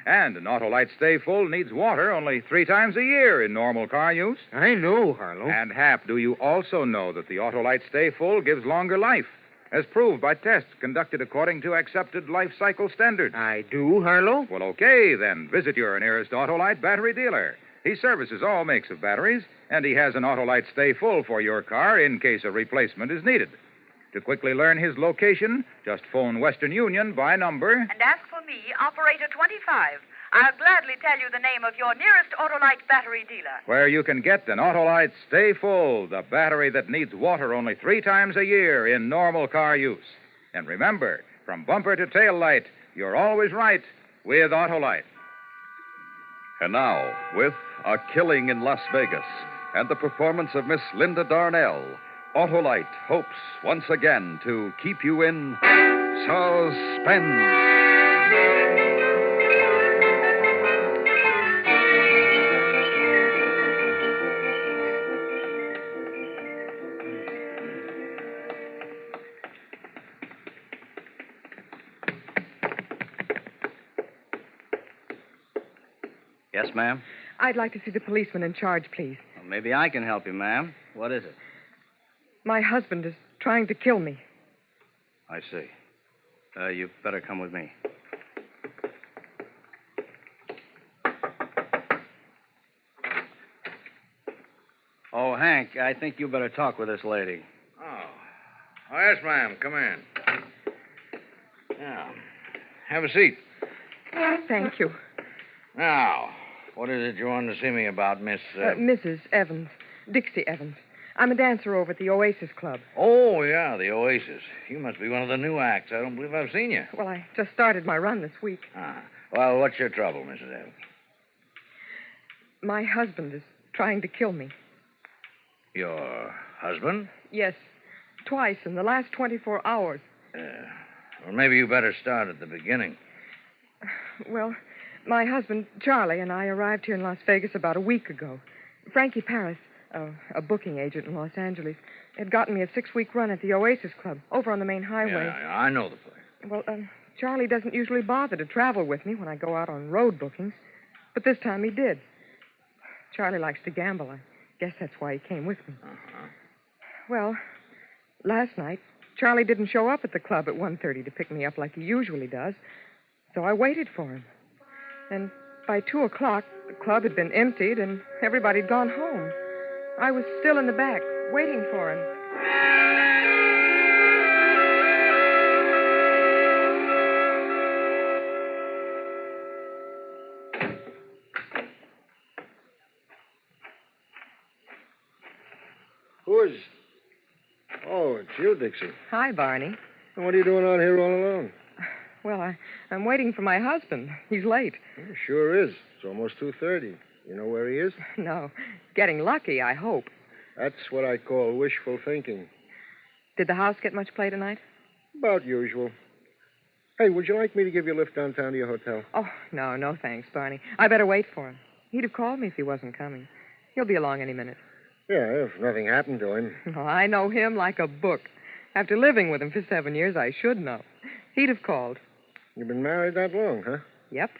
[SPEAKER 19] And an Autolite Stay Full needs water only 3 times a year in normal car use.
[SPEAKER 9] I know, Harlow.
[SPEAKER 19] And, Hap, do you also know that the Autolite Stay Full gives longer life, as proved by tests conducted according to accepted life cycle standards?
[SPEAKER 9] I do, Harlow.
[SPEAKER 19] Well, okay, then. Visit your nearest Autolite battery dealer. He services all makes of batteries, and he has an Autolite Stay Full for your car in case a replacement is needed. To quickly learn his location, just phone Western Union by number.
[SPEAKER 20] And ask for me, Operator 25. I'll gladly tell you the name of your nearest Autolite battery dealer.
[SPEAKER 19] Where you can get an Autolite Stay Full, the battery that needs water only 3 times a year in normal car use. And remember, from bumper to tail light, you're always right with Autolite. And now, with A Killing in Las Vegas and the performance of Miss Linda Darnell, Autolite hopes once again to keep you in suspense.
[SPEAKER 21] Yes, ma'am?
[SPEAKER 25] I'd like to see the policeman in charge, please.
[SPEAKER 21] Well, maybe I can help you, ma'am. What is it?
[SPEAKER 25] My husband is trying to kill me.
[SPEAKER 21] I see. You'd better come with me. Oh, Hank, I think you better talk with this lady.
[SPEAKER 27] Oh, yes, ma'am. Come in. Now, have a seat.
[SPEAKER 25] Thank you.
[SPEAKER 27] Now, what is it you wanted to see me about, Miss...
[SPEAKER 25] Mrs. Evans. Dixie Evans. I'm a dancer over at the Oasis Club.
[SPEAKER 27] Oh, yeah, the Oasis. You must be one of the new acts. I don't believe I've seen you.
[SPEAKER 25] Well, I just started my run this week.
[SPEAKER 27] Ah. Well, what's your trouble, Mrs. Evans?
[SPEAKER 25] My husband is trying to kill me.
[SPEAKER 27] Your husband?
[SPEAKER 25] Yes, twice in the last 24 hours.
[SPEAKER 27] Well, maybe you better start at the beginning.
[SPEAKER 25] Well, my husband, Charlie, and I arrived here in Las Vegas about a week ago. Frankie Paris, a booking agent in Los Angeles, had gotten me a 6-week run at the Oasis Club over on the main highway.
[SPEAKER 27] Yeah, I know the place.
[SPEAKER 25] Well, Charlie doesn't usually bother to travel with me when I go out on road bookings, but this time he did. Charlie likes to gamble. I guess that's why he came with me.
[SPEAKER 27] Uh-huh.
[SPEAKER 25] Well, last night, Charlie didn't show up at the club at 1:30 to pick me up like he usually does, so I waited for him. And by 2 o'clock, the club had been emptied and everybody had gone home. I was still in the back, waiting for him.
[SPEAKER 27] Who is... Oh, it's you, Dixie.
[SPEAKER 25] Hi, Barney.
[SPEAKER 27] And what are you doing out here all alone?
[SPEAKER 25] Well, I'm waiting for my husband. He's late.
[SPEAKER 3] Sure is. It's almost 2:30. You know where he is?
[SPEAKER 25] No. Getting lucky, I hope.
[SPEAKER 3] That's what I call wishful thinking.
[SPEAKER 25] Did the house get much play tonight?
[SPEAKER 3] About usual. Hey, would you like me to give you a lift downtown to your hotel?
[SPEAKER 25] Oh, no thanks, Barney. I better wait for him. He'd have called me if he wasn't coming. He'll be along any minute.
[SPEAKER 3] Yeah, if nothing happened to him.
[SPEAKER 25] Oh, I know him like a book. After living with him for 7 years, I should know. He'd have called.
[SPEAKER 3] You've been married that long, huh?
[SPEAKER 25] Yep.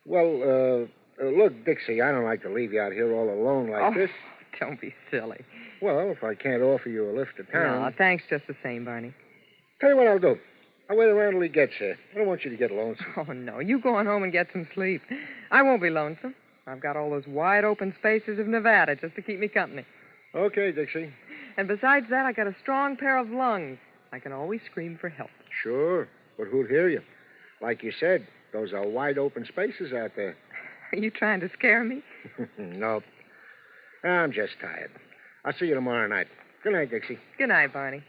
[SPEAKER 3] Well, look, Dixie, I don't like to leave you out here all alone like this.
[SPEAKER 25] Don't be silly.
[SPEAKER 3] Well, if I can't offer you a lift to town...
[SPEAKER 25] No, thanks just the same, Barney.
[SPEAKER 3] Tell you what I'll do. I'll wait around till he gets here. I don't want you to get lonesome.
[SPEAKER 25] Oh, no. You go on home and get some sleep. I won't be lonesome. I've got all those wide open spaces of Nevada just to keep me company.
[SPEAKER 3] Okay, Dixie.
[SPEAKER 25] And besides that, I got a strong pair of lungs. I can always scream for help.
[SPEAKER 3] Sure, but who'd hear you? Like you said, those are wide open spaces out there.
[SPEAKER 25] Are you trying to scare me?
[SPEAKER 3] Nope. I'm just tired. I'll see you tomorrow night. Good night, Dixie.
[SPEAKER 25] Good night, Barney.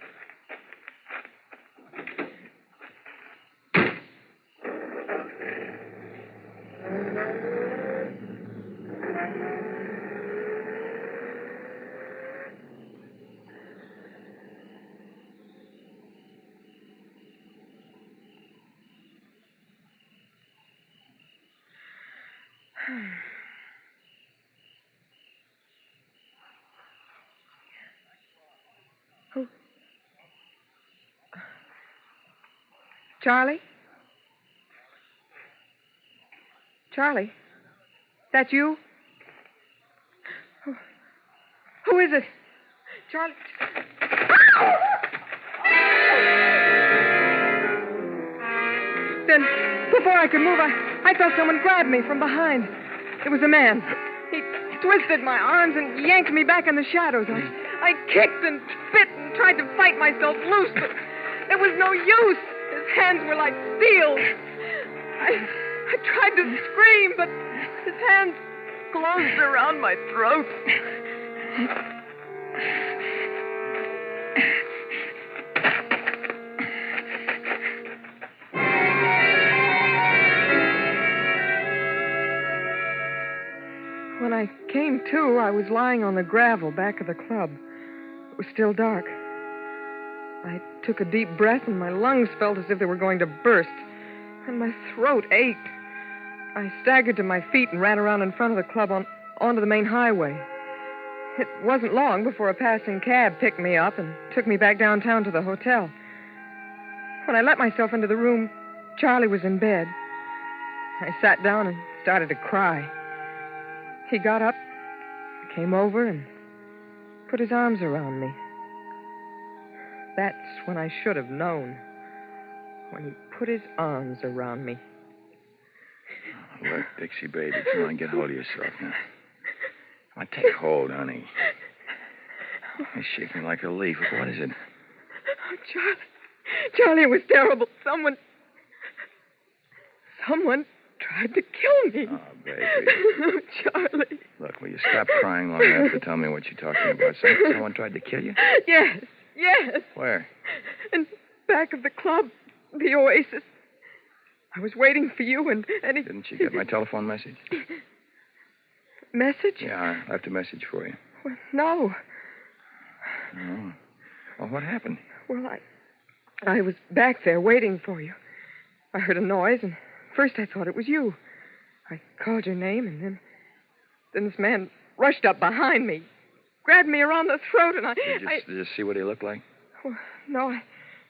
[SPEAKER 25] Who? Charlie? Charlie? That you? Who is it? Charlie? Then, before I could move, I felt someone grab me from behind. It was a man. He twisted my arms and yanked me back in the shadows. I kicked and spit and tried to fight myself loose, but it was no use. His hands were like steel. I tried to scream, but his hands closed around my throat. When I came to, I was lying on the gravel back of the club. It was still dark. I took a deep breath, and my lungs felt as if they were going to burst, and my throat ached. I staggered to my feet and ran around in front of the club onto the main highway. It wasn't long before a passing cab picked me up and took me back downtown to the hotel. When I let myself into the room, Charlie was in bed. I sat down and started to cry. He got up, came over, and put his arms around me. That's when I should have known. When he put his arms around me.
[SPEAKER 5] Look, Dixie, baby, come on, get hold of yourself now. Come on, take hold, honey. You're shaking like a leaf. What is it?
[SPEAKER 25] Oh, Charlie, it was terrible. Someone tried to kill me.
[SPEAKER 5] Oh, baby.
[SPEAKER 25] Oh, Charlie.
[SPEAKER 5] Look, will you stop crying long enough to tell me what you're talking about? Someone tried to kill you?
[SPEAKER 25] Yes.
[SPEAKER 5] Where?
[SPEAKER 25] In back of the club, the Oasis. I was waiting for you, and he...
[SPEAKER 5] Didn't you get my telephone message?
[SPEAKER 25] Message?
[SPEAKER 5] Yeah, I left a message for you.
[SPEAKER 25] Well, no.
[SPEAKER 5] Oh. Well, what happened?
[SPEAKER 25] Well, I was back there waiting for you. I heard a noise, and first I thought it was you. I called your name, and then this man rushed up behind me, grabbed me around the throat, and
[SPEAKER 5] Did you see what he looked like?
[SPEAKER 25] Well, no, I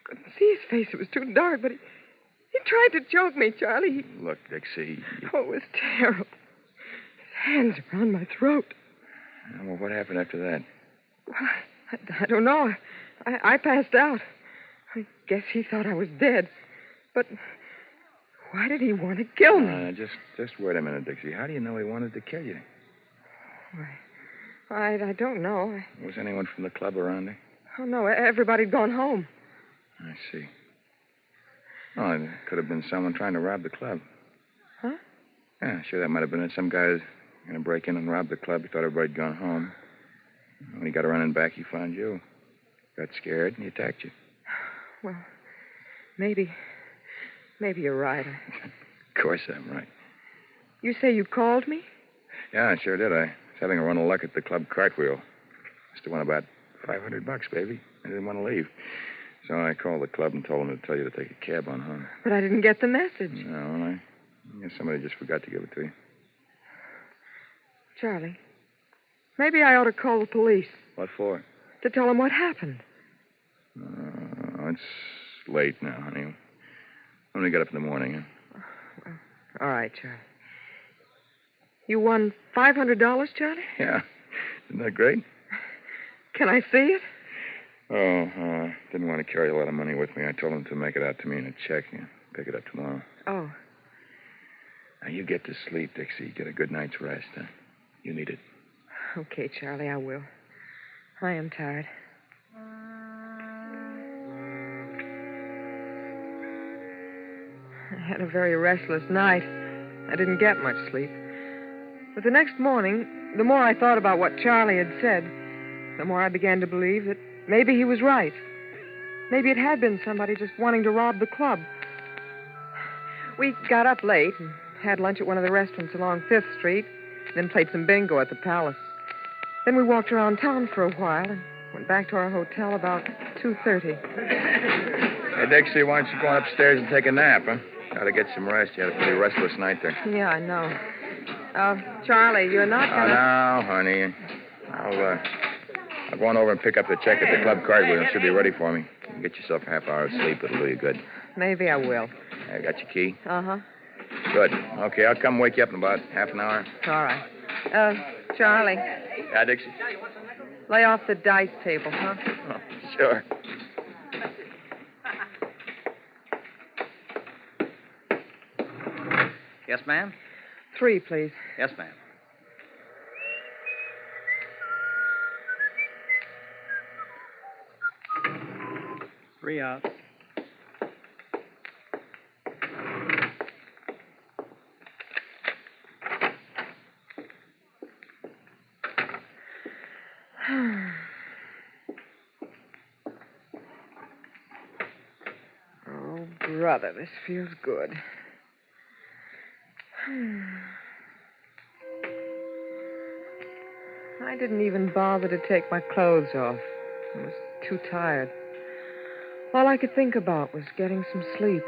[SPEAKER 25] couldn't see his face. It was too dark, but he tried to choke me, Charlie.
[SPEAKER 5] Look, Dixie.
[SPEAKER 25] Oh, it was terrible. His hands around my throat.
[SPEAKER 5] Well, what happened after that?
[SPEAKER 25] Well, I don't know. I passed out. I guess he thought I was dead. But why did he want to kill me?
[SPEAKER 5] Just wait a minute, Dixie. How do you know he wanted to kill you?
[SPEAKER 25] I don't know.
[SPEAKER 5] Was anyone from the club around there?
[SPEAKER 25] Oh, no. Everybody'd gone home.
[SPEAKER 5] I see. Oh, it could have been someone trying to rob the club.
[SPEAKER 25] Huh?
[SPEAKER 5] Yeah, sure, that might have been it. Some guy was going to break in and rob the club. He thought everybody'd gone home. When he got running back, he found you. Got scared, and he attacked you.
[SPEAKER 25] Well, maybe Maybe you're right.
[SPEAKER 5] Of course I'm right.
[SPEAKER 25] You say you called me?
[SPEAKER 5] Yeah, I sure did. I was having a run of luck at the club cartwheel. Must have won about $500, baby. I didn't want to leave. So I called the club and told them to tell you to take a cab on home.
[SPEAKER 25] But I didn't get the message.
[SPEAKER 5] No, I guess somebody just forgot to give it to you.
[SPEAKER 25] Charlie, maybe I ought to call the police.
[SPEAKER 5] What for?
[SPEAKER 25] To tell them what happened.
[SPEAKER 5] It's late now, honey. When we get up in the morning, huh?
[SPEAKER 25] All right, Charlie. You won $500, Charlie?
[SPEAKER 5] Yeah. Isn't that great?
[SPEAKER 25] Can I see it?
[SPEAKER 5] Oh, didn't want to carry a lot of money with me. I told him to make it out to me in a check. Pick it up tomorrow.
[SPEAKER 25] Oh.
[SPEAKER 5] Now, you get to sleep, Dixie. Get a good night's rest, huh? You need it.
[SPEAKER 25] Okay, Charlie, I will. I am tired. I had a very restless night. I didn't get much sleep. But the next morning, the more I thought about what Charlie had said, the more I began to believe that maybe he was right. Maybe it had been somebody just wanting to rob the club. We got up late and had lunch at one of the restaurants along 5th Street, then played some bingo at the Palace. Then we walked around town for a while and went back to our hotel about 2:30.
[SPEAKER 5] Hey, Dixie, why don't you go on upstairs and take a nap, huh? Got to get some rest. You had a pretty restless night there.
[SPEAKER 25] Yeah, I know. Charlie, you're not
[SPEAKER 5] Oh,
[SPEAKER 25] gonna...
[SPEAKER 5] no, honey. I'll go on over and pick up the check at the club cartwheel. It should be ready for me. You can get yourself a half hour of sleep. It'll do you good.
[SPEAKER 25] Maybe I will.
[SPEAKER 5] I got your key?
[SPEAKER 25] Uh-huh.
[SPEAKER 5] Good. Okay, I'll come wake you up in about half an hour.
[SPEAKER 25] All right. Charlie,
[SPEAKER 5] Yeah, Dixie?
[SPEAKER 25] lay off the dice table, huh?
[SPEAKER 5] Oh, sure.
[SPEAKER 21] Yes, ma'am?
[SPEAKER 25] 3, please.
[SPEAKER 21] Yes, ma'am. Three out.
[SPEAKER 25] Oh, brother, this feels good. I didn't even bother to take my clothes off. I was too tired. All I could think about was getting some sleep.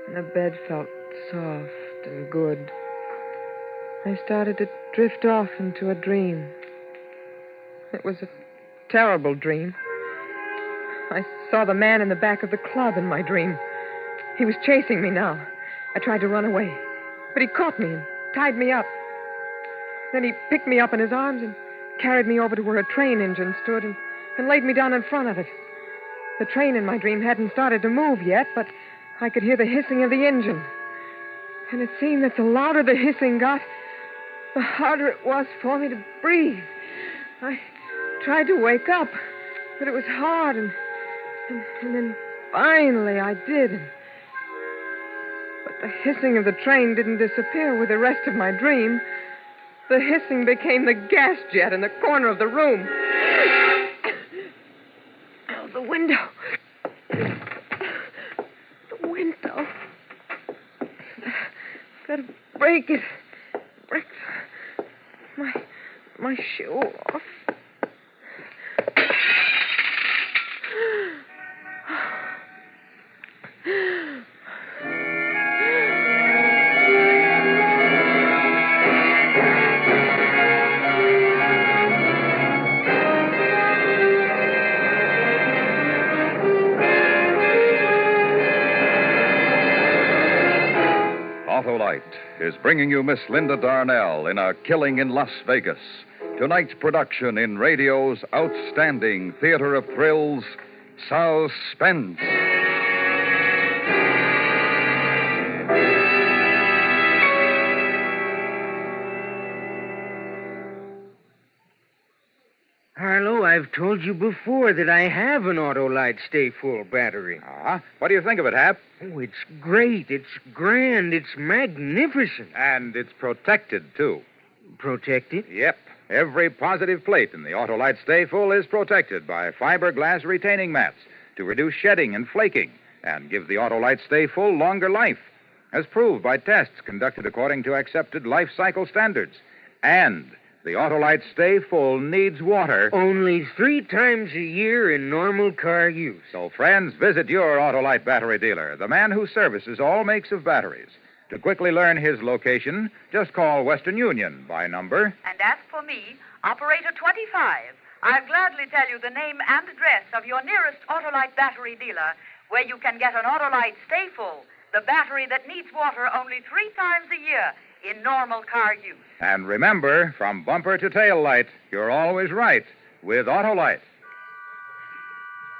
[SPEAKER 25] And the bed felt soft and good. I started to drift off into a dream. It was a terrible dream. I saw the man in the back of the club in my dream. He was chasing me now. I tried to run away, but he caught me and tied me up. Then he picked me up in his arms and carried me over to where a train engine stood and laid me down in front of it. The train in my dream hadn't started to move yet, but I could hear the hissing of the engine. And it seemed that the louder the hissing got, the harder it was for me to breathe. I tried to wake up, but it was hard, and then finally I did. But the hissing of the train didn't disappear with the rest of my dream. The hissing became the gas jet in the corner of the room. Oh, the window. The window. Gotta break it. Break my shoe off.
[SPEAKER 19] Autolite is bringing you Miss Linda Darnell in A Killing in Las Vegas. Tonight's production in radio's outstanding theater of thrills, Suspense.
[SPEAKER 9] Harlow, I've told you before that I have an Autolite Stay Full battery.
[SPEAKER 19] What do you think of it, Hap?
[SPEAKER 9] Oh, it's great. It's grand. It's magnificent.
[SPEAKER 19] And it's protected, too.
[SPEAKER 9] Protected?
[SPEAKER 19] Yep. Every positive plate in the Autolite Stay Full is protected by fiberglass retaining mats to reduce shedding and flaking and give the Autolite Stay Full longer life, as proved by tests conducted according to accepted life cycle standards. And the Autolite Stay Full needs water
[SPEAKER 1] only 3 times a year in normal car use.
[SPEAKER 19] So, friends, visit your Autolite battery dealer, the man who services all makes of batteries. To quickly learn his location, just call Western Union by number.
[SPEAKER 20] And as for me, Operator 25, I'll gladly tell you the name and address of your nearest Autolite battery dealer, where you can get an Autolite Stay Full, the battery that needs water only 3 times a year in normal car use.
[SPEAKER 19] And remember, from bumper to tail light, you're always right with Autolite.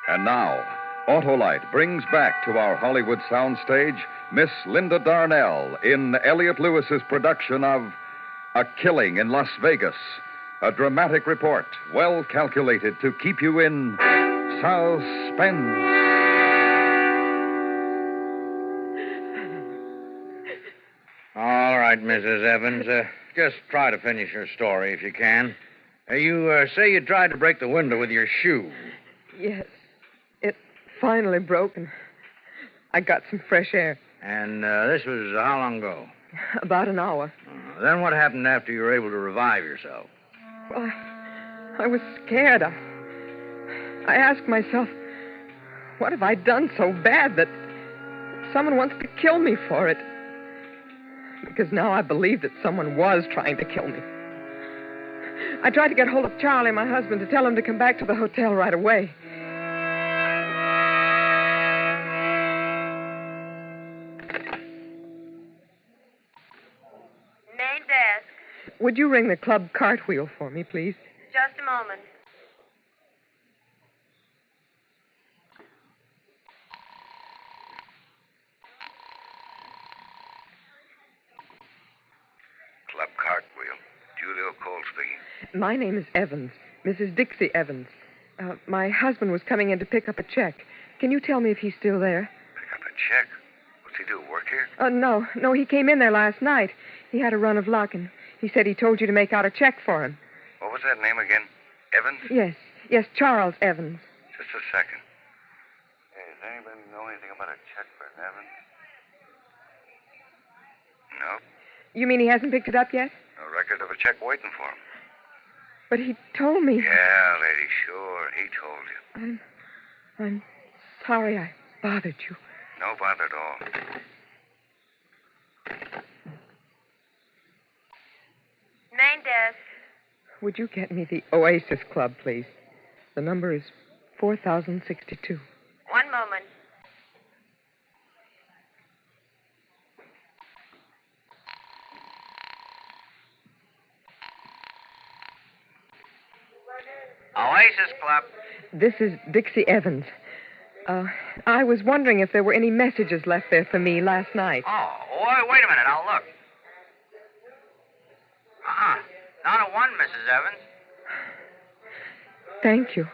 [SPEAKER 8] And now, Autolite brings back to our Hollywood soundstage Miss Linda Darnell in Elliot Lewis's production of A Killing in Las Vegas, a dramatic report well calculated to keep you in suspense.
[SPEAKER 27] All right, Mrs. Evans. Just try to finish your story if you can. You say you tried to break the window with your shoe.
[SPEAKER 25] Yes. It finally broke, and I got some fresh air.
[SPEAKER 27] And this was how long ago?
[SPEAKER 25] About an hour.
[SPEAKER 27] Then what happened after you were able to revive yourself?
[SPEAKER 25] Well, I was scared. I asked myself, what have I done so bad that someone wants to kill me for it? Because now I believe that someone was trying to kill me. I tried to get hold of Charlie, my husband, to tell him to come back to the hotel right away.
[SPEAKER 10] Main desk.
[SPEAKER 25] Would you ring the club cartwheel for me, please?
[SPEAKER 10] Just a moment.
[SPEAKER 15] Club Cartwheel. Julio Cole speaking.
[SPEAKER 25] My name is Evans, Mrs. Dixie Evans. My husband was coming in to pick up a check. Can you tell me if he's still there?
[SPEAKER 15] Pick up a check? What's he do, work here?
[SPEAKER 25] No, he came in there last night. He had a run of luck, and he said he told you to make out a check for him.
[SPEAKER 15] What was that name again? Evans?
[SPEAKER 25] Yes, Charles Evans.
[SPEAKER 15] Just a second. Hey, does anybody know anything about a check for Evans? No.
[SPEAKER 25] You mean he hasn't picked it up yet?
[SPEAKER 15] No record of a check waiting for him.
[SPEAKER 25] But he told me.
[SPEAKER 15] Yeah, lady, sure. He told you.
[SPEAKER 25] I'm sorry I bothered you.
[SPEAKER 15] No bother at all.
[SPEAKER 10] Main desk.
[SPEAKER 25] Would you get me the Oasis Club, please? The number is 4062.
[SPEAKER 10] One moment.
[SPEAKER 14] Oasis Club.
[SPEAKER 25] This is Dixie Evans. I was wondering if there were any messages left there for me last night.
[SPEAKER 14] Oh, wait a minute. I'll look. Not a one, Mrs. Evans.
[SPEAKER 25] Thank you.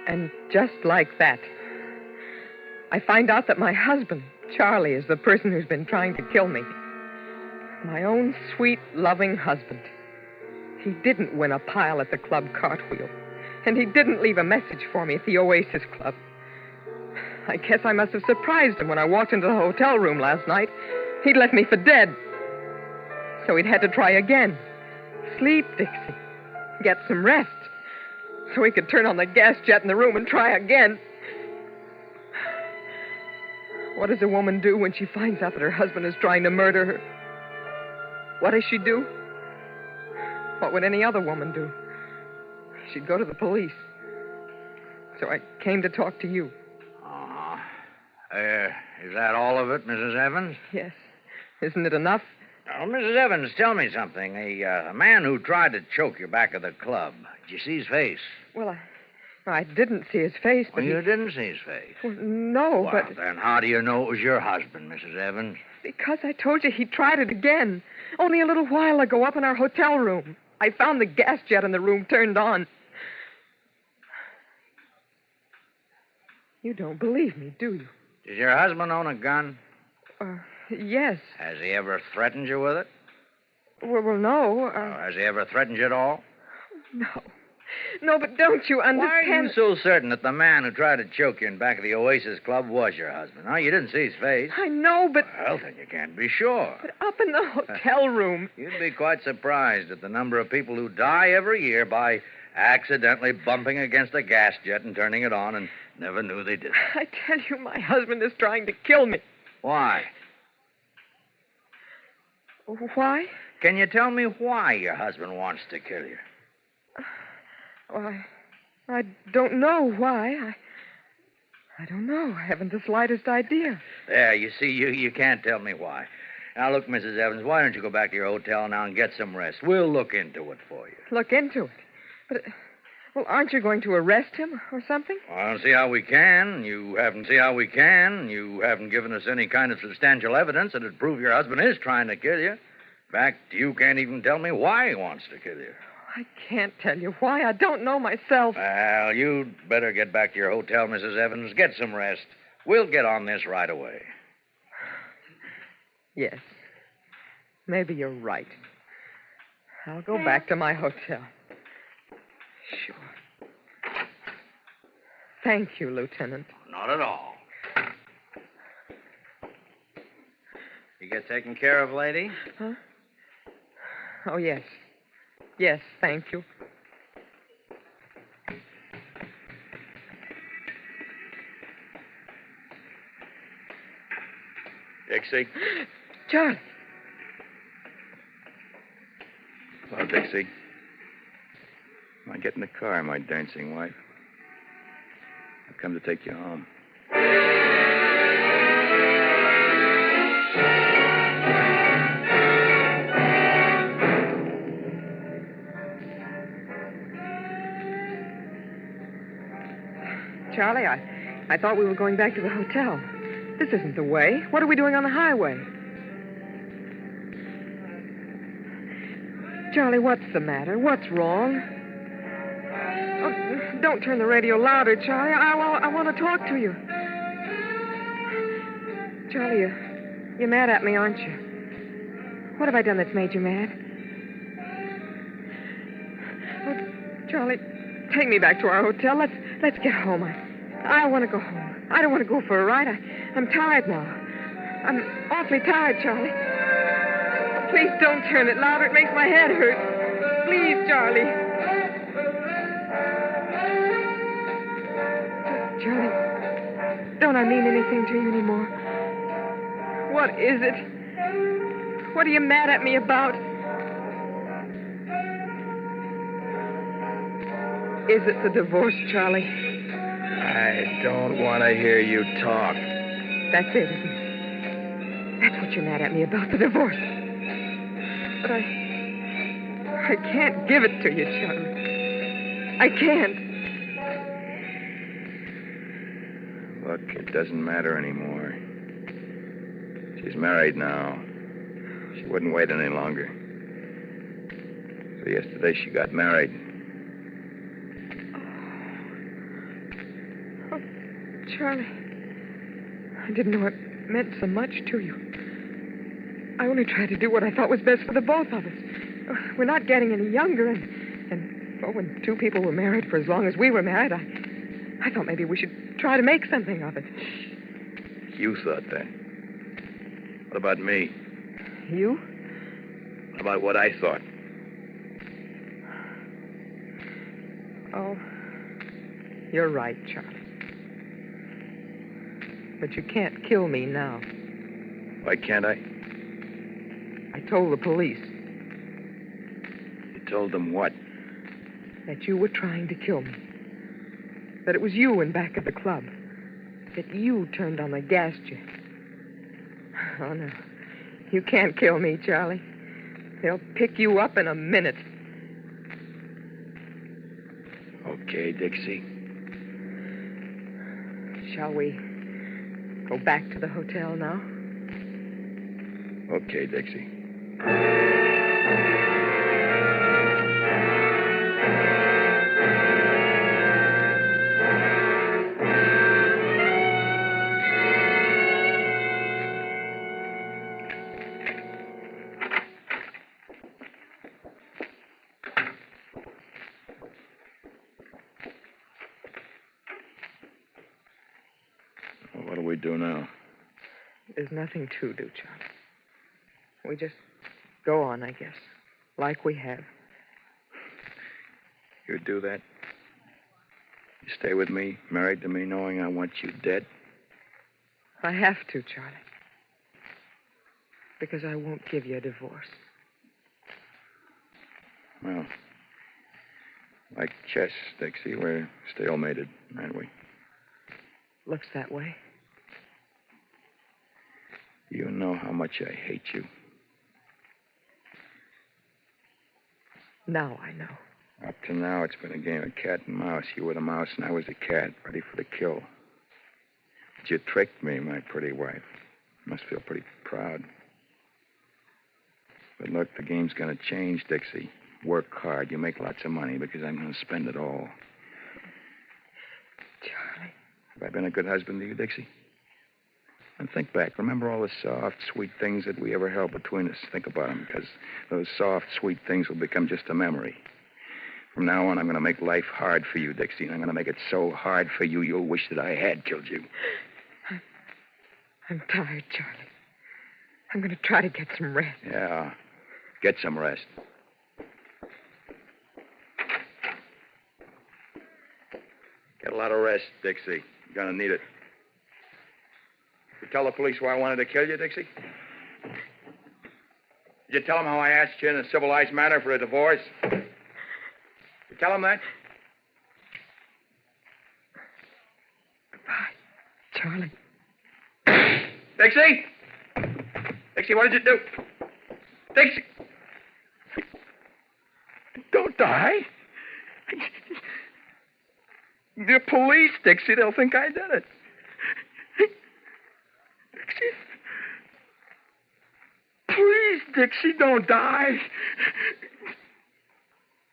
[SPEAKER 25] And just like that, I find out that my husband, Charlie, is the person who's been trying to kill me. My own sweet, loving husband. He didn't win a pile at the club cartwheel. And he didn't leave a message for me at the Oasis Club. I guess I must have surprised him when I walked into the hotel room last night. He'd left me for dead. So he'd had to try again. Sleep, Dixie. Get some rest. So he could turn on the gas jet in the room and try again. What does a woman do when she finds out that her husband is trying to murder her? What does she do? What would any other woman do? She'd go to the police. So I came to talk to you.
[SPEAKER 27] Is that all of it, Mrs. Evans?
[SPEAKER 25] Yes. Isn't it enough?
[SPEAKER 27] Oh, Mrs. Evans, tell me something. A man who tried to choke you back at the club, did you see his face?
[SPEAKER 25] Well, I didn't see his face, but
[SPEAKER 27] you didn't see his face?
[SPEAKER 25] Well, no,
[SPEAKER 27] well,
[SPEAKER 25] but...
[SPEAKER 27] then how do you know it was your husband, Mrs. Evans?
[SPEAKER 25] Because I told you he tried it again. Only a little while ago up in our hotel room. I found the gas jet in the room turned on. You don't believe me, do you?
[SPEAKER 27] Does your husband own a gun?
[SPEAKER 25] Yes.
[SPEAKER 27] Has he ever threatened you with it?
[SPEAKER 25] Well, no.
[SPEAKER 27] Has he ever threatened you at all?
[SPEAKER 25] No. No, but don't you understand?
[SPEAKER 27] Why are you so certain that the man who tried to choke you in back of the Oasis Club was your husband? Huh? You didn't see his face.
[SPEAKER 25] I know, but...
[SPEAKER 27] Well, then you can't be sure.
[SPEAKER 25] But up in the hotel room...
[SPEAKER 27] You'd be quite surprised at the number of people who die every year by accidentally bumping against a gas jet and turning it on and never knew they did it.
[SPEAKER 25] I tell you, my husband is trying to kill me.
[SPEAKER 27] Why?
[SPEAKER 25] Why?
[SPEAKER 27] Can you tell me why your husband wants to kill you?
[SPEAKER 25] Why, I don't know why. I don't know. I haven't the slightest idea.
[SPEAKER 27] There, you see, you can't tell me why. Now, look, Mrs. Evans, why don't you go back to your hotel now and get some rest? We'll look into it for you.
[SPEAKER 25] Look into it? But, well, aren't you going to arrest him or something?
[SPEAKER 27] Well, I don't see how we can. You haven't seen how we can. You haven't given us any kind of substantial evidence that would prove your husband is trying to kill you. In fact, you can't even tell me why he wants to kill you.
[SPEAKER 25] I can't tell you why. I don't know myself.
[SPEAKER 27] Well, you'd better get back to your hotel, Mrs. Evans. Get some rest. We'll get on this right away.
[SPEAKER 25] Yes. Maybe you're right. I'll go back to my hotel. Sure. Thank you, Lieutenant.
[SPEAKER 27] Not at all.
[SPEAKER 21] You get taken care of, lady?
[SPEAKER 25] Huh? Oh, yes. Yes, thank you.
[SPEAKER 5] Dixie?
[SPEAKER 25] Charlie.
[SPEAKER 5] Hello, Dixie. Come on, get in the car, my dancing wife. I've come to take you home.
[SPEAKER 25] Charlie, I thought we were going back to the hotel. This isn't the way. What are we doing on the highway? Charlie, what's the matter? What's wrong? Oh, don't turn the radio louder, Charlie. I want to talk to you. Charlie, you're mad at me, aren't you? What have I done that's made you mad? Oh, Charlie, take me back to our hotel. Let's get home. I want to go home. I don't want to go for a ride. I'm tired now. I'm awfully tired, Charlie. Please don't turn it louder. It makes my head hurt. Please, Charlie. Charlie, don't I mean anything to you anymore? What is it? What are you mad at me about? Is it the divorce, Charlie?
[SPEAKER 5] I don't want to hear you talk.
[SPEAKER 25] That's it, isn't it? That's what you're mad at me about, the divorce. But I can't give it to you, Charlie. I can't.
[SPEAKER 5] Look, it doesn't matter anymore. She's married now. She wouldn't wait any longer. So yesterday she got married.
[SPEAKER 25] Oh, Charlie, I didn't know it meant so much to you. I only tried to do what I thought was best for the both of us. We're not getting any younger, and when two people were married for as long as we were married, I thought maybe we should try to make something of it.
[SPEAKER 5] You thought that. What about me?
[SPEAKER 25] You?
[SPEAKER 5] What about what I thought?
[SPEAKER 25] Oh, you're right, Charlie. But you can't kill me now.
[SPEAKER 5] Why can't I?
[SPEAKER 25] I told the police.
[SPEAKER 5] You told them what?
[SPEAKER 25] That you were trying to kill me. That it was you in back of the club. That you turned on the gas jet. Oh, no. You can't kill me, Charlie. They'll pick you up in a minute.
[SPEAKER 5] Okay, Dixie.
[SPEAKER 25] Shall we go back to the hotel now?
[SPEAKER 5] Okay, Dixie. we do now?
[SPEAKER 25] There's nothing to do, Charlie. We just go on, I guess, like we have.
[SPEAKER 5] You'd do that? You stay with me, married to me, knowing I want you dead?
[SPEAKER 25] I have to, Charlie. Because I won't give you a divorce.
[SPEAKER 5] Well, like chess, Dixie, we're stalemated, aren't we?
[SPEAKER 25] Looks that way.
[SPEAKER 5] You know how much I hate you.
[SPEAKER 25] Now I know.
[SPEAKER 5] Up to now, it's been a game of cat and mouse. You were the mouse, and I was the cat, ready for the kill. But you tricked me, my pretty wife. You must feel pretty proud. But look, the game's going to change, Dixie. Work hard. You make lots of money because I'm going to spend it all.
[SPEAKER 25] Charlie.
[SPEAKER 5] Have I been a good husband to you, Dixie? And think back. Remember all the soft, sweet things that we ever held between us. Think about them, because those soft, sweet things will become just a memory. From now on, I'm going to make life hard for you, Dixie, and I'm going to make it so hard for you, you'll wish that I had killed you.
[SPEAKER 25] I'm tired, Charlie. I'm going to try to get some rest.
[SPEAKER 5] Yeah. Get some rest. Get a lot of rest, Dixie. You're going to need it. You tell the police why I wanted to kill you, Dixie? Did you tell them how I asked you in a civilized manner for a divorce? You tell them that?
[SPEAKER 25] Goodbye, Charlie.
[SPEAKER 5] Dixie! Dixie, what did you do? Dixie! Don't die. The police, Dixie, they'll think I did it. Dixie. Please, Dixie, don't die.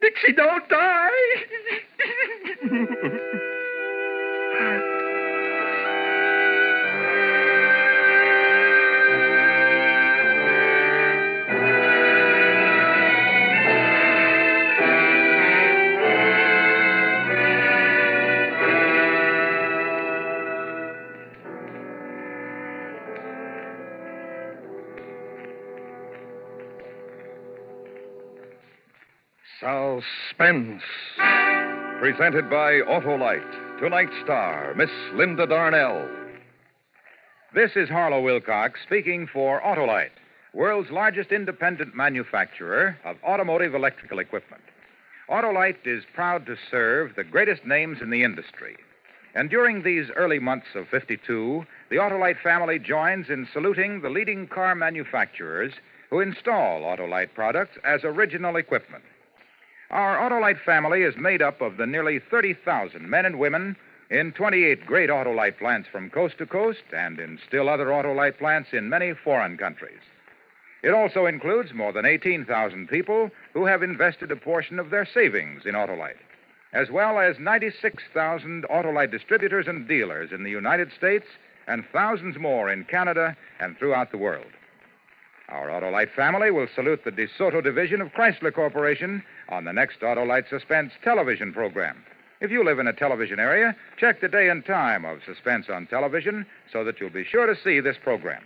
[SPEAKER 5] Dixie, don't die.
[SPEAKER 8] Suspense. Presented by Autolite. Tonight's star, Miss Linda Darnell.
[SPEAKER 19] This is Harlow Wilcox speaking for Autolite, world's largest independent manufacturer of automotive electrical equipment. Autolite is proud to serve the greatest names in the industry. And during these early months of '52, the Autolite family joins in saluting the leading car manufacturers who install Autolite products as original equipment. Our Autolite family is made up of the nearly 30,000 men and women in 28 great Autolite plants from coast to coast and in still other Autolite plants in many foreign countries. It also includes more than 18,000 people who have invested a portion of their savings in Autolite, as well as 96,000 Autolite distributors and dealers in the United States and thousands more in Canada and throughout the world. Our Autolite family will salute the DeSoto division of Chrysler Corporation on the next Autolite Suspense television program. If you live in a television area, check the day and time of Suspense on television so that you'll be sure to see this program.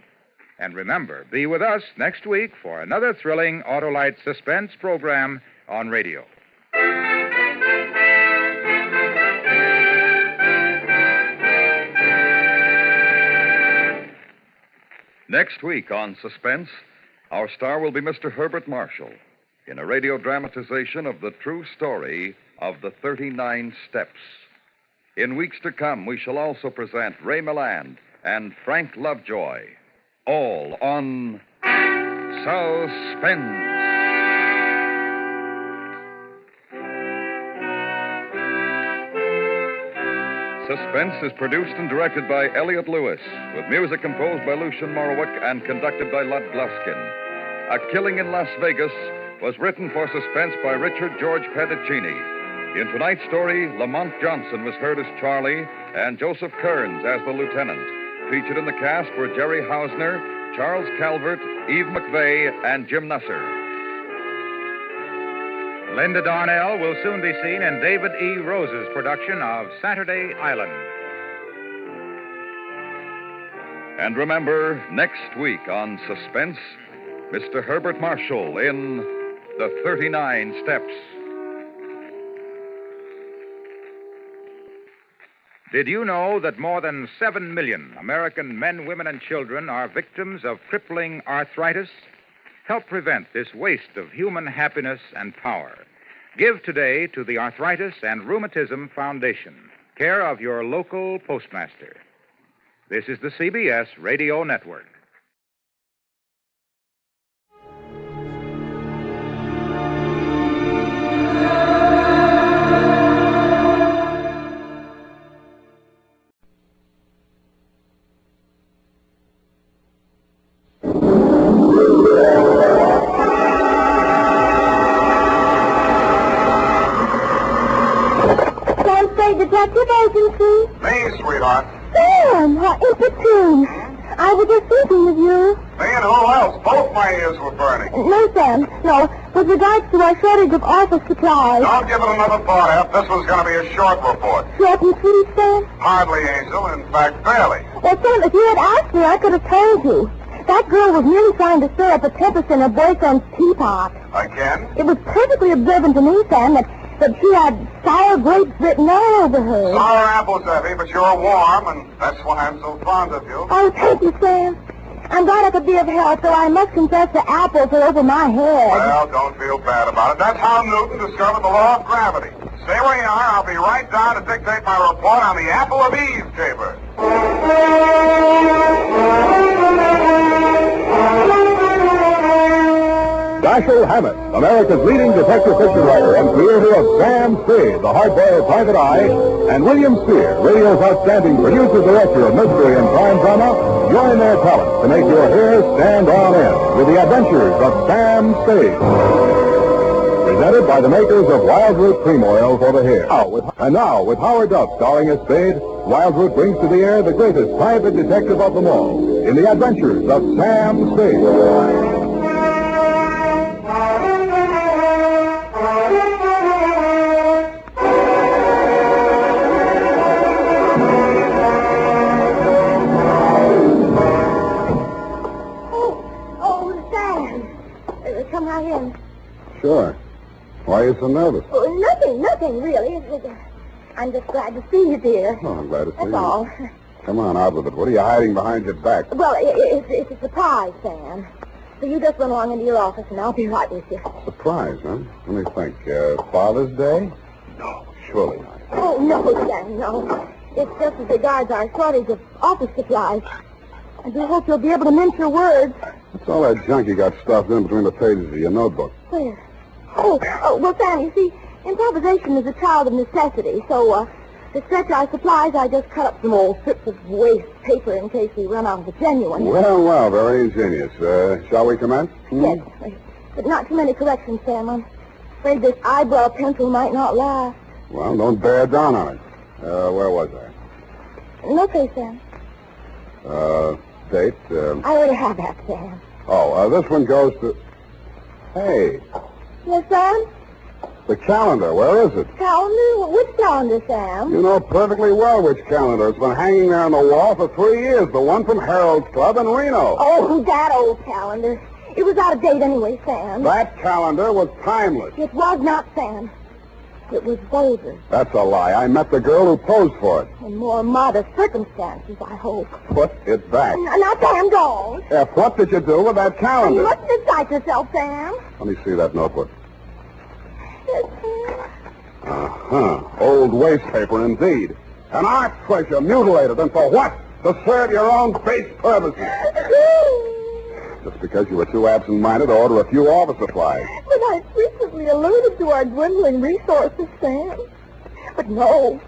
[SPEAKER 19] And remember, be with us next week for another thrilling Autolite Suspense program on radio.
[SPEAKER 8] Next week on Suspense, our star will be Mr. Herbert Marshall in a radio dramatization of the true story of the 39 Steps. In weeks to come, we shall also present Ray Milland and Frank Lovejoy, all on Suspense. Suspense is produced and directed by Elliot Lewis, with music composed by Lucien Morawick and conducted by Lud Gluskin. A Killing in Las Vegas was written for Suspense by Richard George Pedicini. In tonight's story, Lamont Johnson was heard as Charlie and Joseph Kearns as the lieutenant. Featured in the cast were Jerry Hausner, Charles Calvert, Eve McVeigh, and Jim Nusser.
[SPEAKER 19] Linda Darnell will soon be seen in David E. Rose's production of Saturday Island.
[SPEAKER 8] And remember, next week on Suspense, Mr. Herbert Marshall in The 39 Steps.
[SPEAKER 19] Did you know that more than 7 million American men, women, and children are victims of crippling arthritis? Help prevent this waste of human happiness and power. Give today to the Arthritis and Rheumatism Foundation, care of your local postmaster. This is the CBS Radio Network.
[SPEAKER 2] Sam Spade, Detective Agency.
[SPEAKER 4] Me, sweetheart.
[SPEAKER 2] Sam, how opportune. I was just thinking of you.
[SPEAKER 4] Me and who else? Both my ears were burning.
[SPEAKER 2] No, Sam, no. With regards to our shortage of office supplies.
[SPEAKER 4] Don't give it another thought, Ep. This was going to be a short report.
[SPEAKER 2] Short and sweet, Sam?
[SPEAKER 4] Hardly, Angel. In fact, barely.
[SPEAKER 2] Well, Sam, if you had asked me, I could have told you. That girl was merely trying to stir up a tempest in her boyfriend's teapot.
[SPEAKER 4] Again?
[SPEAKER 2] It was perfectly observant to me, Sam, that she had sour grapes written all over her.
[SPEAKER 4] Sour apples, Effie, but you're warm, and that's why I'm so fond of you.
[SPEAKER 2] Oh, thank you, Sam. I'm glad I could be of help, though I must confess the apples are over my head.
[SPEAKER 4] Well, don't feel bad about it. That's how Newton discovered the law of gravity. Stay where you are. I'll be right down to dictate my report on the Apple of Eve caper.
[SPEAKER 13] Dashiell Hammett, America's leading detective fiction writer and creator of Sam Spade, the hard-boiled private eye, and William Spear, radio's outstanding producer-director of mystery and crime drama, join their talents to make your hair stand on end with the adventures of Sam Spade. Presented by the makers of Wildroot Cream Oil for the hair. And now, with Howard Duff starring as Spade, Wildroot brings to the air the greatest private detective of them all in the adventures of Sam Spade.
[SPEAKER 2] Come right in.
[SPEAKER 13] Sure. Why are you so nervous?
[SPEAKER 2] Oh, nothing, really. I'm just glad to see you, dear.
[SPEAKER 13] Oh, I'm glad to see you.
[SPEAKER 2] That's all.
[SPEAKER 13] Come on, out with it. What are you hiding behind your back?
[SPEAKER 2] Well, it's a surprise, Sam. So you just run along into your office, and I'll be right with you.
[SPEAKER 13] Surprise, huh? Let me think. Father's Day? No, surely not.
[SPEAKER 2] Oh, no, Sam, no. It's just as regards our shortage of office supplies. I do hope you'll be able to mince your words.
[SPEAKER 13] What's all that junk you got stuffed in between the pages of your notebook?
[SPEAKER 2] Where? Oh, well, Sam, you see, improvisation is a child of necessity, so, to stretch our supplies, I just cut up some old strips of waste paper in case we run out of the genuine.
[SPEAKER 13] Well, very ingenious. Shall we commence?
[SPEAKER 2] Yes, but not too many corrections, Sam. I'm afraid this eyebrow pencil might not last.
[SPEAKER 13] Well, don't bear down on it. Where was I?
[SPEAKER 2] Okay, Sam.
[SPEAKER 13] Date?
[SPEAKER 2] I already have that, Sam.
[SPEAKER 13] This one goes to... Hey,
[SPEAKER 2] Yes, Sam?
[SPEAKER 13] the calendar. Where is it?
[SPEAKER 2] Calendar? Which calendar, Sam?
[SPEAKER 13] You know perfectly well which calendar. It's been hanging there on the wall for 3 years. The one from Harold's Club in Reno.
[SPEAKER 2] Oh, that old calendar. It was out of date anyway, Sam.
[SPEAKER 13] That calendar was timeless.
[SPEAKER 2] It was not, Sam. It was vulgar.
[SPEAKER 13] That's a lie. I met the girl who posed for it.
[SPEAKER 2] In more modest circumstances, I hope.
[SPEAKER 13] Put it back.
[SPEAKER 2] Now, Sam, don't.
[SPEAKER 13] What did you do with that calendar?
[SPEAKER 2] You mustn't excite yourself, Sam.
[SPEAKER 13] Let me see that notebook. Old waste paper, indeed. An art treasure mutilated, and for what? To serve your own base purposes. Just because you were too absent-minded to order a few office supplies.
[SPEAKER 2] But I frequently alluded to our dwindling resources, Sam. But no,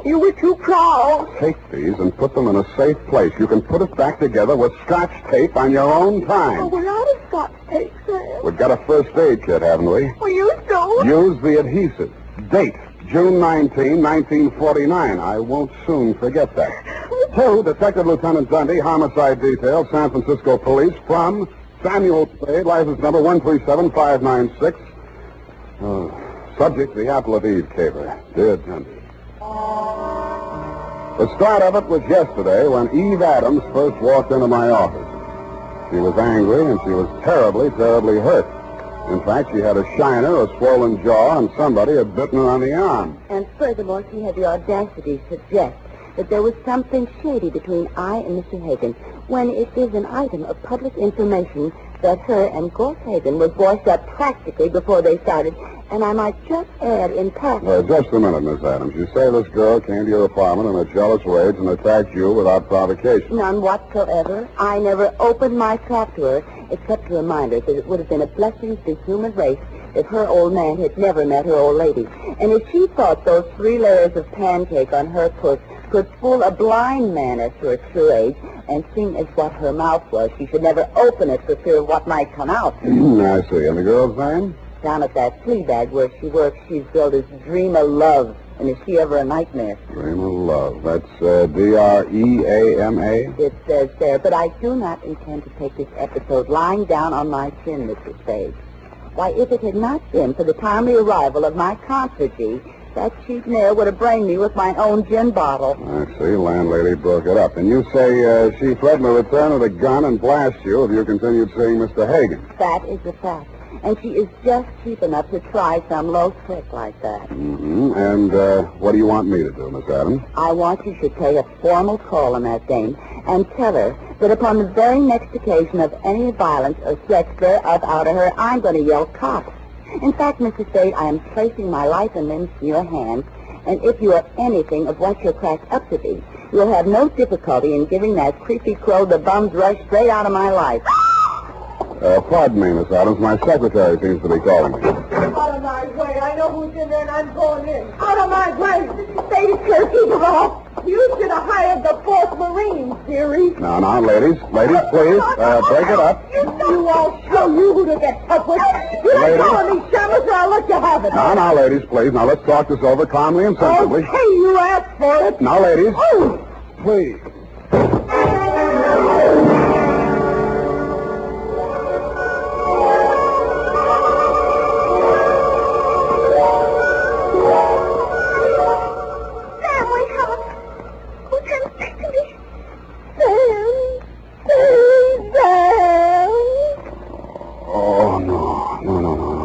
[SPEAKER 2] you were too proud.
[SPEAKER 13] Take these and put them in a safe place. You can put it back together with Scotch tape on your own time.
[SPEAKER 2] Oh, we're out of Scotch tape, Sam.
[SPEAKER 13] We've got a first aid kit, haven't we?
[SPEAKER 2] Well, you don't.
[SPEAKER 13] Use the adhesive. Date, June 19, 1949. I won't soon forget that. 2, Detective Lieutenant Dunne, Homicide Detail, San Francisco Police, from Samuel Spade, license number 137596. Subject, the Apple of Eve caper. Dear Dunne. The start of it was yesterday when Eve Adams first walked into my office. She was angry, and she was terribly, terribly hurt. In fact, she had a shiner, a swollen jaw, and somebody had bitten her on the arm.
[SPEAKER 2] And furthermore, she had the audacity to suggest that there was something shady between I and Mr. Hagen, when it is an item of public information that her and Gorse Hagen were voiced up practically before they started. And I might just add in passing...
[SPEAKER 13] Just a minute, Miss Adams. You say this girl came to your apartment in a jealous rage and attacked you without provocation.
[SPEAKER 2] None whatsoever. I never opened my trap to her, except to remind her that it would have been a blessing to the human race if her old man had never met her old lady. And if she thought those 3 layers of pancake on her puss could fool a blind man as to her true age, and seeing as what her mouth was, she should never open it for fear of what might come out.
[SPEAKER 13] I see. And the girl's name?
[SPEAKER 2] Down at that flea bag where she works, she's billed as Dream of Love. And is she ever a nightmare?
[SPEAKER 13] Dream of Love. That's D-R-E-A-M-A?
[SPEAKER 2] It says there, but I do not intend to take this episode lying down on my chin, Mr. Spade. Why, if it had not been for the timely arrival of my concierge, that cheap mare would have brained me with my own gin bottle.
[SPEAKER 13] I see. Landlady broke it up. And you say she threatened to return with a gun and blast you if you continued seeing Mr. Hagen.
[SPEAKER 2] That is a fact. And she is just cheap enough to try some low trick like that.
[SPEAKER 13] Mm-hmm. And what do you want me to do, Miss Adams?
[SPEAKER 2] I want you to pay a formal call on that dame and tell her that upon the very next occasion of any violence or threat stir up out of her, I'm going to yell cops. In fact, Mr. Spade, I am placing my life and limbs in your hands, and if you are anything of what you're cracked up to be, you'll have no difficulty in giving that creepy crow the bum's rush straight out of my life.
[SPEAKER 13] Pardon me, Miss Adams. My secretary seems to be calling me.
[SPEAKER 2] Out of my way. I know who's in there, and I'm going in. Out of my way. Mr. Spade is here. Keep her off. You should have hired the 4th Marines, dearie.
[SPEAKER 13] Now, ladies. Ladies, please. Break it up.
[SPEAKER 2] You all show you who to get tough with. You don't call me shamus, or I'll let you have it.
[SPEAKER 13] Now, ladies, please. Now, let's talk this over calmly and sensibly.
[SPEAKER 2] Okay, you asked for it.
[SPEAKER 13] Now, ladies.
[SPEAKER 2] Oh.
[SPEAKER 13] Please.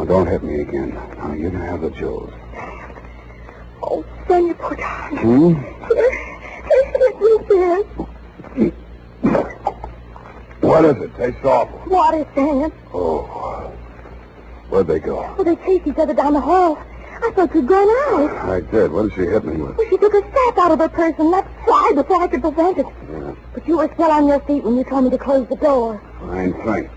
[SPEAKER 13] Don't hit me again. Now, you're going to have the jewels.
[SPEAKER 2] Oh, Sam, you poor darling. Here.
[SPEAKER 13] What is it? Tastes awful.
[SPEAKER 2] Water, Sam.
[SPEAKER 13] Oh. Where'd they go?
[SPEAKER 2] Oh, they chased each other down the hall. I thought you'd gone out.
[SPEAKER 13] I did. What did she hit me with?
[SPEAKER 2] Well, she took a step out of her purse and left side before I could prevent it.
[SPEAKER 13] Yeah.
[SPEAKER 2] But you were still on your feet when you told me to close the door.
[SPEAKER 13] Fine thing.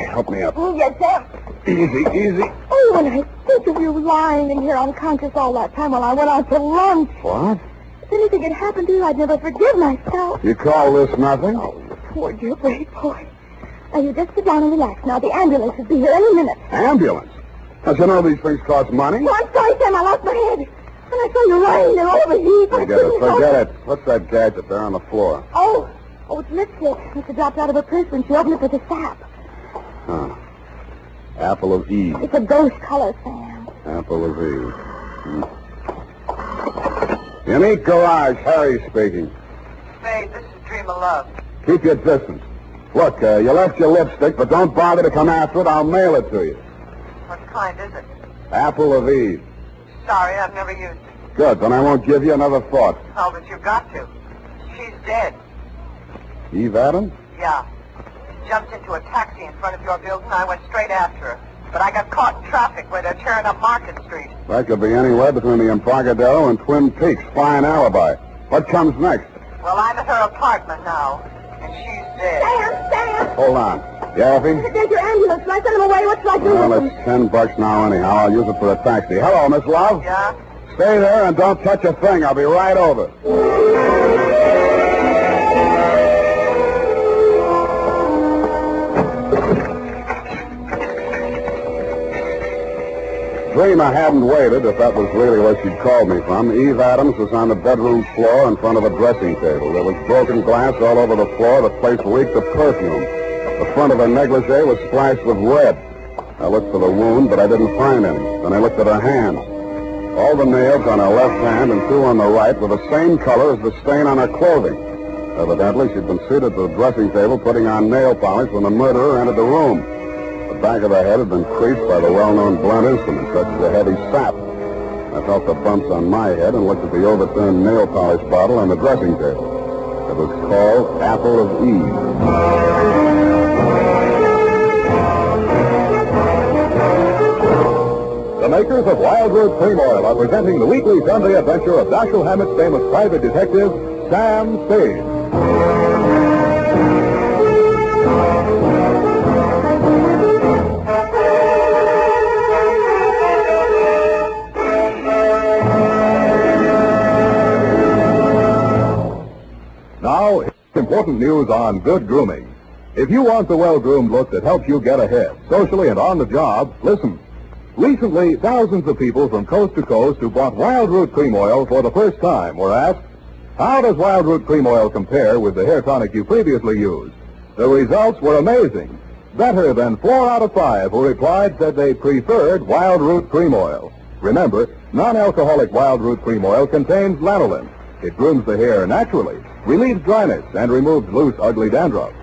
[SPEAKER 13] Help me up.
[SPEAKER 2] Oh, yes, Sam.
[SPEAKER 13] Easy.
[SPEAKER 2] Oh, when I think of you lying in here unconscious all that time while I went out to lunch.
[SPEAKER 13] What?
[SPEAKER 2] If anything had happened to you, I'd never forgive myself.
[SPEAKER 13] You call this nothing?
[SPEAKER 2] Oh, you poor, dear, brave boy. Now, you just sit down and relax. Now, the ambulance will be here any minute.
[SPEAKER 13] Ambulance? Don't you know these things cost money?
[SPEAKER 2] Oh, I'm sorry, Sam. I lost my head. And I saw you lying there all over heat.
[SPEAKER 13] Forget it. What's that gadget there on the floor?
[SPEAKER 2] Oh, it's lipstick. It dropped out of her purse when she opened it with a sap.
[SPEAKER 13] Huh. Apple of Eve.
[SPEAKER 2] It's a ghost color, Sam.
[SPEAKER 13] Apple of Eve. Unique Garage, Harry speaking.
[SPEAKER 6] Spade, this is Dream of Love.
[SPEAKER 13] Keep your distance. Look, you left your lipstick, but don't bother to come after it. I'll mail it to you.
[SPEAKER 6] What kind is it?
[SPEAKER 13] Apple of Eve.
[SPEAKER 6] Sorry, I've never used it.
[SPEAKER 13] Good, then I won't give you another thought.
[SPEAKER 6] Oh, but you've got to. She's dead.
[SPEAKER 13] Eve Adams?
[SPEAKER 6] Yeah. Jumped into a taxi in front of your building. I went straight after her. But I got caught in traffic where they're tearing up Market Street.
[SPEAKER 13] That could be anywhere between the Embarcadero and Twin Peaks. Fine alibi. What comes next?
[SPEAKER 6] Well, I'm at her apartment now, and she's dead.
[SPEAKER 2] Sam!
[SPEAKER 13] Hold on. Yeah, Effie?
[SPEAKER 2] There's your ambulance. Can I send him away? What should I do
[SPEAKER 13] Well,
[SPEAKER 2] with him?
[SPEAKER 13] it's $10 now anyhow. I'll use it for a taxi. Hello, Miss Love?
[SPEAKER 6] Yeah?
[SPEAKER 13] Stay there and don't touch a thing. I'll be right over. Dream I hadn't waited, if that was really where she'd called me from. Eve Adams was on the bedroom floor in front of a dressing table. There was broken glass all over the floor. The place reeked of perfume. The front of her negligee was splashed with red. I looked for the wound, but I didn't find any. Then I looked at her hands. All the nails on her left hand and 2 on the right were the same color as the stain on her clothing. Evidently, she'd been seated at the dressing table putting on nail polish when the murderer entered the room. The back of her head had been creased by the well-known blunt instrument, such as a heavy sap. I felt the bumps on my head and looked at the overturned nail polish bottle on the dressing table. It was called Apple of Eve. The makers of Wild Root Cream Oil are presenting the weekly Sunday adventure of Dashiell Hammett's famous private detective, Sam Spade. Now, important news on good grooming. If you want the well-groomed look that helps you get ahead, socially and on the job, listen. Recently, thousands of people from coast to coast who bought Wild Root Cream Oil for the first time were asked, how does Wild Root Cream Oil compare with the hair tonic you previously used? The results were amazing. Better than 4 out of 5 who replied said they preferred Wild Root Cream Oil. Remember, non-alcoholic Wild Root Cream Oil contains lanolin. It grooms the hair naturally, relieves dryness, and removes loose, ugly dandruff.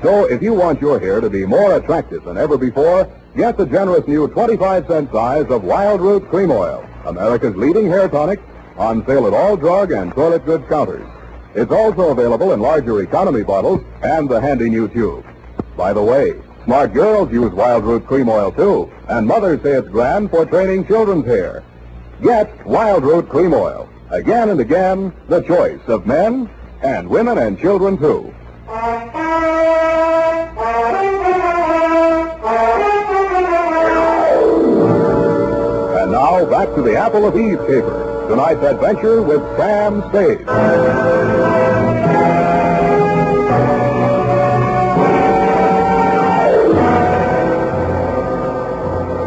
[SPEAKER 13] So if you want your hair to be more attractive than ever before, get the generous new 25-cent size of Wild Root Cream Oil, America's leading hair tonic, on sale at all drug and toilet goods counters. It's also available in larger economy bottles and the handy new tube. By the way, smart girls use Wild Root Cream Oil too, and mothers say it's grand for training children's hair. Get Wild Root Cream Oil. Again and again, the choice of men and women and children too. And now, back to the Apple of Eve caper. Tonight's adventure with Sam Spade.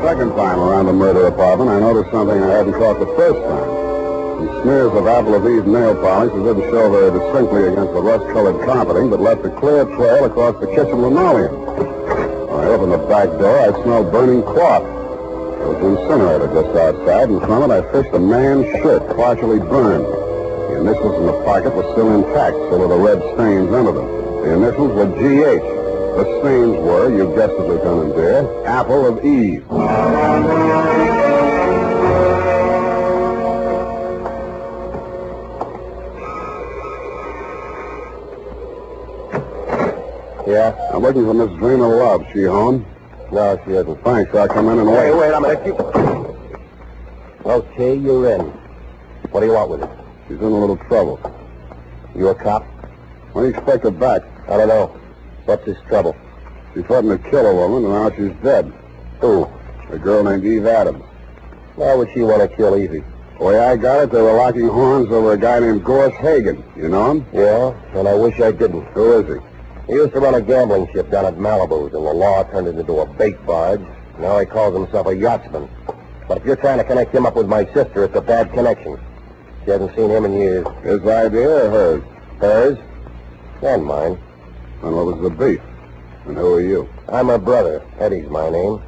[SPEAKER 13] Second time around the murder apartment, I noticed something I hadn't caught the first time. Some smears of Apple of Eve nail polish that didn't show very distinctly against the rust-colored carpeting, but left a clear trail across the kitchen linoleum. When I opened the back door, I smelled burning cloth. There was an incinerator just outside, and from it I fished a man's shirt, partially burned. The initials in the pocket were still intact, so were the red stains under them. The initials were G.H. The stains were, you guessed it, Lieutenant dear, Apple of Eve. Yeah? I'm looking for Miss Drina Love. She home? No, she isn't. Thanks. I'll come in and wait.
[SPEAKER 7] Wait a minute. Okay, you're in. What do you want with her?
[SPEAKER 13] She's in a little trouble.
[SPEAKER 7] You a cop?
[SPEAKER 13] When do you expect her back?
[SPEAKER 7] I don't know. What's this trouble?
[SPEAKER 13] She threatened to kill a woman, and now she's dead.
[SPEAKER 7] Who?
[SPEAKER 13] A girl named Eve Adams.
[SPEAKER 7] Why would she want to kill Evie?
[SPEAKER 13] The way I got it, they were locking horns over a guy named Gorse Hagen. You know him?
[SPEAKER 7] Yeah, and I wish I didn't.
[SPEAKER 13] Who is he?
[SPEAKER 7] He used to run a gambling ship down at Malibu's, and the law turned it into a bait barge. Now he calls himself a yachtsman. But if you're trying to connect him up with my sister, it's a bad connection. She hasn't seen him in years.
[SPEAKER 13] His idea or hers?
[SPEAKER 7] Hers? And mine.
[SPEAKER 13] And what was the beef? And who are you?
[SPEAKER 7] I'm her brother. Eddie's my name.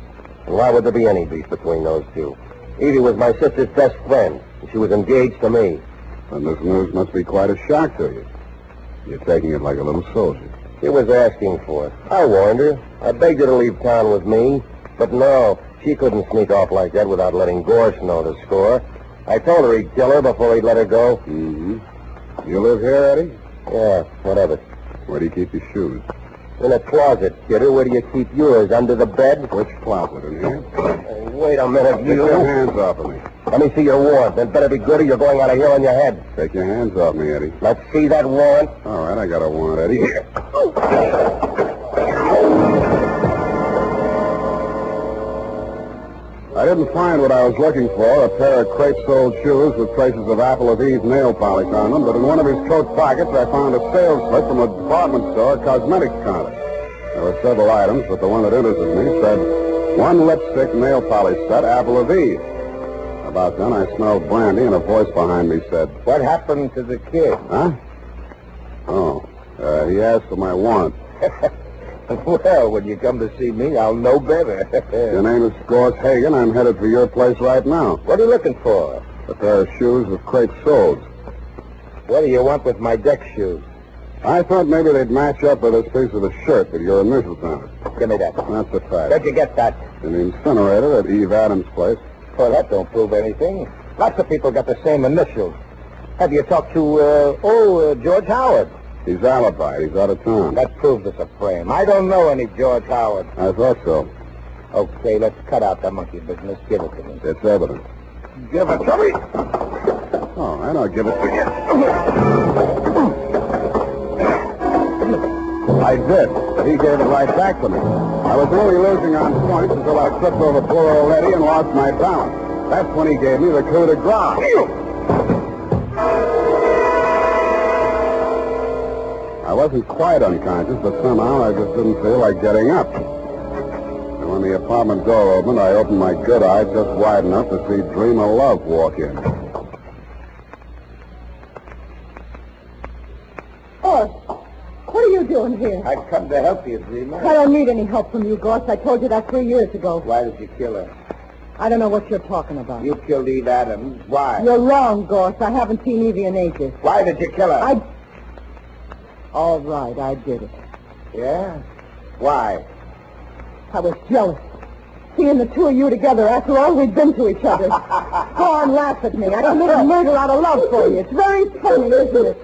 [SPEAKER 7] And why would there be any beef between those two? Evie was my sister's best friend, and she was engaged to me.
[SPEAKER 13] And this news must be quite a shock to you. You're taking it like a little soldier.
[SPEAKER 7] She was asking for it. I warned her. I begged her to leave town with me. But no, she couldn't sneak off like that without letting Gorse know the score. I told her he'd kill her before he'd let her go.
[SPEAKER 13] Mm-hmm. You live here, Eddie?
[SPEAKER 7] Yeah, whatever.
[SPEAKER 13] Where do you keep your shoes?
[SPEAKER 7] In a closet, kidder. Where do you keep yours? Under the bed?
[SPEAKER 13] Which closet, in here?
[SPEAKER 7] Wait a minute,
[SPEAKER 13] you. Take your hands off of me.
[SPEAKER 7] Let me see your warrant. That better be good or you're going out of here on your head.
[SPEAKER 13] Take your hands off me, Eddie.
[SPEAKER 7] Let's see that warrant.
[SPEAKER 13] All right, I got a warrant, Eddie. Here. I didn't find what I was looking for, a pair of crepe-soled shoes with traces of Apple of Eve nail polish on them, but in one of his coat pockets I found a sales slip from a department store cosmetics counter. There were several items, but the one that interested me said, 1 lipstick nail polish set, Apple of Eve. About then I smelled brandy and a voice behind me said,
[SPEAKER 7] What happened to the kid?
[SPEAKER 13] Huh? Oh, he asked for my warrant.
[SPEAKER 7] Well, when you come to see me, I'll know better.
[SPEAKER 13] Your name is Gorse Hagen. I'm headed for your place right now.
[SPEAKER 7] What are you looking for?
[SPEAKER 13] A pair of shoes with crepe soles.
[SPEAKER 7] What do you want with my deck shoes?
[SPEAKER 13] I thought maybe they'd match up with this piece of the shirt with your initials on it.
[SPEAKER 7] Give me that.
[SPEAKER 13] That's a fact.
[SPEAKER 7] Where'd you get that?
[SPEAKER 13] In the incinerator at Eve Adams' place.
[SPEAKER 7] Well, that don't prove anything. Lots of people got the same initials. Have you talked to, George Howard?
[SPEAKER 13] He's alibied. He's out of town.
[SPEAKER 7] That proves it's a frame. I don't know any George Howard.
[SPEAKER 13] I thought so.
[SPEAKER 7] Okay, let's cut out the monkey business. Give it to me.
[SPEAKER 13] It's evidence.
[SPEAKER 7] Give it to me.
[SPEAKER 13] All right, I'll give it to you. I did, but he gave it right back to me. I was only losing on points until I tripped over poor old Eddie and lost my balance. That's when he gave me the coup de grace. I wasn't quite unconscious, but somehow I just didn't feel like getting up. And when the apartment door opened, I opened my good eye just wide enough to see Dream of Love walk in.
[SPEAKER 2] Oh, what are you doing here?
[SPEAKER 7] I've come to help you, Dreamer.
[SPEAKER 2] I don't need any help from you, Gorse. I told you that 3 years ago.
[SPEAKER 7] Why did you kill her?
[SPEAKER 2] I don't know what you're talking about.
[SPEAKER 7] You killed Eve Adams. Why?
[SPEAKER 2] You're wrong, Gorse. I haven't seen Evie in ages.
[SPEAKER 7] Why did you kill her?
[SPEAKER 2] All right, I did it.
[SPEAKER 7] Yeah? Why?
[SPEAKER 2] I was jealous. Seeing the two of you together after all we've been to each other. Go on, laugh at me. I committed murder out of love for you. It's very funny, isn't it?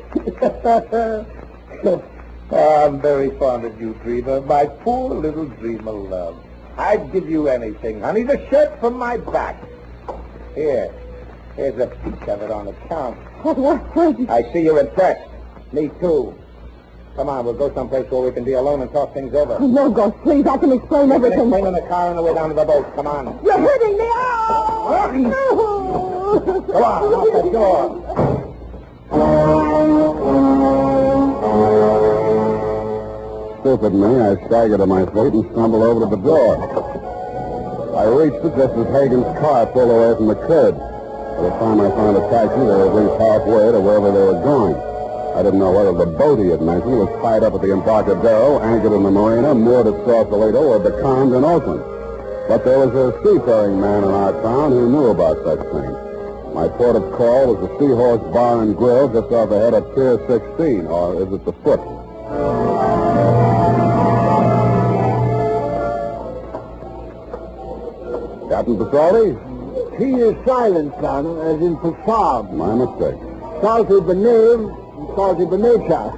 [SPEAKER 7] I'm very fond of you, Dreamer. My poor little Dreamer love. I'd give you anything, honey. The shirt from my back. Here's a piece of it on account.
[SPEAKER 2] What?
[SPEAKER 7] I see you're impressed. Me too. Come on, we'll go someplace where we can be alone and talk things over.
[SPEAKER 2] Oh, no, Ghost, please. I can explain everything.
[SPEAKER 7] Explain in the car on the way down to the boat. Come on.
[SPEAKER 2] You're hurting me. Oh!
[SPEAKER 7] Come on, out the door.
[SPEAKER 13] Stupid me, I staggered to my feet and stumbled over to the door. I reached it just as Hagen's car pulled away from the curb. By the time I found a taxi, they were at least halfway to wherever they were going. I didn't know whether the boat he had mentioned was tied up at the Embarcadero, anchored in the marina, moored at Sausalito, or becalmed in Oakland. But there was a seafaring man in our town who knew about such things. My port of call was the Seahorse Bar and Grill just off ahead of Pier 16, or is it the Foot? Captain Pasoldi?
[SPEAKER 7] He is silent, son, as in facade.
[SPEAKER 13] My mistake.
[SPEAKER 7] Salty the name, salty the nature.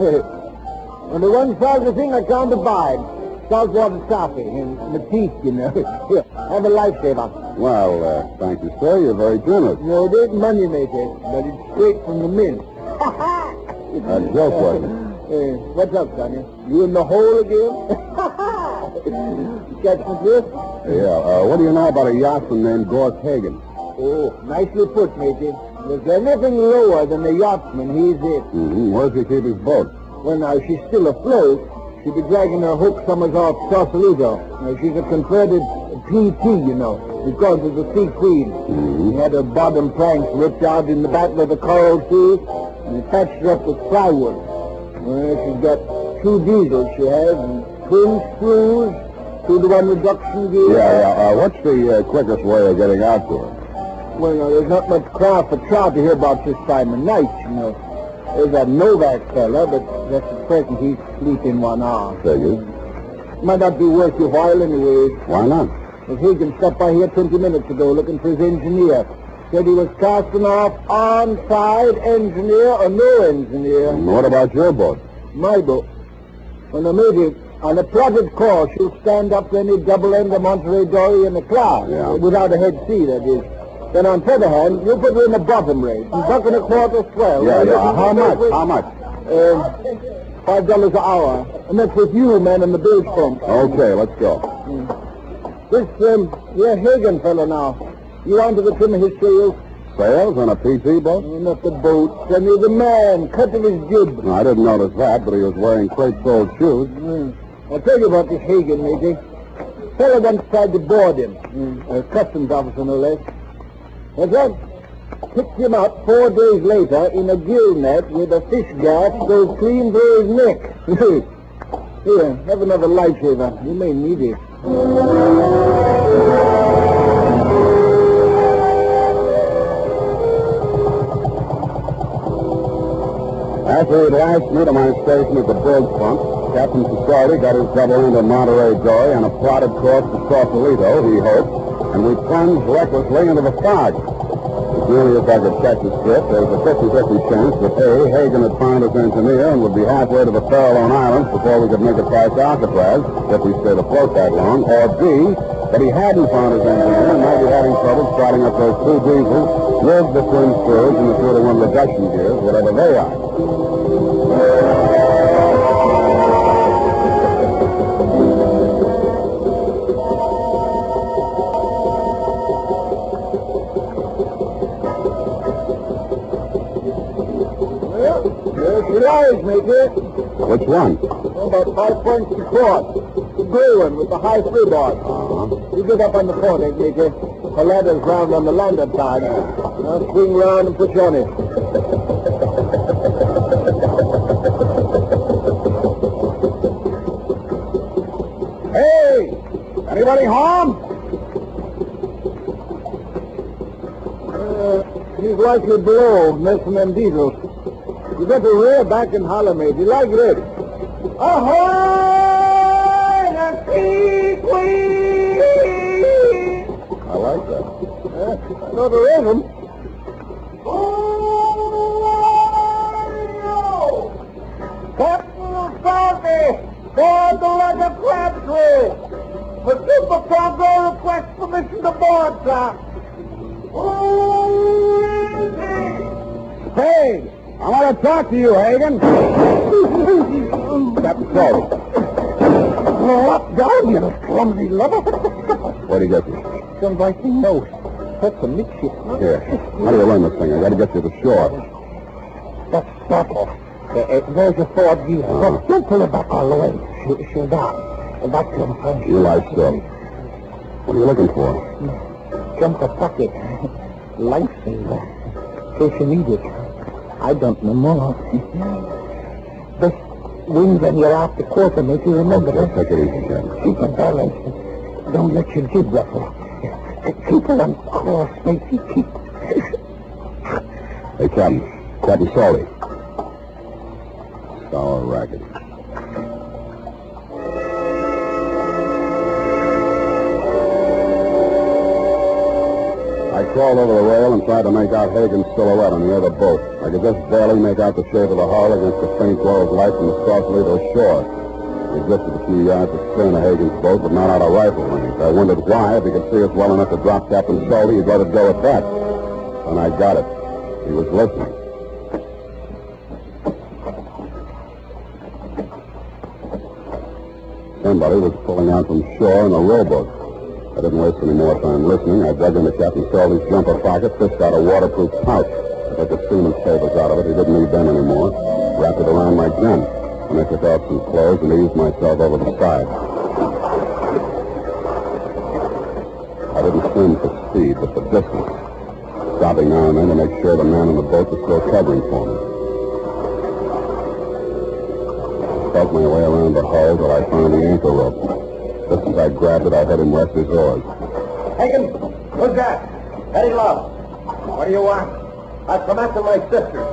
[SPEAKER 7] When the one salty thing I can't abide. Saltwater coffee and the teeth, you know. Here, have a lifesaver.
[SPEAKER 13] Well, thank you, sir. You're very generous.
[SPEAKER 7] No, it ain't money maker, but it's straight from the mint.
[SPEAKER 13] A joke, wasn't it?
[SPEAKER 7] What's up, Sonny? You in the hole again? Catch my drift?
[SPEAKER 13] Yeah, what do you know about a yachtsman named Gorse Hagen?
[SPEAKER 7] Oh, nicely put, matey. If there's anything lower than the yachtsman, he's it.
[SPEAKER 13] Mm-hmm. Where does he keep his boat?
[SPEAKER 7] Well, now, she's still afloat. She'd be dragging her hook summers off Sausalito. Now, she's a converted PT, you know, because of the sea queen.
[SPEAKER 13] Mm-hmm.
[SPEAKER 7] He had her bottom planks ripped out in the battle of the Coral Sea, and he patched her up with plywood. Well, she's got 2 diesels, she has, and twin screws, 2-to-1 reduction gear.
[SPEAKER 13] Yeah. What's the quickest way of getting out to her?
[SPEAKER 7] Well, now, there's not much craft for trout to hear about this time of night, you know. There's that Novak fella, but just at present he's sleeping 1 hour.
[SPEAKER 13] Figures.
[SPEAKER 7] Might not be worth your while anyway.
[SPEAKER 13] Why not?
[SPEAKER 7] If Hagen stopped by here 20 minutes ago looking for his engineer. Said he was casting off on-side engineer or no engineer.
[SPEAKER 13] And what about your boat?
[SPEAKER 7] My boat? Well, now, matey, on a plotted course, she'll stand up to any double-end of Monterey Dory in the cloud.
[SPEAKER 13] Yeah.
[SPEAKER 7] Without a head sea, that is. Then on the other hand, you put her in the bottom rate. $1.25 swell.
[SPEAKER 13] Yeah. How much?
[SPEAKER 7] $5 an hour. And that's with you, man, and the bilge pump.
[SPEAKER 13] Okay, let's go.
[SPEAKER 7] This, you're Hagen fella now. You onto the trim of his sails?
[SPEAKER 13] Sails on a PT boat?
[SPEAKER 7] Not the boat. Send me the man, cut of his jib.
[SPEAKER 13] No, I didn't notice that, but he was wearing crepe-soled shoes.
[SPEAKER 7] I'll tell you about this Hagen, matey. Fella once tried to board him. A customs officer, no less. What's that? Picked him up 4 days later in a gill net with a fish gaff goes clean through his neck. Here, have another lifesaver. You may need it.
[SPEAKER 13] After he'd lashed me to my station at the bilge pump, Captain Society got his double into Monterey Dory on a plotted course to Sausalito, he hoped, and we plunged recklessly into the fog. As nearly as I could catch his drift, there was a 50-50 chance that A, Hagen had found his engineer and would be halfway to the Farallone Islands before we could make it past Alcatraz, if we stayed afloat that long, or B, that he hadn't found his engineer and might be having trouble starting up those two diesels with the twin screws and the 2-to-1 reduction gears, whatever they are.
[SPEAKER 7] Your eyes, Major.
[SPEAKER 13] Which one?
[SPEAKER 7] About 5 points across. The gray one with the high freeboard. You get up on the corner, Major. The ladder's round on the landing side. Now swing round and push on it. Hey! Anybody home? He's likely below, messing them diesels. You better rear back and holler, Major, like this. Ahoy! The sea queen!
[SPEAKER 13] I like that.
[SPEAKER 7] I know the rhythm. Captain Salty, board the leather crab tree. The Super Cargo requests permission to board, sir.
[SPEAKER 13] Hey! I want to talk to you, Hagen. Captain Salty.
[SPEAKER 7] Blow up down, you clumsy lover.
[SPEAKER 13] Where'd he get you?
[SPEAKER 7] Some Viking note. That's a midship.
[SPEAKER 13] Here. How do you run this thing? I got to get you to shore.
[SPEAKER 7] That's Startle. There's a 4G. Don't pull her back all the way. She'll die. And that's some fun.
[SPEAKER 13] You lie still. What are you looking for?
[SPEAKER 7] Jump a bucket. Lifesaver. In case you need it. I don't know more. The wings on your after quarter make you remember that.
[SPEAKER 13] Take it easy, Captain.
[SPEAKER 7] Keep a balance. Don't let your jib ruffle. Keep her on course, mate. Keep.
[SPEAKER 13] Hey, Captain. Captain Salty. Sour racket. I crawled over the rail and tried to make out Hagen's silhouette on the other boat. I could just barely make out the shape of the hull against the faint glow of light from the Sausalito shore. He drifted a few yards astern of Hagen's boat, but not out of rifle range. I wondered why. If he could see us well enough to drop Captain Salty, he'd let it go at that. And I got it. He was listening. Somebody was pulling out from shore in a rowboat. I didn't waste any more time listening. I dug into Captain Salty's jumper pocket, fished out a waterproof pouch. I took the seaman's papers out of it. He didn't need them anymore. Wrapped it around my gun. And I took off some clothes and eased myself over the side. I didn't swim for speed, but for distance. Stopping now and then to make sure the man in the boat was still covering for me. I felt my way around the hull till I found the anchor rope. Just as I grabbed it, I heard him rest his oars.
[SPEAKER 7] Hagen, who's that? Eddie Love. What do you want? I've come after my sister.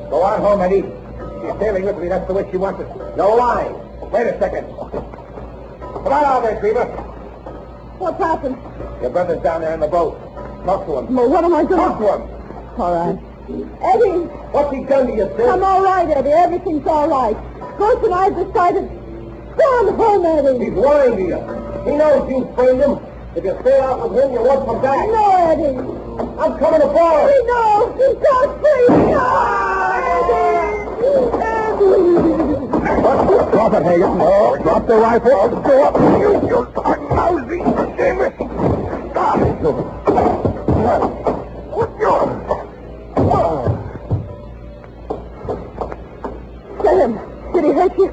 [SPEAKER 7] Go on home, Eddie. She's sailing with me. That's the way she wants it. No lying. Wait a second. Come on out there, Creeper.
[SPEAKER 2] What's happened?
[SPEAKER 7] Your brother's down there in the boat. Talk to him.
[SPEAKER 2] Well, what am I doing?
[SPEAKER 7] Talk to him.
[SPEAKER 2] All right. Eddie!
[SPEAKER 7] What's he done to you, sis?
[SPEAKER 2] I'm all right, Eddie. Everything's all right. Bruce and I decided... Go on home, Eddie.
[SPEAKER 7] He's lying to you. He knows you framed him. If you sail out with him, you won't come back.
[SPEAKER 2] No, Eddie.
[SPEAKER 7] I'm coming aboard.
[SPEAKER 2] He knows. God, please. No, Eddie.
[SPEAKER 13] Drop it, Hagen. Oh, drop the rifle.
[SPEAKER 7] Go up. You lousy Seamus. Stop.
[SPEAKER 2] Sam, did he hurt you?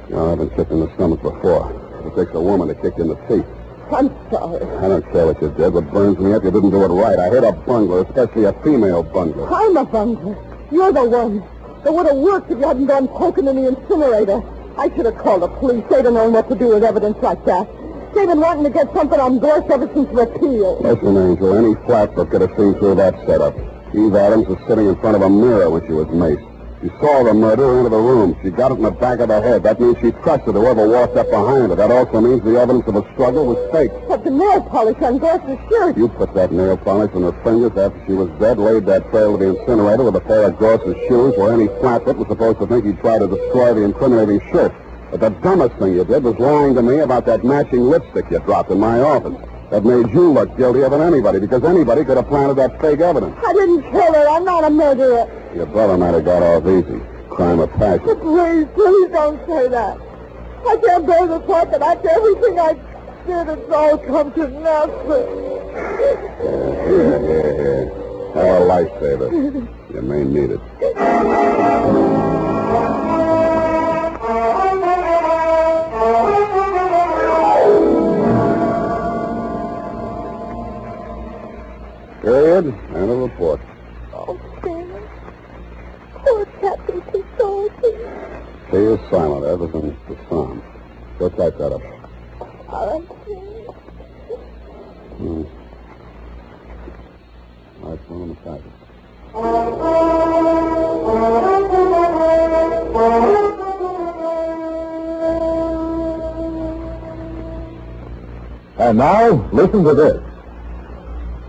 [SPEAKER 13] No, I've been kicked in the stomach before. It takes a woman to kick you in the teeth.
[SPEAKER 2] I'm sorry.
[SPEAKER 13] I don't care what you did. What burns me up, you didn't do it right. I hate a bungler, especially a female bungler.
[SPEAKER 2] I'm a bungler. You're the one. It would have worked if you hadn't gone poking in the incinerator. I should have called the police. They'd have known what to do with evidence like that. They've been wanting to get something on Gorse ever since repeal.
[SPEAKER 13] Listen, Angel, any flatfoot could have seen through that setup. Eve Adams was sitting in front of a mirror when she was maced. She saw the murderer enter the room. She got it in the back of the head. That means she trusted whoever walked up behind her. That also means the evidence of a struggle was fake.
[SPEAKER 2] But the nail polish on Gorse's shirt.
[SPEAKER 13] You put that nail polish on her fingers after she was dead, laid that trail to the incinerator with a pair of Gorse's shoes where any flatfoot was supposed to think he'd try to destroy the incriminating shirt. But the dumbest thing you did was lying to me about that matching lipstick you dropped in my office. That made you look guiltier than anybody, because anybody could have planted that fake evidence.
[SPEAKER 2] I didn't kill her. I'm not a murderer.
[SPEAKER 13] Your brother might have got off easy. Crime of passion.
[SPEAKER 2] Please don't say that. I can't bear the thought that after everything I did, it's all come to nothing.
[SPEAKER 13] Here. Have a lifesaver. You may need it. Period. And a report.
[SPEAKER 2] Oh, Sam. Poor Captain Consolity.
[SPEAKER 13] She is silent. Everything's the same. Go type that up.
[SPEAKER 2] All right, Sam.
[SPEAKER 13] Nice one on the package. And now, listen to this.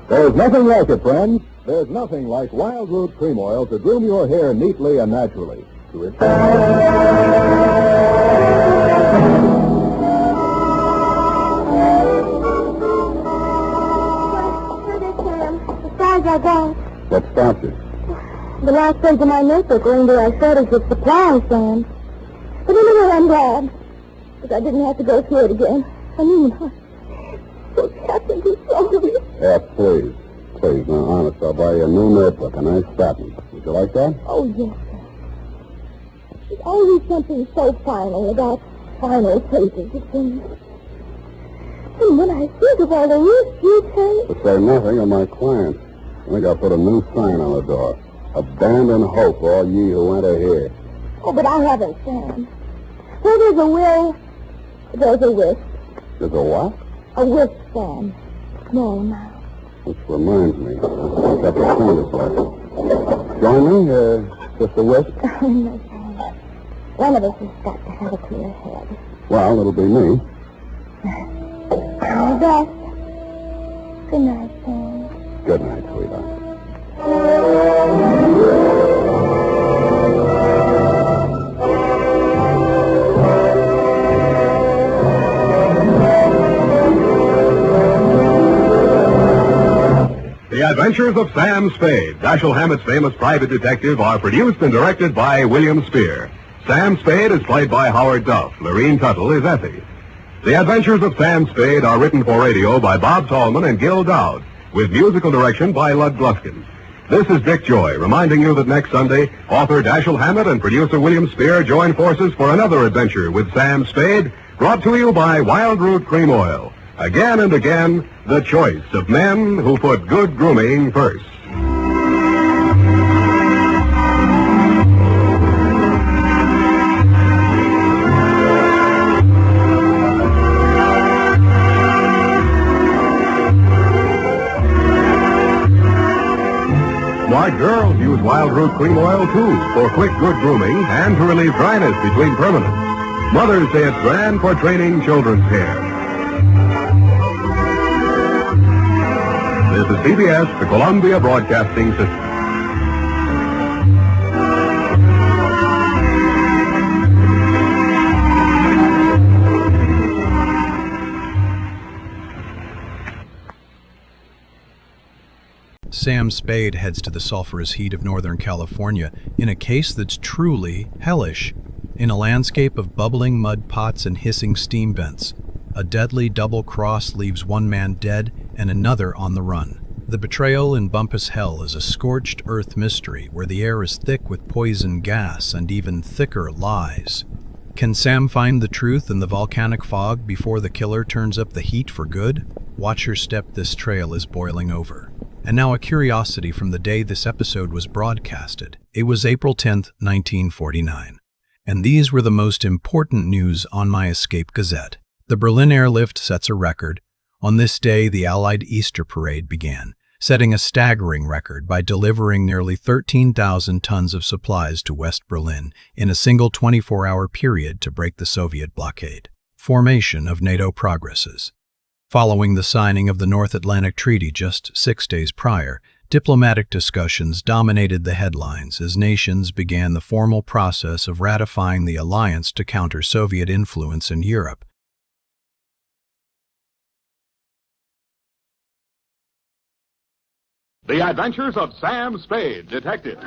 [SPEAKER 13] There's nothing like it, friends. There's nothing like Wild Root Cream Oil to groom your hair neatly and naturally. To it.
[SPEAKER 2] I got.
[SPEAKER 13] What stopped you?
[SPEAKER 2] The last page of my notebook learned where I started with supply, Sam. But anyway, I'm glad. Because I didn't have to go through it again. I mean, so Captain Consolity.
[SPEAKER 13] Yeah, please. Please, now, honest, I'll buy you a new notebook, a nice fat one. Would you like that?
[SPEAKER 2] Oh, yes, sir. There's always something so final about final pages of things. And when I think of all the risks you take...
[SPEAKER 13] To say nothing of my clients. I think I'll put a new sign on the door. Abandon hope, all ye who enter here.
[SPEAKER 2] Oh, but I haven't, Sam. Where there's a will, there's a wisp.
[SPEAKER 13] There's a what?
[SPEAKER 2] A wisp, Sam. Small now.
[SPEAKER 13] Which reminds me, I've got the canvas left. Join me, just a wisp?
[SPEAKER 2] No, Sam. One of us has got to have a clear head.
[SPEAKER 13] Well, it'll be me.
[SPEAKER 2] All best. Good night, Sam.
[SPEAKER 13] Good night, sweetheart.
[SPEAKER 11] The Adventures of Sam Spade, Dashiell Hammett's famous private detective, are produced and directed by William Spear. Sam Spade is played by Howard Duff. Lorene Tuttle is Effie. The Adventures of Sam Spade are written for radio by Bob Tallman and Gil Dowd, with musical direction by Lud Gluskin. This is Dick Joy, reminding you that next Sunday, author Dashiell Hammett and producer William Spear join forces for another adventure with Sam Spade, brought to you by Wild Root Cream Oil. Again and again, the choice of men who put good grooming first. Smart girls use Wild Root Cream Oil, too, for quick, good grooming and to relieve dryness between permanents. Mothers say it's grand for training children's hair. This is CBS, the Columbia Broadcasting System.
[SPEAKER 16] Sam Spade heads to the sulphurous heat of Northern California in a case that's truly hellish. In a landscape of bubbling mud pots and hissing steam vents, a deadly double cross leaves one man dead and another on the run. The Betrayal in Bumpus Hell is a scorched earth mystery where the air is thick with poison gas and even thicker lies. Can Sam find the truth in the volcanic fog before the killer turns up the heat for good? Watch your step, this trail is boiling over. And now a curiosity from the day this episode was broadcasted. It was April 10th, 1949. And these were the most important news on my Escape Gazette. The Berlin airlift sets a record. On this day, the Allied Easter Parade began. setting a staggering record by delivering nearly 13,000 tons of supplies to West Berlin in a single 24-hour period to break the Soviet blockade. Formation of NATO progresses. Following the signing of the North Atlantic Treaty just 6 days prior, diplomatic discussions dominated the headlines as nations began the formal process of ratifying the alliance to counter Soviet influence in Europe.
[SPEAKER 13] The Adventures of Sam Spade, Detective.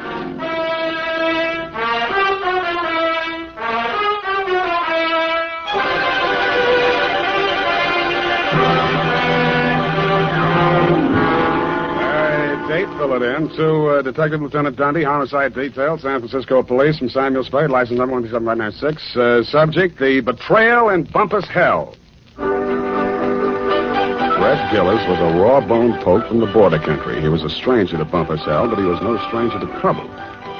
[SPEAKER 12] Date, fill it in. To Detective Lieutenant Dunne, Homicide Detail, San Francisco Police, from Samuel Spade, license number 127596. Subject, the Betrayal in Bumpus Hell. Red Gillis was a raw-boned poke from the border country. He was a stranger to Bumpus Hell, but he was no stranger to trouble.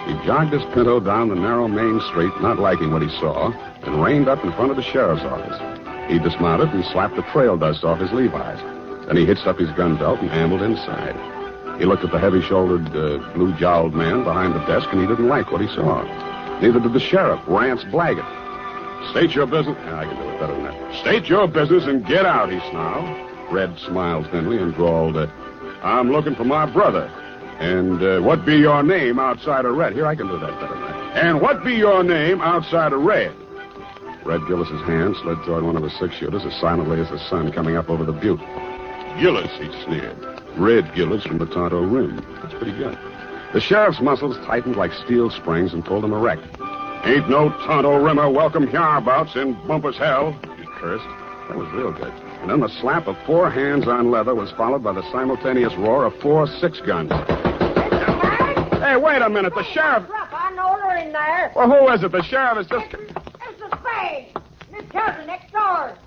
[SPEAKER 12] He jogged his Pinto down the narrow main street, not liking what he saw, and reined up in front of the sheriff's office. He dismounted and slapped the trail dust off his Levi's. Then he hitched up his gun belt and ambled inside. He looked at the heavy-shouldered, blue-jowled man behind the desk, and he didn't like what he saw. Neither did the sheriff, Rance Blaggett. State your business. I can do it better than that. State your business and get out, he snarled. Red smiled thinly and drawled, I'm looking for my brother. And what be your name outside of Red? Here, I can do that better than that. And what be your name outside of Red? Red Gillis's hand slid toward one of his six-shooters as silently as the sun coming up over the butte. Gillis, he sneered. Red Gillis from the Tonto Rim. That's pretty good. The sheriff's muscles tightened like steel springs and pulled him erect. Ain't no Tonto Rimmer welcome hereabouts in Bumpus Hell, he cursed. That was real good. And then the slap of 4 hands on leather was followed by the simultaneous roar of 4 6-guns. Hey, wait a minute. The sheriff...
[SPEAKER 17] I know they're in there.
[SPEAKER 12] Well, who is it? The sheriff is just...
[SPEAKER 17] Mr. Spade. Miss Kelton next door.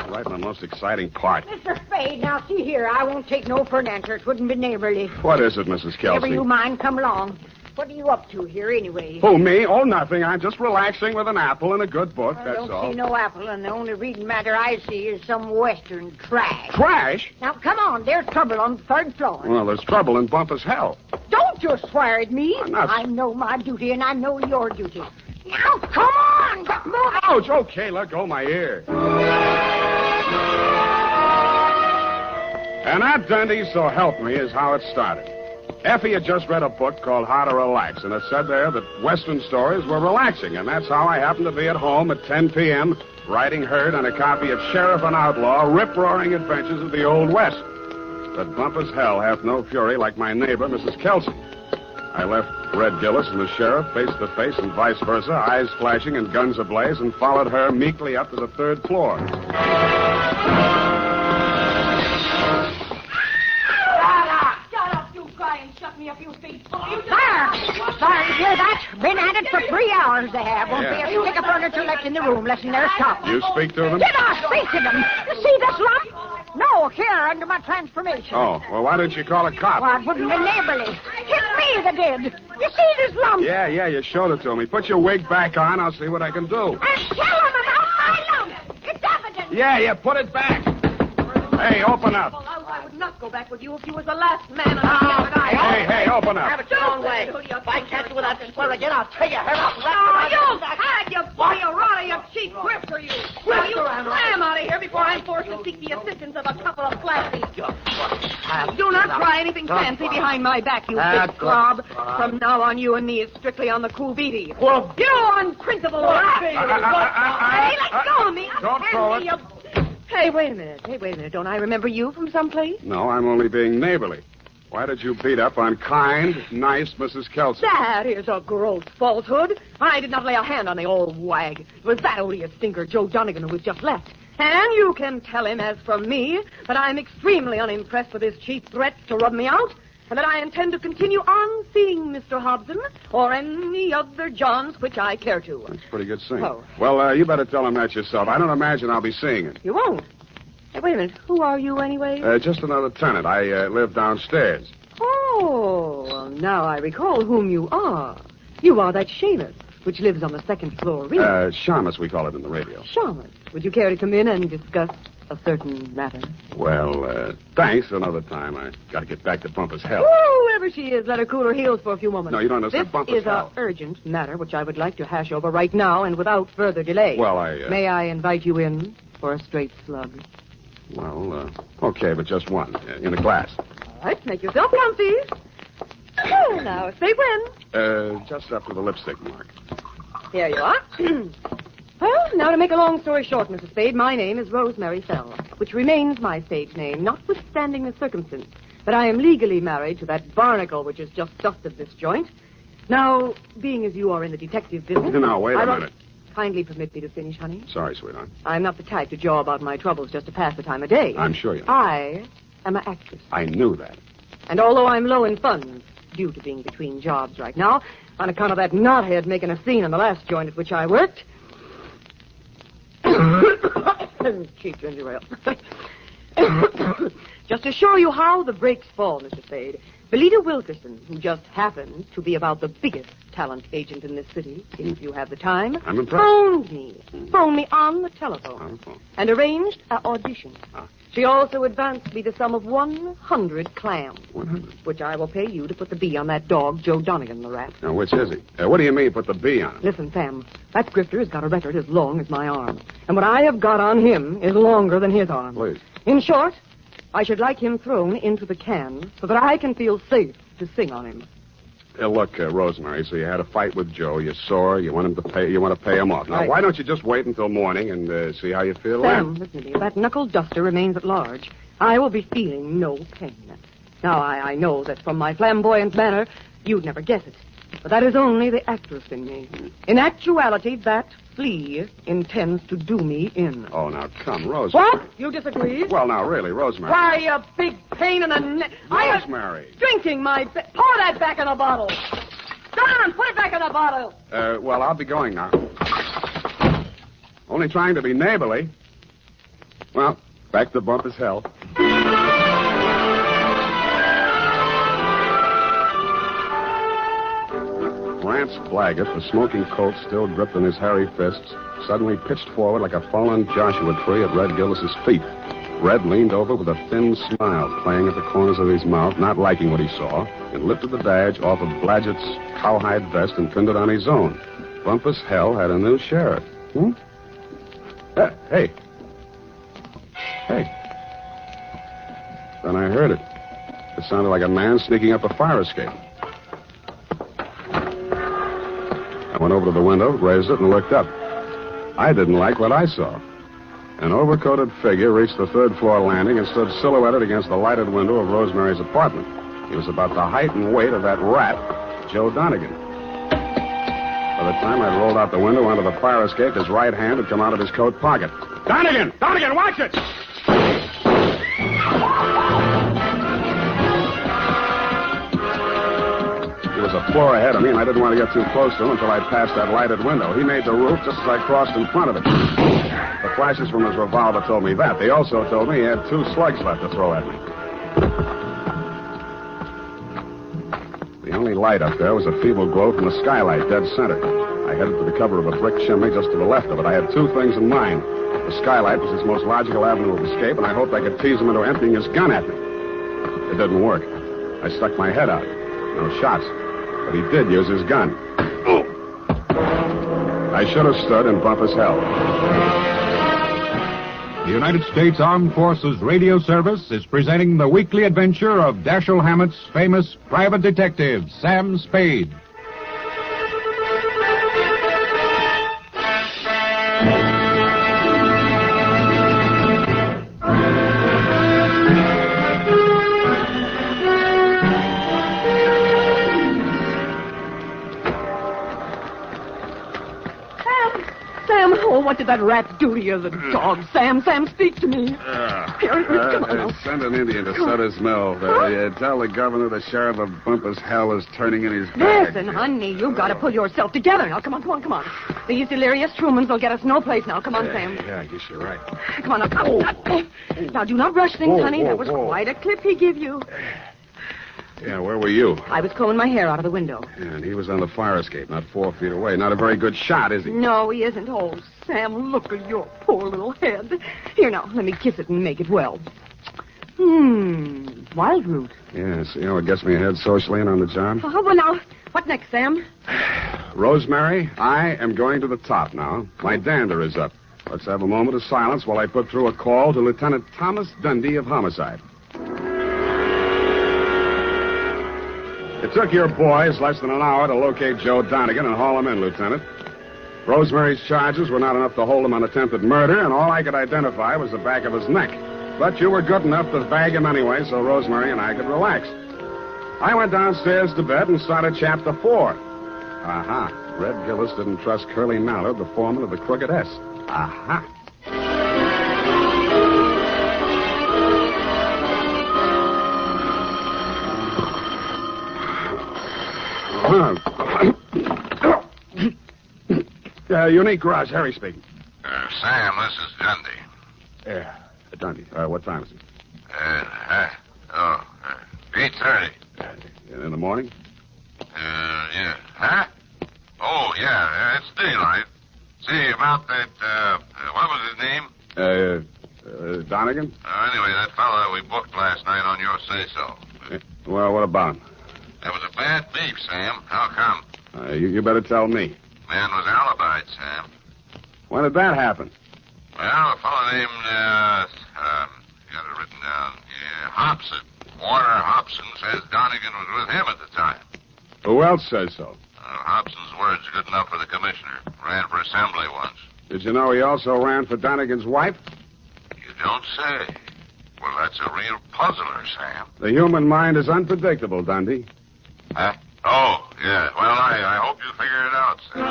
[SPEAKER 12] Right in the most exciting part.
[SPEAKER 17] Mr. Spade, now see here. I won't take no for an answer. It wouldn't be neighborly.
[SPEAKER 12] What is it, Mrs. Kelsey?
[SPEAKER 17] Never you mind, come along. What are you up to here, anyway?
[SPEAKER 12] Who, me? Oh, nothing. I'm just relaxing with an apple and a good book,
[SPEAKER 17] I
[SPEAKER 12] that's
[SPEAKER 17] don't
[SPEAKER 12] all.
[SPEAKER 17] see no apple, and the only reading matter I see is some Western trash.
[SPEAKER 12] Trash?
[SPEAKER 17] Now, come on. There's trouble on the 3rd floor.
[SPEAKER 12] Well, there's trouble in Bumpus Hell.
[SPEAKER 17] Don't you swear at me.
[SPEAKER 12] I'm not...
[SPEAKER 17] I know my duty, and I know your duty. Now, come on. Get moving.
[SPEAKER 12] Ouch. Okay, let go my ear. And that, Dundee, so help me, is how it started. Effie had just read a book called How to Relax, and it said there that Western stories were relaxing, and that's how I happened to be at home at 10 p.m., riding herd on a copy of Sheriff and Outlaw, rip-roaring adventures of the Old West. But Bumpus Hell hath no fury like my neighbor, Mrs. Kelsey. I left Red Gillis and the sheriff face to face and vice versa, eyes flashing and guns ablaze, and followed her meekly up to the 3rd floor.
[SPEAKER 17] Fire, you hear that? Been at it for 3 hours they have. Won't be a stick of furniture left in the room, lest they're stopped.
[SPEAKER 12] You speak to them?
[SPEAKER 17] Did I speak to them? You see this lump? No, here, under my transformation.
[SPEAKER 12] Oh, well, why didn't you call a cop?
[SPEAKER 17] Well, it wouldn't be neighborly. Hit me that did. You see this lump?
[SPEAKER 12] Yeah, you showed it to me. Put your wig back on. I'll see what I can do.
[SPEAKER 17] And tell them about my lump. It's evident.
[SPEAKER 12] Yeah, put it back. Hey, open up.
[SPEAKER 6] I would not go back with you if you was the last man on the
[SPEAKER 12] Hey, open up.
[SPEAKER 6] Have it your own way. If I catch you with that square again, I'll tear your head off.
[SPEAKER 17] Oh,
[SPEAKER 6] you had you boy, you rotter, you cheap grifter, you. Now you slam out of here before I'm forced to seek the assistance of a couple of flashies. Do not try anything fancy behind my back, you big slob. From now on, you and me is strictly on the cool beaty. Well, you unprincipled rat. Hey, let go of me.
[SPEAKER 12] Don't throw it.
[SPEAKER 6] Hey, wait a minute. Don't I remember you from someplace?
[SPEAKER 12] No, I'm only being neighborly. Why did you beat up on kind, nice Mrs. Kelsey?
[SPEAKER 6] That is a gross falsehood. I did not lay a hand on the old wag. It was that odious stinker, Joe Donegan, who was just left. And you can tell him, as from me, that I'm extremely unimpressed with his cheap threats to rub me out, and that I intend to continue on seeing Mr. Hobson or any other Johns which I care to.
[SPEAKER 12] That's pretty good singing.
[SPEAKER 6] Oh.
[SPEAKER 12] Well, you better tell him that yourself. I don't imagine I'll be seeing him.
[SPEAKER 6] You won't? Hey, wait a minute. Who are you, anyway?
[SPEAKER 12] Just another tenant. I live downstairs.
[SPEAKER 6] Oh, well, now I recall whom you are. You are that Seamus,
[SPEAKER 3] which lives on the second floor.
[SPEAKER 12] Shamus, we call it in the radio.
[SPEAKER 3] Shamus, would you care to come in and discuss a certain matter?
[SPEAKER 12] Well, thanks. Another time. I got to get back to Bumpus' hell.
[SPEAKER 3] Whoever she is, let her cool her heels for a few moments.
[SPEAKER 12] No, you don't understand. Bumpus'
[SPEAKER 3] This is
[SPEAKER 12] hell.
[SPEAKER 3] an urgent matter which I would like to hash over right now and without further delay.
[SPEAKER 12] Well,
[SPEAKER 3] May I invite you in for a straight slug?
[SPEAKER 12] Well, okay, but just one. In a glass.
[SPEAKER 3] All right, make yourself comfy. Oh, now, say when.
[SPEAKER 12] Just up to the lipstick mark.
[SPEAKER 3] Here you are. Well, now to make a long story short, Mrs. Spade, my name is Rosemary Fell, which remains my stage name, notwithstanding the circumstance. But I am legally married to that barnacle which has just dusted this joint. Now, being as you are in the detective business...
[SPEAKER 12] Now, wait a minute.
[SPEAKER 3] Kindly permit me to finish, honey.
[SPEAKER 12] Sorry, sweetheart.
[SPEAKER 3] I'm not the type to jaw about my troubles just to pass the time of day.
[SPEAKER 12] I'm sure you are.
[SPEAKER 3] I am an actress.
[SPEAKER 12] I knew that.
[SPEAKER 3] And although I'm low in funds, due to being between jobs right now, on account of that knothead making a scene in the last joint at which I worked... Cheap ginger ale. Just to show you how the breaks fall, Mr. Spade, Belita Wilkerson, who just happens to be about the biggest talent agent in this city, if you have the time,
[SPEAKER 12] I'm impressed.
[SPEAKER 3] phoned me on the telephone, and arranged an audition. She also advanced me the sum of 100 clams,
[SPEAKER 12] 100?
[SPEAKER 3] Which I will pay you to put the bee on that dog, Joe Donegan, the rat.
[SPEAKER 12] Now, which is he? What do you mean, put the bee on him?
[SPEAKER 3] Listen, Sam, that grifter has got a record as long as my arm, and what I have got on him is longer than his arm.
[SPEAKER 12] Please.
[SPEAKER 3] In short, I should like him thrown into the can so that I can feel safe to sing on him.
[SPEAKER 12] Look, Rosemary, so you had a fight with Joe. You're sore. You want to pay him off. Now,
[SPEAKER 3] Right.
[SPEAKER 12] why don't you just wait until morning and see how you feel
[SPEAKER 3] Sam,
[SPEAKER 12] then?
[SPEAKER 3] listen to me. If that knuckle duster remains at large, I will be feeling no pain. Now, I know that from my flamboyant manner, you'd never guess it. But that is only the actress in me. In actuality, that flea intends to do me in.
[SPEAKER 12] Oh, now, come, Rosemary.
[SPEAKER 3] What? You disagree?
[SPEAKER 12] Well, now, really, Rosemary.
[SPEAKER 3] Why, you big pain in the neck.
[SPEAKER 12] Rosemary.
[SPEAKER 3] Drinking my... Pour that back in the bottle. Don, put it back in the bottle.
[SPEAKER 12] Well, I'll be going now. Only trying to be neighborly. Well, back to Bumpus' hell. Rance Blaggett, the smoking Colt still gripped in his hairy fists, suddenly pitched forward like a fallen Joshua tree at Red Gillis's feet. Red leaned over with a thin smile playing at the corners of his mouth, not liking what he saw, and lifted the badge off of Blaggett's cowhide vest and pinned it on his own. Bumpus' hell had a new sheriff. Hey. Then I heard it. It sounded like a man sneaking up a fire escape. I went over to the window, raised it, and looked up. I didn't like what I saw. An overcoated figure reached the third-floor landing and stood silhouetted against the lighted window of Rosemary's apartment. He was about the height and weight of that rat, Joe Donegan. By the time I'd rolled out the window onto the fire escape, his right hand had come out of his coat pocket. Donegan! Donegan, watch it! He was a floor ahead of me, and I didn't want to get too close to him until I'd passed that lighted window. He made the roof just as I crossed in front of it. The flashes from his revolver told me that. They also told me he had 2 slugs left to throw at me. The only light up there was a feeble glow from the skylight, dead center. I headed for the cover of a brick chimney just to the left of it. I had 2 things in mind. The skylight was his most logical avenue of escape, and I hoped I could tease him into emptying his gun at me. It didn't work. I stuck my head out. No shots. But he did use his gun. I should have stood in Bumpus' hell.
[SPEAKER 13] The United States Armed Forces Radio Service is presenting the weekly adventure of Dashiell Hammett's famous private detective, Sam Spade.
[SPEAKER 3] Sam, oh, what did that rat do to you, the dog? Sam, speak to me. Come on.
[SPEAKER 12] Send an Indian to Sutter's Mill. Tell the governor the sheriff of Bumpus' hell is turning in his bag.
[SPEAKER 3] Listen, honey, you've got to pull yourself together. Now, come on. These delirious Trumans will get us no place now. Come on, Sam.
[SPEAKER 12] Yeah, I guess you're right.
[SPEAKER 3] Come on, now, come on. Now, do not rush things, honey. That was quite a clip he gave you.
[SPEAKER 12] Yeah, where were you?
[SPEAKER 3] I was combing my hair out of the window.
[SPEAKER 12] Yeah, and he was on the fire escape, not 4 feet away. Not a very good shot, is he?
[SPEAKER 3] No, he isn't. Oh, Sam, look at your poor little head. Here, now, let me kiss it and make it well. Wild root.
[SPEAKER 12] Yeah, see how it gets me ahead socially and on the job?
[SPEAKER 3] Oh, well, now, what next, Sam?
[SPEAKER 12] Rosemary, I am going to the top now. My dander is up. Let's have a moment of silence while I put through a call to Lieutenant Thomas Dundee of Homicide. It took your boys less than an hour to locate Joe Donegan and haul him in, Lieutenant. Rosemary's charges were not enough to hold him on attempted murder, and all I could identify was the back of his neck. But you were good enough to bag him anyway, so Rosemary and I could relax. I went downstairs to bed and started Chapter 4. Aha. Red Gillis didn't trust Curly Mallard, the foreman of the Crooked S. Aha. Unique Garage, Harry speaking.
[SPEAKER 1] Sam, this is Dundee.
[SPEAKER 12] Yeah, Dundee. What time is it?
[SPEAKER 1] 8:30.
[SPEAKER 12] In the morning?
[SPEAKER 1] Yeah. Huh? Oh, yeah, it's daylight. See, about that, what was his name?
[SPEAKER 12] Donegan?
[SPEAKER 1] Anyway, that fellow we booked last night on your say-so.
[SPEAKER 12] Well, what about him?
[SPEAKER 1] That was a bad beef, Sam. How come?
[SPEAKER 12] You better tell me.
[SPEAKER 1] Man was alibied, Sam.
[SPEAKER 12] When did that happen?
[SPEAKER 1] Well, a fellow named, got it written down. Yeah, Hobson. Warner Hobson says Donegan was with him at the time.
[SPEAKER 12] Who else says so?
[SPEAKER 1] Hobson's word's good enough for the commissioner. Ran for assembly once.
[SPEAKER 12] Did you know he also ran for Donegan's wife?
[SPEAKER 1] You don't say. Well, that's a real puzzler, Sam.
[SPEAKER 12] The human mind is unpredictable, Dundee.
[SPEAKER 1] Huh? Oh, yeah. Well, I hope you figure it out, Sam.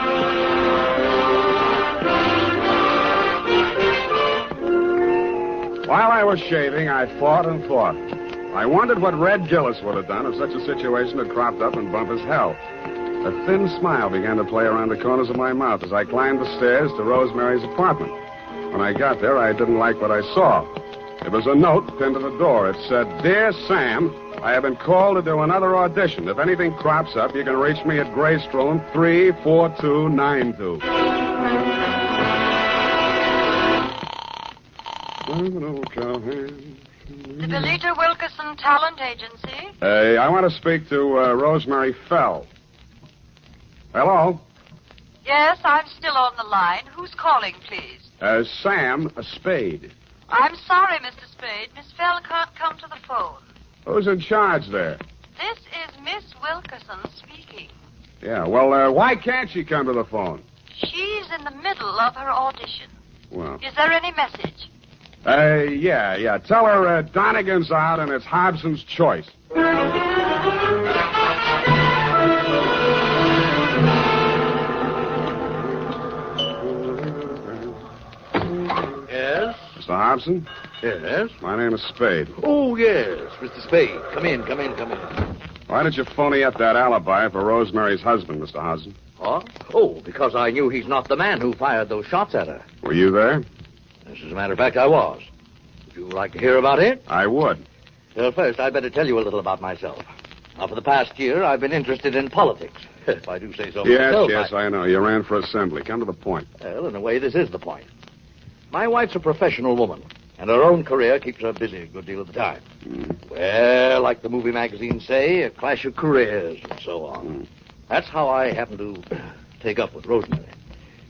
[SPEAKER 12] While I was shaving, I thought and thought. I wondered what Red Gillis would have done if such a situation had cropped up in Bumpus hell. A thin smile began to play around the corners of my mouth as I climbed the stairs to Rosemary's apartment. When I got there, I didn't like what I saw. It was a note pinned to the door. It said, "Dear Sam, I have been called to do another audition. If anything crops up, you can reach me at Greystone 34292.
[SPEAKER 20] The Belita Wilkerson Talent Agency.
[SPEAKER 12] I want to speak to Rosemary Fell. Hello?
[SPEAKER 20] Yes, I'm still on the line. Who's calling, please?
[SPEAKER 12] Sam Spade.
[SPEAKER 20] I'm sorry, Mr. Spade. Miss Fell can't come to the phone.
[SPEAKER 12] Who's in charge there?
[SPEAKER 20] This is Miss Wilkerson speaking.
[SPEAKER 12] Yeah, well, why can't she come to the phone?
[SPEAKER 20] She's in the middle of her audition.
[SPEAKER 12] Well.
[SPEAKER 20] Is there any message?
[SPEAKER 12] Yeah. Tell her Donegan's out and it's Hobson's choice.
[SPEAKER 9] Yes?
[SPEAKER 12] Mr. Hobson?
[SPEAKER 9] Yes?
[SPEAKER 12] My name is Spade.
[SPEAKER 9] Oh, yes, Mr. Spade. Come in.
[SPEAKER 12] Why did you phony up that alibi for Rosemary's husband, Mr. Hobson?
[SPEAKER 9] Huh? Oh, because I knew he's not the man who fired those shots at her.
[SPEAKER 12] Were you there?
[SPEAKER 9] As a matter of fact, I was. Would you like to hear about it?
[SPEAKER 12] I would.
[SPEAKER 9] Well, first, I'd better tell you a little about myself. Now, for the past year, I've been interested in politics, if I do say so myself.
[SPEAKER 12] Yes, I know. You ran for assembly. Come to the point.
[SPEAKER 9] Well, in a way, this is the point. My wife's a professional woman, and her own career keeps her busy a good deal of the time. Well, like the movie magazines say, a clash of careers and so on. That's how I happened to take up with Rosemary.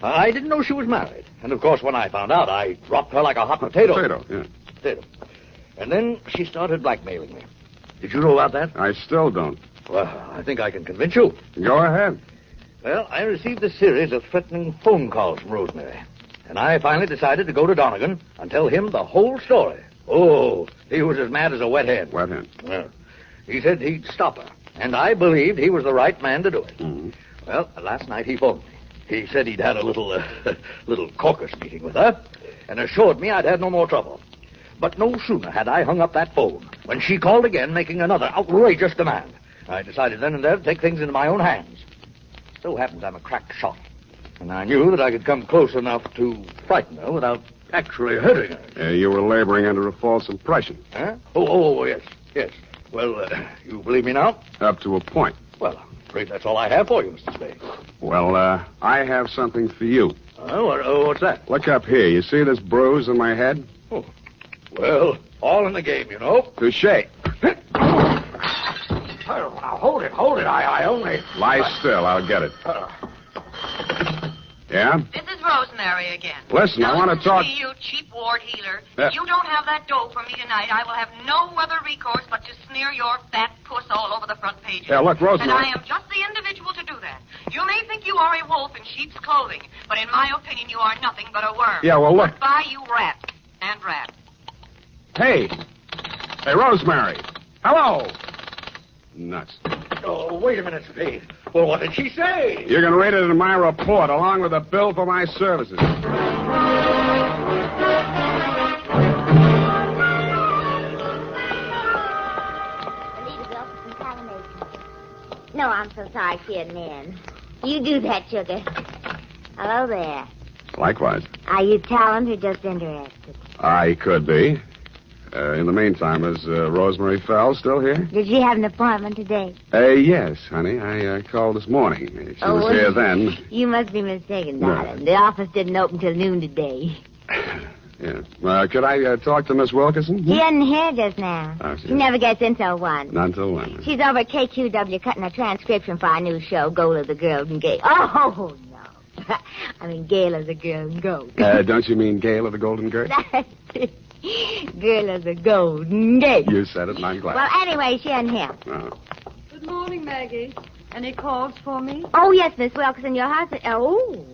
[SPEAKER 9] I didn't know she was married. And, of course, when I found out, I dropped her like a hot potato. Potato. And then she started blackmailing me. Did you know about that?
[SPEAKER 12] I still don't.
[SPEAKER 9] Well, I think I can convince you.
[SPEAKER 12] Go ahead.
[SPEAKER 9] Well, I received a series of threatening phone calls from Rosemary. And I finally decided to go to Donegan and tell him the whole story. Oh, he was as mad as a wet hen.
[SPEAKER 12] Wet hen?
[SPEAKER 9] Well, he said he'd stop her. And I believed he was the right man to do it. Well, last night he phoned me. He said he'd had a little caucus meeting with her and assured me I'd had no more trouble. But no sooner had I hung up that phone when she called again, making another outrageous demand. I decided then and there to take things into my own hands. So happens I'm a crack shot. And I knew that I could come close enough to frighten her without actually hurting her.
[SPEAKER 12] You were laboring under a false impression.
[SPEAKER 9] Huh? Oh, yes. Well, you believe me now?
[SPEAKER 12] Up to a point.
[SPEAKER 9] Well, I'm afraid that's all I have for you, Mr. Spade.
[SPEAKER 12] Well, I have something for you.
[SPEAKER 9] What's that?
[SPEAKER 12] Look up here. You see this bruise on my head?
[SPEAKER 9] Oh. Well, all in the game, you know.
[SPEAKER 12] Touché.
[SPEAKER 9] Now, hold it. I only...
[SPEAKER 12] Lie still. I'll get it. Yeah?
[SPEAKER 6] This is Rosemary again.
[SPEAKER 12] Listen, I want to talk...
[SPEAKER 6] You cheap ward healer. If you don't have that dough for me tonight, I will have no other recourse but to smear your fat puss all over the front pages.
[SPEAKER 12] Yeah, look, Rosemary...
[SPEAKER 6] And I am just the individual to do that. You may think you are a wolf in sheep's clothing, but in my opinion, you are nothing but a worm.
[SPEAKER 12] Yeah, well, look...
[SPEAKER 6] Goodbye, you rat. And rat.
[SPEAKER 12] Hey, Rosemary. Hello. Nuts.
[SPEAKER 9] Oh, wait a minute, Spade. Well, what did she say?
[SPEAKER 12] You can read it in my report, along with a bill for my services.
[SPEAKER 10] No, I'm so sorry she isn't in. You do that, sugar. Hello there.
[SPEAKER 12] Likewise.
[SPEAKER 10] Are you talent or just interested?
[SPEAKER 12] I could be. In the meantime, is Rosemary Fell still here?
[SPEAKER 10] Did she have an appointment today?
[SPEAKER 12] Yes, honey. I called this morning. She was here then.
[SPEAKER 10] You must be mistaken,
[SPEAKER 12] No.
[SPEAKER 10] darling. The office didn't open till noon today.
[SPEAKER 12] Yeah. Could I talk to Miss Wilkerson?
[SPEAKER 10] She isn't here just now.
[SPEAKER 12] Oh,
[SPEAKER 10] She never gets in till 1.
[SPEAKER 12] Not until 1.
[SPEAKER 10] She's over at KQW cutting a transcription for our new show, Goal of the Girls and Gay. Oh, no. I mean, Gale of the Girl and Goat.
[SPEAKER 12] Don't you mean Gale of the Golden Girl?
[SPEAKER 10] That's it. Girl of the Golden Gate.
[SPEAKER 12] You said it, and I'm glad.
[SPEAKER 10] Well, anyway, she isn't here.
[SPEAKER 12] Oh.
[SPEAKER 3] Good morning, Maggie. Any calls for me?
[SPEAKER 10] Oh, yes, Miss Wilkerson, your husband... Oh,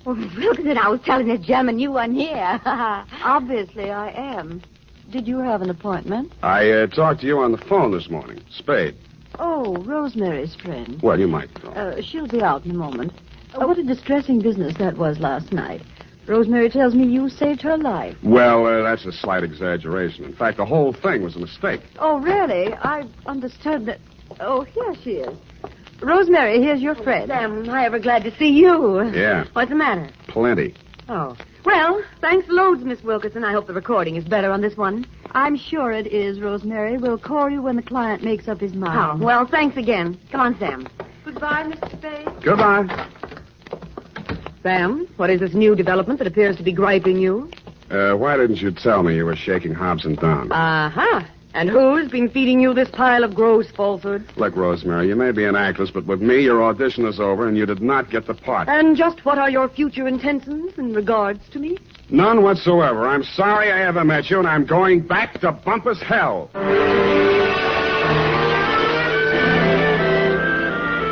[SPEAKER 10] Miss Wilkerson, I was telling the German you weren't here.
[SPEAKER 3] Obviously, I am. Did you have an appointment?
[SPEAKER 12] I talked to you on the phone this morning. Spade.
[SPEAKER 3] Oh, Rosemary's friend.
[SPEAKER 12] Well, you might call.
[SPEAKER 3] She'll be out in a moment. What a distressing business that was last night. Rosemary tells me you saved her life.
[SPEAKER 12] Well, that's a slight exaggeration. In fact, the whole thing was a mistake.
[SPEAKER 3] Oh, really? I understood that... Oh, here she is. Rosemary, here's your friend.
[SPEAKER 6] Sam, I ever glad to see you.
[SPEAKER 12] Yeah.
[SPEAKER 6] What's the matter?
[SPEAKER 12] Plenty.
[SPEAKER 6] Oh. Well, thanks loads, Miss Wilkerson. I hope the recording is better on this one.
[SPEAKER 3] I'm sure it is, Rosemary. We'll call you when the client makes up his mind.
[SPEAKER 6] Oh, well, thanks again. Come on, Sam.
[SPEAKER 3] Goodbye, Mr. Spade.
[SPEAKER 12] Goodbye.
[SPEAKER 6] Sam, what is this new development that appears to be griping you?
[SPEAKER 12] Why didn't you tell me you were shaking Hobson down?
[SPEAKER 6] Uh-huh. And who's been feeding you this pile of gross falsehoods?
[SPEAKER 12] Look, Rosemary, you may be an actress, but with me, your audition is over, and you did not get the part.
[SPEAKER 6] And just what are your future intentions in regards to me?
[SPEAKER 12] None whatsoever. I'm sorry I ever met you, and I'm going back to Bumpus hell.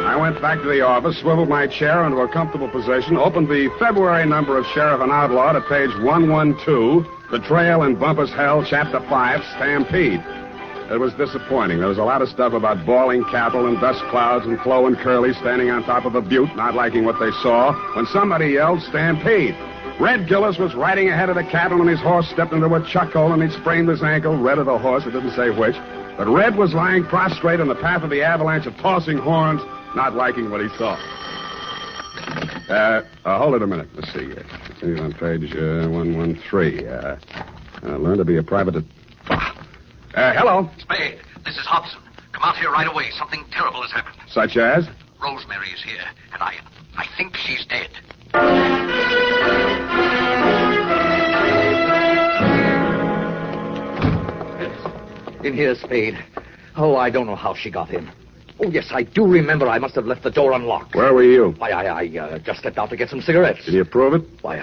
[SPEAKER 12] I went back to the office, swiveled my chair into a comfortable position, opened the February number of Sheriff and Outlaw to page 112, Betrayal in Bumpus Hell, Chapter 5, Stampede. It was disappointing. There was a lot of stuff about bawling cattle and dust clouds and Flo and Curly standing on top of a butte, not liking what they saw, when somebody yelled, Stampede. Red Gillis was riding ahead of the cattle when his horse stepped into a chuck hole and he sprained his ankle. Red of the horse, it didn't say which. But Red was lying prostrate in the path of the avalanche of tossing horns, not liking what he saw. Hold it a minute. Let's see. Continue on page 113. Learn to be a private... hello?
[SPEAKER 15] Spade, this is Hobson. Come out here right away. Something terrible has happened.
[SPEAKER 12] Such as?
[SPEAKER 15] Rosemary is here, and I think she's dead.
[SPEAKER 9] In here, Spade. Oh, I don't know how she got in. Oh, yes, I do remember I must have left the door unlocked.
[SPEAKER 12] Where were you?
[SPEAKER 9] Why, I just stepped out to get some cigarettes.
[SPEAKER 12] Can you prove it?
[SPEAKER 9] Why,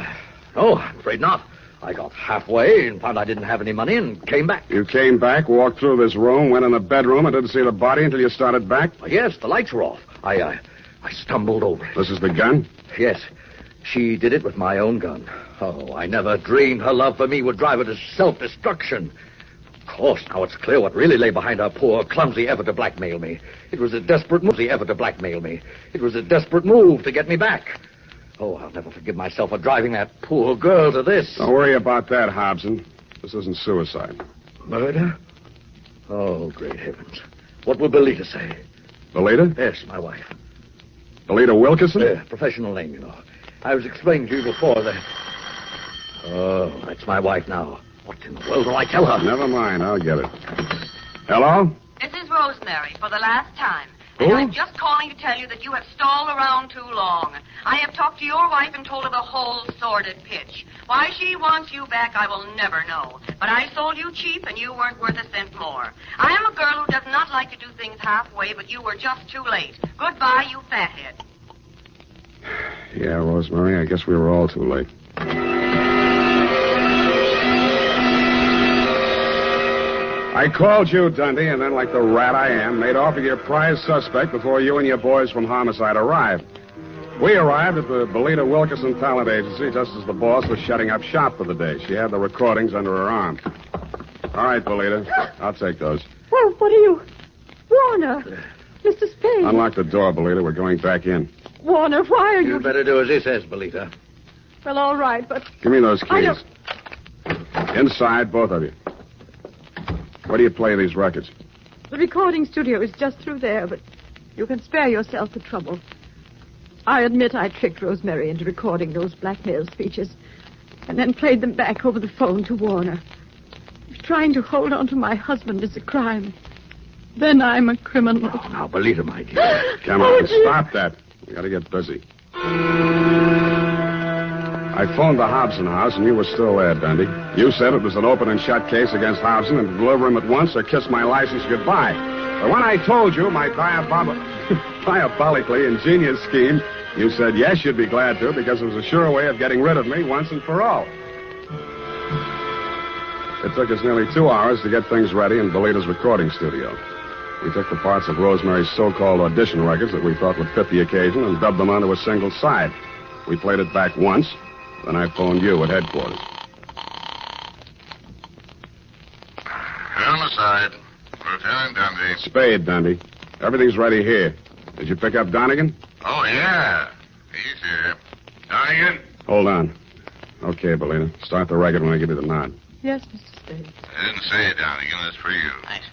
[SPEAKER 9] no, I'm afraid not. I got halfway and found I didn't have any money and came back.
[SPEAKER 12] You came back, walked through this room, went in the bedroom, and didn't see the body until you started back?
[SPEAKER 9] Well, yes, the lights were off. I stumbled over it.
[SPEAKER 12] This is the gun?
[SPEAKER 9] Yes. She did it with my own gun. Oh, I never dreamed her love for me would drive her to self-destruction. Of course, now it's clear what really lay behind her poor, clumsy effort to blackmail me. It was a desperate move to get me back. Oh, I'll never forgive myself for driving that poor girl to this.
[SPEAKER 12] Don't worry about that, Hobson. This isn't suicide.
[SPEAKER 9] Murder? Oh, great heavens. What will Belita say?
[SPEAKER 12] Belita?
[SPEAKER 9] Yes, my wife.
[SPEAKER 12] Belita Wilkerson?
[SPEAKER 9] Yeah, professional name, you know. I was explaining to you before that... Oh, that's my wife now. What in the world will I tell her?
[SPEAKER 12] Never mind, I'll get it. Hello?
[SPEAKER 6] This is Rosemary for the last time.
[SPEAKER 12] Who?
[SPEAKER 6] And I'm just calling to tell you that you have stalled around too long. I have talked to your wife and told her the whole sordid pitch. Why she wants you back, I will never know. But I sold you cheap, and you weren't worth a cent more. I am a girl who does not like to do things halfway, but you were just too late. Goodbye, you fathead.
[SPEAKER 12] Yeah, Rosemary, I guess we were all too late. I called you, Dundee, and then, like the rat I am, made off with your prize suspect before you and your boys from Homicide arrived. We arrived at the Belita Wilkerson Talent Agency just as the boss was shutting up shop for the day. She had the recordings under her arm. All right, Belita, I'll take those.
[SPEAKER 25] Well, what are you... Warner, Mr. Spade.
[SPEAKER 12] Unlock the door, Belita. We're going back in.
[SPEAKER 25] Warner, why are you...
[SPEAKER 9] You'd better do as he says, Belita.
[SPEAKER 25] Well, all right, but...
[SPEAKER 12] Give me those keys.
[SPEAKER 25] I don't...
[SPEAKER 12] Inside, both of you. Where do you play these records?
[SPEAKER 25] The recording studio is just through there, but you can spare yourself the trouble. I admit I tricked Rosemary into recording those blackmail speeches and then played them back over the phone to Warner. If trying to hold on to my husband is a crime, then I'm a criminal.
[SPEAKER 9] Oh, now, Belita, my dear.
[SPEAKER 12] Come on, stop that. We gotta get busy. I phoned the Hobson house, and you were still there, Dundee. You said it was an open and shut case against Hobson and to deliver him at once or kiss my license goodbye. But when I told you my diabolically ingenious scheme, you said yes, you'd be glad to, because it was a sure way of getting rid of me once and for all. It took us nearly 2 hours to get things ready in Belita's recording studio. We took the parts of Rosemary's so-called audition records that we thought would fit the occasion and dubbed them onto a single side. We played it back once. Then I phoned you at headquarters.
[SPEAKER 1] Homicide. Lieutenant Dundee.
[SPEAKER 12] Spade, Dundee. Everything's ready here. Did you pick up Donegan?
[SPEAKER 1] Oh, yeah. He's here. Donegan?
[SPEAKER 12] Hold on. Okay, Belita. Start the record when I give you the nod.
[SPEAKER 25] Yes, Mr. Spade.
[SPEAKER 1] I didn't say Donegan. That's for you.
[SPEAKER 6] Thanks.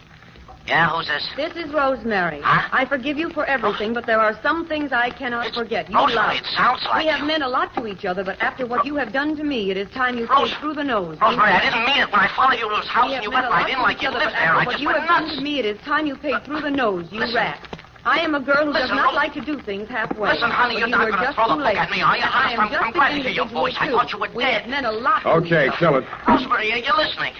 [SPEAKER 6] Yeah, who's this?
[SPEAKER 3] This is Rosemary.
[SPEAKER 6] Huh?
[SPEAKER 3] I forgive you for everything, but there are some things I cannot forget. You
[SPEAKER 6] Rosemary,
[SPEAKER 3] lied.
[SPEAKER 6] it sounds like
[SPEAKER 3] We have
[SPEAKER 6] you.
[SPEAKER 3] meant a lot to each other, but after what you have done to me, it is time you take through the nose.
[SPEAKER 6] Rosemary, I didn't mean it. When I followed you to his house
[SPEAKER 3] We
[SPEAKER 6] and
[SPEAKER 3] have
[SPEAKER 6] you went
[SPEAKER 3] meant a lot
[SPEAKER 6] right in
[SPEAKER 3] to
[SPEAKER 6] like
[SPEAKER 3] each
[SPEAKER 6] you
[SPEAKER 3] other,
[SPEAKER 6] lived
[SPEAKER 3] but
[SPEAKER 6] there,
[SPEAKER 3] after
[SPEAKER 6] I
[SPEAKER 3] what
[SPEAKER 6] just
[SPEAKER 3] you
[SPEAKER 6] went
[SPEAKER 3] have done
[SPEAKER 6] nuts.
[SPEAKER 3] to me, it is time you paid through the nose, you
[SPEAKER 6] Listen.
[SPEAKER 3] rat. I am a girl who does
[SPEAKER 6] Listen,
[SPEAKER 3] not
[SPEAKER 6] Ro-
[SPEAKER 3] like to do things halfway.
[SPEAKER 6] Listen, honey,
[SPEAKER 3] but
[SPEAKER 6] you're
[SPEAKER 3] you
[SPEAKER 6] not
[SPEAKER 3] were
[SPEAKER 6] going to
[SPEAKER 3] just
[SPEAKER 6] throw the
[SPEAKER 3] too
[SPEAKER 6] book
[SPEAKER 3] late.
[SPEAKER 6] at me, are you?
[SPEAKER 3] I am
[SPEAKER 6] I'm
[SPEAKER 3] just
[SPEAKER 6] glad
[SPEAKER 3] the
[SPEAKER 6] to hear your
[SPEAKER 3] individual,
[SPEAKER 6] voice. I
[SPEAKER 3] too.
[SPEAKER 6] thought you were
[SPEAKER 3] We
[SPEAKER 6] dead.
[SPEAKER 3] have meant a lot to
[SPEAKER 12] Okay,
[SPEAKER 3] each other.
[SPEAKER 12] kill it.
[SPEAKER 6] Rosemary, are you listening?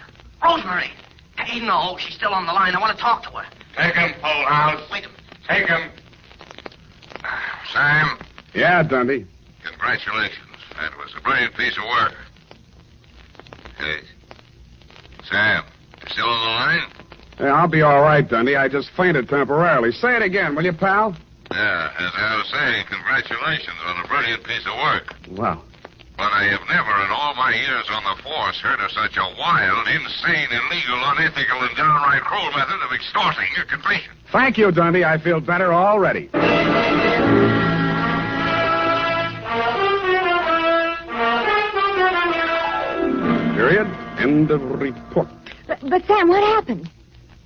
[SPEAKER 6] Rosemary. Hey, no, she's still on the line. I want to talk to her.
[SPEAKER 1] Take him, House.
[SPEAKER 6] Wait a minute.
[SPEAKER 1] Take him. Sam,
[SPEAKER 12] Yeah, Dundee.
[SPEAKER 1] congratulations. That was a brilliant piece of work. Hey, Sam, you still on the line?
[SPEAKER 12] Yeah, I'll be all right, Dundee. I just fainted temporarily. Say it again, will you, pal?
[SPEAKER 1] Yeah, as I was saying, congratulations on a brilliant piece of work.
[SPEAKER 12] Wow.
[SPEAKER 1] But I have never in all my years on the force heard of such a wild, insane, illegal, unethical, and downright cruel method of extorting a confession.
[SPEAKER 12] Thank you, Dundee. I feel better already. Period. End of report.
[SPEAKER 10] But Sam, what happened?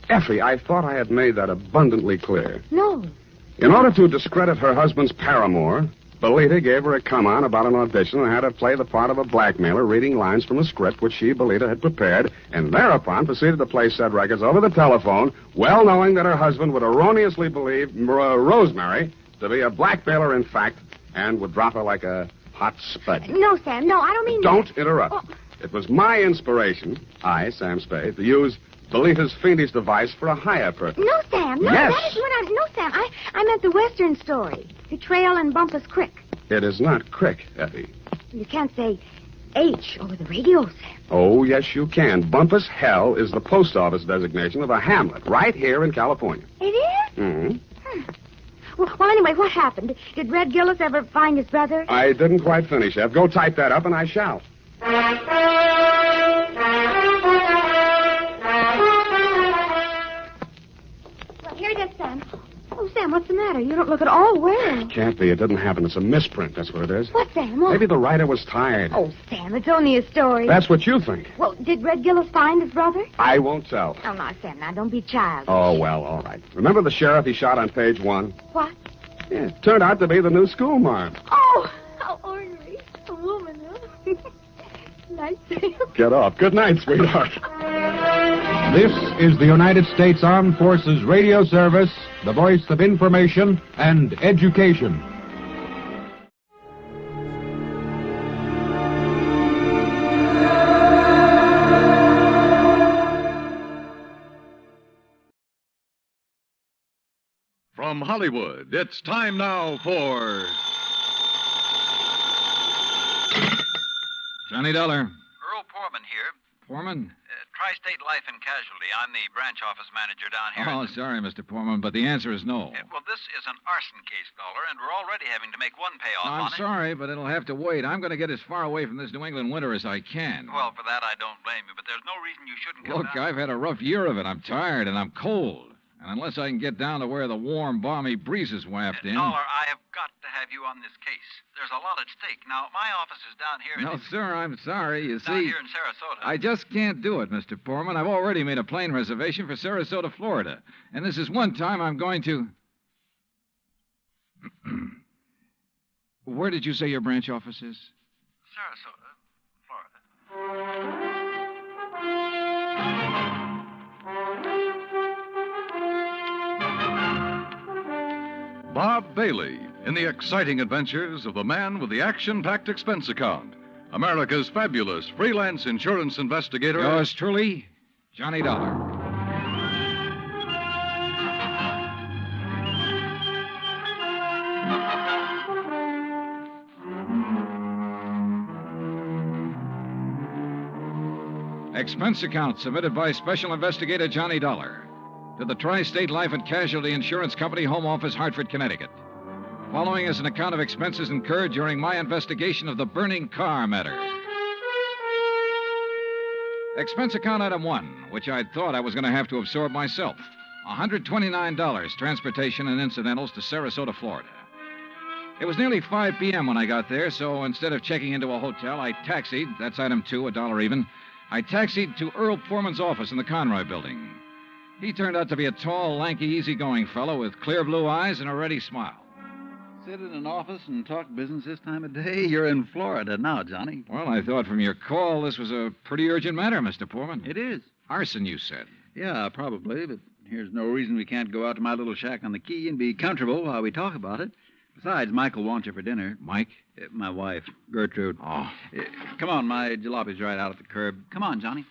[SPEAKER 12] Effie, I thought I had made that abundantly clear.
[SPEAKER 10] No.
[SPEAKER 12] In order to discredit her husband's paramour, Belita gave her a come-on about an audition and had her play the part of a blackmailer reading lines from a script which she, Belita, had prepared, and thereupon proceeded to play said records over the telephone, well knowing that her husband would erroneously believe Rosemary to be a blackmailer in fact, and would drop her like a hot spud.
[SPEAKER 10] No, Sam, no, I don't mean
[SPEAKER 12] Don't
[SPEAKER 10] that.
[SPEAKER 12] interrupt.
[SPEAKER 10] Oh.
[SPEAKER 12] It was my inspiration, I, Sam Spade, to use Belita's fiendish device for a higher purpose.
[SPEAKER 10] No, Sam, no,
[SPEAKER 12] Yes.
[SPEAKER 10] that is what No, Sam, I meant the Western story. Betrayal and Bumpus Creek.
[SPEAKER 12] It is not Crick, Effie.
[SPEAKER 10] You can't say H over the radio, Sam.
[SPEAKER 12] Oh, yes, you can. Bumpus Hell is the post office designation of a hamlet right here in California.
[SPEAKER 10] It is?
[SPEAKER 12] Mm-hmm.
[SPEAKER 10] Well, anyway, what happened? Did Red Gillis ever find his brother?
[SPEAKER 12] I didn't quite finish, Ev. Go type that up, and I shall.
[SPEAKER 10] Well, here it is, Sam. Oh, Sam, what's the matter? You don't look at all well.
[SPEAKER 12] Can't be. It didn't happen. It's a misprint. That's what it is.
[SPEAKER 10] What, Sam? What?
[SPEAKER 12] Maybe the writer was tired.
[SPEAKER 10] Oh, Sam, it's only a story.
[SPEAKER 12] That's what you think.
[SPEAKER 10] Well, did Red Gillis find his brother?
[SPEAKER 12] I won't tell.
[SPEAKER 10] Oh, no, Sam, now, don't be childish.
[SPEAKER 12] Oh, well, all right. Remember the sheriff he shot on page 1?
[SPEAKER 10] What?
[SPEAKER 12] Yeah, it turned out to be the new schoolmarm.
[SPEAKER 10] Oh, how ornery. A woman, huh? Nice.
[SPEAKER 12] Get off. Good night, sweetheart. This is the United States Armed Forces Radio Service, the voice of information and education.
[SPEAKER 11] From Hollywood, it's time now for
[SPEAKER 14] Johnny Dollar.
[SPEAKER 15] Earl Foreman here.
[SPEAKER 14] Foreman?
[SPEAKER 15] Tri-State Life and Casualty. I'm the branch office manager down here.
[SPEAKER 14] Oh, sorry, Mr. Foreman, but the answer is no.
[SPEAKER 15] Well, this is an arson case, Dollar, and we're already having to make one payoff on
[SPEAKER 14] I'm
[SPEAKER 15] it.
[SPEAKER 14] sorry, but it'll have to wait. I'm going to get as far away from this New England winter as I can.
[SPEAKER 15] Well, for that, I don't blame you, but there's no reason you shouldn't come
[SPEAKER 14] Look,
[SPEAKER 15] down.
[SPEAKER 14] I've had a rough year of it. I'm tired and I'm cold. And unless I can get down to where the warm, balmy breezes waft in...
[SPEAKER 15] Dollar, I have got to have you on this case. There's a lot at stake. Now, my office is down here...
[SPEAKER 14] No, sir, I'm sorry. You
[SPEAKER 15] down
[SPEAKER 14] see...
[SPEAKER 15] here in Sarasota.
[SPEAKER 14] I just can't do it, Mr. Foreman. I've already made a plane reservation for Sarasota, Florida. And this is one time I'm going to... Where did you say your branch office is?
[SPEAKER 15] Sarasota, Florida.
[SPEAKER 11] Bob Bailey in the exciting adventures of the man with the action-packed expense account, America's fabulous freelance insurance investigator.
[SPEAKER 14] Yours truly, Johnny Dollar. Expense account submitted by Special Investigator Johnny Dollar to the Tri-State Life and Casualty Insurance Company, Home Office, Hartford, Connecticut. Following is an account of expenses incurred during my investigation of the burning Carr matter. Expense account item 1, which I'd thought I was going to have to absorb myself. $129, transportation and incidentals to Sarasota, Florida. It was nearly 5 p.m. when I got there, so instead of checking into a hotel, I taxied, that's item 2, $1 even, I taxied to Earl Foreman's office in the Conroy building. He turned out to be a tall, lanky, easygoing fellow with clear blue eyes and a ready smile.
[SPEAKER 18] Sit in an office and talk business this time of day? You're in Florida now, Johnny.
[SPEAKER 14] Well, I thought from your call this was a pretty urgent matter, Mr. Foreman.
[SPEAKER 18] It is.
[SPEAKER 14] Arson, you said.
[SPEAKER 18] Yeah, probably, but here's no reason we can't go out to my little shack on the quay and be comfortable while we talk about it. Besides, Michael wants you for dinner.
[SPEAKER 14] Mike?
[SPEAKER 18] My wife, Gertrude.
[SPEAKER 14] Oh.
[SPEAKER 18] Come on, my jalopy's right out at the curb. Come on, Johnny.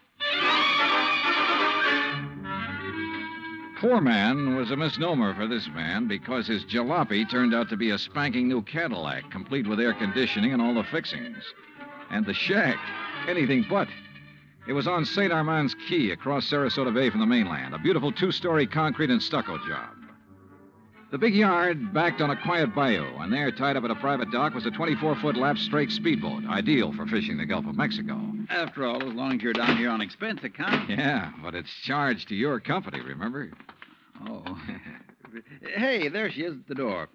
[SPEAKER 14] Foreman was a misnomer for this man because his jalopy turned out to be a spanking new Cadillac, complete with air conditioning and all the fixings. And the shack, anything but. It was on St. Armand's Quay across Sarasota Bay from the mainland, a beautiful 2-story concrete and stucco job. The big yard backed on a quiet bayou, and there, tied up at a private dock, was a 24-foot lap strake speedboat, ideal for fishing the Gulf of Mexico.
[SPEAKER 18] After all, as long as you're down here on expense account.
[SPEAKER 14] Yeah, but it's charged to your company, remember?
[SPEAKER 18] Oh. Hey, there she is at the door.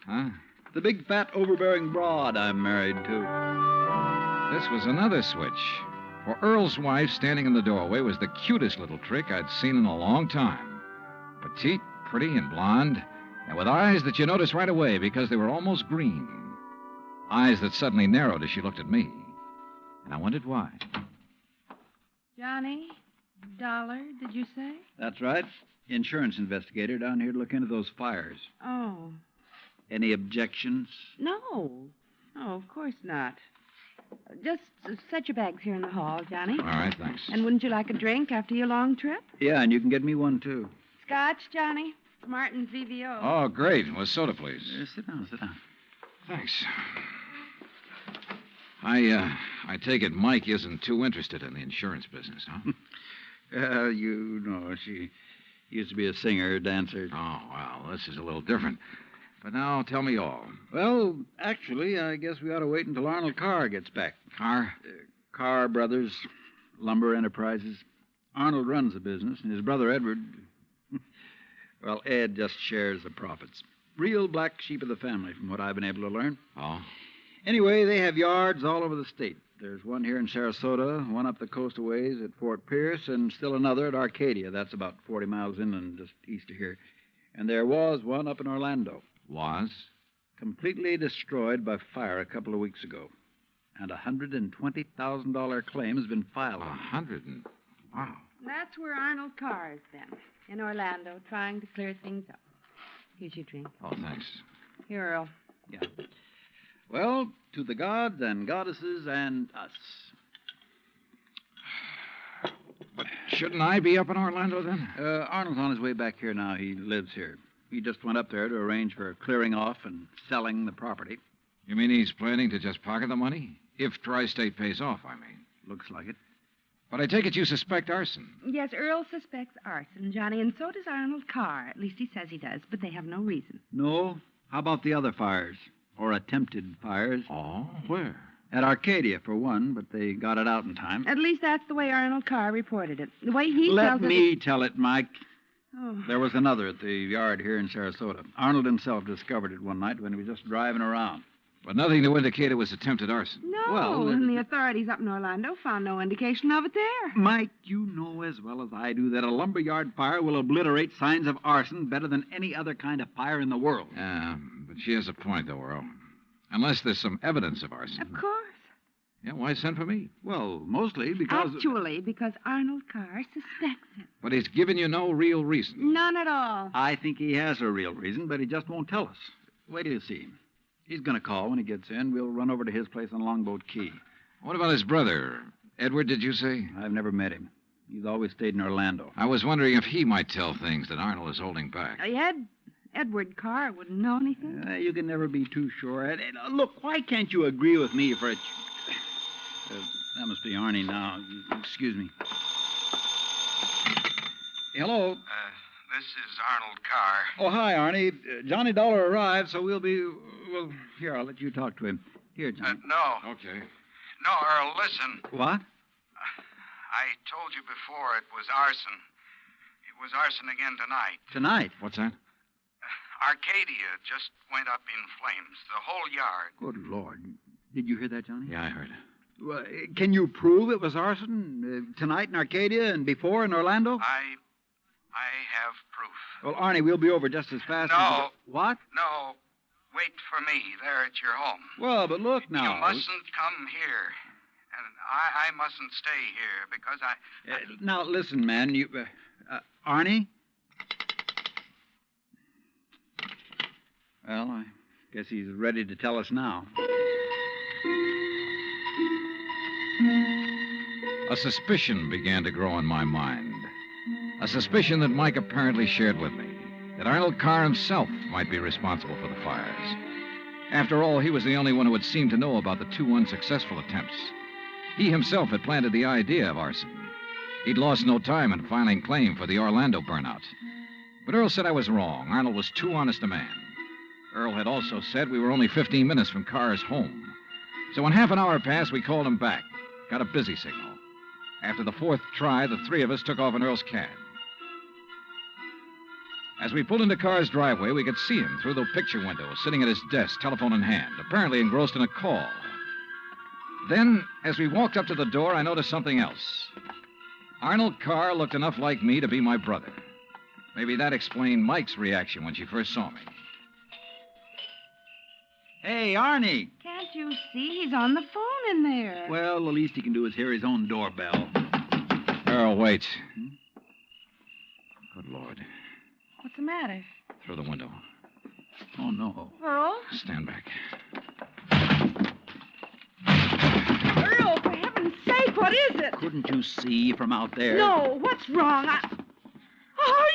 [SPEAKER 14] Huh?
[SPEAKER 18] The big, fat, overbearing broad I'm married to.
[SPEAKER 14] This was another switch. For Earl's wife, standing in the doorway, was the cutest little trick I'd seen in a long time. Petite, pretty, and blonde, and with eyes that you noticed right away because they were almost green. Eyes that suddenly narrowed as she looked at me. And I wondered why.
[SPEAKER 22] Johnny? Dollar, did you say?
[SPEAKER 18] That's right. Insurance investigator down here to look into those fires.
[SPEAKER 22] Oh.
[SPEAKER 18] Any objections?
[SPEAKER 22] No. Oh, of course not. Just set your bags here in the hall, Johnny.
[SPEAKER 14] All right, thanks.
[SPEAKER 22] And wouldn't you like a drink after your long trip?
[SPEAKER 18] Yeah, and you can get me one, too.
[SPEAKER 22] Scotch, Johnny? Martin's VVO.
[SPEAKER 14] Oh, great. Well, soda, please.
[SPEAKER 18] Sit down, sit down.
[SPEAKER 14] Thanks. I take it Mike isn't too interested in the insurance business, huh?
[SPEAKER 18] You know, she used to be a singer, dancer.
[SPEAKER 14] Oh, well, this is a little different. But now, tell me all.
[SPEAKER 18] Well, actually, I guess we ought to wait until Arnold Carr gets back.
[SPEAKER 14] Carr?
[SPEAKER 18] Carr Brothers, Lumber Enterprises. Arnold runs the business, and his brother Edward... Well, Ed just shares the profits. Real black sheep of the family, from what I've been able to learn.
[SPEAKER 14] Oh?
[SPEAKER 18] Anyway, they have yards all over the state. There's one here in Sarasota, one up the coast a ways at Fort Pierce, and still another at Arcadia. That's about 40 miles inland, just east of here. And there was one up in Orlando.
[SPEAKER 14] Was?
[SPEAKER 18] Completely destroyed by fire a couple of weeks ago. And a $120,000 claim has been filed.
[SPEAKER 14] $100,000? Wow.
[SPEAKER 22] That's where Arnold Carr has been, in Orlando, trying to clear things up. Here's your drink.
[SPEAKER 14] Oh, thanks.
[SPEAKER 22] Here, Earl.
[SPEAKER 18] Yeah. Well, to the gods and goddesses and us.
[SPEAKER 14] But shouldn't I be up in Orlando then?
[SPEAKER 18] Arnold's on his way back here now. He lives here. He just went up there to arrange for clearing off and selling the property.
[SPEAKER 14] You mean he's planning to just pocket the money? If Tri-State pays off, I mean.
[SPEAKER 18] Looks like it.
[SPEAKER 14] But I take it you suspect arson.
[SPEAKER 22] Yes, Earl suspects arson, Johnny, and so does Arnold Carr. At least he says he does, but they have no reason.
[SPEAKER 18] No? How about the other fires? Or attempted fires?
[SPEAKER 14] Oh, where?
[SPEAKER 18] At Arcadia, for one, but they got it out in time.
[SPEAKER 22] At least that's the way Arnold Carr reported it. The way he
[SPEAKER 18] Let
[SPEAKER 22] tells
[SPEAKER 18] me tell it, Mike.
[SPEAKER 22] Oh.
[SPEAKER 18] There was another at the yard here in Sarasota. Arnold himself discovered it one night when he was just driving around.
[SPEAKER 14] But nothing to indicate it was attempted arson.
[SPEAKER 22] No,
[SPEAKER 18] Well,
[SPEAKER 22] and the authorities up in Orlando found no indication of it there.
[SPEAKER 18] Mike, you know as well as I do that a lumberyard fire will obliterate signs of arson better than any other kind of fire in the world.
[SPEAKER 14] Yeah, but she has a point, though, Earl. Unless there's some evidence of arson.
[SPEAKER 22] Of course.
[SPEAKER 14] Yeah, why send for me?
[SPEAKER 18] Well, mostly because...
[SPEAKER 22] Actually, because Arnold Carr suspects it.
[SPEAKER 14] But he's given you no real reason.
[SPEAKER 22] None at all.
[SPEAKER 18] I think he has a real reason, but he just won't tell us. Wait till you see him. He's going to call when he gets in. We'll run over to his place on Longboat Key.
[SPEAKER 14] What about his brother? Edward, did you say?
[SPEAKER 18] I've never met him. He's always stayed in Orlando.
[SPEAKER 14] I was wondering if he might tell things that Arnold is holding back.
[SPEAKER 22] Edward Carr wouldn't know anything.
[SPEAKER 18] You can never be too sure. Look, why can't you agree with me for a... that must be Arnie now. Excuse me. Hello.
[SPEAKER 15] This is Arnold Carr.
[SPEAKER 18] Oh, hi, Arnie. Johnny Dolar arrived, so we'll be... Well, here, I'll let you talk to him. Here, Johnny.
[SPEAKER 15] No.
[SPEAKER 14] Okay.
[SPEAKER 15] No, Earl, listen.
[SPEAKER 18] What?
[SPEAKER 15] I told you before it was arson. It was arson again tonight.
[SPEAKER 18] Tonight?
[SPEAKER 14] What's that?
[SPEAKER 15] Arcadia just went up in flames. The whole yard.
[SPEAKER 18] Good Lord. Did you hear that, Johnny?
[SPEAKER 14] Yeah, I heard.
[SPEAKER 18] Well, can you prove it was arson tonight in Arcadia and before in Orlando?
[SPEAKER 15] I have proof.
[SPEAKER 18] Well, Arnie, we'll be over just as fast
[SPEAKER 15] No.
[SPEAKER 18] as... What?
[SPEAKER 15] No. Wait for me there at your home.
[SPEAKER 18] Well, but look now.
[SPEAKER 15] You mustn't come here. And I mustn't stay here because I...
[SPEAKER 18] Now, listen, man. You... Arnie? Well, I guess he's ready to tell us now.
[SPEAKER 14] A suspicion began to grow in my mind. A suspicion that Mike apparently shared with me. That Arnold Carr himself might be responsible for the fires. After all, he was the only one who had seemed to know about the two unsuccessful attempts. He himself had planted the idea of arson. He'd lost no time in filing claim for the Orlando burnout. But Earl said I was wrong. Arnold was too honest a man. Earl had also said we were only 15 minutes from Carr's home. So when half an hour passed, we called him back. Got a busy signal. After the fourth try, the three of us took off in Earl's cab. As we pulled into Carr's driveway, we could see him through the picture window, sitting at his desk, telephone in hand, apparently engrossed in a call. Then, as we walked up to the door, I noticed something else. Arnold Carr looked enough like me to be my brother. Maybe that explained Mike's reaction when she first saw me.
[SPEAKER 18] Hey, Arnie.
[SPEAKER 22] Can't you see he's on the phone in there?
[SPEAKER 18] Well, the least he can do is hear his own doorbell.
[SPEAKER 14] Earl, wait. Good Lord.
[SPEAKER 22] What's the matter?
[SPEAKER 14] Through the window.
[SPEAKER 18] Oh, no.
[SPEAKER 22] Earl?
[SPEAKER 14] Stand back.
[SPEAKER 22] Earl, for heaven's sake, what is it?
[SPEAKER 18] Couldn't you see from out there?
[SPEAKER 22] No, what's wrong? Oh,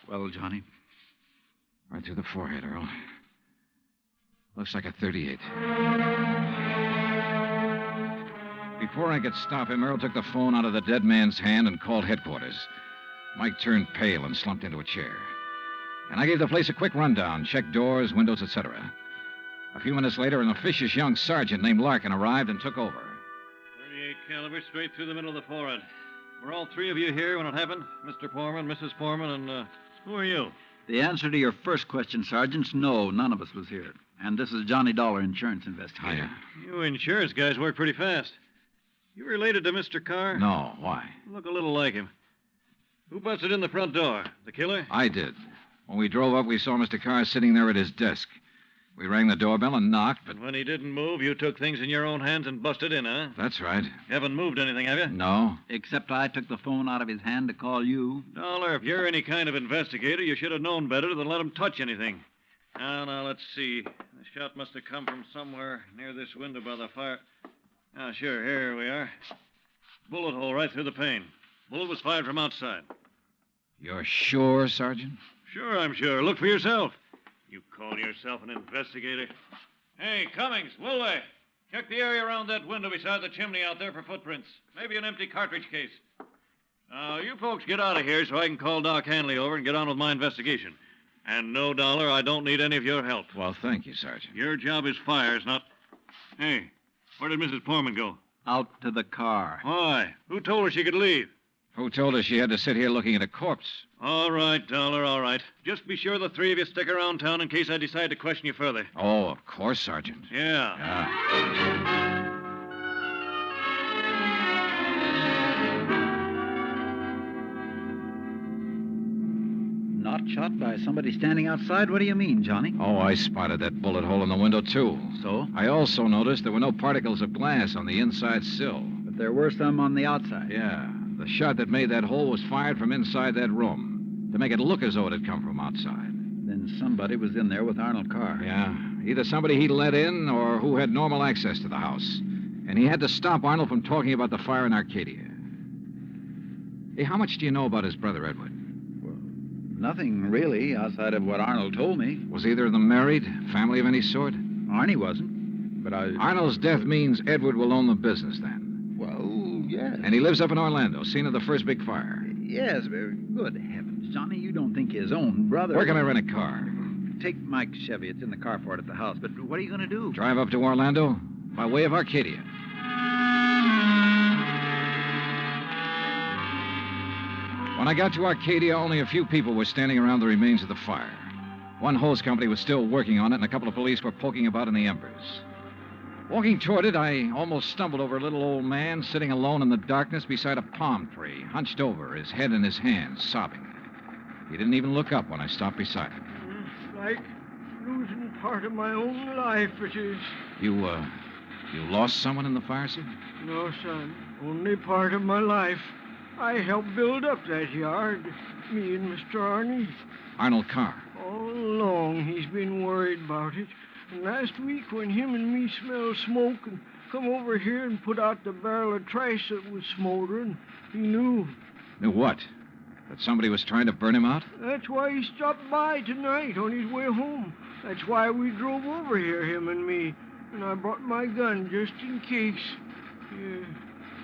[SPEAKER 18] Well, Johnny?
[SPEAKER 14] Right through the forehead, Earl. Looks like a 38. Before I could stop him, Earl took the phone out of the dead man's hand and called headquarters. Mike turned pale and slumped into a chair. And I gave the place a quick rundown, checked doors, windows, etc. A few minutes later, an officious young sergeant named Larkin arrived and took over.
[SPEAKER 5] 38 caliber straight through the middle of the forehead. Were all three of you here when it happened? Mr. Foreman, Mrs. Foreman, and who are you?
[SPEAKER 18] The answer to your first question, Sergeant, no, none of us was here. And this is Johnny Dollar, insurance investigator.
[SPEAKER 14] Hiya.
[SPEAKER 5] You insurance guys work pretty fast. You related to Mr. Carr?
[SPEAKER 14] No, why?
[SPEAKER 5] Look a little like him. Who busted in the front door? The killer?
[SPEAKER 14] I did. When we drove up, we saw Mr. Carr sitting there at his desk. We rang the doorbell and knocked, but...
[SPEAKER 5] When he didn't move, you took things in your own hands and busted in, huh?
[SPEAKER 14] That's right.
[SPEAKER 5] You haven't moved anything, have you?
[SPEAKER 14] No.
[SPEAKER 18] Except I took the phone out of his hand to call you.
[SPEAKER 5] Dollar, if you're any kind of investigator, you should have known better than let him touch anything. Now, let's see. The shot must have come from somewhere near this window by the fire. Sure, here we are. Bullet hole right through the pane. Bullet was fired from outside.
[SPEAKER 14] You're sure, Sergeant?
[SPEAKER 5] Sure, I'm sure. Look for yourself. You call yourself an investigator? Hey, Cummings, Woolway, check the area around that window beside the chimney out there for footprints. Maybe an empty cartridge case. You folks get out of here so I can call Doc Hanley over and get on with my investigation. And no, Dollar, I don't need any of your help.
[SPEAKER 14] Well, thank you, Sergeant.
[SPEAKER 5] Your job is fires, not... Hey, where did Mrs. Poorman go?
[SPEAKER 18] Out to the car.
[SPEAKER 5] Why? Who told her she could leave?
[SPEAKER 14] Who told her she had to sit here looking at a corpse?
[SPEAKER 5] All right, Dollar, all right. Just be sure the three of you stick around town in case I decide to question you further.
[SPEAKER 14] Oh, of course, Sergeant.
[SPEAKER 5] Yeah.
[SPEAKER 18] Not shot by somebody standing outside? What do you mean, Johnny?
[SPEAKER 14] Oh, I spotted that bullet hole in the window, too.
[SPEAKER 18] So?
[SPEAKER 14] I also noticed there were no particles of glass on the inside sill.
[SPEAKER 18] But there were some on the outside.
[SPEAKER 14] Yeah. The shot that made that hole was fired from inside that room to make it look as though it had come from outside.
[SPEAKER 18] Then somebody was in there with Arnold Carr.
[SPEAKER 14] Yeah. Either somebody he let in or who had normal access to the house. And he had to stop Arnold from talking about the fire in Arcadia. Hey, how much do you know about his brother, Edward?
[SPEAKER 18] Well, nothing really, outside of what Arnold told me.
[SPEAKER 14] Was either of them married? Family of any sort?
[SPEAKER 18] Arnie wasn't. But
[SPEAKER 14] Arnold's death means Edward will own the business then.
[SPEAKER 18] Well, yes.
[SPEAKER 14] And he lives up in Orlando, scene of the first big fire.
[SPEAKER 18] Yes, very good heavens. Johnny, you don't think his own brother...
[SPEAKER 14] Where can I rent a car?
[SPEAKER 18] Take Mike's Chevy. It's in the carport at the house. But what are you going to do?
[SPEAKER 14] Drive up to Orlando by way of Arcadia. When I got to Arcadia, only a few people were standing around the remains of the fire. One hose company was still working on it, and a couple of police were poking about in the embers. Walking toward it, I almost stumbled over a little old man sitting alone in the darkness beside a palm tree, hunched over, his head in his hands, sobbing. He didn't even look up when I stopped beside him.
[SPEAKER 8] It's like losing part of my own life, it is.
[SPEAKER 14] You lost someone in the fire, sir?
[SPEAKER 8] No, son. Only part of my life. I helped build up that yard, me and Mr. Arnie.
[SPEAKER 14] Arnold Carr.
[SPEAKER 8] All along, he's been worried about it. And last week, when him and me smelled smoke and come over here and put out the barrel of trash that was smoldering, he knew.
[SPEAKER 14] Knew what? That somebody was trying to burn him out?
[SPEAKER 8] That's why he stopped by tonight on his way home. That's why we drove over here, him and me. And I brought my gun just in case. Yeah.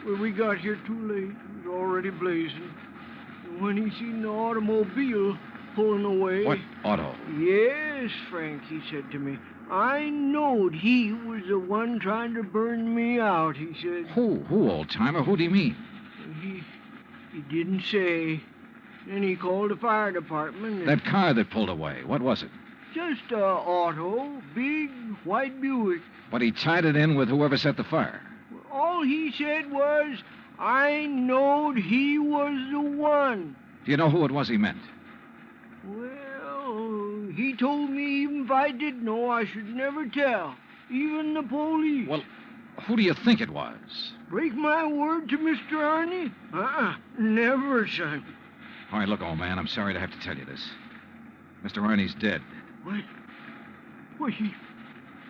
[SPEAKER 8] Well, we got here too late. It was already blazing. And when he seen the automobile pulling away...
[SPEAKER 14] What auto?
[SPEAKER 8] Yes, Frank, he said to me. I knowed he was the one trying to burn me out, he said.
[SPEAKER 14] Who, old-timer? Who do you mean?
[SPEAKER 8] He didn't say. Then he called the fire department.
[SPEAKER 14] That car that pulled away, what was it?
[SPEAKER 8] Just a auto, big white Buick.
[SPEAKER 14] But he tied it in with whoever set the fire.
[SPEAKER 8] All he said was, I knowed he was the one.
[SPEAKER 14] Do you know who it was he meant?
[SPEAKER 8] Well, he told me even if I did know, I should never tell. Even the police.
[SPEAKER 14] Well, who do you think it was?
[SPEAKER 8] Break my word to Mr. Arnie? Never, son.
[SPEAKER 14] All right, look, old man, I'm sorry to have to tell you this. Mr. Arnie's dead.
[SPEAKER 8] What?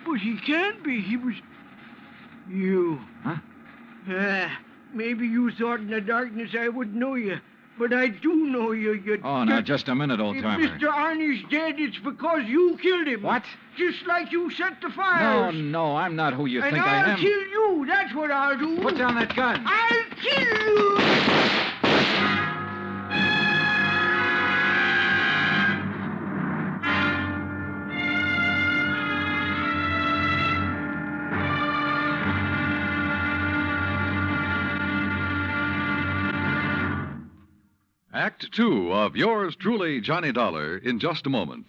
[SPEAKER 8] But he can't be. He was... You.
[SPEAKER 14] Huh?
[SPEAKER 8] Maybe you thought in the darkness I would know you. But I do know you.
[SPEAKER 14] Oh, now, just a minute, old-timer.
[SPEAKER 8] If Mr. Arnie's dead, it's because you killed him.
[SPEAKER 14] What?
[SPEAKER 8] Just like you set the fires.
[SPEAKER 14] No, I'm not who you think I am.
[SPEAKER 8] And I'll kill you. That's what I'll do.
[SPEAKER 14] Put down that gun.
[SPEAKER 8] I'll kill you.
[SPEAKER 13] Act 2 of yours truly, Johnny Dollar, in just a moment.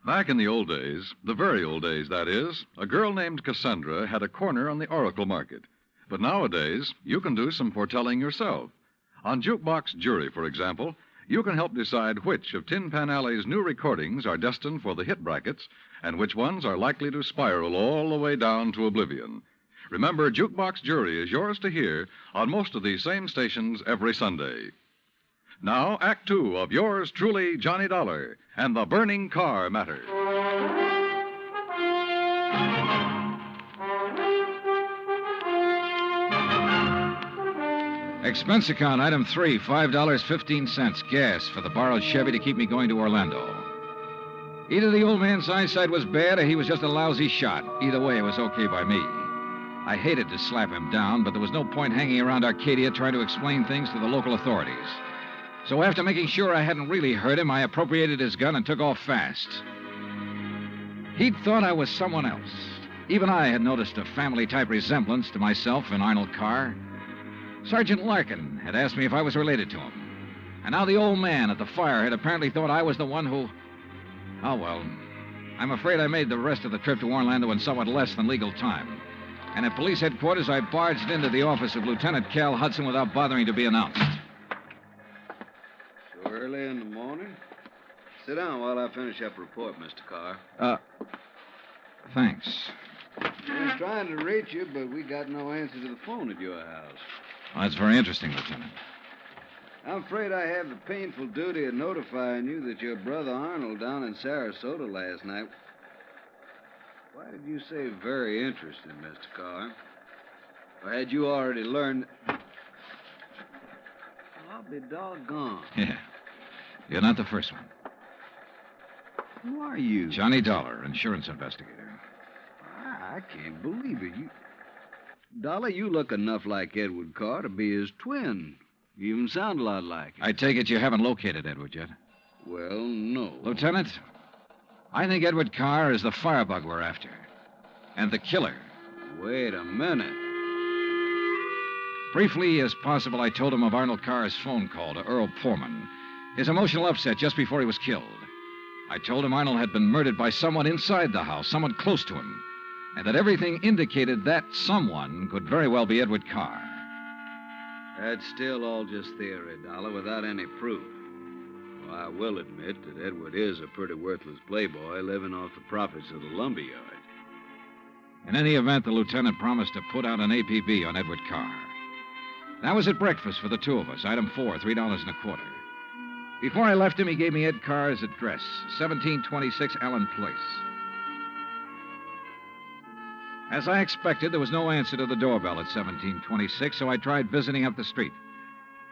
[SPEAKER 13] Back in the old days, the very old days, that is, a girl named Cassandra had a corner on the oracle market. But nowadays, you can do some foretelling yourself. On Jukebox Jury, for example,
[SPEAKER 11] You can help decide which of Tin Pan Alley's new recordings are destined for the hit brackets and which ones are likely to spiral all the way down to oblivion. Remember, Jukebox Jury is yours to hear on most of these same stations every Sunday. Now, Act Two of yours truly, Johnny Dollar, and the burning car matter.
[SPEAKER 14] Expense account, item 3, $5.15, gas for the borrowed Chevy to keep me going to Orlando. Either the old man's eyesight was bad or he was just a lousy shot. Either way, it was okay by me. I hated to slap him down, but there was no point hanging around Arcadia trying to explain things to the local authorities. So after making sure I hadn't really hurt him, I appropriated his gun and took off fast. He'd thought I was someone else. Even I had noticed a family-type resemblance to myself in Arnold Carr. Sergeant Larkin had asked me if I was related to him. And now the old man at the fire had apparently thought I was the one who... Oh, well, I'm afraid I made the rest of the trip to Orlando in somewhat less than legal time. And at police headquarters, I barged into the office of Lieutenant Cal Hudson without bothering to be announced.
[SPEAKER 4] So early in the morning? Sit down while I finish up a report, Mr. Carr.
[SPEAKER 14] Thanks.
[SPEAKER 4] I was trying to reach you, but we got no answer to the phone at your house.
[SPEAKER 14] Well, that's very interesting, Lieutenant.
[SPEAKER 4] I'm afraid I have the painful duty of notifying you that your brother Arnold down in Sarasota last night... Why did you say very interesting, Mr. Carr? Or had you already learned... Well, I'll be doggone.
[SPEAKER 14] Yeah. You're not the first one.
[SPEAKER 4] Who are you?
[SPEAKER 14] Johnny Dollar, insurance investigator.
[SPEAKER 4] I can't believe it. Dollar, you look enough like Edward Carr to be his twin. You even sound a lot like him.
[SPEAKER 14] I take it you haven't located Edward yet?
[SPEAKER 4] Well, no.
[SPEAKER 14] Lieutenant, I think Edward Carr is the firebug we're after. And the killer.
[SPEAKER 4] Wait a minute.
[SPEAKER 14] Briefly as possible, I told him of Arnold Carr's phone call to Earl Poorman. His emotional upset just before he was killed. I told him Arnold had been murdered by someone inside the house, someone close to him. And that everything indicated that someone could very well be Edward Carr.
[SPEAKER 4] That's still all just theory, Dollar, without any proof. Well, I will admit that Edward is a pretty worthless playboy living off the profits of the lumberyard.
[SPEAKER 14] In any event, the lieutenant promised to put out an APB on Edward Carr. That was at breakfast for the two of us, item 4, $3.25. Before I left him, he gave me Ed Carr's address, 1726 Allen Place. As I expected, there was no answer to the doorbell at 1726, so I tried visiting up the street.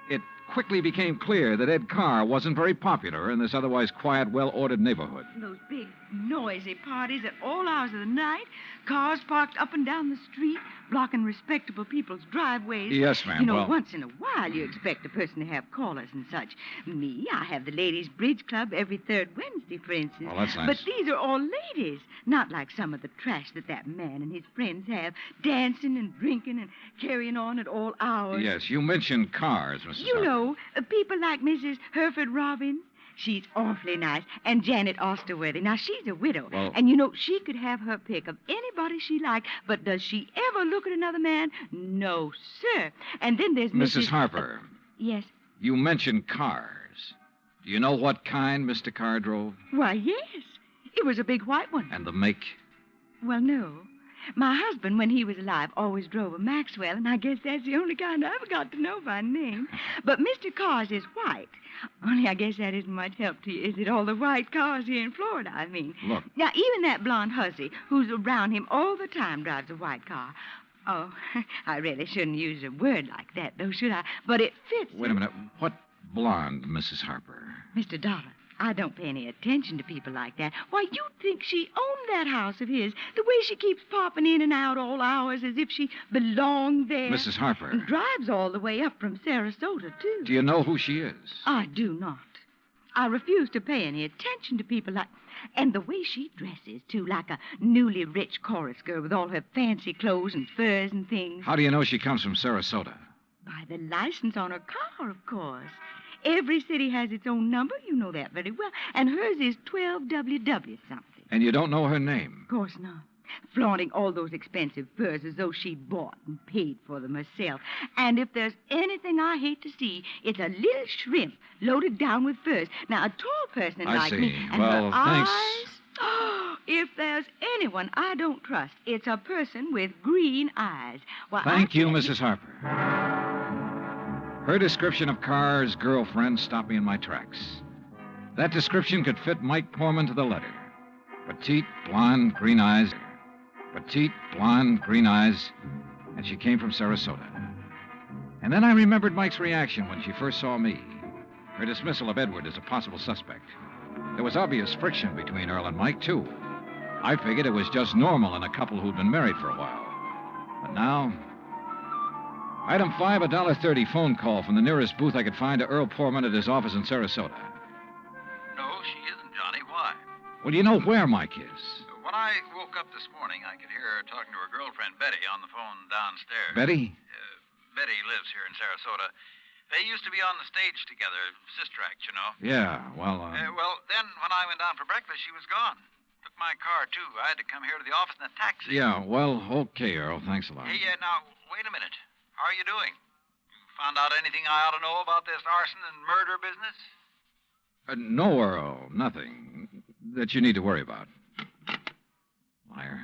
[SPEAKER 14] It quickly became clear that Ed Carr wasn't very popular in this otherwise quiet, well-ordered neighborhood.
[SPEAKER 22] Those big, noisy parties at all hours of the night, cars parked up and down the street, blocking respectable people's driveways.
[SPEAKER 14] Yes, ma'am.
[SPEAKER 22] You know,
[SPEAKER 14] well...
[SPEAKER 22] once in a while you expect a person to have callers and such. Me, I have the ladies' bridge club every third Wednesday, for instance.
[SPEAKER 14] Well, that's nice.
[SPEAKER 22] But these are all ladies, not like some of the trash that man and his friends have, dancing and drinking and carrying on at all hours.
[SPEAKER 14] Yes, you mentioned cars, Mrs.
[SPEAKER 22] You
[SPEAKER 14] Harper.
[SPEAKER 22] know, people like Mrs. Hereford Robbins. She's awfully nice. And Janet Osterworthy. Now, she's a widow.
[SPEAKER 14] Well...
[SPEAKER 22] And, you know, she could have her pick of anybody she liked. But does she ever look at another man? No, sir. And then there's
[SPEAKER 14] Mrs. Harper.
[SPEAKER 22] Yes?
[SPEAKER 14] You mentioned cars. Do you know what kind Mr. Carr drove?
[SPEAKER 22] Why, yes. It was a big white one.
[SPEAKER 14] And the make?
[SPEAKER 22] Well, no. My husband, when he was alive, always drove a Maxwell, and I guess that's the only kind I ever got to know by name. But Mr. Carr's is white. Only I guess that isn't much help to you, is it? All the white cars here in Florida, I mean.
[SPEAKER 14] Look.
[SPEAKER 22] Now, even that blonde hussy who's around him all the time drives a white car. Oh, I really shouldn't use a word like that, though, should I? But it fits.
[SPEAKER 14] Wait a minute. What blonde, Mrs. Harper?
[SPEAKER 22] Mr. Dollar, I don't pay any attention to people like that. Why, you'd think she owned that house of his, the way she keeps popping in and out all hours as if she belonged there.
[SPEAKER 14] Mrs. Harper.
[SPEAKER 22] And drives all the way up from Sarasota, too.
[SPEAKER 14] Do you know who she is?
[SPEAKER 22] I do not. I refuse to pay any attention to people like... And the way she dresses, too, like a newly rich chorus girl with all her fancy clothes and furs and things.
[SPEAKER 14] How do you know she comes from Sarasota?
[SPEAKER 22] By the license on her car, of course. Every city has its own number. You know that very well. And hers is 12WW something.
[SPEAKER 14] And you don't know her name?
[SPEAKER 22] Of course not. flaunting all those expensive furs as though she'd bought and paid for them herself. And if there's anything I hate to see, it's a little shrimp loaded down with furs. Now, a tall person like me... and
[SPEAKER 14] Well,
[SPEAKER 22] her
[SPEAKER 14] thanks.
[SPEAKER 22] eyes, if there's anyone I don't trust, it's a person with green eyes. Why,
[SPEAKER 14] Thank you, Mrs. Harper. Her description of Carr's girlfriend stopped me in my tracks. That description could fit Mike Poorman to the letter. Petite, blonde, green eyes. Petite, blonde, green eyes. And she came from Sarasota. And then I remembered Mike's reaction when she first saw me. Her dismissal of Edward as a possible suspect. There was obvious friction between Earl and Mike, too. I figured it was just normal in a couple who'd been married for a while. But now... Item 5, a $1.30 phone call from the nearest booth I could find to Earl Poorman at his office in Sarasota.
[SPEAKER 7] No, she isn't, Johnny. Why?
[SPEAKER 14] Well, do you know where Mike is?
[SPEAKER 7] When I woke up this morning, I could hear her talking to her girlfriend, Betty, on the phone downstairs.
[SPEAKER 14] Betty?
[SPEAKER 7] Betty lives here in Sarasota. They used to be on the stage together, sister act, you know.
[SPEAKER 14] Yeah, well,
[SPEAKER 7] Well, then when I went down for breakfast, she was gone. Took my car, too. I had to come here to the office in a taxi.
[SPEAKER 14] Yeah, well, okay, Earl. Thanks a lot.
[SPEAKER 7] Hey, now, wait a minute. How are you doing? You found out anything I ought to know about this arson and murder business?
[SPEAKER 14] No, Earl, nothing that you need to worry about. Liar.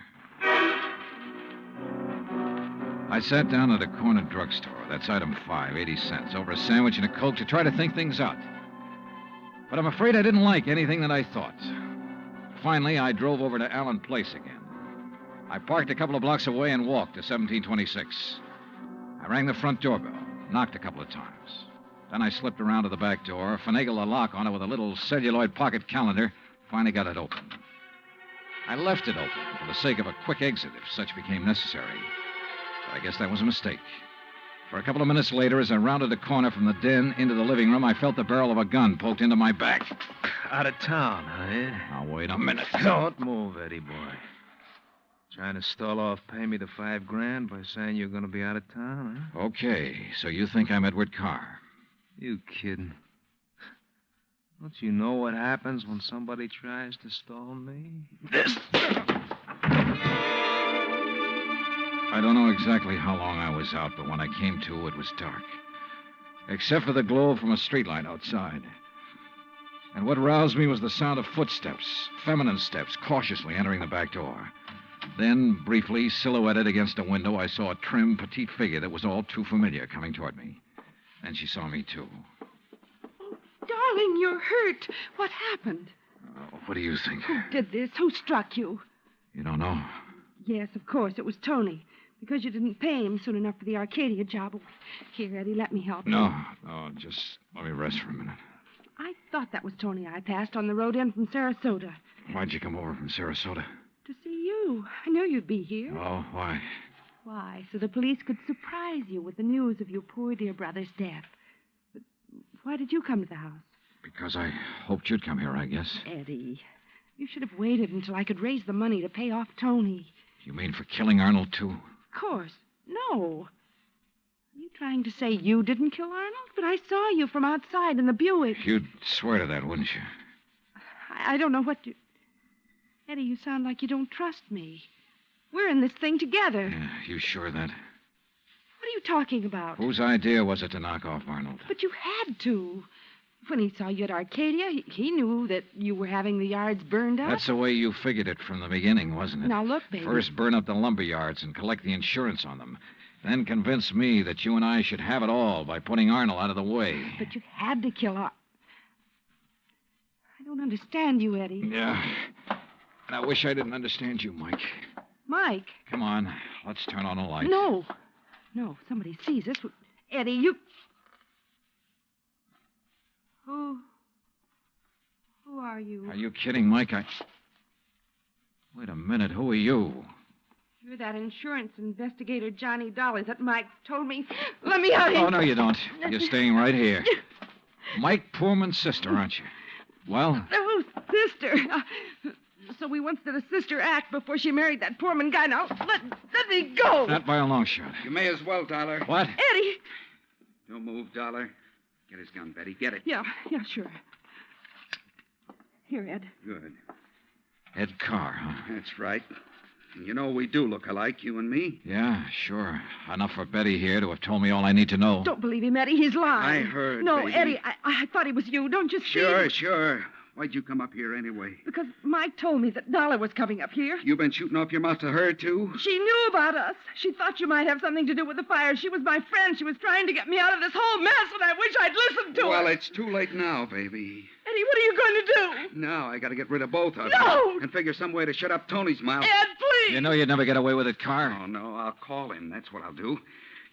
[SPEAKER 14] I sat down at a corner drugstore. That's item 5, 80 cents, over a sandwich and a Coke to try to think things out. But I'm afraid I didn't like anything that I thought. Finally, I drove over to Allen Place again. I parked a couple of blocks away and walked to 1726. I rang the front doorbell, knocked a couple of times. Then I slipped around to the back door, finagled the lock on it with a little celluloid pocket calendar, finally got it open. I left it open for the sake of a quick exit if such became necessary. But I guess that was a mistake. For a couple of minutes later, as I rounded the corner from the den into the living room, I felt the barrel of a gun poked into my back.
[SPEAKER 19] Out of town, huh?
[SPEAKER 14] Now, wait a minute.
[SPEAKER 19] Don't move, Eddie boy. Trying to stall off pay me the $5,000 by saying you're going to be out of town, huh?
[SPEAKER 14] Okay, so you think I'm Edward Carr?
[SPEAKER 19] You kidding? Don't you know what happens when somebody tries to stall me?
[SPEAKER 14] This... I don't know exactly how long I was out, but when I came to, it was dark. Except for the glow from a streetlight outside. And what roused me was the sound of footsteps, feminine steps, cautiously entering the back door. Then, briefly, silhouetted against a window, I saw a trim, petite figure that was all too familiar coming toward me. Then she saw me, too.
[SPEAKER 22] Darling, you're hurt. What happened?
[SPEAKER 14] What do you think?
[SPEAKER 22] Who did this? Who struck you?
[SPEAKER 14] You don't know?
[SPEAKER 22] Yes, of course. It was Tony. Because you didn't pay him soon enough for the Arcadia job. Here, Eddie, let me help you.
[SPEAKER 14] No, just let me rest for a minute.
[SPEAKER 22] I thought that was Tony I passed on the road in from Sarasota.
[SPEAKER 14] Why'd you come over from Sarasota?
[SPEAKER 22] To see you. I knew you'd be here.
[SPEAKER 14] Oh, why?
[SPEAKER 22] Why, so the police could surprise you with the news of your poor dear brother's death. But why did you come to the house?
[SPEAKER 14] Because I hoped you'd come here, I guess.
[SPEAKER 22] Eddie, you should have waited until I could raise the money to pay off Tony.
[SPEAKER 14] You mean for killing Arnold, too?
[SPEAKER 22] Of course. No. Are you trying to say you didn't kill Arnold? But I saw you from outside in the Buick.
[SPEAKER 14] You'd swear to that, wouldn't you?
[SPEAKER 22] I don't know what you... Eddie, you sound like you don't trust me. We're in this thing together.
[SPEAKER 14] Yeah, you sure of that?
[SPEAKER 22] What are you talking about?
[SPEAKER 14] Whose idea was it to knock off Arnold?
[SPEAKER 22] But you had to. When he saw you at Arcadia, he knew that you were having the yards burned up.
[SPEAKER 14] That's the way you figured it from the beginning, wasn't it?
[SPEAKER 22] Now, look, baby.
[SPEAKER 14] First burn up the lumber yards and collect the insurance on them. Then convince me that you and I should have it all by putting Arnold out of the way.
[SPEAKER 22] But you had to kill Arnold. I don't understand you, Eddie.
[SPEAKER 14] Yeah. And I wish I didn't understand you, Mike.
[SPEAKER 22] Mike?
[SPEAKER 14] Come on. Let's turn on the light.
[SPEAKER 22] No. No, somebody sees us. Eddie, you... Who are you?
[SPEAKER 14] Are you kidding, Mike? Wait a minute. Who are you?
[SPEAKER 22] You're that insurance investigator, Johnny Dollar, that Mike told me. Let me out of here.
[SPEAKER 14] Oh, no, you don't. You're staying right here. Mike Poorman's sister, aren't you? Well?
[SPEAKER 22] Oh, sister. So we once did a sister act before she married that Poorman guy. Now, let me go.
[SPEAKER 14] Not by a long shot.
[SPEAKER 4] You may as well, Dollar.
[SPEAKER 14] What?
[SPEAKER 22] Eddie.
[SPEAKER 4] Don't move, Dollar. Get his gun, Betty. Get it.
[SPEAKER 22] Yeah, sure. Here, Ed.
[SPEAKER 4] Good.
[SPEAKER 14] Ed Carr, huh?
[SPEAKER 4] That's right.
[SPEAKER 15] You know we do look alike, you and me.
[SPEAKER 14] Yeah, sure. Enough for Betty here to have told me all I need to know.
[SPEAKER 2] Don't believe him, Eddie. He's lying.
[SPEAKER 15] I heard,
[SPEAKER 2] No,
[SPEAKER 15] baby.
[SPEAKER 2] Eddie, I thought it was you. Don't you see?
[SPEAKER 15] Sure. Why'd you come up here anyway?
[SPEAKER 2] Because Mike told me that Dolar was coming up here.
[SPEAKER 15] You been shooting off your mouth to her, too?
[SPEAKER 2] She knew about us. She thought you might have something to do with the fire. She was my friend. She was trying to get me out of this whole mess, and I wish I'd listened to her.
[SPEAKER 15] Well, it's too late now, baby.
[SPEAKER 2] Eddie, what are you going to do?
[SPEAKER 15] Now I gotta get rid of both of
[SPEAKER 2] No!
[SPEAKER 15] them. And figure some way to shut up Tony's mouth.
[SPEAKER 2] Ed, please!
[SPEAKER 14] You know you'd never get away with it, Carr.
[SPEAKER 15] Oh, no, I'll call him. That's what I'll do.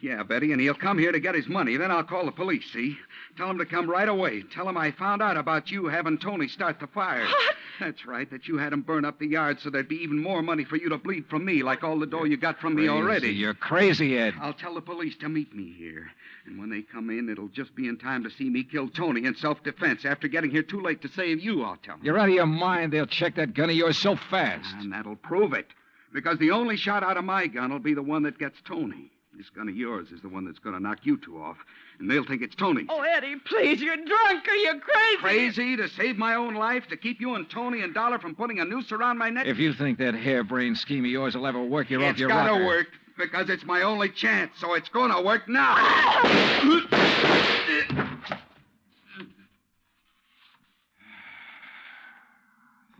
[SPEAKER 15] Yeah, Betty, and he'll come here to get his money. Then I'll call the police, see? Tell him to come right away. Tell him I found out about you having Tony start the fire.
[SPEAKER 2] What?
[SPEAKER 15] That's right, that you had him burn up the yard so there'd be even more money for you to bleed from me, like all the dough you got from me already.
[SPEAKER 14] You're crazy, Ed.
[SPEAKER 15] I'll tell the police to meet me here. And when they come in, it'll just be in time to see me kill Tony in self-defense. After getting here too late to save you, I'll tell them.
[SPEAKER 14] You're out of your mind. They'll check that gun of yours so fast.
[SPEAKER 15] And that'll prove it. Because the only shot out of my gun will be the one that gets Tony. This gun of yours is the one that's going to knock you two off. And they'll think it's Tony's.
[SPEAKER 2] Oh, Eddie, please, you're drunk or you're crazy.
[SPEAKER 15] Crazy to save my own life, to keep you and Tony and Dolar from putting a noose around my neck?
[SPEAKER 14] If you think that harebrained scheme of yours will ever work, you're off your rocker.
[SPEAKER 15] It's got to work, because it's my only chance, so it's going to work now.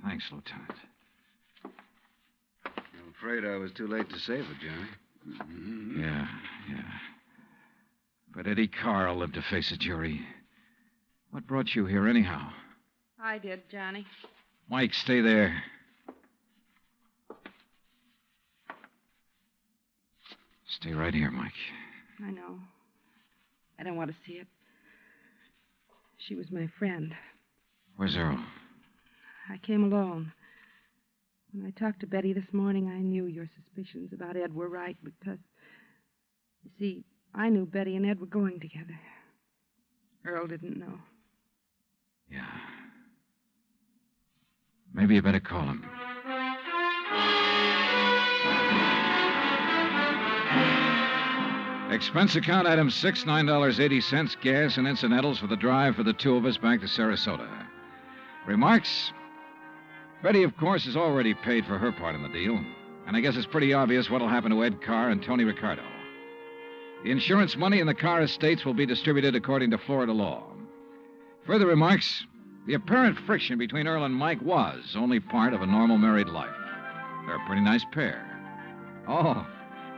[SPEAKER 14] Thanks, Lieutenant.
[SPEAKER 4] I'm afraid I was too late to save it, Johnny. Mm-hmm.
[SPEAKER 14] Yeah. But Eddie Carr lived to face a jury. What brought you here, anyhow?
[SPEAKER 2] I did, Johnny.
[SPEAKER 14] Mike, stay there. Stay right here, Mike.
[SPEAKER 2] I know. I don't want to see it. She was my friend.
[SPEAKER 14] Where's Earl?
[SPEAKER 2] I came alone. When I talked to Betty this morning, I knew your suspicions about Ed were right because, you see, I knew Betty and Ed were going together. Earl didn't know.
[SPEAKER 14] Yeah. Maybe you better call him. Expense account item 6, $9.80, gas and incidentals for the drive for the two of us back to Sarasota. Remarks? Betty, of course, has already paid for her part in the deal, and I guess it's pretty obvious what'll happen to Ed Carr and Tony Ricardo. The insurance money in the Carr estates will be distributed according to Florida law. Further remarks? The apparent friction between Earl and Mike was only part of a normal married life. They're a pretty nice pair. Oh,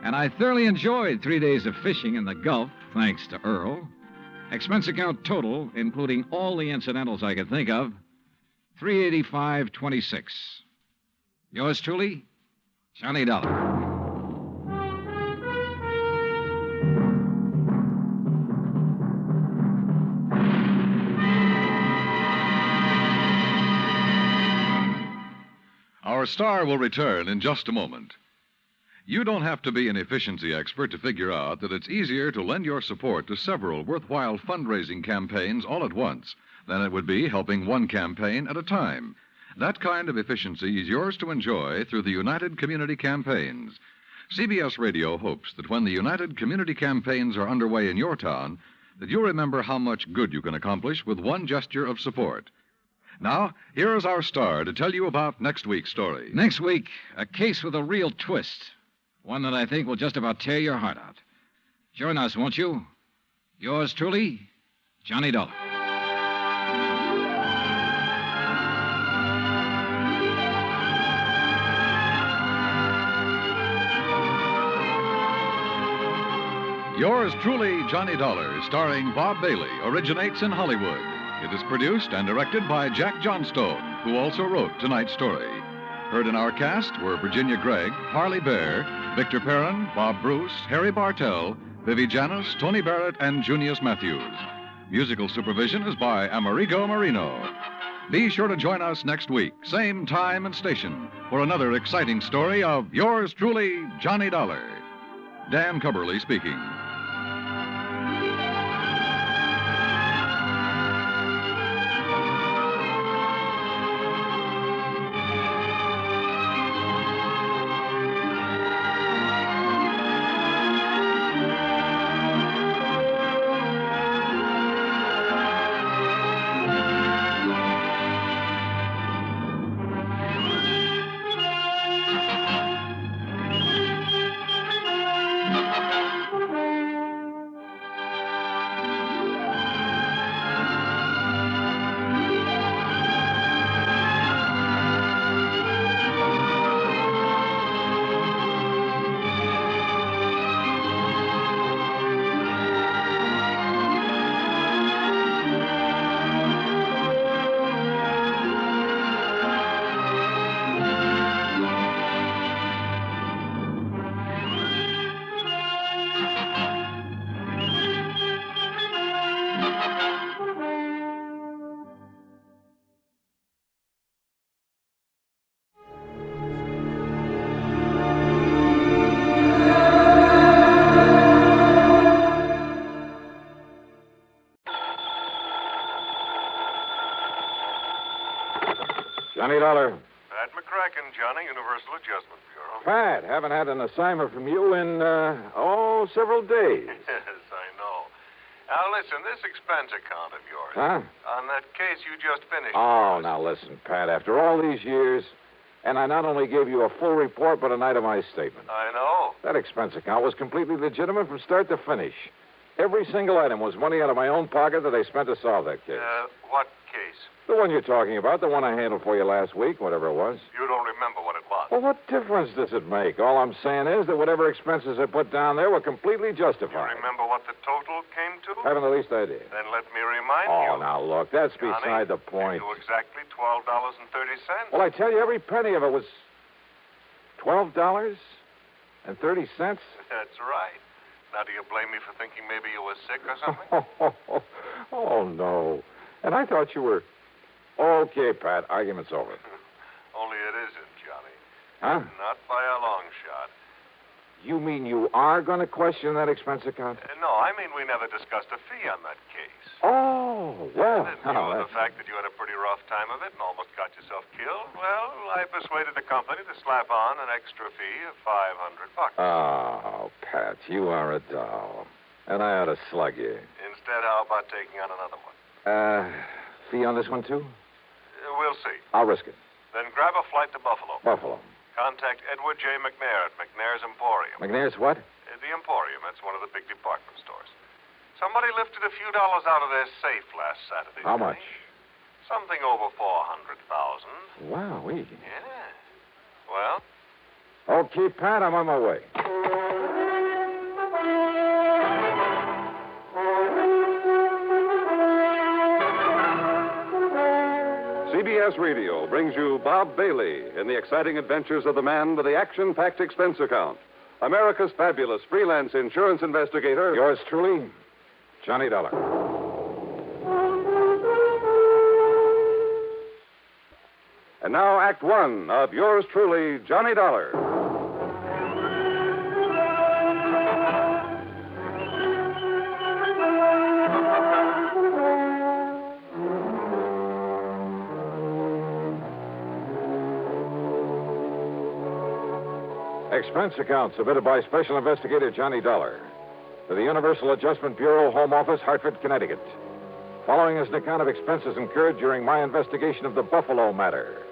[SPEAKER 14] and I thoroughly enjoyed 3 days of fishing in the Gulf, thanks to Earl. Expense account total, including all the incidentals I could think of, $385.26. Yours truly, Johnny Dollar.
[SPEAKER 16] Our star will return in just a moment. You don't have to be an efficiency expert to figure out that it's easier to lend your support to several worthwhile fundraising campaigns all at once than it would be helping one campaign at a time. That kind of efficiency is yours to enjoy through the United Community Campaigns. CBS Radio hopes that when the United Community Campaigns are underway in your town, that you'll remember how much good you can accomplish with one gesture of support. Now, here is our star to tell you about next week's story.
[SPEAKER 14] Next week, a case with a real twist. One that I think will just about tear your heart out. Join us, won't you? Yours truly, Johnny Dollar.
[SPEAKER 16] Yours truly, Johnny Dollar, starring Bob Bailey, originates in Hollywood. It is produced and directed by Jack Johnstone, who also wrote tonight's story. Heard in our cast were Virginia Gregg, Harley Bear, Victor Perrin, Bob Bruce, Harry Bartell, Vivi Janis, Tony Barrett, and Junius Matthews. Musical supervision is by Amerigo Marino. Be sure to join us next week, same time and station, for another exciting story of yours truly, Johnny Dollar. Dan Cubberly speaking.
[SPEAKER 17] Johnny Dollar.
[SPEAKER 20] Pat McCracken, Johnny, Universal Adjustment Bureau.
[SPEAKER 17] Pat, haven't had an assignment from you in, several days.
[SPEAKER 20] Yes, I know. Now, listen, this expense account of yours.
[SPEAKER 17] Huh?
[SPEAKER 20] On that case you just finished.
[SPEAKER 17] Oh, now listen, Pat, after all these years, and I not only gave you a full report, but an itemized statement.
[SPEAKER 20] I know.
[SPEAKER 17] That expense account was completely legitimate from start to finish. Every single item was money out of my own pocket that I spent to solve that case.
[SPEAKER 20] What case?
[SPEAKER 17] The one you're talking about, the one I handled for you last week, whatever it was.
[SPEAKER 20] You don't remember what it was.
[SPEAKER 17] Well, what difference does it make? All I'm saying is that whatever expenses I put down there were completely justified.
[SPEAKER 20] You remember what the total came to?
[SPEAKER 17] Haven't the least idea.
[SPEAKER 20] Then let me remind you.
[SPEAKER 17] Oh, now, look, that's
[SPEAKER 20] Johnny,
[SPEAKER 17] beside the point.
[SPEAKER 20] To exactly $12.30.
[SPEAKER 17] Well, I tell you, every penny of it was $12.30.
[SPEAKER 20] That's right. Now, do you blame me for thinking maybe you were sick or something?
[SPEAKER 17] Oh, no. And I thought you were... Okay, Pat, argument's over.
[SPEAKER 20] Only it isn't, Johnny.
[SPEAKER 17] Huh?
[SPEAKER 20] Not by a long shot.
[SPEAKER 17] You mean you are going to question that expense account?
[SPEAKER 20] No, I mean we never discussed a fee on that case.
[SPEAKER 17] Oh, well...
[SPEAKER 20] And in view of the fact that you had a pretty rough time of it and almost got yourself killed, well, I persuaded the company to slap on an extra fee of $500.
[SPEAKER 17] Oh, Pat, you are a doll. And I ought to slug you.
[SPEAKER 20] Instead, how about taking on another one?
[SPEAKER 17] Fee on this one, too?
[SPEAKER 20] We'll see.
[SPEAKER 17] I'll risk it.
[SPEAKER 20] Then grab a flight to Buffalo.
[SPEAKER 17] Buffalo.
[SPEAKER 20] Contact Edward J. McNair at McNair's Emporium.
[SPEAKER 17] McNair's what?
[SPEAKER 20] The Emporium. That's one of the big department stores. Somebody lifted a few dollars out of their safe last Saturday.
[SPEAKER 17] How much?
[SPEAKER 20] Something over $400,000.
[SPEAKER 17] Wow-wee.
[SPEAKER 20] Yeah. Well?
[SPEAKER 17] Okay, Pat, I'm on my way.
[SPEAKER 13] CBS Radio brings you Bob Bailey in the exciting adventures of the man with the action-packed expense account. America's fabulous freelance insurance investigator.
[SPEAKER 17] Yours truly, Johnny Dollar.
[SPEAKER 13] And now, Act One of yours truly, Johnny Dollar.
[SPEAKER 17] Expense account submitted by Special Investigator Johnny Dollar to the Universal Adjustment Bureau, Home Office, Hartford, Connecticut. Following is an account of expenses incurred during my investigation of the Buffalo matter.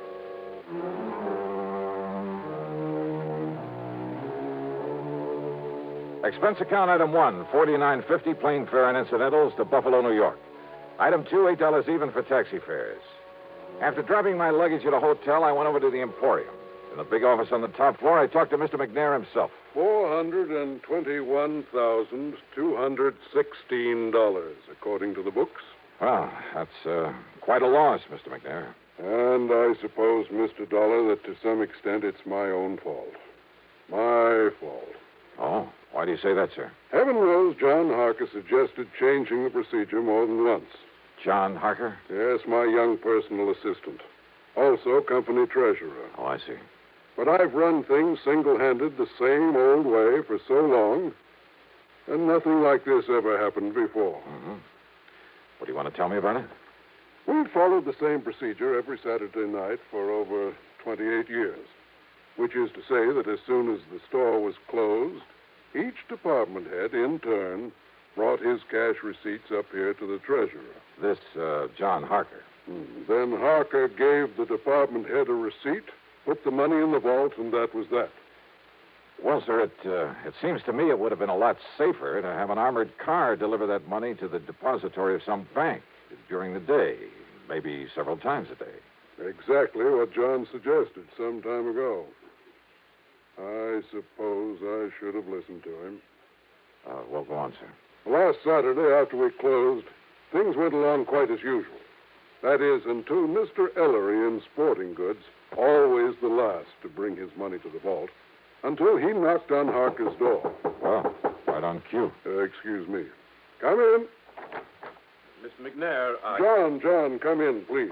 [SPEAKER 17] Expense account item 1, $49.50 plane fare and incidentals to Buffalo, New York. Item 2, $8 even for taxi fares. After dropping my luggage at a hotel, I went over to the Emporium. In the big office on the top floor, I talked to Mr. McNair himself.
[SPEAKER 21] $421,216, according to the books.
[SPEAKER 17] Well, that's quite a loss, Mr. McNair.
[SPEAKER 21] And I suppose, Mr. Dollar, that to some extent it's my own fault. My fault.
[SPEAKER 17] Oh, why do you say that, sir?
[SPEAKER 21] Heaven knows John Harker suggested changing the procedure more than once.
[SPEAKER 17] John Harker?
[SPEAKER 21] Yes, my young personal assistant. Also company treasurer.
[SPEAKER 17] Oh, I see.
[SPEAKER 21] But I've run things single-handed the same old way for so long, and nothing like this ever happened before.
[SPEAKER 17] Mm-hmm. What do you want to tell me about it?
[SPEAKER 21] We've followed the same procedure every Saturday night for over 28 years, which is to say that as soon as the store was closed, each department head, in turn, brought his cash receipts up here to the treasurer.
[SPEAKER 17] This, John Harker.
[SPEAKER 21] Then Harker gave the department head a receipt, put the money in the vault, and that was that.
[SPEAKER 17] Well, sir, it seems to me it would have been a lot safer to have an armored car deliver that money to the depository of some bank during the day, maybe several times a day.
[SPEAKER 21] Exactly what John suggested some time ago. I suppose I should have listened to him.
[SPEAKER 17] Well, go on, sir.
[SPEAKER 21] Last Saturday, after we closed, things went along quite as usual. That is, until Mr. Ellery in Sporting Goods, always the last to bring his money to the vault, until he knocked on Harker's door.
[SPEAKER 17] Well, right on cue.
[SPEAKER 21] Excuse me. Come in. Mr. McNair, John, come in, please.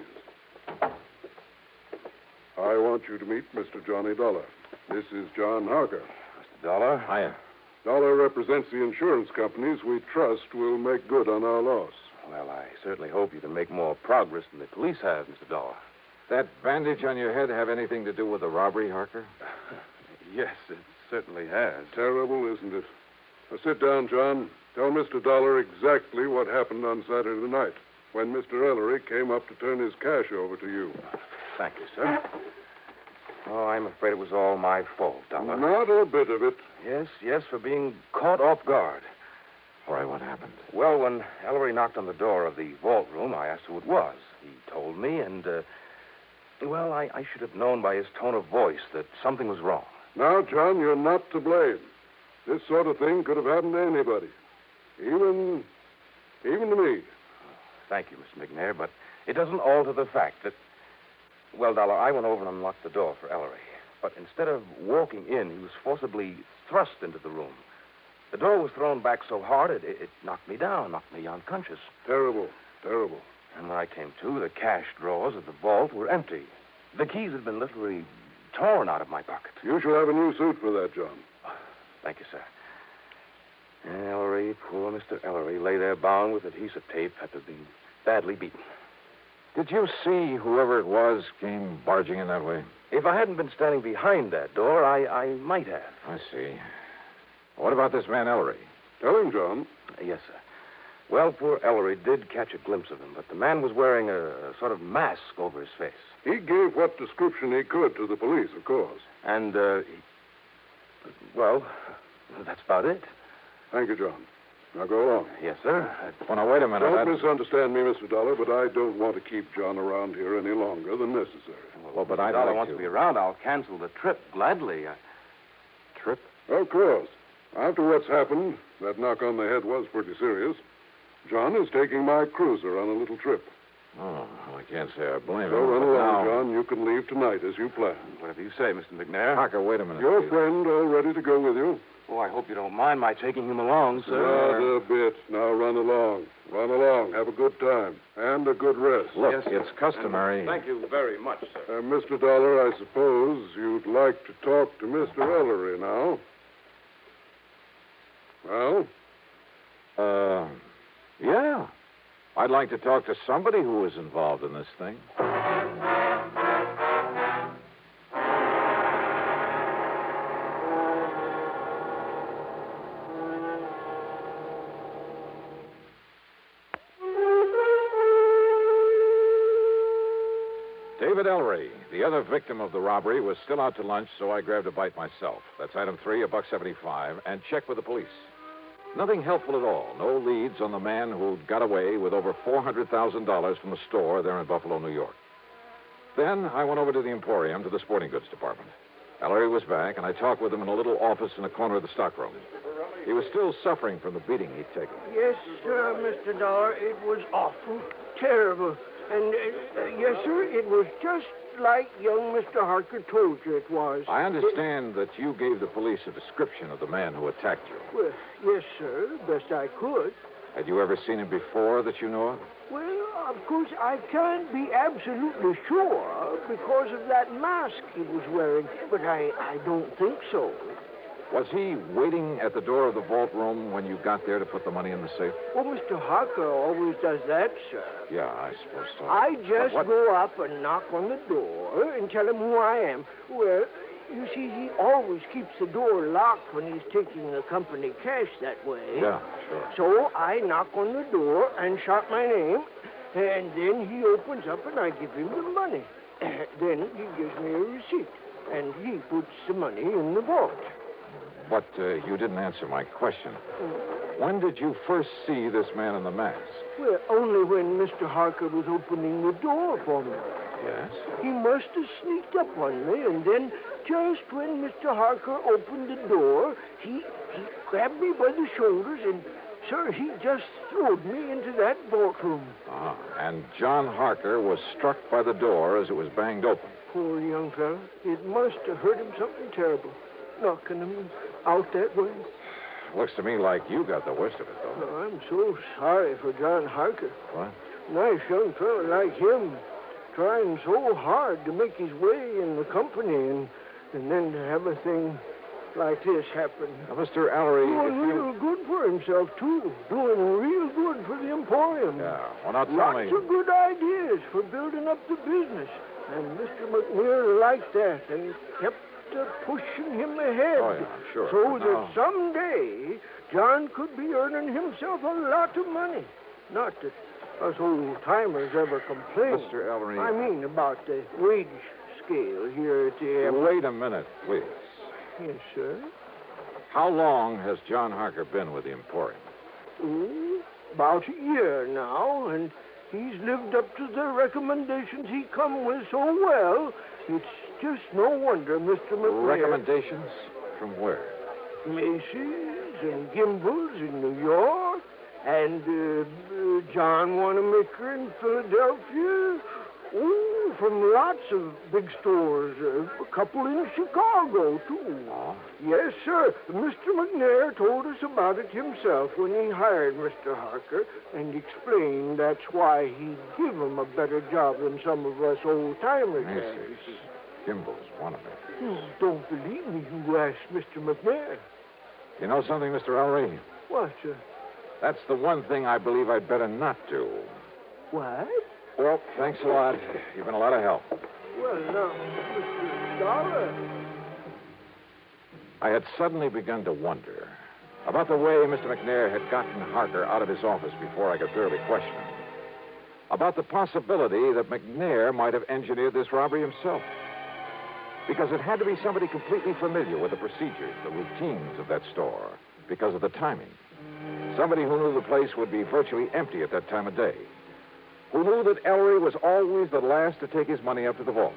[SPEAKER 21] I want you to meet Mr. Johnny Dollar. This is John Harker.
[SPEAKER 17] Mr. Dollar? Hiya.
[SPEAKER 21] Dollar represents the insurance companies we trust will make good on our loss.
[SPEAKER 23] Well, I certainly hope you can make more progress than the police have, Mr. Dollar.
[SPEAKER 17] That bandage on your head have anything to do with the robbery, Harker?
[SPEAKER 21] Yes, it certainly has. Terrible, isn't it? Now, sit down, John. Tell Mr. Dollar exactly what happened on Saturday night when Mr. Ellery came up to turn his cash over to you.
[SPEAKER 3] Thank you, sir. Oh, I'm afraid it was all my fault, Dollar.
[SPEAKER 21] Not a bit of it.
[SPEAKER 3] Yes, for being caught off guard.
[SPEAKER 17] All right, what happened?
[SPEAKER 3] Well, when Ellery knocked on the door of the vault room, I asked who it was. He told me, and, well, I should have known by his tone of voice that something was wrong.
[SPEAKER 21] Now, John, you're not to blame. This sort of thing could have happened to anybody. Even to me.
[SPEAKER 3] Thank you, Mr. McNair, but it doesn't alter the fact that... Well, Dollar, I went over and unlocked the door for Ellery. But instead of walking in, he was forcibly thrust into the room. The door was thrown back so hard, it knocked me down, knocked me unconscious.
[SPEAKER 21] Terrible.
[SPEAKER 3] And when I came to, the cash drawers of the vault were empty. The keys had been literally torn out of my pocket.
[SPEAKER 21] You shall have a new suit for that, John.
[SPEAKER 3] Thank you, sir. Ellery, poor Mr. Ellery, lay there bound with adhesive tape after being badly beaten.
[SPEAKER 17] Did you see whoever it was came barging in that way?
[SPEAKER 3] If I hadn't been standing behind that door, I might have.
[SPEAKER 17] I see. What about this man, Ellery?
[SPEAKER 21] Tell him, John.
[SPEAKER 3] Yes, sir. Well, poor Ellery did catch a glimpse of him, but the man was wearing a sort of mask over his face.
[SPEAKER 21] He gave what description he could to the police, of course.
[SPEAKER 3] And, well, that's about it.
[SPEAKER 21] Thank you, John. Now go along.
[SPEAKER 3] Yes, sir.
[SPEAKER 17] Oh, now, wait a minute.
[SPEAKER 21] Don't misunderstand me, Mr. Dollar, but I don't want to keep John around here any longer than necessary.
[SPEAKER 3] Well, but I'd like wants to be around. I'll cancel the trip gladly.
[SPEAKER 17] Trip?
[SPEAKER 21] Of course. After what's happened, that knock on the head was pretty serious. John is taking my cruiser on a little trip.
[SPEAKER 17] Oh, well, I can't say I blame him.
[SPEAKER 21] So run along,
[SPEAKER 17] now...
[SPEAKER 21] John. You can leave tonight as you planned.
[SPEAKER 3] Whatever you say, Mr. McNair.
[SPEAKER 17] Harker, wait a minute.
[SPEAKER 21] Your
[SPEAKER 17] please.
[SPEAKER 21] friend all ready to go with you?
[SPEAKER 3] Oh, I hope you don't mind my taking him along, sir.
[SPEAKER 21] Not a bit. Now run along. Run along. Have a good time. And a good rest.
[SPEAKER 17] Look,
[SPEAKER 3] yes,
[SPEAKER 17] it's customary.
[SPEAKER 3] Thank you very much, sir.
[SPEAKER 21] Mr. Dollar, I suppose you'd like to talk to Mr. Ellery now. Well?
[SPEAKER 17] Yeah. I'd like to talk to somebody who was involved in this thing. David Ellery, the other victim of the robbery, was still out to lunch, so I grabbed a bite myself. That's item 3, $1.75, and checked with the police. Nothing helpful at all. No leads on the man who'd got away with over $400,000 from the store there in Buffalo, New York. Then I went over to the Emporium to the sporting goods department. Ellery was back, and I talked with him in a little office in a corner of the stockroom. He was still suffering from the beating he'd taken.
[SPEAKER 8] Yes, sir, Mr. Dollar. It was awful, terrible. And, yes, sir, it was just like young Mr. Harker told you it was.
[SPEAKER 17] I understand that you gave the police a description of the man who attacked you.
[SPEAKER 8] Well, yes, sir, best I could.
[SPEAKER 17] Had you ever seen him before that you know of?
[SPEAKER 8] Well, of course, I can't be absolutely sure because of that mask he was wearing, but I don't think so.
[SPEAKER 17] Was he waiting at the door of the vault room when you got there to put the money in the safe?
[SPEAKER 8] Well, Mr. Harker always does that, sir.
[SPEAKER 17] Yeah, I suppose so.
[SPEAKER 8] I just go up and knock on the door and tell him who I am. Well, you see, he always keeps the door locked when he's taking the company cash that way.
[SPEAKER 17] Yeah, sure.
[SPEAKER 8] So I knock on the door and shout my name, and then he opens up and I give him the money. Then he gives me a receipt, and he puts the money in the vault.
[SPEAKER 17] But you didn't answer my question. When did you first see this man in the mask?
[SPEAKER 8] Well, only when Mr. Harker was opening the door for me.
[SPEAKER 17] Yes?
[SPEAKER 8] He must have sneaked up on me, and then just when Mr. Harker opened the door, he grabbed me by the shoulders, and, sir, he just threw me into that vault room.
[SPEAKER 17] Ah, and John Harker was struck by the door as it was banged open.
[SPEAKER 8] Poor young fellow. It must have hurt him something terrible, knocking him out that way.
[SPEAKER 17] Looks to me like you got the worst of it, though.
[SPEAKER 8] Oh, I'm so sorry for John Harker.
[SPEAKER 17] What?
[SPEAKER 8] Nice young fellow like him, trying so hard to make his way in the company, and then to have a thing like this happen.
[SPEAKER 17] Now, Mr. Ellery,
[SPEAKER 8] doing real good for himself, too. Doing real good for the Emporium.
[SPEAKER 17] Yeah, well, now tell
[SPEAKER 8] Lots
[SPEAKER 17] me...
[SPEAKER 8] of good ideas for building up the business. And Mr. McNair liked that and kept pushing him ahead.
[SPEAKER 17] Oh, yeah, sure.
[SPEAKER 8] So that someday John could be earning himself a lot of money. Not that us old-timers ever complain.
[SPEAKER 17] Mr. Ellery.
[SPEAKER 8] I mean about the wage scale here at the...
[SPEAKER 17] Wait a minute, please.
[SPEAKER 8] Yes, sir?
[SPEAKER 17] How long has John Harker been with the Emporium?
[SPEAKER 8] About a year now, and he's lived up to the recommendations he come with so well. It's just no wonder, Mr. McNair...
[SPEAKER 17] Recommendations? From where?
[SPEAKER 8] Macy's and Gimbel's in New York, and John Wanamaker in Philadelphia. Oh, from lots of big stores. A couple in Chicago, too.
[SPEAKER 17] Oh?
[SPEAKER 8] Yes, sir. Mr. McNair told us about it himself when he hired Mr. Harker and explained that's why he'd give him a better job than some of us old-timers have.
[SPEAKER 17] Macy's, Gimbel's, Wanamaker.
[SPEAKER 8] You don't believe me, you ask Mr. McNair.
[SPEAKER 17] You know something, Mr. Ellery?
[SPEAKER 8] What, sir?
[SPEAKER 17] That's the one thing I believe I'd better not do.
[SPEAKER 8] What?
[SPEAKER 17] Well, thanks a lot. You've been a lot of help.
[SPEAKER 8] Well, now, Mr. Dolar.
[SPEAKER 17] I had suddenly begun to wonder about the way Mr. McNair had gotten Harker out of his office before I could fairly question him. About the possibility that McNair might have engineered this robbery himself. Because it had to be somebody completely familiar with the procedures, the routines of that store, because of the timing. Somebody who knew the place would be virtually empty at that time of day. Who knew that Ellery was always the last to take his money up to the vault.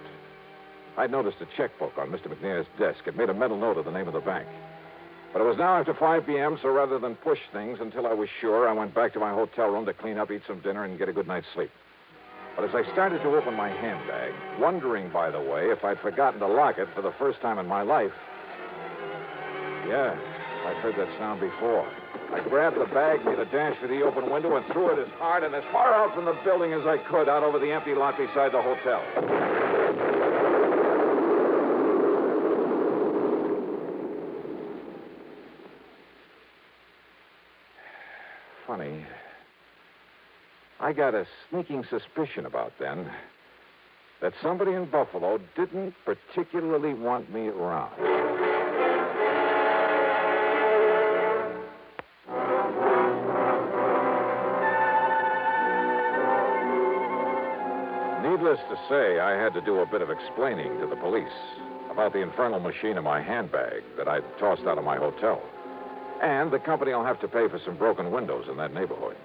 [SPEAKER 17] I'd noticed a checkbook on Mr. McNair's desk. It made a mental note of the name of the bank. But it was now after 5 p.m., so rather than push things until I was sure, I went back to my hotel room to clean up, eat some dinner, and get a good night's sleep. But as I started to open my handbag, wondering, by the way, if I'd forgotten to lock it for the first time in my life. Yeah, I'd heard that sound before. I grabbed the bag, made a dash for the open window, and threw it as hard and as far out from the building as I could, out over the empty lot beside the hotel. Funny. I got a sneaking suspicion about then that somebody in Buffalo didn't particularly want me around. Needless to say, I had to do a bit of explaining to the police about the infernal machine in my handbag that I'd tossed out of my hotel. And the company will have to pay for some broken windows in that neighborhood.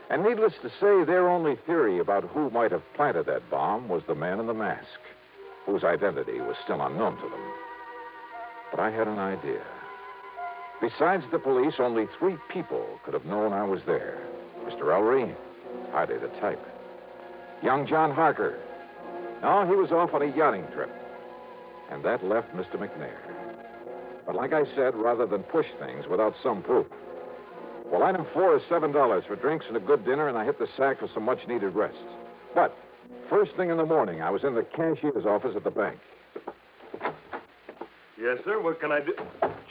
[SPEAKER 17] And needless to say, their only theory about who might have planted that bomb was the man in the mask, whose identity was still unknown to them. But I had an idea. Besides the police, only 3 people could have known I was there. Mr. Ellery, hardly the type. Young John Harker. No, he was off on a yachting trip. And that left Mr. McNair. But like I said, rather than push things without some proof. Well, item 4 is $7 for drinks and a good dinner, and I hit the sack for some much-needed rest. But first thing in the morning, I was in the cashier's office at the bank.
[SPEAKER 20] Yes, sir. What can I do?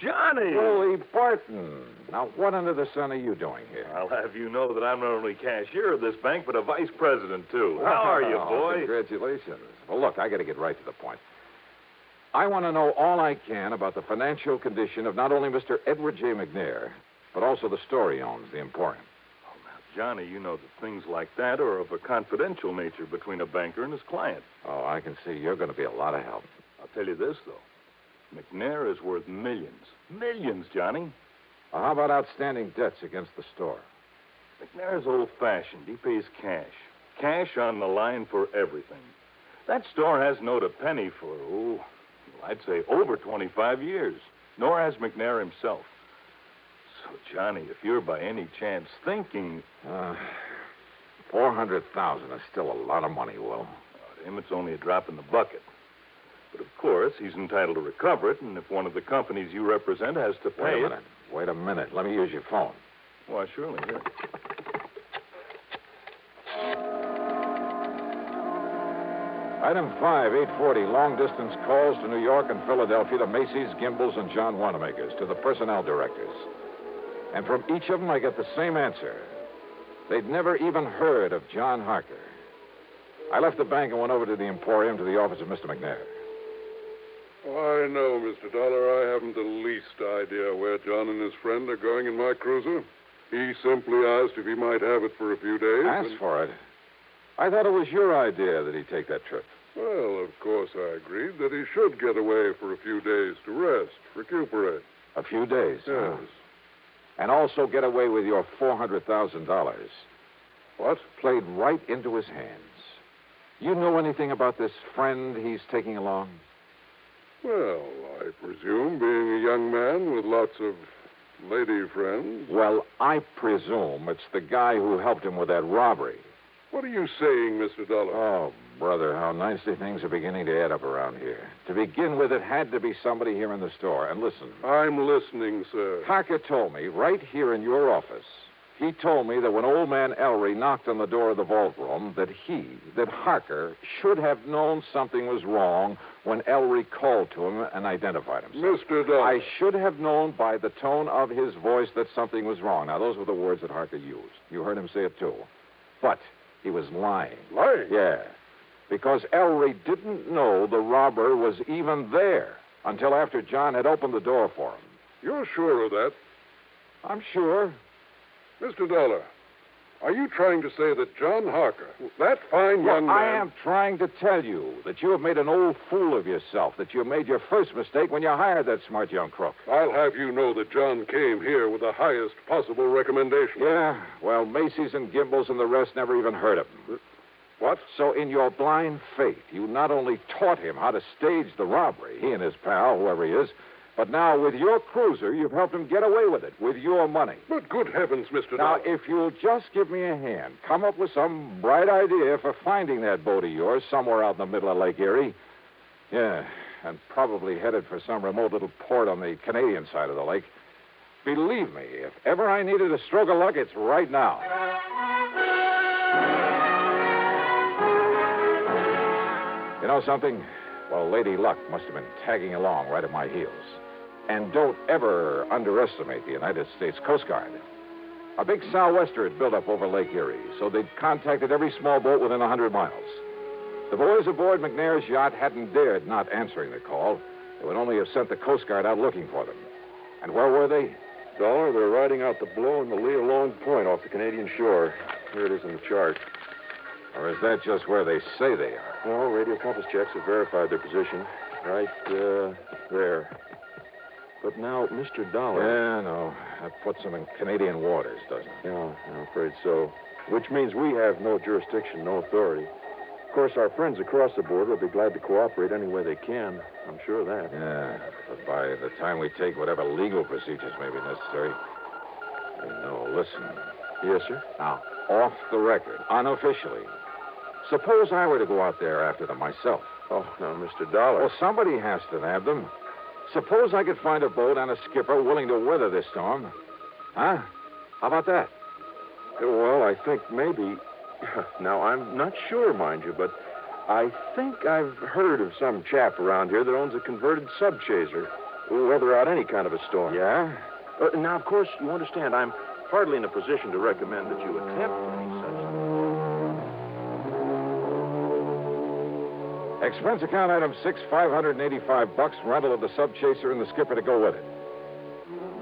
[SPEAKER 20] Johnny!
[SPEAKER 17] Holy Barton. Now, what under the sun are you doing here?
[SPEAKER 20] I'll have you know that I'm not only cashier of this bank, but a vice president, too. How are you, boy?
[SPEAKER 17] Congratulations. Well, look, I got to get right to the point. I want to know all I can about the financial condition of not only Mr. Edward J. McNair, but also the store he owns, the Emporium.
[SPEAKER 20] Oh, now, Johnny, you know that things like that are of a confidential nature between a banker and his client.
[SPEAKER 17] Oh, I can see you're going to be a lot of help.
[SPEAKER 20] I'll tell you this, though. McNair is worth millions. Millions, Johnny.
[SPEAKER 17] Well, how about outstanding debts against the store?
[SPEAKER 20] McNair's old-fashioned. He pays cash. Cash on the line for everything. That store hasn't owed a penny for, I'd say over 25 years. Nor has McNair himself. So, Johnny, if you're by any chance thinking...
[SPEAKER 17] $400,000 is still a lot of money, Will.
[SPEAKER 20] To him, it's only a drop in the bucket. But, of course, he's entitled to recover it, and if one of the companies you represent has to pay it...
[SPEAKER 17] Wait a minute. Let me use your phone.
[SPEAKER 20] Why, surely, here.
[SPEAKER 17] Item 5, 840, long-distance calls to New York and Philadelphia to Macy's, Gimbel's, and John Wanamaker's, to the personnel directors. And from each of them, I get the same answer. They'd never even heard of John Harker. I left the bank and went over to the Emporium to the office of Mr. McNair.
[SPEAKER 21] I know, Mr. Dollar. I haven't the least idea where John and his friend are going in my cruiser. He simply asked if he might have it for a few days.
[SPEAKER 17] Asked for it? I thought it was your idea that he take that trip.
[SPEAKER 21] Well, of course I agreed that he should get away for a few days to rest, recuperate.
[SPEAKER 17] A few days?
[SPEAKER 21] Yes.
[SPEAKER 17] Huh? And also get away with your $400,000.
[SPEAKER 21] What?
[SPEAKER 17] Played right into his hands. You know anything about this friend he's taking along?
[SPEAKER 21] Well, I presume, being a young man with lots of lady friends.
[SPEAKER 17] Well, I presume it's the guy who helped him with that robbery.
[SPEAKER 21] What are you saying, Mr. Dollar?
[SPEAKER 17] Oh, brother, how nicely things are beginning to add up around here. To begin with, it had to be somebody here in the store. And listen.
[SPEAKER 21] I'm listening, sir.
[SPEAKER 17] Harker told me, right here in your office, he told me that when old man Ellery knocked on the door of the vault room, that Harker should have known something was wrong when Ellery called to him and identified himself.
[SPEAKER 21] Mr. Dollar.
[SPEAKER 17] I should have known by the tone of his voice that something was wrong. Now, those were the words that Harker used. You heard him say it, too. But he was lying.
[SPEAKER 21] Lying?
[SPEAKER 17] Yeah. Because Ellery didn't know the robber was even there until after John had opened the door for him.
[SPEAKER 21] You're sure of that?
[SPEAKER 17] I'm sure.
[SPEAKER 21] Mr. Dollar, are you trying to say that John Harker, that fine young man...
[SPEAKER 17] I am trying to tell you that you have made an old fool of yourself, that you made your first mistake when you hired that smart young crook.
[SPEAKER 21] I'll have you know that John came here with the highest possible recommendation.
[SPEAKER 17] Yeah, well, Macy's and Gimbel's and the rest never even heard of him.
[SPEAKER 21] What?
[SPEAKER 17] So in your blind faith, you not only taught him how to stage the robbery, he and his pal, whoever he is, but now with your cruiser, you've helped him get away with it, with your money.
[SPEAKER 21] But good heavens, Mr.
[SPEAKER 17] Now,
[SPEAKER 21] Dollar.
[SPEAKER 17] if you'll just give me a hand, come up with some bright idea for finding that boat of yours somewhere out in the middle of Lake Erie. Yeah, and probably headed for some remote little port on the Canadian side of the lake. Believe me, if ever I needed a stroke of luck, it's right now. You know something? Well, Lady Luck must have been tagging along right at my heels. And don't ever underestimate the United States Coast Guard. A big sou'wester had built up over Lake Erie, so they'd contacted every small boat within 100 miles. The boys aboard McNair's yacht hadn't dared not answering the call. They would only have sent the Coast Guard out looking for them. And where were they?
[SPEAKER 6] Dollar, they're riding out the blow in the lee of Long Point off the Canadian shore. Here it is in the chart.
[SPEAKER 17] Or is that just where they say they are?
[SPEAKER 6] No, radio compass checks have verified their position. Right there. But now, Mr. Dollar...
[SPEAKER 17] Yeah, no. That puts them in Canadian waters, doesn't it?
[SPEAKER 6] Yeah, I'm afraid so. Which means we have no jurisdiction, no authority. Of course, our friends across the border will be glad to cooperate any way they can. I'm sure of that.
[SPEAKER 17] Yeah, but by the time we take whatever legal procedures may be necessary... No, listen.
[SPEAKER 6] Yes, sir?
[SPEAKER 17] Now, off the record, unofficially, suppose I were to go out there after them myself.
[SPEAKER 6] Oh, now, Mr. Dollar...
[SPEAKER 17] Well, somebody has to nab them. Suppose I could find a boat and a skipper willing to weather this storm. Huh? How about that?
[SPEAKER 6] Well, I think maybe... Now, I'm not sure, mind you, but I think I've heard of some chap around here that owns a converted subchaser. Weather out any kind of a storm.
[SPEAKER 17] Yeah?
[SPEAKER 6] Now, of course, you understand, I'm hardly in a position to recommend that you attempt any such thing.
[SPEAKER 17] Expense account item 6, $585, rental of the subchaser and the skipper to go with it.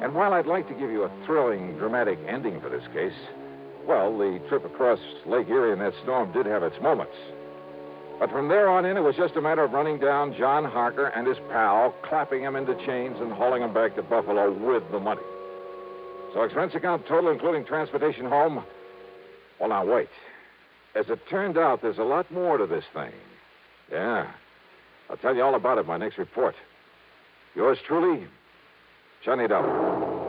[SPEAKER 17] And while I'd like to give you a thrilling, dramatic ending for this case, well, the trip across Lake Erie in that storm did have its moments. But from there on in, it was just a matter of running down John Harker and his pal, clapping him into chains and hauling him back to Buffalo with the money. So expense account total, including transportation home. Well, now, wait. As it turned out, there's a lot more to this thing. Yeah. I'll tell you all about it in my next report. Yours truly, Johnny Dollar.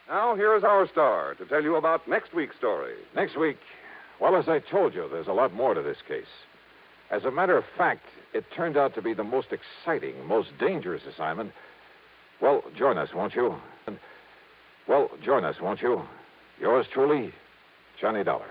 [SPEAKER 21] Now, here is our star to tell you about next week's story.
[SPEAKER 17] Next week, well, as I told you, there's a lot more to this case. As a matter of fact, it turned out to be the most exciting, most dangerous assignment. Well, join us, won't you? Yours truly, Johnny Dollar.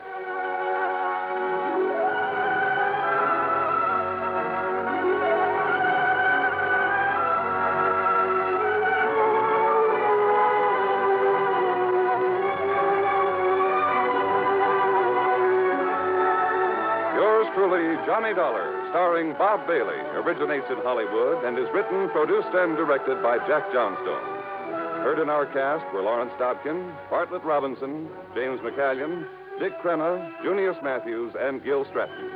[SPEAKER 21] Johnny Dollar, starring Bob Bailey, originates in Hollywood and is written, produced, and directed by Jack Johnstone. Heard in our cast were Lawrence Dobkin, Bartlett Robinson, James McCallion, Dick Crenna, Junius Matthews, and Gil Stratton.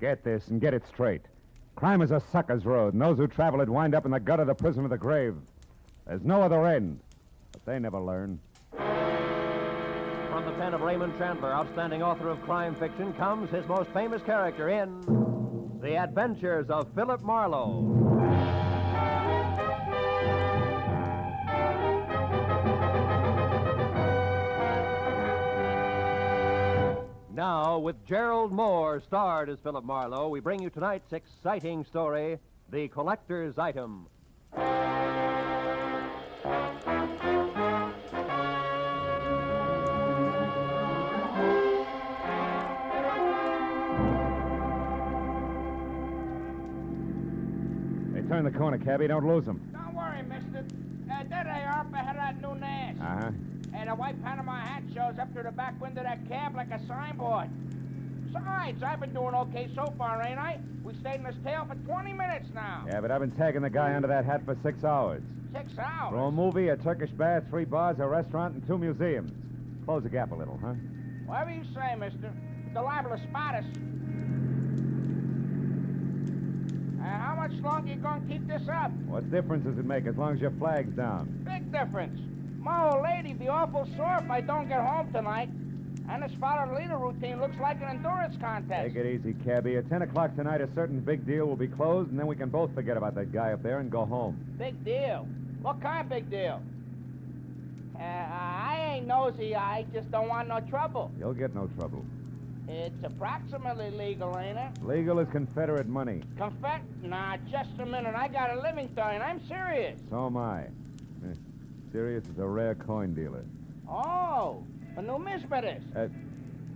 [SPEAKER 1] Get this and get it straight. Crime is a sucker's road, and those who travel it wind up in the gut of the prison of the grave. There's no other end, but they never learn.
[SPEAKER 9] From the pen of Raymond Chandler, outstanding author of crime fiction, comes his most famous character in The Adventures of Philip Marlowe. Now, with Gerald Moore starred as Philip Marlowe, we bring you tonight's exciting story, The Collector's Item.
[SPEAKER 1] Hey, turn the corner, cabby. Don't lose them.
[SPEAKER 23] Don't worry, mister. There they are up ahead of that new nest.
[SPEAKER 1] Uh-huh.
[SPEAKER 23] And a white Panama hat shows up through the back window of that cab like a signboard. Besides, I've been doing okay so far, ain't I? We stayed in this tail for 20 minutes now.
[SPEAKER 1] Yeah, but I've been tagging the guy under that hat for 6 hours.
[SPEAKER 23] 6 hours?
[SPEAKER 1] For a movie, a Turkish bath, 3 bars, a restaurant, and 2 museums. Close the gap a little, huh?
[SPEAKER 23] Whatever you say, mister. They're liable to spot us. How much longer you gonna keep this up?
[SPEAKER 1] What difference does it make as long as your flag's down?
[SPEAKER 23] Big difference. My old lady'd be awful sore if I don't get home tonight. And this follow-the-leader routine looks like an endurance contest.
[SPEAKER 1] Take it easy, cabby. At 10 o'clock tonight, a certain big deal will be closed, and then we can both forget about that guy up there and go home.
[SPEAKER 23] Big deal? What kind of big deal? I ain't nosy. I just don't want no trouble.
[SPEAKER 1] You'll get no trouble.
[SPEAKER 23] It's approximately legal, ain't it?
[SPEAKER 1] Legal as Confederate money.
[SPEAKER 23] Nah, just a minute. I got a living to earn. I'm serious.
[SPEAKER 1] So am I. Serious is a rare coin dealer.
[SPEAKER 23] Oh, a numismatist.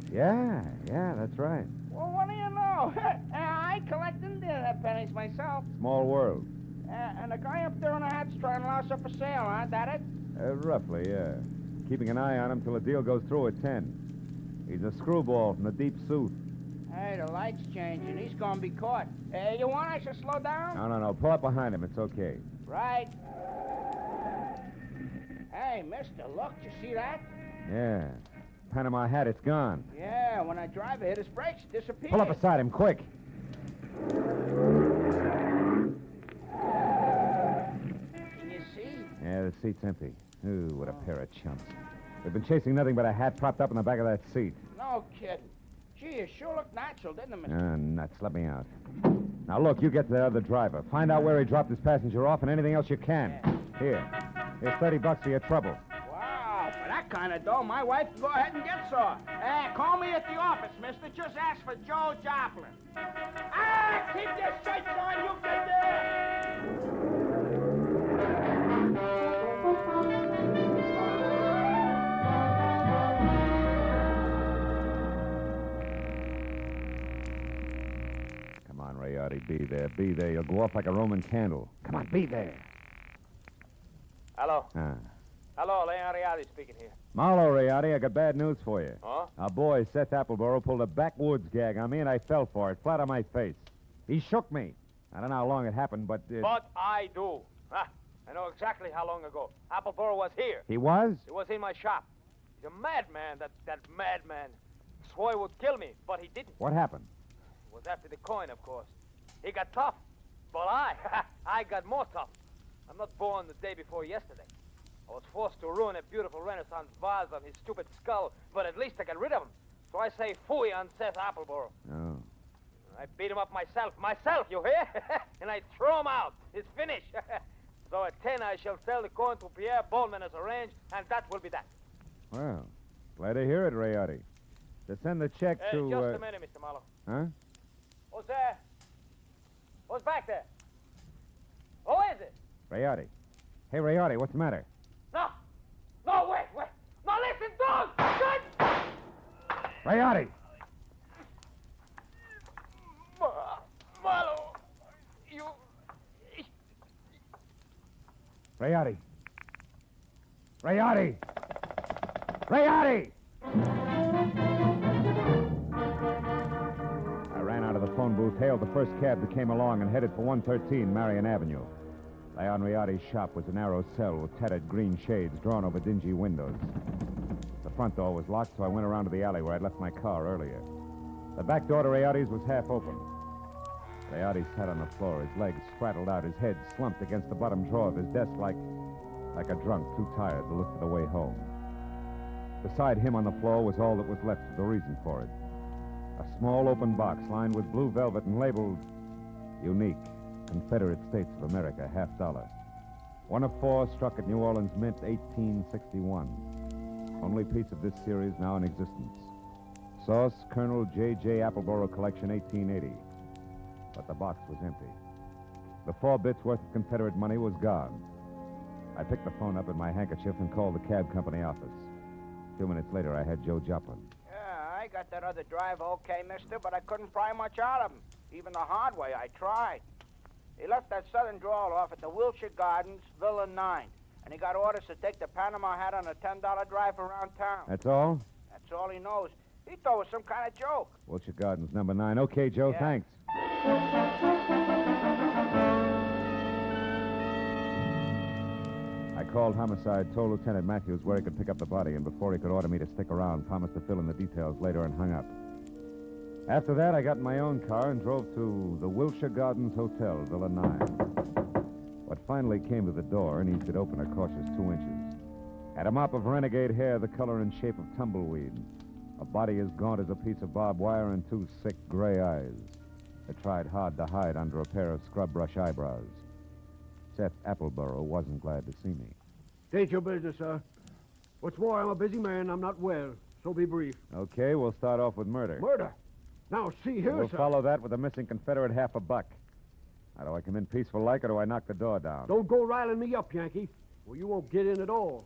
[SPEAKER 1] Yeah, that's right.
[SPEAKER 23] Well, what do you know? I collect Indian pennies myself.
[SPEAKER 1] Small world.
[SPEAKER 23] And the guy up there in the hat's trying to louse up for sale, huh? That it?
[SPEAKER 1] Roughly, yeah. Keeping an eye on him till the deal goes through at 10. He's a screwball from the deep south.
[SPEAKER 23] Hey, the light's changing. He's gonna be caught. You want I should slow down?
[SPEAKER 1] No. Pull up behind him. It's okay.
[SPEAKER 23] Right. Hey, mister, look. You see that?
[SPEAKER 1] Yeah. Panama hat, it's gone.
[SPEAKER 23] Yeah, when I drive, I hit his brakes. It disappeared.
[SPEAKER 1] Pull up beside him, quick.
[SPEAKER 23] Can you see?
[SPEAKER 1] Yeah, the seat's empty. Ooh, what a pair of chumps. They've been chasing nothing but a hat propped up in the back of that seat.
[SPEAKER 23] No kidding. Gee, you sure look natural, didn't it, mister?
[SPEAKER 1] Nuts. Let me out. Now, look, you get to the other driver. Find out where he dropped his passenger off and anything else you can. Yeah. Here's $30 for your trouble.
[SPEAKER 23] Wow, for that kind of dough, my wife can go ahead and get sore. Call me at the office, mister. Just ask for Joe Joplin. Keep your shirts on, you can do it!
[SPEAKER 1] Come on, Rayardi, be there. Be there. You'll go off like a Roman candle. Come on, be there.
[SPEAKER 24] Hello.
[SPEAKER 1] Ah.
[SPEAKER 24] Hello, Leon Rayardi speaking here.
[SPEAKER 1] Marlowe, Rayardi, I got bad news for you.
[SPEAKER 24] Huh?
[SPEAKER 1] Our boy, Seth Appleboro, pulled a backwoods gag on me, and I fell for it, flat on my face. He shook me. I don't know how long it happened, but...
[SPEAKER 24] But I do. I know exactly how long ago. Appleboro was here.
[SPEAKER 1] He was?
[SPEAKER 24] He was in my shop. He's a madman, that madman. Swore he would kill me, but he didn't.
[SPEAKER 1] What happened?
[SPEAKER 24] It was after the coin, of course. He got tough. But I got more tough. I'm not born the day before yesterday. I was forced to ruin a beautiful Renaissance vase on his stupid skull, but at least I got rid of him. So I say phooey on Seth Appleboro.
[SPEAKER 1] Oh.
[SPEAKER 24] I beat him up myself, you hear? And I throw him out. It's finished. So at 10, I shall sell the coin to Pierre Bowman as arranged, and that will be that.
[SPEAKER 1] Well, glad to hear it, Rayardi. To send the check to...
[SPEAKER 24] Just a minute, Mr. Marlowe.
[SPEAKER 1] Huh?
[SPEAKER 24] Who's there? Who's back there? Who is it?
[SPEAKER 1] Rayardi, Hey, Rayardi, what's the matter?
[SPEAKER 23] No! No, wait! No, listen, dog! Good!
[SPEAKER 1] Rayardi!
[SPEAKER 23] Marlowe, you...
[SPEAKER 1] Rayardi! Rayardi! Rayardi! I ran out of the phone booth, hailed the first cab that came along, and headed for 113 Marion Avenue. Leon Rayardi's shop was a narrow cell with tattered green shades drawn over dingy windows. The front door was locked, so I went around to the alley where I'd left my car earlier. The back door to Rayardi's was half open. Rayardi sat on the floor, his legs spraddled out, his head slumped against the bottom drawer of his desk like a drunk too tired to look for the way home. Beside him on the floor was all that was left of the reason for it. A small open box lined with blue velvet and labeled Unique, Confederate States of America, $50. One of 4 struck at New Orleans Mint, 1861. Only piece of this series now in existence. Source, Colonel J.J. Appleboro Collection, 1880. But the box was empty. The 4 bits worth of Confederate money was gone. I picked the phone up in my handkerchief and called the cab company office. 2 minutes later, I had Joe Joplin.
[SPEAKER 23] Yeah, I got that other driver okay, mister, but I couldn't pry much out of him. Even the hard way, I tried. He left that southern drawl off at the Wilshire Gardens, Villa 9. And he got orders to take the Panama hat on a $10 drive around town.
[SPEAKER 1] That's all?
[SPEAKER 23] That's all he knows. He thought it was some kind of joke.
[SPEAKER 1] Wilshire Gardens, number 9. Okay, Joe,
[SPEAKER 23] Yeah.
[SPEAKER 1] thanks. I called Homicide, told Lieutenant Matthews where he could pick up the body, and before he could order me to stick around, promised to fill in the details later and hung up. After that, I got in my own car and drove to the Wilshire Gardens Hotel, Villa 9. What finally came to the door and eased it open a cautious 2 inches. Had a mop of renegade hair the color and shape of tumbleweed, a body as gaunt as a piece of barbed wire, and 2 sick gray eyes that tried hard to hide under a pair of scrub brush eyebrows. Seth Appleboro wasn't glad to see me.
[SPEAKER 8] State your business, sir. What's more, I'm a busy man. I'm not well, so be brief.
[SPEAKER 1] Okay, we'll start off with murder.
[SPEAKER 8] Murder? Now, see here,
[SPEAKER 1] We'll
[SPEAKER 8] sir.
[SPEAKER 1] follow that with a missing Confederate $50. Now, do I come in peaceful like, or do I knock the door down?
[SPEAKER 8] Don't go riling me up, Yankee, or you won't get in at all.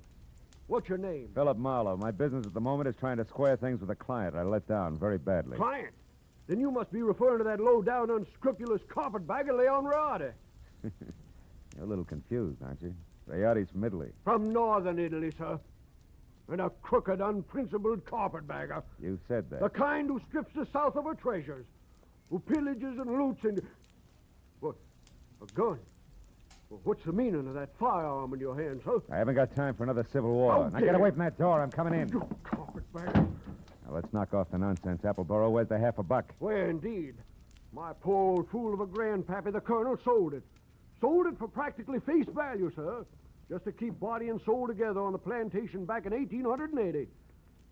[SPEAKER 8] What's your name?
[SPEAKER 1] Philip Marlowe. My business at the moment is trying to square things with a client I let down very badly.
[SPEAKER 8] Client? Then you must be referring to that low-down, unscrupulous carpetbagger, Leon Rayardi.
[SPEAKER 1] You're a little confused, aren't you? Rayardi's from Italy.
[SPEAKER 8] From northern Italy, sir. And a crooked, unprincipled carpetbagger.
[SPEAKER 1] You said that.
[SPEAKER 8] The kind who strips the South of her treasures, who pillages and loots and... What? A gun? Well, what's the meaning of that firearm in your hand, sir?
[SPEAKER 1] I haven't got time for another civil war. Now get away from that door. I'm coming in.
[SPEAKER 8] You carpetbagger.
[SPEAKER 1] Now, let's knock off the nonsense, Appleboro. Where's the $50?
[SPEAKER 8] Where, indeed? My poor old fool of a grandpappy, the colonel, sold it. Sold it for practically face value, sir. Just to keep body and soul together on the plantation back in 1880.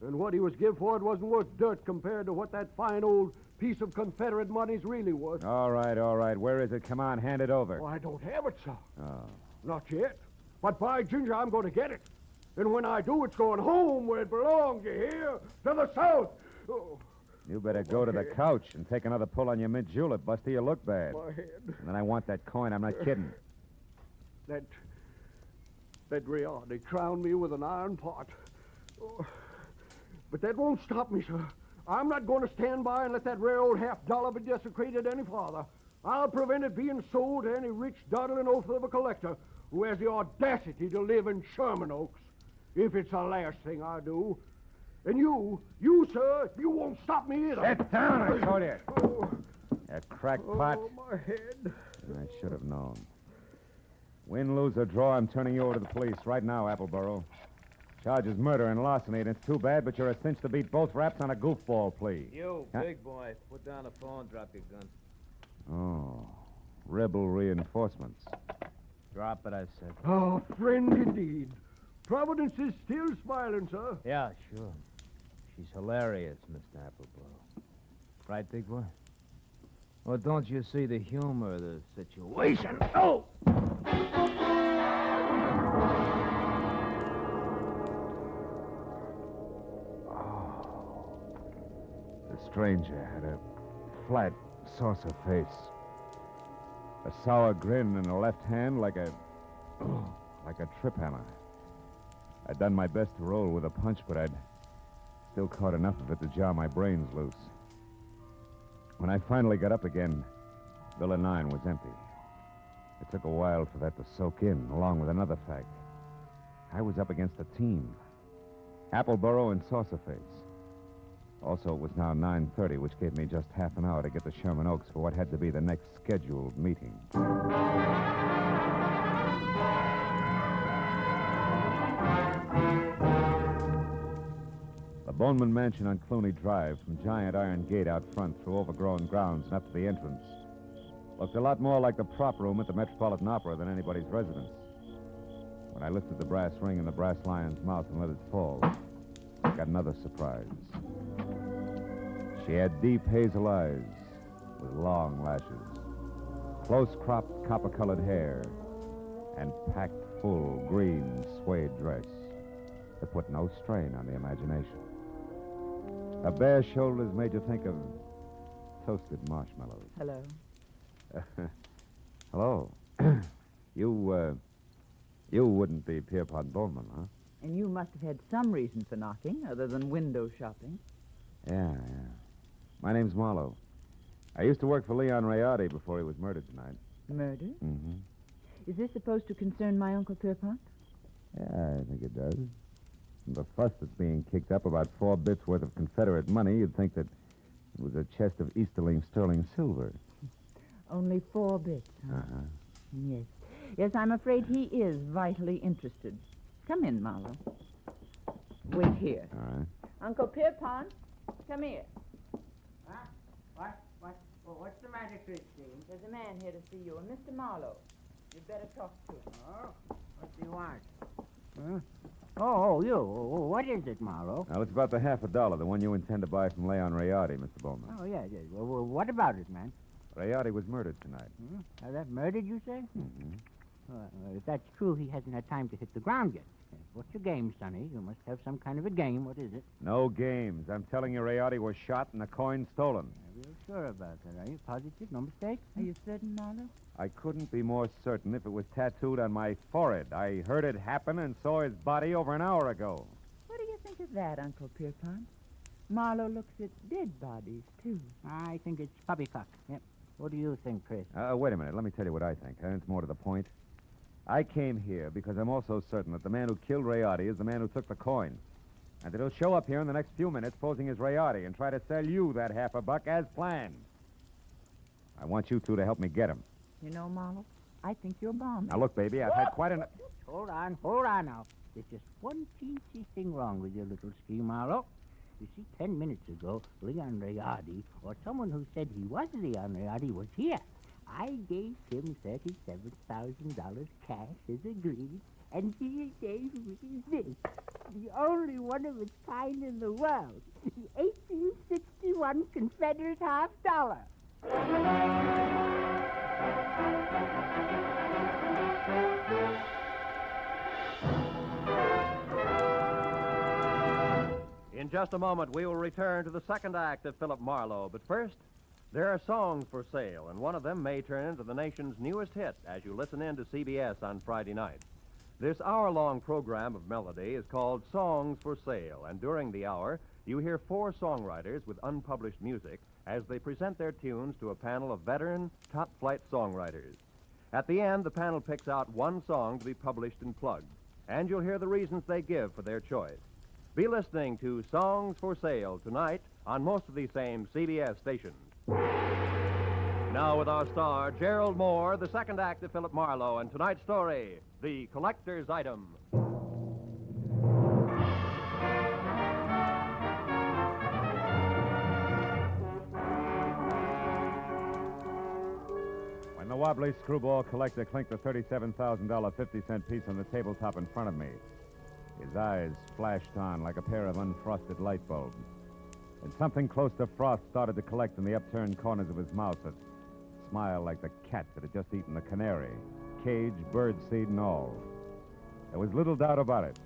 [SPEAKER 8] And what he was give for it wasn't worth dirt compared to what that fine old piece of Confederate money's really worth.
[SPEAKER 1] All right, all right. Where is it? Come on, hand it over.
[SPEAKER 8] Oh, I don't have it, sir.
[SPEAKER 1] Oh.
[SPEAKER 8] Not yet. But by ginger, I'm going to get it. And when I do, it's going home where it belongs, you hear? To the South. Oh.
[SPEAKER 1] You better go to the couch and take another pull on your mint julep, Buster. You look bad.
[SPEAKER 8] My head.
[SPEAKER 1] And then I want that coin. I'm not kidding.
[SPEAKER 8] That Rayardi crowned me with an iron pot. Oh. But that won't stop me, sir. I'm not going to stand by and let that rare old $50 be desecrated any farther. I'll prevent it being sold to any rich, dawdling oaf of a collector who has the audacity to live in Sherman Oaks. If it's the last thing I do. And you, sir, you won't stop me either.
[SPEAKER 1] Sit down, I told you.
[SPEAKER 8] Oh.
[SPEAKER 1] You crackpot.
[SPEAKER 8] Oh, my head.
[SPEAKER 1] I should have known. Win, lose, or draw, I'm turning you over to the police right now, Appleboro. Charge is murder and larceny, and it's too bad, but you're a cinch to beat both raps on a goofball plea.
[SPEAKER 19] You, big boy, put down the phone, drop your gun.
[SPEAKER 1] Oh, rebel reinforcements.
[SPEAKER 19] Drop it, I said.
[SPEAKER 8] Oh, friend indeed. Providence is still smiling, sir.
[SPEAKER 19] Yeah, sure. She's hilarious, Mr. Appleboro. Right, big boy? Or don't you see the humor of the situation?
[SPEAKER 8] Oh!
[SPEAKER 1] The stranger had a flat, saucer face. A sour grin in a left hand like a like a trip hammer. I'd done my best to roll with a punch, but I'd still caught enough of it to jar my brains loose. When I finally got up again, Villa 9 was empty. It took a while for that to soak in, along with another fact. I was up against a team. Appleboro and Saucerface. Also, it was now 9:30, which gave me just half an hour to get to Sherman Oaks for what had to be the next scheduled meeting. The Boneman Mansion on Clooney Drive, from giant iron gate out front through overgrown grounds and up to the entrance, looked a lot more like the prop room at the Metropolitan Opera than anybody's residence. When I lifted the brass ring in the brass lion's mouth and let it fall, I got another surprise. She had deep hazel eyes with long lashes, close-cropped copper-colored hair, and packed full green suede dress that put no strain on the imagination. Her bare shoulders made you think of toasted marshmallows.
[SPEAKER 5] Hello.
[SPEAKER 1] Hello. You wouldn't be Pierpont Bowman, huh?
[SPEAKER 5] And you must have had some reason for knocking, other than window shopping.
[SPEAKER 1] Yeah. My name's Marlowe. I used to work for Leon Rayardi before he was murdered tonight.
[SPEAKER 5] Murdered?
[SPEAKER 1] Mm-hmm.
[SPEAKER 5] Is this supposed to concern my Uncle Pierpont?
[SPEAKER 1] Yeah, I think it does. From the fuss that's being kicked up about 4 bits worth of Confederate money, you'd think that it was a chest of Easterling sterling silver.
[SPEAKER 5] Only 4 bits, huh?
[SPEAKER 1] Uh-huh.
[SPEAKER 5] Yes. Yes, I'm afraid he is vitally interested. Come in, Marlowe. Wait here.
[SPEAKER 1] All right.
[SPEAKER 5] Uncle Pierpont, come here.
[SPEAKER 10] Huh? What's the matter, Christine?
[SPEAKER 5] There's a man here to see you, a Mr. Marlowe. You'd better talk to him.
[SPEAKER 10] Oh, what do you want? Huh? Oh, you. What is it, Marlowe?
[SPEAKER 1] Now, it's about the $50, the one you intend to buy from Leon Rayardi, Mr. Bowman.
[SPEAKER 10] Oh, yeah. Well, what about it, man?
[SPEAKER 1] Rayardi was murdered tonight.
[SPEAKER 10] That murdered, you say?
[SPEAKER 1] Mm-hmm.
[SPEAKER 10] If that's true, he hasn't had time to hit the ground yet. What's your game, Sonny? You must have some kind of a game. What is it?
[SPEAKER 1] No games. I'm telling you, Rayardi was shot and the coin stolen.
[SPEAKER 10] Are you sure about that? Are you positive? No mistake?
[SPEAKER 5] Are you certain, Marlowe?
[SPEAKER 1] I couldn't be more certain if it was tattooed on my forehead. I heard it happen and saw his body over an hour ago.
[SPEAKER 5] What do you think of that, Uncle Pierpont? Marlowe looks at dead bodies, too.
[SPEAKER 10] I think it's poppycock. Yep. What do you think, Chris?
[SPEAKER 1] Wait a minute. Let me tell you what I think. It's more to the point. I came here because I'm also certain that the man who killed Rayardi is the man who took the coin. And that he'll show up here in the next few minutes posing as Rayardi and try to sell you that $50 as planned. I want you two to help me get him.
[SPEAKER 5] You know, Marlowe, I think you're bombing.
[SPEAKER 1] Now, look, baby, I've had quite enough...
[SPEAKER 10] Hold on now. There's just one teensy thing wrong with your little scheme, Marlowe. You see, 10 minutes ago, Leon Rayardi, or someone who said he was Leon Rayardi, was here. I gave him $37,000 cash as agreed, and he gave me this, the only one of its kind in the world, the 1861 Confederate $50.
[SPEAKER 9] In just a moment, we will return to the second act of Philip Marlowe. But first, there are songs for sale, and one of them may turn into the nation's newest hit as you listen in to CBS on Friday night. This hour-long program of melody is called Songs for Sale, and during the hour, you hear 4 songwriters with unpublished music as they present their tunes to a panel of veteran, top-flight songwriters. At the end, the panel picks out one song to be published and plugged, and you'll hear the reasons they give for their choice. Be listening to Songs for Sale tonight on most of these same CBS stations. Now with our star, Gerald Moore, the second act of Philip Marlowe, and tonight's story, The Collector's Item.
[SPEAKER 1] When the wobbly screwball collector clinked the $37,000 50-cent piece on the tabletop in front of me, his eyes flashed on like a pair of unfrosted light bulbs. And something close to frost started to collect in the upturned corners of his mouth, a smile like the cat that had just eaten the canary, cage, birdseed, and all. There was little doubt about it.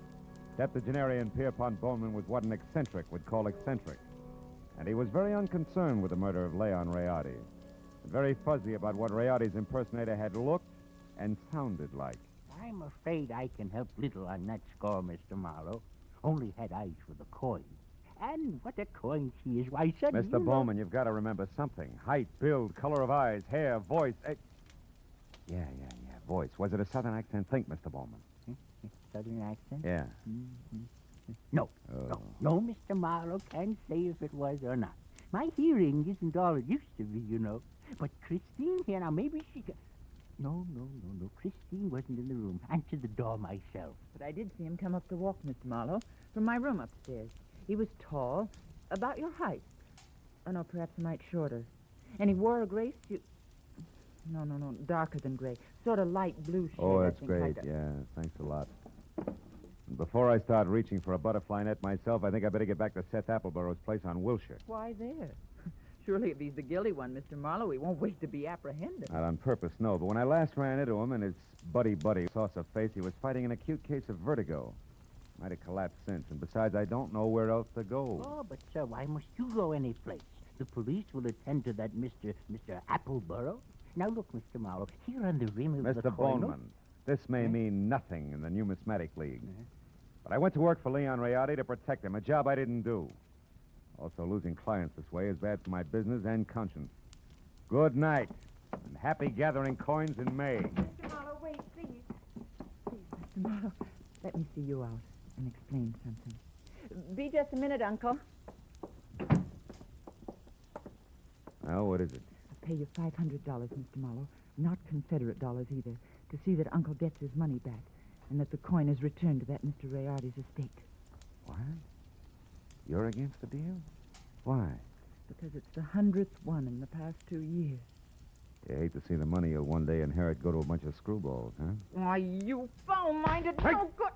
[SPEAKER 1] Septuagenarian Pierpont Bowman was what an eccentric would call eccentric. And he was very unconcerned with the murder of Leon Rayardi, and very fuzzy about what Rayardi's impersonator had looked and sounded like.
[SPEAKER 10] I'm afraid I can help little on that score, Mr. Marlowe. Only had eyes for the coin. And what a coin she is. Why, son,
[SPEAKER 1] Mr. Bowman, you've got to remember something. Height, build, color of eyes, hair, voice. Yeah, voice. Was it a southern accent? Think, Mr. Bowman.
[SPEAKER 10] Southern accent?
[SPEAKER 1] Yeah.
[SPEAKER 10] No, no, Mr. Marlowe can't say if it was or not. My hearing isn't all it used to be, you know. But Christine here, now maybe she got... No. Christine wasn't in the room. Answered the door myself.
[SPEAKER 5] But I did see him come up the walk, Mr. Marlowe, from my room upstairs. He was tall, about your height. Oh, no, perhaps a mite shorter. And he wore a gray suit. No, darker than gray. Sort of light blue shade.
[SPEAKER 1] Oh, that's
[SPEAKER 5] I think,
[SPEAKER 1] great.
[SPEAKER 5] like
[SPEAKER 1] Yeah, thanks a lot. Before I start reaching for a butterfly net myself, I think I better get back to Seth Appleborough's place on Wilshire.
[SPEAKER 5] Why there? Surely if he's the guilty one, Mr. Marlowe, he won't wait to be apprehended.
[SPEAKER 1] Not on purpose, no. But when I last ran into him and his buddy saucer face, he was fighting an acute case of vertigo. Might have collapsed since. And besides, I don't know where else to go.
[SPEAKER 10] Oh, but, sir, why must you go any place? The police will attend to that Mr. Appleborough. Now, look, Mr. Marlowe, here on the rim of the
[SPEAKER 1] Mr.
[SPEAKER 10] coin...
[SPEAKER 1] Bowman, this may mean nothing in the Numismatic League. But I went to work for Leon Rayardi to protect him, a job I didn't do. Also, losing clients this way is bad for my business and conscience. Good night, and happy gathering coins in May.
[SPEAKER 5] Mr. Marlowe, wait, please. Please, Mr. Marlowe, let me see you out and explain something. Be just a minute, Uncle.
[SPEAKER 1] Well, what is it?
[SPEAKER 5] I'll pay you $500, Mr. Marlowe, not Confederate dollars either, to see that Uncle gets his money back and that the coin is returned to that Mr. Rayardi's estate.
[SPEAKER 1] What? You're against the deal? Why?
[SPEAKER 5] Because it's the 100th one in the past 2 years.
[SPEAKER 1] You hate to see the money you'll one day inherit go to a bunch of screwballs, huh?
[SPEAKER 5] Why, you foul-minded, no good...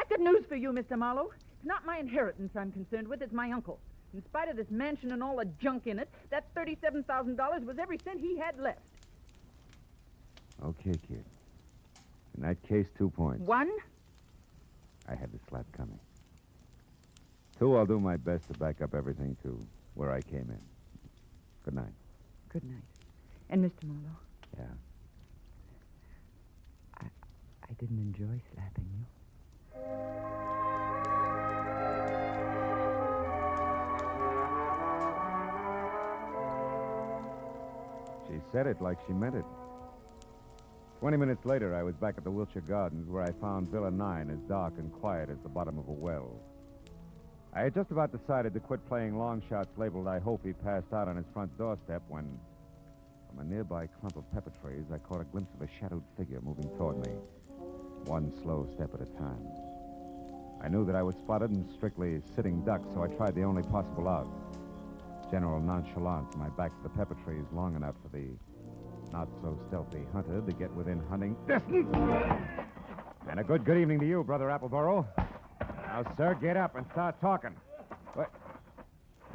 [SPEAKER 5] I've got news for you, Mr. Marlowe. It's not my inheritance I'm concerned with, it's my uncle's. In spite of this mansion and all the junk in it, that $37,000 was every cent he had left.
[SPEAKER 1] Okay, kid. In that case, 2 points.
[SPEAKER 5] 1?
[SPEAKER 1] I had the slap coming. 2, I'll do my best to back up everything to where I came in. Good night.
[SPEAKER 5] Good night. And Mr. Marlowe?
[SPEAKER 1] Yeah?
[SPEAKER 5] I didn't enjoy slapping you.
[SPEAKER 1] She said it like she meant it. 20 minutes later, I was back at the Wilshire Gardens where I found Villa 9 as dark and quiet as the bottom of a well. I had just about decided to quit playing long shots labeled I hope he passed out on his front doorstep when, from a nearby clump of pepper trees, I caught a glimpse of a shadowed figure moving toward me, one slow step at a time. I knew that I was spotted and strictly sitting duck, so I tried the only possible out. General nonchalance, my back to the pepper trees long enough for the not-so-stealthy hunter to get within hunting distance. And a good evening to you, Brother Appleborough. Now, sir, get up and start talking. What?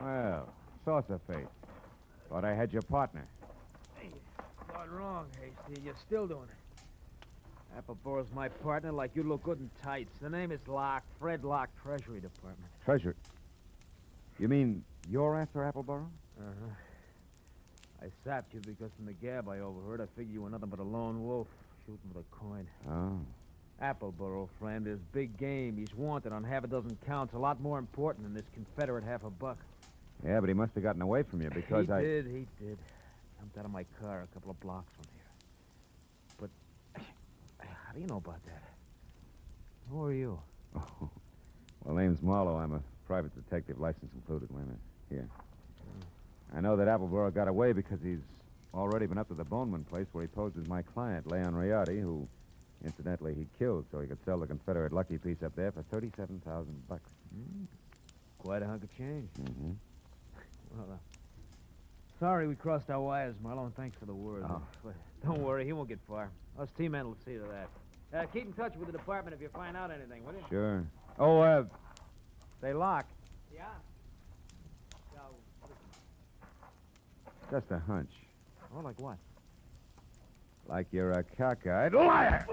[SPEAKER 1] Well, saucer face. Thought I had your partner.
[SPEAKER 19] Hey, not wrong, Hasty. You're still doing it. Appleborough's my partner like you look good in tights. The name is Locke, Fred Locke, Treasury Department.
[SPEAKER 1] Treasure? You mean you're after Appleborough?
[SPEAKER 19] Uh-huh. I sapped you because from the gab I overheard, I figured you were nothing but a lone wolf shooting with a coin.
[SPEAKER 1] Oh.
[SPEAKER 19] Appleborough, friend, is big game. He's wanted on half a dozen counts, a lot more important than this Confederate $50.
[SPEAKER 1] Yeah, but he must have gotten away from you because
[SPEAKER 19] He did. Jumped out of my car a couple of blocks from here. But how do you know about that? Who are you?
[SPEAKER 1] Oh. Well, name's Marlowe. I'm a private detective, license included. Wait a minute. Here. I know that Appleborough got away because he's already been up to the Boneman place where he posed as my client, Leon Rayardi, who, incidentally, he killed so he could sell the Confederate lucky piece up there for $37,000.
[SPEAKER 19] Quite a hunk of change.
[SPEAKER 1] Mm-hmm.
[SPEAKER 19] Well, sorry we crossed our wires, Marlowe, and thanks for the word.
[SPEAKER 1] Oh.
[SPEAKER 19] But don't worry, he won't get far. Us T-men will see to that. Keep in touch with the department if you find out anything, will you?
[SPEAKER 1] Sure. Oh,
[SPEAKER 19] Say, Locke.
[SPEAKER 22] Yeah?
[SPEAKER 1] Just a hunch.
[SPEAKER 19] Oh, like what?
[SPEAKER 1] Like you're a cockeyed liar.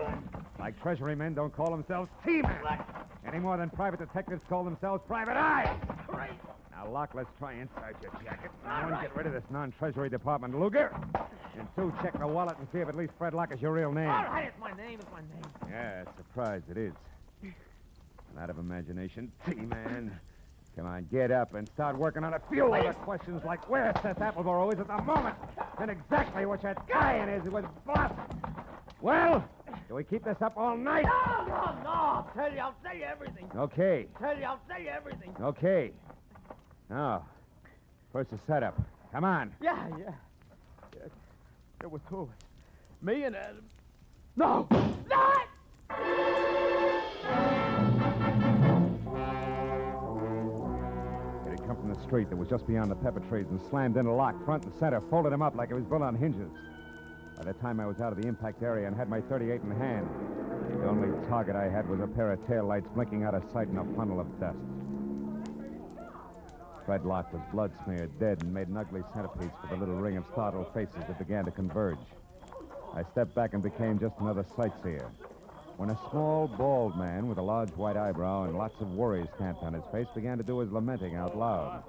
[SPEAKER 1] Like Treasury men don't call themselves T-men. Any more than private detectives call themselves private eyes. Now Now, Locke, let's try inside your jacket. One, get rid of this non-Treasury Department looger. And two, check the wallet and see if at least Fred Locke is your real name.
[SPEAKER 19] All right, it's my name. It's my name.
[SPEAKER 1] Yeah, surprised it is. Out of imagination, T-Man. Come on, get up and start working on a few other questions like where Seth Appleboro is at the moment and exactly what that guy in is with Boss. Well, do we keep this up all night?
[SPEAKER 19] No. I'll tell you. I'll say everything.
[SPEAKER 1] Okay.
[SPEAKER 19] Tell you. I'll say everything.
[SPEAKER 1] Okay. Now, first the setup. Come on.
[SPEAKER 19] Yeah. There were two of us. Me and Adam. No!
[SPEAKER 1] It had come from the street that was just beyond the pepper trees and slammed into Locke front and center, folded him up like it was built on hinges. By the time I was out of the impact area and had my .38 in hand, the only target I had was a pair of taillights blinking out of sight in a funnel of dust. Fred Locke was blood-smeared, dead, and made an ugly centerpiece for the little ring of startled faces that began to converge. I stepped back and became just another sightseer, when a small, bald man with a large white eyebrow and lots of worry stamped on his face began to do his lamenting out loud.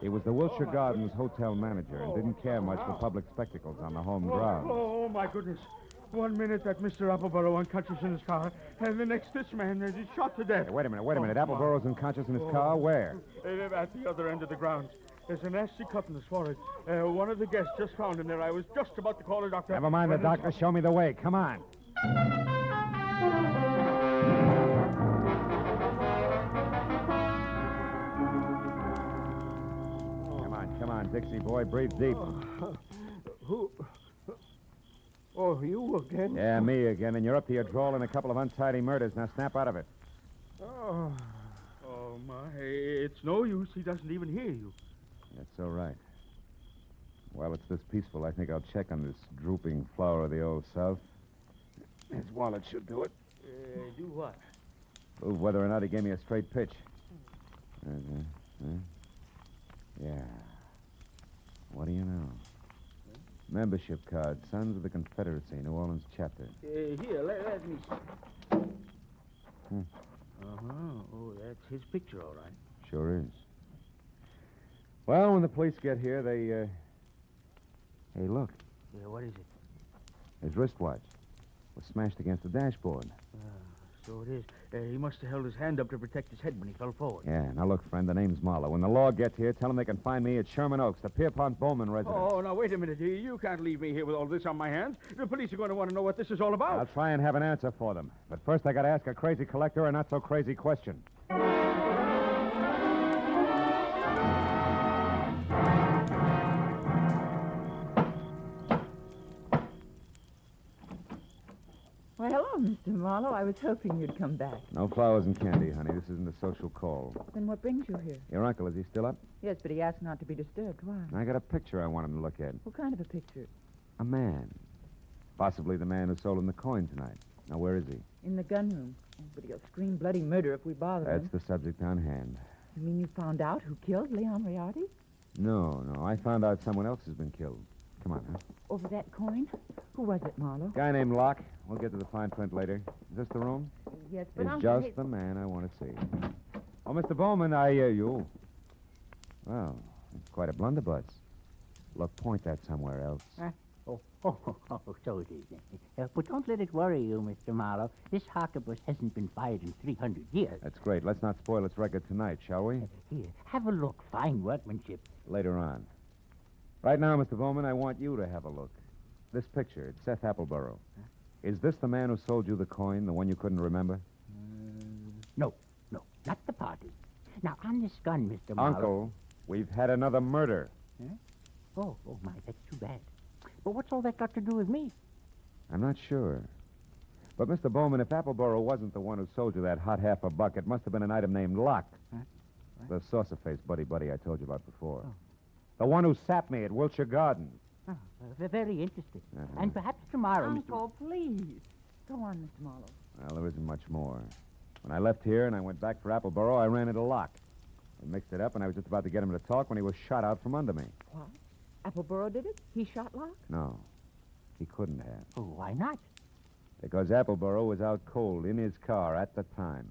[SPEAKER 1] He was the Wilshire Gardens hotel manager and didn't care much for public spectacles on the home grounds.
[SPEAKER 8] Oh, my goodness. 1 minute that Mr. Appleboro unconscious in his car, and the next this man is shot to death.
[SPEAKER 1] Hey, wait a minute. Appleboro's unconscious in his car? Where?
[SPEAKER 8] At the other end of the grounds. There's a nasty cut in his forehead. One of the guests just found him there. I was just about to call a doctor.
[SPEAKER 1] Never mind the doctor. Show me the way. Come on. Come on, Dixie boy. Breathe deep.
[SPEAKER 8] Who? Oh, you again?
[SPEAKER 1] Yeah, me again. And you're up to your drawl in a couple of untidy murders. Now snap out of it.
[SPEAKER 8] Oh, my. It's no use. He doesn't even hear you.
[SPEAKER 1] That's all right. While it's this peaceful, I think I'll check on this drooping flower of the old South. His wallet should do it.
[SPEAKER 19] Do what?
[SPEAKER 1] Prove whether or not he gave me a straight pitch. Yeah. What do you know? Membership card, Sons of the Confederacy, New Orleans chapter.
[SPEAKER 19] Here, let me see. Oh, that's his picture, all right.
[SPEAKER 1] Sure is. Well, when the police get here, they, Hey, look.
[SPEAKER 19] Yeah, what is it?
[SPEAKER 1] His wristwatch was smashed against the dashboard.
[SPEAKER 19] So it is. He must have held his hand up to protect his head when he fell forward.
[SPEAKER 1] Yeah, now look, friend, the name's Marlowe. When the law gets here, tell them they can find me at Sherman Oaks, the Pierpont Bowman residence.
[SPEAKER 8] Oh, now, wait a minute. You can't leave me here with all this on my hands. The police are going to want to know what this is all about.
[SPEAKER 1] I'll try and have an answer for them. But first, I got to ask a crazy collector a not-so-crazy question.
[SPEAKER 5] Well, hello, Mr. Marlowe. I was hoping you'd come back.
[SPEAKER 1] No flowers and candy, honey. This isn't a social call.
[SPEAKER 5] Then what brings you here?
[SPEAKER 1] Your uncle, is he still up?
[SPEAKER 5] Yes, but he asked not to be disturbed. Why?
[SPEAKER 1] I got a picture I want him to look at.
[SPEAKER 5] What kind of a picture?
[SPEAKER 1] A man. Possibly the man who sold him the coin tonight. Now, where is he?
[SPEAKER 5] In the gun room. Oh, but he'll scream bloody murder if we bother him.
[SPEAKER 1] That's the subject on hand.
[SPEAKER 5] You mean you found out who killed Leon Riardi?
[SPEAKER 1] No. I found out someone else has been killed. Come on, huh?
[SPEAKER 5] Over that coin? Who was it, Marlowe?
[SPEAKER 1] Guy named Locke. We'll get to the fine print later. Is this the room?
[SPEAKER 5] Yes, but
[SPEAKER 1] It's just the man I want to see. Oh, Mr. Bowman, I hear you. Well, it's quite a blunderbuss. Look, point that somewhere else.
[SPEAKER 10] So it is. But don't let it worry you, Mr. Marlowe. This harquebus hasn't been fired in 300 years.
[SPEAKER 1] That's great. Let's not spoil its record tonight, shall we?
[SPEAKER 10] Here, have a look. Fine workmanship.
[SPEAKER 1] Later on. Right now, Mr. Bowman, I want you to have a look. This picture, it's Seth Appleboro. Is this the man who sold you the coin, the one you couldn't remember?
[SPEAKER 10] No, not the party. Now, on this gun, Mr. Marlowe...
[SPEAKER 1] Uncle, we've had another murder.
[SPEAKER 10] Huh? Oh, my, that's too bad. But what's all that got to do with me?
[SPEAKER 1] I'm not sure. But, Mr. Bowman, if Appleboro wasn't the one who sold you that hot $1/2, it must have been an item named Locke.
[SPEAKER 10] Huh?
[SPEAKER 1] The saucer-faced buddy I told you about before. Oh. The one who sapped me at Wilshire Gardens.
[SPEAKER 10] Oh, very interesting. And perhaps tomorrow,
[SPEAKER 5] Uncle, please. Go on, Mr. Marlowe.
[SPEAKER 1] Well, there isn't much more. When I left here and I went back for Appleboro, I ran into Locke. We mixed it up, and I was just about to get him to talk when he was shot out from under me.
[SPEAKER 5] What? Appleboro did it? He shot Locke?
[SPEAKER 1] No, he couldn't have.
[SPEAKER 10] Oh, why not?
[SPEAKER 1] Because Appleboro was out cold in his car at the time.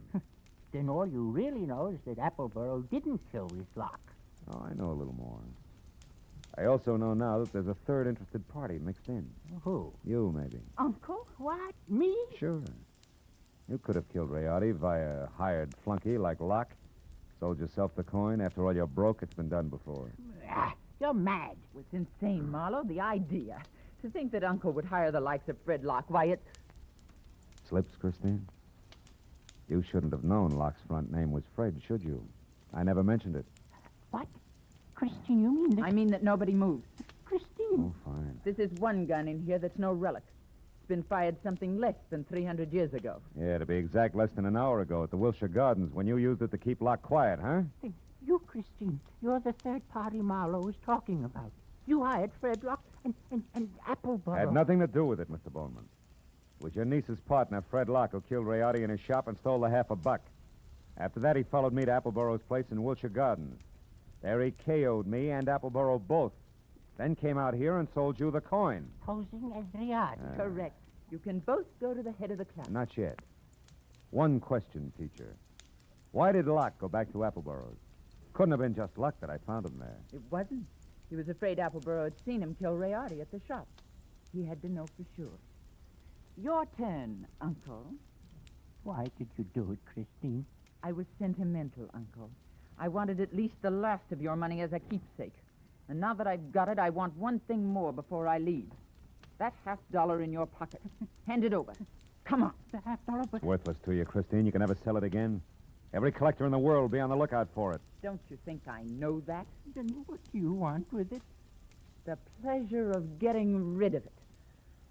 [SPEAKER 10] Then all you really know is that Appleboro didn't kill with Locke.
[SPEAKER 1] Oh, I know a little more. I also know now that there's a third interested party mixed in.
[SPEAKER 10] Who?
[SPEAKER 1] You, maybe.
[SPEAKER 10] Uncle? What? Me?
[SPEAKER 1] Sure. You could have killed Rayardi via hired flunky like Locke. Sold yourself the coin. After all, you're broke. It's been done before.
[SPEAKER 10] You're mad.
[SPEAKER 5] It's insane, Marlowe, the idea. To think that Uncle would hire the likes of Fred Locke, why, it...
[SPEAKER 1] Slips, Christine? You shouldn't have known Locke's front name was Fred, should you? I never mentioned it.
[SPEAKER 10] What? Christine, you mean that...
[SPEAKER 5] I mean that nobody moves.
[SPEAKER 10] Christine.
[SPEAKER 1] Oh, fine.
[SPEAKER 5] This is one gun in here that's no relic. It's been fired something less than 300 years ago.
[SPEAKER 1] Yeah, to be exact, less than an hour ago at the Wilshire Gardens when you used it to keep Locke quiet, huh?
[SPEAKER 10] You, Christine, you're the third party Marlowe was talking about. You hired Fred Locke and Appleboro.
[SPEAKER 1] Had nothing to do with it, Mr. Bowman. It was your niece's partner, Fred Locke, who killed Rayardi in his shop and stole the $50. After that, he followed me to Appleboro's place in Wilshire Gardens. There he KO'd me and Appleboro both. Then came out here and sold you the coin.
[SPEAKER 10] Posing as Rayardi.
[SPEAKER 5] Correct. You can both go to the head of the class.
[SPEAKER 1] Not yet. One question, teacher. Why did Locke go back to Appleboro's? Couldn't have been just luck that I found him there.
[SPEAKER 5] It wasn't. He was afraid Appleboro had seen him kill Rayardi at the shop. He had to know for sure. Your turn, Uncle.
[SPEAKER 10] Why did you do it, Christine?
[SPEAKER 5] I was sentimental, Uncle. I wanted at least the last of your money as a keepsake. And now that I've got it, I want one thing more before I leave. That $50 in your pocket. Hand it over. Come on.
[SPEAKER 10] The $50, but...
[SPEAKER 1] It's worthless to you, Christine. You can never sell it again. Every collector in the world will be on the lookout for it.
[SPEAKER 5] Don't you think I know that?
[SPEAKER 10] Then what do you want with it?
[SPEAKER 5] The pleasure of getting rid of it.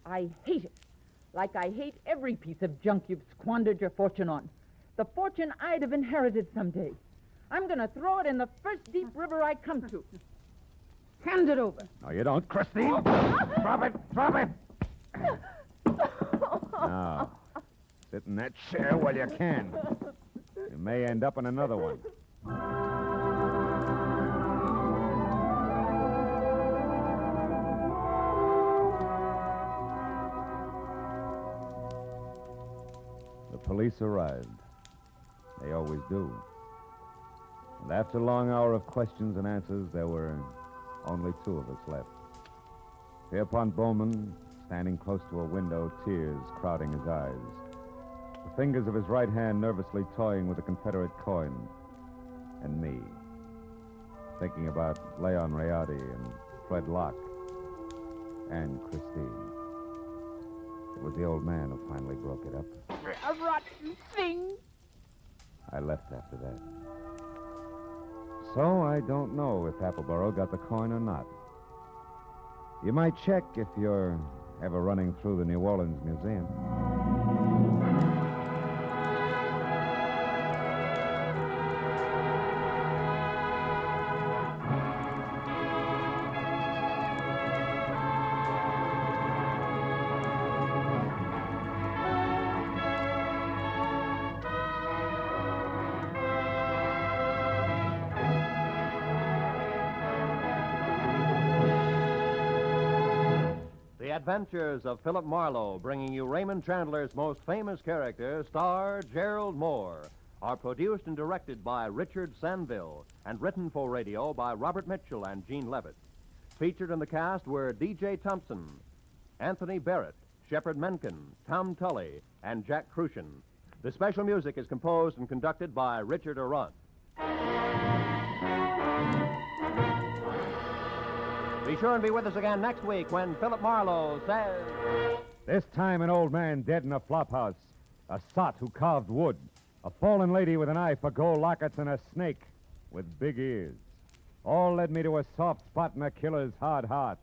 [SPEAKER 5] I hate it. Like I hate every piece of junk you've squandered your fortune on. The fortune I'd have inherited someday. I'm going to throw it in the first deep river I come to. Hand it over.
[SPEAKER 1] No, you don't, Christine. Drop it. Drop it. Now, sit in that chair while you can. You may end up in another one. The police arrived. They always do. And after a long hour of questions and answers, there were only two of us left. Pierpont Bowman, standing close to a window, tears crowding his eyes. The fingers of his right hand nervously toying with the Confederate coin. And me, thinking about Leon Rayardi and Fred Locke and Christine. It was the old man who finally broke it up.
[SPEAKER 10] A rotten thing.
[SPEAKER 1] I left after that. So I don't know if Appleboro got the coin or not. You might check if you're ever running through the New Orleans Museum.
[SPEAKER 9] Adventures of Philip Marlowe, bringing you Raymond Chandler's most famous character, star Gerald Moore, are produced and directed by Richard Sanville and written for radio by Robert Mitchell and Gene Levitt. Featured in the cast were D.J. Thompson, Anthony Barrett, Shepard Menken, Tom Tully, and Jack Crucian. The special music is composed and conducted by Richard Arant. Be sure and be with us again next week when Philip Marlowe says...
[SPEAKER 1] This time an old man dead in a flophouse, a sot who carved wood, a fallen lady with an eye for gold lockets, and a snake with big ears. All led me to a soft spot in a killer's hard heart.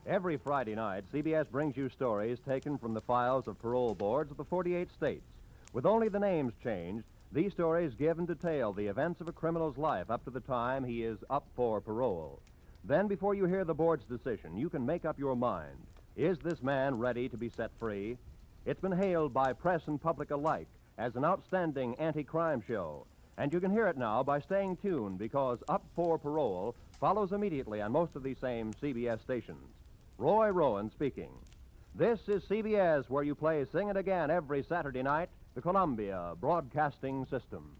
[SPEAKER 9] Every Friday night, CBS brings you stories taken from the files of parole boards of the 48 states. With only the names changed, these stories give and detail the events of a criminal's life up to the time he is up for parole. Then, before you hear the board's decision, you can make up your mind. Is this man ready to be set free? It's been hailed by press and public alike as an outstanding anti-crime show. And you can hear it now by staying tuned, because Up for Parole follows immediately on most of these same CBS stations. Roy Rowan speaking. This is CBS, where you play Sing It Again every Saturday night, the Columbia Broadcasting System.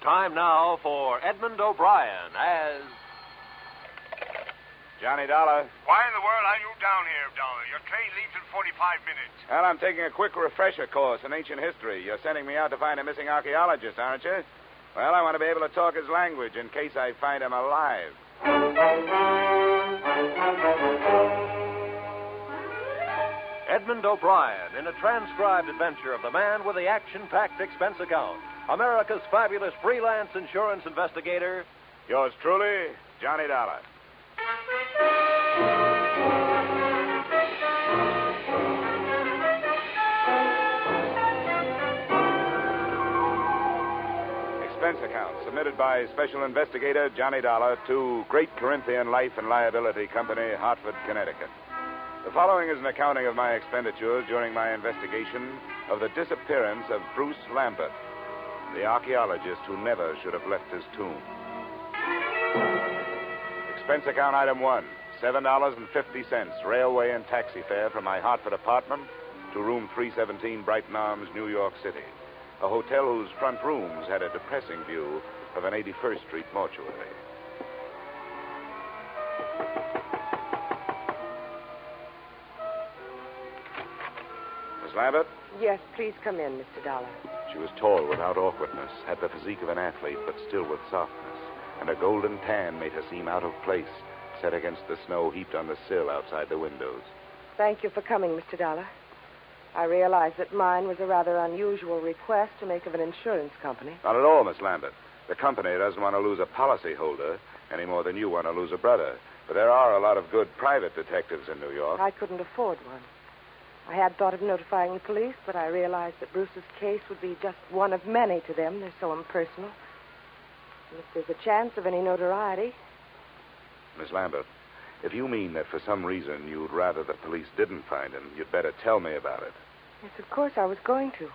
[SPEAKER 7] Time now for Edmund O'Brien as...
[SPEAKER 3] Johnny Dollar.
[SPEAKER 11] Why in the world are you down here, Dollar? Your train leaves in 45 minutes.
[SPEAKER 3] Well, I'm taking a quick refresher course in ancient history. You're sending me out to find a missing archaeologist, aren't you? Well, I want to be able to talk his language in case I find him alive.
[SPEAKER 7] Edmund O'Brien in a transcribed adventure of the man with the action-packed expense account. America's fabulous freelance insurance investigator.
[SPEAKER 3] Yours truly, Johnny Dollar. Expense account submitted by Special Investigator Johnny Dollar to Great Corinthian Life and Liability Company, Hartford, Connecticut. The following is an accounting of my expenditures during my investigation of the disappearance of Bruce Lambert, the archaeologist who never should have left his tomb. Expense account item 1, $7.50, railway and taxi fare from my Hartford apartment to room 317, Brighton Arms, New York City, a hotel whose front rooms had a depressing view of an 81st Street mortuary. Miss Lambert?
[SPEAKER 12] Yes, please come in, Mr. Dollar.
[SPEAKER 3] She was tall without awkwardness, had the physique of an athlete, but still with softness, and a golden tan made her seem out of place, set against the snow heaped on the sill outside the windows.
[SPEAKER 12] Thank you for coming, Mr. Dollar. I realize that mine was a rather unusual request to make of an insurance company.
[SPEAKER 3] Not at all, Miss Lambert. The company doesn't want to lose a policyholder any more than you want to lose a brother. But there are a lot of good private detectives in New York.
[SPEAKER 12] I couldn't afford one. I had thought of notifying the police, but I realized that Bruce's case would be just one of many to them. They're so impersonal. And if there's a chance of any notoriety...
[SPEAKER 3] Miss Lambert, if you mean that for some reason you'd rather the police didn't find him, you'd better tell me about it.
[SPEAKER 12] Yes, of course I was going to.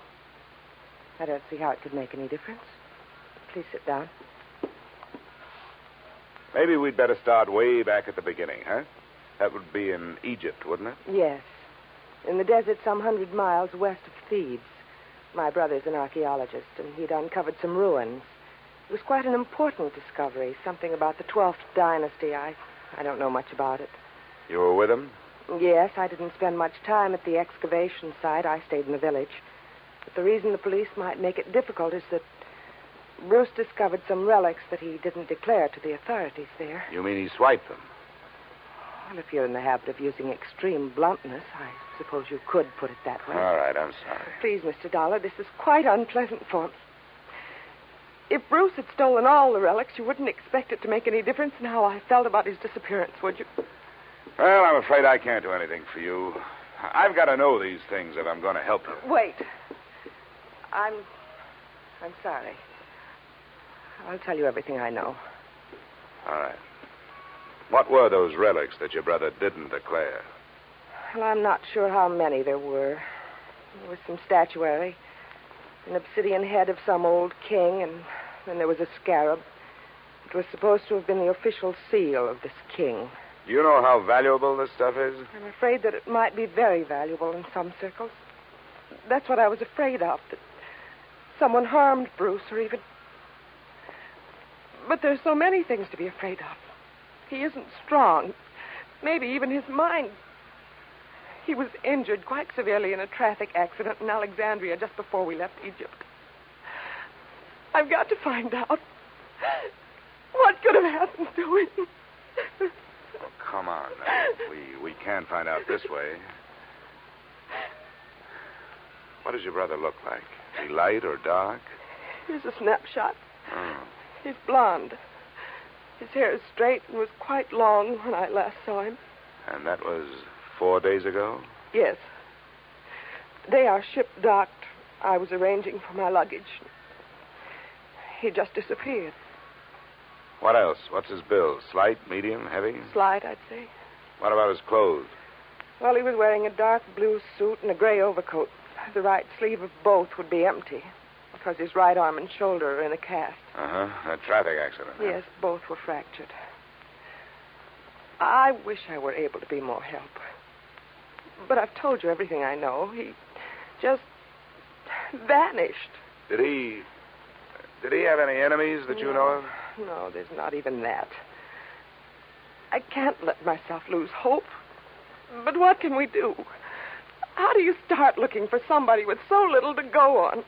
[SPEAKER 12] I don't see how it could make any difference. Please sit down.
[SPEAKER 3] Maybe we'd better start way back at the beginning, huh? That would be in Egypt, wouldn't it?
[SPEAKER 12] Yes. In the desert some 100 miles west of Thebes. My brother's an archaeologist, and he'd uncovered some ruins. It was quite an important discovery, something about the 12th dynasty. I don't know much about it.
[SPEAKER 3] You were with him?
[SPEAKER 12] Yes, I didn't spend much time at the excavation site. I stayed in the village. But the reason the police might make it difficult is that Bruce discovered some relics that he didn't declare to the authorities there.
[SPEAKER 3] You mean he swiped them?
[SPEAKER 12] Well, if you're in the habit of using extreme bluntness, I suppose you could put it that way.
[SPEAKER 3] All right, I'm sorry.
[SPEAKER 12] Please, Mr. Dollar, this is quite unpleasant for me. If Bruce had stolen all the relics, you wouldn't expect it to make any difference in how I felt about his disappearance, would you?
[SPEAKER 3] Well, I'm afraid I can't do anything for you. I've got to know these things if I'm going to help you.
[SPEAKER 12] Wait. I'm sorry. I'll tell you everything I know.
[SPEAKER 3] All right. What were those relics that your brother didn't declare?
[SPEAKER 12] Well, I'm not sure how many there were. There was some statuary, an obsidian head of some old king, and then there was a scarab. It was supposed to have been the official seal of this king.
[SPEAKER 3] Do you know how valuable this stuff is?
[SPEAKER 12] I'm afraid that it might be very valuable in some circles. That's what I was afraid of, that someone harmed Bruce or even... But there's so many things to be afraid of. He isn't strong. Maybe even his mind. He was injured quite severely in a traffic accident in Alexandria just before we left Egypt. I've got to find out what could have happened to him.
[SPEAKER 3] Oh, come on. Now. We can't find out this way. What does your brother look like? Is he light or dark?
[SPEAKER 12] Here's a snapshot.
[SPEAKER 3] Oh.
[SPEAKER 12] He's blonde. His hair is straight and was quite long when I last saw him.
[SPEAKER 3] And that was 4 days ago?
[SPEAKER 12] Yes. The day our ship docked, I was arranging for my luggage. He just disappeared.
[SPEAKER 3] What else? What's his bill? Slight, medium, heavy?
[SPEAKER 12] Slight, I'd say.
[SPEAKER 3] What about his clothes?
[SPEAKER 12] Well, he was wearing a dark blue suit and a gray overcoat. The right sleeve of both would be empty because his right arm and shoulder are in a cast.
[SPEAKER 3] Uh-huh. A traffic accident. Huh?
[SPEAKER 12] Yes, both were fractured. I wish I were able to be more help. But I've told you everything I know. He just vanished.
[SPEAKER 3] Did he have any enemies that you know of?
[SPEAKER 12] No, there's not even that. I can't let myself lose hope. But what can we do? How do you start looking for somebody with so little to go on?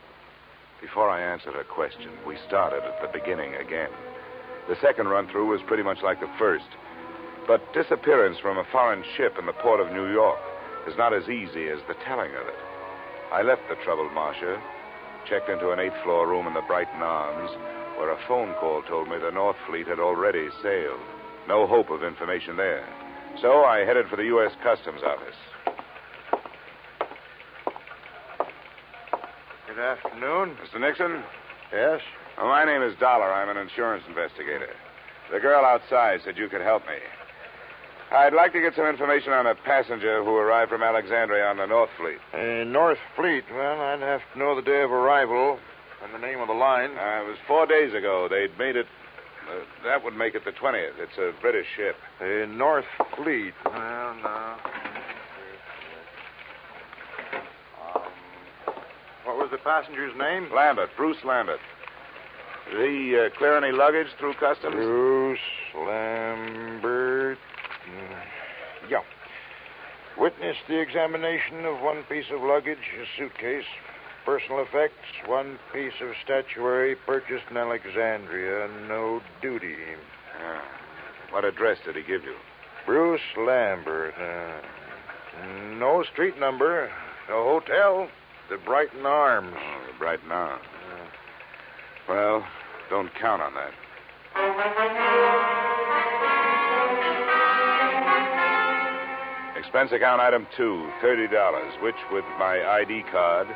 [SPEAKER 3] Before I answered her question, we started at the beginning again. The second run-through was pretty much like the first. But disappearance from a foreign ship in the port of New York is not as easy as the telling of it. I left the troubled Marcia, checked into an 8th-floor room in the Brighton Arms, where a phone call told me the North Fleet had already sailed. No hope of information there. So I headed for the U.S. Customs Office.
[SPEAKER 2] Good afternoon.
[SPEAKER 3] Mr. Nixon?
[SPEAKER 2] Yes?
[SPEAKER 3] Well, my name is Dolar. I'm an insurance investigator. The girl outside said you could help me. I'd like to get some information on a passenger who arrived from Alexandria on the North Fleet.
[SPEAKER 2] North Fleet? Well, I'd have to know the day of arrival and the name of the line.
[SPEAKER 3] It was 4 days ago. They'd made it... that would make it the 20th. It's a British ship.
[SPEAKER 2] North Fleet. Well, no. What was the passenger's name?
[SPEAKER 3] Lambert, Bruce Lambert. Did he clear any luggage through customs?
[SPEAKER 2] Bruce Lambert. Yeah. Witnessed the examination of one piece of luggage, a suitcase, personal effects, one piece of statuary purchased in Alexandria, no duty.
[SPEAKER 3] What address did he give you?
[SPEAKER 2] Bruce Lambert. No street number, no hotel, the Brighton Arms.
[SPEAKER 3] Oh, the Brighton Arms. Well, don't count on that. Expense account item 2, $30, which, with my ID card,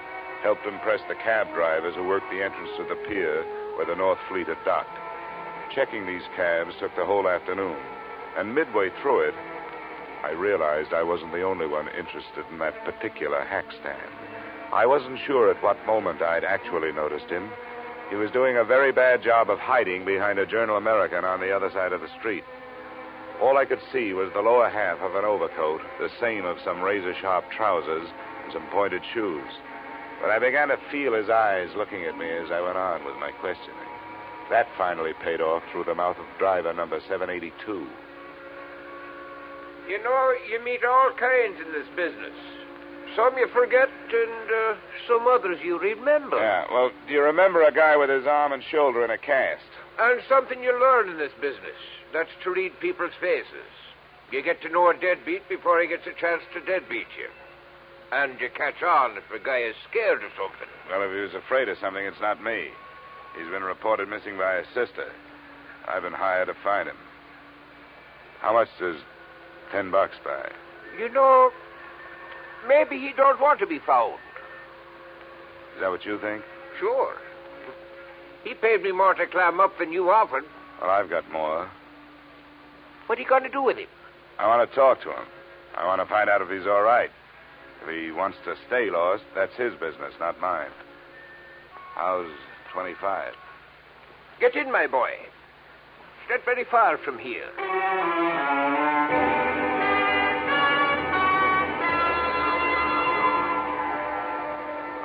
[SPEAKER 3] helped impress the cab drivers who worked the entrance to the pier where the North Fleet had docked. Checking these cabs took the whole afternoon, and midway through it, I realized I wasn't the only one interested in that particular hack stand. I wasn't sure at what moment I'd actually noticed him. He was doing a very bad job of hiding behind a Journal American on the other side of the street. All I could see was the lower half of an overcoat, the seam of some razor-sharp trousers, and some pointed shoes. But I began to feel his eyes looking at me as I went on with my questioning. That finally paid off through the mouth of driver number 782.
[SPEAKER 4] You know, you meet all kinds in this business. Some you forget, and some others you remember.
[SPEAKER 3] Yeah, well, do you remember a guy with his arm and shoulder in a cast?
[SPEAKER 4] And something you learn in this business. That's to read people's faces. You get to know a deadbeat before he gets a chance to deadbeat you. And you catch on if a guy is scared of something.
[SPEAKER 3] Well, if he was afraid of something, it's not me. He's been reported missing by his sister. I've been hired to find him. How much does $10 buy?
[SPEAKER 4] You know, maybe he don't want to be found.
[SPEAKER 3] Is that what you think?
[SPEAKER 4] Sure. He paid me more to climb up than you offered.
[SPEAKER 3] Well, I've got more.
[SPEAKER 4] What are you going to do with him?
[SPEAKER 3] I want to talk to him. I want to find out if he's all right. If he wants to stay lost, that's his business, not mine. How's 25?
[SPEAKER 4] Get in, my boy. It's not very far from here.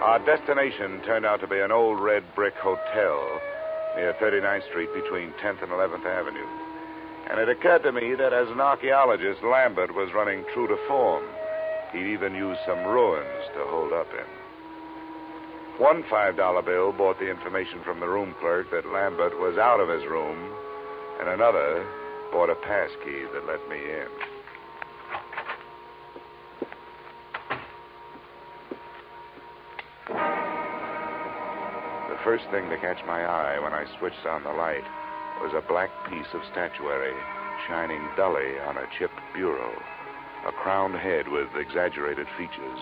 [SPEAKER 3] Our destination turned out to be an old red brick hotel near 39th Street between 10th and 11th Avenue. And it occurred to me that as an archaeologist, Lambert was running true to form. He'd even used some ruins to hold up in. One $5 bill brought the information from the room clerk that Lambert was out of his room, and another brought a pass key that let me in. The first thing to catch my eye when I switched on the light was a black piece of statuary shining dully on a chipped bureau.
[SPEAKER 2] a crowned head with exaggerated features,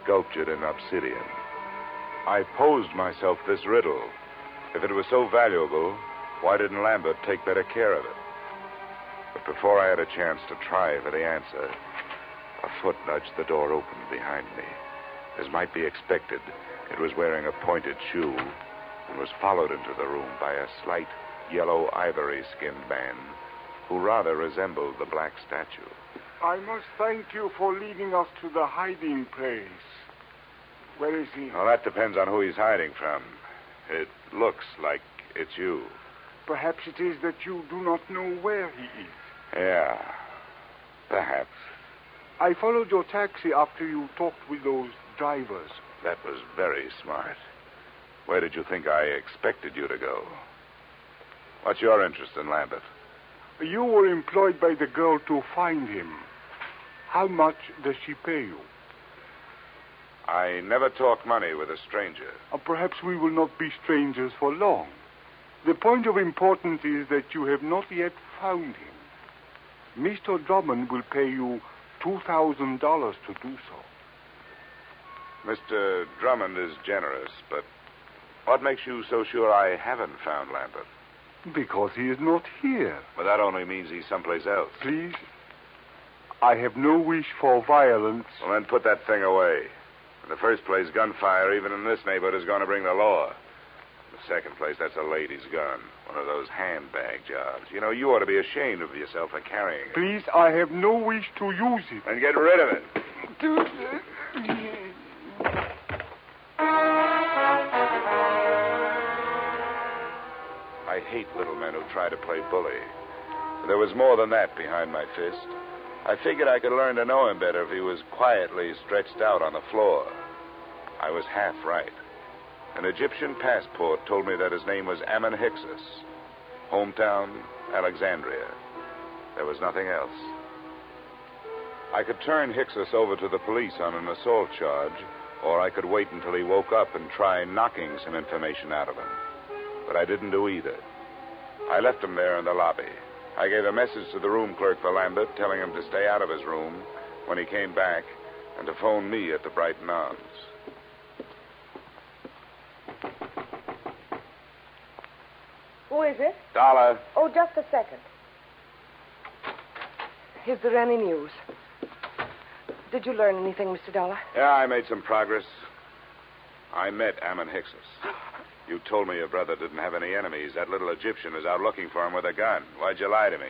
[SPEAKER 2] sculptured in obsidian. I posed myself this riddle. If it was so valuable, why didn't Lambert take better care of it? But before I had a chance to try for the answer, a foot nudged the door open behind me. As might be expected, it was wearing a pointed shoe and was followed into the room by a slight yellow ivory-skinned man who rather resembled the black statue.
[SPEAKER 11] I must thank you for leading us to the hiding place. Where is he?
[SPEAKER 2] Well, that depends on who he's hiding from. It looks like it's you.
[SPEAKER 11] Perhaps it is that you do not know where he is.
[SPEAKER 2] Yeah, perhaps.
[SPEAKER 11] I followed your taxi after you talked with those drivers.
[SPEAKER 2] That was very smart. Where did you think I expected you to go? What's your interest in Lambert?
[SPEAKER 11] You were employed by the girl to find him. How much does she pay you?
[SPEAKER 2] I never talk money with a stranger.
[SPEAKER 11] Perhaps we will not be strangers for long. The point of importance is that you have not yet found him. Mr. Drummond will pay you $2,000 to do so.
[SPEAKER 2] Mr. Drummond is generous, but what makes you so sure I haven't found Lambert?
[SPEAKER 11] Because he is not here.
[SPEAKER 2] Well, that only means he's someplace else.
[SPEAKER 11] Please, I have no wish for violence.
[SPEAKER 2] Well, then put that thing away. In the first place, gunfire, even in this neighborhood, is going to bring the law. In the second place, that's a lady's gun. One of those handbag jobs. You know, you ought to be ashamed of yourself for carrying it.
[SPEAKER 11] Please, I have no wish to use it.
[SPEAKER 2] Then get rid of it. I hate little men who try to play bully. There was more than that behind my fist. I figured I could learn to know him better if he was quietly stretched out on the floor. I was half right. An Egyptian passport told me that his name was Ammon Hyksos. Hometown, Alexandria. There was nothing else. I could turn Hyksos over to the police on an assault charge, or I could wait until he woke up and try knocking some information out of him. But I didn't do either. I left him there in the lobby. I gave a message to the room clerk for Lambert, telling him to stay out of his room when he came back and to phone me at the Brighton Arms.
[SPEAKER 12] Who is it?
[SPEAKER 2] Dolar.
[SPEAKER 12] Oh, just a second. Is there any news? Did you learn anything, Mr. Dolar?
[SPEAKER 2] Yeah, I made some progress. I met Ammon Hyksos. You told me your brother didn't have any enemies. That little Egyptian is out looking for him with a gun. Why'd you lie to me?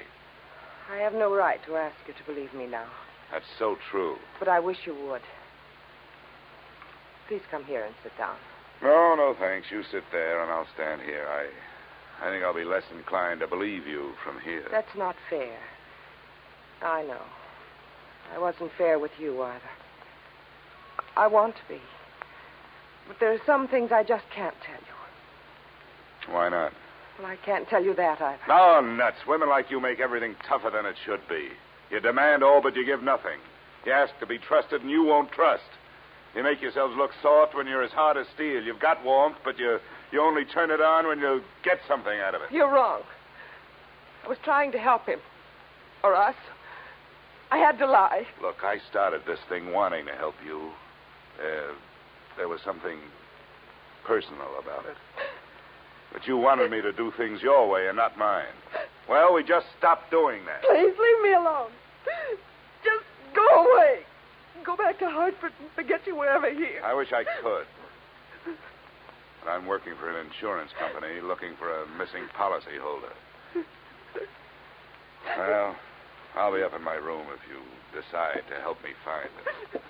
[SPEAKER 12] I have no right to ask you to believe me now.
[SPEAKER 2] That's so true.
[SPEAKER 12] But I wish you would. Please come here and sit down.
[SPEAKER 2] No, thanks. You sit there and I'll stand here. I think I'll be less inclined to believe you from here.
[SPEAKER 12] That's not fair. I know. I wasn't fair with you either. I want to be. But there are some things I just can't tell you.
[SPEAKER 2] Why not?
[SPEAKER 12] Well, I can't tell you that either.
[SPEAKER 2] No, nuts. Women like you make everything tougher than it should be. You demand all, but you give nothing. You ask to be trusted, and you won't trust. You make yourselves look soft when you're as hard as steel. You've got warmth, but you only turn it on when you get something out of it.
[SPEAKER 12] You're wrong. I was trying to help him. Or us. I had to lie.
[SPEAKER 2] Look, I started this thing wanting to help you. There was something personal about it. But you wanted me to do things your way and not mine. Well, we just stopped doing that.
[SPEAKER 12] Please leave me alone. Just go away. Go back to Hartford and forget you were ever here.
[SPEAKER 2] I wish I could. But I'm working for an insurance company looking for a missing policyholder. Well, I'll be up in my room if you decide to help me find it.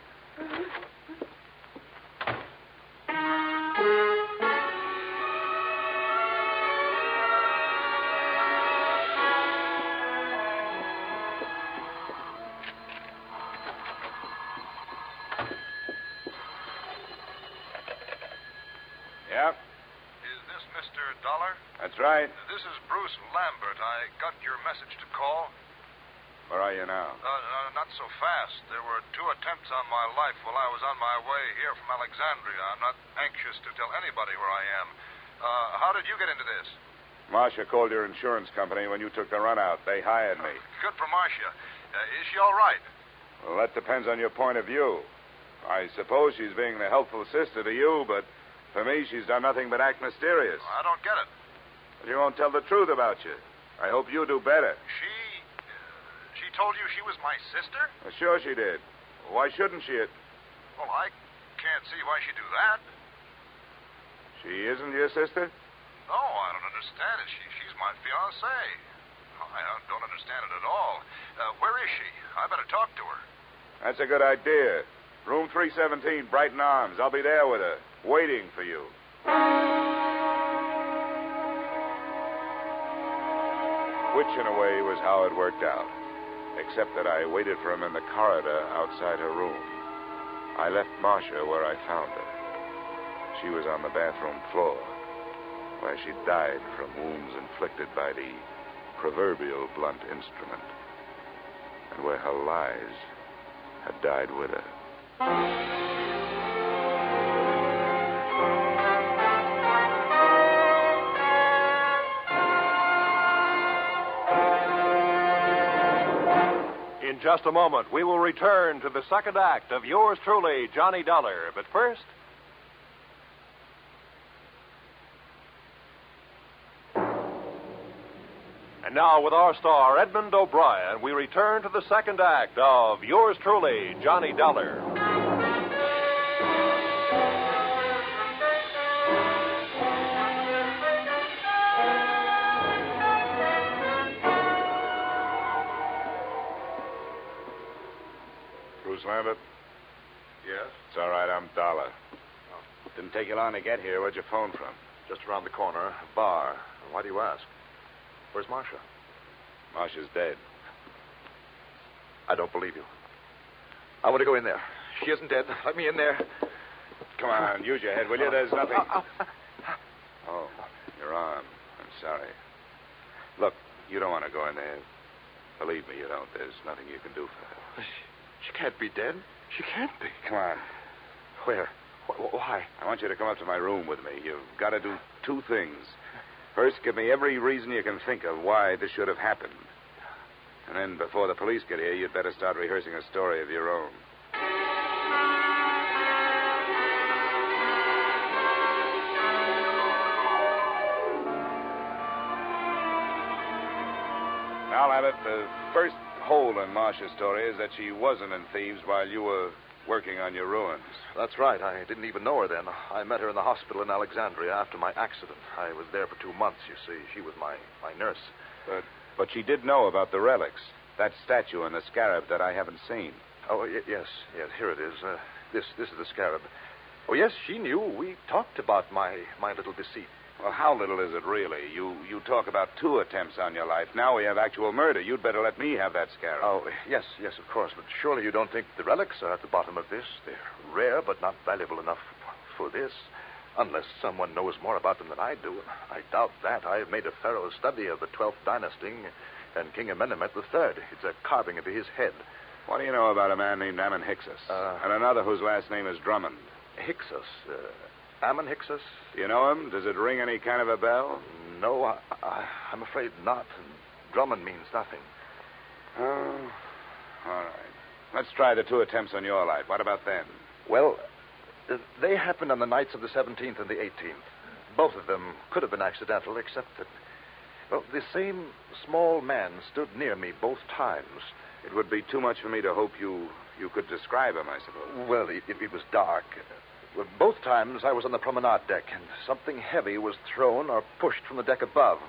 [SPEAKER 2] Yeah?
[SPEAKER 14] Is this Mr. Dolar?
[SPEAKER 2] That's right.
[SPEAKER 14] This is Bruce Lambert. I got your message to call.
[SPEAKER 2] Where are you now?
[SPEAKER 14] Not so fast. There were 2 attempts on my life while I was on my way here from Alexandria. I'm not anxious to tell anybody where I am. How did you get into this?
[SPEAKER 2] Marcia called your insurance company when you took the run out. They hired me.
[SPEAKER 14] Good for Marcia. Is she all right?
[SPEAKER 2] Well, that depends on your point of view. I suppose she's being the helpful sister to you, but for me, she's done nothing but act mysterious.
[SPEAKER 14] I don't get it.
[SPEAKER 2] But she won't tell the truth about you. I hope you do better.
[SPEAKER 14] She told you she was my sister?
[SPEAKER 2] Well, sure she did. Why shouldn't she?
[SPEAKER 14] Well, I can't see why she'd do that.
[SPEAKER 2] She isn't your sister?
[SPEAKER 14] No, I don't understand it. She's my fiancée. I don't understand it at all. Where is she? I better talk to her.
[SPEAKER 2] That's a good idea. Room 317, Brighton Arms. I'll be there with her, waiting for you. Which, in a way, was how it worked out. Except that I waited for him in the corridor outside her room. I left Marcia where I found her. She was on the bathroom floor, where she died from wounds inflicted by the proverbial blunt instrument, and where her lies had died with her.
[SPEAKER 7] In just a moment, we will return to the second act of yours truly, Johnny Dollar. But first... And now, with our star, Edmund O'Brien, we return to the second act of yours truly, Johnny Dollar.
[SPEAKER 2] Bruce Lambert?
[SPEAKER 14] Yes?
[SPEAKER 2] It's all right, I'm Dollar. Didn't take you long to get here. Where'd you phone from?
[SPEAKER 14] Just around the corner, a bar. Why do you ask? Where's Marcia?
[SPEAKER 2] Marcia's dead.
[SPEAKER 14] I don't believe you. I want to go in there. She isn't dead. Let me in there.
[SPEAKER 2] Come on, use your head, will you? There's nothing. Oh, your arm. I'm sorry. Look, you don't want to go in there. Believe me, you don't. There's nothing you can do for her.
[SPEAKER 14] She can't be dead. She can't be.
[SPEAKER 2] Come on.
[SPEAKER 14] Where? Why?
[SPEAKER 2] I want you to come up to my room with me. You've got to do two things. First, give me every reason you can think of why this should have happened. And then, before the police get here, you'd better start rehearsing a story of your own. Now, Abbott, the first hole in Marcia's story is that she wasn't in Thieves while you were working on your ruins.
[SPEAKER 14] That's right. I didn't even know her then. I met her in the hospital in Alexandria after my accident. I was there for 2 months, you see. She was my nurse.
[SPEAKER 2] But she did know about the relics. That statue and the scarab that I haven't seen.
[SPEAKER 14] Oh, yes. Here it is. This is the scarab. Oh, yes, she knew. We talked about my little deceit.
[SPEAKER 2] Well, how little is it really? You talk about 2 attempts on your life. Now we have actual murder. You'd better let me have that scarab.
[SPEAKER 14] Oh, yes, of course. But surely you don't think the relics are at the bottom of this? They're rare, but not valuable enough for this. Unless someone knows more about them than I do. I doubt that. I have made a thorough study of the 12th dynasty and King Amenemhet III. It's a carving of his head.
[SPEAKER 2] What do you know about a man named Ammon Hyksos? And another whose last name is Drummond?
[SPEAKER 14] Hyksos? Ammon Hyksos?
[SPEAKER 2] Do you know him? Does it ring any kind of a bell?
[SPEAKER 14] No, I'm afraid not. Drummond means nothing.
[SPEAKER 2] Oh, all right. Let's try the 2 attempts on your life. What about them?
[SPEAKER 14] Well, they happened on the nights of the 17th and the 18th. Both of them could have been accidental, except that, well, the same small man stood near me both times.
[SPEAKER 2] It would be too much for me to hope you could describe him, I suppose.
[SPEAKER 14] Well, it was dark. Well, both times I was on the promenade deck, and something heavy was thrown or pushed from the deck above.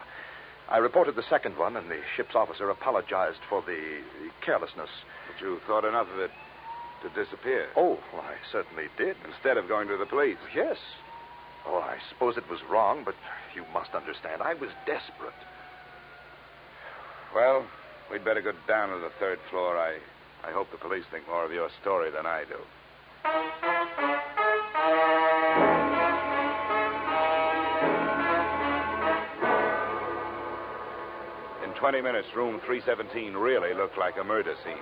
[SPEAKER 14] I reported the second one, and the ship's officer apologized for the carelessness.
[SPEAKER 2] But you thought enough of it to disappear?
[SPEAKER 14] Oh, well, I certainly did.
[SPEAKER 2] Instead of going to the police?
[SPEAKER 14] Yes. Oh, I suppose it was wrong, but you must understand, I was desperate.
[SPEAKER 2] Well, we'd better go down to the 3rd floor. I hope the police think more of your story than I do. In 20 minutes, room 317 really looked like a murder scene.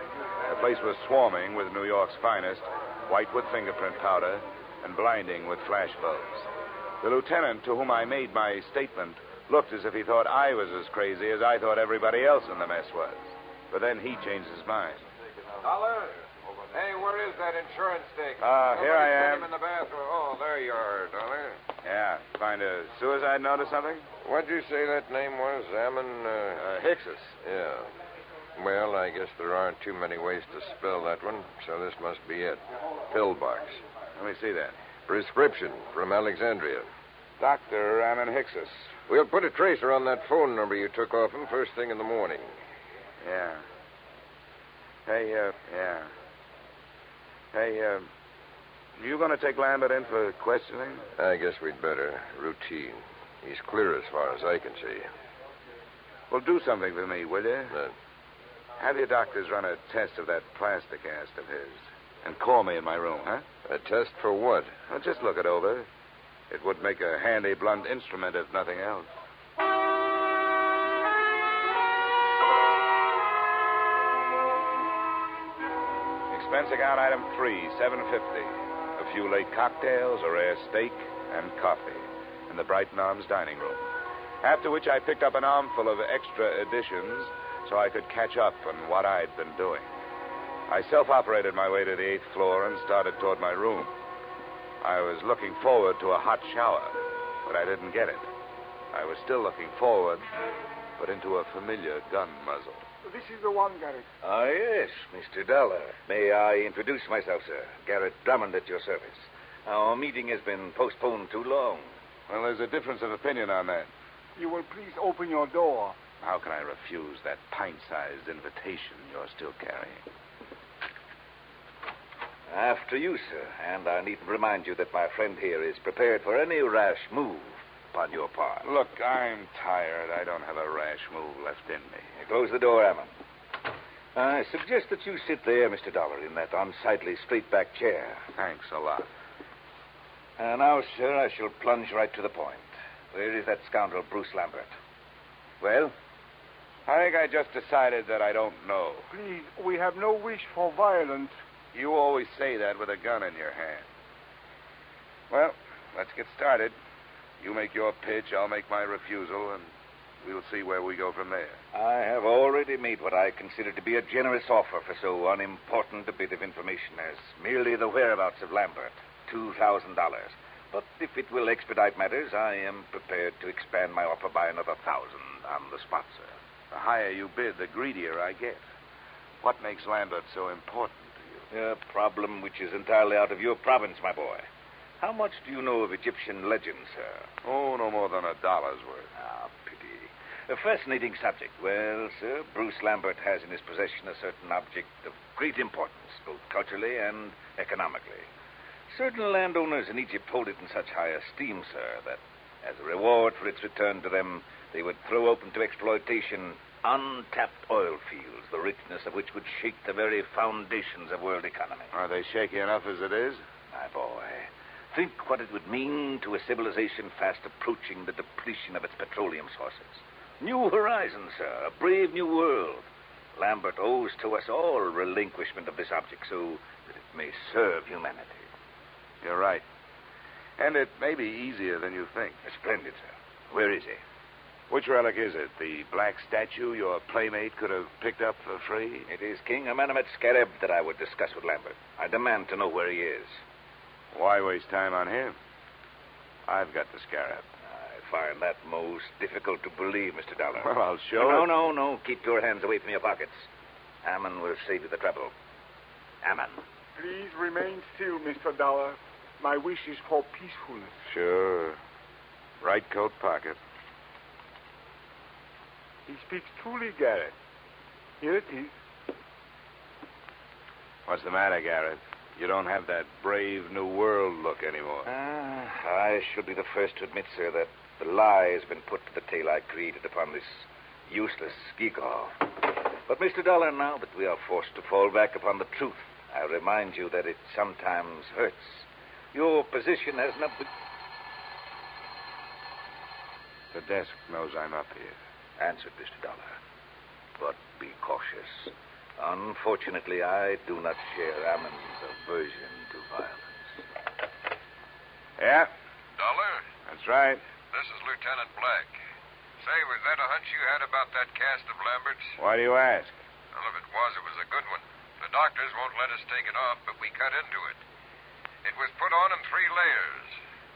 [SPEAKER 2] The place was swarming with New York's finest, white with fingerprint powder and blinding with flash bulbs. The lieutenant to whom I made my statement looked as if he thought I was as crazy as I thought everybody else in the mess was. But then he changed his mind.
[SPEAKER 3] Dollar,
[SPEAKER 4] Where is that insurance stick?
[SPEAKER 3] Here I
[SPEAKER 4] Somebody
[SPEAKER 3] am.
[SPEAKER 4] sent him in the bathroom. Oh, there you are, Dollar.
[SPEAKER 3] Yeah. Find a suicide note or something?
[SPEAKER 4] What'd you say that name was?
[SPEAKER 3] Hicksus.
[SPEAKER 4] Yeah. Well, I guess there aren't too many ways to spell that one, so this must be it. Pillbox.
[SPEAKER 3] Let me see that.
[SPEAKER 4] Prescription from Alexandria.
[SPEAKER 3] Dr. Ammon Hicksus.
[SPEAKER 4] We'll put a tracer on that phone number you took off him first thing in the morning.
[SPEAKER 3] Yeah. Hey, you going to take Lambert in for questioning?
[SPEAKER 4] I guess we'd better. Routine. He's clear as far as I can see.
[SPEAKER 3] Well, do something for me, will you? Have your doctors run a test of that plastic cast of his. And call me in my room, huh?
[SPEAKER 4] A test for what?
[SPEAKER 3] Well, just look it over. It would make a handy blunt instrument if nothing else. Expense account item 3, $7.50. A few late cocktails, a rare steak, and coffee in the Brighton Arms dining room. After which I picked up an armful of extra editions so I could catch up on what I'd been doing. I self-operated my way to the 8th floor and started toward my room. I was looking forward to a hot shower, but I didn't get it. I was still looking forward, but into a familiar gun muzzle.
[SPEAKER 11] This is the one, Garrett.
[SPEAKER 13] Ah, yes, Mr. Dolar. May I introduce myself, sir? Garrett Drummond at your service. Our meeting has been postponed too long.
[SPEAKER 3] Well, there's a difference of opinion on that.
[SPEAKER 11] You will please open your door.
[SPEAKER 3] How can I refuse that pint-sized invitation you're still carrying?
[SPEAKER 13] After you, sir. And I needn't remind you that my friend here is prepared for any rash move upon your part.
[SPEAKER 3] Look, I'm tired. I don't have a rash move left in me.
[SPEAKER 13] Close the door, Ammon. I suggest that you sit there, Mr. Dollar, in that unsightly straight-back chair.
[SPEAKER 3] Thanks a lot.
[SPEAKER 13] Now, sir, I shall plunge right to the point. Where is that scoundrel, Bruce Lambert? Well?
[SPEAKER 3] I think I just decided that I don't know.
[SPEAKER 11] Please, we have no wish for violence.
[SPEAKER 3] You always say that with a gun in your hand. Well, let's get started. You make your pitch, I'll make my refusal, and we'll see where we go from there.
[SPEAKER 13] I have already made what I consider to be a generous offer for so unimportant a bit of information as merely the whereabouts of Lambert, $2,000. But if it will expedite matters, I am prepared to expand my offer by another 1,000 on the spot, sir.
[SPEAKER 3] The higher you bid, the greedier I get. What makes Lambert so important to you?
[SPEAKER 13] A problem which is entirely out of your province, my boy. How much do you know of Egyptian legends, sir?
[SPEAKER 3] Oh, no more than $1 worth.
[SPEAKER 13] Ah, pity. A fascinating subject. Well, sir, Bruce Lambert has in his possession a certain object of great importance, both culturally and economically. Certain landowners in Egypt hold it in such high esteem, sir, that as a reward for its return to them, they would throw open to exploitation untapped oil fields, the richness of which would shake the very foundations of world economy.
[SPEAKER 3] Are they shaky enough as it is?
[SPEAKER 13] My boy, think what it would mean to a civilization fast approaching the depletion of its petroleum sources. New horizons, sir, a brave new world. Lambert owes to us all relinquishment of this object so that it may serve humanity.
[SPEAKER 3] You're right. And it may be easier than you think.
[SPEAKER 13] Splendid, sir. Where is he?
[SPEAKER 3] Which relic is it? The black statue your playmate could have picked up for free?
[SPEAKER 13] It is King Amenemhet's scarab that I would discuss with Lambert. I demand to know where he is.
[SPEAKER 3] Why waste time on him? I've got the scarab.
[SPEAKER 13] I find that most difficult to believe, Mr. Dollar.
[SPEAKER 3] Well, I'll show
[SPEAKER 13] No. Keep your hands away from your pockets. Ammon will save you the trouble. Ammon.
[SPEAKER 11] Please remain still, Mr. Dollar. My wish is for peacefulness.
[SPEAKER 3] Sure. Right coat pocket.
[SPEAKER 11] He speaks truly, Garrett. Here it is.
[SPEAKER 3] What's the matter, Garrett? You don't have that brave new world look anymore.
[SPEAKER 13] I should be the first to admit, sir, that the lie has been put to the tale I created upon this useless gewgaw. But, Mr. Dollar, now that we are forced to fall back upon the truth, I remind you that it sometimes hurts. Your position has not been...
[SPEAKER 3] The desk knows I'm up here.
[SPEAKER 13] Answered, Mr. Dollar. But be cautious. Unfortunately, I do not share Ammon's aversion to violence.
[SPEAKER 3] Yeah?
[SPEAKER 4] Dollar?
[SPEAKER 3] That's right.
[SPEAKER 4] This is Lieutenant Black. Say, was that a hunch you had about that cast of Lambert's?
[SPEAKER 3] Why do you ask?
[SPEAKER 4] Well, if it was a good one. The
[SPEAKER 15] The doctors won't let us take it off, but we cut into it. It was put on in 3 layers.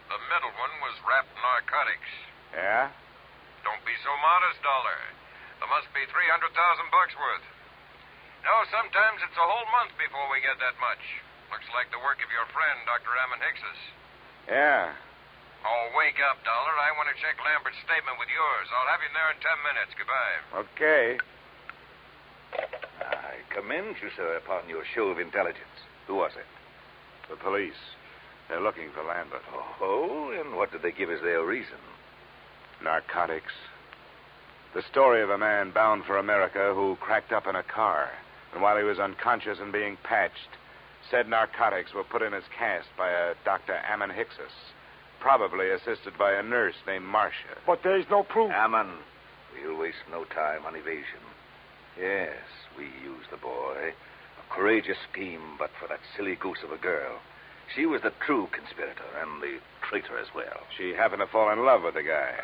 [SPEAKER 15] The middle one was wrapped in narcotics.
[SPEAKER 1] Yeah?
[SPEAKER 15] Don't be so modest, Dolar. There must be $300,000 worth. No, sometimes it's a whole month before we get that much. Looks like the work of your friend, Dr. Ammon Hickses.
[SPEAKER 1] Yeah.
[SPEAKER 15] Oh, wake up, Dolar. I want to check Lambert's statement with yours. I'll have you there in 10 minutes. Goodbye.
[SPEAKER 1] Okay.
[SPEAKER 13] I commend you, sir, upon your show of intelligence. Who was it?
[SPEAKER 14] The police. They're looking for Lambert.
[SPEAKER 13] Oh, and what did they give as their reason?
[SPEAKER 14] Narcotics. The story of a man bound for America who cracked up in a car, and while he was unconscious and being patched, said narcotics were put in his cast by a Dr. Ammon Hickses, probably assisted by a nurse named Marcia.
[SPEAKER 2] But there's no proof.
[SPEAKER 13] Ammon, we'll waste no time on evasion. Yes, we used the boy. A courageous scheme, but for that silly goose of a girl. She was the true conspirator and the traitor as well.
[SPEAKER 14] She happened to fall in love with the guy.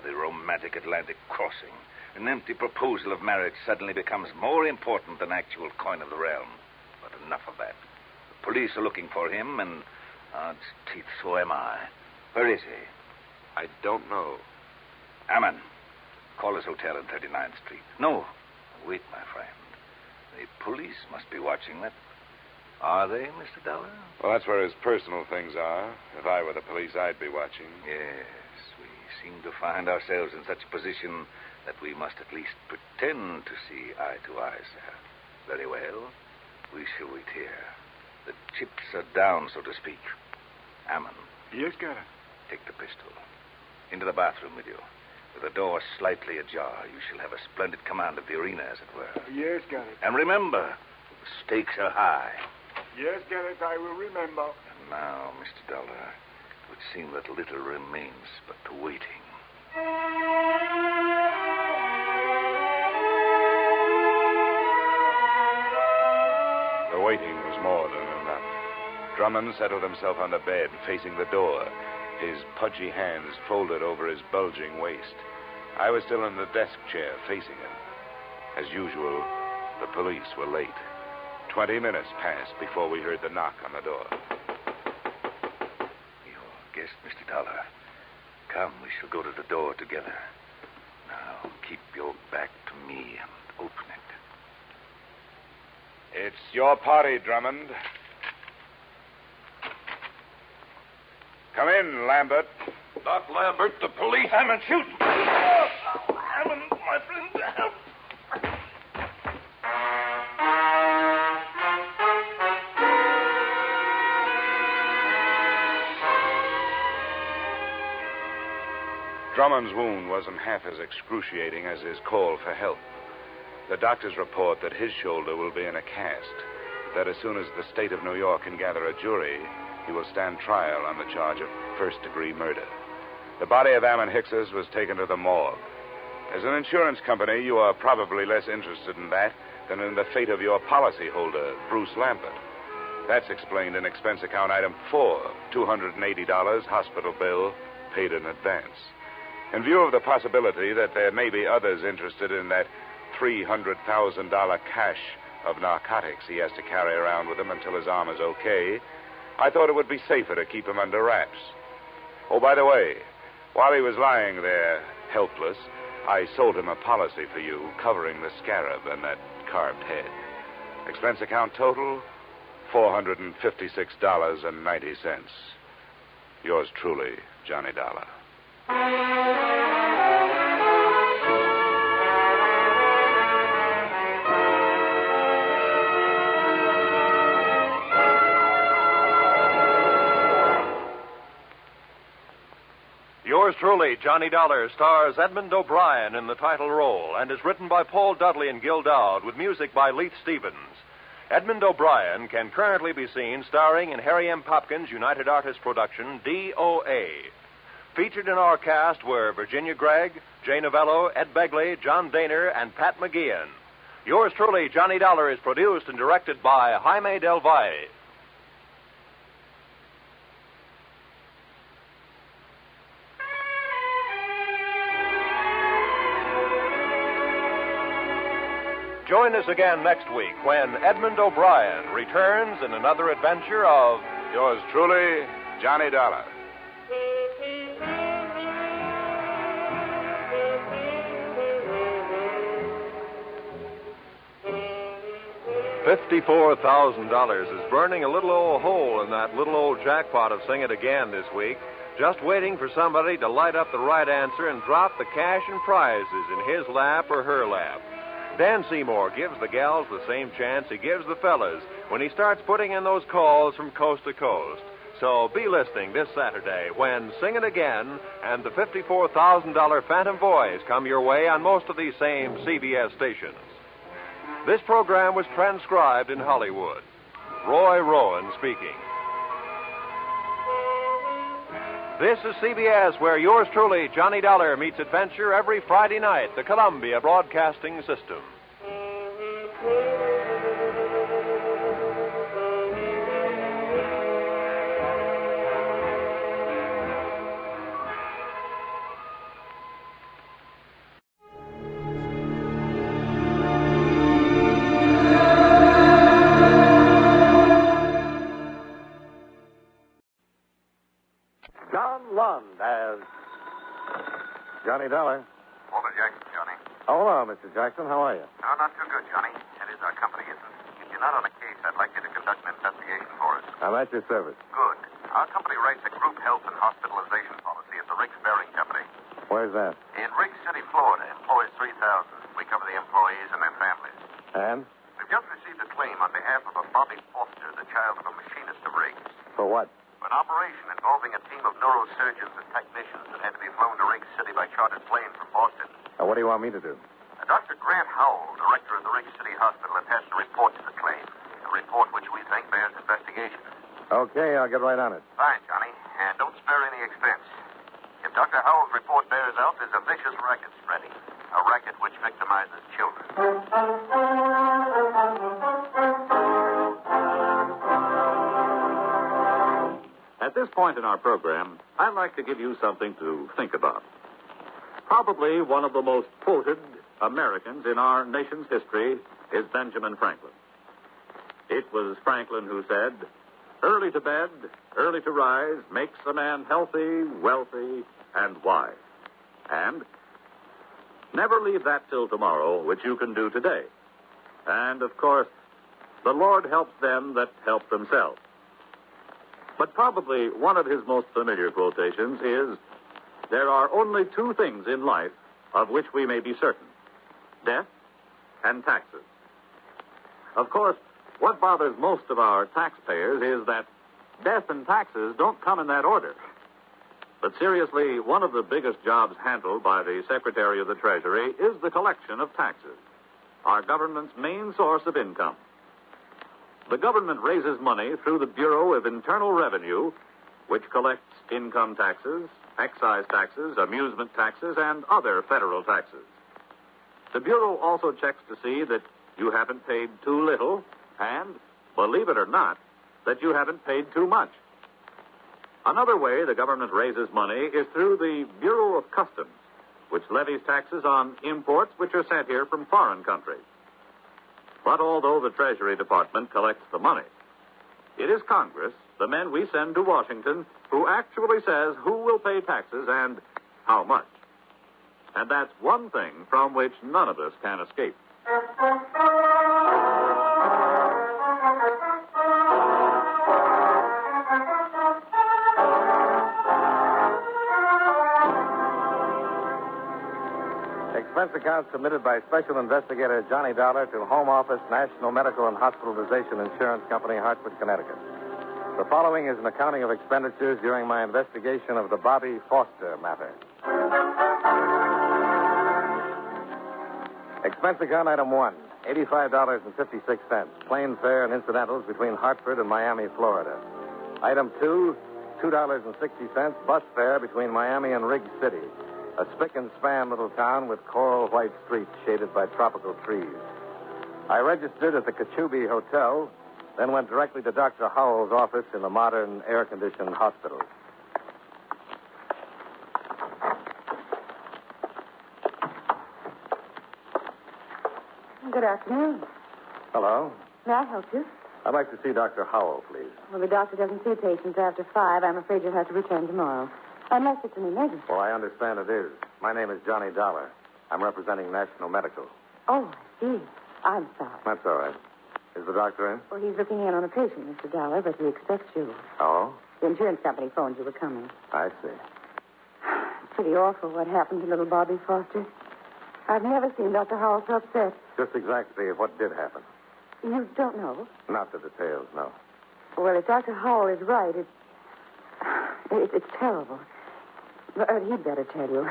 [SPEAKER 13] The romantic Atlantic crossing. An empty proposal of marriage suddenly becomes more important than actual coin of the realm. But enough of that. The police are looking for him, and odds teeth, so am I. Where is he?
[SPEAKER 14] I don't know.
[SPEAKER 13] Ammon, call his hotel in 39th Street. No, wait, my friend. The police must be watching that. Are they, Mr. Dolar?
[SPEAKER 14] Well, that's where his personal things are. If I were the police, I'd be watching.
[SPEAKER 13] Yes, we seem to find ourselves in such a position that we must at least pretend to see eye to eye, sir. Very well. We shall wait here. The chips are down, so to speak. Ammon.
[SPEAKER 11] Yes, Garrett.
[SPEAKER 13] Take the pistol. Into the bathroom with you. With the door slightly ajar, you shall have a splendid command of the arena, as it were.
[SPEAKER 11] Yes, Garrett.
[SPEAKER 13] And remember, the stakes are high.
[SPEAKER 11] Yes, Garrett, I will remember.
[SPEAKER 13] And now, Mr. Dolar, it would seem that little remains but the waiting.
[SPEAKER 14] The waiting was more than enough. Drummond settled himself on the bed, facing the door, his pudgy hands folded over his bulging waist. I was still in the desk chair, facing him. As usual, the police were late. 20 minutes passed before we heard the knock on the door.
[SPEAKER 13] Your guest, Mr. Dolar. Come, we shall go to the door together. Now, keep your back to me and open it.
[SPEAKER 14] It's your party, Drummond. Come in, Lambert.
[SPEAKER 15] Not Lambert, the police.
[SPEAKER 13] Ammon, shoot! Ammon, my friend, help!
[SPEAKER 14] Drummond's wound wasn't half as excruciating as his call for help. The doctors report that his shoulder will be in a cast, that as soon as the state of New York can gather a jury, he will stand trial on the charge of first-degree murder. The body of Ammon Hickses was taken to the morgue. As an insurance company, you are probably less interested in that than in the fate of your policyholder, Bruce Lambert. That's explained in expense account item 4, $280, hospital bill, paid in advance. In view of the possibility that there may be others interested in that $300,000 cache of narcotics he has to carry around with him until his arm is okay, I thought it would be safer to keep him under wraps. Oh, by the way, while he was lying there, helpless, I sold him a policy for you covering the scarab and that carved head. Expense account total, $456.90. Yours truly, Johnny Dollar.
[SPEAKER 7] Yours truly, Johnny Dollar, stars Edmund O'Brien in the title role and is written by Paul Dudley and Gil Dowd with music by Leith Stevens. Edmund O'Brien can currently be seen starring in Harry M. Popkins' United Artists production, DOA. Featured in our cast were Virginia Gregg, Jay Novello, Ed Begley, John Daner, and Pat McGeehan. Yours truly, Johnny Dollar, is produced and directed by Jaime Del Valle. join us again next week when Edmund O'Brien returns in another adventure of
[SPEAKER 6] yours truly, Johnny Dollar.
[SPEAKER 7] $54,000 is burning a little old hole in that little old jackpot of Sing It Again this week, just waiting for somebody to light up the right answer and drop the cash and prizes in his lap or her lap. Dan Seymour gives the gals the same chance he gives the fellas when he starts putting in those calls from coast to coast. So be listening this Saturday when Sing It Again and the $54,000 Phantom Voice come your way on most of these same CBS stations. This program was transcribed in Hollywood. Roy Rowan speaking. This is CBS, where yours truly, Johnny Dollar, meets adventure every Friday night, the Columbia Broadcasting System.
[SPEAKER 17] Johnny Dollar.
[SPEAKER 14] Walter Jackson, Johnny.
[SPEAKER 17] Oh, hello, Mr. Jackson. How are you?
[SPEAKER 14] No, not too good, Johnny. That is, our company isn't. If you're not on a case, I'd like you to conduct an investigation for us.
[SPEAKER 17] I'm at your service.
[SPEAKER 14] Good. Our company writes a group health and hospitalization policy at the Riggs Bearing Company.
[SPEAKER 17] Where's that?
[SPEAKER 14] In Riggs City, Florida. Employs 3,000. We cover the employees and their families.
[SPEAKER 17] And?
[SPEAKER 14] We've just received a claim on behalf of a Bobby Foster, the child of a machinist of Riggs.
[SPEAKER 17] For what?
[SPEAKER 14] An operation involving a team of neurosurgeons and technicians that had to be flown to Riggs City by chartered plane from Boston.
[SPEAKER 17] What do you want me to do?
[SPEAKER 14] Dr. Grant Howell, director of the Riggs City Hospital, attached a report to the claim. A report which we think bears investigation.
[SPEAKER 17] Okay, I'll get right on it.
[SPEAKER 14] Fine, Johnny. And don't spare any expense. If Dr. Howell's report bears out, there's a vicious racket spreading. A racket which victimizes children.
[SPEAKER 16] At this point in our program, I'd like to give you something to think about. Probably one of the most quoted Americans in our nation's history is Benjamin Franklin. It was Franklin who said, "Early to bed, early to rise makes a man healthy, wealthy, and wise." And never leave that till tomorrow, which you can do today. And, of course, the Lord helps them that help themselves. But probably one of his most familiar quotations is, "There are only two things in life of which we may be certain: death and taxes." Of course, what bothers most of our taxpayers is that death and taxes don't come in that order. But seriously, one of the biggest jobs handled by the Secretary of the Treasury is the collection of taxes, our government's main source of income. The government raises money through the Bureau of Internal Revenue, which collects income taxes, excise taxes, amusement taxes, and other federal taxes. The Bureau also checks to see that you haven't paid too little and, believe it or not, that you haven't paid too much. Another way the government raises money is through the Bureau of Customs, which levies taxes on imports which are sent here from foreign countries. But although the Treasury Department collects the money, it is Congress, the men we send to Washington, who actually says who will pay taxes and how much. And that's one thing from which none of us can escape.
[SPEAKER 17] Expense account submitted by Special Investigator Johnny Dollar to Home Office, National Medical and Hospitalization Insurance Company, Hartford, Connecticut. The following is an accounting of expenditures during my investigation of the Bobby Foster matter. Expense account item 1, $85.56, plane fare and incidentals between Hartford and Miami, Florida. Item 2, $2.60, bus fare between Miami and Riggs City, a spick and span little town with coral white streets shaded by tropical trees. I registered at the Kachubi Hotel, then went directly to Dr. Howell's office in the modern air-conditioned hospital.
[SPEAKER 18] Good afternoon.
[SPEAKER 20] Hello.
[SPEAKER 18] May I help you?
[SPEAKER 20] I'd like to see Dr. Howell, please.
[SPEAKER 18] Well, the doctor doesn't see patients after 5. I'm afraid you'll have to return tomorrow. Unless it's an emergency.
[SPEAKER 20] Well, I understand it is. My name is Johnny Dollar. I'm representing National Medical.
[SPEAKER 18] Oh, I see. I'm sorry.
[SPEAKER 20] That's all right. Is the doctor in?
[SPEAKER 18] Well, he's looking in on a patient, Mr. Dollar, but he expects you.
[SPEAKER 20] Oh?
[SPEAKER 18] The insurance company phoned you were coming.
[SPEAKER 20] I see.
[SPEAKER 18] It's pretty awful what happened to little Bobby Foster. I've never seen Dr. Howell so upset.
[SPEAKER 20] Just exactly what did happen.
[SPEAKER 18] You don't know?
[SPEAKER 20] Not the details, no.
[SPEAKER 18] Well, if Dr. Howell is right, it's terrible. But he'd better tell you.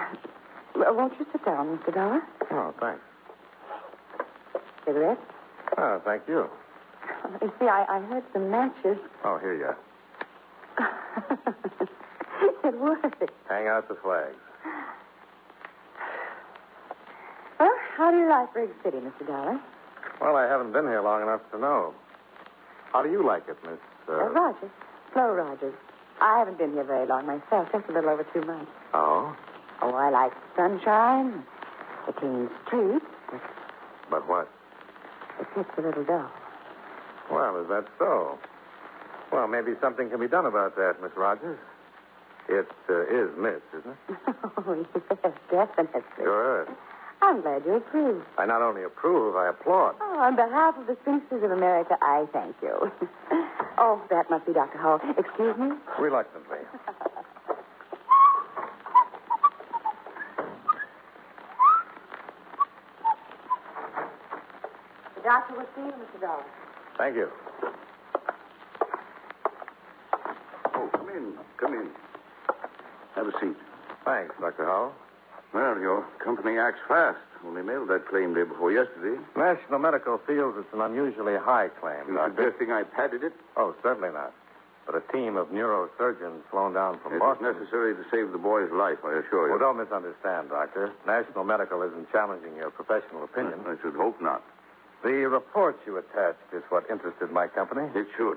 [SPEAKER 18] Won't you sit down, Mr. Dollar?
[SPEAKER 20] Oh, thanks.
[SPEAKER 18] Cigarette?
[SPEAKER 20] Oh, thank you.
[SPEAKER 18] You see, I heard some matches.
[SPEAKER 20] Oh, here you are.
[SPEAKER 18] It worked.
[SPEAKER 20] Hang out the flags.
[SPEAKER 18] Well, how do you like Briggs City, Mr. Dollar?
[SPEAKER 20] Well, I haven't been here long enough to know. How do you like it, Miss...
[SPEAKER 18] Rogers. Flo Rogers. I haven't been here very long myself, just a little over 2 months.
[SPEAKER 20] Oh?
[SPEAKER 18] Oh, I like the sunshine, the clean streets.
[SPEAKER 20] But what?
[SPEAKER 18] It gets a little dull.
[SPEAKER 20] Well, is that so? Well, maybe something can be done about that, Miss Rogers. It is Miss, isn't it?
[SPEAKER 18] Oh, yes, definitely.
[SPEAKER 20] Sure.
[SPEAKER 18] I'm glad you approve.
[SPEAKER 20] I not only approve, I applaud.
[SPEAKER 18] Oh, on behalf of the spinsters of America, I thank you. Oh, that must be Dr. Howell. Excuse me?
[SPEAKER 20] Reluctantly.
[SPEAKER 18] The doctor will see you, Mr. Dollar.
[SPEAKER 20] Thank you.
[SPEAKER 21] Oh, come in. Come in. Have a seat.
[SPEAKER 20] Thanks, Dr. Howell.
[SPEAKER 21] Well, your company acts fast. Only mailed that claim day before yesterday.
[SPEAKER 20] National Medical feels it's an unusually high claim,
[SPEAKER 21] You
[SPEAKER 20] Doctor.
[SPEAKER 21] suggesting I padded it?
[SPEAKER 20] Oh, certainly not. But a team of neurosurgeons flown down from
[SPEAKER 21] It is
[SPEAKER 20] Boston...
[SPEAKER 21] necessary to save the boy's life, I assure you.
[SPEAKER 20] Well, don't misunderstand, Doctor. National Medical isn't challenging your professional opinion.
[SPEAKER 21] I should hope not.
[SPEAKER 20] The report you attached is what interested my company.
[SPEAKER 21] It should.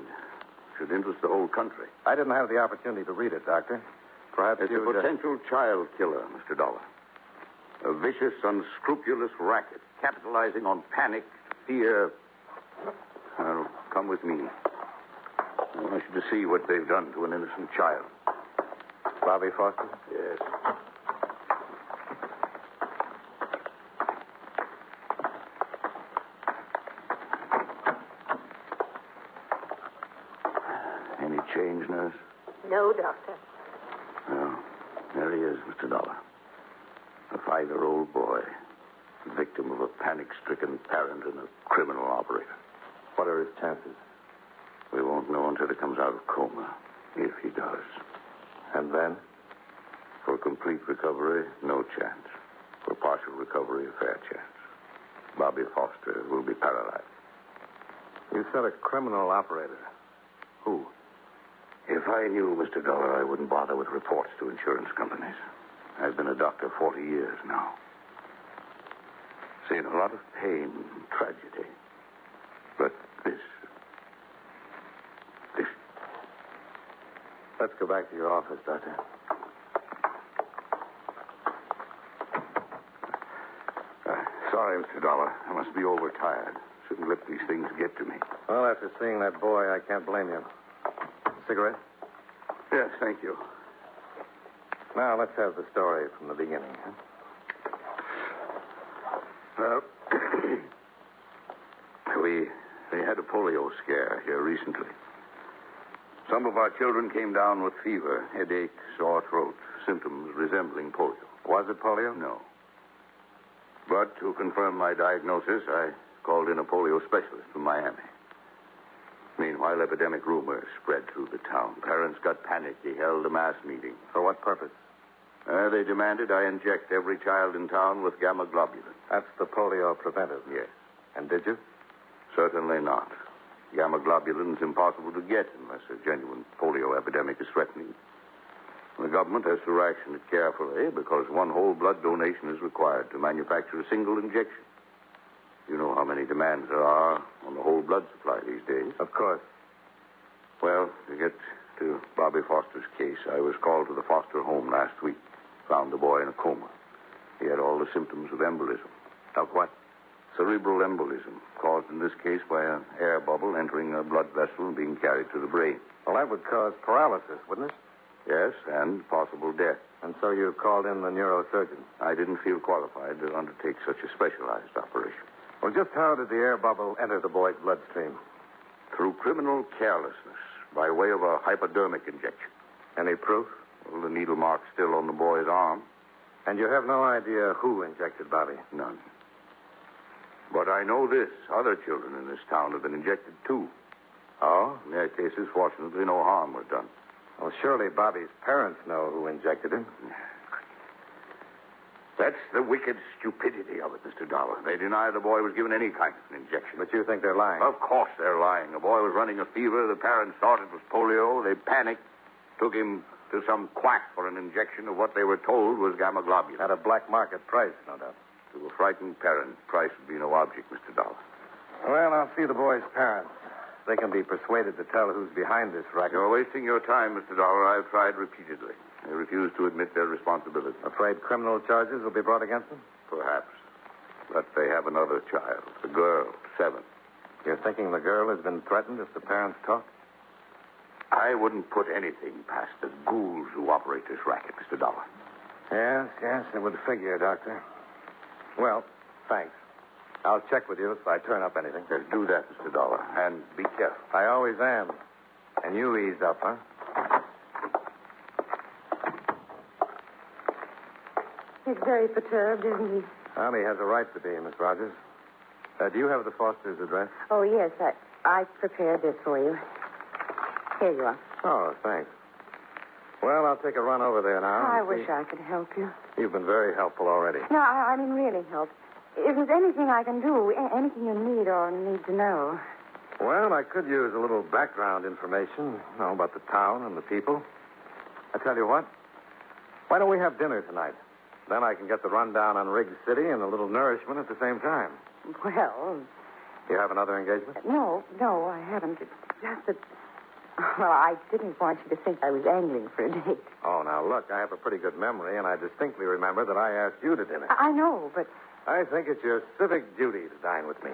[SPEAKER 21] Should interest the whole country.
[SPEAKER 20] I didn't have the opportunity to read it, Doctor. Perhaps
[SPEAKER 21] It's a potential child killer, Mr. Dollar. A vicious, unscrupulous racket, capitalizing on panic, fear. Well, come with me. I want you to see what they've done to an innocent child.
[SPEAKER 20] Bobby Foster?
[SPEAKER 21] Yes. Any change, nurse?
[SPEAKER 18] No, Doctor.
[SPEAKER 21] Well, there he is, Mr. Dollar. A 5-year-old boy, victim of a panic-stricken parent and a criminal operator.
[SPEAKER 20] What are his chances?
[SPEAKER 21] We won't know until he comes out of coma, if he does.
[SPEAKER 20] And then?
[SPEAKER 21] For complete recovery, no chance. For partial recovery, a fair chance. Bobby Foster will be paralyzed.
[SPEAKER 20] You said a criminal operator. Who?
[SPEAKER 21] If I knew, Mr. Dollar, I wouldn't bother with reports to insurance companies. I've been a doctor 40 years now. Seen a lot of pain and tragedy. But this...
[SPEAKER 20] Let's go back to your office, Doctor.
[SPEAKER 21] Sorry, Mr. Dollar. I must be overtired. Shouldn't let these things get to me.
[SPEAKER 20] Well, after seeing that boy, I can't blame you. Cigarette?
[SPEAKER 21] Yes, thank you.
[SPEAKER 20] Now, let's have the story from the beginning, huh?
[SPEAKER 21] Well, we had a polio scare here recently. Some of our children came down with fever, headache, sore throat, symptoms resembling polio.
[SPEAKER 20] Was it polio?
[SPEAKER 21] No. But to confirm my diagnosis, I called in a polio specialist from Miami. Meanwhile, epidemic rumors spread through the town. Parents got panicked. He held a mass meeting.
[SPEAKER 20] For what purpose?
[SPEAKER 21] They demanded I inject every child in town with gamma globulin.
[SPEAKER 20] That's the polio preventive?
[SPEAKER 21] Yes.
[SPEAKER 20] And did you?
[SPEAKER 21] Certainly not. Gamma globulin is impossible to get unless a genuine polio epidemic is threatening. The government has to ration it carefully because one whole blood donation is required to manufacture a single injection. You know how many demands there are on the whole blood supply these days.
[SPEAKER 20] Of course.
[SPEAKER 21] Well, to get to Bobby Foster's case, I was called to the Foster home last week. Found the boy in a coma. He had all the symptoms of embolism.
[SPEAKER 20] Of what?
[SPEAKER 21] Cerebral embolism, caused in this case by an air bubble entering a blood vessel and being carried to the brain.
[SPEAKER 20] Well, that would cause paralysis, wouldn't it?
[SPEAKER 21] Yes, and possible death.
[SPEAKER 20] And so you called in the neurosurgeon?
[SPEAKER 21] I didn't feel qualified to undertake such a specialized operation.
[SPEAKER 20] Well, just how did the air bubble enter the boy's bloodstream?
[SPEAKER 21] Through criminal carelessness, by way of a hypodermic injection.
[SPEAKER 20] Any proof?
[SPEAKER 21] Well, the needle mark's still on the boy's arm.
[SPEAKER 20] And you have no idea who injected Bobby?
[SPEAKER 21] None. But I know this. Other children in this town have been injected, too.
[SPEAKER 20] Oh?
[SPEAKER 21] In their cases, fortunately, no harm was done.
[SPEAKER 20] Well, surely Bobby's parents know who injected him.
[SPEAKER 21] That's the wicked stupidity of it, Mr. Dollar. They deny the boy was given any kind of an injection.
[SPEAKER 20] But you think they're lying?
[SPEAKER 21] Of course they're lying. The boy was running a fever. The parents thought it was polio. They panicked, took him to some quack for an injection of what they were told was gamma globulin.
[SPEAKER 20] At a black market price, no doubt.
[SPEAKER 21] To a frightened parent, price would be no object, Mr. Dollar.
[SPEAKER 20] Well, I'll see the boy's parents. They can be persuaded to tell who's behind this racket.
[SPEAKER 21] You're wasting your time, Mr. Dollar. I've tried repeatedly. They refuse to admit their responsibility.
[SPEAKER 20] Afraid criminal charges will be brought against them?
[SPEAKER 21] Perhaps. But they have another child, a girl, 7.
[SPEAKER 20] You're thinking the girl has been threatened if the parents talk?
[SPEAKER 21] I wouldn't put anything past the ghouls who operate this racket, Mr. Dollar.
[SPEAKER 20] Yes, it would figure, Doctor. Well, thanks. I'll check with you if I turn up anything.
[SPEAKER 21] Just do that, Mr. Dollar, and be careful.
[SPEAKER 20] I always am. And you ease up, huh?
[SPEAKER 18] He's very perturbed, isn't he?
[SPEAKER 20] Well, he has a right to be, Miss Rogers. Do you have the Foster's address?
[SPEAKER 18] Oh, yes. I prepared this for you. Here you are.
[SPEAKER 20] Oh, thanks. Well, I'll take a run over there now.
[SPEAKER 18] I wish I could help you.
[SPEAKER 20] You've been very helpful already.
[SPEAKER 18] No, I mean really help. If there's anything I can do, anything you need or need to know.
[SPEAKER 20] Well, I could use a little background information, about the town and the people. I tell you what, why don't we have dinner tonight? Then I can get the rundown on Riggs City and a little nourishment at the same time.
[SPEAKER 18] Well...
[SPEAKER 20] You have another engagement?
[SPEAKER 18] No, I haven't. It's just that... Well, I didn't want you to think I was angling for a date.
[SPEAKER 20] Oh, now, look, I have a pretty good memory, and I distinctly remember that I asked you to dinner.
[SPEAKER 18] I know, but...
[SPEAKER 20] I think it's your civic duty to dine with me.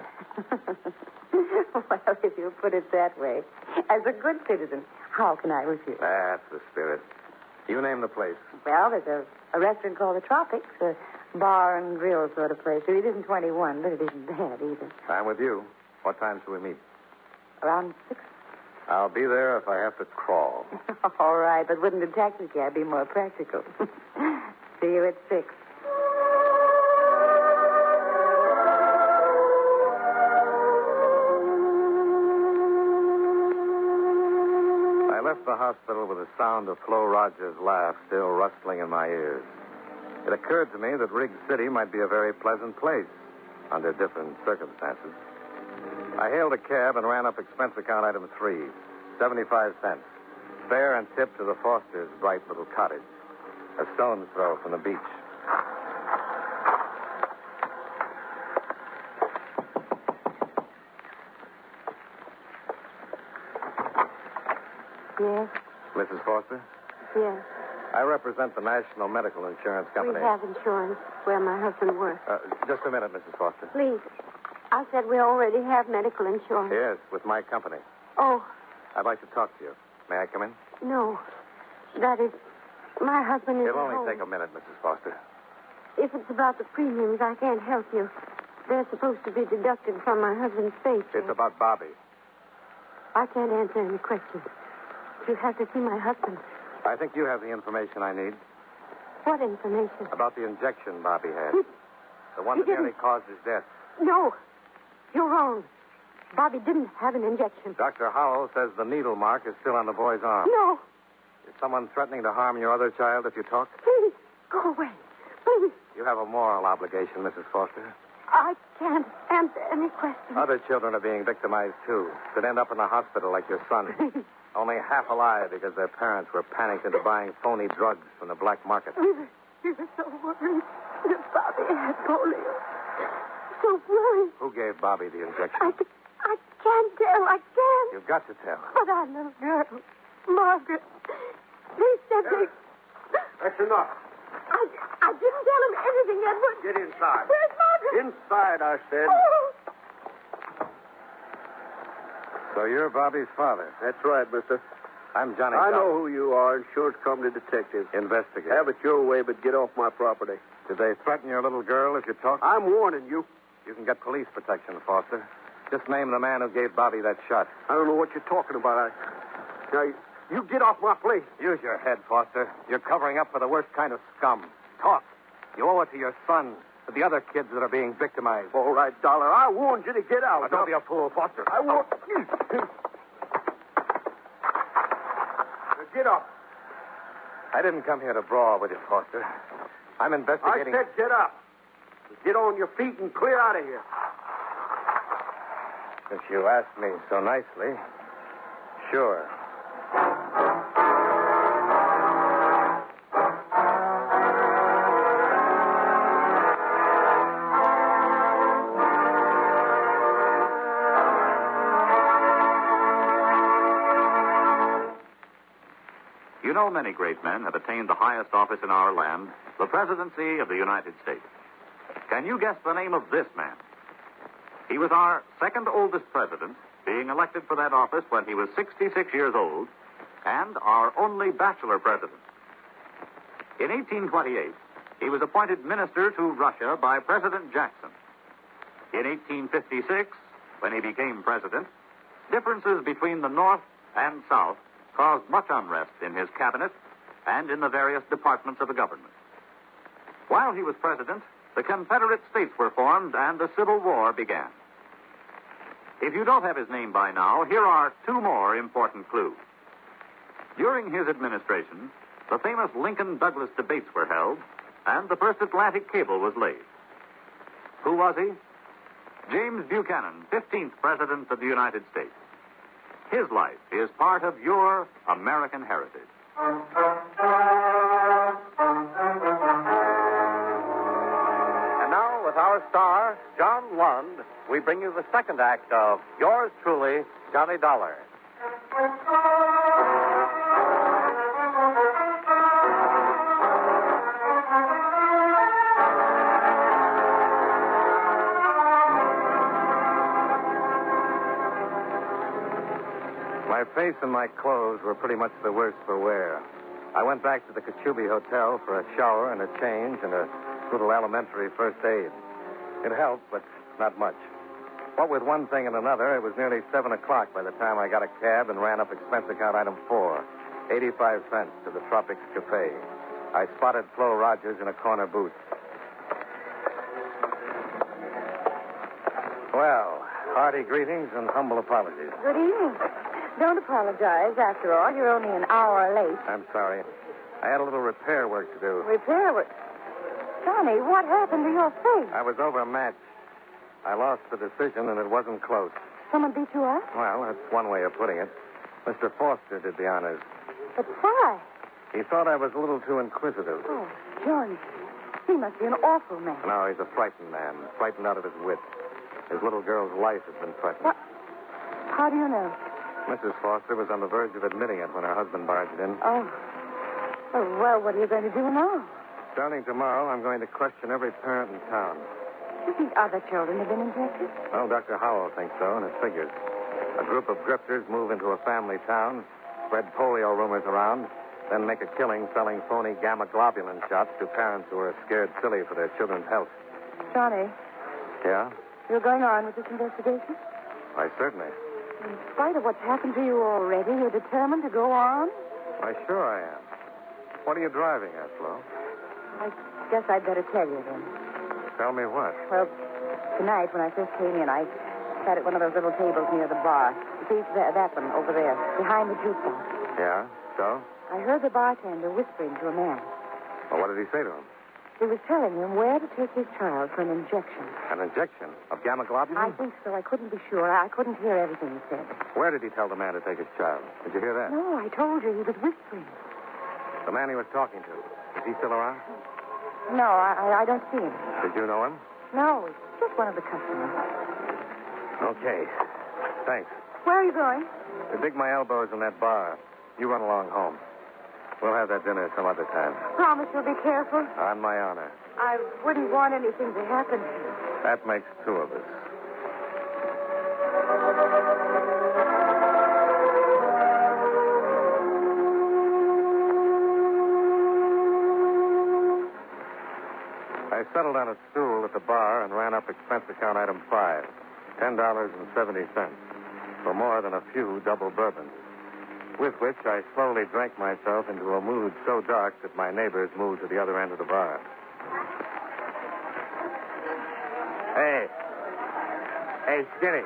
[SPEAKER 18] Well, if you put it that way, as a good citizen, how can I refuse?
[SPEAKER 20] That's the spirit. You name the place.
[SPEAKER 18] Well, there's a restaurant called the Tropics, a bar and grill sort of place. It isn't 21, but it isn't bad either.
[SPEAKER 20] I'm with you. What time shall we meet?
[SPEAKER 18] Around 6.
[SPEAKER 20] I'll be there if I have to crawl.
[SPEAKER 18] All right, but wouldn't a taxi cab be more practical? See you at 6.
[SPEAKER 20] I left the hospital with the sound of Flo Rogers' laugh still rustling in my ears. It occurred to me that Riggs City might be a very pleasant place under different circumstances. I hailed a cab and ran up expense account item 3, 75 cents. Fare and tip to the Fosters' bright little cottage, a stone's throw from the beach.
[SPEAKER 18] Yes?
[SPEAKER 20] Mrs. Foster?
[SPEAKER 19] Yes.
[SPEAKER 20] I represent the National Medical Insurance Company.
[SPEAKER 19] We have insurance where my husband works.
[SPEAKER 20] Just a minute, Mrs. Foster.
[SPEAKER 19] Please. I said we already have medical insurance.
[SPEAKER 20] Yes, with my company.
[SPEAKER 19] Oh,
[SPEAKER 20] I'd like to talk to you. May I come in?
[SPEAKER 19] no. That is, my husband is
[SPEAKER 20] It'll
[SPEAKER 19] at
[SPEAKER 20] only
[SPEAKER 19] home.
[SPEAKER 20] take a minute, Mrs. Foster.
[SPEAKER 19] If it's about the premiums, I can't help you. They're supposed to be deducted from my husband's paycheck.
[SPEAKER 20] It's about Bobby.
[SPEAKER 19] I can't answer any questions. You have to see my husband.
[SPEAKER 20] I think you have the information I need
[SPEAKER 19] What information?
[SPEAKER 20] about the injection Bobby had. The one
[SPEAKER 19] He
[SPEAKER 20] that nearly
[SPEAKER 19] didn't.
[SPEAKER 20] caused his death.
[SPEAKER 19] No. You're wrong. Bobby didn't have an injection.
[SPEAKER 20] Dr. Howell says the needle mark is still on the boy's arm.
[SPEAKER 19] No.
[SPEAKER 20] Is someone threatening to harm your other child if you talk?
[SPEAKER 19] Please, go away. Please.
[SPEAKER 20] You have a moral obligation, Mrs. Foster.
[SPEAKER 19] I can't answer any questions.
[SPEAKER 20] Other children are being victimized, too. Could end up in the hospital like your son. Only half alive because their parents were panicked into buying phony drugs from the black market.
[SPEAKER 19] We were so worried that Bobby had polio. So worried.
[SPEAKER 20] Who gave Bobby the injection?
[SPEAKER 19] I can't tell. I can't.
[SPEAKER 20] You've got to tell.
[SPEAKER 19] But our little girl, Margaret, they said they...
[SPEAKER 20] That's enough.
[SPEAKER 19] I didn't tell him anything, Edward.
[SPEAKER 8] Get inside.
[SPEAKER 19] Where's Margaret?
[SPEAKER 8] Inside, I said.
[SPEAKER 19] Oh.
[SPEAKER 20] So you're Bobby's father.
[SPEAKER 8] That's right, mister.
[SPEAKER 20] I'm Johnny
[SPEAKER 8] I
[SPEAKER 20] Dollar.
[SPEAKER 8] know who you are, insurance company detective.
[SPEAKER 20] Investigate.
[SPEAKER 8] Have it your way, but get off my property.
[SPEAKER 20] Did they threaten your little girl as you talked?
[SPEAKER 8] I'm warning you.
[SPEAKER 20] You can get police protection, Foster. Just name the man who gave Bobby that shot.
[SPEAKER 8] I don't know what you're talking about. Now, you get off my place.
[SPEAKER 20] Use your head, Foster. You're covering up for the worst kind of scum. Talk. You owe it to your son, to the other kids that are being victimized.
[SPEAKER 8] All right, Dollar. I warned you to get out.
[SPEAKER 20] Now, don't be a fool, Foster.
[SPEAKER 8] I warned you. Get up.
[SPEAKER 20] I didn't come here to brawl with you, Foster. I'm investigating...
[SPEAKER 8] I said get up. Get on your feet and clear out of here.
[SPEAKER 20] If you ask me so nicely, sure.
[SPEAKER 16] You know, many great men have attained the highest office in our land, the presidency of the United States. Can you guess the name of this man? He was our second oldest president, being elected for that office when he was 66 years old, and our only bachelor president. In 1828, he was appointed minister to Russia by President Jackson. In 1856, when he became president, differences between the North and South caused much unrest in his cabinet and in the various departments of the government. While he was president, the Confederate States were formed and the Civil War began. If you don't have his name by now, here are two more important clues. During his administration, the famous Lincoln-Douglas debates were held, and the first Atlantic cable was laid. Who was he? James Buchanan, 15th President of the United States. His life is part of your American heritage.
[SPEAKER 9] And now, with our star, John Lund, we bring you the second act of Yours Truly, Johnny Dollar.
[SPEAKER 20] My face and my clothes were pretty much the worse for wear. I went back to the Kachubi Hotel for a shower and a change and a little elementary first aid. It helped, but not much. What with one thing and another, it was nearly 7 o'clock by the time I got a cab and ran up expense account item 4, 85 cents to the Tropics Cafe. I spotted Flo Rogers in a corner booth. Well, hearty greetings and humble apologies.
[SPEAKER 18] Good evening. Don't apologize. After all, you're only an hour late.
[SPEAKER 20] I'm sorry. I had a little repair work to do.
[SPEAKER 18] Repair work? Johnny, what happened to your face?
[SPEAKER 20] I was overmatched. I lost the decision, and it wasn't close.
[SPEAKER 18] Someone beat you up?
[SPEAKER 20] Well, that's one way of putting it. Mr. Foster did the honors.
[SPEAKER 18] But why?
[SPEAKER 20] He thought I was a little too inquisitive.
[SPEAKER 18] Oh, Johnny. He must be an awful man.
[SPEAKER 20] No, he's a frightened man, frightened out of his wit. His little girl's life has been threatened.
[SPEAKER 18] What? How do you know?
[SPEAKER 20] Mrs. Foster was on the verge of admitting it when her husband barged in.
[SPEAKER 18] Oh. Well, what are you going to do now?
[SPEAKER 20] Starting tomorrow, I'm going to question every parent in town.
[SPEAKER 18] Do you think other children have been infected?
[SPEAKER 20] Well, Dr. Howell thinks so, and it figures. A group of grifters move into a family town, spread polio rumors around, then make a killing selling phony gamma globulin shots to parents who are scared silly for their children's health.
[SPEAKER 18] Johnny,
[SPEAKER 20] Yeah?
[SPEAKER 18] you're going on with this investigation?
[SPEAKER 20] Why, certainly.
[SPEAKER 18] In spite of what's happened to you already, you're determined to go on?
[SPEAKER 20] Why, sure I am. What are you driving at, Flo?
[SPEAKER 18] I guess I'd better tell you then.
[SPEAKER 20] Tell me what?
[SPEAKER 18] Well, tonight when I first came in, I sat at one of those little tables near the bar. See, that one over there, behind the jukebox.
[SPEAKER 20] Yeah? So?
[SPEAKER 18] I heard the bartender whispering to a man.
[SPEAKER 20] Well, what did he say to him?
[SPEAKER 18] He was telling him where to take his child for an injection.
[SPEAKER 20] An injection of gamma globulin?
[SPEAKER 18] I think so. I couldn't be sure. I couldn't hear everything he said.
[SPEAKER 20] Where did he tell the man to take his child? Did you hear that?
[SPEAKER 18] No, I told you he was whispering.
[SPEAKER 20] The man he was talking to, is he still around?
[SPEAKER 18] No, I don't see him.
[SPEAKER 20] Did you know him?
[SPEAKER 18] No, it's just one of the customers.
[SPEAKER 20] Okay. Thanks.
[SPEAKER 18] Where are you going?
[SPEAKER 20] To dig my elbows in that bar. You run along home. We'll have that dinner some other time.
[SPEAKER 19] Promise you'll be careful.
[SPEAKER 20] On my honor.
[SPEAKER 19] I wouldn't want anything to happen.
[SPEAKER 20] That makes two of us. I settled on a stool at the bar and ran up expense account item 5, $10.70, for more than a few double bourbons, with which I slowly drank myself into a mood so dark that my neighbors moved to the other end of the bar. Hey, Skinny,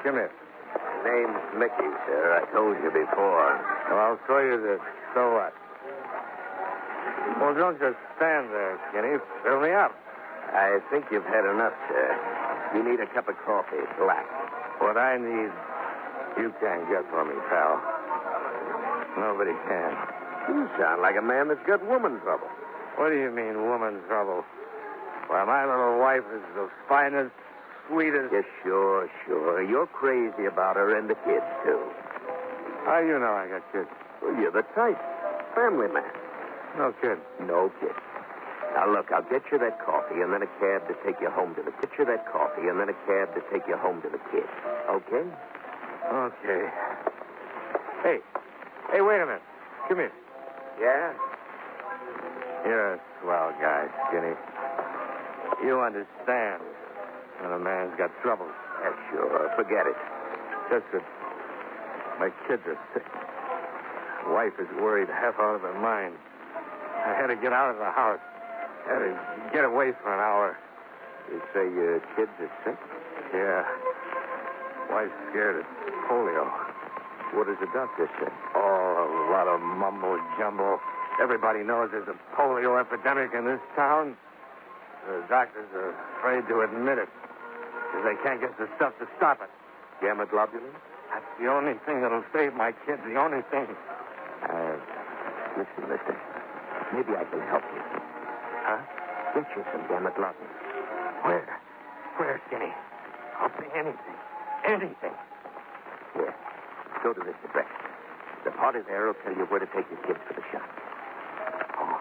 [SPEAKER 20] come here.
[SPEAKER 5] Name's Mickey, sir. I told you before.
[SPEAKER 20] Well, I'll show you this. So what? Well, don't just stand there, Skinny. Fill me up.
[SPEAKER 5] I think you've had enough, sir. You need a cup of coffee, black.
[SPEAKER 20] What I need, you can't get for me, pal. Nobody can.
[SPEAKER 5] You sound like a man that's got woman trouble.
[SPEAKER 20] What do you mean, woman trouble? Why, my little wife is the finest, sweetest...
[SPEAKER 5] Yes, sure. You're crazy about her and the kids, too.
[SPEAKER 20] How do you know I got kids?
[SPEAKER 5] Well, you're the type. Family man.
[SPEAKER 20] No kid.
[SPEAKER 5] No kid. Now, look, I'll get you that coffee and then a cab to take you home to the... Get you that coffee and then a cab to take you home to the kids. Okay?
[SPEAKER 20] Okay. Hey, wait a minute. Come here.
[SPEAKER 5] Yeah?
[SPEAKER 20] You're a swell guy, Skinny. You understand when a man's got trouble.
[SPEAKER 5] Yeah, sure. Forget it.
[SPEAKER 20] Just that my kids are sick. Wife is worried half out of her mind. I had to get out of the house. Had to get away for an hour.
[SPEAKER 5] You say your kids are sick?
[SPEAKER 20] Yeah. Wife's scared of polio.
[SPEAKER 5] What does the doctor say?
[SPEAKER 20] Oh, a lot of mumbo-jumbo. Everybody knows there's a polio epidemic in this town. The doctors are afraid to admit it because they can't get the stuff to stop it.
[SPEAKER 5] Gamma globulin?
[SPEAKER 20] That's the only thing that'll save my kids, the only thing.
[SPEAKER 5] Listen, mister. Maybe I can help you.
[SPEAKER 20] Huh?
[SPEAKER 5] Get you some gamma globulin.
[SPEAKER 20] Where, Skinny? I'll pay anything. Anything.
[SPEAKER 5] Here. Go to this address. The party there will tell you where to take your kids for the shot.
[SPEAKER 20] Oh,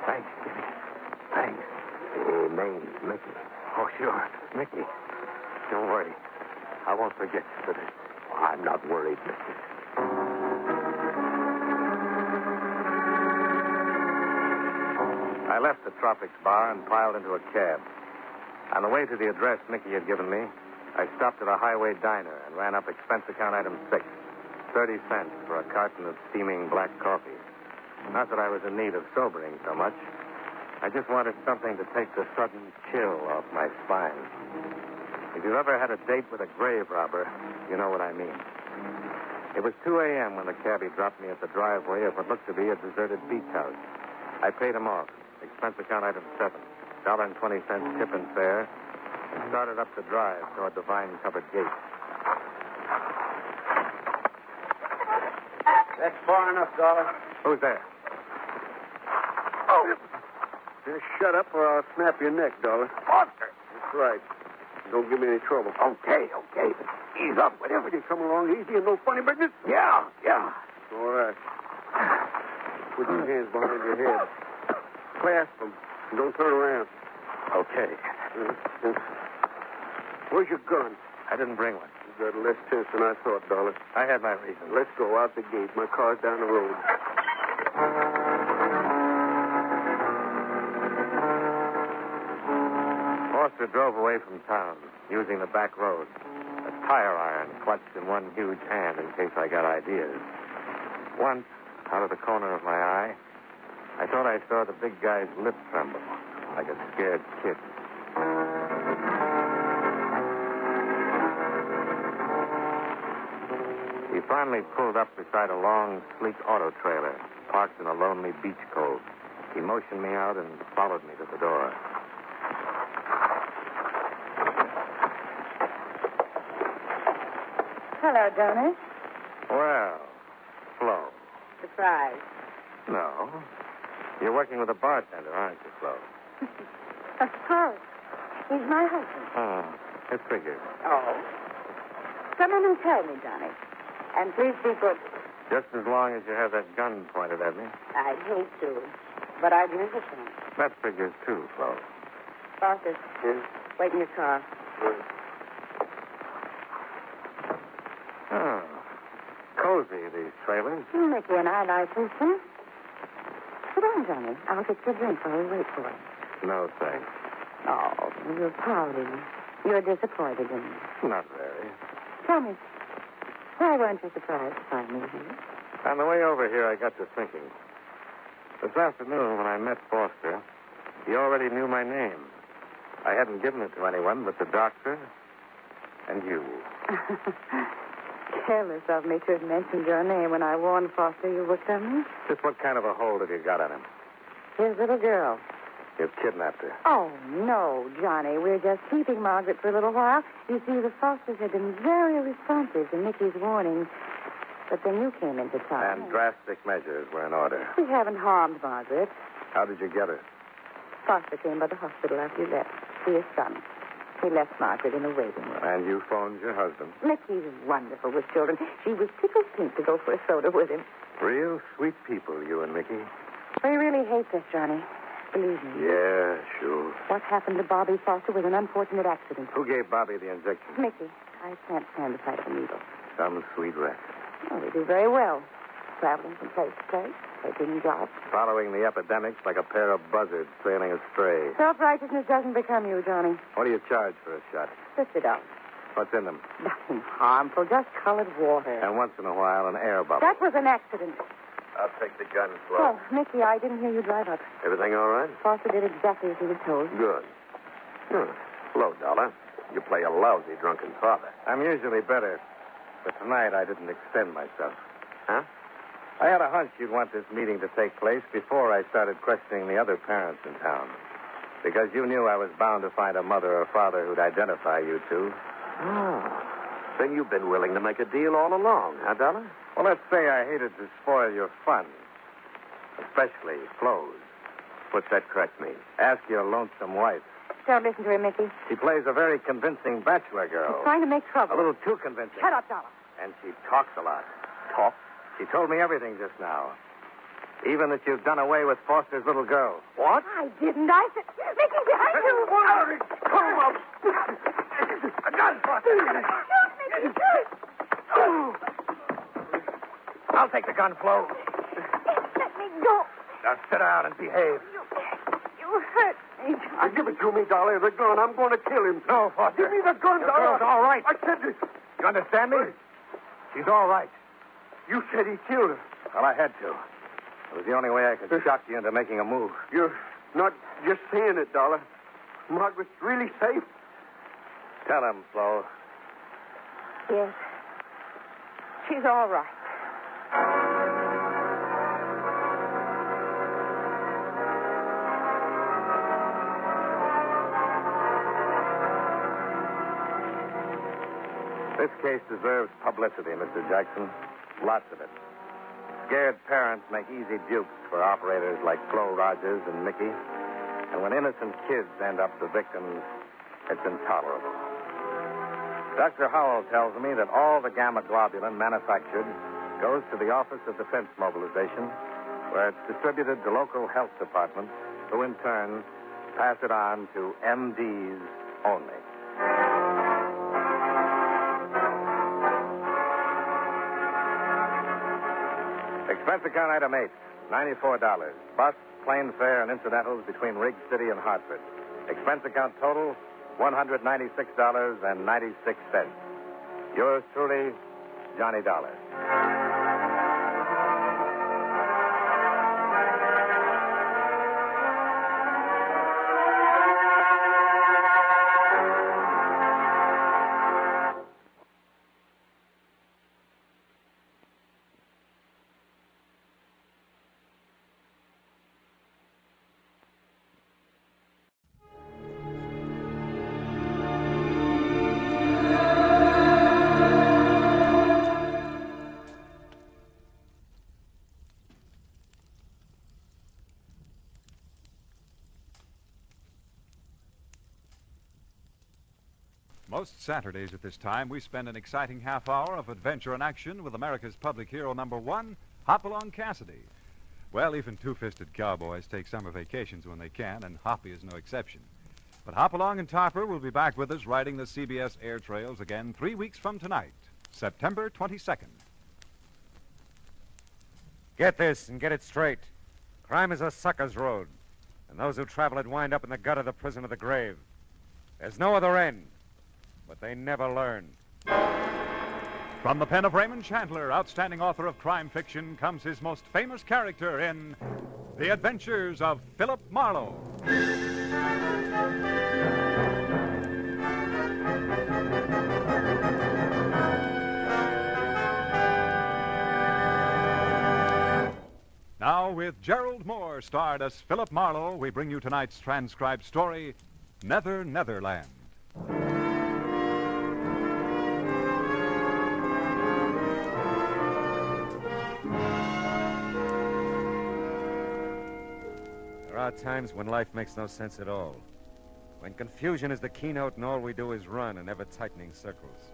[SPEAKER 20] thanks, Skinny. Thanks.
[SPEAKER 5] Name's Mickey.
[SPEAKER 20] Oh, sure. Mickey. Don't worry. I won't forget you for this.
[SPEAKER 5] Oh, I'm not worried, mister.
[SPEAKER 20] I left the Tropics bar and piled into a cab. On the way to the address Mickey had given me, I stopped at a highway diner and ran up expense account item 6, 30 cents for a carton of steaming black coffee. Not that I was in need of sobering so much. I just wanted something to take the sudden chill off my spine. If you've ever had a date with a grave robber, you know what I mean. It was 2 a.m. when the cabbie dropped me at the driveway of what looked to be a deserted beach house. I paid him off. Expense account item 7, $1.20 tip and fare, and started up the drive toward the vine-covered gate.
[SPEAKER 8] That's far enough, Dolar.
[SPEAKER 20] Who's there?
[SPEAKER 8] Oh. Just shut up or I'll snap your neck, Dolar.
[SPEAKER 20] Monster!
[SPEAKER 8] That's right. Don't give me any trouble.
[SPEAKER 5] Okay. Ease up.
[SPEAKER 8] Whatever you come along easy and no funny business.
[SPEAKER 5] Yeah.
[SPEAKER 8] All right. Put your hands behind your head. Clasp them. Don't turn around.
[SPEAKER 20] Okay.
[SPEAKER 8] Where's your gun?
[SPEAKER 20] I didn't bring one.
[SPEAKER 8] You got less sense than I thought, Dolar.
[SPEAKER 20] I had my reasons.
[SPEAKER 8] Let's go out the gate. My car's down the road.
[SPEAKER 20] Foster drove away from town, using the back road. A tire iron clutched in one huge hand in case I got ideas. Once, out of the corner of my eye, I thought I saw the big guy's lip tremble, like a scared kid. He finally pulled up beside a long, sleek auto trailer, parked in a lonely beach cove. He motioned me out and followed me to the door.
[SPEAKER 18] Hello, Dunne.
[SPEAKER 20] Well, Flo.
[SPEAKER 18] Surprise.
[SPEAKER 20] No. You're working with a bartender, aren't you, Flo?
[SPEAKER 18] Of course. He's my husband.
[SPEAKER 20] Oh, it figures.
[SPEAKER 18] Oh. Come in and tell me, Dunne. And please be good.
[SPEAKER 20] Just as long as you have that gun pointed at me.
[SPEAKER 18] I'd hate to, but I'd never can.
[SPEAKER 20] That figures too, Flo.
[SPEAKER 18] Foster, wait in your car.
[SPEAKER 20] Oh, cozy, these trailers.
[SPEAKER 18] Mickey and I like this, huh? Sit down, Johnny. I'll get you a drink while we wait for it.
[SPEAKER 20] No, thanks.
[SPEAKER 18] Oh, you're pouting. You're disappointed in me.
[SPEAKER 20] Not very.
[SPEAKER 18] Tell me, why weren't you surprised to find me here?
[SPEAKER 20] On the way over here, I got to thinking. This afternoon, when I met Foster, he already knew my name. I hadn't given it to anyone but the doctor and you.
[SPEAKER 18] Careless of me to have mentioned your name when I warned Foster you were coming.
[SPEAKER 20] Just what kind of a hold have you got on him?
[SPEAKER 18] His little girl.
[SPEAKER 20] You've kidnapped her.
[SPEAKER 18] Oh, no, Johnny. We're just keeping Margaret for a little while. You see, the Fosters have been very responsive to Mickey's warning. But then you came into town.
[SPEAKER 20] And drastic measures were in order.
[SPEAKER 18] We haven't harmed Margaret.
[SPEAKER 20] How did you get her?
[SPEAKER 18] Foster came by the hospital after you left. See his son. He left Margaret in the waiting room.
[SPEAKER 20] And you phoned your husband.
[SPEAKER 18] Mickey's wonderful with children. She was tickled pink to go for a soda with him.
[SPEAKER 20] Real sweet people, you and Mickey.
[SPEAKER 18] We really hate this, Johnny. Believe me.
[SPEAKER 20] Yeah, sure.
[SPEAKER 18] What happened to Bobby Foster was an unfortunate accident.
[SPEAKER 20] Who gave Bobby the injection?
[SPEAKER 18] Mickey. I can't stand the sight of a needle.
[SPEAKER 20] Some sweet wreck.
[SPEAKER 18] Oh, we do very well. Traveling from place to place, taking jobs.
[SPEAKER 20] Following the epidemics like a pair of buzzards sailing astray.
[SPEAKER 18] Self-righteousness doesn't become you, Johnny.
[SPEAKER 20] What do you charge for a shot?
[SPEAKER 18] $50.
[SPEAKER 20] What's in them?
[SPEAKER 18] Nothing harmful, just colored water.
[SPEAKER 20] And once in a while, an air bubble.
[SPEAKER 18] That was an accident.
[SPEAKER 14] I'll take the gun, Flo.
[SPEAKER 18] Oh, Mickey, I didn't hear you drive up.
[SPEAKER 14] Everything all right?
[SPEAKER 18] Foster did exactly as he was told.
[SPEAKER 14] Good. Hello, Dollar. You play a lousy drunken father.
[SPEAKER 20] I'm usually better, but tonight I didn't extend myself.
[SPEAKER 14] Huh?
[SPEAKER 20] I had a hunch you'd want this meeting to take place before I started questioning the other parents in town. Because you knew I was bound to find a mother or father who'd identify you two.
[SPEAKER 14] Ah. Then you've been willing to make a deal all along, huh, Dollar?
[SPEAKER 20] Well, let's say I hated to spoil your fun. Especially Flo's.
[SPEAKER 14] What's that crack mean?
[SPEAKER 20] Ask your lonesome wife.
[SPEAKER 18] Don't listen to him, Mickey.
[SPEAKER 20] She plays a very convincing bachelor girl.
[SPEAKER 18] He's trying to make trouble.
[SPEAKER 20] A little too convincing.
[SPEAKER 18] Shut up, Dollar.
[SPEAKER 20] And she talks a lot.
[SPEAKER 14] Talk?
[SPEAKER 20] She told me everything just now. Even that you've done away with Foster's little girl.
[SPEAKER 14] What?
[SPEAKER 18] I didn't. I said, Mickey, behind you.
[SPEAKER 14] Hurry, come up. A gun, Foster.
[SPEAKER 18] Shoot, Mickey, shoot.
[SPEAKER 20] I'll take the gun, Flo.
[SPEAKER 18] Let me go.
[SPEAKER 20] Now sit down and behave.
[SPEAKER 18] You hurt me, Johnny.
[SPEAKER 14] Give it to me, Dollar. The gun. I'm going to kill him.
[SPEAKER 20] No, Foster.
[SPEAKER 14] Give me the gun,
[SPEAKER 20] The
[SPEAKER 14] Dollar.
[SPEAKER 20] girl's all right.
[SPEAKER 14] I said this.
[SPEAKER 20] You understand me? She's all right.
[SPEAKER 14] You said he killed her.
[SPEAKER 20] Well, I had to. It was the only way I could shock you into making a move.
[SPEAKER 14] You're not just saying it, Dollar. Margaret's really safe.
[SPEAKER 20] Tell him, Flo.
[SPEAKER 18] Yes. She's all right.
[SPEAKER 20] This case deserves publicity, Mr. Jackson. Lots of it. Scared parents make easy dupes for operators like Flo Rogers and Mickey. And when innocent kids end up the victims, it's intolerable. Dr. Howell tells me that all the gamma globulin manufactured goes to the Office of Defense Mobilization, where it's distributed to local health departments, who in turn pass it on to MDs only. Expense account item 8, $94. Bus, plane fare, and incidentals between Riggs City and Hartford. Expense account total, $196.96. Yours truly, Johnny Dollar.
[SPEAKER 10] Most Saturdays at this time, we spend an exciting half hour of adventure and action with America's public hero #1, Hopalong Cassidy. Well, even two-fisted cowboys take summer vacations when they can, and Hoppy is no exception. But Hopalong and Topper will be back with us riding the CBS air trails again 3 weeks from tonight, September 22nd.
[SPEAKER 1] Get this and get it straight. Crime is a sucker's road, and those who travel it wind up in the gut of the prison of the grave. There's no other end, but they never learn.
[SPEAKER 10] From the pen of Raymond Chandler, outstanding author of crime fiction, comes his most famous character in The Adventures of Philip Marlowe. Now, with Gerald Moore starred as Philip Marlowe, we bring you tonight's transcribed story, Netherland.
[SPEAKER 1] There are times when life makes no sense at all. When confusion is the keynote and all we do is run in ever-tightening circles.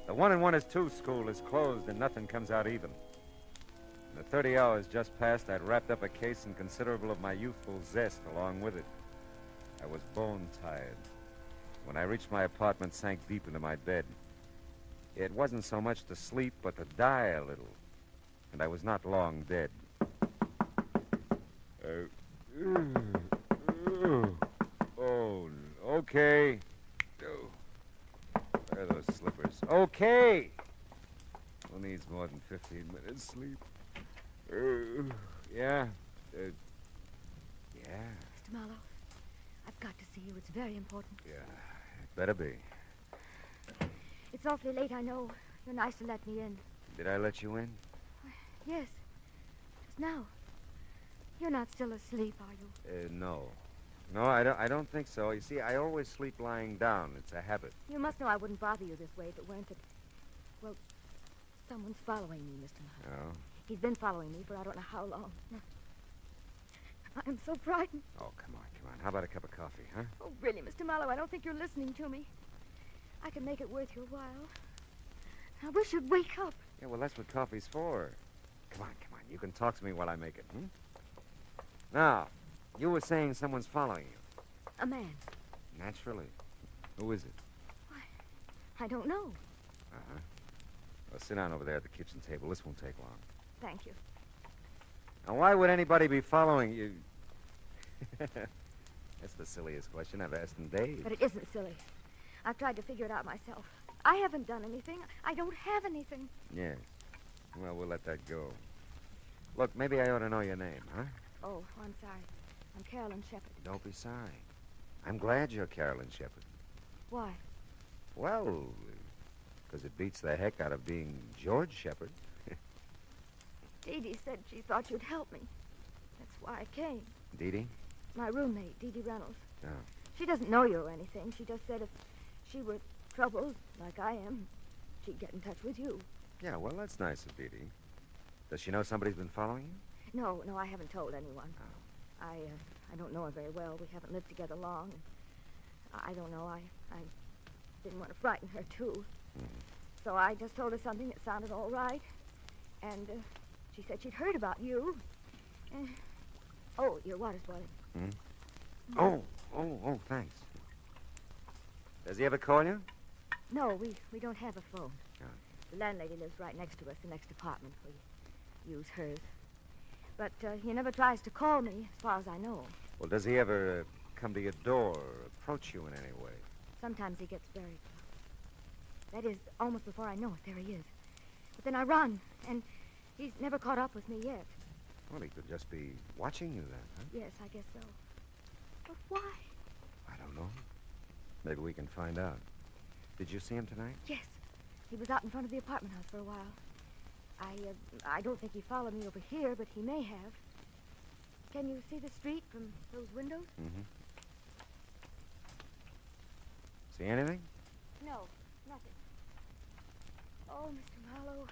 [SPEAKER 1] The 1 and 1 is 2 school is closed and nothing comes out even. In the 30 hours just past, I'd wrapped up a case and considerable of my youthful zest along with it. I was bone-tired. When I reached my apartment, sank deep into my bed. It wasn't so much to sleep, but to die a little. And I was not long dead. Oh, okay. Where are those slippers? Okay. Who needs more than 15 minutes sleep? Yeah. Yeah.
[SPEAKER 22] Mr. Marlowe, I've got to see you. It's very important.
[SPEAKER 1] Yeah, it better be.
[SPEAKER 22] It's awfully late, I know. You're nice to let me in.
[SPEAKER 1] Did I let you in?
[SPEAKER 22] Yes. Just now. You're not still asleep, are you?
[SPEAKER 1] No. No, I don't think so. You see, I always sleep lying down. It's a habit.
[SPEAKER 22] You must know I wouldn't bother you this way if it weren't that... Well, someone's following me, Mr. Marlowe.
[SPEAKER 1] Oh?
[SPEAKER 22] He's been following me for I don't know how long. I'm so frightened.
[SPEAKER 1] Oh, come on. How about a cup of coffee, huh?
[SPEAKER 22] Oh, really, Mr. Marlowe, I don't think you're listening to me. I can make it worth your while. I wish you'd wake up.
[SPEAKER 1] Yeah, well, that's what coffee's for. Come on. You can talk to me while I make it, Now, you were saying someone's following you.
[SPEAKER 22] A man.
[SPEAKER 1] Naturally. Who is it?
[SPEAKER 22] Why, I don't know.
[SPEAKER 1] Uh-huh. Well, sit down over there at the kitchen table. This won't take long.
[SPEAKER 22] Thank you.
[SPEAKER 1] Now, why would anybody be following you? That's the silliest question I've asked in days.
[SPEAKER 22] But it isn't silly. I've tried to figure it out myself. I haven't done anything. I don't have anything.
[SPEAKER 1] Yes. Well, we'll let that go. Look, maybe I ought to know your name, huh?
[SPEAKER 22] Oh, I'm sorry. I'm Carolyn Shepard.
[SPEAKER 1] Don't be sorry. I'm glad you're Carolyn Shepard.
[SPEAKER 22] Why?
[SPEAKER 1] Well, because it beats the heck out of being George Shepard.
[SPEAKER 22] Dee Dee said she thought you'd help me. That's why I came.
[SPEAKER 1] Dee Dee?
[SPEAKER 22] My roommate, Dee Dee Reynolds.
[SPEAKER 1] Oh.
[SPEAKER 22] She doesn't know you or anything. She just said if she were troubled, like I am, she'd get in touch with you.
[SPEAKER 1] Yeah, well, that's nice of Dee Dee. Does she know somebody's been following you?
[SPEAKER 22] No, I haven't told anyone. Oh. I don't know her very well. We haven't lived together long. I don't know. I didn't want to frighten her, too. So I just told her something that sounded all right. And she said she'd heard about you. Oh, your water's boiling.
[SPEAKER 1] Oh, thanks. Does he ever call you?
[SPEAKER 22] No, we don't have a phone.
[SPEAKER 1] Oh.
[SPEAKER 22] The landlady lives right next to us, the next apartment. We use hers. But he never tries to call me, as far as I know.
[SPEAKER 1] Well, does he ever come to your door or approach you in any way?
[SPEAKER 22] Sometimes he gets very close. That is, almost before I know it, there he is. But then I run, and he's never caught up with me yet.
[SPEAKER 1] Well, he could just be watching you then, huh?
[SPEAKER 22] Yes, I guess so. But why?
[SPEAKER 1] I don't know. Maybe we can find out. Did you see him tonight?
[SPEAKER 22] Yes. He was out in front of the apartment house for a while. I don't think he followed me over here, but he may have. Can you see the street from those windows?
[SPEAKER 1] Mm-hmm. See anything?
[SPEAKER 22] No, nothing. Oh, Mr. Marlowe,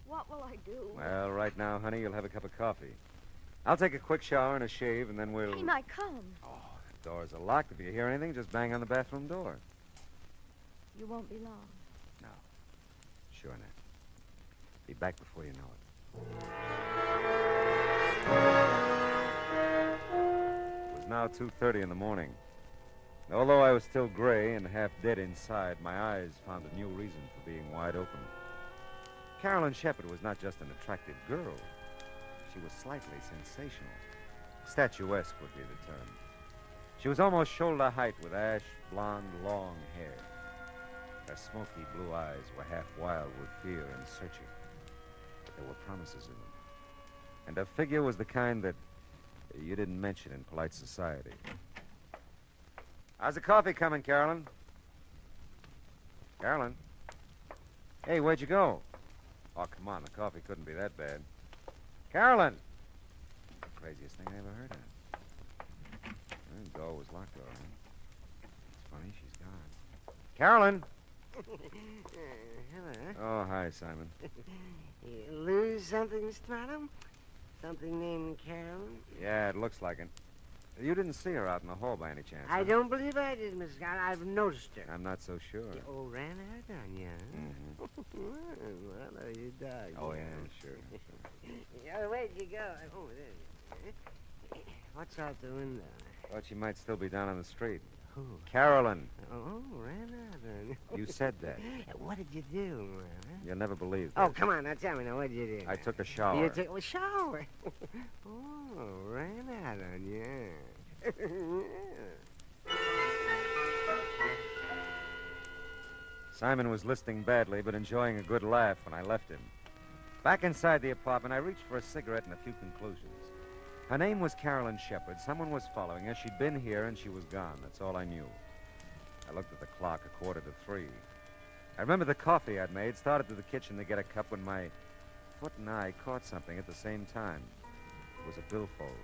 [SPEAKER 22] what will I do?
[SPEAKER 1] Well, right now, honey, you'll have a cup of coffee. I'll take a quick shower and a shave, and then we'll...
[SPEAKER 22] He might come.
[SPEAKER 1] Oh, the doors are locked. If you hear anything, just bang on the bathroom door.
[SPEAKER 22] You won't be long.
[SPEAKER 1] No. Sure not. Be back before you know it. It was now 2:30 in the morning. Although I was still gray and half dead inside, my eyes found a new reason for being wide open. Carolyn Shepard was not just an attractive girl. She was slightly sensational. Statuesque would be the term. She was almost shoulder height with ash, blonde, long hair. Her smoky blue eyes were half wild with fear and searching. But there were promises in them. And her figure was the kind that you didn't mention in polite society. How's the coffee coming, Carolyn? Carolyn? Hey, where'd you go? Oh, come on, the coffee couldn't be that bad. Carolyn! The craziest thing I ever heard of. The door was locked, all right. It's funny, she's gone. Carolyn!
[SPEAKER 3] Hello.
[SPEAKER 1] Oh, hi, Simon.
[SPEAKER 3] You lose something, Stratum? Something named Carolyn?
[SPEAKER 1] Yeah, it looks like it. You didn't see her out in the hall by any chance,
[SPEAKER 3] I
[SPEAKER 1] huh?
[SPEAKER 3] don't believe I did, Miss Scott. I've noticed her.
[SPEAKER 1] I'm not so sure.
[SPEAKER 3] Oh, ran out on you, huh? Well, you dog.
[SPEAKER 1] Oh, yeah, sure.
[SPEAKER 3] Yeah, where'd you go? Oh, there. What's out the window?
[SPEAKER 1] Thought she might still be down on the street.
[SPEAKER 3] Who?
[SPEAKER 1] Carolyn.
[SPEAKER 3] Oh, ran out on you.
[SPEAKER 1] You said that.
[SPEAKER 3] What did you do, man?
[SPEAKER 1] You'll never believe
[SPEAKER 3] Oh,
[SPEAKER 1] this.
[SPEAKER 3] come on, now tell me now. What did you do?
[SPEAKER 1] I took a shower.
[SPEAKER 3] You took a shower? Oh, ran out on you.
[SPEAKER 1] Simon was listening badly, but enjoying a good laugh when I left him. Back inside the apartment, I reached for a cigarette and a few conclusions. Her name was Carolyn Shepard. Someone was following her. She'd been here, and she was gone. That's all I knew. I looked at the clock, 2:45. I remember the coffee I'd made, started to the kitchen to get a cup when my foot and eye caught something at the same time. It was a billfold.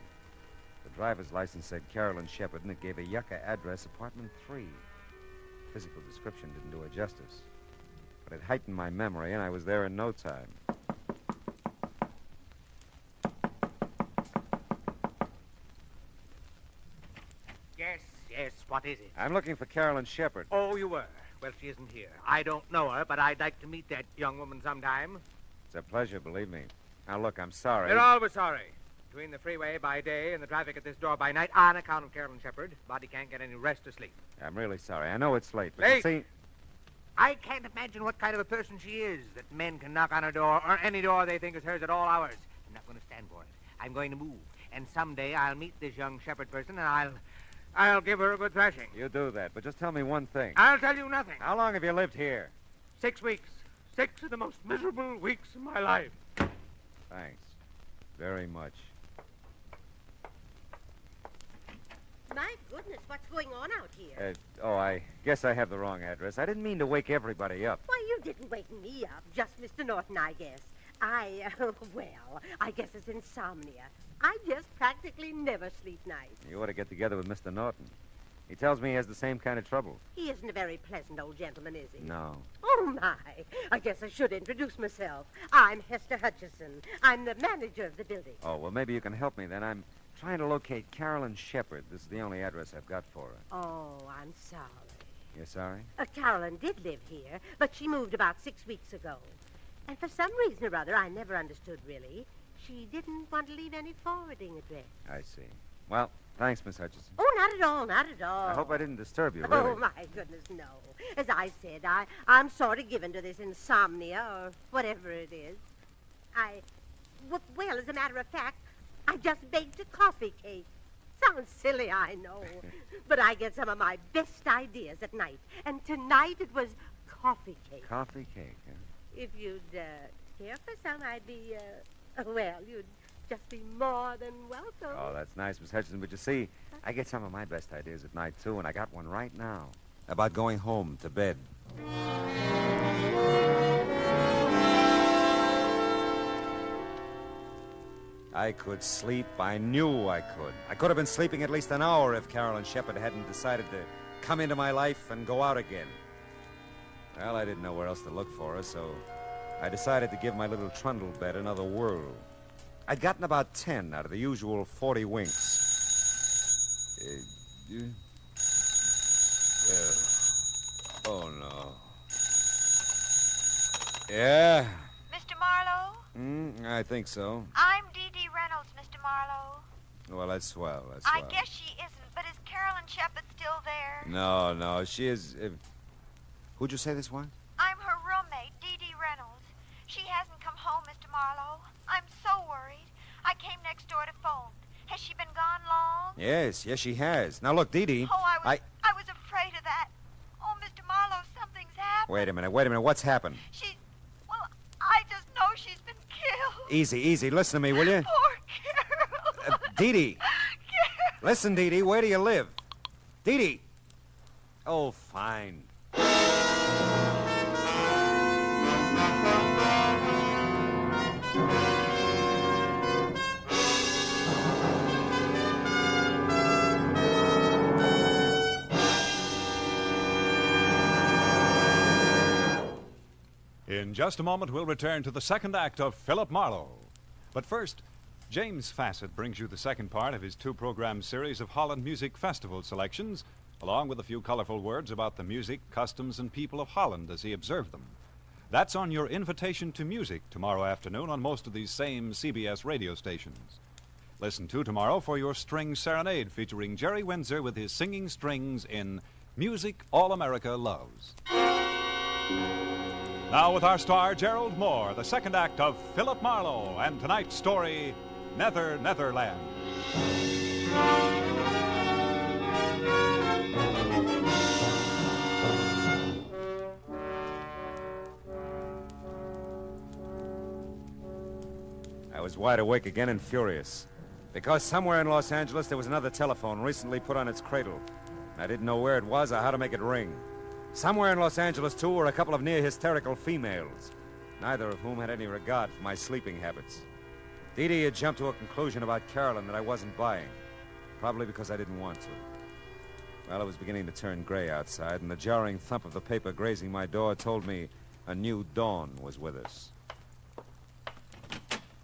[SPEAKER 1] The driver's license said Carolyn Shepard, and it gave a Yucca address, apartment 3. Physical description didn't do it justice. But it heightened my memory, and I was there in no time.
[SPEAKER 12] Yes, what is it?
[SPEAKER 1] I'm looking for Carolyn Shepard.
[SPEAKER 12] Oh, you were? Well, she isn't here. I don't know her, but I'd like to meet that young woman sometime.
[SPEAKER 1] It's a pleasure, believe me. Now, look, I'm sorry.
[SPEAKER 12] You're always sorry. Between the freeway by day and the traffic at this door by night, on account of Carolyn Shepard, body can't get any rest or sleep.
[SPEAKER 1] I'm really sorry. I know it's late, but
[SPEAKER 12] Late?
[SPEAKER 1] you see...
[SPEAKER 12] I can't imagine what kind of a person she is, that men can knock on her door, or any door they think is hers at all hours. I'm not going to stand for it. I'm going to move. And someday I'll meet this young Shepard person, and I'll give her a good thrashing.
[SPEAKER 1] You do that, but just tell me one thing.
[SPEAKER 12] I'll tell you nothing.
[SPEAKER 1] How long have you lived here?
[SPEAKER 12] 6 weeks. 6 of the most miserable weeks of my life.
[SPEAKER 1] Thanks. Very much.
[SPEAKER 23] My goodness, what's going on out here?
[SPEAKER 1] I guess I have the wrong address. I didn't mean to wake everybody up.
[SPEAKER 23] Why, you didn't wake me up. Just Mr. Norton, I guess. Well, I guess it's insomnia. I just practically never sleep nights.
[SPEAKER 1] You ought to get together with Mr. Norton. He tells me he has the same kind of trouble.
[SPEAKER 23] He isn't a very pleasant old gentleman, is he?
[SPEAKER 1] No.
[SPEAKER 23] Oh, my. I guess I should introduce myself. I'm Hester Hutchison. I'm the manager of the building.
[SPEAKER 1] Oh, well, maybe you can help me then. I'm trying to locate Carolyn Shepard. This is the only address I've got for her.
[SPEAKER 23] Oh, I'm sorry.
[SPEAKER 1] You're sorry?
[SPEAKER 23] Carolyn did live here, but she moved about 6 weeks ago. And for some reason or other, I never understood really, she didn't want to leave any forwarding address.
[SPEAKER 1] I see. Well, thanks, Miss Hutchison.
[SPEAKER 23] Oh, not at all, not at all.
[SPEAKER 1] I hope I didn't disturb you, really.
[SPEAKER 23] Oh, my goodness, no. As I said, I'm sort of given to this insomnia or whatever it is. Well, as a matter of fact, I just baked a coffee cake. Sounds silly, I know. But I get some of my best ideas at night. And tonight it was coffee cake.
[SPEAKER 1] Coffee cake, huh?
[SPEAKER 23] If you'd care for some, I'd be, you'd just be more than welcome.
[SPEAKER 1] Oh, that's nice, Miss Hutchison. But you see, I get some of my best ideas at night, too, and I got one right now. About going home to bed. I could sleep. I knew I could. I could have been sleeping at least an hour if Carolyn Shepard hadn't decided to come into my life and go out again. Well, I didn't know where else to look for her, so I decided to give my little trundle bed another whirl. I'd gotten about 10 out of the usual 40 winks. Oh, no. Yeah?
[SPEAKER 2] Mr. Marlowe?
[SPEAKER 1] I think so.
[SPEAKER 2] I'm Dee Reynolds, Mr. Marlowe.
[SPEAKER 1] Well, that's swell. That's
[SPEAKER 2] I
[SPEAKER 1] swell.
[SPEAKER 2] guess she isn't, but is Carolyn Shepard still there?
[SPEAKER 1] No, she is... Who'd you say this was?
[SPEAKER 2] I'm her roommate, Dee Reynolds. She hasn't come home, Mr. Marlowe. I'm so worried. I came next door to phone. Has she been gone long?
[SPEAKER 1] Yes, she has. Now, look, Dee.
[SPEAKER 2] Oh, I was afraid of that. Oh, Mr. Marlowe, something's happened.
[SPEAKER 1] Wait a minute. What's happened?
[SPEAKER 2] Well, I just know she's been killed.
[SPEAKER 1] Easy. Listen to me, will you?
[SPEAKER 2] Poor Carol.
[SPEAKER 1] Dee. Listen, Dee, where do you live? Dee. Oh, fine.
[SPEAKER 10] In just a moment, we'll return to the second act of Philip Marlowe. But first, James Fassett brings you the second part of his two-program series of Holland Music Festival selections, along with a few colorful words about the music, customs, and people of Holland as he observed them. That's on your invitation to music tomorrow afternoon on most of these same CBS radio stations. Listen to tomorrow for your string serenade featuring Jerry Windsor with his singing strings in Music All America Loves. Now with our star, Gerald Moore, the second act of Philip Marlowe, and tonight's story, Nether, Netherland.
[SPEAKER 1] I was wide awake again and furious. Because somewhere in Los Angeles there was another telephone recently put on its cradle. I didn't know where it was or how to make it ring. Somewhere in Los Angeles, too, were a couple of near-hysterical females, neither of whom had any regard for my sleeping habits. Dee had jumped to a conclusion about Carolyn that I wasn't buying, probably because I didn't want to. Well, it was beginning to turn gray outside, and the jarring thump of the paper grazing my door told me a new dawn was with us.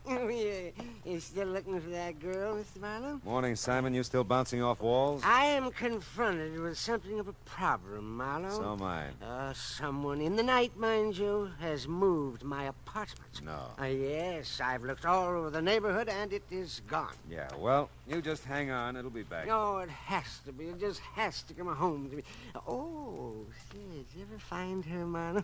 [SPEAKER 3] Oh, yeah. You still looking for that girl, Mr. Marlowe?
[SPEAKER 1] Morning, Simon. You still bouncing off walls?
[SPEAKER 3] I am confronted with something of a problem, Marlowe.
[SPEAKER 1] So am I.
[SPEAKER 3] Someone in the night, mind you, has moved my apartment.
[SPEAKER 1] No.
[SPEAKER 3] Yes, I've looked all over the neighborhood, and it is gone.
[SPEAKER 1] Yeah, well, you just hang on. It'll be back.
[SPEAKER 3] No, it has to be. It just has to come home to me. Oh, say, did you ever find her, Marlowe?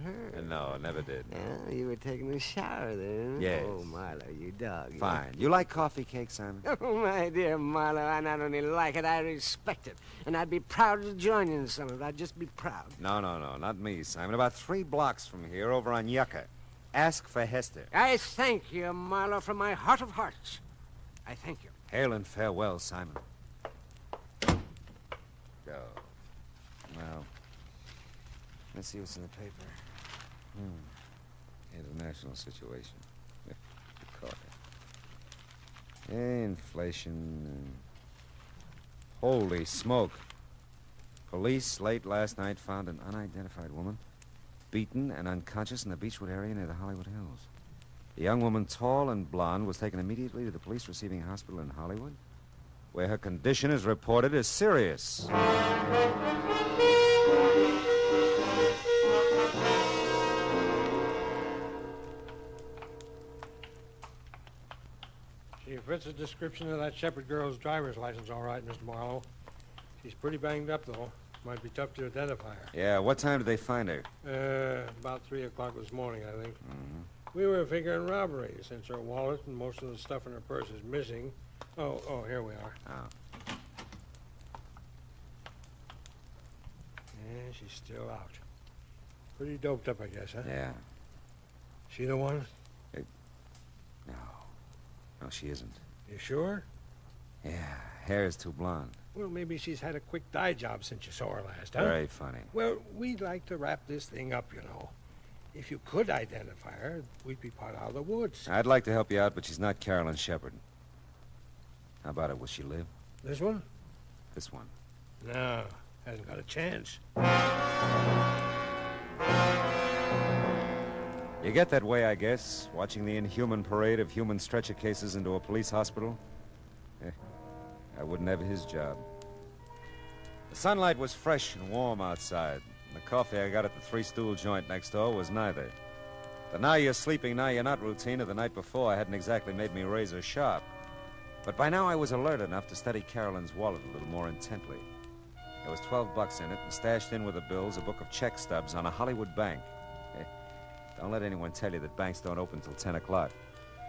[SPEAKER 3] Her.
[SPEAKER 1] No, never did.
[SPEAKER 3] Yeah, you were taking a shower then.
[SPEAKER 1] Yes.
[SPEAKER 3] Oh, Marlowe, you dog.
[SPEAKER 1] Fine. You like coffee cake, Simon?
[SPEAKER 3] Oh, my dear Marlowe, I not only like it, I respect it. And I'd be proud to join you in some of it. I'd just be proud.
[SPEAKER 1] No, not me, Simon. About 3 blocks from here, over on Yucca. Ask for Hester.
[SPEAKER 3] I thank you, Marlowe, from my heart of hearts. I thank you.
[SPEAKER 1] Hail and farewell, Simon. Go. Well, let's see what's in the paper. International situation. Inflation. Holy smoke. Police late last night found an unidentified woman beaten and unconscious in the Beechwood area near the Hollywood Hills. The young woman, tall and blonde, was taken immediately to the police receiving hospital in Hollywood, where her condition is reported as serious.
[SPEAKER 4] She fits the description of that Shepherd girl's driver's license all right, Mr. Marlowe. She's pretty banged up, though. Might be tough to identify her.
[SPEAKER 1] Yeah, what time did they find her?
[SPEAKER 4] About 3 o'clock this morning, I think. We were figuring robbery, since her wallet and most of the stuff in her purse is missing. Oh, here we are.
[SPEAKER 1] Oh.
[SPEAKER 4] Yeah, she's still out. Pretty doped up, I guess, huh?
[SPEAKER 1] Yeah.
[SPEAKER 4] She the one?
[SPEAKER 1] No, she isn't.
[SPEAKER 4] You sure?
[SPEAKER 1] Yeah, hair is too blonde.
[SPEAKER 4] Well, maybe she's had a quick dye job since you saw her last, huh?
[SPEAKER 1] Very funny.
[SPEAKER 4] Well, we'd like to wrap this thing up, you know. If you could identify her, we'd be part out of the woods.
[SPEAKER 1] I'd like to help you out, but she's not Carolyn Shepard. How about it? Will she live?
[SPEAKER 4] This one?
[SPEAKER 1] This one.
[SPEAKER 4] No, hasn't got a chance.
[SPEAKER 1] You get that way, I guess, watching the inhuman parade of human stretcher cases into a police hospital. I wouldn't have his job. The sunlight was fresh and warm outside, and the coffee I got at the three-stool joint next door was neither. The now you're sleeping, now you're not routine of the night before hadn't exactly made me razor sharp. But by now I was alert enough to study Carolyn's wallet a little more intently. There was $12 in it, and stashed in with the bills a book of check stubs on a Hollywood bank. Don't let anyone tell you that banks don't open till 10 o'clock.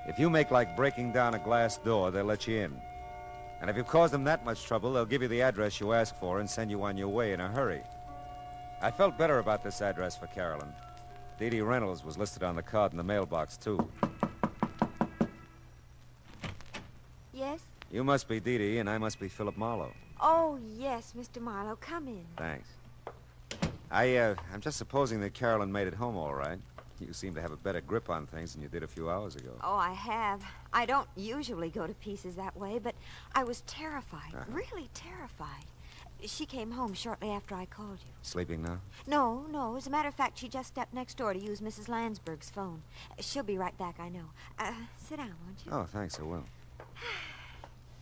[SPEAKER 1] If you make like breaking down a glass door, they'll let you in. And if you cause them that much trouble, they'll give you the address you ask for and send you on your way in a hurry. I felt better about this address for Carolyn. Dee Dee Reynolds was listed on the card in the mailbox, too.
[SPEAKER 2] Yes?
[SPEAKER 1] You must be Dee Dee, and I must be Philip Marlowe.
[SPEAKER 2] Oh, yes, Mr. Marlowe. Come in.
[SPEAKER 1] Thanks. I'm just supposing that Carolyn made it home all right. You seem to have a better grip on things than you did a few hours ago.
[SPEAKER 2] Oh, I have. I don't usually go to pieces that way, but I was terrified, really terrified. She came home shortly after I called you.
[SPEAKER 1] Sleeping now?
[SPEAKER 2] No. As a matter of fact, she just stepped next door to use Mrs. Landsberg's phone. She'll be right back, I know. Sit down, won't you?
[SPEAKER 1] Oh, thanks, I will.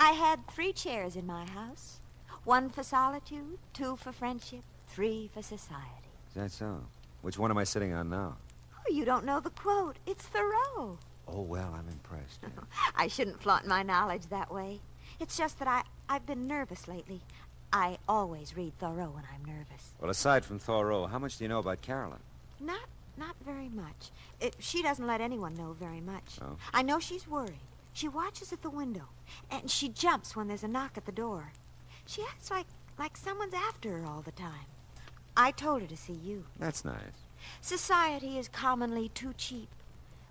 [SPEAKER 2] I had 3 chairs in my house. 1 for solitude, 2 for friendship, 3 for society.
[SPEAKER 1] Is that so? Which one am I sitting on now?
[SPEAKER 2] Oh, you don't know the quote. It's Thoreau.
[SPEAKER 1] Oh, well, I'm impressed. Yeah.
[SPEAKER 2] I shouldn't flaunt my knowledge that way. It's just that I've been nervous lately. I always read Thoreau when I'm nervous.
[SPEAKER 1] Well, aside from Thoreau, how much do you know about Carolyn?
[SPEAKER 2] Not very much. She doesn't let anyone know very much.
[SPEAKER 1] Oh?
[SPEAKER 2] I know she's worried. She watches at the window, and she jumps when there's a knock at the door. She acts like someone's after her all the time. I told her to see you.
[SPEAKER 1] That's nice.
[SPEAKER 2] Society is commonly too cheap.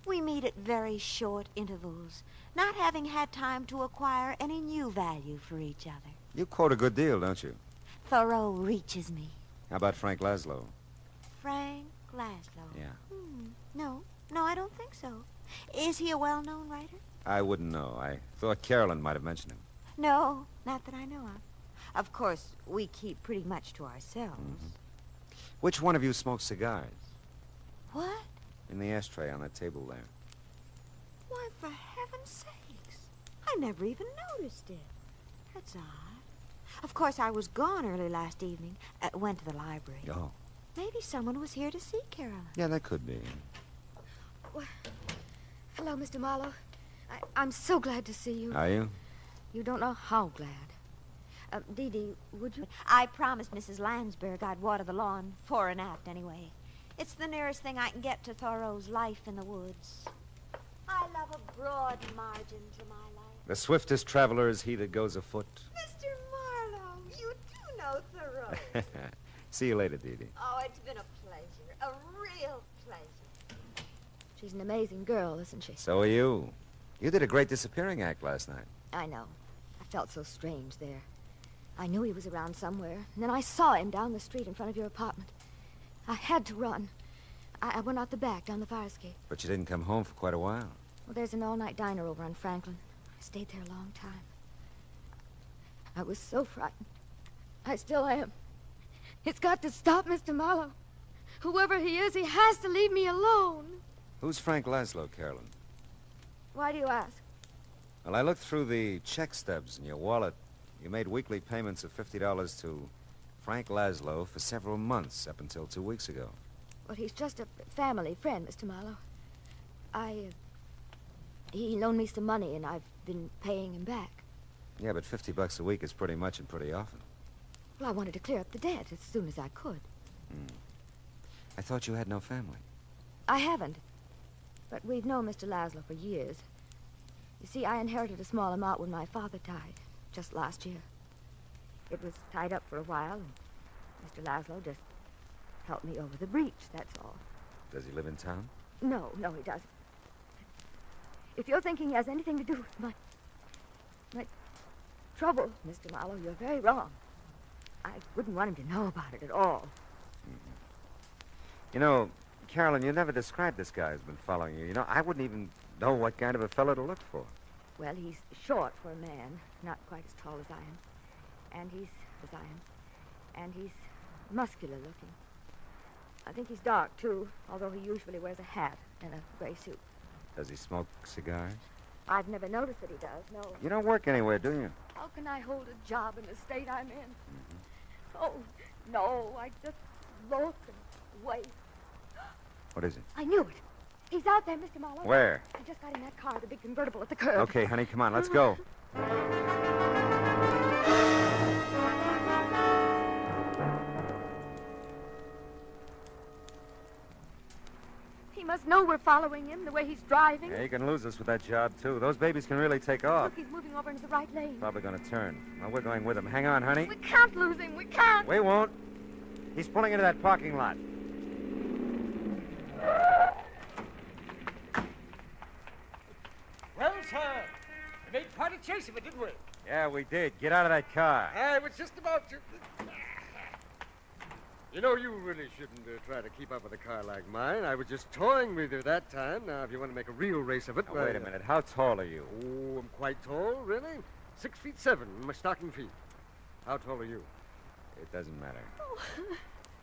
[SPEAKER 2] We meet at very short intervals, not having had time to acquire any new value for each other.
[SPEAKER 1] You quote a good deal, don't you?
[SPEAKER 2] Thoreau reaches me.
[SPEAKER 1] How about Frank Laszlo?
[SPEAKER 2] Frank Laszlo?
[SPEAKER 1] Yeah.
[SPEAKER 2] No, I don't think so. Is he a well-known writer?
[SPEAKER 1] I wouldn't know. I thought Carolyn might have mentioned him.
[SPEAKER 2] No, not that I know of. Of course, we keep pretty much to ourselves.
[SPEAKER 1] Mm-hmm. Which one of you smokes cigars?
[SPEAKER 2] What?
[SPEAKER 1] In the ashtray on that table there.
[SPEAKER 2] Why, for heaven's sakes. I never even noticed it. That's odd. Of course, I was gone early last evening. Went to the library.
[SPEAKER 1] Oh.
[SPEAKER 2] Maybe someone was here to see Carolyn.
[SPEAKER 1] Yeah, that could be.
[SPEAKER 22] Well, hello, Mr. Marlowe. I'm so glad to see you.
[SPEAKER 1] Are you?
[SPEAKER 22] You don't know how glad. Dee Dee, would you...
[SPEAKER 2] I promised Mrs. Landsberg I'd water the lawn, fore and aft anyway. It's the nearest thing I can get to Thoreau's Life in the Woods. I love a broad margin to my life.
[SPEAKER 1] The swiftest traveler is he that goes afoot.
[SPEAKER 2] Mr. Marlowe, you do know Thoreau.
[SPEAKER 1] See you later, Dee Dee.
[SPEAKER 2] Oh, it's been a pleasure. A real pleasure.
[SPEAKER 22] She's an amazing girl, isn't she?
[SPEAKER 1] So are you. You did a great disappearing act last night.
[SPEAKER 22] I know. I felt so strange there. I knew he was around somewhere, and then I saw him down the street in front of your apartment. I had to run. I went out the back, down the fire escape.
[SPEAKER 1] But you didn't come home for quite a while.
[SPEAKER 22] Well, there's an all-night diner over on Franklin. I stayed there a long time. I was so frightened. I still am. It's got to stop, Mr. Marlowe. Whoever he is, he has to leave me alone.
[SPEAKER 1] Who's Frank Laszlo, Carolyn?
[SPEAKER 22] Why do you ask?
[SPEAKER 1] Well, I looked through the check stubs in your wallet. You made weekly payments of $50 to Frank Laszlo for several months, up until 2 weeks ago.
[SPEAKER 22] Well, he's just a family friend, Mr. Marlowe. He loaned me some money, and I've been paying him back.
[SPEAKER 1] Yeah, but $50 a week is pretty much and pretty often.
[SPEAKER 22] Well, I wanted to clear up the debt as soon as I could.
[SPEAKER 1] I thought you had no family.
[SPEAKER 22] I haven't. But we've known Mr. Laszlo for years. You see, I inherited a small amount when my father died, just last year. It was tied up for a while, and Mr. Laszlo just helped me over the breach, that's all.
[SPEAKER 1] Does he live in town?
[SPEAKER 22] No, he doesn't. If you're thinking he has anything to do with my trouble, Mr. Marlowe, you're very wrong. I wouldn't want him to know about it at all.
[SPEAKER 1] You know, Carolyn, you never described this guy who's been following you. You know, I wouldn't even know what kind of a fellow to look for.
[SPEAKER 22] Well, he's short for a man, not quite as tall as I am. And he's, as I am. And he's muscular looking. I think he's dark, too, although he usually wears a hat and a gray suit.
[SPEAKER 1] Does he smoke cigars?
[SPEAKER 22] I've never noticed that he does, no.
[SPEAKER 1] You don't work anywhere, do you?
[SPEAKER 22] How can I hold a job in the state I'm in? Oh, no, I just look and wait.
[SPEAKER 10] What is it?
[SPEAKER 22] I knew it. He's out there, Mr. Marlowe.
[SPEAKER 10] Where?
[SPEAKER 22] I just got in that car, the big convertible at the curb.
[SPEAKER 10] Okay, honey, come on, let's go.
[SPEAKER 22] He must know we're following him the way he's driving.
[SPEAKER 10] Yeah, you can lose us with that job, too. Those babies can really take off.
[SPEAKER 22] Look, he's moving over into the right lane.
[SPEAKER 10] Probably going to turn. Well, we're going with him. Hang on, honey.
[SPEAKER 22] We can't lose him. We can't.
[SPEAKER 10] We won't. He's pulling into that parking lot.
[SPEAKER 3] Well, sir, we made quite a chase of it, didn't we?
[SPEAKER 10] Yeah, we did. Get out of that car.
[SPEAKER 4] I was just about to... You know, you really shouldn't try to keep up with a car like mine. I was just toying with you that time. Now, if you want to make a real race of it...
[SPEAKER 10] Now, wait a minute. How tall are you?
[SPEAKER 4] Oh, I'm quite tall, really. 6'7" in my stocking feet. How tall are you?
[SPEAKER 10] It doesn't matter.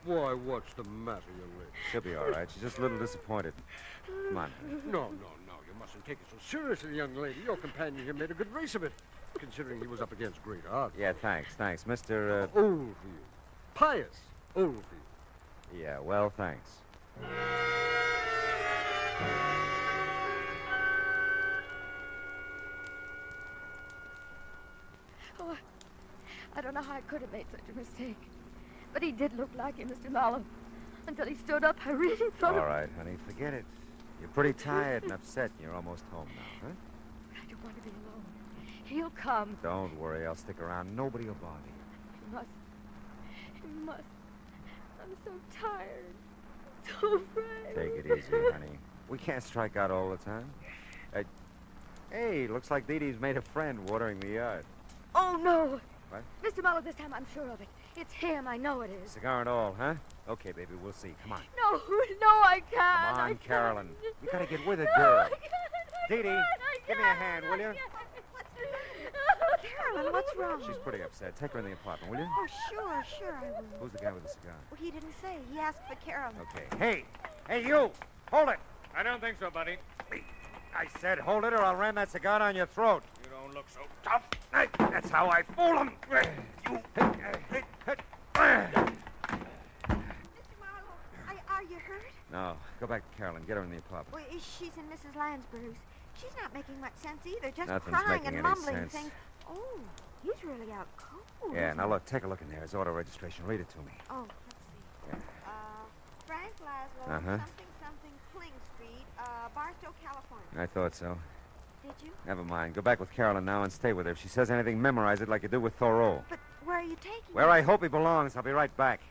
[SPEAKER 4] Why, what's the matter, young lady?
[SPEAKER 10] She'll be all right. She's just a little disappointed. Come on.
[SPEAKER 4] No. You mustn't take it so seriously, young lady. Your companion here made a good race of it, considering he was up against great odds.
[SPEAKER 10] Yeah, thanks. Mr.
[SPEAKER 4] Old for you. Pious. Old for you.
[SPEAKER 10] Yeah, well, thanks.
[SPEAKER 22] Oh, I don't know how I could have made such a mistake. But he did look like him, Mr. Marlowe. Until he stood up, I really thought...
[SPEAKER 10] All right, honey, forget it. You're pretty tired and upset, and you're almost home now, huh?
[SPEAKER 22] I don't want to be alone. He'll come.
[SPEAKER 10] Don't worry, I'll stick around. Nobody will bother you.
[SPEAKER 22] He must. He must. I'm so tired. So afraid.
[SPEAKER 10] Take it easy, honey. We can't strike out all the time. Hey, looks like Dee Dee's made a friend watering the yard.
[SPEAKER 22] Oh, no.
[SPEAKER 10] What?
[SPEAKER 22] Mr. Marlowe, this time I'm sure of it. It's him. I know it is.
[SPEAKER 10] Cigar and all, huh? Okay, baby, we'll see. Come on.
[SPEAKER 22] No, I can't.
[SPEAKER 10] Come on,
[SPEAKER 22] I
[SPEAKER 10] Carolyn.
[SPEAKER 22] can't.
[SPEAKER 10] You gotta get with it,
[SPEAKER 22] No,
[SPEAKER 10] girl.
[SPEAKER 22] I can't.
[SPEAKER 10] Dee Dee, give me a hand, will you?
[SPEAKER 2] Carolyn, what's wrong?
[SPEAKER 10] She's pretty upset. Take her in the apartment, will you?
[SPEAKER 2] Oh, sure, I will.
[SPEAKER 10] Who's the guy with the cigar?
[SPEAKER 2] Well, he didn't say. He asked for Carolyn.
[SPEAKER 10] Okay. Hey, you! Hold it!
[SPEAKER 11] I don't think so, buddy.
[SPEAKER 10] I said hold it or I'll ram that cigar down your throat.
[SPEAKER 11] You don't look so tough.
[SPEAKER 10] That's how I fool him. You...
[SPEAKER 2] Are you hurt?
[SPEAKER 10] No, go back to Carolyn. Get her in the apartment.
[SPEAKER 2] Well, she's in Mrs. Lansbury's. She's not making much sense either, just
[SPEAKER 10] Nothing's
[SPEAKER 2] crying
[SPEAKER 10] making
[SPEAKER 2] and
[SPEAKER 10] any
[SPEAKER 2] mumbling
[SPEAKER 10] sense.
[SPEAKER 2] things. Oh, he's really out cold.
[SPEAKER 10] Yeah,
[SPEAKER 2] isn't
[SPEAKER 10] now
[SPEAKER 2] he?
[SPEAKER 10] look, take a look in there. His auto registration. Read it to me.
[SPEAKER 2] Oh, let's see. Frank Laszlo,
[SPEAKER 10] Uh-huh.
[SPEAKER 2] something, Kling Street, Barstow, California.
[SPEAKER 10] I thought so.
[SPEAKER 2] Did you?
[SPEAKER 10] Never mind. Go back with Carolyn now and stay with her. If she says anything, memorize it like you do with Thoreau.
[SPEAKER 2] But where are you taking
[SPEAKER 10] Where
[SPEAKER 2] him?
[SPEAKER 10] I hope he belongs. I'll be right back.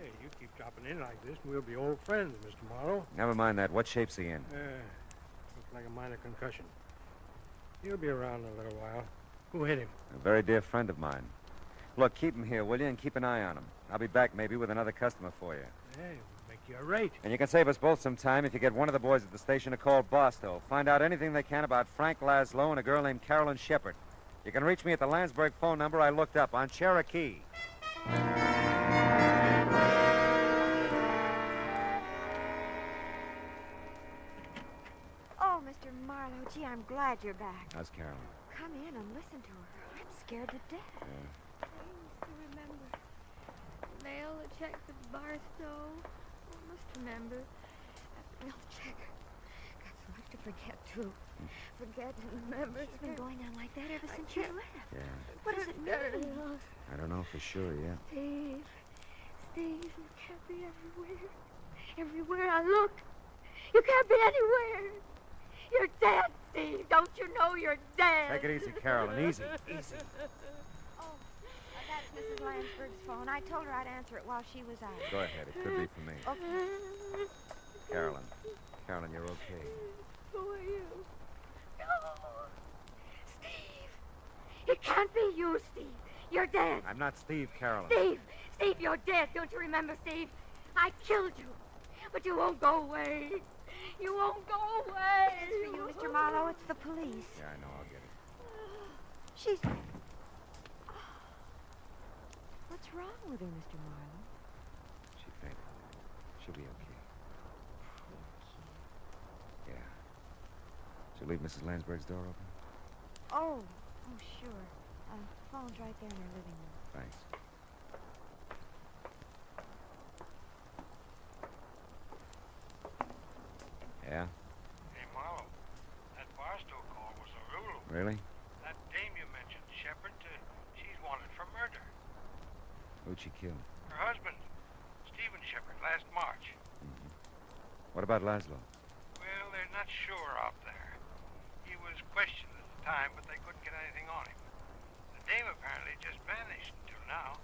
[SPEAKER 4] Hey, you keep dropping in like this, and we'll be old friends, Mr. Marlowe.
[SPEAKER 10] Never mind that. What shape's he in?
[SPEAKER 4] Looks like a minor concussion. He'll be around in a little while. Who hit him?
[SPEAKER 10] A very dear friend of mine. Look, keep him here, will you, and keep an eye on him. I'll be back maybe with another customer for you.
[SPEAKER 4] Hey, we'll make you a rate.
[SPEAKER 10] And you can save us both some time if you get one of the boys at the station to call Barstow. Find out anything they can about Frank Laszlo and a girl named Carolyn Shepard. You can reach me at the Landsberg phone number I looked up on Cherokee.
[SPEAKER 2] Oh, Mr. Marlowe, gee, I'm glad you're back.
[SPEAKER 10] How's Carolyn?
[SPEAKER 2] Come in and listen to her. I'm scared to death.
[SPEAKER 10] Yeah.
[SPEAKER 22] I used to remember. Mail the check to Barstow. I must remember. Mail the check. Got so much to forget, too. Forget and remember.
[SPEAKER 2] It's been going on like that ever since you left.
[SPEAKER 10] Yeah.
[SPEAKER 2] What does it mean?
[SPEAKER 10] I don't know for sure yet.
[SPEAKER 22] Steve, you can't be everywhere. Everywhere I look, you can't be anywhere. You're dead, Steve. Don't you know you're dead?
[SPEAKER 10] Take it easy, Carolyn. Easy. Easy.
[SPEAKER 2] Oh, that's Mrs. Lansberg's phone. I told her I'd answer it while she was out.
[SPEAKER 10] Go ahead. It could be for me.
[SPEAKER 2] Okay.
[SPEAKER 10] Carolyn, you're okay.
[SPEAKER 22] Who are you? No. Steve. It can't be you, Steve. You're dead.
[SPEAKER 10] I'm not Steve, Carolyn.
[SPEAKER 22] Steve, you're dead. Don't you remember, Steve? I killed you. But you won't go away. You won't go away.
[SPEAKER 2] As for you, Mr. Marlowe, it's the police.
[SPEAKER 10] Yeah, I know. I'll get it.
[SPEAKER 2] She's... What's wrong with her, Mr. Marlowe?
[SPEAKER 10] She fainted. She'll be okay. Yeah.
[SPEAKER 1] you leave Mrs. Landsberg's door open?
[SPEAKER 2] Oh, sure. Phone's right there in her living room.
[SPEAKER 1] Thanks. Yeah?
[SPEAKER 4] Hey, Marlowe, that Barstow call was a rule.
[SPEAKER 1] Really?
[SPEAKER 4] That dame you mentioned, Shepard, she's wanted for murder.
[SPEAKER 1] Who'd she kill?
[SPEAKER 4] Her husband, Stephen Shepard, last March.
[SPEAKER 1] What about Laszlo?
[SPEAKER 4] Well, they're not sure out there. He was questioned at the time, but they couldn't get anything on him. The dame apparently just vanished until now.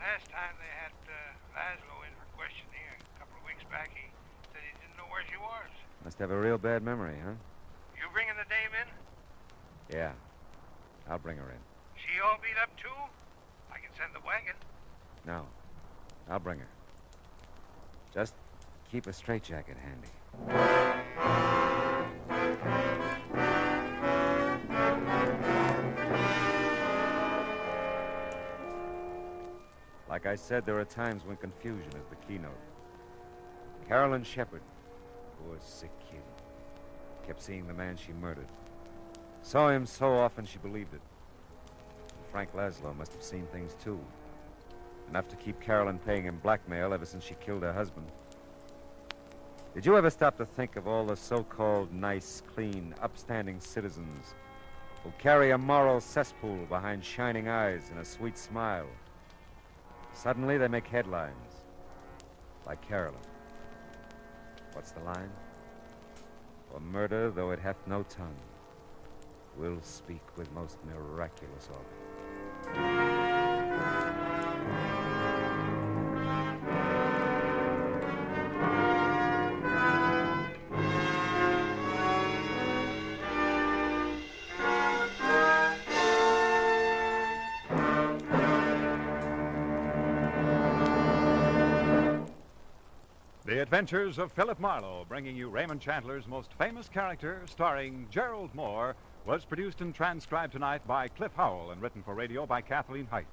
[SPEAKER 4] Last time they had Laszlo in for questioning a couple of weeks back, he said he didn't know where she was.
[SPEAKER 1] Must have a real bad memory, huh?
[SPEAKER 4] You bringing the dame in?
[SPEAKER 1] Yeah. I'll bring her in.
[SPEAKER 4] She all beat up, too? I can send the wagon.
[SPEAKER 1] No. I'll bring her. Just keep a straitjacket handy. Like I said, there are times when confusion is the keynote. Carolyn Shepard, poor sick kid, kept seeing the man she murdered. Saw him so often she believed it. And Frank Laszlo must have seen things too. Enough to keep Carolyn paying him blackmail ever since she killed her husband. Did you ever stop to think of all the so-called nice, clean, upstanding citizens who carry a moral cesspool behind shining eyes and a sweet smile? Suddenly they make headlines, like Carolyn. What's the line? For murder, though it hath no tongue, will speak with most miraculous organ.
[SPEAKER 10] The Adventures of Philip Marlowe, bringing you Raymond Chandler's most famous character, starring Gerald Moore, was produced and transcribed tonight by Cliff Howell and written for radio by Kathleen Height.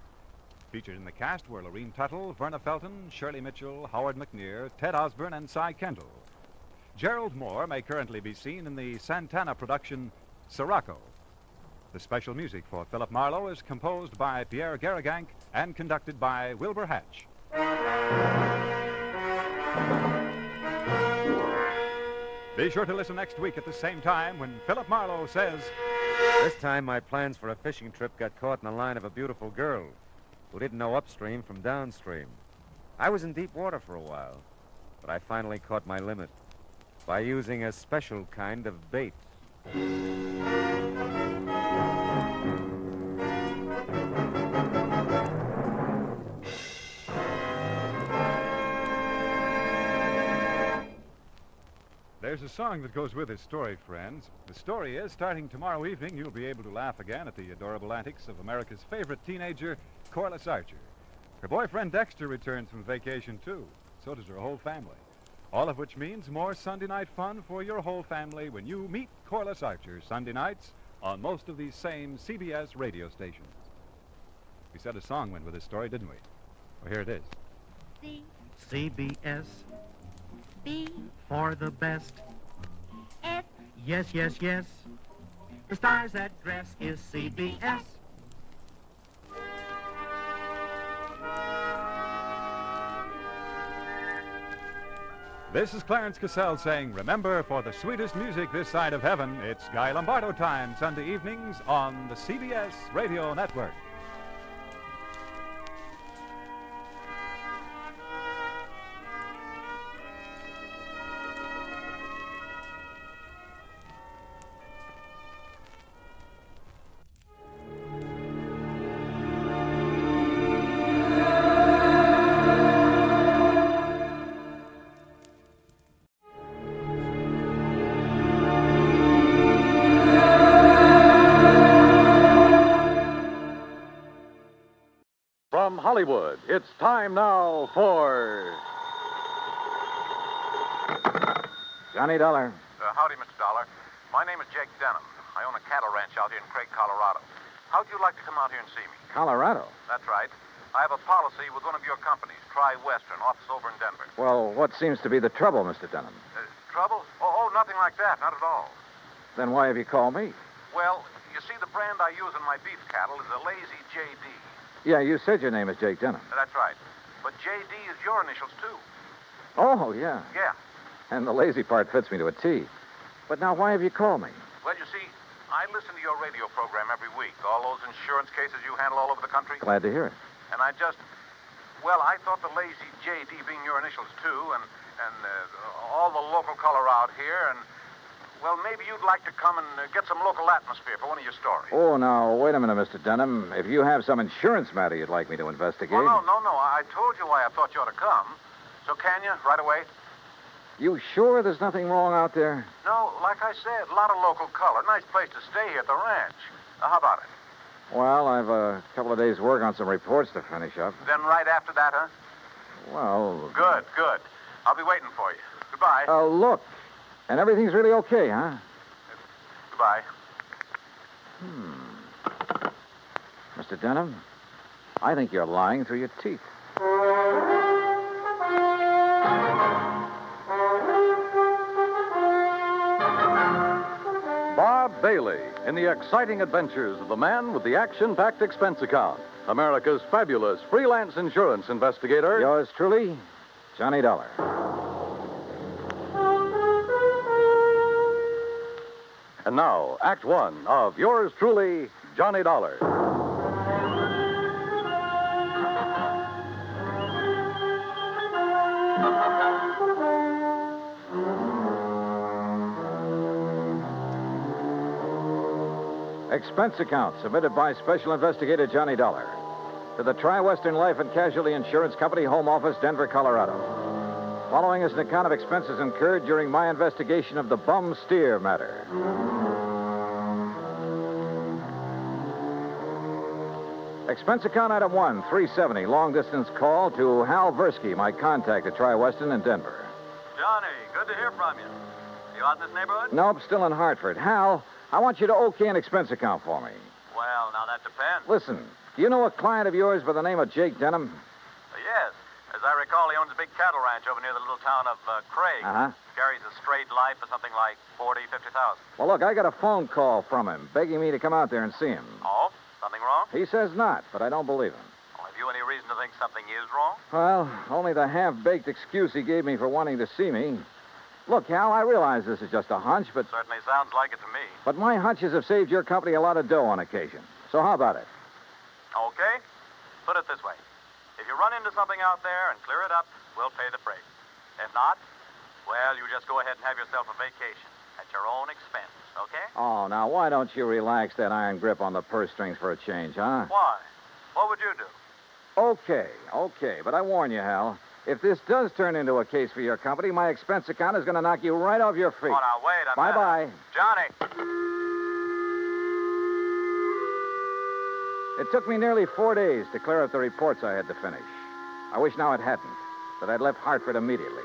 [SPEAKER 10] Featured in the cast were Lorene Tuttle, Verna Felton, Shirley Mitchell, Howard McNear, Ted Osborne, and Cy Kendall. Gerald Moore may currently be seen in the Santana production Sirocco. The special music for Philip Marlowe is composed by Pierre Garrigank and conducted by Wilbur Hatch. Be sure to listen next week at the same time when Philip Marlowe says...
[SPEAKER 1] This time my plans for a fishing trip got caught in the line of a beautiful girl who didn't know upstream from downstream. I was in deep water for a while, but I finally caught my limit by using a special kind of bait.
[SPEAKER 10] There's a song that goes with this story, friends. The story is, starting tomorrow evening, you'll be able to laugh again at the adorable antics of America's favorite teenager, Corliss Archer. Her boyfriend Dexter returns from vacation, too. So does her whole family. All of which means more Sunday night fun for your whole family when you meet Corliss Archer Sunday nights on most of these same CBS radio stations. We said a song went with this story, didn't we? Well, here it is.
[SPEAKER 6] CBS.
[SPEAKER 23] B.
[SPEAKER 6] For the best.
[SPEAKER 23] F.
[SPEAKER 6] Yes, yes, yes. The star's address is CBS.
[SPEAKER 10] This is Clarence Cassell saying, remember, for the sweetest music this side of heaven, it's Guy Lombardo time, Sunday evenings on the CBS Radio Network.
[SPEAKER 16] From Hollywood, it's time now for...
[SPEAKER 17] Johnny Dollar.
[SPEAKER 13] Howdy, Mr. Dollar. My name is Jake Dunne. I own a cattle ranch out here in Craig, Colorado. How'd you like to come out here and see me?
[SPEAKER 17] Colorado?
[SPEAKER 13] That's right. I have a policy with one of your companies, Tri-Western, office over in Denver.
[SPEAKER 17] Well, what seems to be the trouble, Mr. Dunham?
[SPEAKER 13] Trouble? Oh, nothing like that. Not at all.
[SPEAKER 17] Then why have you called me?
[SPEAKER 13] Well, you see, the brand I use in my beef cattle is a Lazy J.D.
[SPEAKER 17] Yeah, you said your name is Jake Dunne.
[SPEAKER 13] That's right. But J.D. is your initials, too.
[SPEAKER 17] Oh, yeah.
[SPEAKER 13] Yeah.
[SPEAKER 17] And the lazy part fits me to a T. But now why have you called me?
[SPEAKER 13] Well, you see, I listen to your radio program every week. All those insurance cases you handle all over the country.
[SPEAKER 17] Glad to hear it.
[SPEAKER 13] And I thought the Lazy J.D. being your initials, too, and all the local color out here, and, well, maybe you'd like to come and get some local atmosphere for one of your stories.
[SPEAKER 17] Oh, now, wait a minute, Mr. Dunham. If you have some insurance matter you'd like me to investigate...
[SPEAKER 13] Oh, no. I told you why I thought you ought to come. So can you, right away?
[SPEAKER 17] You sure there's nothing wrong out there?
[SPEAKER 13] No, like I said, a lot of local color. Nice place to stay here at the ranch. How about it?
[SPEAKER 17] Well, I've a couple of days' work on some reports to finish up.
[SPEAKER 13] Then right after that, huh?
[SPEAKER 17] Well...
[SPEAKER 13] Good. I'll be waiting for you. Goodbye.
[SPEAKER 17] Look. And everything's really okay, huh?
[SPEAKER 13] Goodbye.
[SPEAKER 17] Mr. Dunham, I think you're lying through your teeth.
[SPEAKER 7] Bob Bailey in the exciting adventures of the man with the action-packed expense account. America's fabulous freelance insurance investigator.
[SPEAKER 17] Yours truly, Johnny Dollar.
[SPEAKER 7] And now, Act One of yours truly, Johnny Dollar.
[SPEAKER 17] Expense account submitted by Special Investigator Johnny Dollar to the Tri-Western Life and Casualty Insurance Company, Home Office, Denver, Colorado. Following is an account of expenses incurred during my investigation of the bum steer matter. Expense account item 1, 370, long-distance call to Hal Versky, my contact at Tri-Western in Denver.
[SPEAKER 15] Johnny, good to hear from you. You out in this neighborhood?
[SPEAKER 17] Nope, still in Hartford. Hal, I want you to okay an expense account for me.
[SPEAKER 15] Well, now that depends.
[SPEAKER 17] Listen, do you know a client of yours by the name of Jake Dunham?
[SPEAKER 15] Yes. As I recall, he owns a big cattle ranch over near the little town of Craig.
[SPEAKER 17] Uh-huh.
[SPEAKER 15] Carries a straight life for something like 40,000, 50,000.
[SPEAKER 17] Well, look, I got a phone call from him begging me to come out there and see him.
[SPEAKER 15] Oh? Something wrong?
[SPEAKER 17] He says not, but I don't believe him.
[SPEAKER 15] Well, have you any reason to think something is wrong?
[SPEAKER 17] Well, only the half-baked excuse he gave me for wanting to see me. Look, Hal, I realize this is just a hunch, but...
[SPEAKER 15] Certainly sounds like it to me.
[SPEAKER 17] But my hunches have saved your company a lot of dough on occasion. So how about it?
[SPEAKER 15] Okay. Put it this way. If you run into something out there and clear it up, we'll pay the freight. If not, well, you just go ahead and have yourself a vacation at your own expense, okay?
[SPEAKER 17] Oh, now, why don't you relax that iron grip on the purse strings for a change, huh?
[SPEAKER 15] Why? What would you do?
[SPEAKER 17] Okay. But I warn you, Hal, if this does turn into a case for your company, my expense account is going to knock you right off your feet.
[SPEAKER 15] Oh, now, wait a minute.
[SPEAKER 17] Bye-bye.
[SPEAKER 15] Johnny!
[SPEAKER 17] It took me nearly 4 days to clear up the reports I had to finish. I wish now it hadn't, that I'd left Hartford immediately.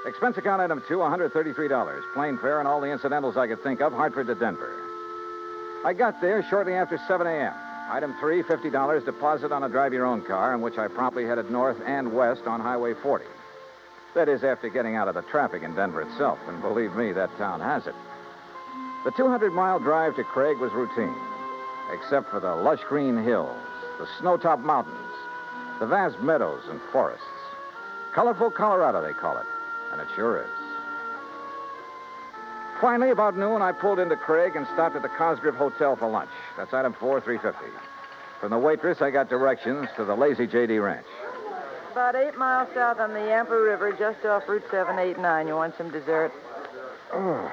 [SPEAKER 17] Expense account item 2, $133. Plane fare and all the incidentals I could think of, Hartford to Denver. I got there shortly after 7 a.m. Item 3, $50 deposit on a drive-your-own car, in which I promptly headed north and west on Highway 40. That is, after getting out of the traffic in Denver itself, and believe me, that town has it. The 200-mile drive to Craig was routine, except for the lush green hills, the snow-topped mountains, the vast meadows and forests. Colorful Colorado, they call it, and it sure is. Finally, about noon, I pulled into Craig and stopped at the Cosgrove Hotel for lunch. That's item 4, $350. From the waitress, I got directions to the Lazy J.D. Ranch.
[SPEAKER 21] About 8 miles south on the Yampa River, just off Route 789. You want some dessert?
[SPEAKER 17] Oh,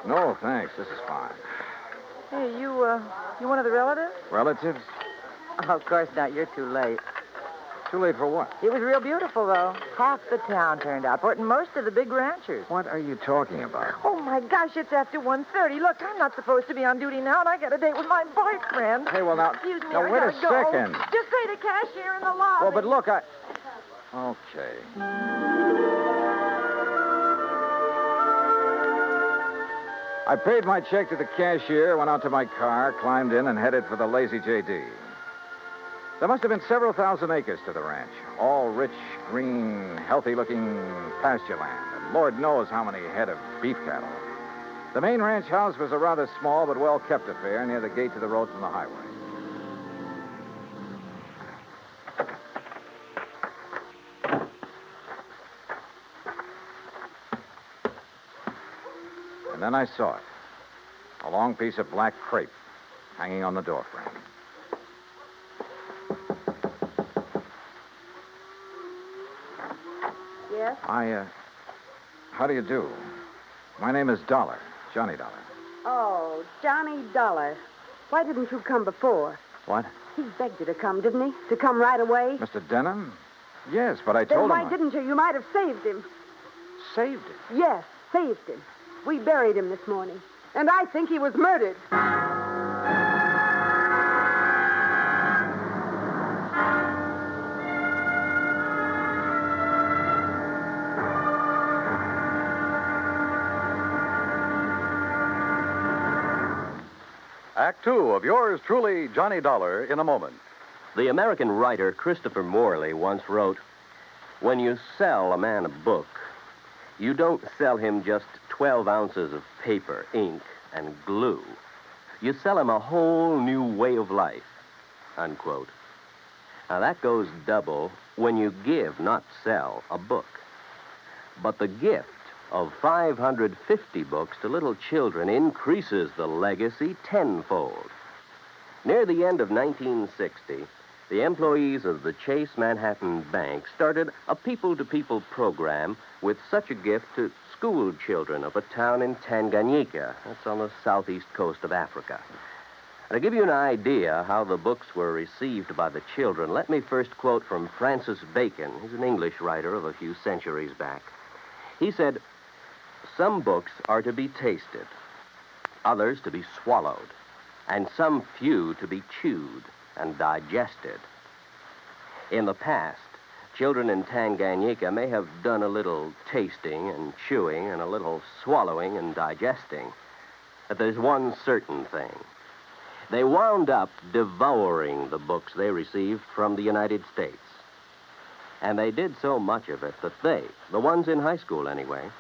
[SPEAKER 17] no, thanks. This is fine.
[SPEAKER 21] Hey, you one of the relatives?
[SPEAKER 17] Relatives?
[SPEAKER 21] Oh, of course not. You're too late.
[SPEAKER 17] Too late for what?
[SPEAKER 21] It was real beautiful, though. Half the town turned out for it, and most of the big ranchers.
[SPEAKER 17] What are you talking about?
[SPEAKER 21] Oh, my gosh, it's after 1:30. Look, I'm not supposed to be on duty now, and I got a date with my boyfriend.
[SPEAKER 17] Hey, well, now...
[SPEAKER 21] Excuse me,
[SPEAKER 17] now,
[SPEAKER 21] I
[SPEAKER 17] wait
[SPEAKER 21] gotta
[SPEAKER 17] a
[SPEAKER 21] go.
[SPEAKER 17] second.
[SPEAKER 21] Just say the cashier in the lobby.
[SPEAKER 17] Well, but look, Okay. I paid my check to the cashier, went out to my car, climbed in, and headed for the Lazy J.D. There must have been several thousand acres to the ranch, all rich, green, healthy-looking pasture land, and Lord knows how many head of beef cattle. The main ranch house was a rather small but well-kept affair near the gate to the road from the highway. And then I saw it. A long piece of black crepe hanging on the doorframe.
[SPEAKER 21] Yes?
[SPEAKER 17] How do you do? My name is Dollar, Johnny Dollar.
[SPEAKER 21] Oh, Johnny Dollar. Why didn't you come before?
[SPEAKER 17] What?
[SPEAKER 21] He begged you to come, didn't he? To come right away?
[SPEAKER 17] Mr. Denham? Yes, but I
[SPEAKER 21] Then
[SPEAKER 17] told
[SPEAKER 21] why
[SPEAKER 17] him.
[SPEAKER 21] didn't you? You might have saved him.
[SPEAKER 17] Saved him?
[SPEAKER 21] Yes, saved him. We buried him this morning. And I think he was murdered.
[SPEAKER 7] Act two of yours truly, Johnny Dollar, in a moment.
[SPEAKER 5] The American writer Christopher Morley once wrote, "When you sell a man a book, you don't sell him just 12 ounces of paper, ink, and glue. You sell him a whole new way of life," unquote. Now, that goes double when you give, not sell, a book. But the gift of 550 books to little children increases the legacy tenfold. Near the end of 1960, the employees of the Chase Manhattan Bank started a people-to-people program with such a gift to school children of a town in Tanganyika. That's on the southeast coast of Africa. And to give you an idea how the books were received by the children, let me first quote from Francis Bacon. He's an English writer of a few centuries back. He said, "Some books are to be tasted, others to be swallowed, and some few to be chewed and digested." In the past, children in Tanganyika may have done a little tasting and chewing and a little swallowing and digesting. But there's one certain thing. They wound up devouring the books they received from the United States. And they did so much of it that they, the ones in high school anyway,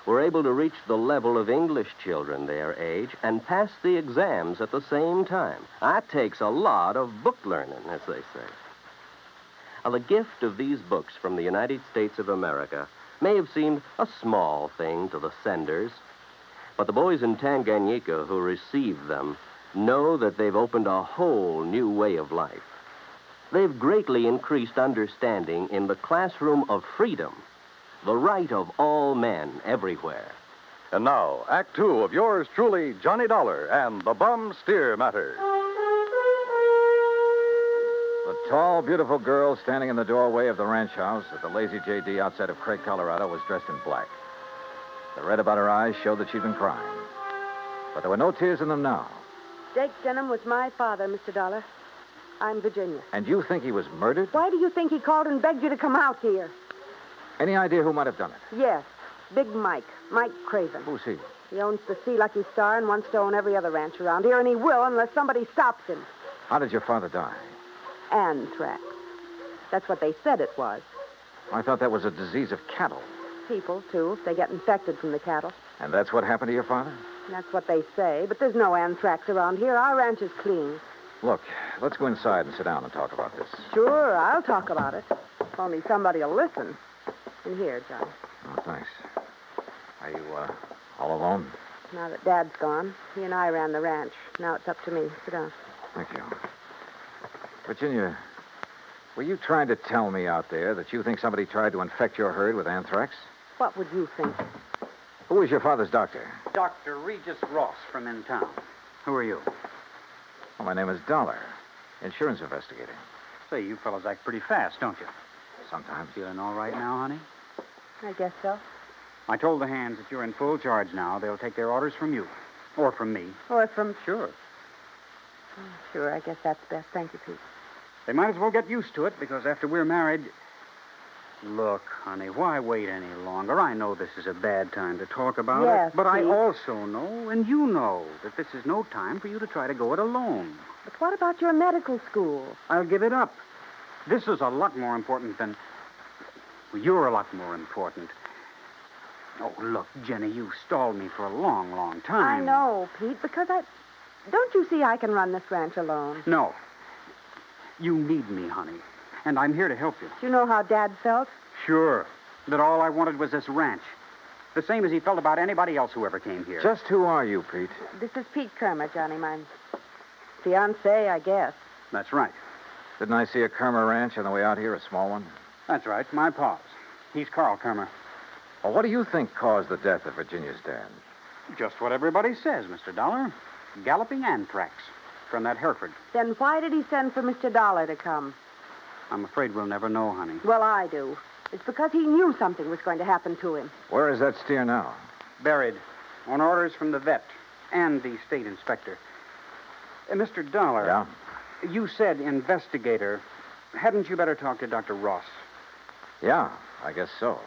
[SPEAKER 5] were able to reach the level of English children their age and pass the exams at the same time. That takes a lot of book learning, as they say. Now, the gift of these books from the United States of America may have seemed a small thing to the senders, but the boys in Tanganyika who received them know that they've opened a whole new way of life. They've greatly increased understanding in the classroom of freedom, the right of all men everywhere.
[SPEAKER 7] And now, Act two of yours truly, Johnny Dollar and the Bum Steer Matter.
[SPEAKER 17] The tall, beautiful girl standing in the doorway of the ranch house at the Lazy J.D. outside of Craig, Colorado, was dressed in black. The red about her eyes showed that she'd been crying. But there were no tears in them now.
[SPEAKER 21] Jake Denham was my father, Mr. Dollar. I'm Virginia.
[SPEAKER 17] And you think he was murdered?
[SPEAKER 21] Why do you think he called and begged you to come out here?
[SPEAKER 17] Any idea who might have done it?
[SPEAKER 21] Yes, Big Mike Craven.
[SPEAKER 17] Who's he?
[SPEAKER 21] He owns the Sea Lucky Star and wants to own every other ranch around here, and he will unless somebody stops him.
[SPEAKER 17] How did your father die?
[SPEAKER 21] Anthrax. That's what they said it was.
[SPEAKER 17] I thought that was a disease of cattle.
[SPEAKER 21] People, too, if they get infected from the cattle.
[SPEAKER 17] And that's what happened to your father?
[SPEAKER 21] That's what they say, but there's no anthrax around here. Our ranch is clean.
[SPEAKER 17] Look, let's go inside and sit down and talk about this.
[SPEAKER 21] Sure, I'll talk about it. If only somebody will listen. And here, John.
[SPEAKER 17] Oh, thanks. Are you, all alone?
[SPEAKER 21] Now that Dad's gone, he and I ran the ranch. Now it's up to me. Sit down.
[SPEAKER 17] Thank you. Virginia, were you trying to tell me out there that you think somebody tried to infect your herd with anthrax?
[SPEAKER 21] What would you think?
[SPEAKER 17] Who was your father's doctor?
[SPEAKER 9] Dr. Regis Ross from in town. Who are you?
[SPEAKER 17] Well, my name is Dollar, insurance investigator.
[SPEAKER 9] Say, you fellas act pretty fast, don't you?
[SPEAKER 17] Sometimes.
[SPEAKER 9] Feeling all right now, honey?
[SPEAKER 21] I guess so.
[SPEAKER 9] I told the hands that you're in full charge now. They'll take their orders from you. Or from me.
[SPEAKER 21] Or from...
[SPEAKER 9] Sure.
[SPEAKER 21] Sure, I guess that's best. Thank you, Pete.
[SPEAKER 9] They might as well get used to it, because after we're married... Look, honey, why wait any longer? I know this is a bad time to talk about
[SPEAKER 21] Yes,
[SPEAKER 9] it, but I
[SPEAKER 21] Pete.
[SPEAKER 9] also know, and you know, that this is no time for you to try to go it alone.
[SPEAKER 21] But what about your medical school?
[SPEAKER 9] I'll give it up. This is a lot more important than... Well, you're a lot more important. Oh, look, Jenny, you stalled me for a long, long time.
[SPEAKER 8] I know, Pete, because Don't you see I can run this ranch alone?
[SPEAKER 9] No. You need me, honey. And I'm here to help you.
[SPEAKER 8] Do you know how Dad felt?
[SPEAKER 9] Sure. That all I wanted was this ranch. The same as he felt about anybody else who ever came here.
[SPEAKER 17] Just who are you, Pete?
[SPEAKER 8] This is Pete Kermer, Johnny. My fiancé, I guess.
[SPEAKER 9] That's right.
[SPEAKER 17] Didn't I see a Kermer ranch on the way out here, a small one?
[SPEAKER 9] That's right. My pa's. He's Carl Kermer.
[SPEAKER 17] Well, what do you think caused the death of Virginia's dad?
[SPEAKER 9] Just what everybody says, Mr. Dollar. Galloping anthrax from that Hereford.
[SPEAKER 8] Then why did he send for Mr. Dollar to come?
[SPEAKER 9] I'm afraid we'll never know, honey.
[SPEAKER 8] Well, I do. It's because he knew something was going to happen to him.
[SPEAKER 17] Where is that steer now?
[SPEAKER 9] Buried. On orders from the vet and the state inspector. Mr. Dollar.
[SPEAKER 17] Yeah?
[SPEAKER 9] You said investigator. Hadn't you better talk to Dr. Ross?
[SPEAKER 17] Yeah, I guess so.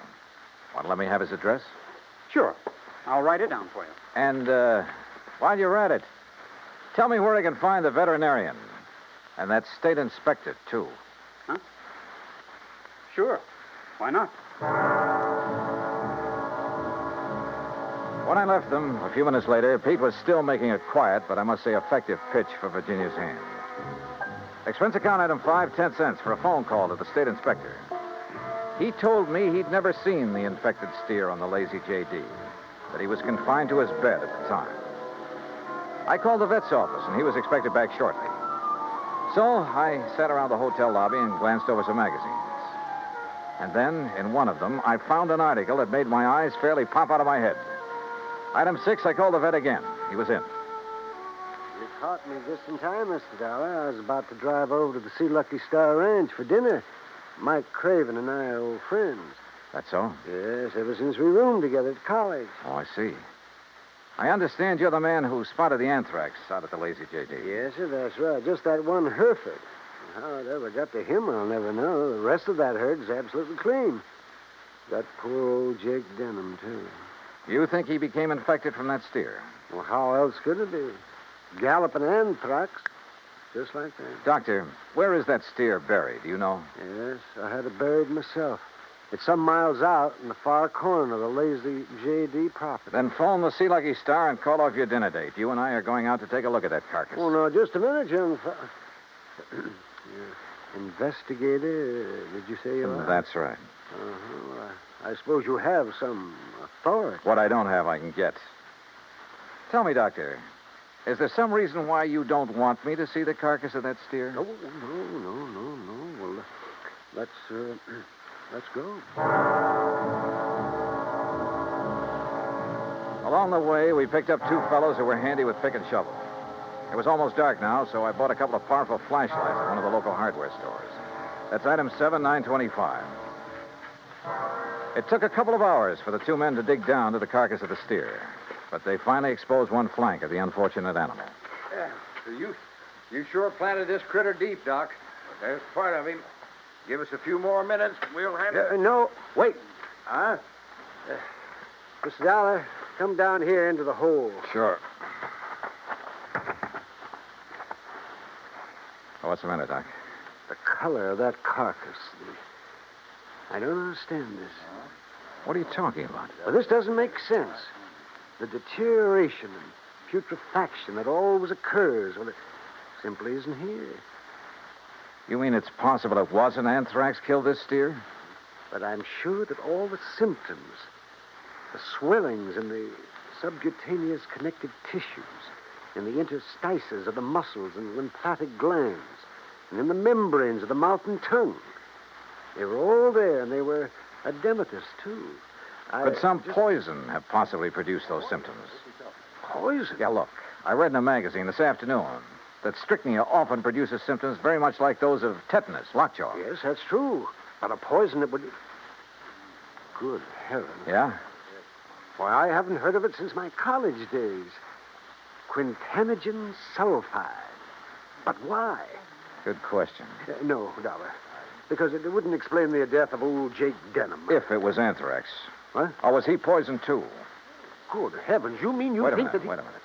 [SPEAKER 17] Want to let me have his address?
[SPEAKER 9] Sure. I'll write it down for you.
[SPEAKER 17] And, while you're at it, tell me where I can find the veterinarian. And that state inspector, too.
[SPEAKER 9] Huh? Sure. Why not?
[SPEAKER 17] When I left them, a few minutes later, Pete was still making a quiet, but I must say effective pitch for Virginia's hand. Expense account item 5, 10 cents for a phone call to the state inspector. He told me he'd never seen the infected steer on the Lazy J.D., that he was confined to his bed at the time. I called the vet's office, and he was expected back shortly. So I sat around the hotel lobby and glanced over some magazines. And then, in one of them, I found an article that made my eyes fairly pop out of my head. Item 6, I called the vet again. He was in.
[SPEAKER 3] You caught me just in time, Mr. Dollar. I was about to drive over to the Sea Lucky Star Ranch for dinner. Mike Craven and I are old friends.
[SPEAKER 17] That's so?
[SPEAKER 3] Yes, ever since we roomed together at college.
[SPEAKER 17] Oh, I see. I understand you're the man who spotted the anthrax out at the Lazy J.D.
[SPEAKER 3] Yes, sir, that's right. Just that one Hereford. How it ever got to him, I'll never know. The rest of that herd is absolutely clean. That poor old Jake Denham, too.
[SPEAKER 17] You think he became infected from that steer?
[SPEAKER 3] Well, how else could it be? Galloping anthrax. Just like that.
[SPEAKER 17] Doctor, where is that steer buried? Do you know?
[SPEAKER 3] Yes, I had it buried myself. It's some miles out in the far corner of the Lazy J.D. property.
[SPEAKER 17] Then phone the Sea Lucky Star and call off your dinner date. You and I are going out to take a look at that carcass.
[SPEAKER 3] Oh, no, just a minute, young Investigator, did you say you are?
[SPEAKER 17] That's right.
[SPEAKER 3] Uh-huh. I suppose you have some authority.
[SPEAKER 17] What I don't have, I can get. Tell me, Doctor, is there some reason why you don't want me to see the carcass of that steer?
[SPEAKER 3] No. Well, let's go.
[SPEAKER 17] Along the way, we picked up two fellows who were handy with pick and shovel. It was almost dark now, so I bought a couple of powerful flashlights at one of the local hardware stores. That's item 7, 925. It took a couple of hours for the two men to dig down to the carcass of the steer, but they finally exposed one flank of the unfortunate animal.
[SPEAKER 14] Yeah, so you sure planted this critter deep, Doc. But there's part of him. Give us a few more minutes, we'll have it.
[SPEAKER 3] No, wait. Huh? Mr. Dollar, come down here into the hole.
[SPEAKER 17] Sure. Oh, what's the matter, Doc?
[SPEAKER 3] The color of that carcass. I don't understand this.
[SPEAKER 17] What are you talking about?
[SPEAKER 3] Well, this doesn't make sense. The deterioration and putrefaction that always occurs, well, it simply isn't here.
[SPEAKER 17] You mean it's possible it wasn't anthrax killed this steer?
[SPEAKER 3] But I'm sure that all the symptoms, the swellings in the subcutaneous connective tissues, in the interstices of the muscles and lymphatic glands, and in the membranes of the mouth and tongue, they were all there, and they were edematous, too.
[SPEAKER 17] Could some poison have possibly produced those symptoms?
[SPEAKER 3] Poison?
[SPEAKER 17] Yeah, look. I read in a magazine this afternoon that strychnia often produces symptoms very much like those of tetanus, lockjaw.
[SPEAKER 3] Yes, that's true. But a poison that would... Good heavens.
[SPEAKER 17] Yeah?
[SPEAKER 3] Why, I haven't heard of it since my college days. Quintanogen sulfide. But why?
[SPEAKER 17] Good question.
[SPEAKER 3] No, Dollar. Because it wouldn't explain the death of old Jake Denham.
[SPEAKER 17] If it was anthrax.
[SPEAKER 3] What?
[SPEAKER 17] Or was he poisoned, too?
[SPEAKER 3] Good heavens. You mean you think that he...
[SPEAKER 17] Wait a minute.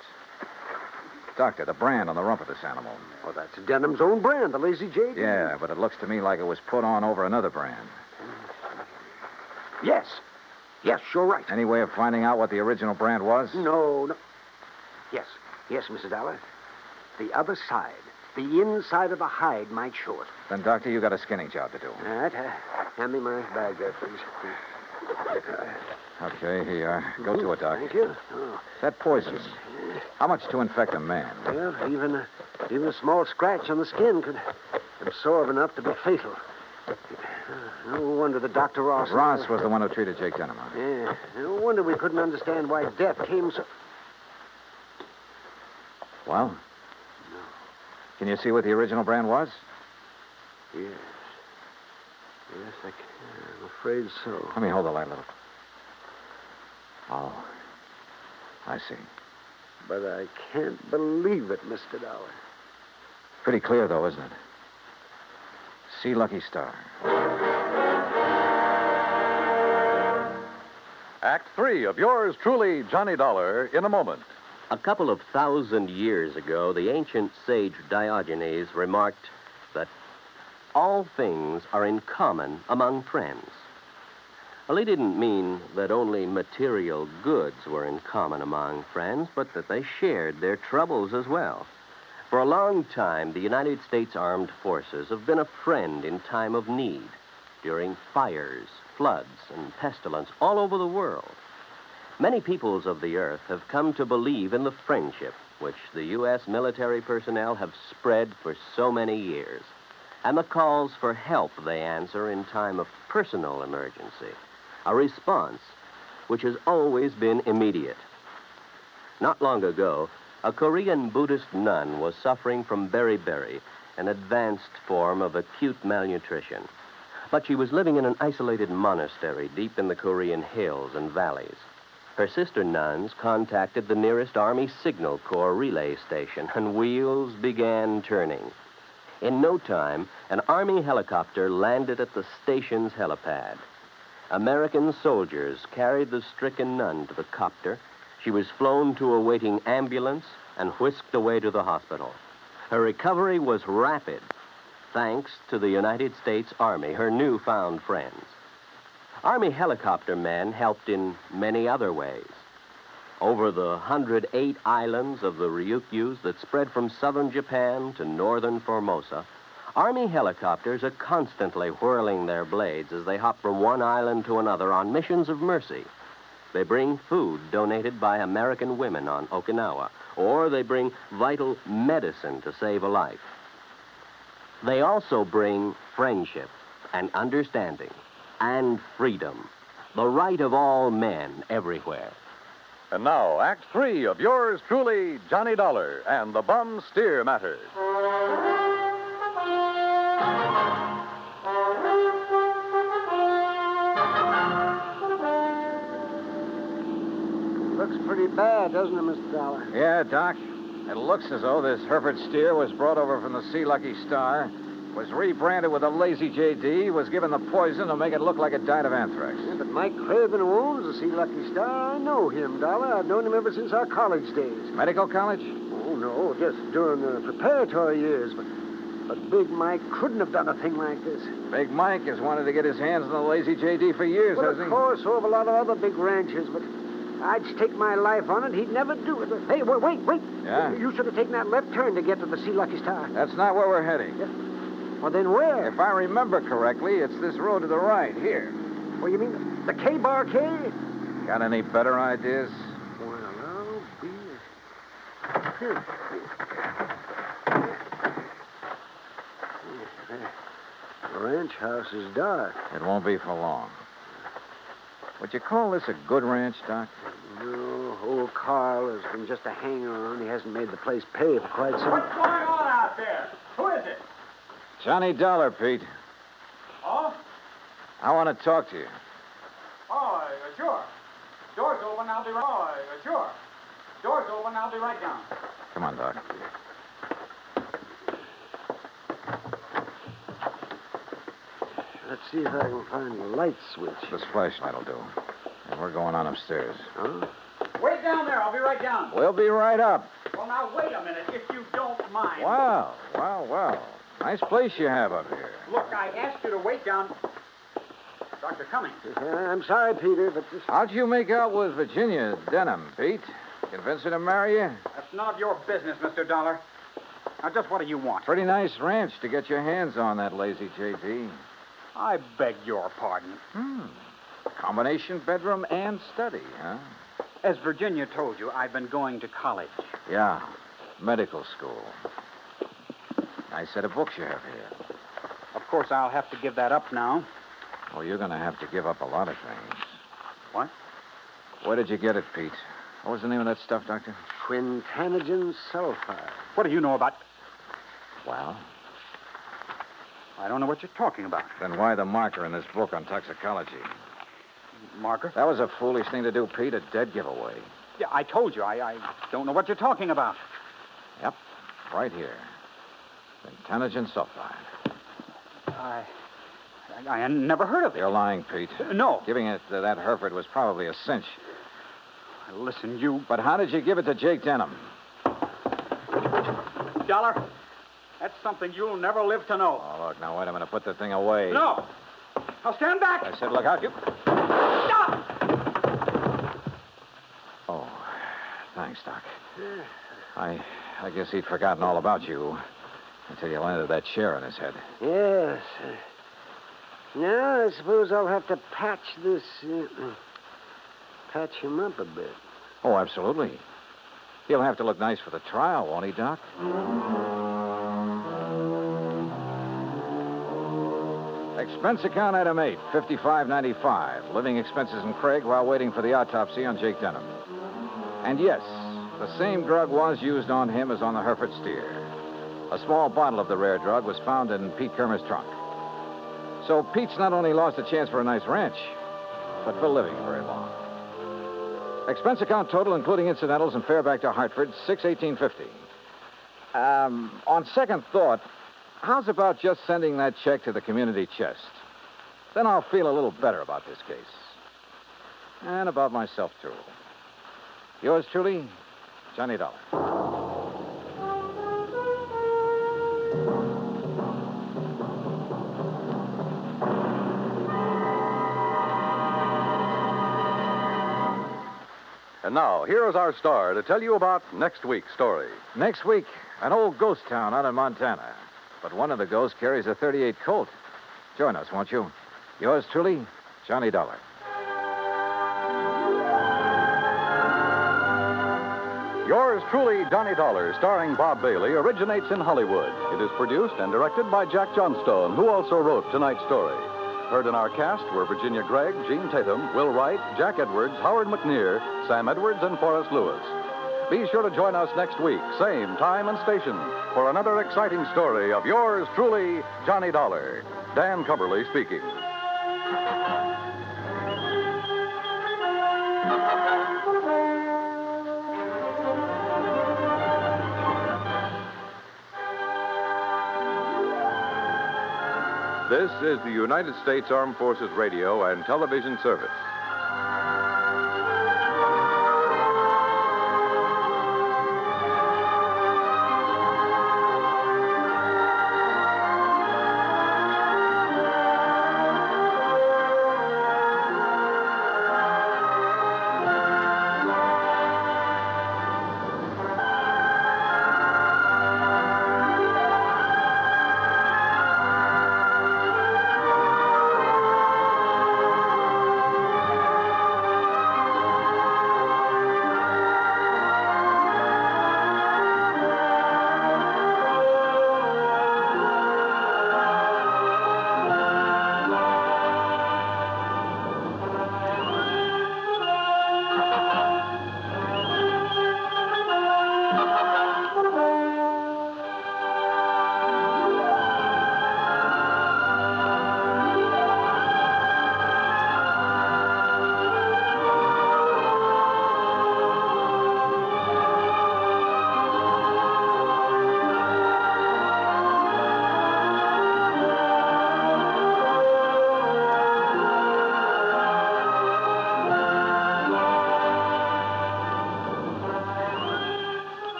[SPEAKER 17] Doctor, the brand on the rump of this animal.
[SPEAKER 3] Oh, that's Denham's own brand, the Lazy J.D.
[SPEAKER 17] Yeah, but it looks to me like it was put on over another brand.
[SPEAKER 3] Yes. Yes, you're right.
[SPEAKER 17] Any way of finding out what the original brand was?
[SPEAKER 3] No. Yes, Mr. Dollar. The other side, the inside of the hide might show it.
[SPEAKER 17] Then, Doctor, you got a skinning job to do.
[SPEAKER 3] All right. Hand me my bag there, please.
[SPEAKER 17] Okay, here you are. Go to it, Doc.
[SPEAKER 3] Thank you. Oh.
[SPEAKER 17] That poison. How much to infect a man?
[SPEAKER 3] Well, even a small scratch on the skin could absorb enough to be fatal. No wonder the Dr. Ross...
[SPEAKER 17] Ross was the one who treated Jake Dunne.
[SPEAKER 3] Yeah. No wonder we couldn't understand why death came so...
[SPEAKER 17] Well?
[SPEAKER 3] No.
[SPEAKER 17] Can you see what the original brand was?
[SPEAKER 3] Yes. Yes, I can. I'm afraid so.
[SPEAKER 17] Let me hold the light a little. Oh. I see.
[SPEAKER 3] But I can't believe it, Mr. Dollar.
[SPEAKER 17] Pretty clear, though, isn't it? See Lucky Star.
[SPEAKER 7] Act 3 of yours truly, Johnny Dollar, in a moment.
[SPEAKER 5] A couple of 1,000 years ago, the ancient sage Diogenes remarked that all things are in common among friends. Well, he didn't mean that only material goods were in common among friends, but that they shared their troubles as well. For a long time, the United States Armed Forces have been a friend in time of need, during fires, floods, and pestilence all over the world. Many peoples of the earth have come to believe in the friendship which the U.S. military personnel have spread for so many years, and the calls for help they answer in time of personal emergency, a response which has always been immediate. Not long ago, a Korean Buddhist nun was suffering from beriberi, an advanced form of acute malnutrition. But she was living in an isolated monastery deep in the Korean hills and valleys. Her sister nuns contacted the nearest Army Signal Corps relay station, and wheels began turning. In no time, an Army helicopter landed at the station's helipad. American soldiers carried the stricken nun to the copter. She was flown to a waiting ambulance and whisked away to the hospital. Her recovery was rapid, thanks to the United States Army, her newfound friends. Army helicopter men helped in many other ways. Over the 108 islands of the Ryukyus that spread from southern Japan to northern Formosa, Army helicopters are constantly whirling their blades as they hop from one island to another on missions of mercy. They bring food donated by American women on Okinawa, or they bring vital medicine to save a life. They also bring friendship and understanding and freedom, the right of all men everywhere.
[SPEAKER 7] And now, Act 3 of yours truly, Johnny Dollar, and the Bum Steer Matter.
[SPEAKER 3] Looks pretty bad, doesn't it, Mr. Dollar?
[SPEAKER 17] Yeah, Doc. It looks as though this Hereford steer was brought over from the Sea Lucky Star, was rebranded with a lazy JD, was given the poison to make it look like it died of anthrax.
[SPEAKER 3] Yeah, but Mike Craven, who owns the Sea Lucky Star, I know him, Dollar. I've known him ever since our college days.
[SPEAKER 17] Medical college?
[SPEAKER 3] Oh, no, just during the preparatory years. But Big Mike couldn't have done a thing like this.
[SPEAKER 17] Big Mike has wanted to get his hands on the lazy JD for years,
[SPEAKER 3] Well,
[SPEAKER 17] hasn't
[SPEAKER 3] of
[SPEAKER 17] he?
[SPEAKER 3] course, so have a lot of other big ranches, but I'd stake my life on it. He'd never do it. Hey, wait.
[SPEAKER 17] Yeah?
[SPEAKER 3] You should have taken that left turn to get to the Sea Lucky Star.
[SPEAKER 17] That's not where we're heading.
[SPEAKER 3] Yeah. Well, then where?
[SPEAKER 17] If I remember correctly, it's this road to the right, here.
[SPEAKER 3] Well, you mean the K-Bar K?
[SPEAKER 17] Got any better ideas?
[SPEAKER 3] Well, I'll be... Here. The ranch house is dark.
[SPEAKER 17] It won't be for long. Would you call this a good ranch, Doc?
[SPEAKER 3] No, old Carl has been just a hanger-on. He hasn't made the place pay for quite some...
[SPEAKER 11] What's going on out there? Who is it?
[SPEAKER 17] Johnny Dollar, Pete.
[SPEAKER 11] Oh?
[SPEAKER 17] I want to talk to you.
[SPEAKER 11] Oh, sure. Door's open, I'll be right... Oh, sure. Door's open, I'll be right down.
[SPEAKER 17] Come on, Doc.
[SPEAKER 3] Let's see if I can find the light switch.
[SPEAKER 17] This flashlight will do. And we're going on upstairs.
[SPEAKER 3] Huh?
[SPEAKER 11] Wait down there, I'll be right down.
[SPEAKER 17] We'll be right up.
[SPEAKER 11] Well, now, wait a minute, if you don't mind.
[SPEAKER 17] Wow. Nice place you have up here.
[SPEAKER 11] Look, I asked you to wait down...
[SPEAKER 9] Dr. Cummings.
[SPEAKER 3] I'm sorry, Peter, but this...
[SPEAKER 17] How'd you make out with Virginia Denham, Pete? Convince her to marry you?
[SPEAKER 9] That's none of your business, Mr. Dollar. Now, just what do you want?
[SPEAKER 17] Pretty nice ranch to get your hands on, that lazy JD.
[SPEAKER 9] I beg your pardon.
[SPEAKER 17] Combination bedroom and study, huh?
[SPEAKER 9] As Virginia told you, I've been going to college.
[SPEAKER 17] Yeah, medical school. Nice set of books you have here.
[SPEAKER 9] Of course, I'll have to give that up now.
[SPEAKER 17] Oh, you're going to have to give up a lot of things.
[SPEAKER 9] What?
[SPEAKER 17] Where did you get it, Pete? What was the name of that stuff, Doctor?
[SPEAKER 3] Quintanogen sulfide.
[SPEAKER 9] What do you know about...
[SPEAKER 17] Well?
[SPEAKER 9] I don't know what you're talking about.
[SPEAKER 17] Then why the marker in this book on toxicology?
[SPEAKER 9] Marker?
[SPEAKER 17] That was a foolish thing to do, Pete. A dead giveaway.
[SPEAKER 9] Yeah, I told you. I don't know what you're talking about.
[SPEAKER 17] Yep, right here. Quintanogen sulfide.
[SPEAKER 9] I never heard of it.
[SPEAKER 17] You're lying, Pete.
[SPEAKER 9] No.
[SPEAKER 17] Giving it to that Hereford was probably a cinch.
[SPEAKER 9] Listen, you...
[SPEAKER 17] But how did you give it to Jake Denham?
[SPEAKER 9] Dollar, that's something you'll never live to know.
[SPEAKER 17] Oh, look, now, wait a minute. Put the thing away.
[SPEAKER 9] No. Now, stand back.
[SPEAKER 17] I said, look out, you...
[SPEAKER 9] Stop!
[SPEAKER 17] Oh, thanks, Doc. I guess he'd forgotten all about you until you landed that chair on his head.
[SPEAKER 3] Yes. Now, I suppose I'll have to patch this... patch him up a bit.
[SPEAKER 17] Oh, absolutely. He'll have to look nice for the trial, won't he, Doc? Expense account item 8, $55.95. Living expenses in Craig while waiting for the autopsy on Jake Denham. And yes, the same drug was used on him as on the Hereford steer. A small bottle of the rare drug was found in Pete Kermer's trunk. So Pete's not only lost a chance for a nice ranch, but for living very long. Expense account total, including incidentals and fare back to Hartford, $618.50. On second thought, how's about just sending that check to the community chest? Then I'll feel a little better about this case. And about myself, too. Yours truly, Johnny Dollar.
[SPEAKER 7] And now, here is our star to tell you about next week's story.
[SPEAKER 17] Next week, an old ghost town out in Montana. But one of the ghosts carries a .38 Colt. Join us, won't you? Yours truly, Johnny Dollar.
[SPEAKER 7] Yours truly, Johnny Dollar, starring Bob Bailey, originates in Hollywood. It is produced and directed by Jack Johnstone, who also wrote tonight's story. Heard in our cast were Virginia Gregg, Gene Tatum, Will Wright, Jack Edwards, Howard McNear, Sam Edwards, and Forrest Lewis. Be sure to join us next week, same time and station, for another exciting story of yours truly, Johnny Dollar. Dan Cumberly speaking.
[SPEAKER 18] This is the United States Armed Forces Radio and Television Service.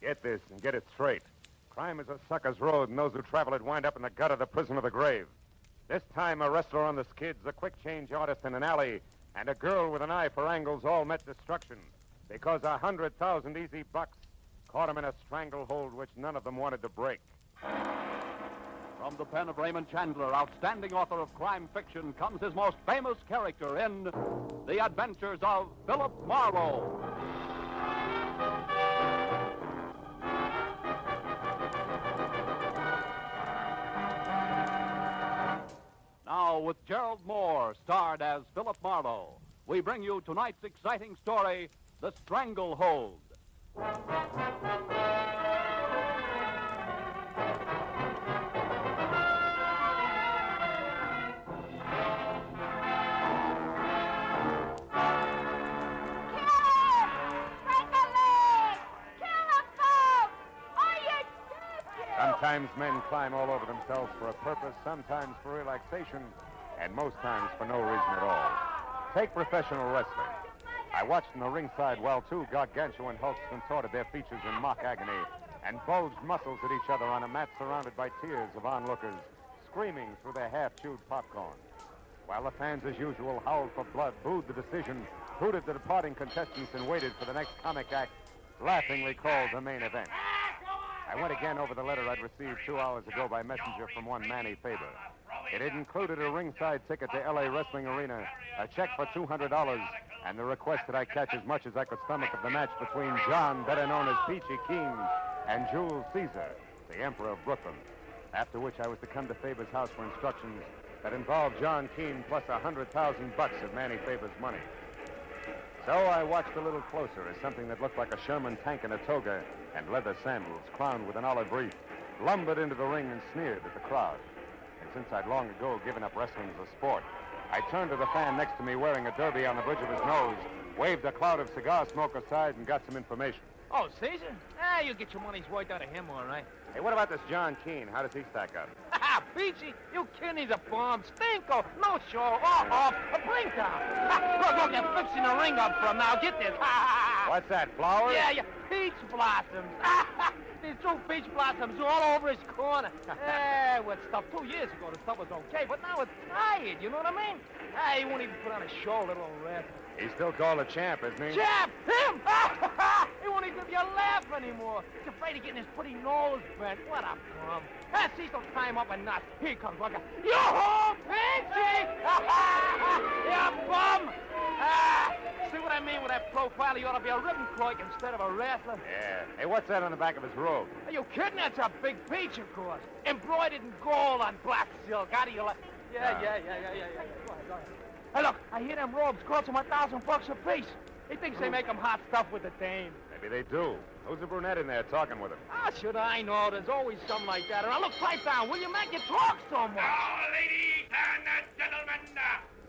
[SPEAKER 1] Get this and get it straight. Crime is a sucker's road, and those who travel it wind up in the gut of the prison of the grave. This time, a wrestler on the skids, a quick-change artist in an alley, and a girl with an eye for angles all met destruction because 100,000 easy bucks caught him in a stranglehold which none of them wanted to break.
[SPEAKER 12] From the pen of Raymond Chandler, outstanding author of crime fiction, comes his most famous character in The Adventures of Philip Marlowe. Now, with Gerald Moore, starred as Philip Marlowe, we bring you tonight's exciting story, The Stranglehold.
[SPEAKER 1] Sometimes men climb all over themselves for a purpose, sometimes for relaxation, and most times for no reason at all. Take professional wrestling. I watched in the ringside while two gargantuan hulks contorted their features in mock agony and bulged muscles at each other on a mat surrounded by tiers of onlookers, screaming through their half-chewed popcorn. While the fans, as usual, howled for blood, booed the decision, hooted the departing contestants, and waited for the next comic act, laughingly called the main event. I went again over the letter I'd received 2 hours ago by messenger from one Manny Faber. It had included a ringside ticket to L.A. Wrestling Arena, a check for $200, and the request that I catch as much as I could stomach of the match between John, better known as Peachy Keen, and Jules Caesar, the Emperor of Brooklyn. After which I was to come to Faber's house for instructions that involved John Keene plus 100,000 bucks of Manny Faber's money. So I watched a little closer as something that looked like a Sherman tank in a toga and leather sandals crowned with an olive wreath lumbered into the ring and sneered at the crowd. And since I'd long ago given up wrestling as a sport, I turned to the fan next to me wearing a derby on the bridge of his nose, waved a cloud of cigar smoke aside, and got some information.
[SPEAKER 19] Oh, Caesar? You get your money's worth out of him, all right.
[SPEAKER 1] Hey, what about this John Keene? How does he stack up?
[SPEAKER 19] Ha! Peachy, you kidding? He's a bomb. Stinko. No show. Off. A blink down. Look, they're fixing the ring up for him now. Get this.
[SPEAKER 1] What's that, flowers?
[SPEAKER 19] Yeah. Peach blossoms. There's two peach blossoms all over his corner. What stuff 2 years ago, the stuff was okay, but now it's tired, you know what I mean? He won't even put on a show, little old rat.
[SPEAKER 1] He's still called a champ, isn't he?
[SPEAKER 19] Champ! Him! He won't even give you a laugh anymore. He's afraid of getting his pretty nose bent. What a bum. Cecil, tie him up a knot. Here he comes, look. Yoo-hoo, Pinchy! You bum! See what I mean with that profile? He ought to be a ribbon clerk instead of a wrestler.
[SPEAKER 1] Yeah. Hey, what's that on the back of his robe?
[SPEAKER 19] Are you kidding? That's a big peach, of course. Embroidered in gold on black silk. How do you like... Yeah. Go ahead. Hey, look, I hear them robes cost him $1,000 a piece. He thinks they make him hot stuff with the dame.
[SPEAKER 1] Maybe they do. Who's the brunette in there talking with him?
[SPEAKER 19] Should I know? There's always something like that. Now, look, pipe down, will you, man? You talk so much.
[SPEAKER 20] Now, ladies and gentlemen,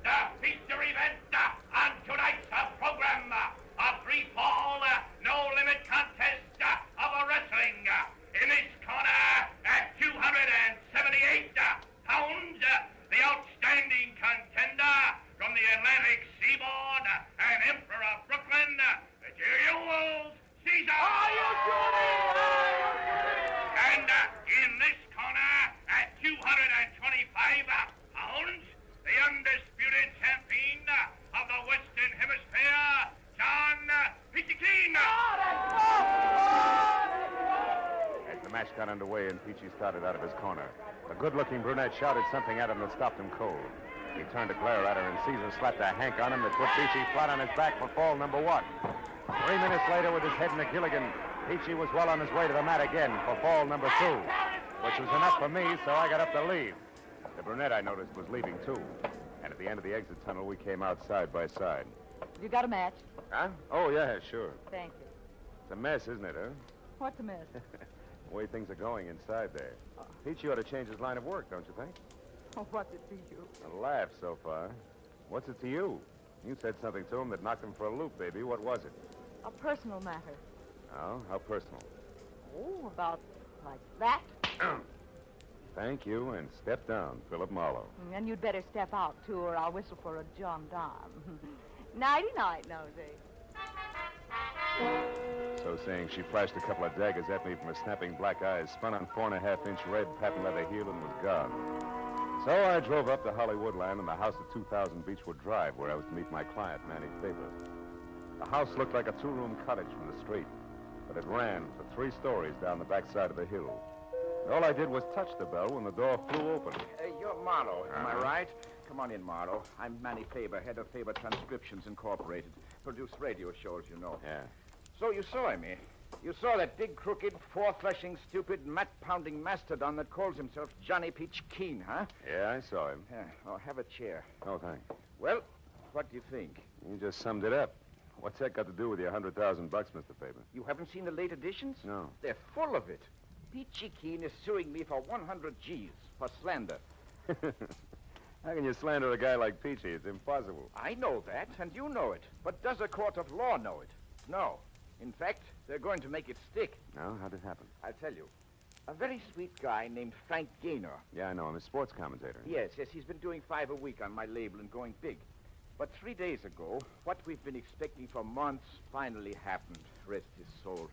[SPEAKER 20] the feature event on tonight's program, a free-fall, no-limit contest of wrestling. In this corner, at 278 pounds, the outstanding contender from the Atlantic Seaboard and Emperor of Brooklyn, Jules Caesar. And in this corner, at 225 pounds, the undisputed champion of the Western Hemisphere, John Peachy.
[SPEAKER 1] As the match got underway and Peachy started out of his corner, the good-looking brunette shouted something at him that stopped him cold. He turned to glare at her, and Caesar slapped a hank on him that put Peachy flat on his back for fall number 1. 3 minutes later, with his head in a gilligan, Peachy was well on his way to the mat again for fall number 2, which was enough for me, so I got up to leave. The brunette, I noticed, was leaving, too. And at the end of the exit tunnel, we came out side by side.
[SPEAKER 21] You got a match?
[SPEAKER 1] Huh? Oh, yeah, sure.
[SPEAKER 21] Thank you.
[SPEAKER 1] It's a mess, isn't it, huh?
[SPEAKER 21] What's a mess?
[SPEAKER 1] The way things are going inside there. Peachy ought to change his line of work, don't you think?
[SPEAKER 21] Oh, what's it to you?
[SPEAKER 1] A laugh so far. What's it to you? You said something to him that knocked him for a loop, baby. What was it?
[SPEAKER 21] A personal matter.
[SPEAKER 1] Oh, how personal?
[SPEAKER 21] Oh, about like that.
[SPEAKER 1] Thank you, and step down, Philip Marlowe.
[SPEAKER 21] And you'd better step out, too, or I'll whistle for a John Donne. Nighty-night, Nosey.
[SPEAKER 1] So saying, she flashed a couple of daggers at me from her snapping black eyes, spun on 4.5-inch red patent leather heel, and was gone. So I drove up to Hollywoodland and the house at 2000 Beechwood Drive, where I was to meet my client, Manny Faber. The house looked like a two-room cottage from the street, but it ran for 3 stories down the backside of the hill. And all I did was touch the bell when the door flew open.
[SPEAKER 14] Hey, you're Marlowe, am I right? Come on in, Marlowe. I'm Manny Faber, head of Faber Transcriptions Incorporated. Produce radio shows, you know.
[SPEAKER 1] Yeah.
[SPEAKER 14] So you saw him, eh? You saw that big, crooked, four-threshing, stupid, mat-pounding mastodon that calls himself Johnny Peach Keen, huh?
[SPEAKER 1] Yeah, I saw him.
[SPEAKER 14] Yeah. Oh, have a chair.
[SPEAKER 1] Oh, thanks.
[SPEAKER 14] Well, what do you think?
[SPEAKER 1] You just summed it up. What's that got to do with your $100,000, Mr. Faber?
[SPEAKER 14] You haven't seen the late editions?
[SPEAKER 1] No.
[SPEAKER 14] They're full of it. Peachy Keen is suing me for 100 G's for slander.
[SPEAKER 1] How can you slander a guy like Peachy? It's impossible.
[SPEAKER 14] I know that, and you know it. But does a court of law know it? No. In fact, they're going to make it stick.
[SPEAKER 1] No? How'd it happen?
[SPEAKER 14] I'll tell you. A very sweet guy named Frank Gaynor.
[SPEAKER 1] Yeah, I know him. He's a sports commentator.
[SPEAKER 14] Yes, he's been doing 5 a week on my label and going big. But 3 days ago, what we've been expecting for months finally happened. Rest his soul.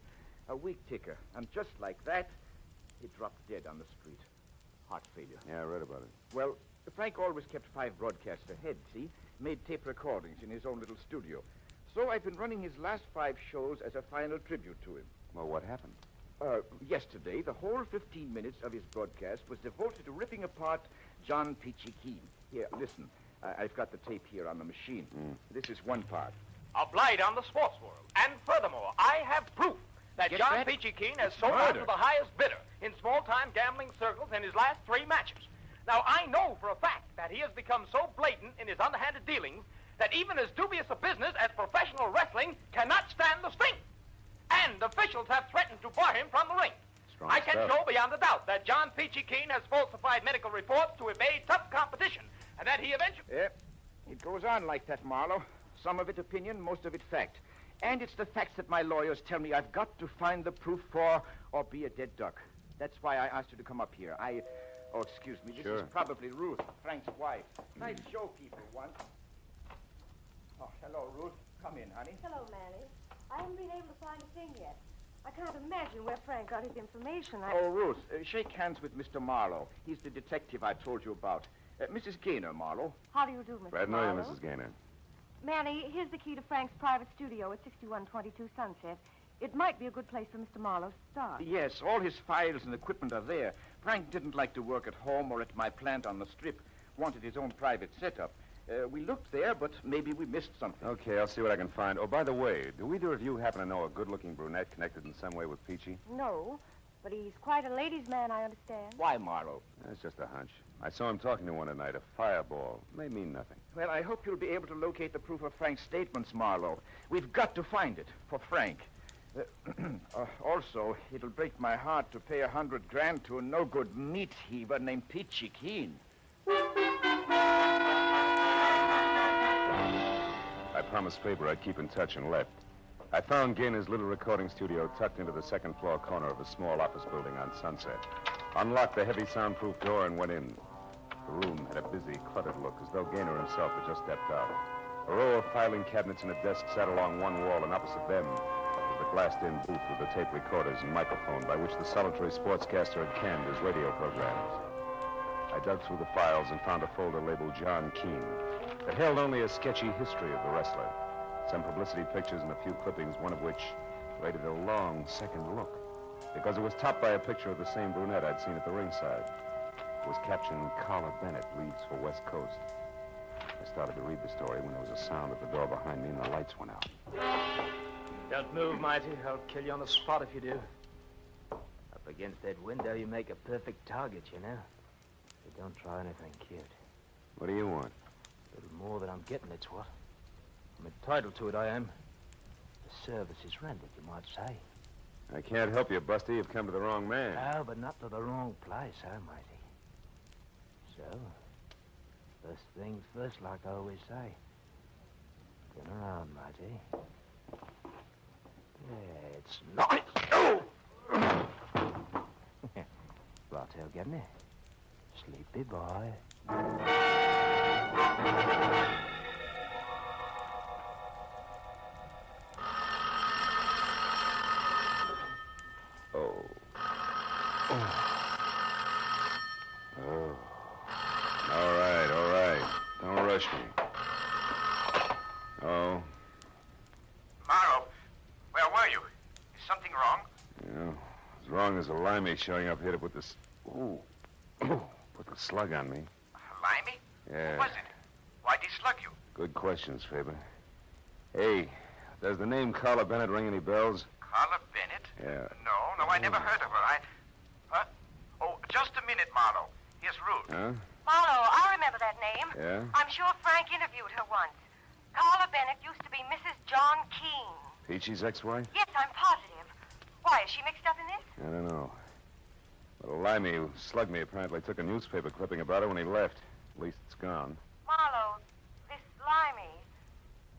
[SPEAKER 14] A weak ticker. And just like that, he dropped dead on the street. Heart failure.
[SPEAKER 1] Yeah, I read about it.
[SPEAKER 14] Well, Frank always kept 5 broadcasts ahead, see? Made tape recordings in his own little studio. So I've been running his last 5 shows as a final tribute to him.
[SPEAKER 1] Well, what happened?
[SPEAKER 14] Yesterday, the whole 15 minutes of his broadcast was devoted to ripping apart John Peachy Keen. Here, listen. I've got the tape here on the machine. This is one part.
[SPEAKER 19] A blight on the sports world. And furthermore, I have proof that
[SPEAKER 14] Get
[SPEAKER 19] John
[SPEAKER 14] that?
[SPEAKER 19] Peachy Keen has sold out to the highest bidder in small-time gambling circles in his last 3 matches. Now, I know for a fact that he has become so blatant in his underhanded dealings that even as dubious a business as professional wrestling cannot stand the stink. And officials have threatened to bar him from the ring.
[SPEAKER 1] Strong
[SPEAKER 19] I can
[SPEAKER 1] stuff.
[SPEAKER 19] show beyond a doubt that John Peachy Keen has falsified medical reports to evade tough competition, and that he eventually...
[SPEAKER 14] Yeah, it goes on like that, Marlowe. Some of it opinion, most of it fact. And it's the facts that my lawyers tell me I've got to find the proof for or be a dead duck. That's why I asked you to come up here. Oh, excuse me. This
[SPEAKER 1] Sure.
[SPEAKER 14] is probably Ruth, Frank's wife. Nice showkeeper once. Oh, hello, Ruth. Come in, honey.
[SPEAKER 21] Hello, Manny. I haven't been able to find a thing yet. I can't imagine where Frank got his information.
[SPEAKER 14] Oh, Ruth, shake hands with Mr. Marlowe. He's the detective I told you about. Mrs. Gaynor, Marlowe.
[SPEAKER 21] How do you do, Mr.
[SPEAKER 1] Glad to know you,
[SPEAKER 21] Marlowe?
[SPEAKER 1] Mrs. Gaynor.
[SPEAKER 21] Manny, here's the key to Frank's private studio at 6122 Sunset. It might be a good place for Mr. Marlowe to start.
[SPEAKER 14] Yes, all his files and equipment are there. Frank didn't like to work at home or at my plant on the strip. Wanted his own private setup. We looked there, but maybe we missed something.
[SPEAKER 1] Okay, I'll see what I can find. Oh, by the way, do either of you happen to know a good-looking brunette connected in some way with Peachy?
[SPEAKER 21] No, but he's quite a ladies' man, I understand.
[SPEAKER 14] Why, Marlowe?
[SPEAKER 1] That's just a hunch. I saw him talking to one tonight, a fireball. May mean nothing.
[SPEAKER 14] Well, I hope you'll be able to locate the proof of Frank's statements, Marlowe. We've got to find it for Frank. Also, it'll break my heart to pay $100,000 to a no-good meat heaver named Peachy Keen.
[SPEAKER 1] I promised Faber I'd keep in touch and left. I found Gaynor's little recording studio tucked into the second-floor corner of a small office building on Sunset. Unlocked the heavy soundproof door and went in. The room had a busy, cluttered look, as though Gaynor himself had just stepped out. A row of filing cabinets and a desk sat along one wall, and opposite them was the glassed-in booth with the tape recorders and microphone by which the solitary sportscaster had canned his radio programs. I dug through the files and found a folder labeled John Keen. It held only a sketchy history of the wrestler. Some publicity pictures and a few clippings, one of which rated a long second look, because it was topped by a picture of the same brunette I'd seen at the ringside. It was captioned, Carla Bennett leaves for West Coast. I started to read the story when there was a sound at the door behind me and the lights went out.
[SPEAKER 2] Don't move, Mighty. I'll kill you on the spot if you do. Up against that window, you make a perfect target, you know. So don't try anything cute.
[SPEAKER 1] What do you want?
[SPEAKER 2] A little more than I'm getting, it's what. I'm entitled to it, I am. The service is rendered, you might say.
[SPEAKER 1] I can't help you, Busty. You've come to the wrong man.
[SPEAKER 2] No, but not to the wrong place, Mighty? So, first things first, like I always say. Turn around, Mighty. Yeah, it's nice. Oh! Bartail getting it? Sleepy boy.
[SPEAKER 1] question. Oh,
[SPEAKER 14] Marlowe, where were you? Is something wrong?
[SPEAKER 1] yeah. As wrong as a limey showing up here to put this... Ooh. Put the slug on me.
[SPEAKER 14] Limey?
[SPEAKER 1] Yeah.
[SPEAKER 14] Who was it? Why'd he slug you?
[SPEAKER 1] Good questions, Faber. Hey, does the name Carla Bennett ring any bells?
[SPEAKER 14] Carla Bennett?
[SPEAKER 1] Yeah.
[SPEAKER 14] No, I never heard of her. Huh? Oh, just a minute, Marlowe. Here's Ruth.
[SPEAKER 1] Huh?
[SPEAKER 21] Marlowe, I remember that name.
[SPEAKER 1] Yeah?
[SPEAKER 21] I'm sure Frank interviewed her once. Carla Bennett used to be Mrs. John Keene.
[SPEAKER 1] Peachy's ex-wife?
[SPEAKER 21] Yes, I'm positive. Why, is she mixed up in this?
[SPEAKER 1] I don't know. But a limey who slugged me apparently took a newspaper clipping about her when he left. At least it's gone.
[SPEAKER 21] Marlowe, this limey,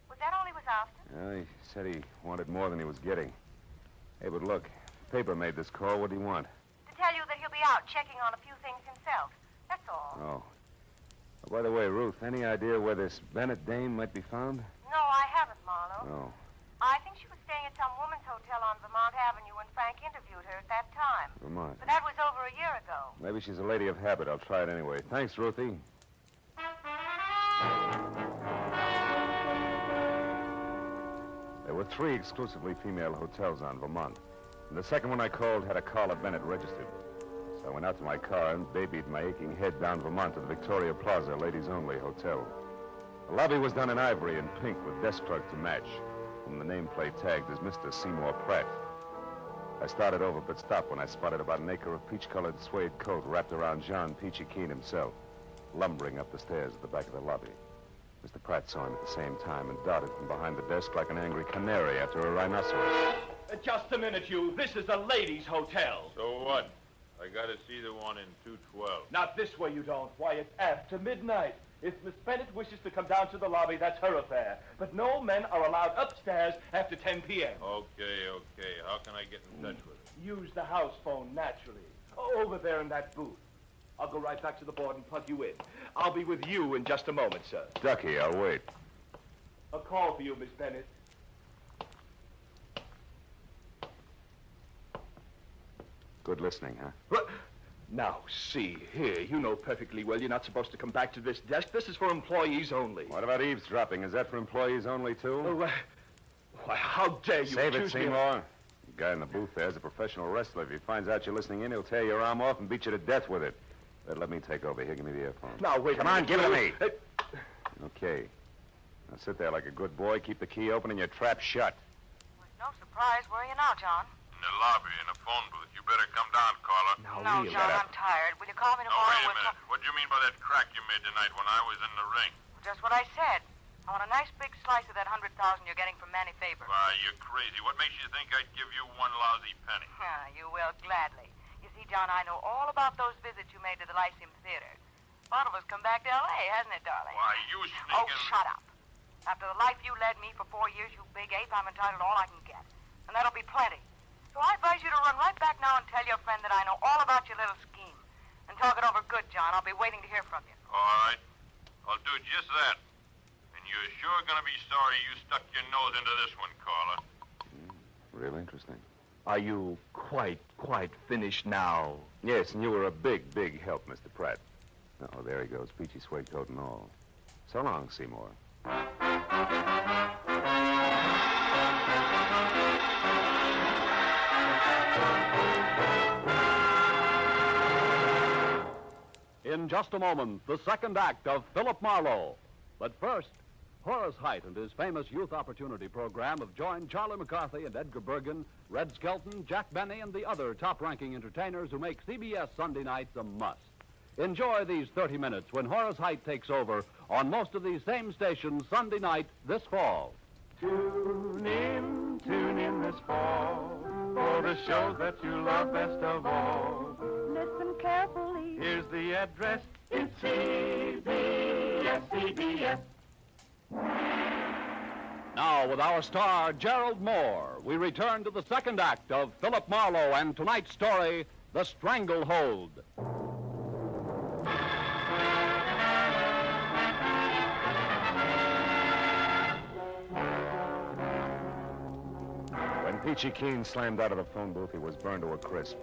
[SPEAKER 21] was that all he was after?
[SPEAKER 1] Yeah, he said he wanted more than he was getting. Hey, but look, paper made this call. What do you want?
[SPEAKER 21] To tell you that he'll be out checking on a few things himself. That's all.
[SPEAKER 1] Oh. Oh, by the way, Ruth, any idea where this Bennett dame might be found?
[SPEAKER 21] No, I haven't, Marlowe.
[SPEAKER 1] No.
[SPEAKER 21] I think she was staying at some woman's hotel on Vermont Avenue when Frank interviewed her at that time.
[SPEAKER 1] Vermont.
[SPEAKER 21] But that was over a year ago.
[SPEAKER 1] Maybe she's a lady of habit. I'll try it anyway. Thanks, Ruthie. There were 3 exclusively female hotels on Vermont. And the second one I called had a Carla Bennett registered. So I went out to my car and babied my aching head down Vermont to the Victoria Plaza ladies-only hotel. The lobby was done in ivory and pink with desk clerk to match, whom the nameplate tagged as Mr. Seymour Pratt. I started over but stopped when I spotted about an acre of peach-colored suede coat wrapped around John Peachy Keene himself, lumbering up the stairs at the back of the lobby. Mr. Pratt saw him at the same time and darted from behind the desk like an angry canary after a rhinoceros.
[SPEAKER 4] Just a minute, you. This is a ladies' hotel.
[SPEAKER 22] So what? I gotta see the one in 212.
[SPEAKER 4] Not this way, you don't. Why, it's after midnight. If Miss Bennett wishes to come down to the lobby, that's her affair. But no men are allowed upstairs after 10 p.m.
[SPEAKER 22] Okay. How can I get in touch with her?
[SPEAKER 4] Use the house phone, naturally. Over there in that booth. I'll go right back to the board and plug you in. I'll be with you in just a moment, sir.
[SPEAKER 1] Ducky, I'll wait.
[SPEAKER 4] A call for you, Miss Bennett.
[SPEAKER 1] Good listening, huh?
[SPEAKER 4] Now, see here, you know perfectly well you're not supposed to come back to this desk. This is for employees only.
[SPEAKER 1] What about eavesdropping? Is that for employees only, too?
[SPEAKER 4] Oh, why, how dare you
[SPEAKER 1] Save it,
[SPEAKER 4] accuse me of-
[SPEAKER 1] Seymour. The guy in the booth there is a professional wrestler. If he finds out you're listening in, he'll tear your arm off and beat you to death with it. But let me take over. Here, give me the earphone.
[SPEAKER 4] Now, wait.
[SPEAKER 1] Come on, give it to me. Okay. Now sit there like a good boy. Keep the key open and your trap shut.
[SPEAKER 21] No surprise. Where are you now, John?
[SPEAKER 22] In the lobby, in a phone booth. You better come down, Carla.
[SPEAKER 21] No, John, I'm tired. Will you call me tomorrow?
[SPEAKER 22] Wait a minute. What do you mean by that crack you made tonight when I was in the ring?
[SPEAKER 21] Just what I said. I want a nice big slice of that 100,000 you're getting from Manny Faber.
[SPEAKER 22] Why, you're crazy. What makes you think I'd give you one lousy penny?
[SPEAKER 21] You will, gladly. You see, John, I know all about those visits you made to the Lyceum Theater. One of us come back to L.A., hasn't it, darling?
[SPEAKER 22] Why, you sneaking...
[SPEAKER 21] Oh, shut up. After the life you led me for 4 years, you big ape, I'm entitled to all I can get. And that'll be plenty. So I advise you to run right back now and tell your friend that I know all about your little scheme. And talk it over good, John. I'll be waiting to hear from you.
[SPEAKER 22] All right. I'll do just that. And you're sure gonna be sorry you stuck your nose into this one, Carla.
[SPEAKER 1] Real interesting.
[SPEAKER 4] Are you quite finished now?
[SPEAKER 1] Yes, and you were a big help, Mr. Pratt. Oh, there he goes, peachy suede coat and all. So long, Seymour.
[SPEAKER 12] In just a moment, the second act of Philip Marlowe. But first, Horace Height and his famous Youth Opportunity Program have joined Charlie McCarthy and Edgar Bergen, Red Skelton, Jack Benny, and the other top-ranking entertainers who make CBS Sunday nights a must. Enjoy these 30 minutes when Horace Height takes over on most of these same stations Sunday night this fall.
[SPEAKER 6] Tune in this fall for the shows that you love best of all.
[SPEAKER 8] Listen carefully.
[SPEAKER 6] Here's the address. It's CBS.
[SPEAKER 12] Now, with our star, Gerald Moore, we return to the second act of Philip Marlowe and tonight's story, The Stranglehold.
[SPEAKER 1] When Peachy Keene slammed out of the phone booth, he was burned to a crisp.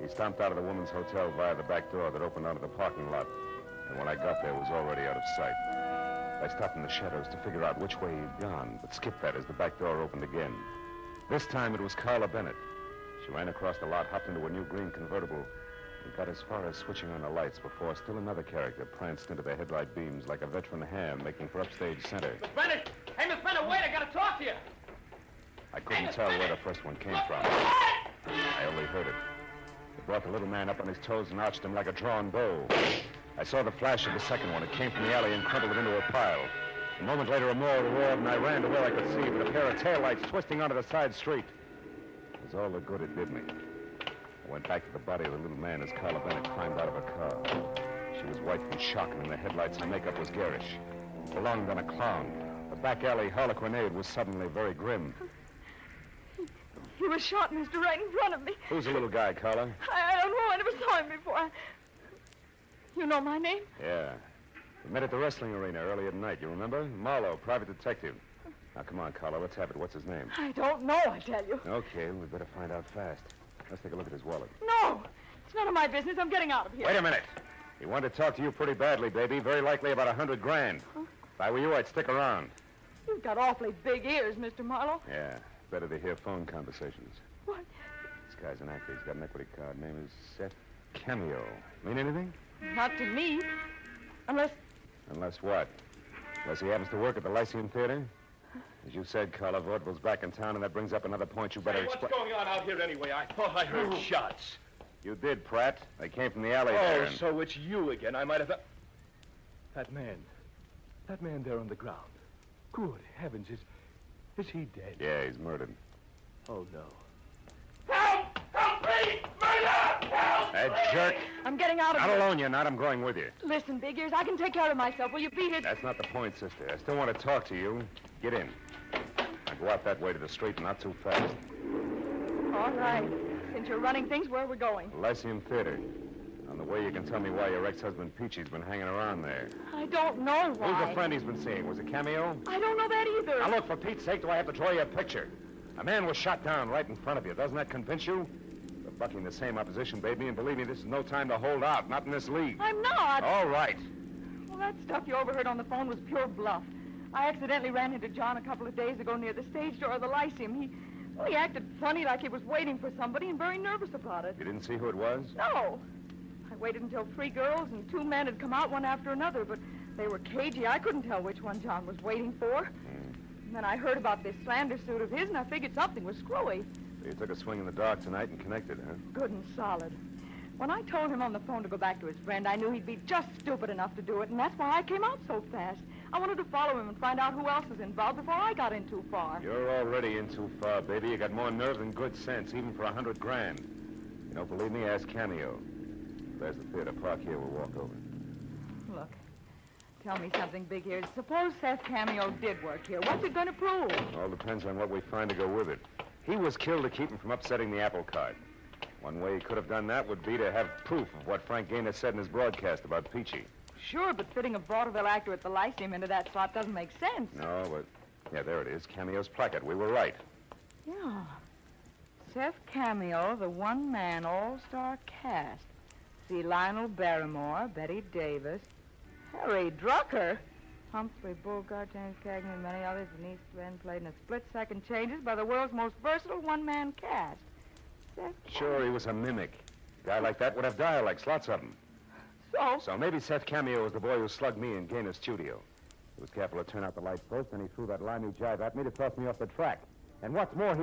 [SPEAKER 1] He stomped out of the woman's hotel via the back door that opened onto the parking lot. And when I got there, was already out of sight. I stopped in the shadows to figure out which way he'd gone, but skipped that as the back door opened again. This time it was Carla Bennett. She ran across the lot, hopped into a new green convertible, and got as far as switching on the lights before still another character pranced into the headlight beams like a veteran ham making for upstage center.
[SPEAKER 19] Miss Bennett! Hey, Miss Bennett, wait, I gotta talk to you.
[SPEAKER 1] I couldn't tell where the first one came from. I only heard it. It brought the little man up on his toes and arched him like a drawn bow. I saw the flash of the second one. It came from the alley and crumpled it into a pile. A moment later, a more roared, and I ran to where I could see, with a pair of taillights twisting onto the side street. It was all the good it did me. I went back to the body of the little man as Carla Bennett climbed out of her car. She was white from shock, and in the headlights, her makeup was garish. Belonged on a clown. The back alley harlequinade was suddenly very grim.
[SPEAKER 8] He was shot, mister, right in front of me.
[SPEAKER 1] Who's the little guy, Carla?
[SPEAKER 8] I don't know. I never saw him before. You know my name?
[SPEAKER 1] Yeah. We met at the wrestling arena earlier tonight, you remember? Marlowe, private detective. Now, come on, Carla, let's have it. What's his name?
[SPEAKER 8] I don't know, I tell you.
[SPEAKER 1] Okay, we better find out fast. Let's take a look at his wallet.
[SPEAKER 8] No! It's none of my business. I'm getting out of here.
[SPEAKER 1] Wait a minute. He wanted to talk to you pretty badly, baby. Very likely about $100 grand.
[SPEAKER 8] Huh?
[SPEAKER 1] If I were you, I'd stick around.
[SPEAKER 8] You've got awfully big ears, Mr. Marlowe.
[SPEAKER 1] Yeah, better to hear phone conversations.
[SPEAKER 8] What?
[SPEAKER 1] This guy's an actor. He's got an equity card. Name is Seth Cameo. Mean anything?
[SPEAKER 8] Not to me. Unless...
[SPEAKER 1] Unless what? Unless he happens to work at the Lyceum Theater? As you said, Carla, vaudeville's back in town, and that brings up another point you better explain.
[SPEAKER 4] What's going on out here anyway? I thought I heard shots.
[SPEAKER 1] You did, Pratt. They came from the alley
[SPEAKER 4] Oh,
[SPEAKER 1] there.
[SPEAKER 4] so it's you again. I might have... That man there on the ground. Good heavens, is he dead?
[SPEAKER 1] Yeah, he's murdered.
[SPEAKER 4] Oh, no.
[SPEAKER 19] Help! Help me! Murder! Help!
[SPEAKER 1] That jerk.
[SPEAKER 8] I'm getting out of
[SPEAKER 1] Not
[SPEAKER 8] here.
[SPEAKER 1] alone, you're not. I'm going with you.
[SPEAKER 8] Listen, Big Ears, I can take care of myself. Will you beat it?
[SPEAKER 1] That's not the point, sister. I still want to talk to you. Get in. Now go out that way to the street and not too fast.
[SPEAKER 8] All right. Since you're running things, where are we going?
[SPEAKER 1] The Lyceum Theater. On the way, you can tell me why your ex-husband Peachy's been hanging around there.
[SPEAKER 8] I don't know why.
[SPEAKER 1] Who's the friend he's been seeing? Was it Cameo?
[SPEAKER 8] I don't know that either.
[SPEAKER 1] Now, look, for Pete's sake, do I have to draw you a picture? A man was shot down right in front of you. Doesn't that convince you? You're bucking the same opposition, baby, and believe me, this is no time to hold out. Not in this league.
[SPEAKER 8] I'm not.
[SPEAKER 1] All right.
[SPEAKER 8] Well, that stuff you overheard on the phone was pure bluff. I accidentally ran into John a couple of days ago near the stage door of the Lyceum. He acted funny, like he was waiting for somebody, and very nervous about it.
[SPEAKER 1] You didn't see who it was?
[SPEAKER 8] No. I waited until 3 girls and 2 men had come out one after another, but they were cagey. I couldn't tell which one John was waiting for. And then I heard about this slander suit of his, and I figured something was screwy.
[SPEAKER 1] So you took a swing in the dark tonight and connected, huh?
[SPEAKER 8] Good and solid. When I told him on the phone to go back to his friend, I knew he'd be just stupid enough to do it, and that's why I came out so fast. I wanted to follow him and find out who else was involved before I got in too far.
[SPEAKER 1] You're already in too far, baby. You got more nerve than good sense, even for $100 grand. You don't believe me? Ask Cameo. There's the theater. Park here. We'll walk over.
[SPEAKER 8] Look, tell me something, Big Ears. Suppose Seth Cameo did work here. What's it going to prove?
[SPEAKER 1] All depends on what we find to go with it. He was killed to keep him from upsetting the apple cart. One way he could have done that would be to have proof of what Frank Gaynor said in his broadcast about Peachy.
[SPEAKER 8] Sure, but fitting a vaudeville actor at the Lyceum into that slot doesn't make sense.
[SPEAKER 1] No, but... Yeah, there it is. Cameo's placard. We were right.
[SPEAKER 8] Yeah. Seth Cameo, the one-man all-star cast. See Lionel Barrymore, Betty Davis, Harry Drucker, Humphrey Bogart, James Cagney, and many others. Denise Glenn played in a split-second changes by the world's most versatile one-man cast. Seth
[SPEAKER 1] Sure, he was a mimic. A guy like that would have dialects, lots of them. So maybe Seth Cameo was the boy who slugged me in Gaynor's studio. He was careful to turn out the lights first, and he threw that limey jive at me to toss me off the track. And what's more, he...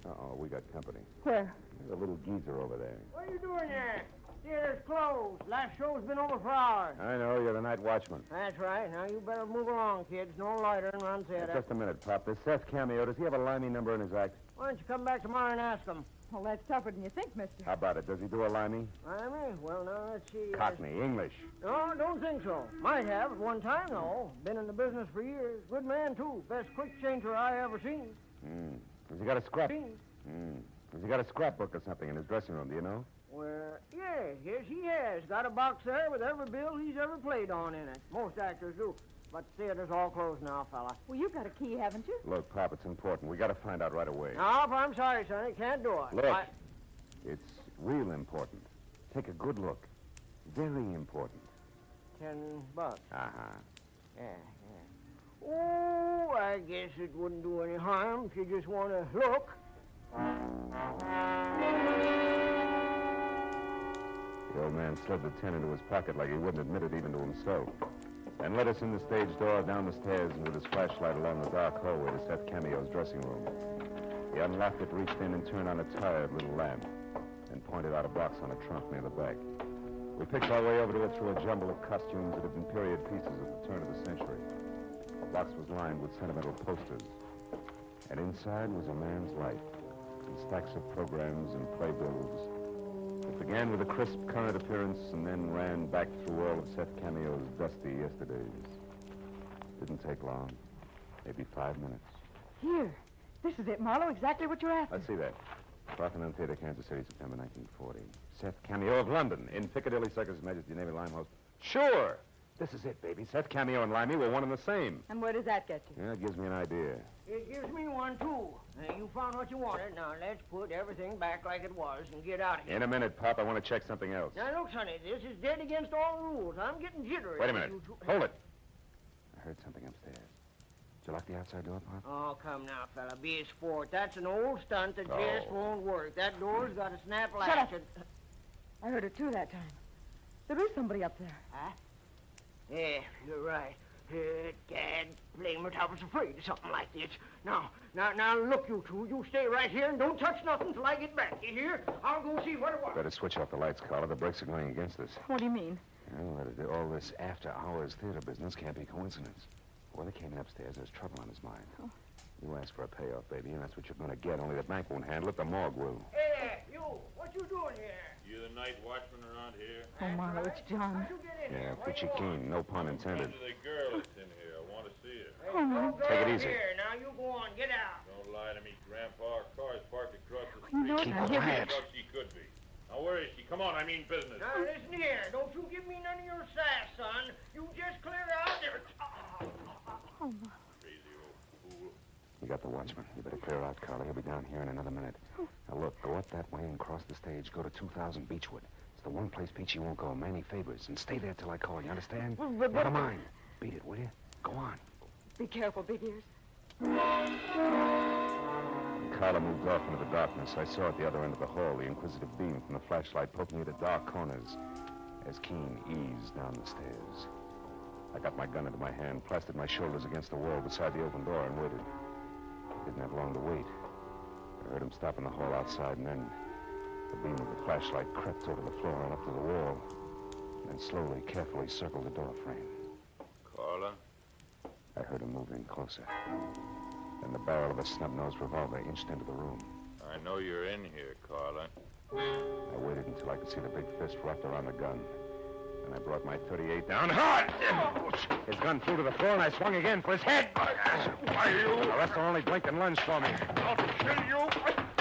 [SPEAKER 1] Uh-oh, we got company.
[SPEAKER 8] Where?
[SPEAKER 1] There's a little geezer over there.
[SPEAKER 11] What are you doing there? Theater's closed. Last show's been over for hours.
[SPEAKER 1] I know, you're the night watchman.
[SPEAKER 11] That's right. Now you better move along, kids. No lighter and run theater.
[SPEAKER 1] Just a minute, Pop. This Seth Cameo, does he have a limey number in his act?
[SPEAKER 11] Why don't you come back tomorrow and ask him?
[SPEAKER 8] Well, that's tougher than you think, mister.
[SPEAKER 1] How about it? Does he do a limey?
[SPEAKER 11] Limey? Well, now, let's see.
[SPEAKER 1] Cockney, English.
[SPEAKER 11] No, don't think so. Might have at one time, though. Been in the business for years. Good man, too. Best quick changer I ever seen.
[SPEAKER 1] Has he got a scrap? Has he got a scrapbook or something in his dressing room, do you know?
[SPEAKER 11] Well, yes, he has. Got a box there with every bill he's ever played on in it. Most actors do. But the theater's all closed now, fella.
[SPEAKER 8] Well, you've got a key, haven't you?
[SPEAKER 1] Look, Pop, it's important. We got to find out right away.
[SPEAKER 11] No, I'm sorry, Sonny. Can't do it.
[SPEAKER 1] Look, it's real important. Take a good look. Very important.
[SPEAKER 11] $10.
[SPEAKER 1] Uh-huh.
[SPEAKER 11] Yeah, I guess it wouldn't do any harm if you just want to look.
[SPEAKER 1] The old man slid the tin into his pocket like he wouldn't admit it even to himself, and led us in the stage door, down the stairs, and with his flashlight along the dark hallway to Seth Cameo's dressing room. He unlocked it, reached in, and turned on a tired little lamp, and pointed out a box on a trunk near the back. We picked our way over to it through a jumble of costumes that had been period pieces at the turn of the century. The box was lined with sentimental posters, and inside was a man's life, and stacks of programs and playbills. It began with a crisp current appearance and then ran back through all of Seth Cameo's dusty yesterdays. Didn't take long, maybe 5 minutes.
[SPEAKER 8] Here. This is it, Marlowe. Exactly what you're after.
[SPEAKER 1] Let's see that. Parthenon Theater, Kansas City, September 1940. Seth Cameo of London, in Piccadilly Circus, Majesty Navy Limehouse. Sure! This is it, baby. Seth Cameo and Limey were one and the same.
[SPEAKER 8] And where does that get you?
[SPEAKER 1] Yeah, it gives me an idea.
[SPEAKER 11] It gives me one, too. You found what you wanted. Now, let's put everything back like it was and get out of here.
[SPEAKER 1] In a minute, Pop. I want to check something else.
[SPEAKER 11] Now, look, Sonny, this is dead against all rules. I'm getting jittery.
[SPEAKER 1] Wait a minute. Hold it. I heard something upstairs. Did you lock the outside door, Pop?
[SPEAKER 11] Oh, come now, fella. Be a sport. That's an old stunt that just won't work. That door's got a snap latch.
[SPEAKER 8] Shut up. I heard it, too, that time. There is somebody up there.
[SPEAKER 11] Huh? Yeah, you're right. Dad, blame it, I was afraid of something like this. Now, look, you two. You stay right here and don't touch nothing till I get back. You hear? I'll go see what it was.
[SPEAKER 1] Better switch off the lights, Carla. The brakes are going against us.
[SPEAKER 8] What do you mean?
[SPEAKER 1] Well, all this after-hours theater business can't be coincidence. When they came in upstairs, there's trouble on his mind.
[SPEAKER 8] Oh.
[SPEAKER 1] You asked for a payoff, baby, and that's what you're going to get. Only the bank won't handle it. The morgue will.
[SPEAKER 11] Hey, you. What you doing here?
[SPEAKER 22] You the night watchman around here?
[SPEAKER 8] Oh, Marlowe, it's John.
[SPEAKER 1] Yeah, Pitchy Keen. No pun intended.
[SPEAKER 22] The girl that's in here. I want to see her.
[SPEAKER 8] Oh, no.
[SPEAKER 1] Take it easy.
[SPEAKER 11] Here, now you go on. Get out.
[SPEAKER 22] Don't lie to me, Grandpa. Our car's parked across the
[SPEAKER 8] You know
[SPEAKER 22] street.
[SPEAKER 8] what? Keep
[SPEAKER 1] quiet.
[SPEAKER 22] Well, she could be. Now, where is she? Come on, I mean business.
[SPEAKER 11] Now, listen here. Don't you give me none of your sass, son. You just clear out there.
[SPEAKER 8] Oh, my.
[SPEAKER 22] Crazy old fool.
[SPEAKER 1] You got the watchman. You better clear out, Carla. He'll be down here in another minute. Now, look, go up that way and cross the stage. Go to 2000 Beechwood. It's the one place Peachy won't go. Manny Favors. And stay there till I call. You understand? Never mind. Beat it, will you? Go on.
[SPEAKER 8] Be careful, Big Ears.
[SPEAKER 1] Carla moved off into the darkness. I saw at the other end of the hall the inquisitive beam from the flashlight poking into dark corners as Keen eased down the stairs. I got my gun into my hand, plastered my shoulders against the wall beside the open door, and waited. Didn't have long to wait. I heard him stop in the hall outside, and then the beam of the flashlight crept over the floor and up to the wall, and then slowly, carefully circled the door frame.
[SPEAKER 22] Carla?
[SPEAKER 1] I heard him moving closer. Then the barrel of a snub-nosed revolver inched into the room.
[SPEAKER 22] I know you're in here, Carla.
[SPEAKER 1] I waited until I could see the big fist wrapped around the gun. And I brought my .38 down hard. His gun flew to the floor, and I swung again for his head.
[SPEAKER 22] Why, you?
[SPEAKER 1] The rest only blinked and lunged for me.
[SPEAKER 22] I'll kill you.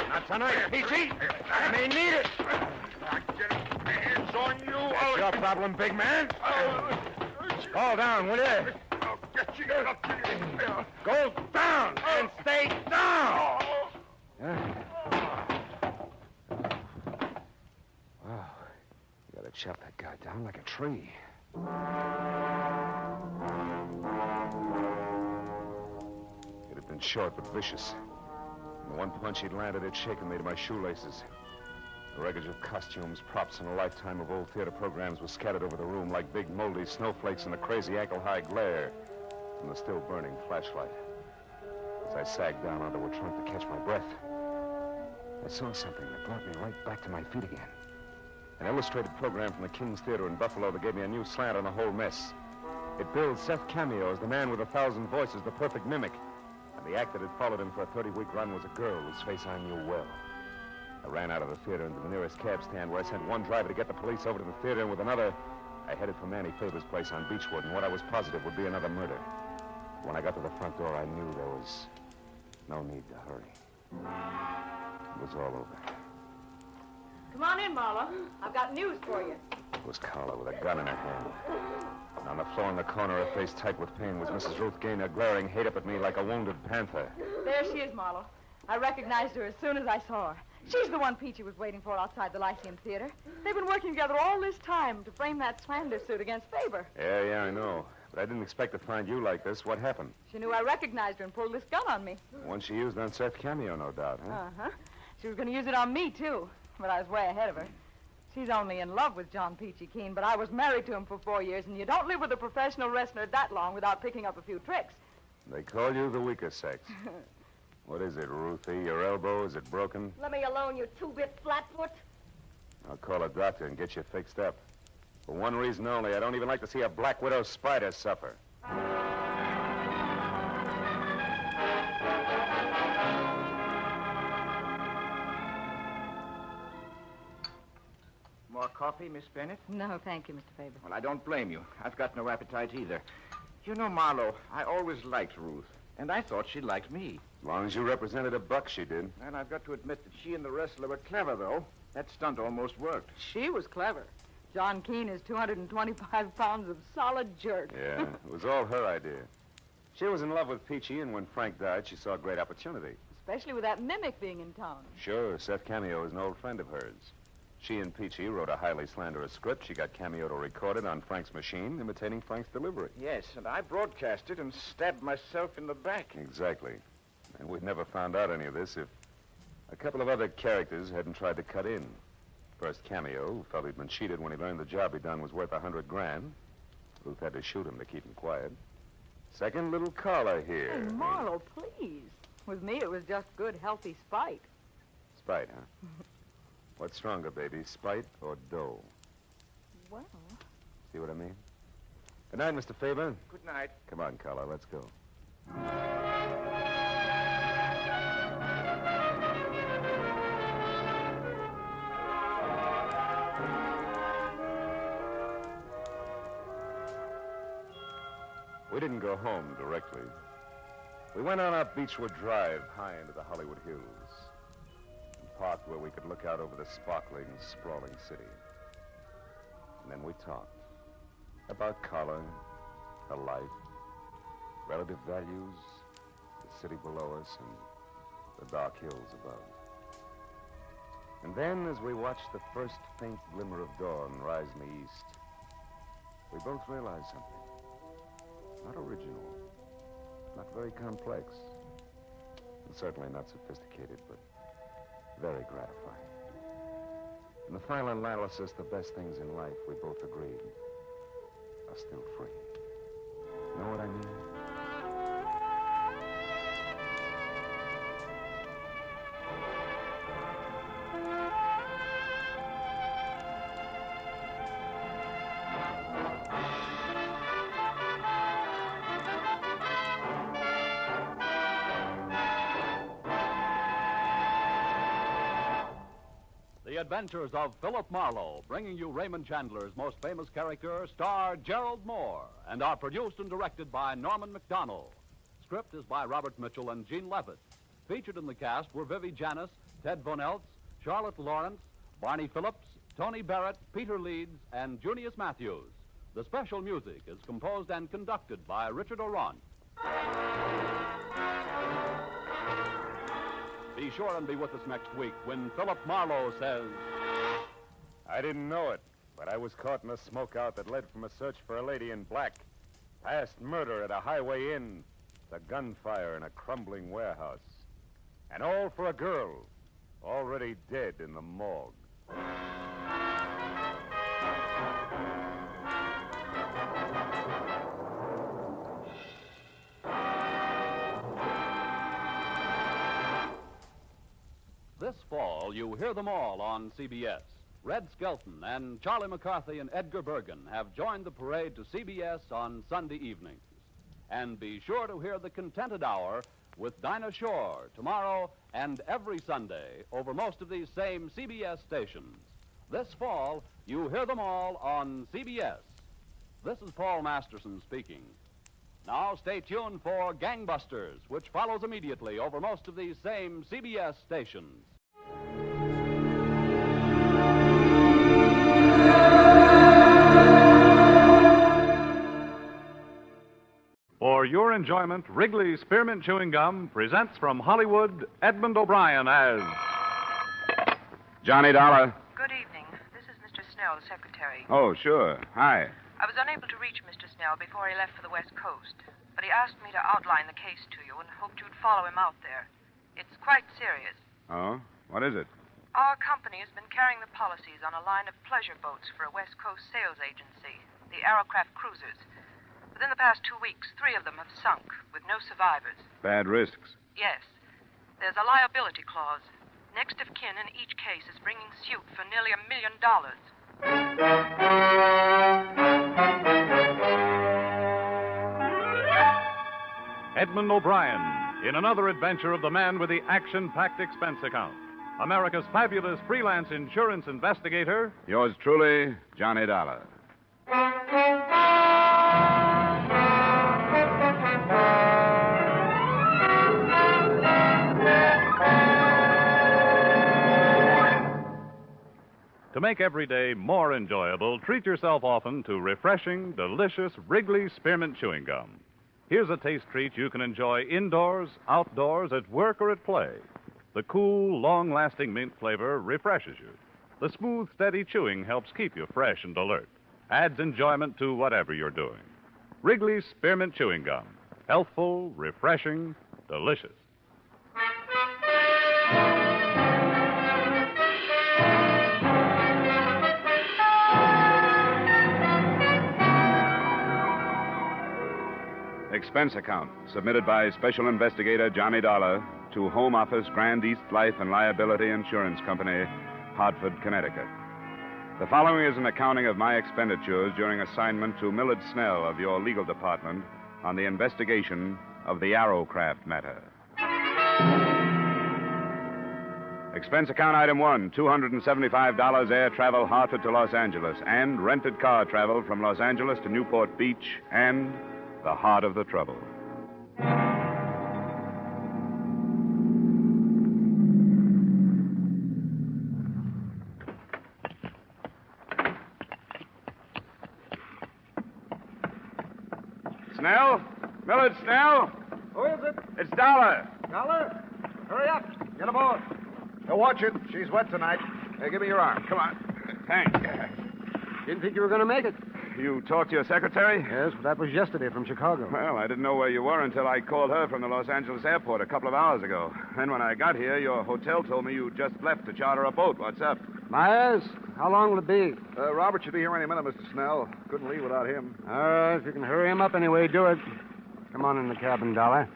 [SPEAKER 1] Not tonight, Peachy. I may need it.
[SPEAKER 22] I'm getting my hands on you.
[SPEAKER 1] That's your problem, big man. Fall down, will you?
[SPEAKER 22] I'll get you. I'll kill you.
[SPEAKER 1] Go down and stay down. Wow. You gotta chop that guy down like a tree. It had been short but vicious. And the one punch he'd landed had shaken me to my shoelaces. The wreckage of costumes, props, and a lifetime of old theater programs was scattered over the room like big moldy snowflakes in the crazy ankle-high glare from the still burning flashlight. As I sagged down onto a trunk to catch my breath, I saw something that brought me right back to my feet again. An illustrated program from the King's Theater in Buffalo that gave me a new slant on the whole mess. It billed Seth Cameo as the man with 1,000 voices, the perfect mimic. And the act that had followed him for a 30-week run was a girl whose face I knew well. I ran out of the theater into the nearest cab stand where I sent one driver to get the police over to the theater, and with another, I headed for Manny Faber's place on Beechwood, and what I was positive would be another murder. When I got to the front door, I knew there was no need to hurry. It was all over.
[SPEAKER 8] Come on in, Marlowe. I've got news for you.
[SPEAKER 1] It was Carla with a gun in her hand. And on the floor in the corner, her face tight with pain, was Mrs. Ruth Gaynor, glaring hate up at me like a wounded panther.
[SPEAKER 8] There she is, Marlowe. I recognized her as soon as I saw her. She's the one Peachy was waiting for outside the Lyceum Theater. They've been working together all this time to frame that slander suit against Faber.
[SPEAKER 1] Yeah, I know. But I didn't expect to find you like this. What happened?
[SPEAKER 8] She knew I recognized her and pulled this gun on me.
[SPEAKER 1] One she used on Seth Cameo, no doubt, huh?
[SPEAKER 8] Uh-huh. She was going to use it on me, too. But I was way ahead of her. She's only in love with John Peachy Keen, but I was married to him for 4 years, and you don't live with a professional wrestler that long without picking up a few tricks.
[SPEAKER 1] They call you the weaker sex. What is it, Ruthie? Your elbow? Is it broken?
[SPEAKER 11] Let me alone, you two-bit flatfoot.
[SPEAKER 1] I'll call a doctor and get you fixed up. For one reason only, I don't even like to see a black widow spider suffer.
[SPEAKER 14] More coffee, Miss Bennett?
[SPEAKER 8] No, thank you, Mr. Faber.
[SPEAKER 14] Well, I don't blame you. I've got no appetite either. You know, Marlowe, I always liked Ruth, and I thought she liked me.
[SPEAKER 1] As long as you represented a buck, she did.
[SPEAKER 14] And I've got to admit that she and the wrestler were clever, though. That stunt almost worked.
[SPEAKER 8] She was clever. John Keen is 225 pounds of solid jerk.
[SPEAKER 1] Yeah, it was all her idea. She was in love with Peachy, and when Frank died, she saw a great opportunity.
[SPEAKER 8] Especially with that mimic being in town.
[SPEAKER 1] Sure, Seth Cameo is an old friend of hers. She and Peachy wrote a highly slanderous script. She got Cameo to record it on Frank's machine, imitating Frank's delivery.
[SPEAKER 14] Yes, and I broadcast it and stabbed myself in the back.
[SPEAKER 1] Exactly. And we'd never found out any of this if a couple of other characters hadn't tried to cut in. First, Cameo, who felt he'd been cheated when he learned the job he'd done was worth $100 grand. Ruth had to shoot him to keep him quiet. Second, little Carla here.
[SPEAKER 8] Hey, Marlowe, please. With me, it was just good, healthy spite.
[SPEAKER 1] Spite, huh? What's stronger, baby, spite or dough?
[SPEAKER 8] Well...
[SPEAKER 1] See what I mean? Good night, Mr. Faber.
[SPEAKER 14] Good night.
[SPEAKER 1] Come on, Carla, let's go. We didn't go home directly. We went on up Beechwood Drive, high into the Hollywood Hills, and parked where we could look out over the sparkling, sprawling city. And then we talked about Carla, her life, relative values, the city below us, and the dark hills above. And then, as we watched the first faint glimmer of dawn rise in the east, we both realized something. Not original, not very complex, and certainly not sophisticated, but very gratifying. In the final analysis, the best things in life, we both agreed, are still free. Know what I mean?
[SPEAKER 12] The Adventures of Philip Marlowe, bringing you Raymond Chandler's most famous character, star Gerald Moore, and are produced and directed by Norman MacDonald. Script is by Robert Mitchell and Gene Levitt. Featured in the cast were Vivi Janis, Ted Von Eltz, Charlotte Lawrence, Barney Phillips, Tony Barrett, Peter Leeds, and Junius Matthews. The special music is composed and conducted by Richard Orant. Be sure and be with us next week when Philip Marlowe says...
[SPEAKER 1] I didn't know it, but I was caught in a smokeout that led from a search for a lady in black, past murder at a highway inn, to gunfire in a crumbling warehouse. And all for a girl, already dead in the morgue.
[SPEAKER 12] This fall, you hear them all on CBS. Red Skelton and Charlie McCarthy and Edgar Bergen have joined the parade to CBS on Sunday evenings. And be sure to hear the Contented Hour with Dinah Shore tomorrow and every Sunday over most of these same CBS stations. This fall, you hear them all on CBS. This is Paul Masterson speaking. Now stay tuned for Gangbusters, which follows immediately over most of these same CBS stations.
[SPEAKER 10] For your enjoyment, Wrigley Spearmint Chewing Gum presents from Hollywood Edmund O'Brien as...
[SPEAKER 17] Johnny Dollar.
[SPEAKER 21] Good evening. This is Mr. Snell, the secretary.
[SPEAKER 17] Oh, sure. Hi.
[SPEAKER 21] I was unable to reach Mr. Snell
[SPEAKER 13] Snell before he left for the West Coast. But he asked me to outline the case to you and hoped you'd follow him out there. It's quite serious.
[SPEAKER 1] Oh? What is it?
[SPEAKER 13] Our company has been carrying the policies on a line of pleasure boats for a West Coast sales agency, the Arrowcraft cruisers. Within the past 2 weeks, 3 of them have sunk, with no survivors.
[SPEAKER 1] Bad risks.
[SPEAKER 13] Yes. There's a liability clause. Next of kin in each case is bringing suit for nearly $1 million.
[SPEAKER 10] Edmund O'Brien, in another adventure of the man with the action-packed expense account. America's fabulous freelance insurance investigator.
[SPEAKER 1] Yours truly, Johnny Dollar.
[SPEAKER 10] To make every day more enjoyable, treat yourself often to refreshing, delicious Wrigley Spearmint Chewing Gum. Here's a taste treat you can enjoy indoors, outdoors, at work, or at play. The cool, long-lasting mint flavor refreshes you. The smooth, steady chewing helps keep you fresh and alert. Adds enjoyment to whatever you're doing. Wrigley's Spearmint Chewing Gum. Healthful, refreshing, delicious.
[SPEAKER 1] Expense account submitted by Special Investigator Johnny Dollar to Home Office, Grand East Life and Liability Insurance Company, Hartford, Connecticut. The following is an accounting of my expenditures during assignment to Millard Snell of your legal department on the investigation of the Arrowcraft matter. Expense account item 1, $275 air travel Hartford to Los Angeles and rented car travel from Los Angeles to Newport Beach and the heart of the trouble. Snell? Millard Snell?
[SPEAKER 16] Who is it?
[SPEAKER 1] It's Dollar.
[SPEAKER 16] Dollar? Hurry up. Get aboard. Now watch it. She's wet tonight.
[SPEAKER 1] Hey, give me your arm. Come on. Thanks.
[SPEAKER 3] Didn't think you were going to make it.
[SPEAKER 1] You talked to your secretary?
[SPEAKER 3] Yes, but that was yesterday from Chicago.
[SPEAKER 1] Well, I didn't know where you were until I called her from the Los Angeles airport a couple of hours ago. Then when I got here, your hotel told me you just left to charter a boat. What's up?
[SPEAKER 3] Myers, how long will it be?
[SPEAKER 16] Robert should be here any minute, Mr. Snell. Couldn't leave without him.
[SPEAKER 3] All right, if you can hurry him up anyway, do it. Come on in the cabin, Dollar.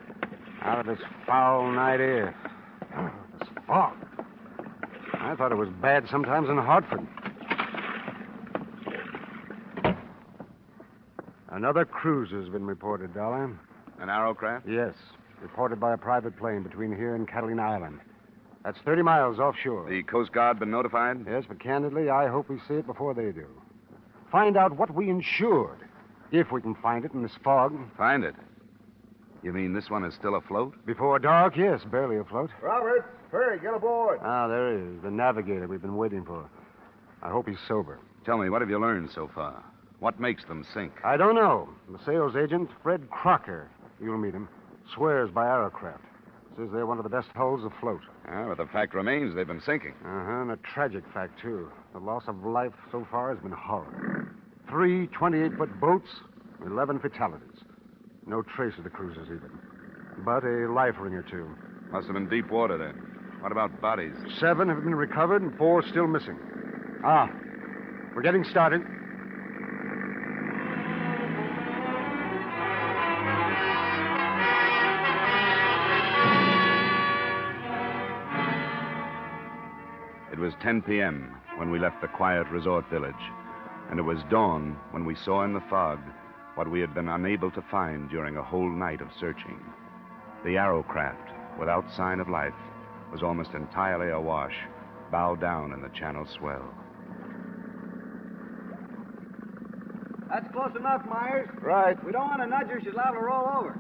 [SPEAKER 3] Out of this foul night air. This fog. I thought it was bad sometimes in Hartford. Another cruise has been reported, Dollar.
[SPEAKER 1] An Arrowcraft?
[SPEAKER 3] Yes. Reported by a private plane between here and Catalina Island. That's 30 miles offshore.
[SPEAKER 1] The Coast Guard been notified?
[SPEAKER 3] Yes, but candidly, I hope we see it before they do. Find out what we insured, if we can find it in this fog.
[SPEAKER 1] Find it? You mean this one is still afloat?
[SPEAKER 3] Before dark, yes, barely afloat.
[SPEAKER 16] Robert, hurry, get aboard.
[SPEAKER 3] Ah, there he is, the navigator we've been waiting for. I hope he's sober.
[SPEAKER 1] Tell me, what have you learned so far? What makes them sink?
[SPEAKER 3] I don't know. The sales agent, Fred Crocker, you'll meet him, swears by Arrowcraft. Says they're one of the best hulls afloat.
[SPEAKER 1] Ah, but the fact remains they've been sinking.
[SPEAKER 3] Uh-huh, and a tragic fact, too. The loss of life so far has been horrible. 3 28-foot boats, 11 fatalities. No trace of the cruisers, even. But a life ring or two.
[SPEAKER 1] Must have been deep water, then. What about bodies?
[SPEAKER 3] 7 have been recovered and 4 still missing. Ah, we're getting started.
[SPEAKER 1] It was 10 p.m. when we left the quiet resort village, and it was dawn when we saw in the fog what we had been unable to find during a whole night of searching. The Arrowcraft, without sign of life, was almost entirely awash, bow down in the channel swell.
[SPEAKER 16] That's close enough, Myers. Right. We don't want to nudge her. She's liable to roll over.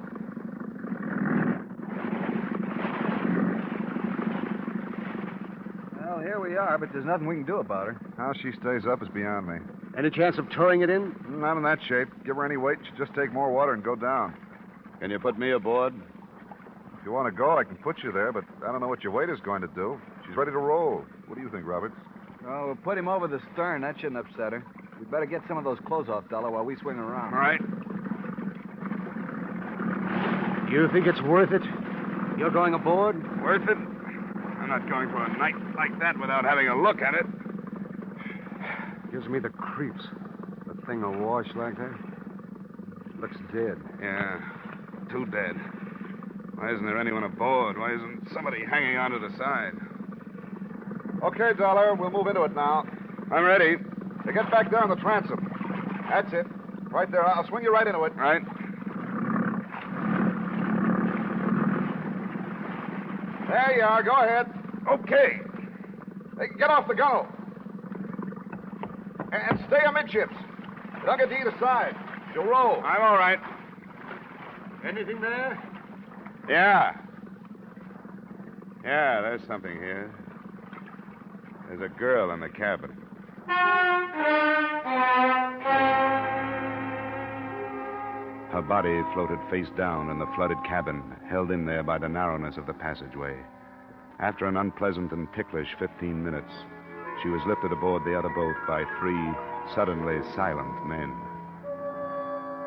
[SPEAKER 16] Well, here we are, but there's nothing we can do about her.
[SPEAKER 23] How she stays up is beyond me.
[SPEAKER 3] Any chance of towing it in?
[SPEAKER 23] Not in that shape. Give her any weight, she'll just take more water and go down.
[SPEAKER 1] Can you put me aboard?
[SPEAKER 23] If you want to go, I can put you there, but I don't know what your weight is going to do. She's ready to roll. What do you think, Roberts?
[SPEAKER 16] Well, we'll put him over the stern. That shouldn't upset her. We'd better get some of those clothes off, Dollar, while we swing around.
[SPEAKER 1] All right.
[SPEAKER 3] You think it's worth it? You're going aboard?
[SPEAKER 23] Worth it? I'm not going for a night like that without having a look at it.
[SPEAKER 3] Gives me the creeps. The thing awash like that. Looks dead.
[SPEAKER 23] Yeah, too dead. Why isn't there anyone aboard? Why isn't somebody hanging onto the side? Okay, Dollar, we'll move into it now. I'm ready. Now get back there on the transom. That's it. Right there. I'll swing you right into it. Right. There you are. Go ahead. Okay. Hey, get off the gunwale. And stay amidships. Don't get to either side. She'll roll. I'm all right.
[SPEAKER 3] Anything there?
[SPEAKER 23] Yeah. Yeah, there's something here. There's a girl in the cabin. Her body floated face down in the flooded cabin, held in there by the narrowness of the passageway. After an unpleasant and ticklish 15 minutes, she was lifted aboard the other boat by 3 suddenly silent men.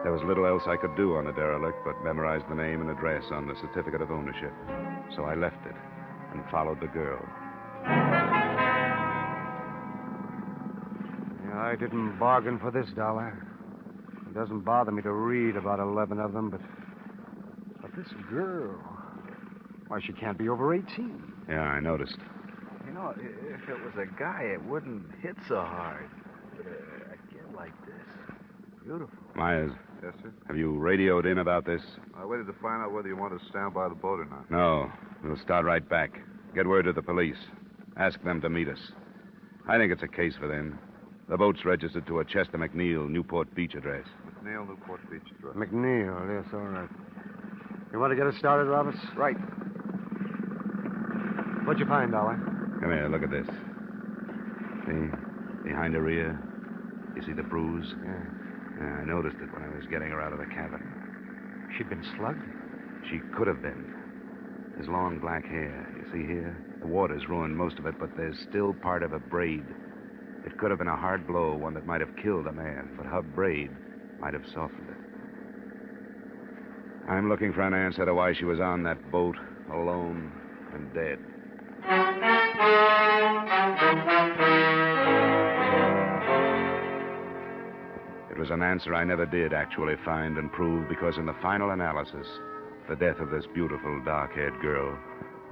[SPEAKER 23] There was little else I could do on the derelict but memorize the name and address on the certificate of ownership. So I left it and followed the girl.
[SPEAKER 3] Yeah, I didn't bargain for this, Dollar. It doesn't bother me to read about 11 of them, but this girl, why, she can't be over 18.
[SPEAKER 23] Yeah, I noticed.
[SPEAKER 5] You know, if it was a guy, it wouldn't hit so hard. But a kid like this, beautiful.
[SPEAKER 23] Myers. Yes, sir? Have you radioed in about this? I waited to find out whether you want to stand by the boat or not. No. We'll start right back. Get word to the police. Ask them to meet us. I think it's a case for them. The boat's registered to a Chester McNeil, Newport Beach address. McNeil, Newport Beach address.
[SPEAKER 3] McNeil, yes, all right. You want to get us started, Roberts?
[SPEAKER 23] Right.
[SPEAKER 3] What'd you find, Dollar?
[SPEAKER 23] Come here, look at this. See? Behind her ear. You see the bruise? Yeah, I noticed it when I was getting her out of the cabin.
[SPEAKER 3] She'd been slugged?
[SPEAKER 23] She could have been. There's long black hair. You see here? The water's ruined most of it, but there's still part of a braid. It could have been a hard blow, one that might have killed a man, but her braid might have softened it. I'm looking for an answer to why she was on that boat, alone and dead. It was an answer I never did actually find and prove, because in the final analysis, the death of this beautiful, dark-haired girl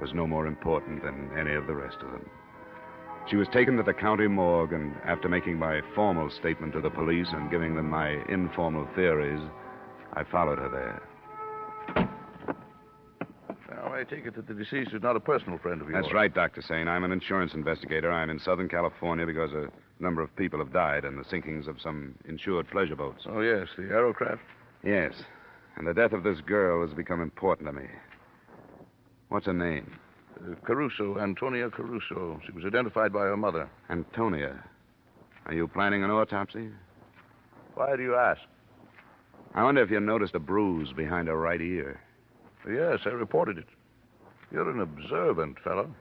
[SPEAKER 23] was no more important than any of the rest of them. She was taken to the county morgue, and after making my formal statement to the police and giving them my informal theories, I followed her there. Now, I take it that the deceased is not a personal friend of yours. That's right, Dr. Sane. I'm an insurance investigator. I'm in Southern California because a number of people have died in the sinkings of some insured pleasure boats. Oh, yes, the Arrowcraft? Yes. And the death of this girl has become important to me. What's her name? Caruso, Antonia Caruso. She was identified by her mother. Antonia. Are you planning an autopsy? Why do you ask? I wonder if you noticed a bruise behind her right ear. Yes, I reported it. You're an observant fellow.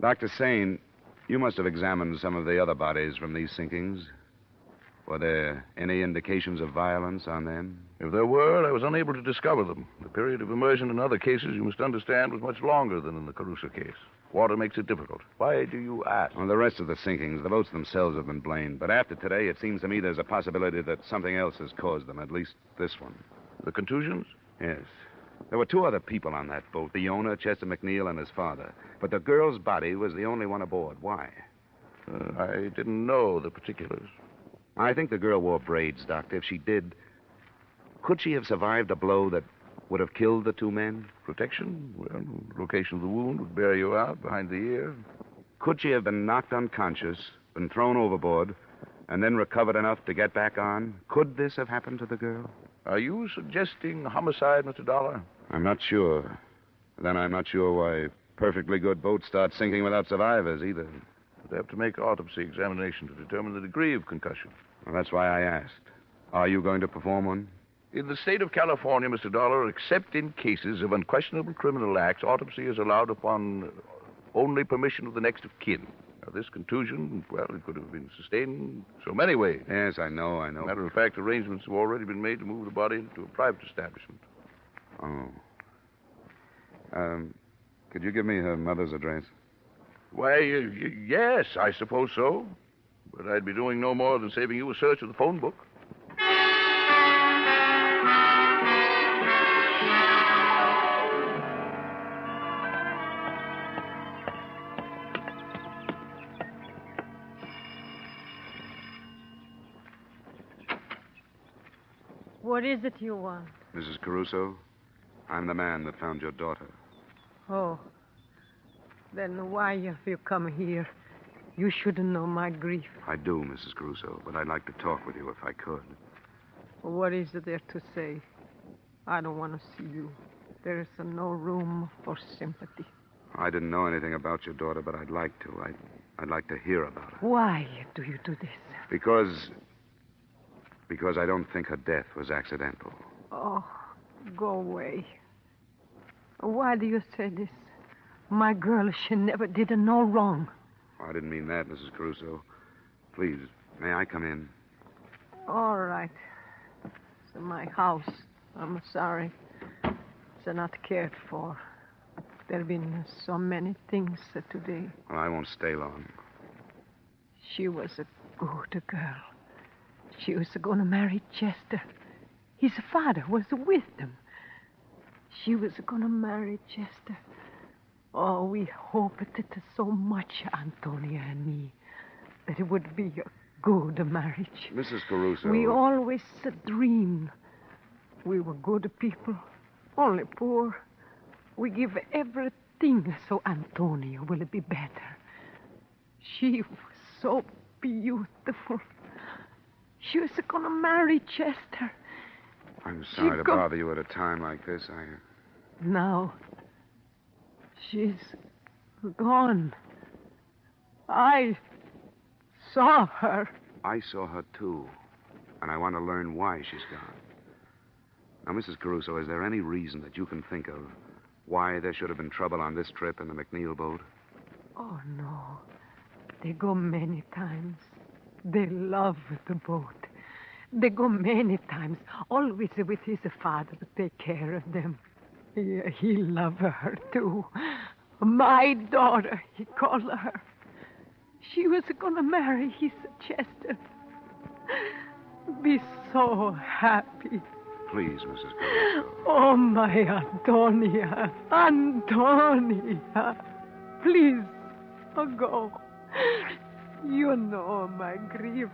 [SPEAKER 23] Dr. Sane, you must have examined some of the other bodies from these sinkings. Were there any indications of violence on them? If there were, I was unable to discover them. The period of immersion in other cases, you must understand, was much longer than in the Caruso case. Water makes it difficult. Why do you ask? Well, the rest of the sinkings, the boats themselves have been blamed. But after today, it seems to me there's a possibility that something else has caused them, at least this one. The contusions? Yes. There were 2 other people on that boat, the owner, Chester McNeil, and his father. But the girl's body was the only one aboard. Why? I didn't know the particulars. I think the girl wore braids, Doctor. If she did, could she have survived a blow that would have killed the 2 men? Protection? Well, location of the wound would bear you out behind the ear. Could she have been knocked unconscious, been thrown overboard, and then recovered enough to get back on? Could this have happened to the girl? Are you suggesting homicide, Mr. Dollar? I'm not sure. Then I'm not sure why perfectly good boats start sinking without survivors, either. They have to make autopsy examination to determine the degree of concussion. Well, that's why I asked. Are you going to perform one? In the state of California, Mr. Dollar, except in cases of unquestionable criminal acts, autopsy is allowed upon only permission of the next of kin. Now, this contusion, well, it could have been sustained so many ways. Yes, I know. Matter of fact, arrangements have already been made to move the body to a private establishment. Oh. Could you give me her mother's address? Why, yes, I suppose so. But I'd be doing no more than saving you a search of the phone book.
[SPEAKER 7] What is it you want?
[SPEAKER 23] Mrs. Caruso, I'm the man that found your daughter.
[SPEAKER 7] Oh. Then why have you come here? You shouldn't know my grief.
[SPEAKER 23] I do, Mrs. Caruso, but I'd like to talk with you if I could.
[SPEAKER 7] What is there to say? I don't want to see you. There is no room for sympathy.
[SPEAKER 23] I didn't know anything about your daughter, but I'd like to. I'd like to hear about her.
[SPEAKER 7] Why do you do this?
[SPEAKER 23] Because I don't think her death was accidental.
[SPEAKER 7] Oh, go away. Why do you say this? My girl, she never did no wrong.
[SPEAKER 23] I didn't mean that, Mrs. Caruso. Please, may I come in?
[SPEAKER 7] All right. It's my house. I'm sorry. It's not cared for. There have been so many things today.
[SPEAKER 23] Well, I won't stay long.
[SPEAKER 7] She was a good girl. She was going to marry Chester. His father was with them. She was going to marry Chester. Oh, we hoped it so much, Antonia and me, that it would be a good marriage.
[SPEAKER 23] Mrs. Caruso.
[SPEAKER 7] We always dreamed. We were good people, only poor. We give everything so Antonia will be better. She was so beautiful. She was going to marry Chester.
[SPEAKER 23] I'm sorry to bother you at a time like this.
[SPEAKER 7] Now, she's gone. I saw her.
[SPEAKER 23] I saw her, too. And I want to learn why she's gone. Now, Mrs. Caruso, is there any reason that you can think of why there should have been trouble on this trip in the McNeil boat?
[SPEAKER 7] Oh, no. They go many times. They love the boat. They go many times, always with his father to take care of them. He loved her, too. My daughter, he called her. She was going to marry his Chester. Be so happy.
[SPEAKER 23] Please, Mrs. Caruso.
[SPEAKER 7] Oh, my Antonia. Antonia. Please, go. You know my grief.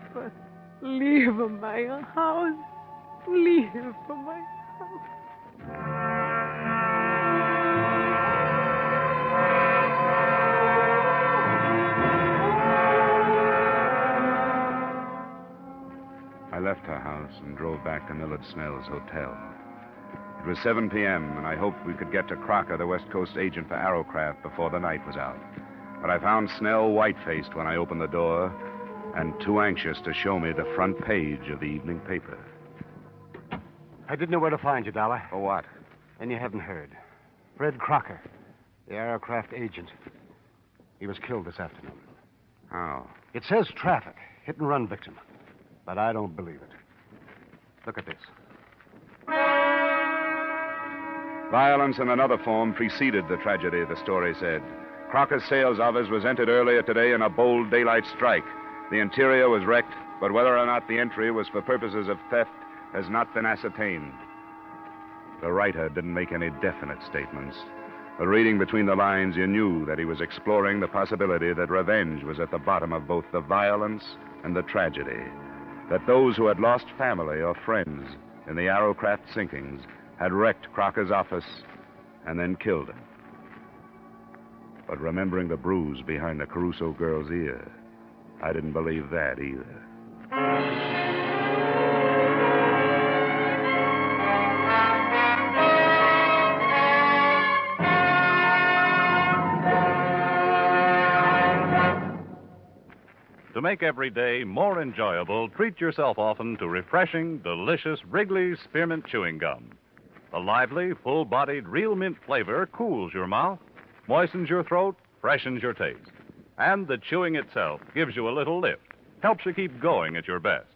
[SPEAKER 7] Leave my house. Leave my house.
[SPEAKER 23] I left her house and drove back to Millard Snell's hotel. It was 7 p.m., and I hoped we could get to Crocker, the West Coast agent for Arrowcraft, before the night was out. But I found Snell white-faced when I opened the door and too anxious to show me the front page of the evening paper.
[SPEAKER 3] I didn't know where to find you, Dollar.
[SPEAKER 23] For what?
[SPEAKER 3] And you haven't heard. Fred Crocker, the Arrowcraft agent. He was killed this afternoon.
[SPEAKER 23] How?
[SPEAKER 3] It says traffic, hit-and-run victim. But I don't believe it. Look at this.
[SPEAKER 23] Violence in another form preceded the tragedy, the story said. Crocker's sales office was entered earlier today in a bold daylight strike. The interior was wrecked, but whether or not the entry was for purposes of theft has not been ascertained. The writer didn't make any definite statements. But reading between the lines, you knew that he was exploring the possibility that revenge was at the bottom of both the violence and the tragedy. That those who had lost family or friends in the Arrowcraft sinkings had wrecked Crocker's office and then killed him. But remembering the bruise behind the Caruso girl's ear, I didn't believe that either.
[SPEAKER 10] To make every day more enjoyable, treat yourself often to refreshing, delicious Wrigley's Spearmint Chewing Gum. The lively, full-bodied real mint flavor cools your mouth, moistens your throat, freshens your taste. And the chewing itself gives you a little lift, helps you keep going at your best.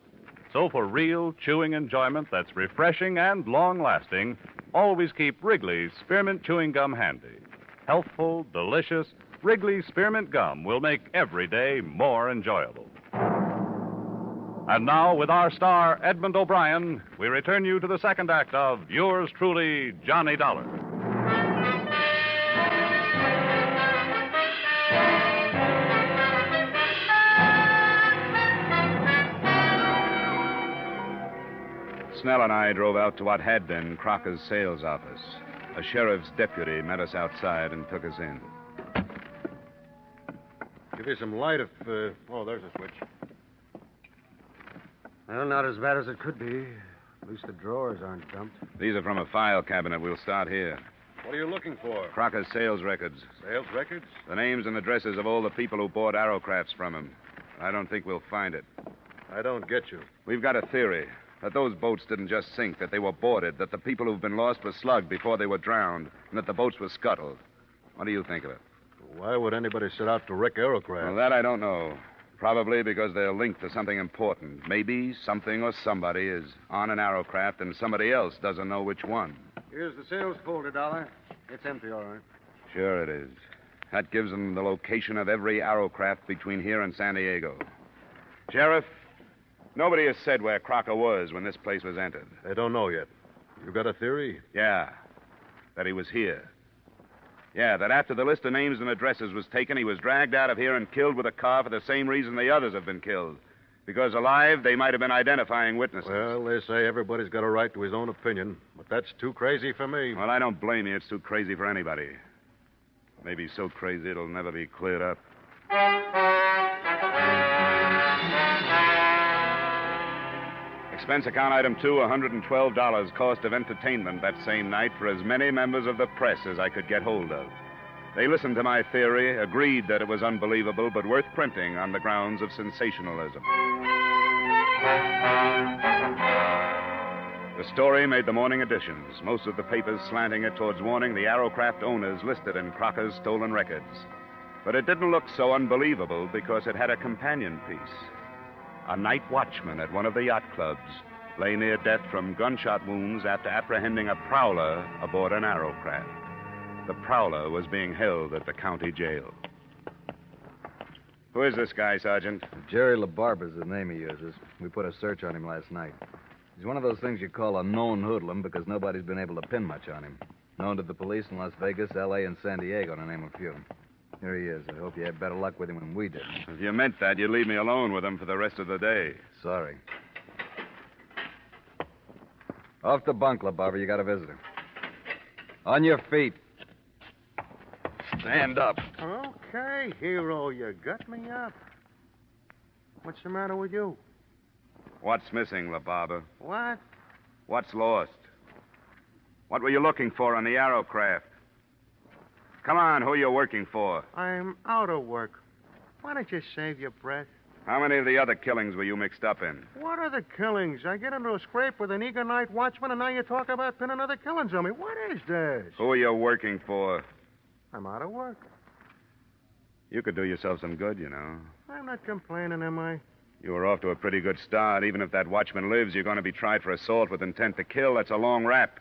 [SPEAKER 10] So for real chewing enjoyment that's refreshing and long-lasting, always keep Wrigley's Spearmint Chewing Gum handy. Healthful, delicious, Wrigley's Spearmint Gum will make every day more enjoyable. And now, with our star, Edmund O'Brien, we return you to the second act of yours truly, Johnny Dollar.
[SPEAKER 23] Snell and I drove out to what had been Crocker's sales office. A sheriff's deputy met us outside and took us in.
[SPEAKER 9] Give you some light if... Oh, there's a switch.
[SPEAKER 3] Well, not as bad as it could be. At least the drawers aren't dumped.
[SPEAKER 23] These are from a file cabinet. We'll start here.
[SPEAKER 9] What are you looking for?
[SPEAKER 23] Crocker's sales records.
[SPEAKER 9] Sales records?
[SPEAKER 23] The names and addresses of all the people who bought Arrowcrafts from him. I don't think we'll find it.
[SPEAKER 9] I don't get you.
[SPEAKER 23] We've got a theory. That those boats didn't just sink, that they were boarded, that the people who've been lost were slugged before they were drowned, and that the boats were scuttled. What do you think of it?
[SPEAKER 9] Why would anybody set out to wreck Arrowcraft?
[SPEAKER 23] Well, that I don't know. Probably because they're linked to something important. Maybe something or somebody is on an Arrowcraft and somebody else doesn't know which one.
[SPEAKER 3] Here's the sales folder, Dollar. It's empty, all right.
[SPEAKER 23] Sure it is. That gives them the location of every Arrowcraft between here and San Diego. Sheriff, nobody has said where Crocker was when this place was entered.
[SPEAKER 9] They don't know yet. You got a theory?
[SPEAKER 23] Yeah. That he was here. Yeah, that after the list of names and addresses was taken, he was dragged out of here and killed with a car for the same reason the others have been killed. Because alive, they might have been identifying witnesses.
[SPEAKER 9] Well, they say everybody's got a right to his own opinion, but that's too crazy for me.
[SPEAKER 23] Well, I don't blame you. It's too crazy for anybody. Maybe so crazy it'll never be cleared up. Expense account item 2, $112 cost of entertainment that same night for as many members of the press as I could get hold of. They listened to my theory, agreed that it was unbelievable, but worth printing on the grounds of sensationalism. The story made the morning editions, most of the papers slanting it towards warning the Arrowcraft owners listed in Crocker's stolen records. But it didn't look so unbelievable because it had a companion piece. A night watchman at one of the yacht clubs lay near death from gunshot wounds after apprehending a prowler aboard an Arrowcraft. The prowler was being held at the county jail. Who is this guy, Sergeant?
[SPEAKER 5] Jerry LaBarber's the name he uses. We put a search on him last night. He's one of those things you call a known hoodlum because nobody's been able to pin much on him. Known to the police in Las Vegas, L.A., and San Diego, to name a few. Here he is. I hope you had better luck with him than we did.
[SPEAKER 23] If you meant that, you'd leave me alone with him for the rest of the day.
[SPEAKER 5] Sorry. Off the bunk, LaBarber. You got a visitor. On your feet. Stand up.
[SPEAKER 9] Okay, hero, you got me up. What's the matter with you?
[SPEAKER 23] What's missing, LaBarber?
[SPEAKER 9] What?
[SPEAKER 23] What's lost? What were you looking for on the Arrowcraft? Come on, who are you working for?
[SPEAKER 9] I'm out of work. Why don't you save your breath?
[SPEAKER 23] How many of the other killings were you mixed up in?
[SPEAKER 9] What are the killings? I get into a scrape with an eager night watchman, and now you talk about pinning other killings on me. What is this?
[SPEAKER 23] Who are you working for?
[SPEAKER 9] I'm out of work.
[SPEAKER 23] You could do yourself some good, you know.
[SPEAKER 9] I'm not complaining, am I?
[SPEAKER 23] You were off to a pretty good start. Even if that watchman lives, you're going to be tried for assault with intent to kill. That's a long rap.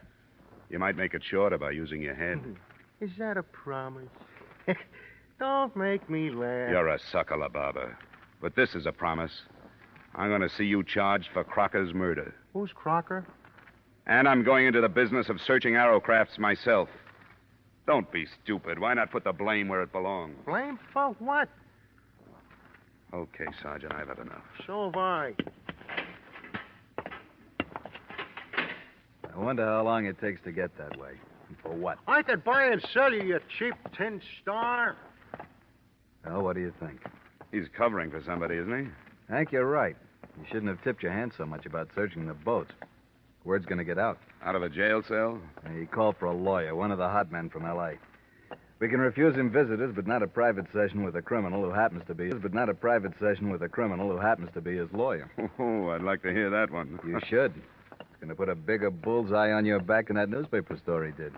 [SPEAKER 23] You might make it shorter by using your head.
[SPEAKER 9] Is that a promise? Don't make me laugh.
[SPEAKER 23] You're a sucker, LaBarber. But this is a promise. I'm going to see you charged for Crocker's murder.
[SPEAKER 9] Who's Crocker?
[SPEAKER 23] And I'm going into the business of searching Arrowcrafts myself. Don't be stupid. Why not put the blame where it belongs?
[SPEAKER 9] Blame for what?
[SPEAKER 23] Okay, Sergeant, I've had enough.
[SPEAKER 9] So have I.
[SPEAKER 5] I wonder how long it takes to get that way. And for what?
[SPEAKER 9] I could buy and sell you, you cheap tin star.
[SPEAKER 5] Well, what do you think?
[SPEAKER 23] He's covering for somebody, isn't he?
[SPEAKER 5] Hank, you're right. You shouldn't have tipped your hand so much about searching the boats. Word's going to get out.
[SPEAKER 23] Out of a jail cell?
[SPEAKER 5] He called for a lawyer, one of the hot men from L.A. We can refuse him visitors, but not a private session with a criminal who happens to be his lawyer.
[SPEAKER 23] Oh, I'd like to hear that one.
[SPEAKER 5] You should. It's going to put a bigger bullseye on your back than that newspaper story did.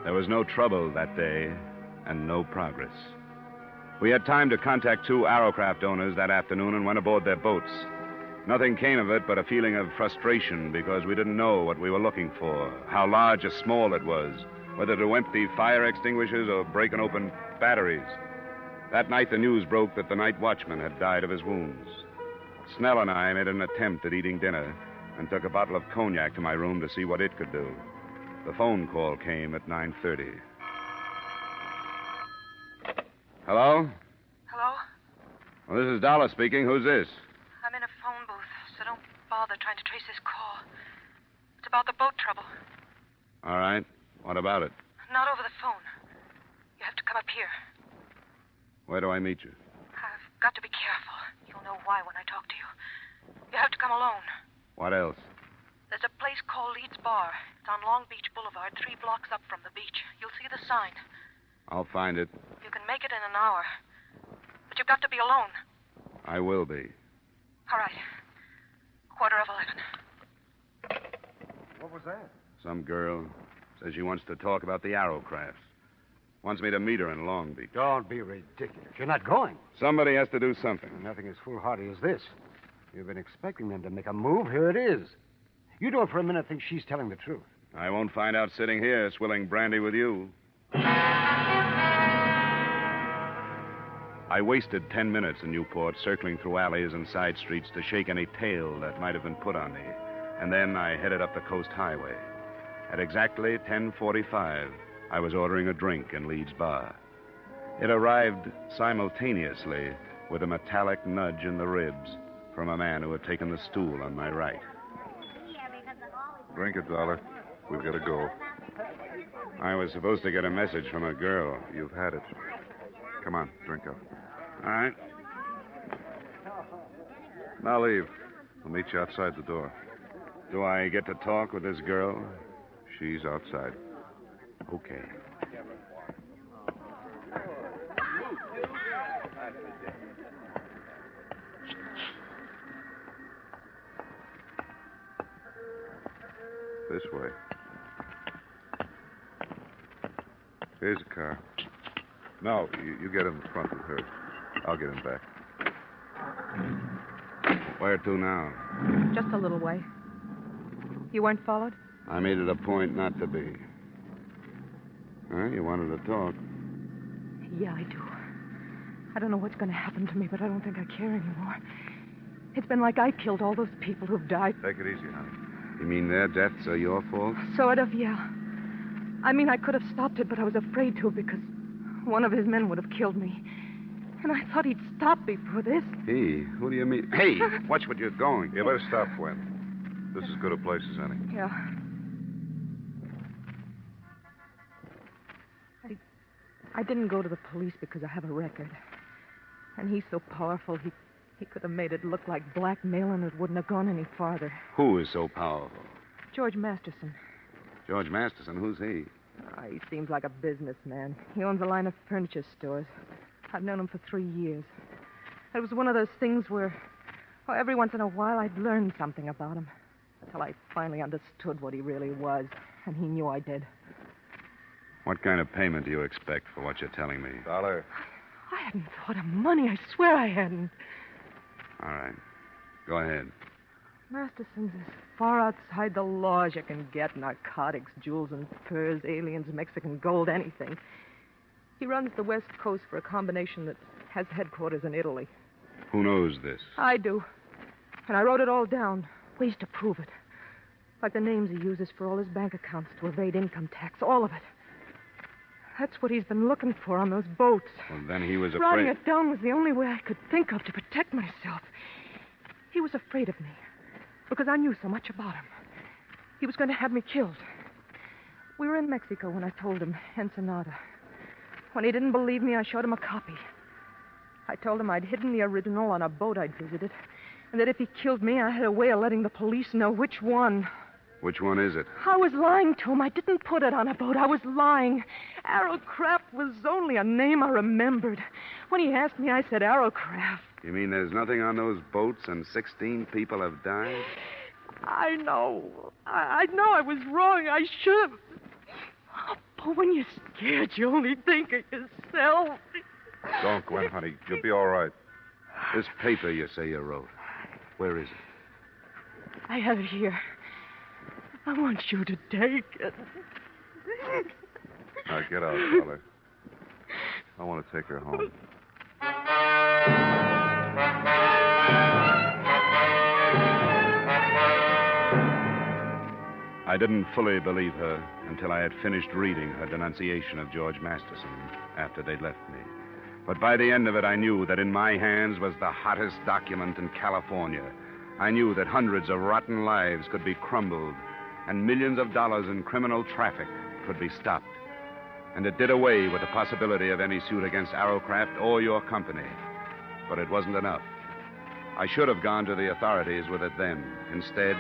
[SPEAKER 23] There was no trouble that day.
[SPEAKER 1] and no progress. We had time to contact 2 Arrowcraft owners that afternoon and went aboard their boats. Nothing came of it but a feeling of frustration because we didn't know what we were looking for, how large or small it was, whether to empty fire extinguishers or break and open batteries. That night, the news broke that the night watchman had died of his wounds. Snell and I made an attempt at eating dinner and took a bottle of cognac to my room to see what it could do. The phone call came at 9:30. Hello?
[SPEAKER 13] Hello?
[SPEAKER 1] Well, this is Dollar speaking. Who's this?
[SPEAKER 13] I'm in a phone booth, so don't bother trying to trace this call. It's about the boat trouble.
[SPEAKER 1] All right. What about it?
[SPEAKER 13] Not over the phone. You have to come up here.
[SPEAKER 1] Where do I meet you?
[SPEAKER 13] I've got to be careful. You'll know why when I talk to you. You have to come alone.
[SPEAKER 1] What else?
[SPEAKER 13] There's a place called Leeds Bar. It's on Long Beach Boulevard, 3 blocks up from the beach. You'll see the sign.
[SPEAKER 1] I'll find it.
[SPEAKER 13] You can make it in an hour. But you've got to be alone.
[SPEAKER 1] I will be.
[SPEAKER 13] All right. 11:15.
[SPEAKER 9] What was that?
[SPEAKER 1] Some girl says she wants to talk about the Arrowcrafts. Wants me to meet her in Long Beach.
[SPEAKER 3] Don't be ridiculous. You're not going.
[SPEAKER 1] Somebody has to do something.
[SPEAKER 3] Nothing as foolhardy as this. You've been expecting them to make a move. Here it is. You don't for a minute think she's telling the truth.
[SPEAKER 1] I won't find out sitting here swilling brandy with you. I wasted 10 minutes in Newport circling through alleys and side streets to shake any tail that might have been put on me. And then I headed up the Coast Highway. At exactly 10:45, I was ordering a drink in Leeds Bar. It arrived simultaneously with a metallic nudge in the ribs from a man who had taken the stool on my right.
[SPEAKER 23] Drink it, Dollar. We've got to go.
[SPEAKER 1] I was supposed to get a message from a girl.
[SPEAKER 23] You've had it. Come on, drink up.
[SPEAKER 1] All right.
[SPEAKER 23] Now leave. We'll meet you outside the door.
[SPEAKER 1] Do I get to talk with this girl?
[SPEAKER 23] She's outside.
[SPEAKER 1] Okay.
[SPEAKER 23] This way. Here's a car. No, you get in the front with her. I'll get in back.
[SPEAKER 1] Where to now?
[SPEAKER 7] Just a little way. You weren't followed?
[SPEAKER 1] I made it a point not to be. Huh? You wanted to talk.
[SPEAKER 7] Yeah, I do. I don't know what's going to happen to me, but I don't think I care anymore. It's been like I killed all those people who've died.
[SPEAKER 23] Take it easy, honey.
[SPEAKER 1] You mean their deaths are your fault?
[SPEAKER 7] Sort of, yeah. I mean, I could have stopped it, but I was afraid to because one of his men would have killed me. And I thought he'd stop me for this.
[SPEAKER 1] He? Who do you mean? Hey, watch what you're going.
[SPEAKER 23] You better stop, Gwen. This is as good a place as any.
[SPEAKER 7] Yeah. I didn't go to the police because I have a record. And he's so powerful, he could have made it look like blackmail and it wouldn't have gone any farther.
[SPEAKER 1] Who is so powerful?
[SPEAKER 7] George Masterson.
[SPEAKER 1] George Masterson? Who's he?
[SPEAKER 7] He seems like a businessman. He owns a line of furniture stores. I've known him for 3 years. It was one of those things where every once in a while I'd learn something about him. Until I finally understood what he really was. And he knew I did.
[SPEAKER 1] What kind of payment do you expect for what you're telling me?
[SPEAKER 23] Dollar.
[SPEAKER 7] I hadn't thought of money. I swear I hadn't.
[SPEAKER 1] All right. Go ahead.
[SPEAKER 7] Masterson's as far outside the law as you can get. Narcotics, jewels and furs, aliens, Mexican gold, anything. He runs the West Coast for a combination that has headquarters in Italy.
[SPEAKER 1] Who knows this?
[SPEAKER 7] I do. And I wrote it all down. Ways to prove it. Like the names he uses for all his bank accounts to evade income tax. All of it. That's what he's been looking for on those boats.
[SPEAKER 1] Well, then he was
[SPEAKER 7] Writing
[SPEAKER 1] afraid.
[SPEAKER 7] it down was the only way I could think of to protect myself. He was afraid of me because I knew so much about him. He was going to have me killed. We were in Mexico when I told him, Ensenada. When he didn't believe me, I showed him a copy. I told him I'd hidden the original on a boat I'd visited, and that if he killed me, I had a way of letting the police know which one.
[SPEAKER 1] Which one is it?
[SPEAKER 7] I was lying to him. I didn't put it on a boat. I was lying. Arrowcraft was only a name I remembered. When he asked me, I said Arrowcraft.
[SPEAKER 1] You mean there's nothing on those boats and 16 people have died?
[SPEAKER 7] I know. I know I was wrong. I should have. Oh, Oh, when you're scared, you only think of yourself.
[SPEAKER 23] Don't, Gwen, honey. You'll be all right. This paper you say you wrote, where is it?
[SPEAKER 7] I have it here. I want you to take it.
[SPEAKER 23] Now, get out, Dollar. I want to take her home. I didn't fully believe her until I had finished reading her denunciation of George Masterson after they'd left me. But by the end of it, I knew that in my hands was the hottest document in California. I knew that hundreds of rotten lives could be crumbled and millions of dollars in criminal traffic could be stopped. And it did away with the possibility of any suit against Arrowcraft or your company. But it wasn't enough. I should have gone to the authorities with it then. Instead,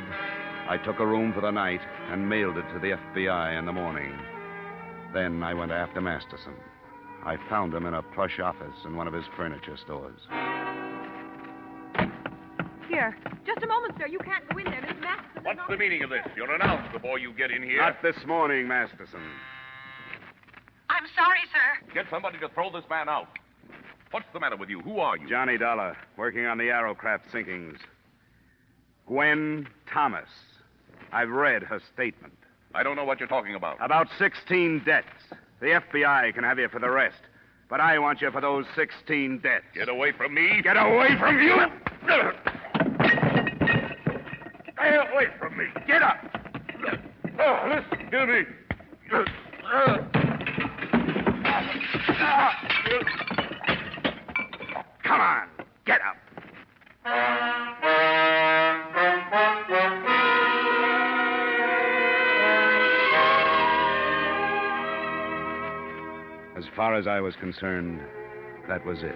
[SPEAKER 23] I took a room for the night and mailed it to the FBI in the morning. Then I went after Masterson. I found him in a plush office in one of his furniture stores.
[SPEAKER 15] Here, just a moment, sir. You can't go in there, Mr. Masterson.
[SPEAKER 23] What's the meaning of this? You're announced before you get in here.
[SPEAKER 22] Not
[SPEAKER 23] this morning, Masterson.
[SPEAKER 15] I'm sorry, sir.
[SPEAKER 23] Get somebody to throw this man out. What's the matter with you? Who are you? Johnny Dollar, working on the Arrowcraft sinkings. Gwen Thomas. I've read her statement.
[SPEAKER 22] I don't know what you're talking about.
[SPEAKER 23] About 16 deaths. The FBI can have you for the rest. But I want you for those 16 deaths.
[SPEAKER 22] Get away from me.
[SPEAKER 23] Get away from you! Stay away from me. Get up. Listen to me. Come on. Get up. As far as I was concerned, that was it.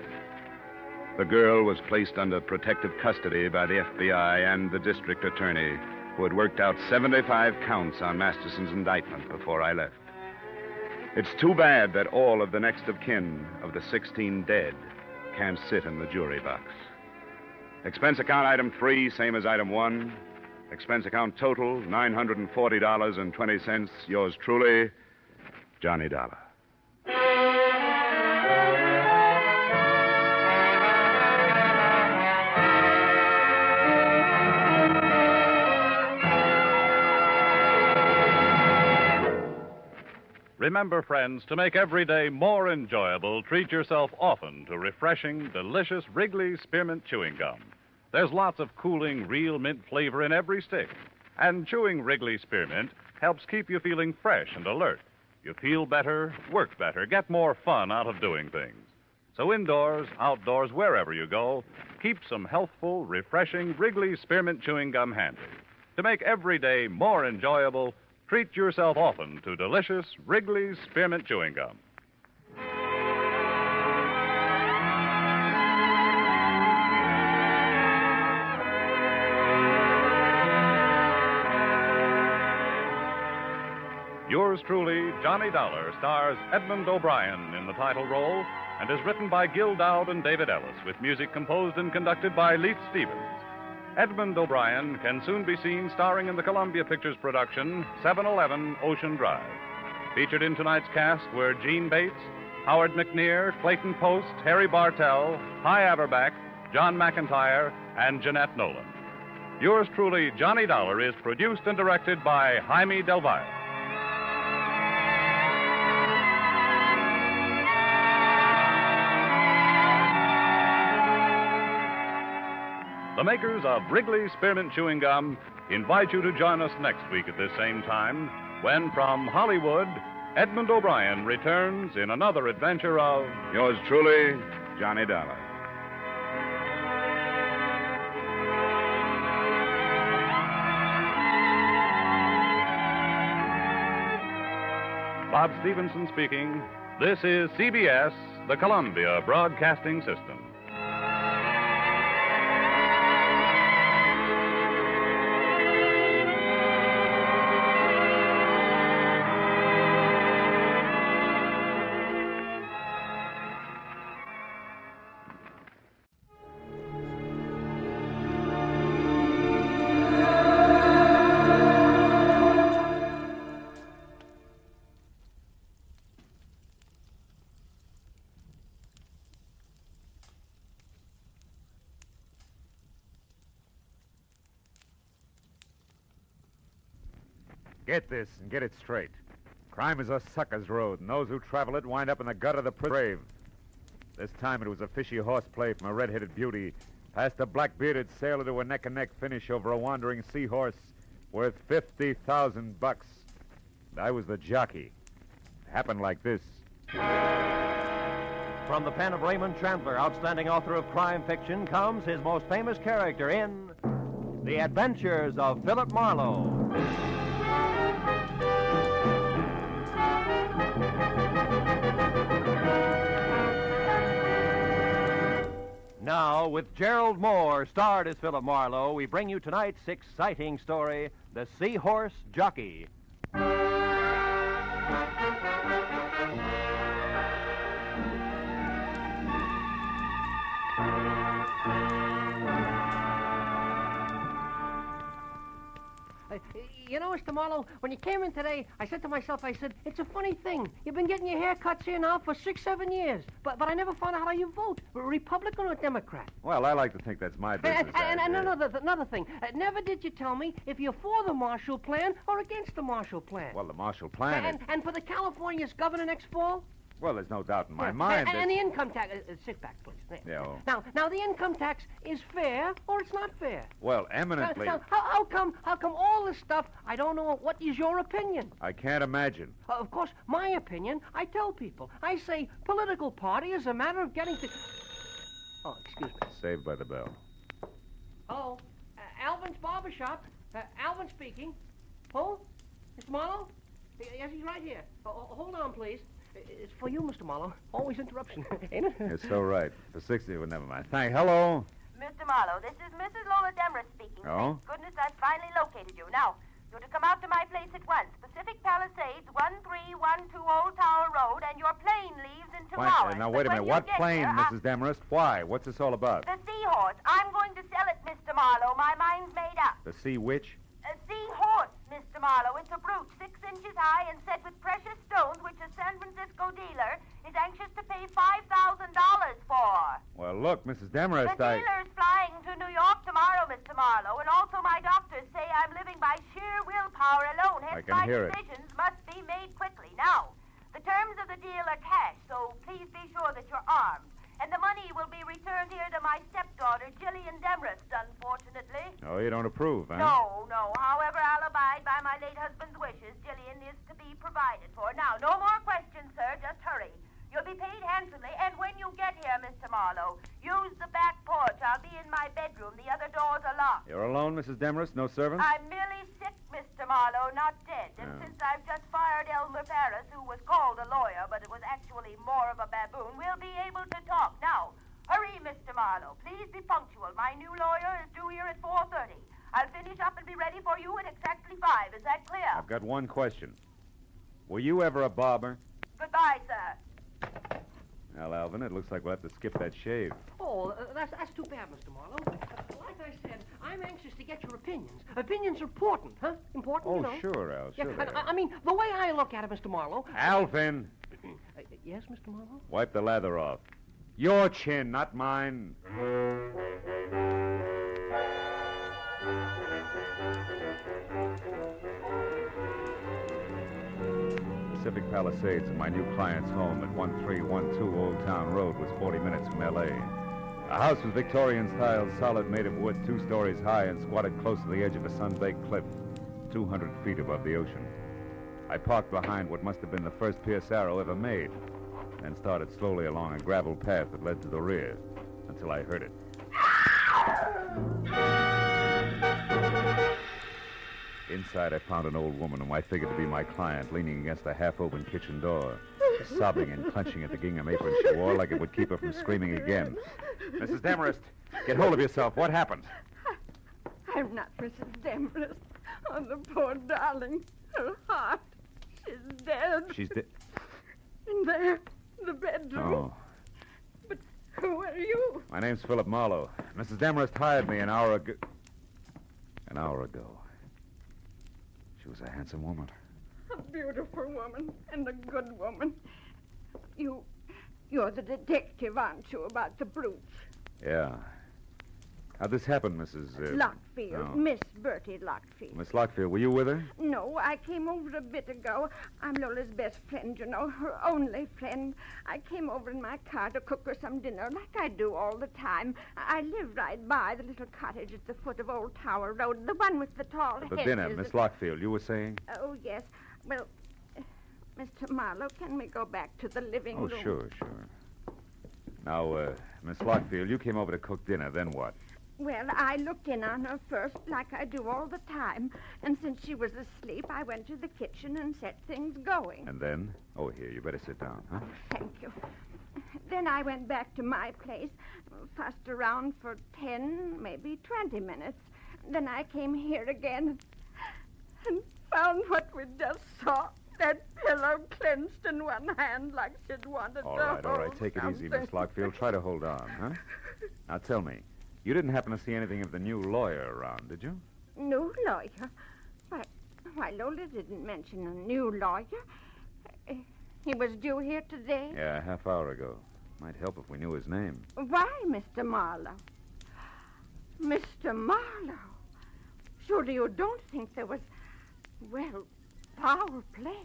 [SPEAKER 23] The girl was placed under protective custody by the FBI and the district attorney, who had worked out 75 counts on Masterson's indictment before I left. It's too bad that all of the next of kin of the 16 dead can't sit in the jury box. Expense account item 3, same as item 1. Expense account total, $940.20. Yours truly, Johnny Dollar.
[SPEAKER 10] Remember, friends, to make every day more enjoyable, treat yourself often to refreshing, delicious Wrigley Spearmint Chewing Gum. There's lots of cooling, real mint flavor in every stick. And chewing Wrigley Spearmint helps keep you feeling fresh and alert. You feel better, work better, get more fun out of doing things. So indoors, outdoors, wherever you go, keep some healthful, refreshing Wrigley Spearmint Chewing Gum handy. To make every day more enjoyable, treat yourself often to delicious Wrigley's Spearmint Chewing Gum. Yours truly, Johnny Dollar, stars Edmund O'Brien in the title role and is written by Gil Dowd and David Ellis, with music composed and conducted by Leith Stevens. Edmund O'Brien can soon be seen starring in the Columbia Pictures production 711 Ocean Drive. Featured in tonight's cast were Gene Bates, Howard McNear, Clayton Post, Harry Bartell, Hy Averback, John McIntyre, and Jeanette Nolan. Yours truly, Johnny Dollar, is produced and directed by Jaime Del Valle. The makers of Wrigley Spearmint Chewing Gum invite you to join us next week at this same time when, from Hollywood, Edmund O'Brien returns in another adventure of...
[SPEAKER 23] Yours truly, Johnny Dollar.
[SPEAKER 10] Bob Stevenson speaking. This is CBS, the Columbia Broadcasting System.
[SPEAKER 1] Get this and get it straight. Crime is a sucker's road, and those who travel it wind up in the gut of the grave. This time it was a fishy horseplay from a red-headed beauty past a black-bearded sailor to a neck-and-neck finish over a wandering seahorse worth $50,000. I was the jockey. It happened like this.
[SPEAKER 2] From the pen of Raymond Chandler, outstanding author of crime fiction, comes his most famous character in The Adventures of Philip Marlowe. Now, with Gerald Moore, starred as Philip Marlowe, we bring you tonight's exciting story, The Seahorse Jockey.
[SPEAKER 11] You know, Mr. Marlowe, when you came in today, I said to myself, it's a funny thing. You've been getting your haircuts here now for 6-7 years. But I never found out how you vote. Republican or Democrat?
[SPEAKER 1] Well, I like to think that's my business.
[SPEAKER 11] And another thing. Never did you tell me if you're for the Marshall Plan or against the Marshall Plan.
[SPEAKER 1] Well, the Marshall Plan
[SPEAKER 11] And for the California's governor next fall?
[SPEAKER 1] Well, there's no doubt in my mind
[SPEAKER 11] And the income tax... sit back, please.
[SPEAKER 1] Yeah.
[SPEAKER 11] Now, the income tax is fair or it's not fair?
[SPEAKER 1] Well, eminently...
[SPEAKER 11] Now, how come all this stuff, I don't know, what is your opinion?
[SPEAKER 1] I can't imagine.
[SPEAKER 11] Of course, my opinion, I tell people. I say political party is a matter of getting to... Oh, excuse me.
[SPEAKER 1] Saved by the bell.
[SPEAKER 11] Hello, Alvin's Barbershop. Alvin speaking. Who? Mr. Marlowe? Yes, he's right here. Hold on, please. It's for you, Mr. Marlowe. Always interruption, ain't it?
[SPEAKER 1] You're so right. For 60, well, never mind. Hello?
[SPEAKER 21] Mr. Marlowe, this is Mrs. Lola Demarest speaking.
[SPEAKER 1] Oh?
[SPEAKER 21] Thank goodness I've finally located you. Now, you're to come out to my place at once. Pacific Palisades, 1312 Old Tower Road, and your plane leaves in 2 hours.
[SPEAKER 1] Now, wait a minute. What plane, Mrs. Demarest? Why? What's this all about?
[SPEAKER 21] The seahorse. I'm going to sell it, Mr. Marlowe. My mind's made up.
[SPEAKER 1] The sea witch?
[SPEAKER 21] A seahorse, Mr. Marlowe. It's a brute 6 inches high and set with precious stones, which a San Francisco dealer is anxious to pay $5,000 for.
[SPEAKER 1] Well, look, Mrs. Demarest,
[SPEAKER 21] The dealer's flying to New York tomorrow, Mr. Marlowe, and also my doctors say I'm living by sheer willpower alone. Hence, my decisions must be made quickly. Now, the terms of the deal are cash, so please be sure that you're armed. And the money will be returned here to my stepdaughter, Jillian Demarest, unfortunately.
[SPEAKER 1] Oh, you don't approve, huh?
[SPEAKER 21] No. However, I'll abide by my late husband's wishes. Jillian is to be provided for. Now, no more questions, sir. Just hurry. You'll be paid handsomely, and when you get here, Mr. Marlowe, use the back porch. I'll be in my bedroom. The other doors are locked.
[SPEAKER 1] You're alone, Mrs. Demarest? No servants?
[SPEAKER 21] I'm merely sick, Mr. Marlowe, not dead. And since I've just fired Elmer Paris, who was called a lawyer, but it was actually more of a baboon, we'll be able to talk. Now, hurry, Mr. Marlowe. Please be punctual. My new lawyer is due here at 4:30. I'll finish up and be ready for you at exactly 5. Is that clear?
[SPEAKER 1] I've got one question. Were you ever a barber?
[SPEAKER 21] Goodbye, sir.
[SPEAKER 1] Well, Alvin, it looks like we'll have to skip that shave.
[SPEAKER 11] Oh, that's too bad, Mr. Marlowe. Like I said, I'm anxious to get your opinions. Opinions are important, huh? Important, you know.
[SPEAKER 1] Oh, sure, Al, sure.
[SPEAKER 11] Yeah, I mean, the way I look at it, Mr. Marlowe...
[SPEAKER 1] Alvin!
[SPEAKER 11] Yes, Mr. Marlowe?
[SPEAKER 1] Wipe the lather off. Your chin, not mine. Pacific Palisades and my new client's home at 1312 Old Town Road was 40 minutes from L.A. The house was Victorian-style, solid, made of wood, 2 stories high, and squatted close to the edge of a sun-baked cliff, 200 feet above the ocean. I parked behind what must have been the first Pierce arrow ever made, and started slowly along a gravel path that led to the rear, until I heard it. Inside, I found an old woman whom I figured to be my client, leaning against the half-open kitchen door, sobbing and clenching at the gingham apron she wore like it would keep her from screaming again. Mrs. Demarest, get hold of yourself. What happened?
[SPEAKER 7] I'm not Mrs. Demarest. Oh, the poor darling. Her heart. She's dead.
[SPEAKER 1] She's dead?
[SPEAKER 7] In there, the bedroom.
[SPEAKER 1] Oh.
[SPEAKER 7] But who are you?
[SPEAKER 1] My name's Philip Marlowe. Mrs. Demarest hired me an hour ago. She was a handsome woman.
[SPEAKER 7] A beautiful woman and a good woman. You're the detective, aren't you, about the brutes?
[SPEAKER 1] Yeah. How'd this happen, Mrs.
[SPEAKER 6] Lockfield.
[SPEAKER 1] Oh.
[SPEAKER 6] Miss Bertie Lockfield.
[SPEAKER 1] Miss Lockfield, were you with her?
[SPEAKER 6] No, I came over a bit ago. I'm Lola's best friend, you know, her only friend. I came over in my car to cook her some dinner, like I do all the time. I live right by the little cottage at the foot of Old Tower Road, the one with the tall
[SPEAKER 1] The
[SPEAKER 6] hedges.
[SPEAKER 1] dinner, Miss Lockfield, you were saying?
[SPEAKER 6] Oh, yes. Well, Mr. Marlowe, can we go back to the living
[SPEAKER 1] Oh,
[SPEAKER 6] room?
[SPEAKER 1] sure. Now, Miss Lockfield, you came over to cook dinner, then what?
[SPEAKER 6] Well, I looked in on her first, like I do all the time. And since she was asleep, I went to the kitchen and set things going.
[SPEAKER 1] And then? Oh, here, you better sit down, huh?
[SPEAKER 6] Thank you. Then I went back to my place, fussed around for 10, maybe 20 minutes. Then I came here again and found what we just saw. That pillow clenched in one hand like she'd wanted
[SPEAKER 1] All
[SPEAKER 6] to
[SPEAKER 1] right,
[SPEAKER 6] hold
[SPEAKER 1] take it easy,
[SPEAKER 6] something.
[SPEAKER 1] Miss Lockfield. Try to hold on, huh? Now, tell me, you didn't happen to see anything of the new lawyer around, did you?
[SPEAKER 6] New lawyer? Why, Lola didn't mention a new lawyer. He was due here today?
[SPEAKER 1] Yeah, a half hour ago. Might help if we knew his name.
[SPEAKER 6] Why, Mr. Marlowe? Mr. Marlowe? Surely you don't think there was, well, foul play?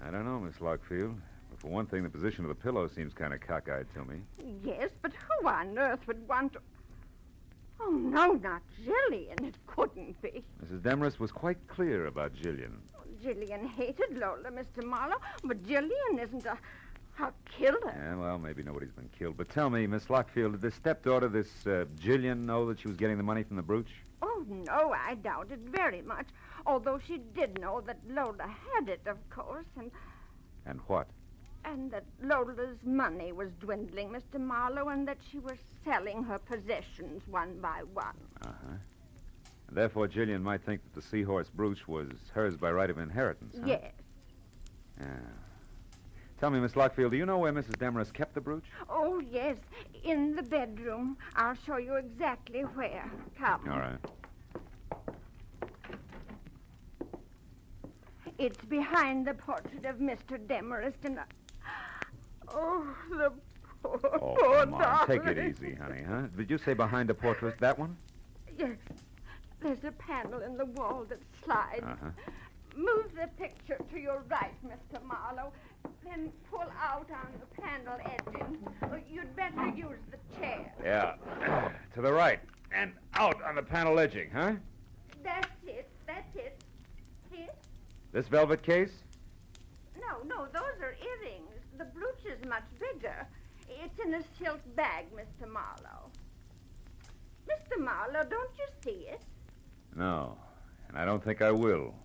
[SPEAKER 1] I don't know, Miss Lockfield. But for one thing, the position of the pillow seems kind of cockeyed to me.
[SPEAKER 6] Yes, but who on earth would want to... Oh, no, not Jillian. It couldn't be.
[SPEAKER 1] Mrs. Demarest was quite clear about Jillian.
[SPEAKER 6] Jillian hated Lola, Mr. Marlowe, but Jillian isn't a killer.
[SPEAKER 1] Yeah, well, maybe nobody's been killed. But tell me, Miss Lockfield, did this stepdaughter, this Jillian, know that she was getting the money from the brooch?
[SPEAKER 6] Oh, no, I doubt it very much. Although she did know that Lola had it, of course,
[SPEAKER 1] And what?
[SPEAKER 6] and that Lola's money was dwindling, Mr. Marlowe, and that she was selling her possessions one by one.
[SPEAKER 1] Uh-huh. And therefore, Jillian might think that the seahorse brooch was hers by right of inheritance, huh?
[SPEAKER 6] Yes.
[SPEAKER 1] Yeah. Tell me, Miss Lockfield, do you know where Mrs. Demarest kept the brooch?
[SPEAKER 6] Oh, yes, in the bedroom. I'll show you exactly where. Come.
[SPEAKER 1] All right.
[SPEAKER 6] It's behind the portrait of Mr. Demarest, and... Oh, the poor,
[SPEAKER 1] Oh,
[SPEAKER 6] poor
[SPEAKER 1] come on.
[SPEAKER 6] darling.
[SPEAKER 1] Take it easy, honey, huh? Did you say behind the portrait, that one?
[SPEAKER 6] Yes. There's a panel in the wall that slides.
[SPEAKER 1] Uh-huh.
[SPEAKER 6] Move the picture to your right, Mr. Marlowe. Then pull out on the panel edging. You'd better use the chair.
[SPEAKER 1] Yeah. To the right. And out on the panel edging, huh?
[SPEAKER 6] That's it. See?
[SPEAKER 1] This velvet case?
[SPEAKER 6] No, those are earrings. The brooch is much bigger. It's in a silk bag, Mr. Marlowe. Mr. Marlowe, don't you see it?
[SPEAKER 1] No. And I don't think I will.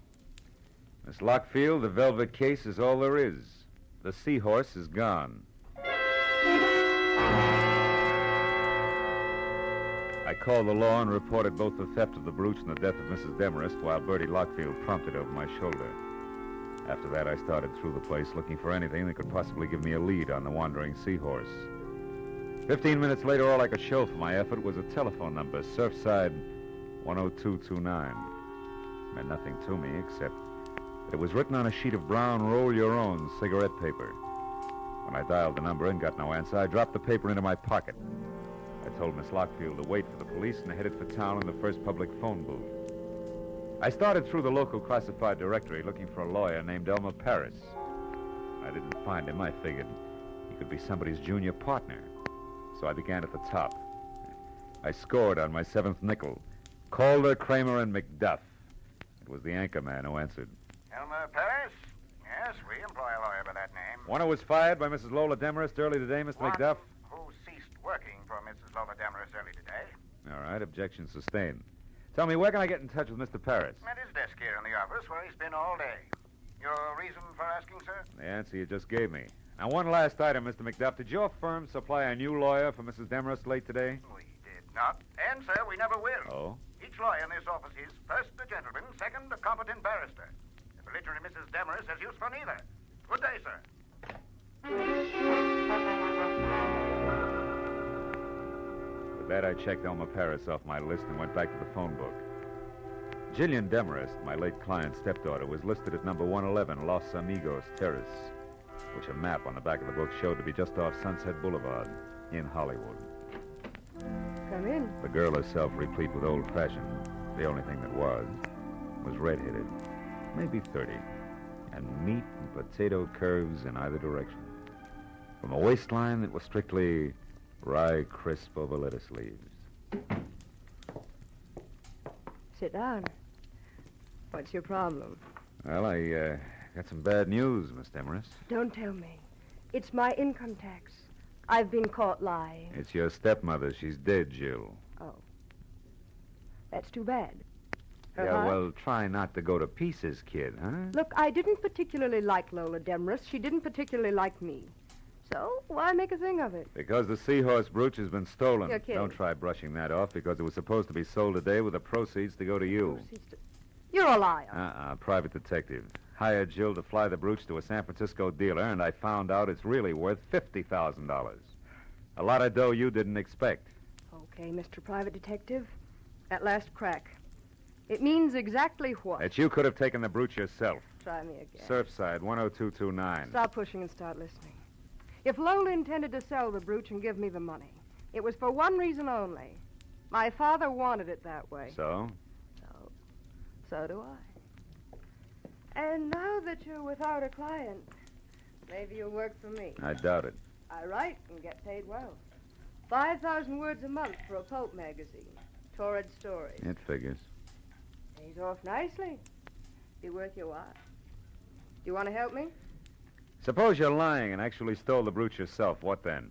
[SPEAKER 1] Miss Lockfield, the velvet case is all there is. The seahorse is gone. I called the law and reported both the theft of the brooch and the death of Mrs. Demarest while Bertie Lockfield prompted over my shoulder. After that, I started through the place looking for anything that could possibly give me a lead on the wandering seahorse. 15 minutes later, all I could show for my effort was a telephone number, Surfside 10229. It meant nothing to me except that it was written on a sheet of brown roll-your-own cigarette paper. When I dialed the number and got no answer, I dropped the paper into my pocket. I told Miss Lockfield to wait for the police and headed for town in the first public phone booth. I started through the local classified directory looking for a lawyer named Elmer Paris. When I didn't find him, I figured he could be somebody's junior partner. So I began at the top. I scored on my seventh nickel. Calder, Kramer, and McDuff. It was the anchor man who answered.
[SPEAKER 18] Elmer Paris? Yes, we employ a lawyer by that name.
[SPEAKER 1] One who was fired by Mrs. Lola Demarest early today, Mr.
[SPEAKER 18] One
[SPEAKER 1] McDuff?
[SPEAKER 18] who ceased working for Mrs. Lola Demarest early today.
[SPEAKER 1] All right, objection sustained. Tell me, where can I get in touch with Mr. Paris?
[SPEAKER 18] At his desk here in the office where he's been all day. Your reason for asking, sir?
[SPEAKER 1] The answer you just gave me. Now, one last item, Mr. McDuff. Did your firm supply a new lawyer for Mrs. Demarest late today?
[SPEAKER 18] We did not. And, sir, we never will.
[SPEAKER 1] Oh?
[SPEAKER 18] Each lawyer in this office is, first, a gentleman, second, a competent barrister. The belligerent Mrs. Demarest has use for neither. Good day, sir.
[SPEAKER 1] With that, I checked Elmer Paris off my list and went back to the phone book. Jillian Demarest, my late client's stepdaughter, was listed at number 111 Los Amigos Terrace, which a map on the back of the book showed to be just off Sunset Boulevard in Hollywood.
[SPEAKER 4] Come in.
[SPEAKER 1] The girl herself, replete with old-fashioned, the only thing that was red-headed, maybe 30, and meat and potato curves in either direction. From a waistline that was strictly rye crisp over lettuce leaves.
[SPEAKER 4] Sit down. What's your problem?
[SPEAKER 1] Well, I got some bad news, Miss Demarest.
[SPEAKER 4] Don't tell me. It's my income tax. I've been caught lying.
[SPEAKER 1] It's your stepmother. She's dead, Jill.
[SPEAKER 4] Oh. That's too bad. Her
[SPEAKER 1] Yeah,
[SPEAKER 4] heart?
[SPEAKER 1] well, try not to go to pieces, kid, huh?
[SPEAKER 4] Look, I didn't particularly like Lola Demarest. She didn't particularly like me. So, why make a thing of it?
[SPEAKER 1] Because the seahorse brooch has been stolen.
[SPEAKER 4] You're kidding.
[SPEAKER 1] Don't try brushing that off because it was supposed to be sold today with the proceeds to go to you.
[SPEAKER 4] You're a liar.
[SPEAKER 1] Private detective. Hired Jill to fly the brooch to a San Francisco dealer, and I found out it's really worth $50,000. A lot of dough you didn't expect.
[SPEAKER 4] Okay, Mr. Private Detective. At last crack. It means exactly what?
[SPEAKER 1] That you could have taken the brooch yourself.
[SPEAKER 4] Try me again.
[SPEAKER 1] Surfside, 10229.
[SPEAKER 4] Stop pushing and start listening. If Lola intended to sell the brooch and give me the money, it was for one reason only. My father wanted it that way.
[SPEAKER 1] So?
[SPEAKER 4] So do I. And now that you're without a client, maybe you'll work for me.
[SPEAKER 1] I doubt it.
[SPEAKER 4] I write and get paid well. 5,000 words a month for a pulp magazine. Torrid stories.
[SPEAKER 1] It figures.
[SPEAKER 4] Pays off nicely. Be worth your while. Do you want to help me?
[SPEAKER 1] Suppose you're lying and actually stole the brooch yourself. What then?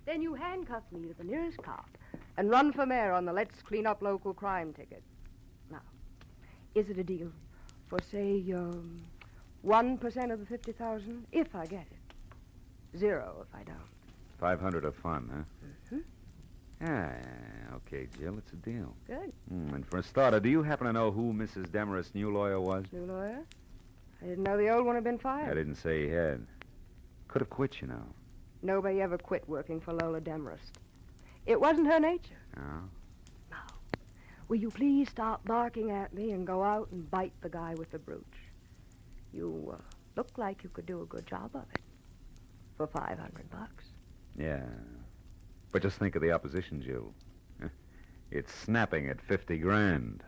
[SPEAKER 4] Then you handcuff me to the nearest cop and run for mayor on the Let's Clean Up Local Crime ticket. Now, is it a deal for, say, 1% of the 50,000 if I get it? 0 if I don't.
[SPEAKER 1] 500 of fun, huh? Okay, Jill, it's a deal.
[SPEAKER 4] Good.
[SPEAKER 1] And for a starter, do you happen to know who Mrs. Demarest's new lawyer was?
[SPEAKER 4] New lawyer? I didn't know the old one had been fired.
[SPEAKER 1] I didn't say he had. Could have quit, you know.
[SPEAKER 4] Nobody ever quit working for Lola Demarest. It wasn't her nature.
[SPEAKER 1] Oh?
[SPEAKER 4] Will you please stop barking at me and go out and bite the guy with the brooch? You look like you could do a good job of it. For $500.
[SPEAKER 1] Yeah. But just think of the opposition, Jill. It's snapping at 50 grand.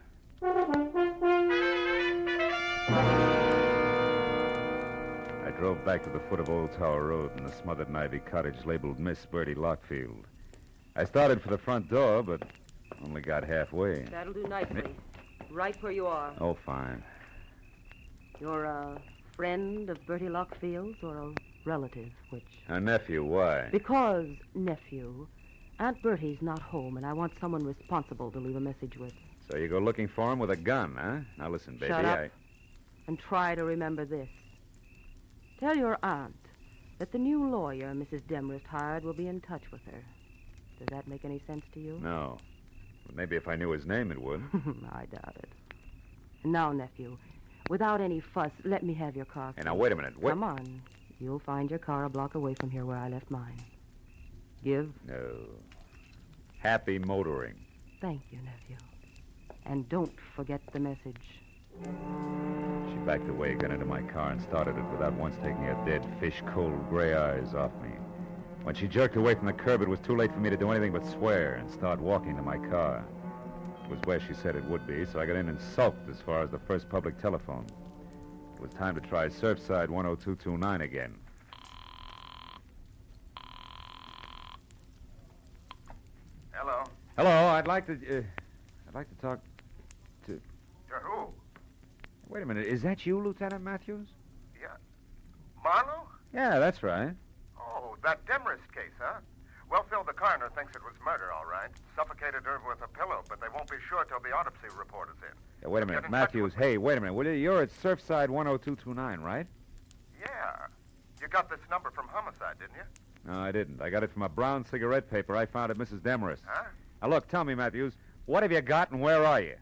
[SPEAKER 1] I drove back to the foot of Old Tower Road in the smothered and ivy cottage labeled Miss Bertie Lockfield. I started for the front door, but only got halfway.
[SPEAKER 19] That'll do nicely. Right where you are.
[SPEAKER 1] Oh, fine.
[SPEAKER 19] You're a friend of Bertie Lockfield's or a relative, which...
[SPEAKER 1] A nephew, why?
[SPEAKER 19] Because, nephew, Aunt Bertie's not home, and I want someone responsible to leave a message with.
[SPEAKER 1] So you go looking for him with a gun, huh? Now listen, baby,
[SPEAKER 19] Shut up. And try to remember this. Tell your aunt that the new lawyer Mrs. Demarest hired will be in touch with her. Does that make any sense to you?
[SPEAKER 1] No. But maybe if I knew his name, it would.
[SPEAKER 19] I doubt it. Now, nephew, without any fuss, let me have your car.
[SPEAKER 1] Hey, now, wait a minute.
[SPEAKER 19] Come on. You'll find your car a block away from here where I left mine. Give?
[SPEAKER 1] No. Happy motoring.
[SPEAKER 19] Thank you, nephew. And don't forget the message.
[SPEAKER 1] She backed away, got into my car, and started it without once taking her dead, fish-cold gray eyes off me. When she jerked away from the curb, it was too late for me to do anything but swear and start walking to my car. It was where she said it would be, so I got in and sulked as far as the first public telephone. It was time to try Surfside 10229 again.
[SPEAKER 18] Hello.
[SPEAKER 1] Hello, I'd like to talk to...
[SPEAKER 18] To who?
[SPEAKER 1] Wait a minute, is that you, Lieutenant Matthews?
[SPEAKER 18] Yeah. Marlowe?
[SPEAKER 1] Yeah, that's right.
[SPEAKER 18] Oh, that Demarest case, huh? Well, Phil, the coroner thinks it was murder, all right. Suffocated her with a pillow, but they won't be sure till the autopsy report is in.
[SPEAKER 1] Yeah, wait a minute, Matthews. Hey, wait a minute. Will you? You're at Surfside 10229, right?
[SPEAKER 18] Yeah. You got this number from homicide, didn't you?
[SPEAKER 1] No, I didn't. I got it from a brown cigarette paper I found at Mrs. Demarest.
[SPEAKER 18] Huh?
[SPEAKER 1] Now, look, tell me, Matthews, what have you got and where are you?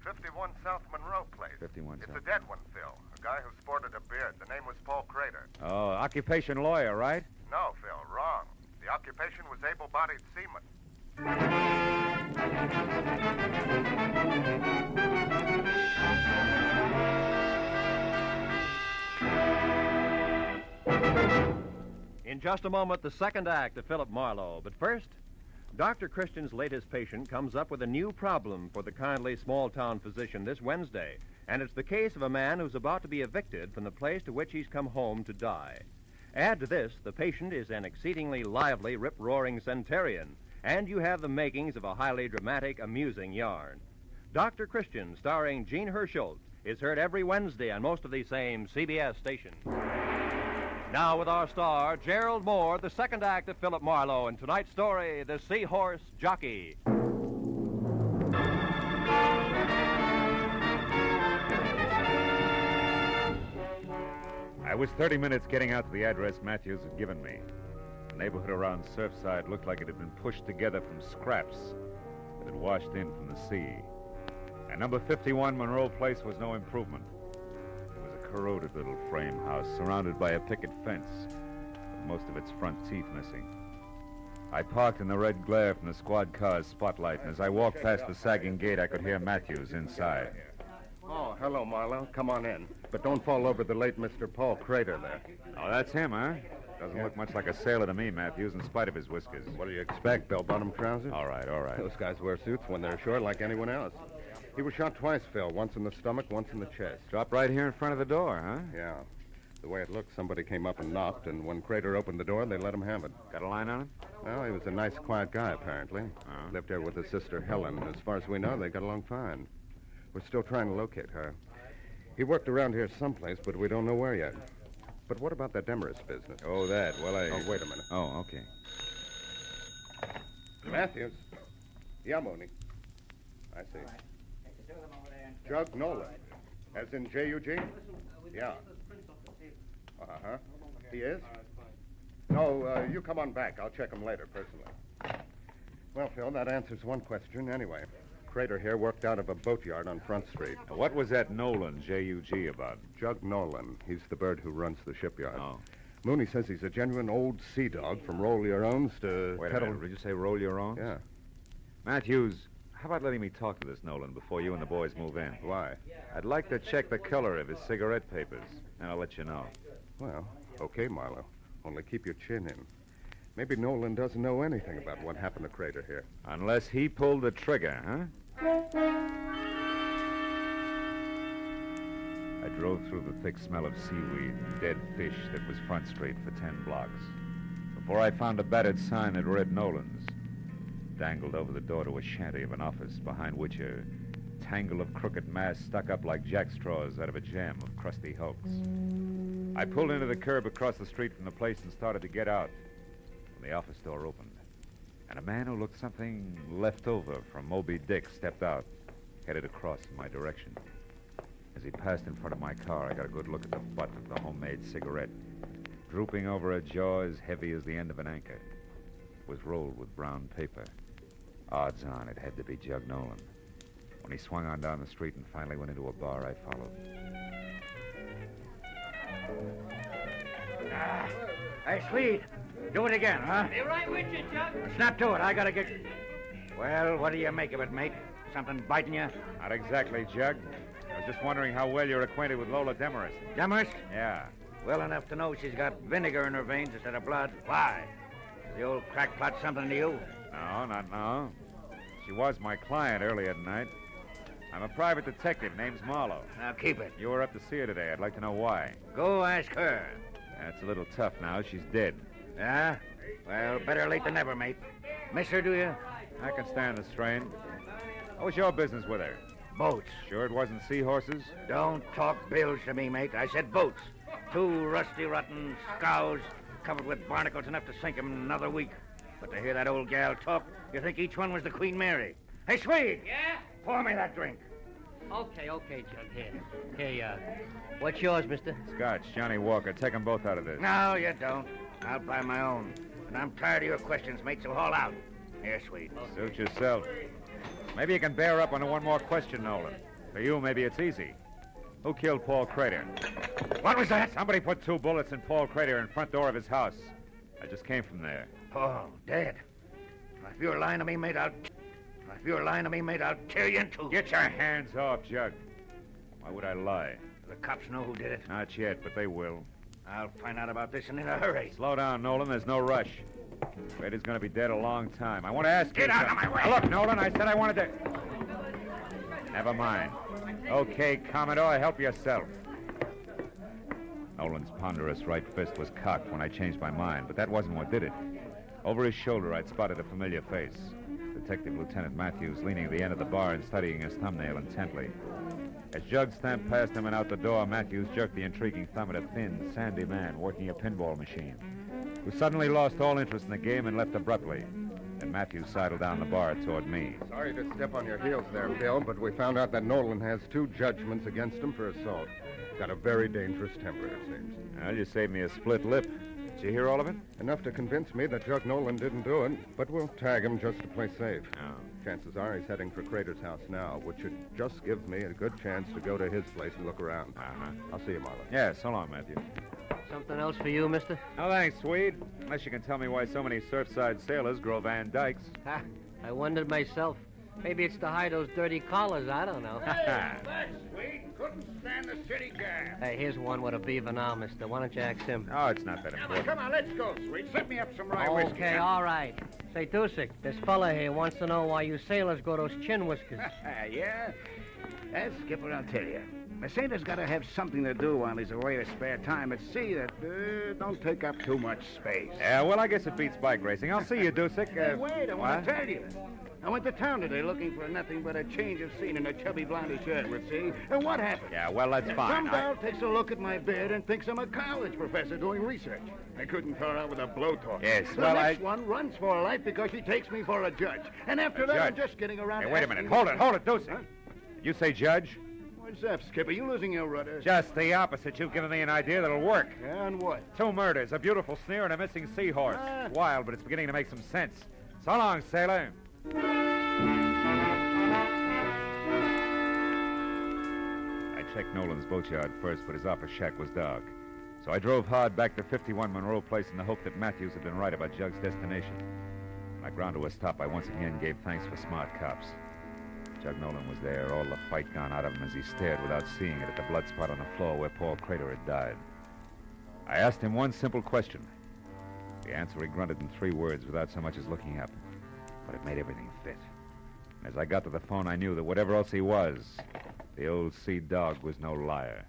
[SPEAKER 18] 51 South Monroe Place.
[SPEAKER 1] 51
[SPEAKER 18] It's
[SPEAKER 1] South.
[SPEAKER 18] a dead one, Phil. A guy who sported a beard. The name was Paul Crater.
[SPEAKER 1] Oh, occupation lawyer, right?
[SPEAKER 18] No, Phil, wrong. The occupation was able-bodied seaman.
[SPEAKER 2] In just a moment, the second act of Philip Marlowe. But first, Dr. Christian's latest patient comes up with a new problem for the kindly small-town physician this Wednesday, and it's the case of a man who's about to be evicted from the place to which he's come home to die. Add to this, the patient is an exceedingly lively, rip-roaring centurion, and you have the makings of a highly dramatic, amusing yarn. Dr. Christian, starring Gene Herschel, is heard every Wednesday on most of these same CBS stations. Now with our star, Gerald Moore, the second act of Philip Marlowe, and tonight's story, The Seahorse Jockey.
[SPEAKER 1] I was 30 minutes getting out to the address Matthews had given me. The neighborhood around Surfside looked like it had been pushed together from scraps that had washed in from the sea. And number 51 Monroe Place was no improvement. It was a corroded little frame house surrounded by a picket fence, with most of its front teeth missing. I parked in the red glare from the squad car's spotlight, and as I walked past the sagging gate, I could hear Matthews inside.
[SPEAKER 9] Oh, hello, Marlowe. Come on in. But don't fall over the late Mr. Paul Crater there.
[SPEAKER 1] Oh, that's him, huh? Doesn't look much like a sailor to me, Matthews, in spite of his whiskers.
[SPEAKER 9] What do you expect, bell-bottom trousers?
[SPEAKER 1] All right, all right.
[SPEAKER 9] Those guys wear suits when they're ashore like anyone else. He was shot twice, Phil. Once in the stomach, once in the chest.
[SPEAKER 1] Dropped right here in front of the door, huh?
[SPEAKER 9] Yeah. The way it looked, somebody came up and knocked, and when Crater opened the door, they let him have it.
[SPEAKER 1] Got a line on him?
[SPEAKER 9] Well, he was a nice, quiet guy, apparently. Lived here with his sister, Helen. As far as we know, they got along fine. We're still trying to locate her. He worked around here someplace, but we don't know where yet. But what about that Demarest business?
[SPEAKER 1] Oh, that. Well,
[SPEAKER 9] Oh, wait a minute.
[SPEAKER 1] Oh, okay.
[SPEAKER 9] Matthews. Yeah, Mooney. I see. Jug Nolan. As in J-U-G? Yeah. Uh-huh. He is? No, you come on back. I'll check him later, personally. Well, Phil, that answers one question anyway. Crater here worked out of a boatyard on Front Street.
[SPEAKER 1] Now, what was that Nolan, J-U-G, about?
[SPEAKER 9] Jug Nolan. He's the bird who runs the shipyard.
[SPEAKER 1] Oh.
[SPEAKER 9] Mooney says he's a genuine old sea dog from roll-your-owns to...
[SPEAKER 1] Wait a minute. Did you say roll-your-owns?
[SPEAKER 9] Yeah.
[SPEAKER 1] Matthews, how about letting me talk to this Nolan before you and the boys move in?
[SPEAKER 9] Why?
[SPEAKER 1] I'd like to check the color of his cigarette papers, and I'll let you know.
[SPEAKER 9] Well, okay, Marlowe. Only keep your chin in. Maybe Nolan doesn't know anything about what happened to Crater here.
[SPEAKER 1] Unless he pulled the trigger, huh? I drove through the thick smell of seaweed and dead fish that was Front Street for 10 blocks before I found a battered sign that read Nolan's, dangled over the door to a shanty of an office behind which a tangle of crooked masts stuck up like jackstraws out of a jam of crusty hulks. I pulled into the curb across the street from the place and started to get out when the office door opened. And a man who looked something left over from Moby Dick stepped out, headed across in my direction. As he passed in front of my car, I got a good look at the butt of the homemade cigarette, drooping over a jaw as heavy as the end of an anchor. It was rolled with brown paper. Odds on it had to be Jug Nolan. When he swung on down the street and finally went into a bar, I followed.
[SPEAKER 8] Hey, Swede, do it again, huh?
[SPEAKER 11] Be right with you, Jug.
[SPEAKER 8] Snap to it. I gotta get... Well, what do you make of it, mate? Something biting you?
[SPEAKER 1] Not exactly, Jug. I was just wondering how well you're acquainted with Lola Demarest.
[SPEAKER 8] Demarest?
[SPEAKER 1] Yeah.
[SPEAKER 8] Well enough to know she's got vinegar in her veins instead of blood. Why? The old crackpot something to you?
[SPEAKER 1] No, not now. She was my client earlier tonight. I'm a private detective. Name's Marlowe.
[SPEAKER 8] Now, keep it.
[SPEAKER 1] You were up to see her today. I'd like to know why.
[SPEAKER 8] Go ask her.
[SPEAKER 1] That's a little tough now. She's dead.
[SPEAKER 8] Yeah? Well, better late than never, mate. Miss her, do you?
[SPEAKER 1] I can stand the strain. What was your business with her?
[SPEAKER 8] Boats.
[SPEAKER 1] Sure it wasn't seahorses?
[SPEAKER 8] Don't talk bills to me, mate. I said boats. 2 rusty, rotten scows covered with barnacles enough to sink 'em in another week. But to hear that old gal talk, you think each one was the Queen Mary. Hey, Swede!
[SPEAKER 11] Yeah?
[SPEAKER 8] Pour me that drink.
[SPEAKER 11] Okay, Jug. Here, what's yours, mister?
[SPEAKER 1] Scotch, Johnny Walker. Take them both out of this.
[SPEAKER 8] No, you don't. I'll buy my own. And I'm tired of your questions, mate, so haul out. Here, Swede.
[SPEAKER 1] Suit yourself. Maybe you can bear up on one more question, Nolan. For you, maybe it's easy. Who killed Paul Crater?
[SPEAKER 8] What was that?
[SPEAKER 1] Somebody put 2 bullets in Paul Crater in front door of his house. I just came from there.
[SPEAKER 8] Paul, dead. If you're lying to me, mate, I'll tear you in 2.
[SPEAKER 1] Get your hands off, Jug. Why would I lie?
[SPEAKER 8] The cops know who did it.
[SPEAKER 1] Not yet, but they will.
[SPEAKER 8] I'll find out about this and in a hurry.
[SPEAKER 1] Slow down, Nolan. There's no rush. Crater's going to be dead a long time. I want to ask you...
[SPEAKER 8] Get out of my way!
[SPEAKER 1] Now, look, Nolan, I said I wanted to... Never mind. Okay, Commodore, help yourself. Nolan's ponderous right fist was cocked when I changed my mind, but that wasn't what did it. Over his shoulder, I'd spotted a familiar face. Detective Lieutenant Matthews leaning at the end of the bar and studying his thumbnail intently. As Jug stamped past him and out the door, Matthews jerked the intriguing thumb at a thin, sandy man working a pinball machine, who suddenly lost all interest in the game and left abruptly. And Matthews sidled down the bar toward me.
[SPEAKER 9] Sorry to step on your heels there, Bill, but we found out that Nolan has 2 judgments against him for assault. Got a very dangerous temper, it seems.
[SPEAKER 1] Well, you saved me a split lip. Did you hear all of it?
[SPEAKER 9] Enough to convince me that Jug Nolan didn't do it, but we'll tag him just to play safe.
[SPEAKER 1] Oh.
[SPEAKER 9] Chances are he's heading for Crater's house now, which should just give me a good chance to go to his place and look around.
[SPEAKER 1] Uh-huh.
[SPEAKER 9] I'll see you, Marlowe.
[SPEAKER 1] Yeah, so long, Matthew.
[SPEAKER 11] Something else for you, mister?
[SPEAKER 1] No, thanks, Swede. Unless you can tell me why so many surfside sailors grow Van Dykes.
[SPEAKER 11] Ha! I wondered myself. Maybe it's to hide those dirty collars. I don't know.
[SPEAKER 8] That's sweet. Couldn't stand the city gas.
[SPEAKER 11] Hey, here's one with a beaver now, mister. Why don't you ask him?
[SPEAKER 1] Oh, it's not that important.
[SPEAKER 8] Come on, let's go, sweet. Set me up some rye whiskey.
[SPEAKER 11] Okay, all right. Say, Dusek, this fella here wants to know why you sailors grow those chin whiskers.
[SPEAKER 8] Yeah? Skipper, I'll tell you. A sailor's got to have something to do while he's away to spare time at sea that don't take up too much space.
[SPEAKER 1] Yeah, well, I guess it beats bike racing. I'll see you, Dusek.
[SPEAKER 8] Hey, wait, I want to tell you. I went to town today looking for nothing but a change of scene in a chubby blondie shirt, would see. And what happened?
[SPEAKER 1] Yeah, well, that's fine.
[SPEAKER 8] Some gal takes a look at my bed and thinks I'm a college professor doing research. I couldn't tell her with a blowtorch.
[SPEAKER 1] Yes,
[SPEAKER 8] the
[SPEAKER 1] well,
[SPEAKER 8] next one runs for life because she takes me for a judge. And after that, I'm just getting around
[SPEAKER 1] Hey,
[SPEAKER 8] to
[SPEAKER 1] wait a minute.
[SPEAKER 8] asking-
[SPEAKER 1] Hold it, Dusek.
[SPEAKER 8] Huh?
[SPEAKER 1] You say judge?
[SPEAKER 8] What's up, Skipper? You losing your rudder?
[SPEAKER 1] Just the opposite. You've given me an idea that'll work.
[SPEAKER 8] Yeah, and what?
[SPEAKER 1] 2 murders, a beautiful sneer, and a missing seahorse.
[SPEAKER 8] Ah.
[SPEAKER 1] It's wild, but it's beginning to make some sense. So long, sailor. I checked Nolan's boatyard first, but his office shack was dark. So I drove hard back to 51 Monroe Place in the hope that Matthews had been right about Jug's destination. When I ground to a stop, I once again gave thanks for smart cops. Jug Nolan was there, all the fight gone out of him as he stared without seeing it at the blood spot on the floor where Paul Crater had died. I asked him one simple question. The answer he grunted in 3 words without so much as looking up. But it made everything fit. And as I got to the phone, I knew that whatever else he was, the old sea dog was no liar.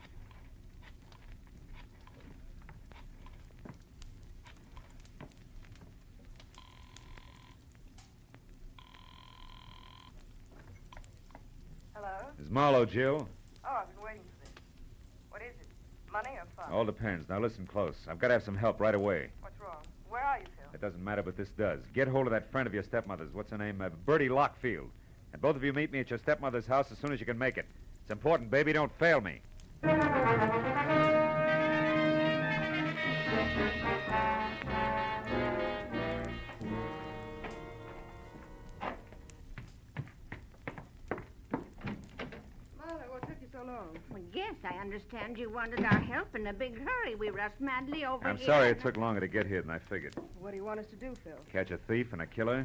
[SPEAKER 4] Hello?
[SPEAKER 1] It's Marlowe, Jill.
[SPEAKER 4] Oh, I've been waiting for this. What is it? Money or fun?
[SPEAKER 1] All depends. Now listen close. I've got to have some help right away.
[SPEAKER 4] What's wrong? Where are you, Phil?
[SPEAKER 1] It doesn't matter, but this does. Get hold of that friend of your stepmother's. What's her name? Bertie Lockfield. And both of you meet me at your stepmother's house as soon as you can make it. It's important, baby. Don't fail me.
[SPEAKER 4] Marlowe, what took you so long?
[SPEAKER 6] Well, yes, I understand you wanted our help in a big hurry. We rushed madly over
[SPEAKER 1] I'm
[SPEAKER 6] here.
[SPEAKER 1] sorry it took longer to get here than I figured.
[SPEAKER 4] What do you want us to do, Phil?
[SPEAKER 1] Catch a thief and a killer?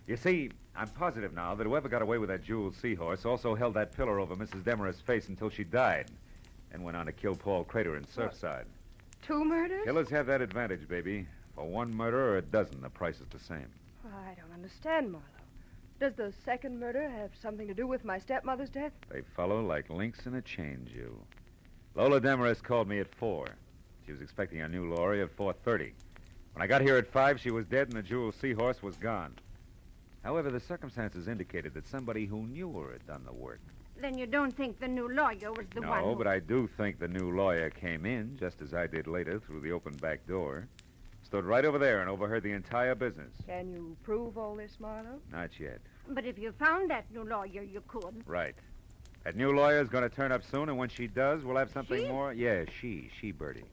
[SPEAKER 1] You see, I'm positive now that whoever got away with that jeweled seahorse also held that pillar over Mrs. Demarest's face until she died, and went on to kill Paul Crater in Surfside.
[SPEAKER 4] 2 murders?
[SPEAKER 1] Killers have that advantage, baby. For 1 murder or a dozen, the price is the same.
[SPEAKER 4] Oh, I don't understand, Marlowe. Does the second murder have something to do with my stepmother's death?
[SPEAKER 1] They follow like links in a chain, Jill. Lola Demarest called me at 4. She was expecting a new lorry at 4:30. When I got here at 5, she was dead and the jeweled seahorse was gone. However, the circumstances indicated that somebody who knew her had done the work.
[SPEAKER 6] Then you don't think the new lawyer was the one
[SPEAKER 1] No,
[SPEAKER 6] who...
[SPEAKER 1] but I do think the new lawyer came in, just as I did later, through the open back door. Stood right over there and overheard the entire business.
[SPEAKER 4] Can you prove all this, Marlowe?
[SPEAKER 1] Not yet.
[SPEAKER 6] But if you found that new lawyer, you could.
[SPEAKER 1] Right. That new lawyer's going to turn up soon, and when she does, we'll have something
[SPEAKER 6] She?
[SPEAKER 1] more. Yeah, she, Bertie.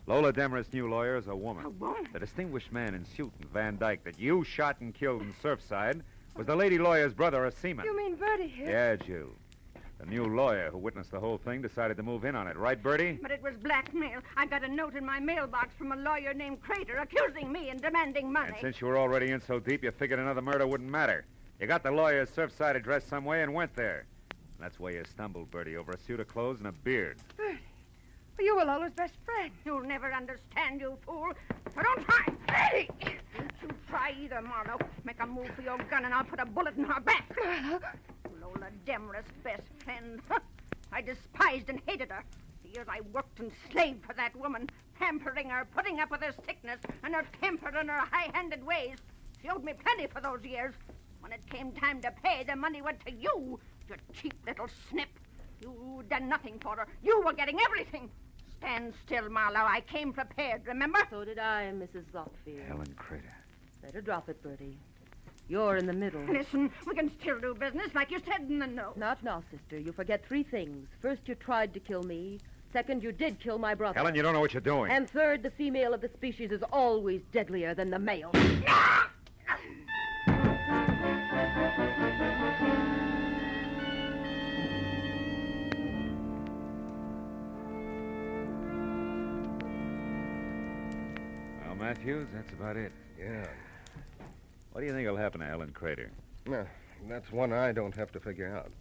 [SPEAKER 1] Lola Demarest's new lawyer is a woman.
[SPEAKER 6] A woman?
[SPEAKER 1] The distinguished man in suit and Van Dyke that you shot and killed in Surfside was the lady lawyer's brother, a seaman.
[SPEAKER 4] You mean Bertie here?
[SPEAKER 1] Yeah, Jill. The new lawyer who witnessed the whole thing decided to move in on it. Right, Bertie?
[SPEAKER 6] But it was blackmail. I got a note in my mailbox from a lawyer named Crater accusing me and demanding money.
[SPEAKER 1] And since you were already in so deep, you figured another murder wouldn't matter. You got the lawyer's Surfside address some way and went there. And that's where you stumbled, Bertie, over a suit of clothes and a beard.
[SPEAKER 4] Bertie,
[SPEAKER 6] You were Lola's best friend. You'll never understand, you fool. So don't try. Hey! Don't you try either, Marlowe. Make a move for your gun and I'll put a bullet in her back. Lola Demarest's best friend. I despised and hated her. The years I worked and slaved for that woman, pampering her, putting up with her sickness and her temper and her high-handed ways. She owed me plenty for those years. When it came time to pay, the money went to you, you cheap little snip. You'd done nothing for her. You were getting everything. Stand still, Marlowe. I came prepared, remember?
[SPEAKER 19] So did I, Mrs. Lockfield.
[SPEAKER 1] Helen Crater.
[SPEAKER 19] Better drop it, Bertie. You're in the middle.
[SPEAKER 6] Listen, we can still do business like you said in the note.
[SPEAKER 19] Not now, sister. You forget 3 things. First, you tried to kill me. Second, you did kill my brother.
[SPEAKER 1] Helen, you don't know what you're doing.
[SPEAKER 19] And third, the female of the species is always deadlier than the male.
[SPEAKER 1] Well, Matthews, that's about it.
[SPEAKER 9] Yeah.
[SPEAKER 1] What do you think will happen to Helen Crater?
[SPEAKER 9] No, that's one I don't have to figure out.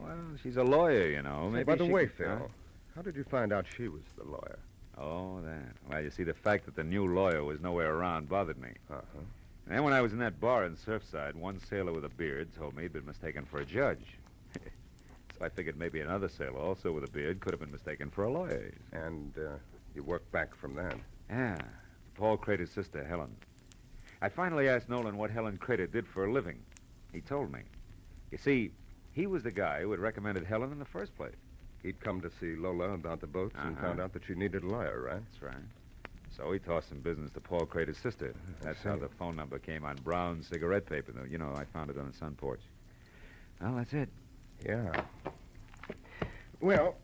[SPEAKER 1] Well, she's a lawyer, you know.
[SPEAKER 9] Say,
[SPEAKER 1] Maybe
[SPEAKER 9] by the
[SPEAKER 1] she
[SPEAKER 9] way,
[SPEAKER 1] could-
[SPEAKER 9] Phil, how did you find out she was the lawyer?
[SPEAKER 1] Oh, that. Well, you see, the fact that the new lawyer was nowhere around bothered me.
[SPEAKER 9] Uh-huh.
[SPEAKER 1] And then when I was in that bar in Surfside, one sailor with a beard told me he'd been mistaken for a judge. So I figured maybe another sailor, also with a beard, could have been mistaken for a lawyer.
[SPEAKER 9] And you worked back from that?
[SPEAKER 1] Yeah. Paul Crater's sister, Helen. I finally asked Nolan what Helen Crater did for a living. He told me. You see, he was the guy who had recommended Helen in the first place.
[SPEAKER 9] He'd come to see Lola about the boats and found out that she needed a lawyer, right?
[SPEAKER 1] That's right. So he tossed some business to Paul Crater's sister. That's how the phone number came on brown cigarette paper. You know, I found it on the sun porch. Well, that's it.
[SPEAKER 9] Yeah. Well,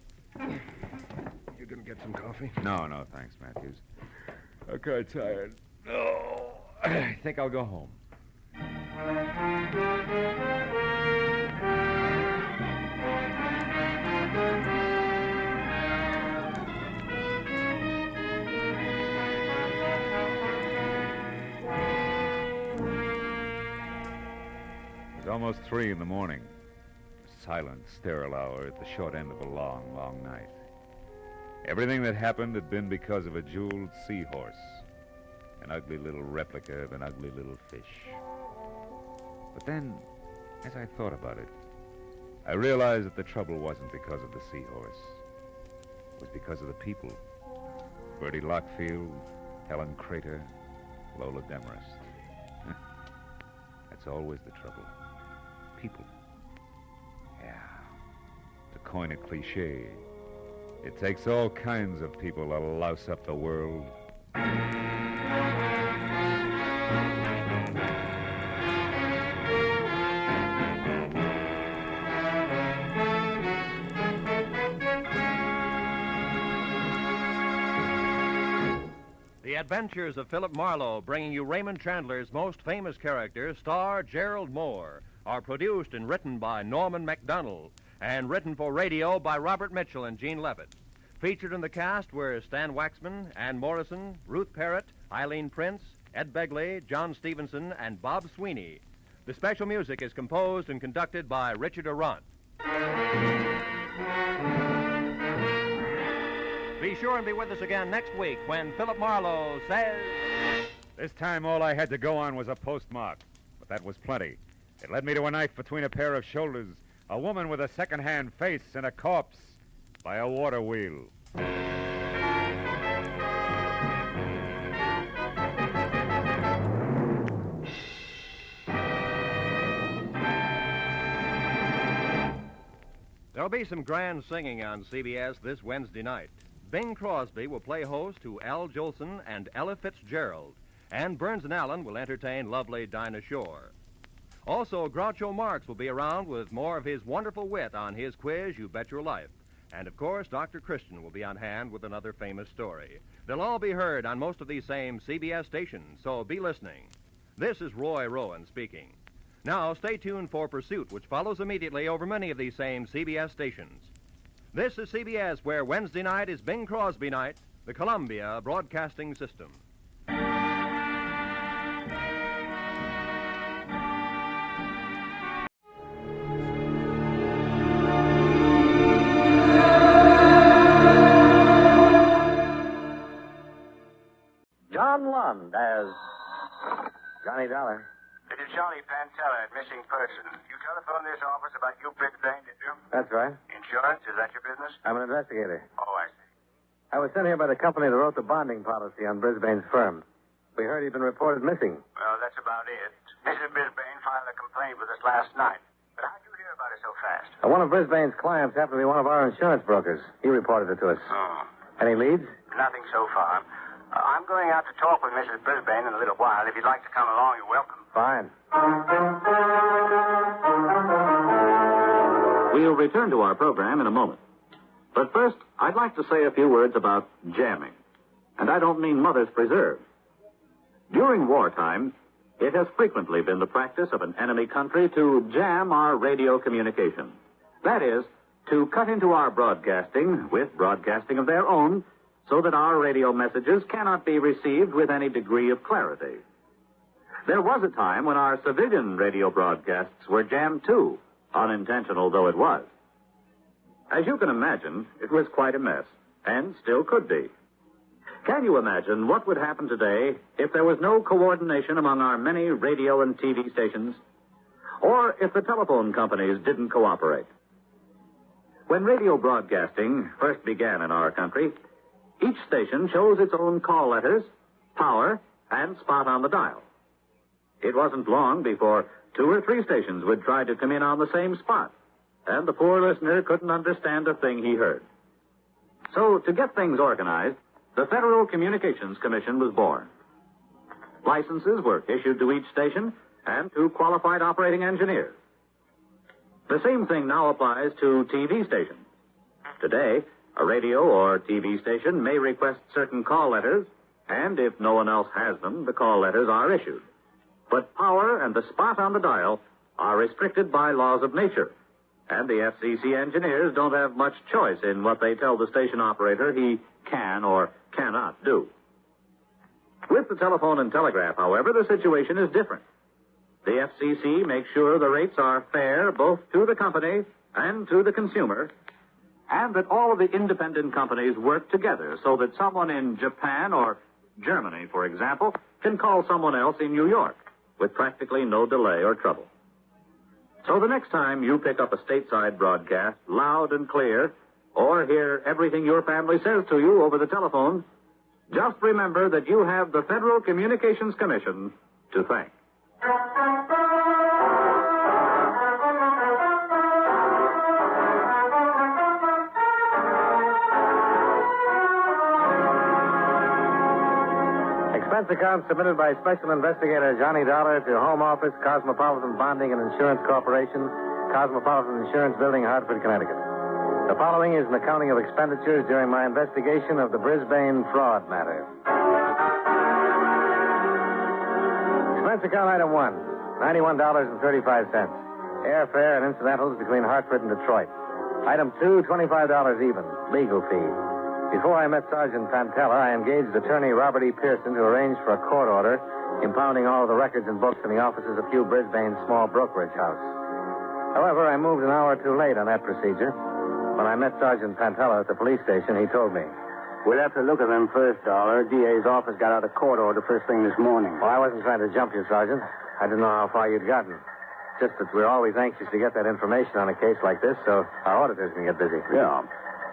[SPEAKER 9] you gonna get some coffee?
[SPEAKER 1] No, thanks, Matthews.
[SPEAKER 9] I'm kind of tired.
[SPEAKER 1] Oh, I think I'll go home. It's almost 3 in the morning. A silent, sterile hour at the short end of a long, long night. Everything that happened had been because of a jeweled seahorse. An ugly little replica of an ugly little fish. But then, as I thought about it, I realized that the trouble wasn't because of the seahorse. It was because of the people. Bertie Lockfield, Helen Crater, Lola Demarest. That's always the trouble. People. Yeah. To coin a cliche, it takes all kinds of people to louse up the world.
[SPEAKER 2] The Adventures of Philip Marlowe, bringing you Raymond Chandler's most famous character, star Gerald Moore, are produced and written by Norman MacDonald and written for radio by Robert Mitchell and Gene Levitt. Featured in the cast were Stan Waxman, Ann Morrison, Ruth Parrott, Eileen Prince, Ed Begley, John Stevenson, and Bob Sweeney. The special music is composed and conducted by Richard Arant. Be sure and be with us again next week when Philip Marlowe says...
[SPEAKER 1] This time all I had to go on was a postmark, but that was plenty. It led me to a knife between a pair of shoulders, a woman with a second-hand face, and a corpse by a water wheel.
[SPEAKER 2] There'll be some grand singing on CBS this Wednesday night. Bing Crosby will play host to Al Jolson and Ella Fitzgerald, and Burns and Allen will entertain lovely Dinah Shore. Also, Groucho Marx will be around with more of his wonderful wit on his quiz, You Bet Your Life. And, of course, Dr. Christian will be on hand with another famous story. They'll all be heard on most of these same CBS stations, so be listening. This is Roy Rowan speaking. Now, stay tuned for Pursuit, which follows immediately over many of these same CBS stations. This is CBS, where Wednesday night is Bing Crosby night, the Columbia Broadcasting System.
[SPEAKER 3] Johnny Dollar.
[SPEAKER 12] It is Johnny Pantella, missing person. You telephoned this office about you, Brisbane, did you?
[SPEAKER 3] That's right.
[SPEAKER 12] Insurance? Is that your business?
[SPEAKER 3] I'm an investigator.
[SPEAKER 12] Oh, I see.
[SPEAKER 3] I was sent here by the company that wrote the bonding policy on Brisbane's firm. We heard he'd been reported missing.
[SPEAKER 12] Well, that's about it. Mrs. Brisbane filed a complaint with us last night. But how'd you hear about it so fast?
[SPEAKER 3] One of Brisbane's clients happened to be one of our insurance brokers. He reported it to us.
[SPEAKER 12] Oh.
[SPEAKER 3] Any leads?
[SPEAKER 12] Nothing so far. I'm going out to talk with Mrs. Brisbane in a little while. If you'd like to come along, you're welcome.
[SPEAKER 3] Fine.
[SPEAKER 14] We'll return to our program in a moment. But first, I'd like to say a few words about jamming. And I don't mean Mother's Preserve. During wartime, it has frequently been the practice of an enemy country to jam our radio communication. That is, to cut into our broadcasting with broadcasting of their own so that our radio messages cannot be received with any degree of clarity. There was a time when our civilian radio broadcasts were jammed too, unintentional though it was. As you can imagine, it was quite a mess, and still could be. Can you imagine what would happen today if there was no coordination among our many radio and TV stations? Or if the telephone companies didn't cooperate? When radio broadcasting first began in our country, each station chose its own call letters, power, and spot on the dial. It wasn't long before 2 or 3 stations would try to come in on the same spot, and the poor listener couldn't understand a thing he heard. So, to get things organized, the Federal Communications Commission was born. Licenses were issued to each station and to qualified operating engineers. The same thing now applies to TV stations. Today, a radio or TV station may request certain call letters, and if no one else has them, the call letters are issued. But power and the spot on the dial are restricted by laws of nature, and the FCC engineers don't have much choice in what they tell the station operator he can or cannot do. With the telephone and telegraph, however, the situation is different. The FCC makes sure the rates are fair both to the company and to the consumer, and that all of the independent companies work together so that someone in Japan or Germany, for example, can call someone else in New York with practically no delay or trouble. So the next time you pick up a stateside broadcast loud and clear, or hear everything your family says to you over the telephone, just remember that you have the Federal Communications Commission to thank.
[SPEAKER 3] Expense account submitted by Special Investigator Johnny Dollar to Home Office, Cosmopolitan Bonding and Insurance Corporation, Cosmopolitan Insurance Building, Hartford, Connecticut. The following is an accounting of expenditures during my investigation of the Brisbane fraud matter. Expense account item 1, $91.35. Airfare and incidentals between Hartford and Detroit. Item 2, $25 even, legal fee. Before I met Sergeant Pantella, I engaged attorney Robert E. Pearson to arrange for a court order impounding all of the records and books in the offices of Hugh Brisbane's small brokerage house. However, I moved an hour too late on that procedure. When I met Sergeant Pantella at the police station, he told me,
[SPEAKER 20] "We'll have to look at them first, Dollar. DA's office got out a court order first thing this morning."
[SPEAKER 3] Well, I wasn't trying to jump you, Sergeant. I didn't know how far you'd gotten. Just that we're always anxious to get that information on a case like this, so our auditors can get busy.
[SPEAKER 20] Yeah.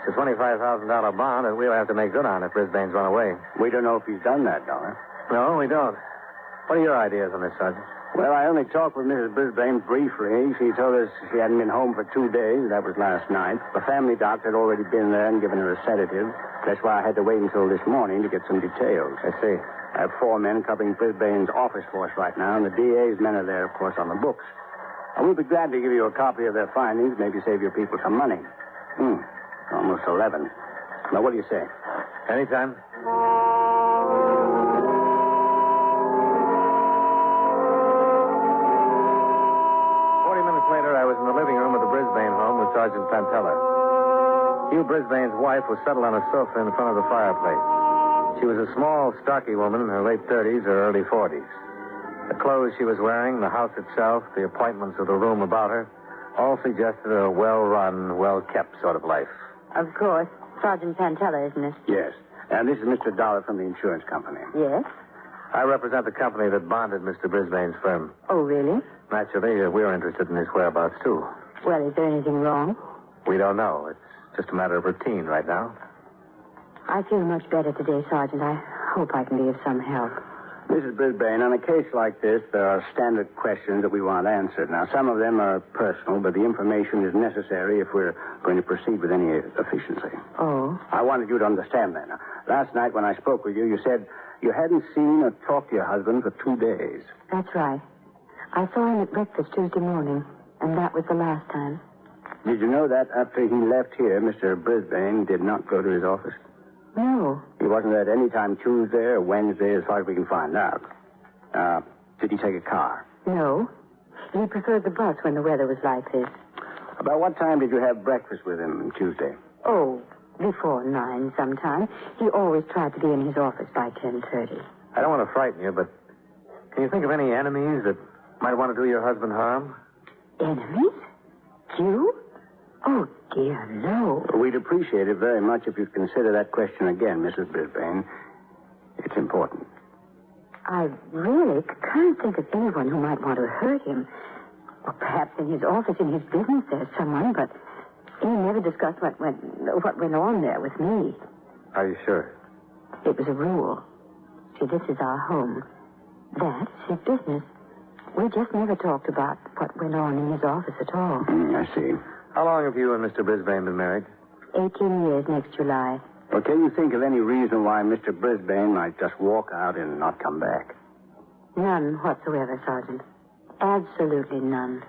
[SPEAKER 3] It's a $25,000 bond that we'll have to make good on if Brisbane's run away.
[SPEAKER 20] We don't know if he's done that, Dollar.
[SPEAKER 3] No, we don't. What are your ideas on this, Sergeant?
[SPEAKER 20] Well, I only talked with Mrs. Brisbane briefly. She told us she hadn't been home for 2 days. That was last night. The family doctor had already been there and given her a sedative. That's why I had to wait until this morning to get some details.
[SPEAKER 3] I see.
[SPEAKER 20] I have 4 men covering Brisbane's office force right now, and the DA's men are there, of course, on the books. I will be glad to give you a copy of their findings, maybe save your people some money. Almost 11. Now, what do you say?
[SPEAKER 3] Anytime. 40 minutes later, I was in the living room of the Brisbane home with Sergeant Pantella. Hugh Brisbane's wife was settled on a sofa in front of the fireplace. She was a small, stocky woman in her late 30s or early 40s. The clothes she was wearing, the house itself, the appointments of the room about her, all suggested a well-run, well-kept sort of life.
[SPEAKER 24] Of course. Sergeant Pantella, isn't it?
[SPEAKER 20] Yes. And this is Mr. Dollar from the insurance company.
[SPEAKER 24] Yes?
[SPEAKER 5] I represent the company that bonded Mr. Brisbane's firm.
[SPEAKER 16] Oh, really?
[SPEAKER 5] Naturally, we're interested in his whereabouts, too.
[SPEAKER 16] Well, is there anything wrong?
[SPEAKER 5] We don't know. It's just a matter of routine right now.
[SPEAKER 16] I feel much better today, Sergeant. I hope I can be of some help.
[SPEAKER 20] Mrs. Brisbane, on a case like this, there are standard questions that we want answered. Now, some of them are personal, but the information is necessary if we're going to proceed with any efficiency.
[SPEAKER 16] Oh?
[SPEAKER 20] I wanted you to understand that. Now, last night when I spoke with you, you said you hadn't seen or talked to your husband for 2 days.
[SPEAKER 16] That's right. I saw him at breakfast Tuesday morning, and that was the last time.
[SPEAKER 20] Did you know that after he left here, Mr. Brisbane did not go to his office?
[SPEAKER 16] No.
[SPEAKER 20] He wasn't there at any time Tuesday or Wednesday, as far as we can find out. Did he take a car?
[SPEAKER 16] No. He preferred the bus when the weather was like this.
[SPEAKER 20] About what time did you have breakfast with him Tuesday?
[SPEAKER 16] Oh, before 9 sometime. He always tried to be in his office by 10:30.
[SPEAKER 5] I don't want to frighten you, but can you think of any enemies that might want to do your husband harm?
[SPEAKER 16] Enemies? You? Oh, dear, no.
[SPEAKER 20] We'd appreciate it very much if you'd consider that question again, Mrs. Brisbane. It's important.
[SPEAKER 16] I really can't think of anyone who might want to hurt him. Or perhaps in his office, in his business, there's someone, but he never discussed what went on there with me.
[SPEAKER 5] Are you sure?
[SPEAKER 16] It was a rule. See, this is our home. That's his business. We just never talked about what went on in his office at all.
[SPEAKER 20] I see.
[SPEAKER 5] How long have you and Mr. Brisbane been married?
[SPEAKER 16] 18 years next July.
[SPEAKER 20] Well, can you think of any reason why Mr. Brisbane might just walk out and not come back?
[SPEAKER 16] None whatsoever, Sergeant. Absolutely none.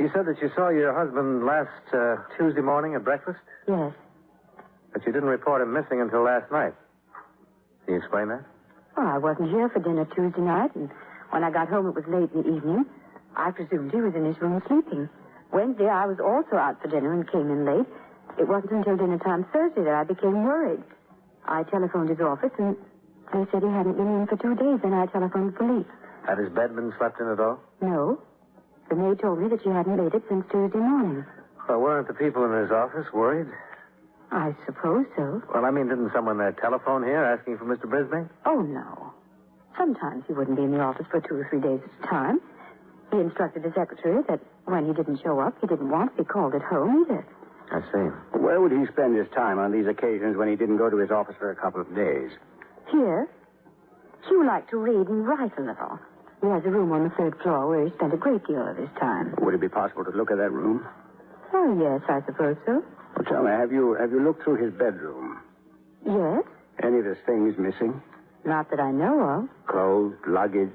[SPEAKER 5] You said that you saw your husband last Tuesday morning at breakfast?
[SPEAKER 16] Yes.
[SPEAKER 5] But you didn't report him missing until last night. Can you explain that?
[SPEAKER 16] Well, I wasn't here for dinner Tuesday night, and when I got home it was late in the evening. I presumed he was in his room sleeping. Wednesday, I was also out for dinner and came in late. It wasn't until dinner time Thursday that I became worried. I telephoned his office, and they said he hadn't been in for 2 days, and I telephoned the police.
[SPEAKER 5] Had his bed been slept in at all?
[SPEAKER 16] No. The maid told me that she hadn't made it since Tuesday morning.
[SPEAKER 5] Well, weren't the people in his office worried?
[SPEAKER 16] I suppose so.
[SPEAKER 5] Well, I mean, didn't someone telephone here asking for Mr. Brisbane?
[SPEAKER 16] Oh, no. Sometimes he wouldn't be in the office for 2 or 3 days at a time. He instructed the secretary that when he didn't show up, he didn't want to be called at home either.
[SPEAKER 5] I see.
[SPEAKER 20] Where would he spend his time on these occasions when he didn't go to his office for a couple of days?
[SPEAKER 16] Here. Hugh liked to read and write a little. He has a room on the 3rd floor where he spent a great deal of his time.
[SPEAKER 20] Would it be possible to look at that room?
[SPEAKER 16] Oh, yes, I suppose so.
[SPEAKER 20] Well, tell me, have you looked through his bedroom?
[SPEAKER 16] Yes.
[SPEAKER 20] Any of his things missing?
[SPEAKER 16] Not that I know of.
[SPEAKER 20] Clothes, luggage,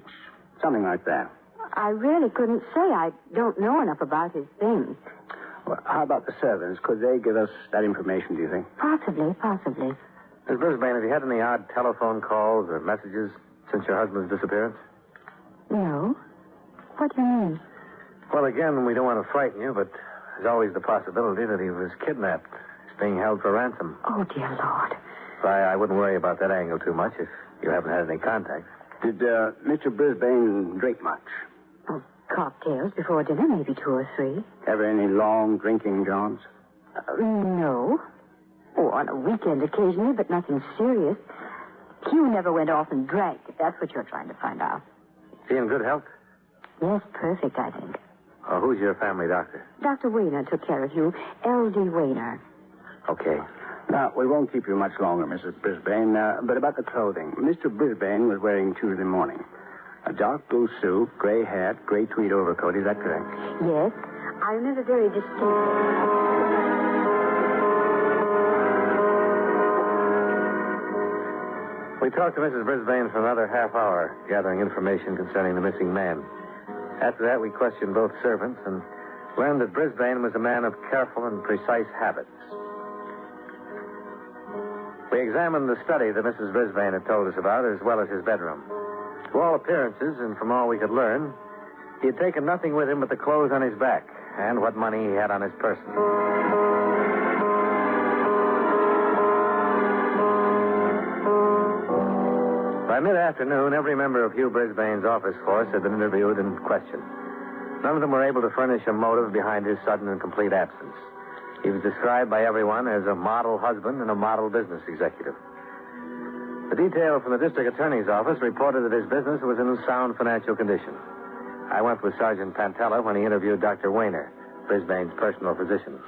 [SPEAKER 20] something like that.
[SPEAKER 16] I really couldn't say. I don't know enough about his things.
[SPEAKER 20] Well, how about the servants? Could they give us that information, do you think?
[SPEAKER 16] Possibly.
[SPEAKER 5] Miss Brisbane, have you had any odd telephone calls or messages since your husband's disappearance?
[SPEAKER 16] No. What do you mean?
[SPEAKER 5] Well, again, we don't want to frighten you, but there's always the possibility that he was kidnapped. He's being held for ransom.
[SPEAKER 16] Oh, dear Lord.
[SPEAKER 5] So I wouldn't worry about that angle too much if you haven't had any contact.
[SPEAKER 20] Did Mr. Brisbane drink much?
[SPEAKER 16] Oh, cocktails before dinner, maybe 2 or 3.
[SPEAKER 20] Ever any long drinking jaunts?
[SPEAKER 16] No. Oh, on a weekend occasionally, but nothing serious. Hugh never went off and drank, if that's what you're trying to find out.
[SPEAKER 5] Is he in good health?
[SPEAKER 16] Yes, perfect, I think.
[SPEAKER 5] Who's your family doctor?
[SPEAKER 16] Dr. Wayner took care of you. L.D. Wayner.
[SPEAKER 5] Okay.
[SPEAKER 20] Now, we won't keep you much longer, Mrs. Brisbane, but about the clothing. Mr. Brisbane was wearing Tuesday morning a dark blue suit, gray hat, gray tweed overcoat. Is that correct?
[SPEAKER 16] Yes. I remember very distinctly.
[SPEAKER 5] We talked to Mrs. Brisbane for another half hour, gathering information concerning the missing man. After that, we questioned both servants and learned that Brisbane was a man of careful and precise habits. We examined the study that Mrs. Brisbane had told us about, as well as his bedroom. To all appearances, and from all we could learn, he had taken nothing with him but the clothes on his back and what money he had on his person. By mid-afternoon, every member of Hugh Brisbane's office force had been interviewed and questioned. None of them were able to furnish a motive behind his sudden and complete absence. He was described by everyone as a model husband and a model business executive. The detail from the district attorney's office reported that his business was in sound financial condition. I went with Sergeant Pantella when he interviewed Dr. Wayner, Brisbane's personal physician.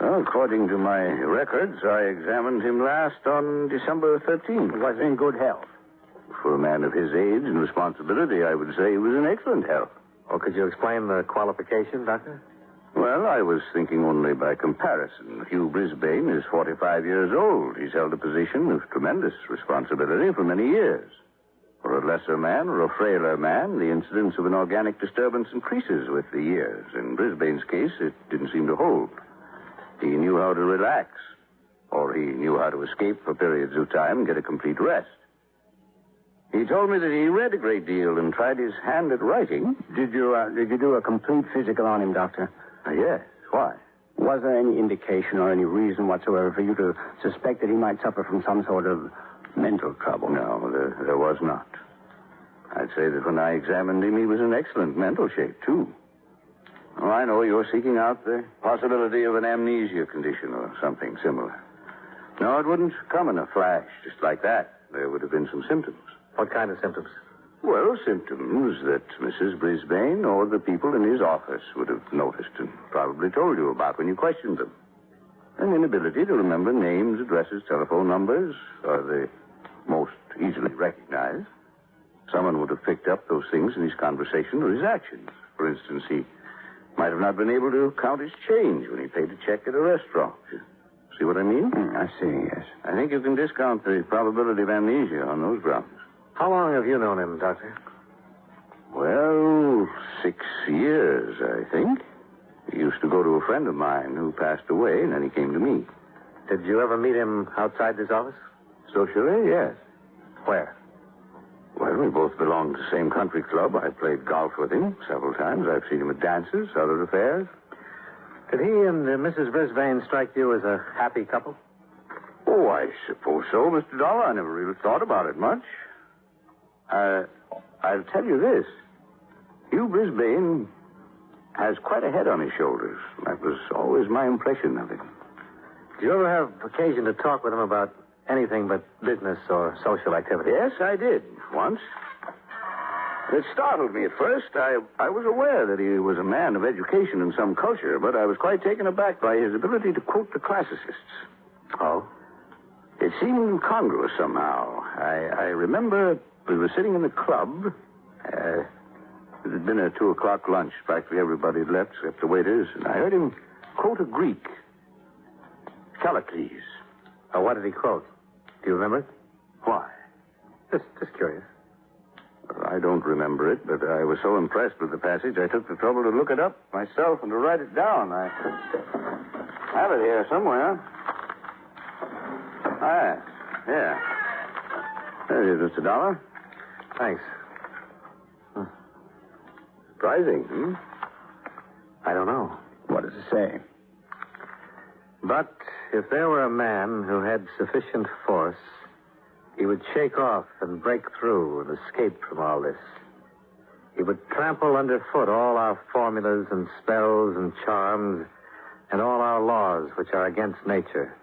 [SPEAKER 13] Well, according to my records, I examined him last on December 13th.
[SPEAKER 20] He was in good health.
[SPEAKER 13] For a man of his age and responsibility, I would say he was in excellent health.
[SPEAKER 5] Oh, could you explain the qualification, Doctor?
[SPEAKER 13] Well, I was thinking only by comparison. Hugh Brisbane is 45 years old. He's held a position of tremendous responsibility for many years. For a lesser man or a frailer man, the incidence of an organic disturbance increases with the years. In Brisbane's case, it didn't seem to hold. He knew how to relax, or he knew how to escape for periods of time and get a complete rest. He told me that he read a great deal and tried his hand at writing.
[SPEAKER 20] Did you do a complete physical on him, Doctor?
[SPEAKER 13] Yes. Why?
[SPEAKER 20] Was there any indication or any reason whatsoever for you to suspect that he might suffer from some sort of mental trouble?
[SPEAKER 13] No, there was not. I'd say that when I examined him, he was in excellent mental shape, too. Oh, I know you're seeking out the possibility of an amnesia condition or something similar. No, it wouldn't come in a flash, just like that. There would have been some symptoms.
[SPEAKER 5] What kind of symptoms?
[SPEAKER 13] Well, symptoms that Mrs. Brisbane or the people in his office would have noticed and probably told you about when you questioned them. An inability to remember names, addresses, telephone numbers are the most easily recognized. Someone would have picked up those things in his conversation or his actions. For instance, he might have not been able to count his change when he paid a check at a restaurant. See what I mean?
[SPEAKER 20] I see, yes.
[SPEAKER 13] I think you can discount the probability of amnesia on those grounds.
[SPEAKER 5] How long have you known him, Doctor?
[SPEAKER 13] Well, 6 years, I think. He used to go to a friend of mine who passed away, and then he came to me.
[SPEAKER 5] Did you ever meet him outside this office?
[SPEAKER 13] Socially, yes.
[SPEAKER 5] Where?
[SPEAKER 13] Well, we both belonged to the same country club. I played golf with him several times. I've seen him at dances, other affairs.
[SPEAKER 5] Did he and Mrs. Brisbane strike you as a happy couple?
[SPEAKER 13] Oh, I suppose so, Mr. Dolar. I never really thought about it much. I'll tell you this. Hugh Brisbane has quite a head on his shoulders. That was always my impression of him.
[SPEAKER 5] Did you ever have occasion to talk with him about anything but business or social activity?
[SPEAKER 13] Yes, I did, once. It startled me at first. I was aware that he was a man of education and some culture, but I was quite taken aback by his ability to quote the classicists.
[SPEAKER 5] Oh?
[SPEAKER 13] It seemed incongruous somehow. I remember we were sitting in the club. It had been a 2:00 lunch. Practically everybody had left except the waiters, and I heard him quote a Greek. Callicles.
[SPEAKER 5] Oh, what did he quote? Do you remember it?
[SPEAKER 13] Why?
[SPEAKER 5] Just curious.
[SPEAKER 13] I don't remember it, but I was so impressed with the passage, I took the trouble to look it up myself and to write it down. I have it here somewhere. Ah, yeah. There it is, Mr. Dollar.
[SPEAKER 5] Thanks.
[SPEAKER 13] Surprising,
[SPEAKER 5] I don't know.
[SPEAKER 20] What does it say?
[SPEAKER 5] But if there were a man who had sufficient force, he would shake off and break through and escape from all this. He would trample underfoot all our formulas and spells and charms and all our laws which are against nature.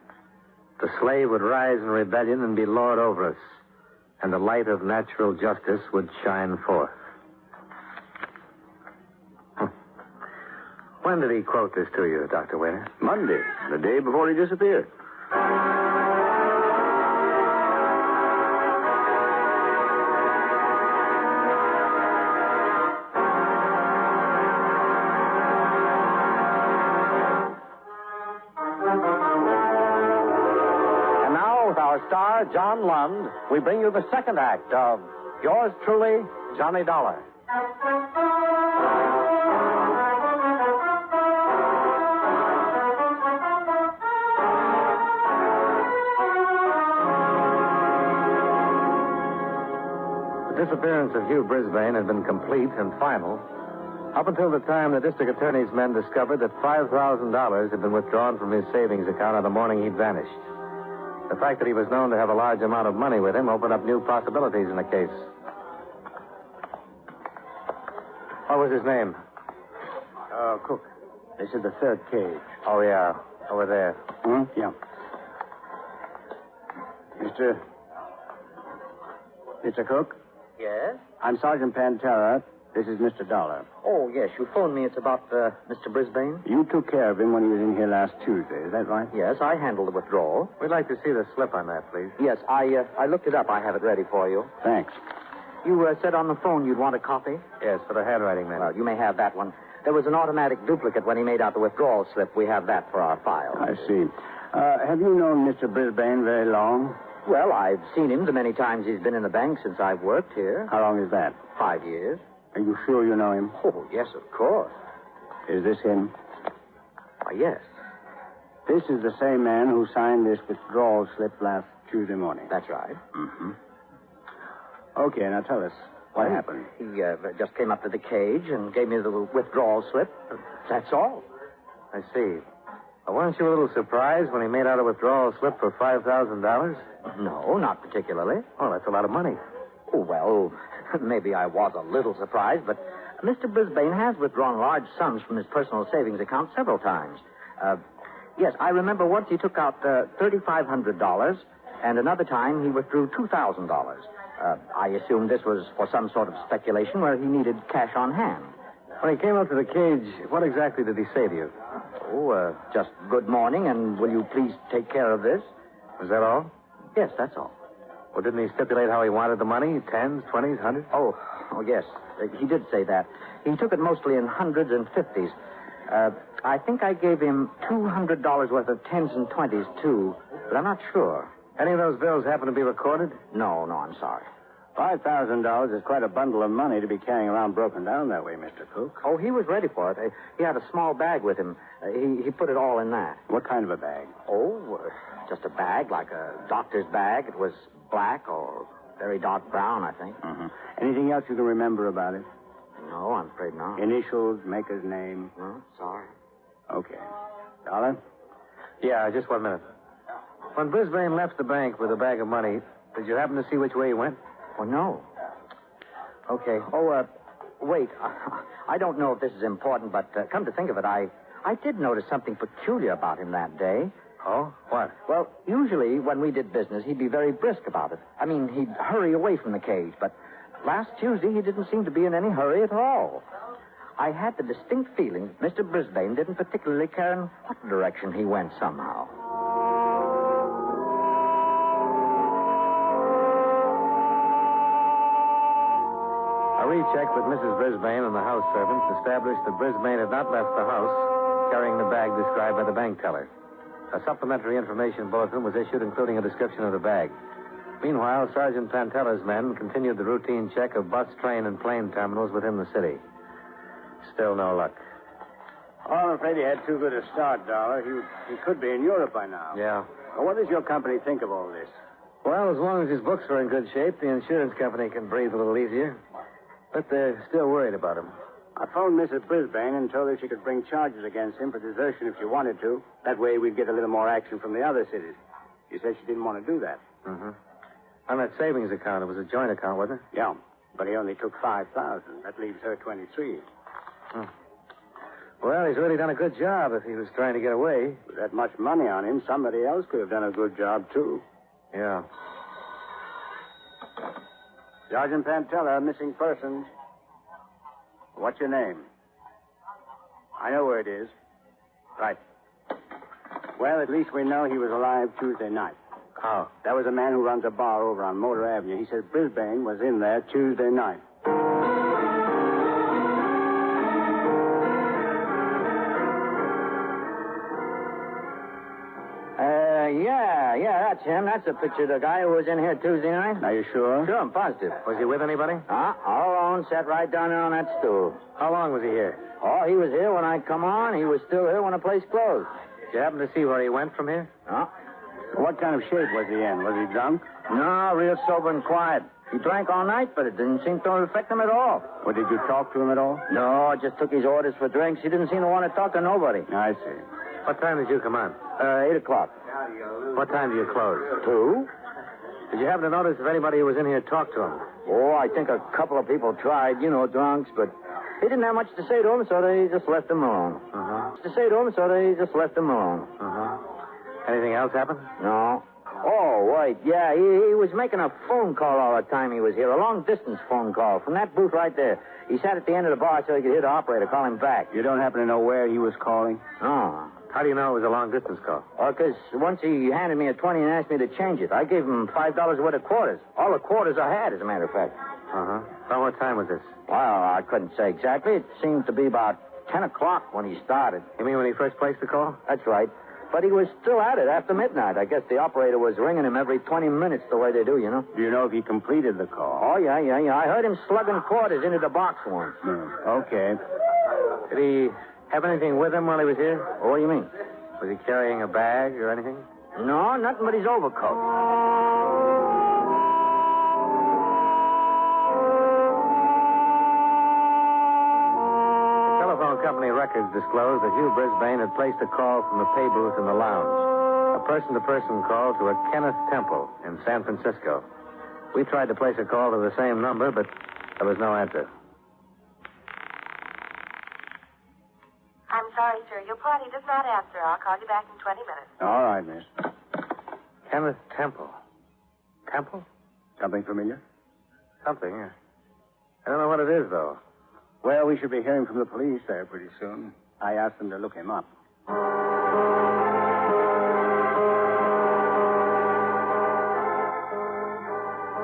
[SPEAKER 5] The slave would rise in rebellion and be lord over us, and the light of natural justice would shine forth. When did he quote this to you, Dr. Wayner?
[SPEAKER 13] Monday, the day before he disappeared.
[SPEAKER 5] And now, with our star, John Lund, we bring you the second act of Yours Truly, Johnny Dollar. The disappearance of Hugh Brisbane had been complete and final up until the time the district attorney's men discovered that $5,000 had been withdrawn from his savings account on the morning he'd vanished. The fact that he was known to have a large amount of money with him opened up new possibilities in the case. What was his name?
[SPEAKER 20] Cook. This is the third cage.
[SPEAKER 5] Oh, yeah. Over there.
[SPEAKER 20] Yeah. Mr. Cook?
[SPEAKER 15] Yes?
[SPEAKER 20] I'm Sergeant Pantera. This is Mr. Dolar.
[SPEAKER 15] Oh, yes. You phoned me. It's about Mr. Brisbane?
[SPEAKER 20] You took care of him when he was in here last Tuesday. Is that right?
[SPEAKER 15] Yes, I handled the withdrawal.
[SPEAKER 5] We'd like to see the slip on that, please.
[SPEAKER 15] Yes, I looked it up. I have it ready for you.
[SPEAKER 20] Thanks.
[SPEAKER 15] You said on the phone you'd want a copy?
[SPEAKER 5] Yes, for the handwriting man.
[SPEAKER 15] Well, you may have that one. There was an automatic duplicate when he made out the withdrawal slip. We have that for our file.
[SPEAKER 20] I see. Have you known Mr. Brisbane very long?
[SPEAKER 15] Well, I've seen him the many times he's been in the bank since I've worked here.
[SPEAKER 20] How long is that?
[SPEAKER 15] 5 years.
[SPEAKER 20] Are you sure you know him?
[SPEAKER 15] Oh, yes, of course.
[SPEAKER 20] Is this him?
[SPEAKER 15] Yes.
[SPEAKER 20] This is the same man who signed this withdrawal slip last Tuesday morning.
[SPEAKER 15] That's right.
[SPEAKER 20] Mm-hmm. Okay, now tell us. What happened?
[SPEAKER 15] He just came up to the cage and gave me the withdrawal slip. That's all.
[SPEAKER 5] I see. Weren't you a little surprised when he made out a withdrawal slip for $5,000?
[SPEAKER 15] No, not particularly.
[SPEAKER 5] Oh, that's a lot of money.
[SPEAKER 15] Oh, well, maybe I was a little surprised, but Mr. Brisbane has withdrawn large sums from his personal savings account several times. Yes, I remember once he took out $3,500, and another time he withdrew $2,000. I assumed this was for some sort of speculation where he needed cash on hand.
[SPEAKER 5] When he came up to the cage, what exactly did he say to you?
[SPEAKER 15] Oh, just good morning, and will you please take care of this?
[SPEAKER 5] Was that all?
[SPEAKER 15] Yes, that's all.
[SPEAKER 5] Well, didn't he stipulate how he wanted the money? Tens, 20s, hundreds?
[SPEAKER 15] Oh, yes. He did say that. He took it mostly in hundreds and 50s. I think I gave him $200 worth of 10s and 20s, too, but I'm not sure.
[SPEAKER 5] Any of those bills happen to be recorded?
[SPEAKER 15] No, I'm sorry.
[SPEAKER 20] $5,000 is quite a bundle of money to be carrying around broken down that way, Mr. Cook.
[SPEAKER 15] Oh, he was ready for it. He had a small bag with him. He put it all in that.
[SPEAKER 20] What kind of a bag?
[SPEAKER 15] Oh, just a bag, like a doctor's bag. It was black or very dark brown, I think.
[SPEAKER 20] Mm-hmm. Anything else you can remember about it?
[SPEAKER 15] No, I'm afraid not.
[SPEAKER 20] Initials, maker's name?
[SPEAKER 15] No, sorry.
[SPEAKER 20] Okay. Dollar?
[SPEAKER 5] Yeah, just 1 minute. When Brisbane left the bank with a bag of money, did you happen to see which way he went?
[SPEAKER 15] Oh, no. Okay. Oh, wait. I don't know if this is important, but come to think of it, I did notice something peculiar about him that day.
[SPEAKER 5] Oh? What?
[SPEAKER 15] Well, usually when we did business, he'd be very brisk about it. I mean, he'd hurry away from the cage, but last Tuesday he didn't seem to be in any hurry at all. I had the distinct feeling that Mr. Brisbane didn't particularly care in what direction he went somehow.
[SPEAKER 5] A recheck with Mrs. Brisbane and the house servants established that Brisbane had not left the house carrying the bag described by the bank teller. A supplementary information bulletin was issued, including a description of the bag. Meanwhile, Sergeant Pantella's men continued the routine check of bus, train, and plane terminals within the city. Still no luck.
[SPEAKER 20] Oh, I'm afraid he had too good a start, Dollar. He could be in Europe by now.
[SPEAKER 5] Yeah.
[SPEAKER 20] Well, what does your company think of all this?
[SPEAKER 5] Well, as long as his books are in good shape, the insurance company can breathe a little easier. But they're still worried about him.
[SPEAKER 20] I phoned Mrs. Brisbane and told her she could bring charges against him for desertion if she wanted to. That way we'd get a little more action from the other cities. She said she didn't want to do that.
[SPEAKER 5] Mm-hmm. On that savings account, it was a joint account, wasn't it?
[SPEAKER 20] Yeah, but he only took $5,000. That leaves her $23,000.
[SPEAKER 5] Hmm. Well, he's really done a good job if he was trying to get away.
[SPEAKER 20] With that much money on him, somebody else could have done a good job, too.
[SPEAKER 5] Yeah.
[SPEAKER 20] Sergeant Pantella, missing persons. What's your name? I know where it is. Right. Well, at least we know he was alive Tuesday night.
[SPEAKER 5] How?
[SPEAKER 20] That was a man who runs a bar over on Motor Avenue. He said Brisbane was in there Tuesday night.
[SPEAKER 15] Yeah, that's him. That's the picture of the guy who was in here Tuesday night.
[SPEAKER 20] Are you sure?
[SPEAKER 15] Sure, I'm positive.
[SPEAKER 5] Was he with anybody?
[SPEAKER 15] All alone, sat right down there on that stool.
[SPEAKER 5] How long was he here?
[SPEAKER 15] Oh, he was here when I come on. He was still here when the place closed.
[SPEAKER 5] Did you happen to see where he went from here?
[SPEAKER 15] Huh?
[SPEAKER 20] What kind of shape was he in? Was he drunk?
[SPEAKER 15] No, real sober and quiet. He drank all night, but it didn't seem to affect him at all.
[SPEAKER 20] Well, did you talk to him at all?
[SPEAKER 15] No, I just took his orders for drinks. He didn't seem to want to talk to nobody.
[SPEAKER 20] I see.
[SPEAKER 5] What time did you come on?
[SPEAKER 15] 8 o'clock.
[SPEAKER 5] What time do you close?
[SPEAKER 15] 2.
[SPEAKER 5] Did you happen to notice if anybody who was in here talked to him?
[SPEAKER 15] Oh, I think a couple of people tried, drunks, but they didn't have much to say to him, so they just left him alone.
[SPEAKER 5] Uh-huh.
[SPEAKER 15] To say to him, so they just left him alone.
[SPEAKER 5] Uh-huh. Anything else happen?
[SPEAKER 15] No. Oh, wait. Yeah, he was making a phone call all the time he was here. A long-distance phone call from that booth right there. He sat at the end of the bar so he could hear the operator call him back.
[SPEAKER 20] You don't happen to know where he was calling?
[SPEAKER 15] No.
[SPEAKER 5] How do you know it was a long-distance call?
[SPEAKER 15] Oh, because once he handed me a 20 and asked me to change it. I gave him $5 worth of quarters. All the quarters I had, as a matter of fact.
[SPEAKER 5] Uh-huh. About what time was this?
[SPEAKER 15] Well, I couldn't say exactly. It seemed to be about 10 o'clock when he started.
[SPEAKER 5] You mean when he first placed the call?
[SPEAKER 15] That's right. But he was still at it after midnight. I guess the operator was ringing him every 20 minutes the way they do, you know.
[SPEAKER 20] Do you know if he completed the call?
[SPEAKER 15] Oh, yeah. I heard him slugging quarters into the box once.
[SPEAKER 20] Okay.
[SPEAKER 5] Did he have anything with him while he was here?
[SPEAKER 15] Oh, what do you mean?
[SPEAKER 5] Was he carrying a bag or anything?
[SPEAKER 15] No, nothing but his overcoat.
[SPEAKER 5] Company records disclosed that Hugh Brisbane had placed a call from the pay booth in the lounge. A person-to-person call to a Kenneth Temple in San Francisco. We tried to place a call to the same number, but there was no answer.
[SPEAKER 21] I'm sorry, sir. Your party does not answer. I'll call you back in 20 minutes.
[SPEAKER 20] All right, miss.
[SPEAKER 5] Kenneth Temple. Temple?
[SPEAKER 20] Something familiar?
[SPEAKER 5] Something, yeah. I don't know what it is, though.
[SPEAKER 20] Well, we should be hearing from the police there pretty soon. I asked them to look him up.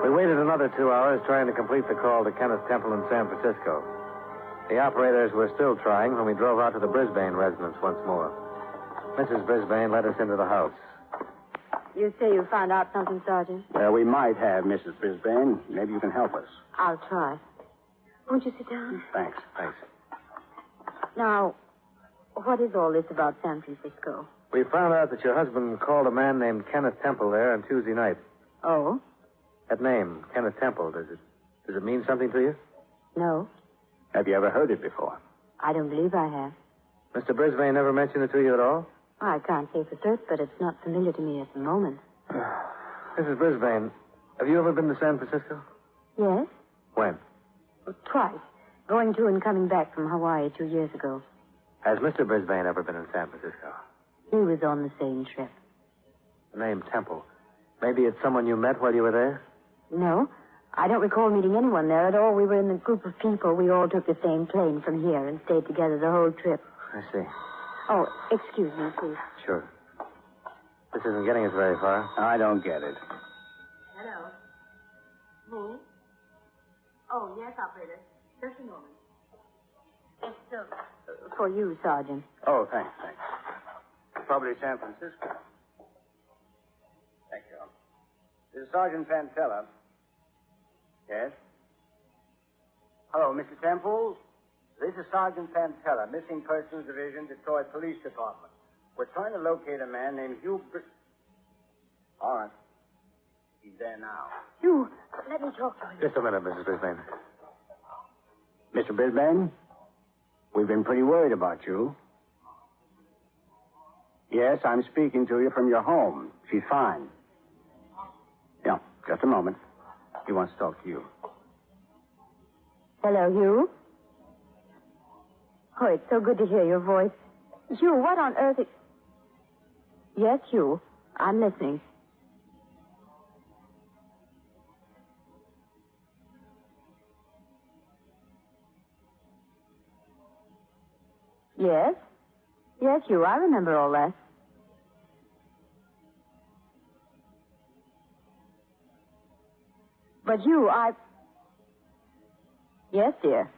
[SPEAKER 5] We waited another 2 hours trying to complete the call to Kenneth Temple in San Francisco. The operators were still trying when we drove out to the Brisbane residence once more. Mrs. Brisbane led us into the house.
[SPEAKER 16] You say you found out something, Sergeant?
[SPEAKER 20] Well, we might have, Mrs. Brisbane. Maybe you can help us.
[SPEAKER 16] I'll try. Won't you sit down?
[SPEAKER 20] Thanks.
[SPEAKER 16] Now, what is all this about San Francisco?
[SPEAKER 5] We found out that your husband called a man named Kenneth Temple there on Tuesday night.
[SPEAKER 16] Oh?
[SPEAKER 5] That name, Kenneth Temple, does it mean something to you?
[SPEAKER 16] No.
[SPEAKER 20] Have you ever heard it before?
[SPEAKER 16] I don't believe I have.
[SPEAKER 5] Mr. Brisbane never mentioned it to you at all?
[SPEAKER 16] I can't say for certain, but it's not familiar to me at the moment.
[SPEAKER 5] Mrs. Brisbane, have you ever been to San Francisco?
[SPEAKER 16] Yes?
[SPEAKER 5] When?
[SPEAKER 16] Twice. Going to and coming back from Hawaii 2 years ago.
[SPEAKER 5] Has Mr. Brisbane ever been in San Francisco?
[SPEAKER 16] He was on the same trip.
[SPEAKER 5] The name Temple. Maybe it's someone you met while you were there?
[SPEAKER 16] No. I don't recall meeting anyone there at all. We were in a group of people. We all took the same plane from here and stayed together the whole trip.
[SPEAKER 5] I see.
[SPEAKER 16] Oh, excuse me, please.
[SPEAKER 5] Sure. This isn't getting us very far.
[SPEAKER 20] I don't get it.
[SPEAKER 16] Hello? Me? Oh, yes, operator. Just a moment. It's for you, Sergeant.
[SPEAKER 20] Oh, thanks. Probably San Francisco. Thank you. This is Sergeant Pantella. Yes? Hello, Mr. Temple. This is Sergeant Pantella, Missing Persons Division, Detroit Police Department. We're trying to locate a man named Hugh All right. He's there now.
[SPEAKER 16] Hugh, let me talk to him.
[SPEAKER 5] Just a minute, Mrs. Brisbane.
[SPEAKER 20] Mr. Brisbane, we've been pretty worried about you. Yes, I'm speaking to you from your home. She's fine. Yeah, just a moment. He wants to talk to you.
[SPEAKER 16] Hello, Hugh. Oh, it's so good to hear your voice. Hugh, what on earth... Yes, Hugh. I'm listening. Yes? Yes, Hugh, I remember all that. But Hugh, Yes, dear.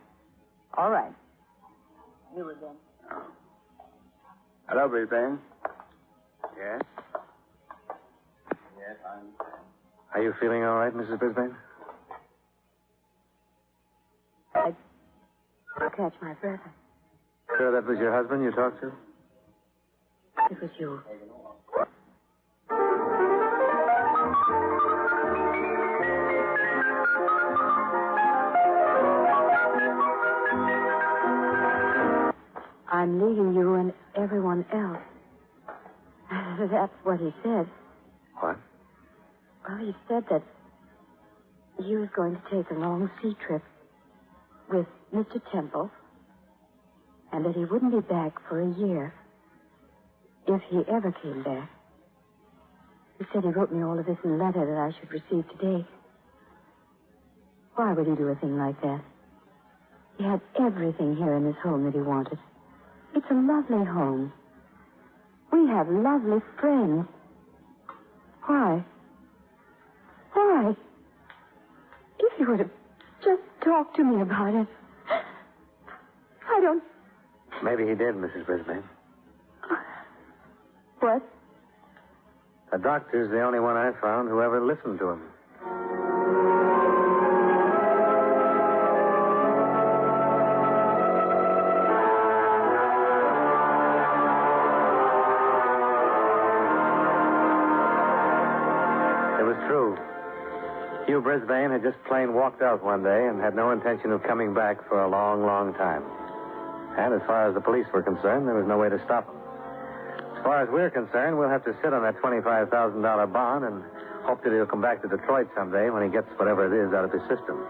[SPEAKER 16] All right. You again.
[SPEAKER 20] Hello, Brisbane. Yes? Yes, I'm...
[SPEAKER 5] Are you feeling all right, Mrs. Brisbane?
[SPEAKER 16] I catch my breath.
[SPEAKER 5] Sure that was your husband you talked to?
[SPEAKER 16] It was you. I'm leaving you and everyone else. That's what he said.
[SPEAKER 5] What?
[SPEAKER 16] Well, he said that he was going to take a long sea trip with Mr. Temple, and that he wouldn't be back for a year, if he ever came back. He said he wrote me all of this in a letter that I should receive today. Why would he do a thing like that? He had everything here in this home that he wanted. It's a lovely home. We have lovely friends. Why? Why? If he would have just talked to me about it. I don't...
[SPEAKER 5] Maybe he did, Mrs. Brisbane.
[SPEAKER 16] What?
[SPEAKER 5] The doctor's the only one I found who ever listened to him. It was true. Hugh Brisbane had just plain walked out one day and had no intention of coming back for a long, long time. And as far as the police were concerned, there was no way to stop him. As far as we're concerned, we'll have to sit on that $25,000 bond and hope that he'll come back to Detroit someday when he gets whatever it is out of his system.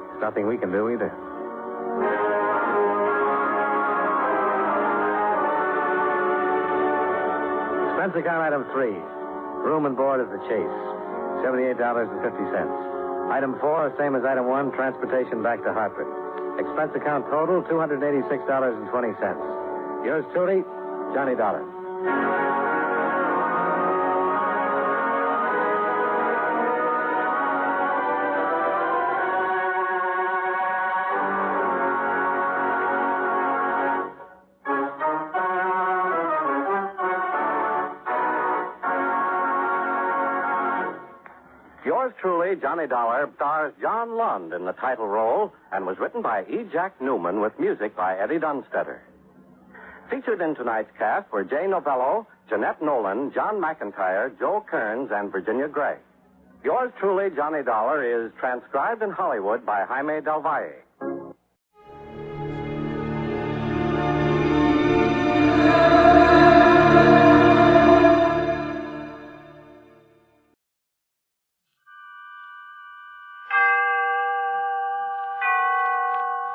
[SPEAKER 5] There's nothing we can do either. Expense account item 3. Room and board of the Chase. $78.50. Item 4, same as item 1, transportation back to Hartford. Expense account total, $286.20. Yours truly, Johnny Dollar.
[SPEAKER 14] Yours truly, Johnny Dollar, stars John Lund in the title role and was written by E. Jack Newman with music by Eddie Dunstetter. Featured in tonight's cast were Jay Novello, Jeanette Nolan, John McIntyre, Joe Kearns, and Virginia Gray. Yours truly, Johnny Dollar, is transcribed in Hollywood by Jaime Del Valle.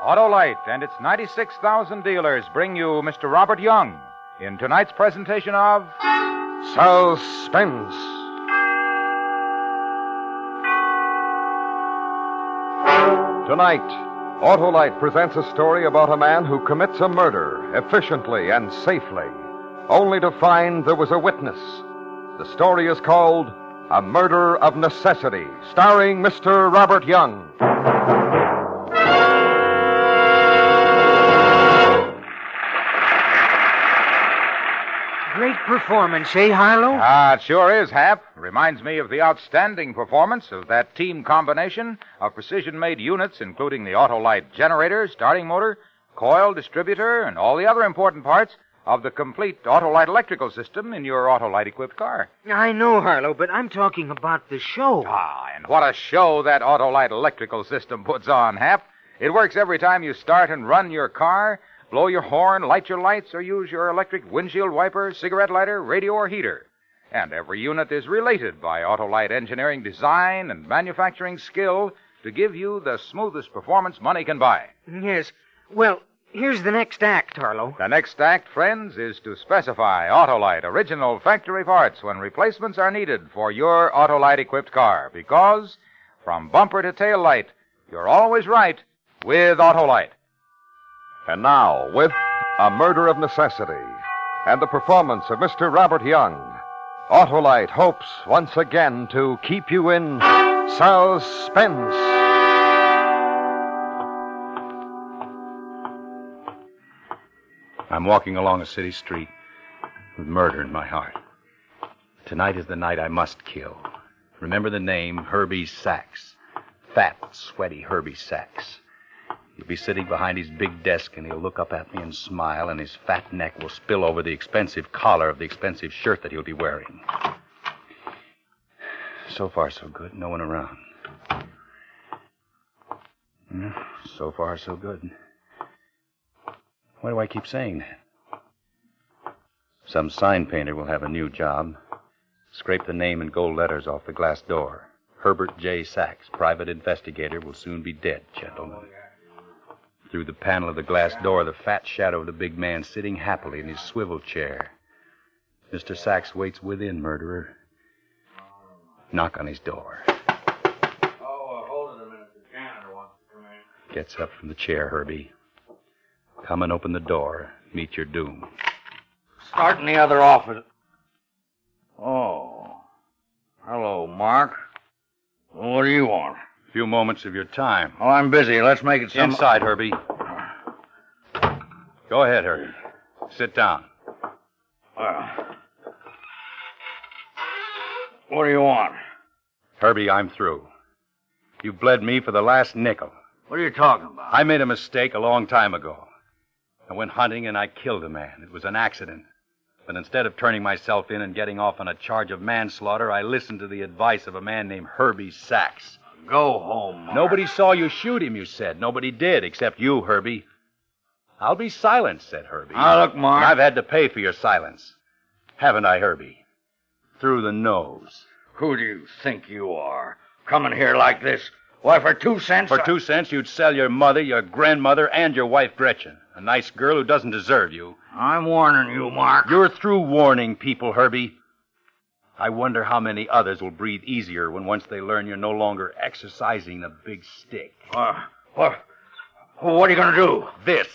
[SPEAKER 17] Autolite and its 96,000 dealers bring you Mr. Robert Young in tonight's presentation of
[SPEAKER 22] Suspense. Tonight, Autolite presents a story about a man who commits a murder efficiently and safely, only to find there was a witness. The story is called A Murder of Necessity, starring Mr. Robert Young.
[SPEAKER 11] Great performance, eh, Harlow?
[SPEAKER 17] It sure is, Hap. Reminds me of the outstanding performance of that team combination of precision-made units, including the Autolite generator, starting motor, coil, distributor, and all the other important parts of the complete Autolite electrical system in your Autolite-equipped car.
[SPEAKER 11] I know, Harlow, but I'm talking about the show.
[SPEAKER 17] And what a show that Autolite electrical system puts on, Hap. It works every time you start and run your car, blow your horn, light your lights, or use your electric windshield wiper, cigarette lighter, radio, or heater. And every unit is related by Autolite engineering design and manufacturing skill to give you the smoothest performance money can buy.
[SPEAKER 11] Yes. Well, here's the next act, Harlow.
[SPEAKER 17] The next act, friends, is to specify Autolite original factory parts when replacements are needed for your Autolite-equipped car. Because from bumper to tail light, you're always right with Autolite.
[SPEAKER 22] And now, with A Murder of Necessity and the performance of Mr. Robert Young, Autolite hopes once again to keep you in suspense.
[SPEAKER 23] I'm walking along a city street with murder in my heart. Tonight is the night I must kill. Remember the name, Herbie Sachs. Fat, sweaty Herbie Sachs. He'll be sitting behind his big desk, and he'll look up at me and smile, and his fat neck will spill over the expensive collar of the expensive shirt that he'll be wearing. So far, so good. No one around. So far, so good. Why do I keep saying that? Some sign painter will have a new job. Scrape the name in gold letters off the glass door. Herbert J. Sachs, private investigator, will soon be dead, gentlemen. Through the panel of the glass door, the fat shadow of the big man sitting happily in his swivel chair. Mr. Sachs waits within, murderer. Knock on his door.
[SPEAKER 8] Oh, hold it a minute. The janitor wants to come in.
[SPEAKER 23] Gets up from the chair, Herbie. Come and open the door. Meet your doom.
[SPEAKER 8] Start in the other office. Oh. Hello, Mark. What do you want?
[SPEAKER 23] A few moments of your time.
[SPEAKER 8] Oh, I'm busy. Let's make it some...
[SPEAKER 23] Inside, Herbie. Go ahead, Herbie. Sit down.
[SPEAKER 8] What do you want?
[SPEAKER 23] Herbie, I'm through. You've bled me for the last nickel.
[SPEAKER 8] What are you talking about?
[SPEAKER 23] I made a mistake a long time ago. I went hunting and I killed a man. It was an accident. But instead of turning myself in and getting off on a charge of manslaughter, I listened to the advice of a man named Herbie Sachs.
[SPEAKER 8] Go home, Mark.
[SPEAKER 23] Nobody saw you shoot him, you said. Nobody did, except you, Herbie. I'll be silent, said Herbie.
[SPEAKER 8] Now, look, Mark.
[SPEAKER 23] And I've had to pay for your silence. Haven't I, Herbie? Through the nose.
[SPEAKER 8] Who do you think you are? Coming here like this? Why, for 2 cents...
[SPEAKER 23] For 2 cents, you'd sell your mother, your grandmother, and your wife, Gretchen. A nice girl who doesn't deserve you.
[SPEAKER 8] I'm warning you, Mark.
[SPEAKER 23] You're through warning people, Herbie. I wonder how many others will breathe easier when once they learn you're no longer exercising the big stick.
[SPEAKER 8] What are you going to do?
[SPEAKER 23] This.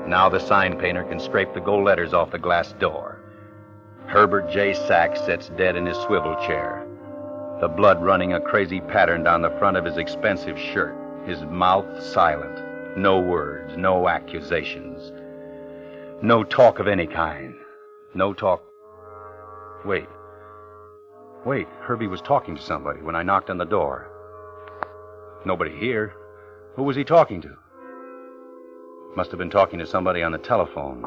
[SPEAKER 23] Now the sign painter can scrape the gold letters off the glass door. Herbert J. Sachs sits dead in his swivel chair, the blood running a crazy pattern down the front of his expensive shirt, his mouth silent. No words, no accusations. No talk of any kind. No talk... Wait, Herbie was talking to somebody when I knocked on the door. Nobody here. Who was he talking to? Must have been talking to somebody on the telephone.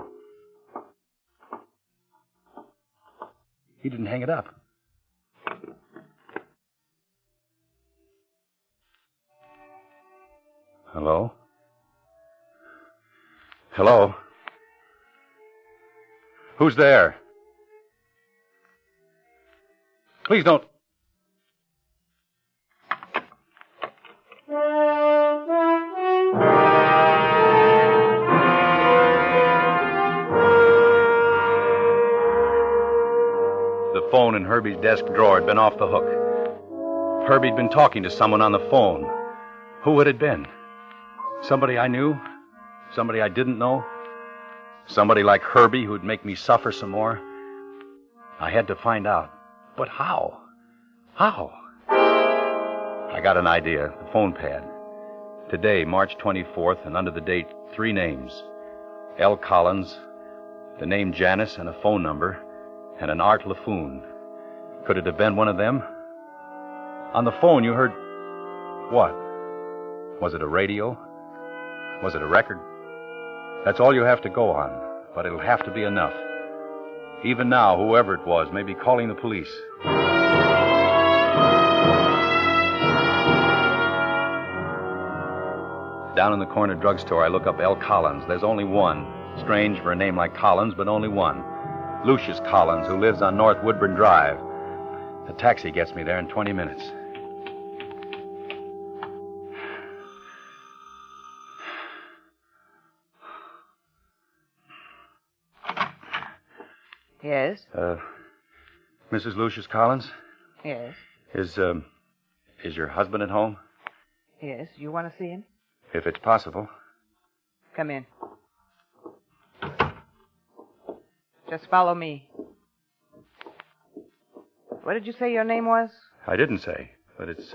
[SPEAKER 23] He didn't hang it up. Hello? Hello? Who's there? Please don't... The phone in Herbie's desk drawer had been off the hook. Herbie'd been talking to someone on the phone. Who would it have been? Somebody I knew? Somebody I didn't know? Somebody like Herbie who'd make me suffer some more? I had to find out. But how? How? I got an idea. The phone pad. Today, March 24th, and under the date, 3 names. L. Collins, the name Janice, and a phone number, and an Art LaFoon. Could it have been one of them? On the phone, you heard... What? Was it a radio? Was it a record? That's all you have to go on, but it'll have to be enough. Even now, whoever it was may be calling the police. Down in the corner drugstore, I look up L. Collins. There's only one. Strange for a name like Collins, but only one. Lucius Collins, who lives on North Woodburn Drive. The taxi gets me there in 20 minutes.
[SPEAKER 7] Yes?
[SPEAKER 23] Mrs. Lucius Collins?
[SPEAKER 7] Yes.
[SPEAKER 23] Is your husband at home?
[SPEAKER 7] Yes. You want to see him?
[SPEAKER 23] If it's possible.
[SPEAKER 7] Come in. Just follow me. What did you say your name was?
[SPEAKER 23] I didn't say, but it's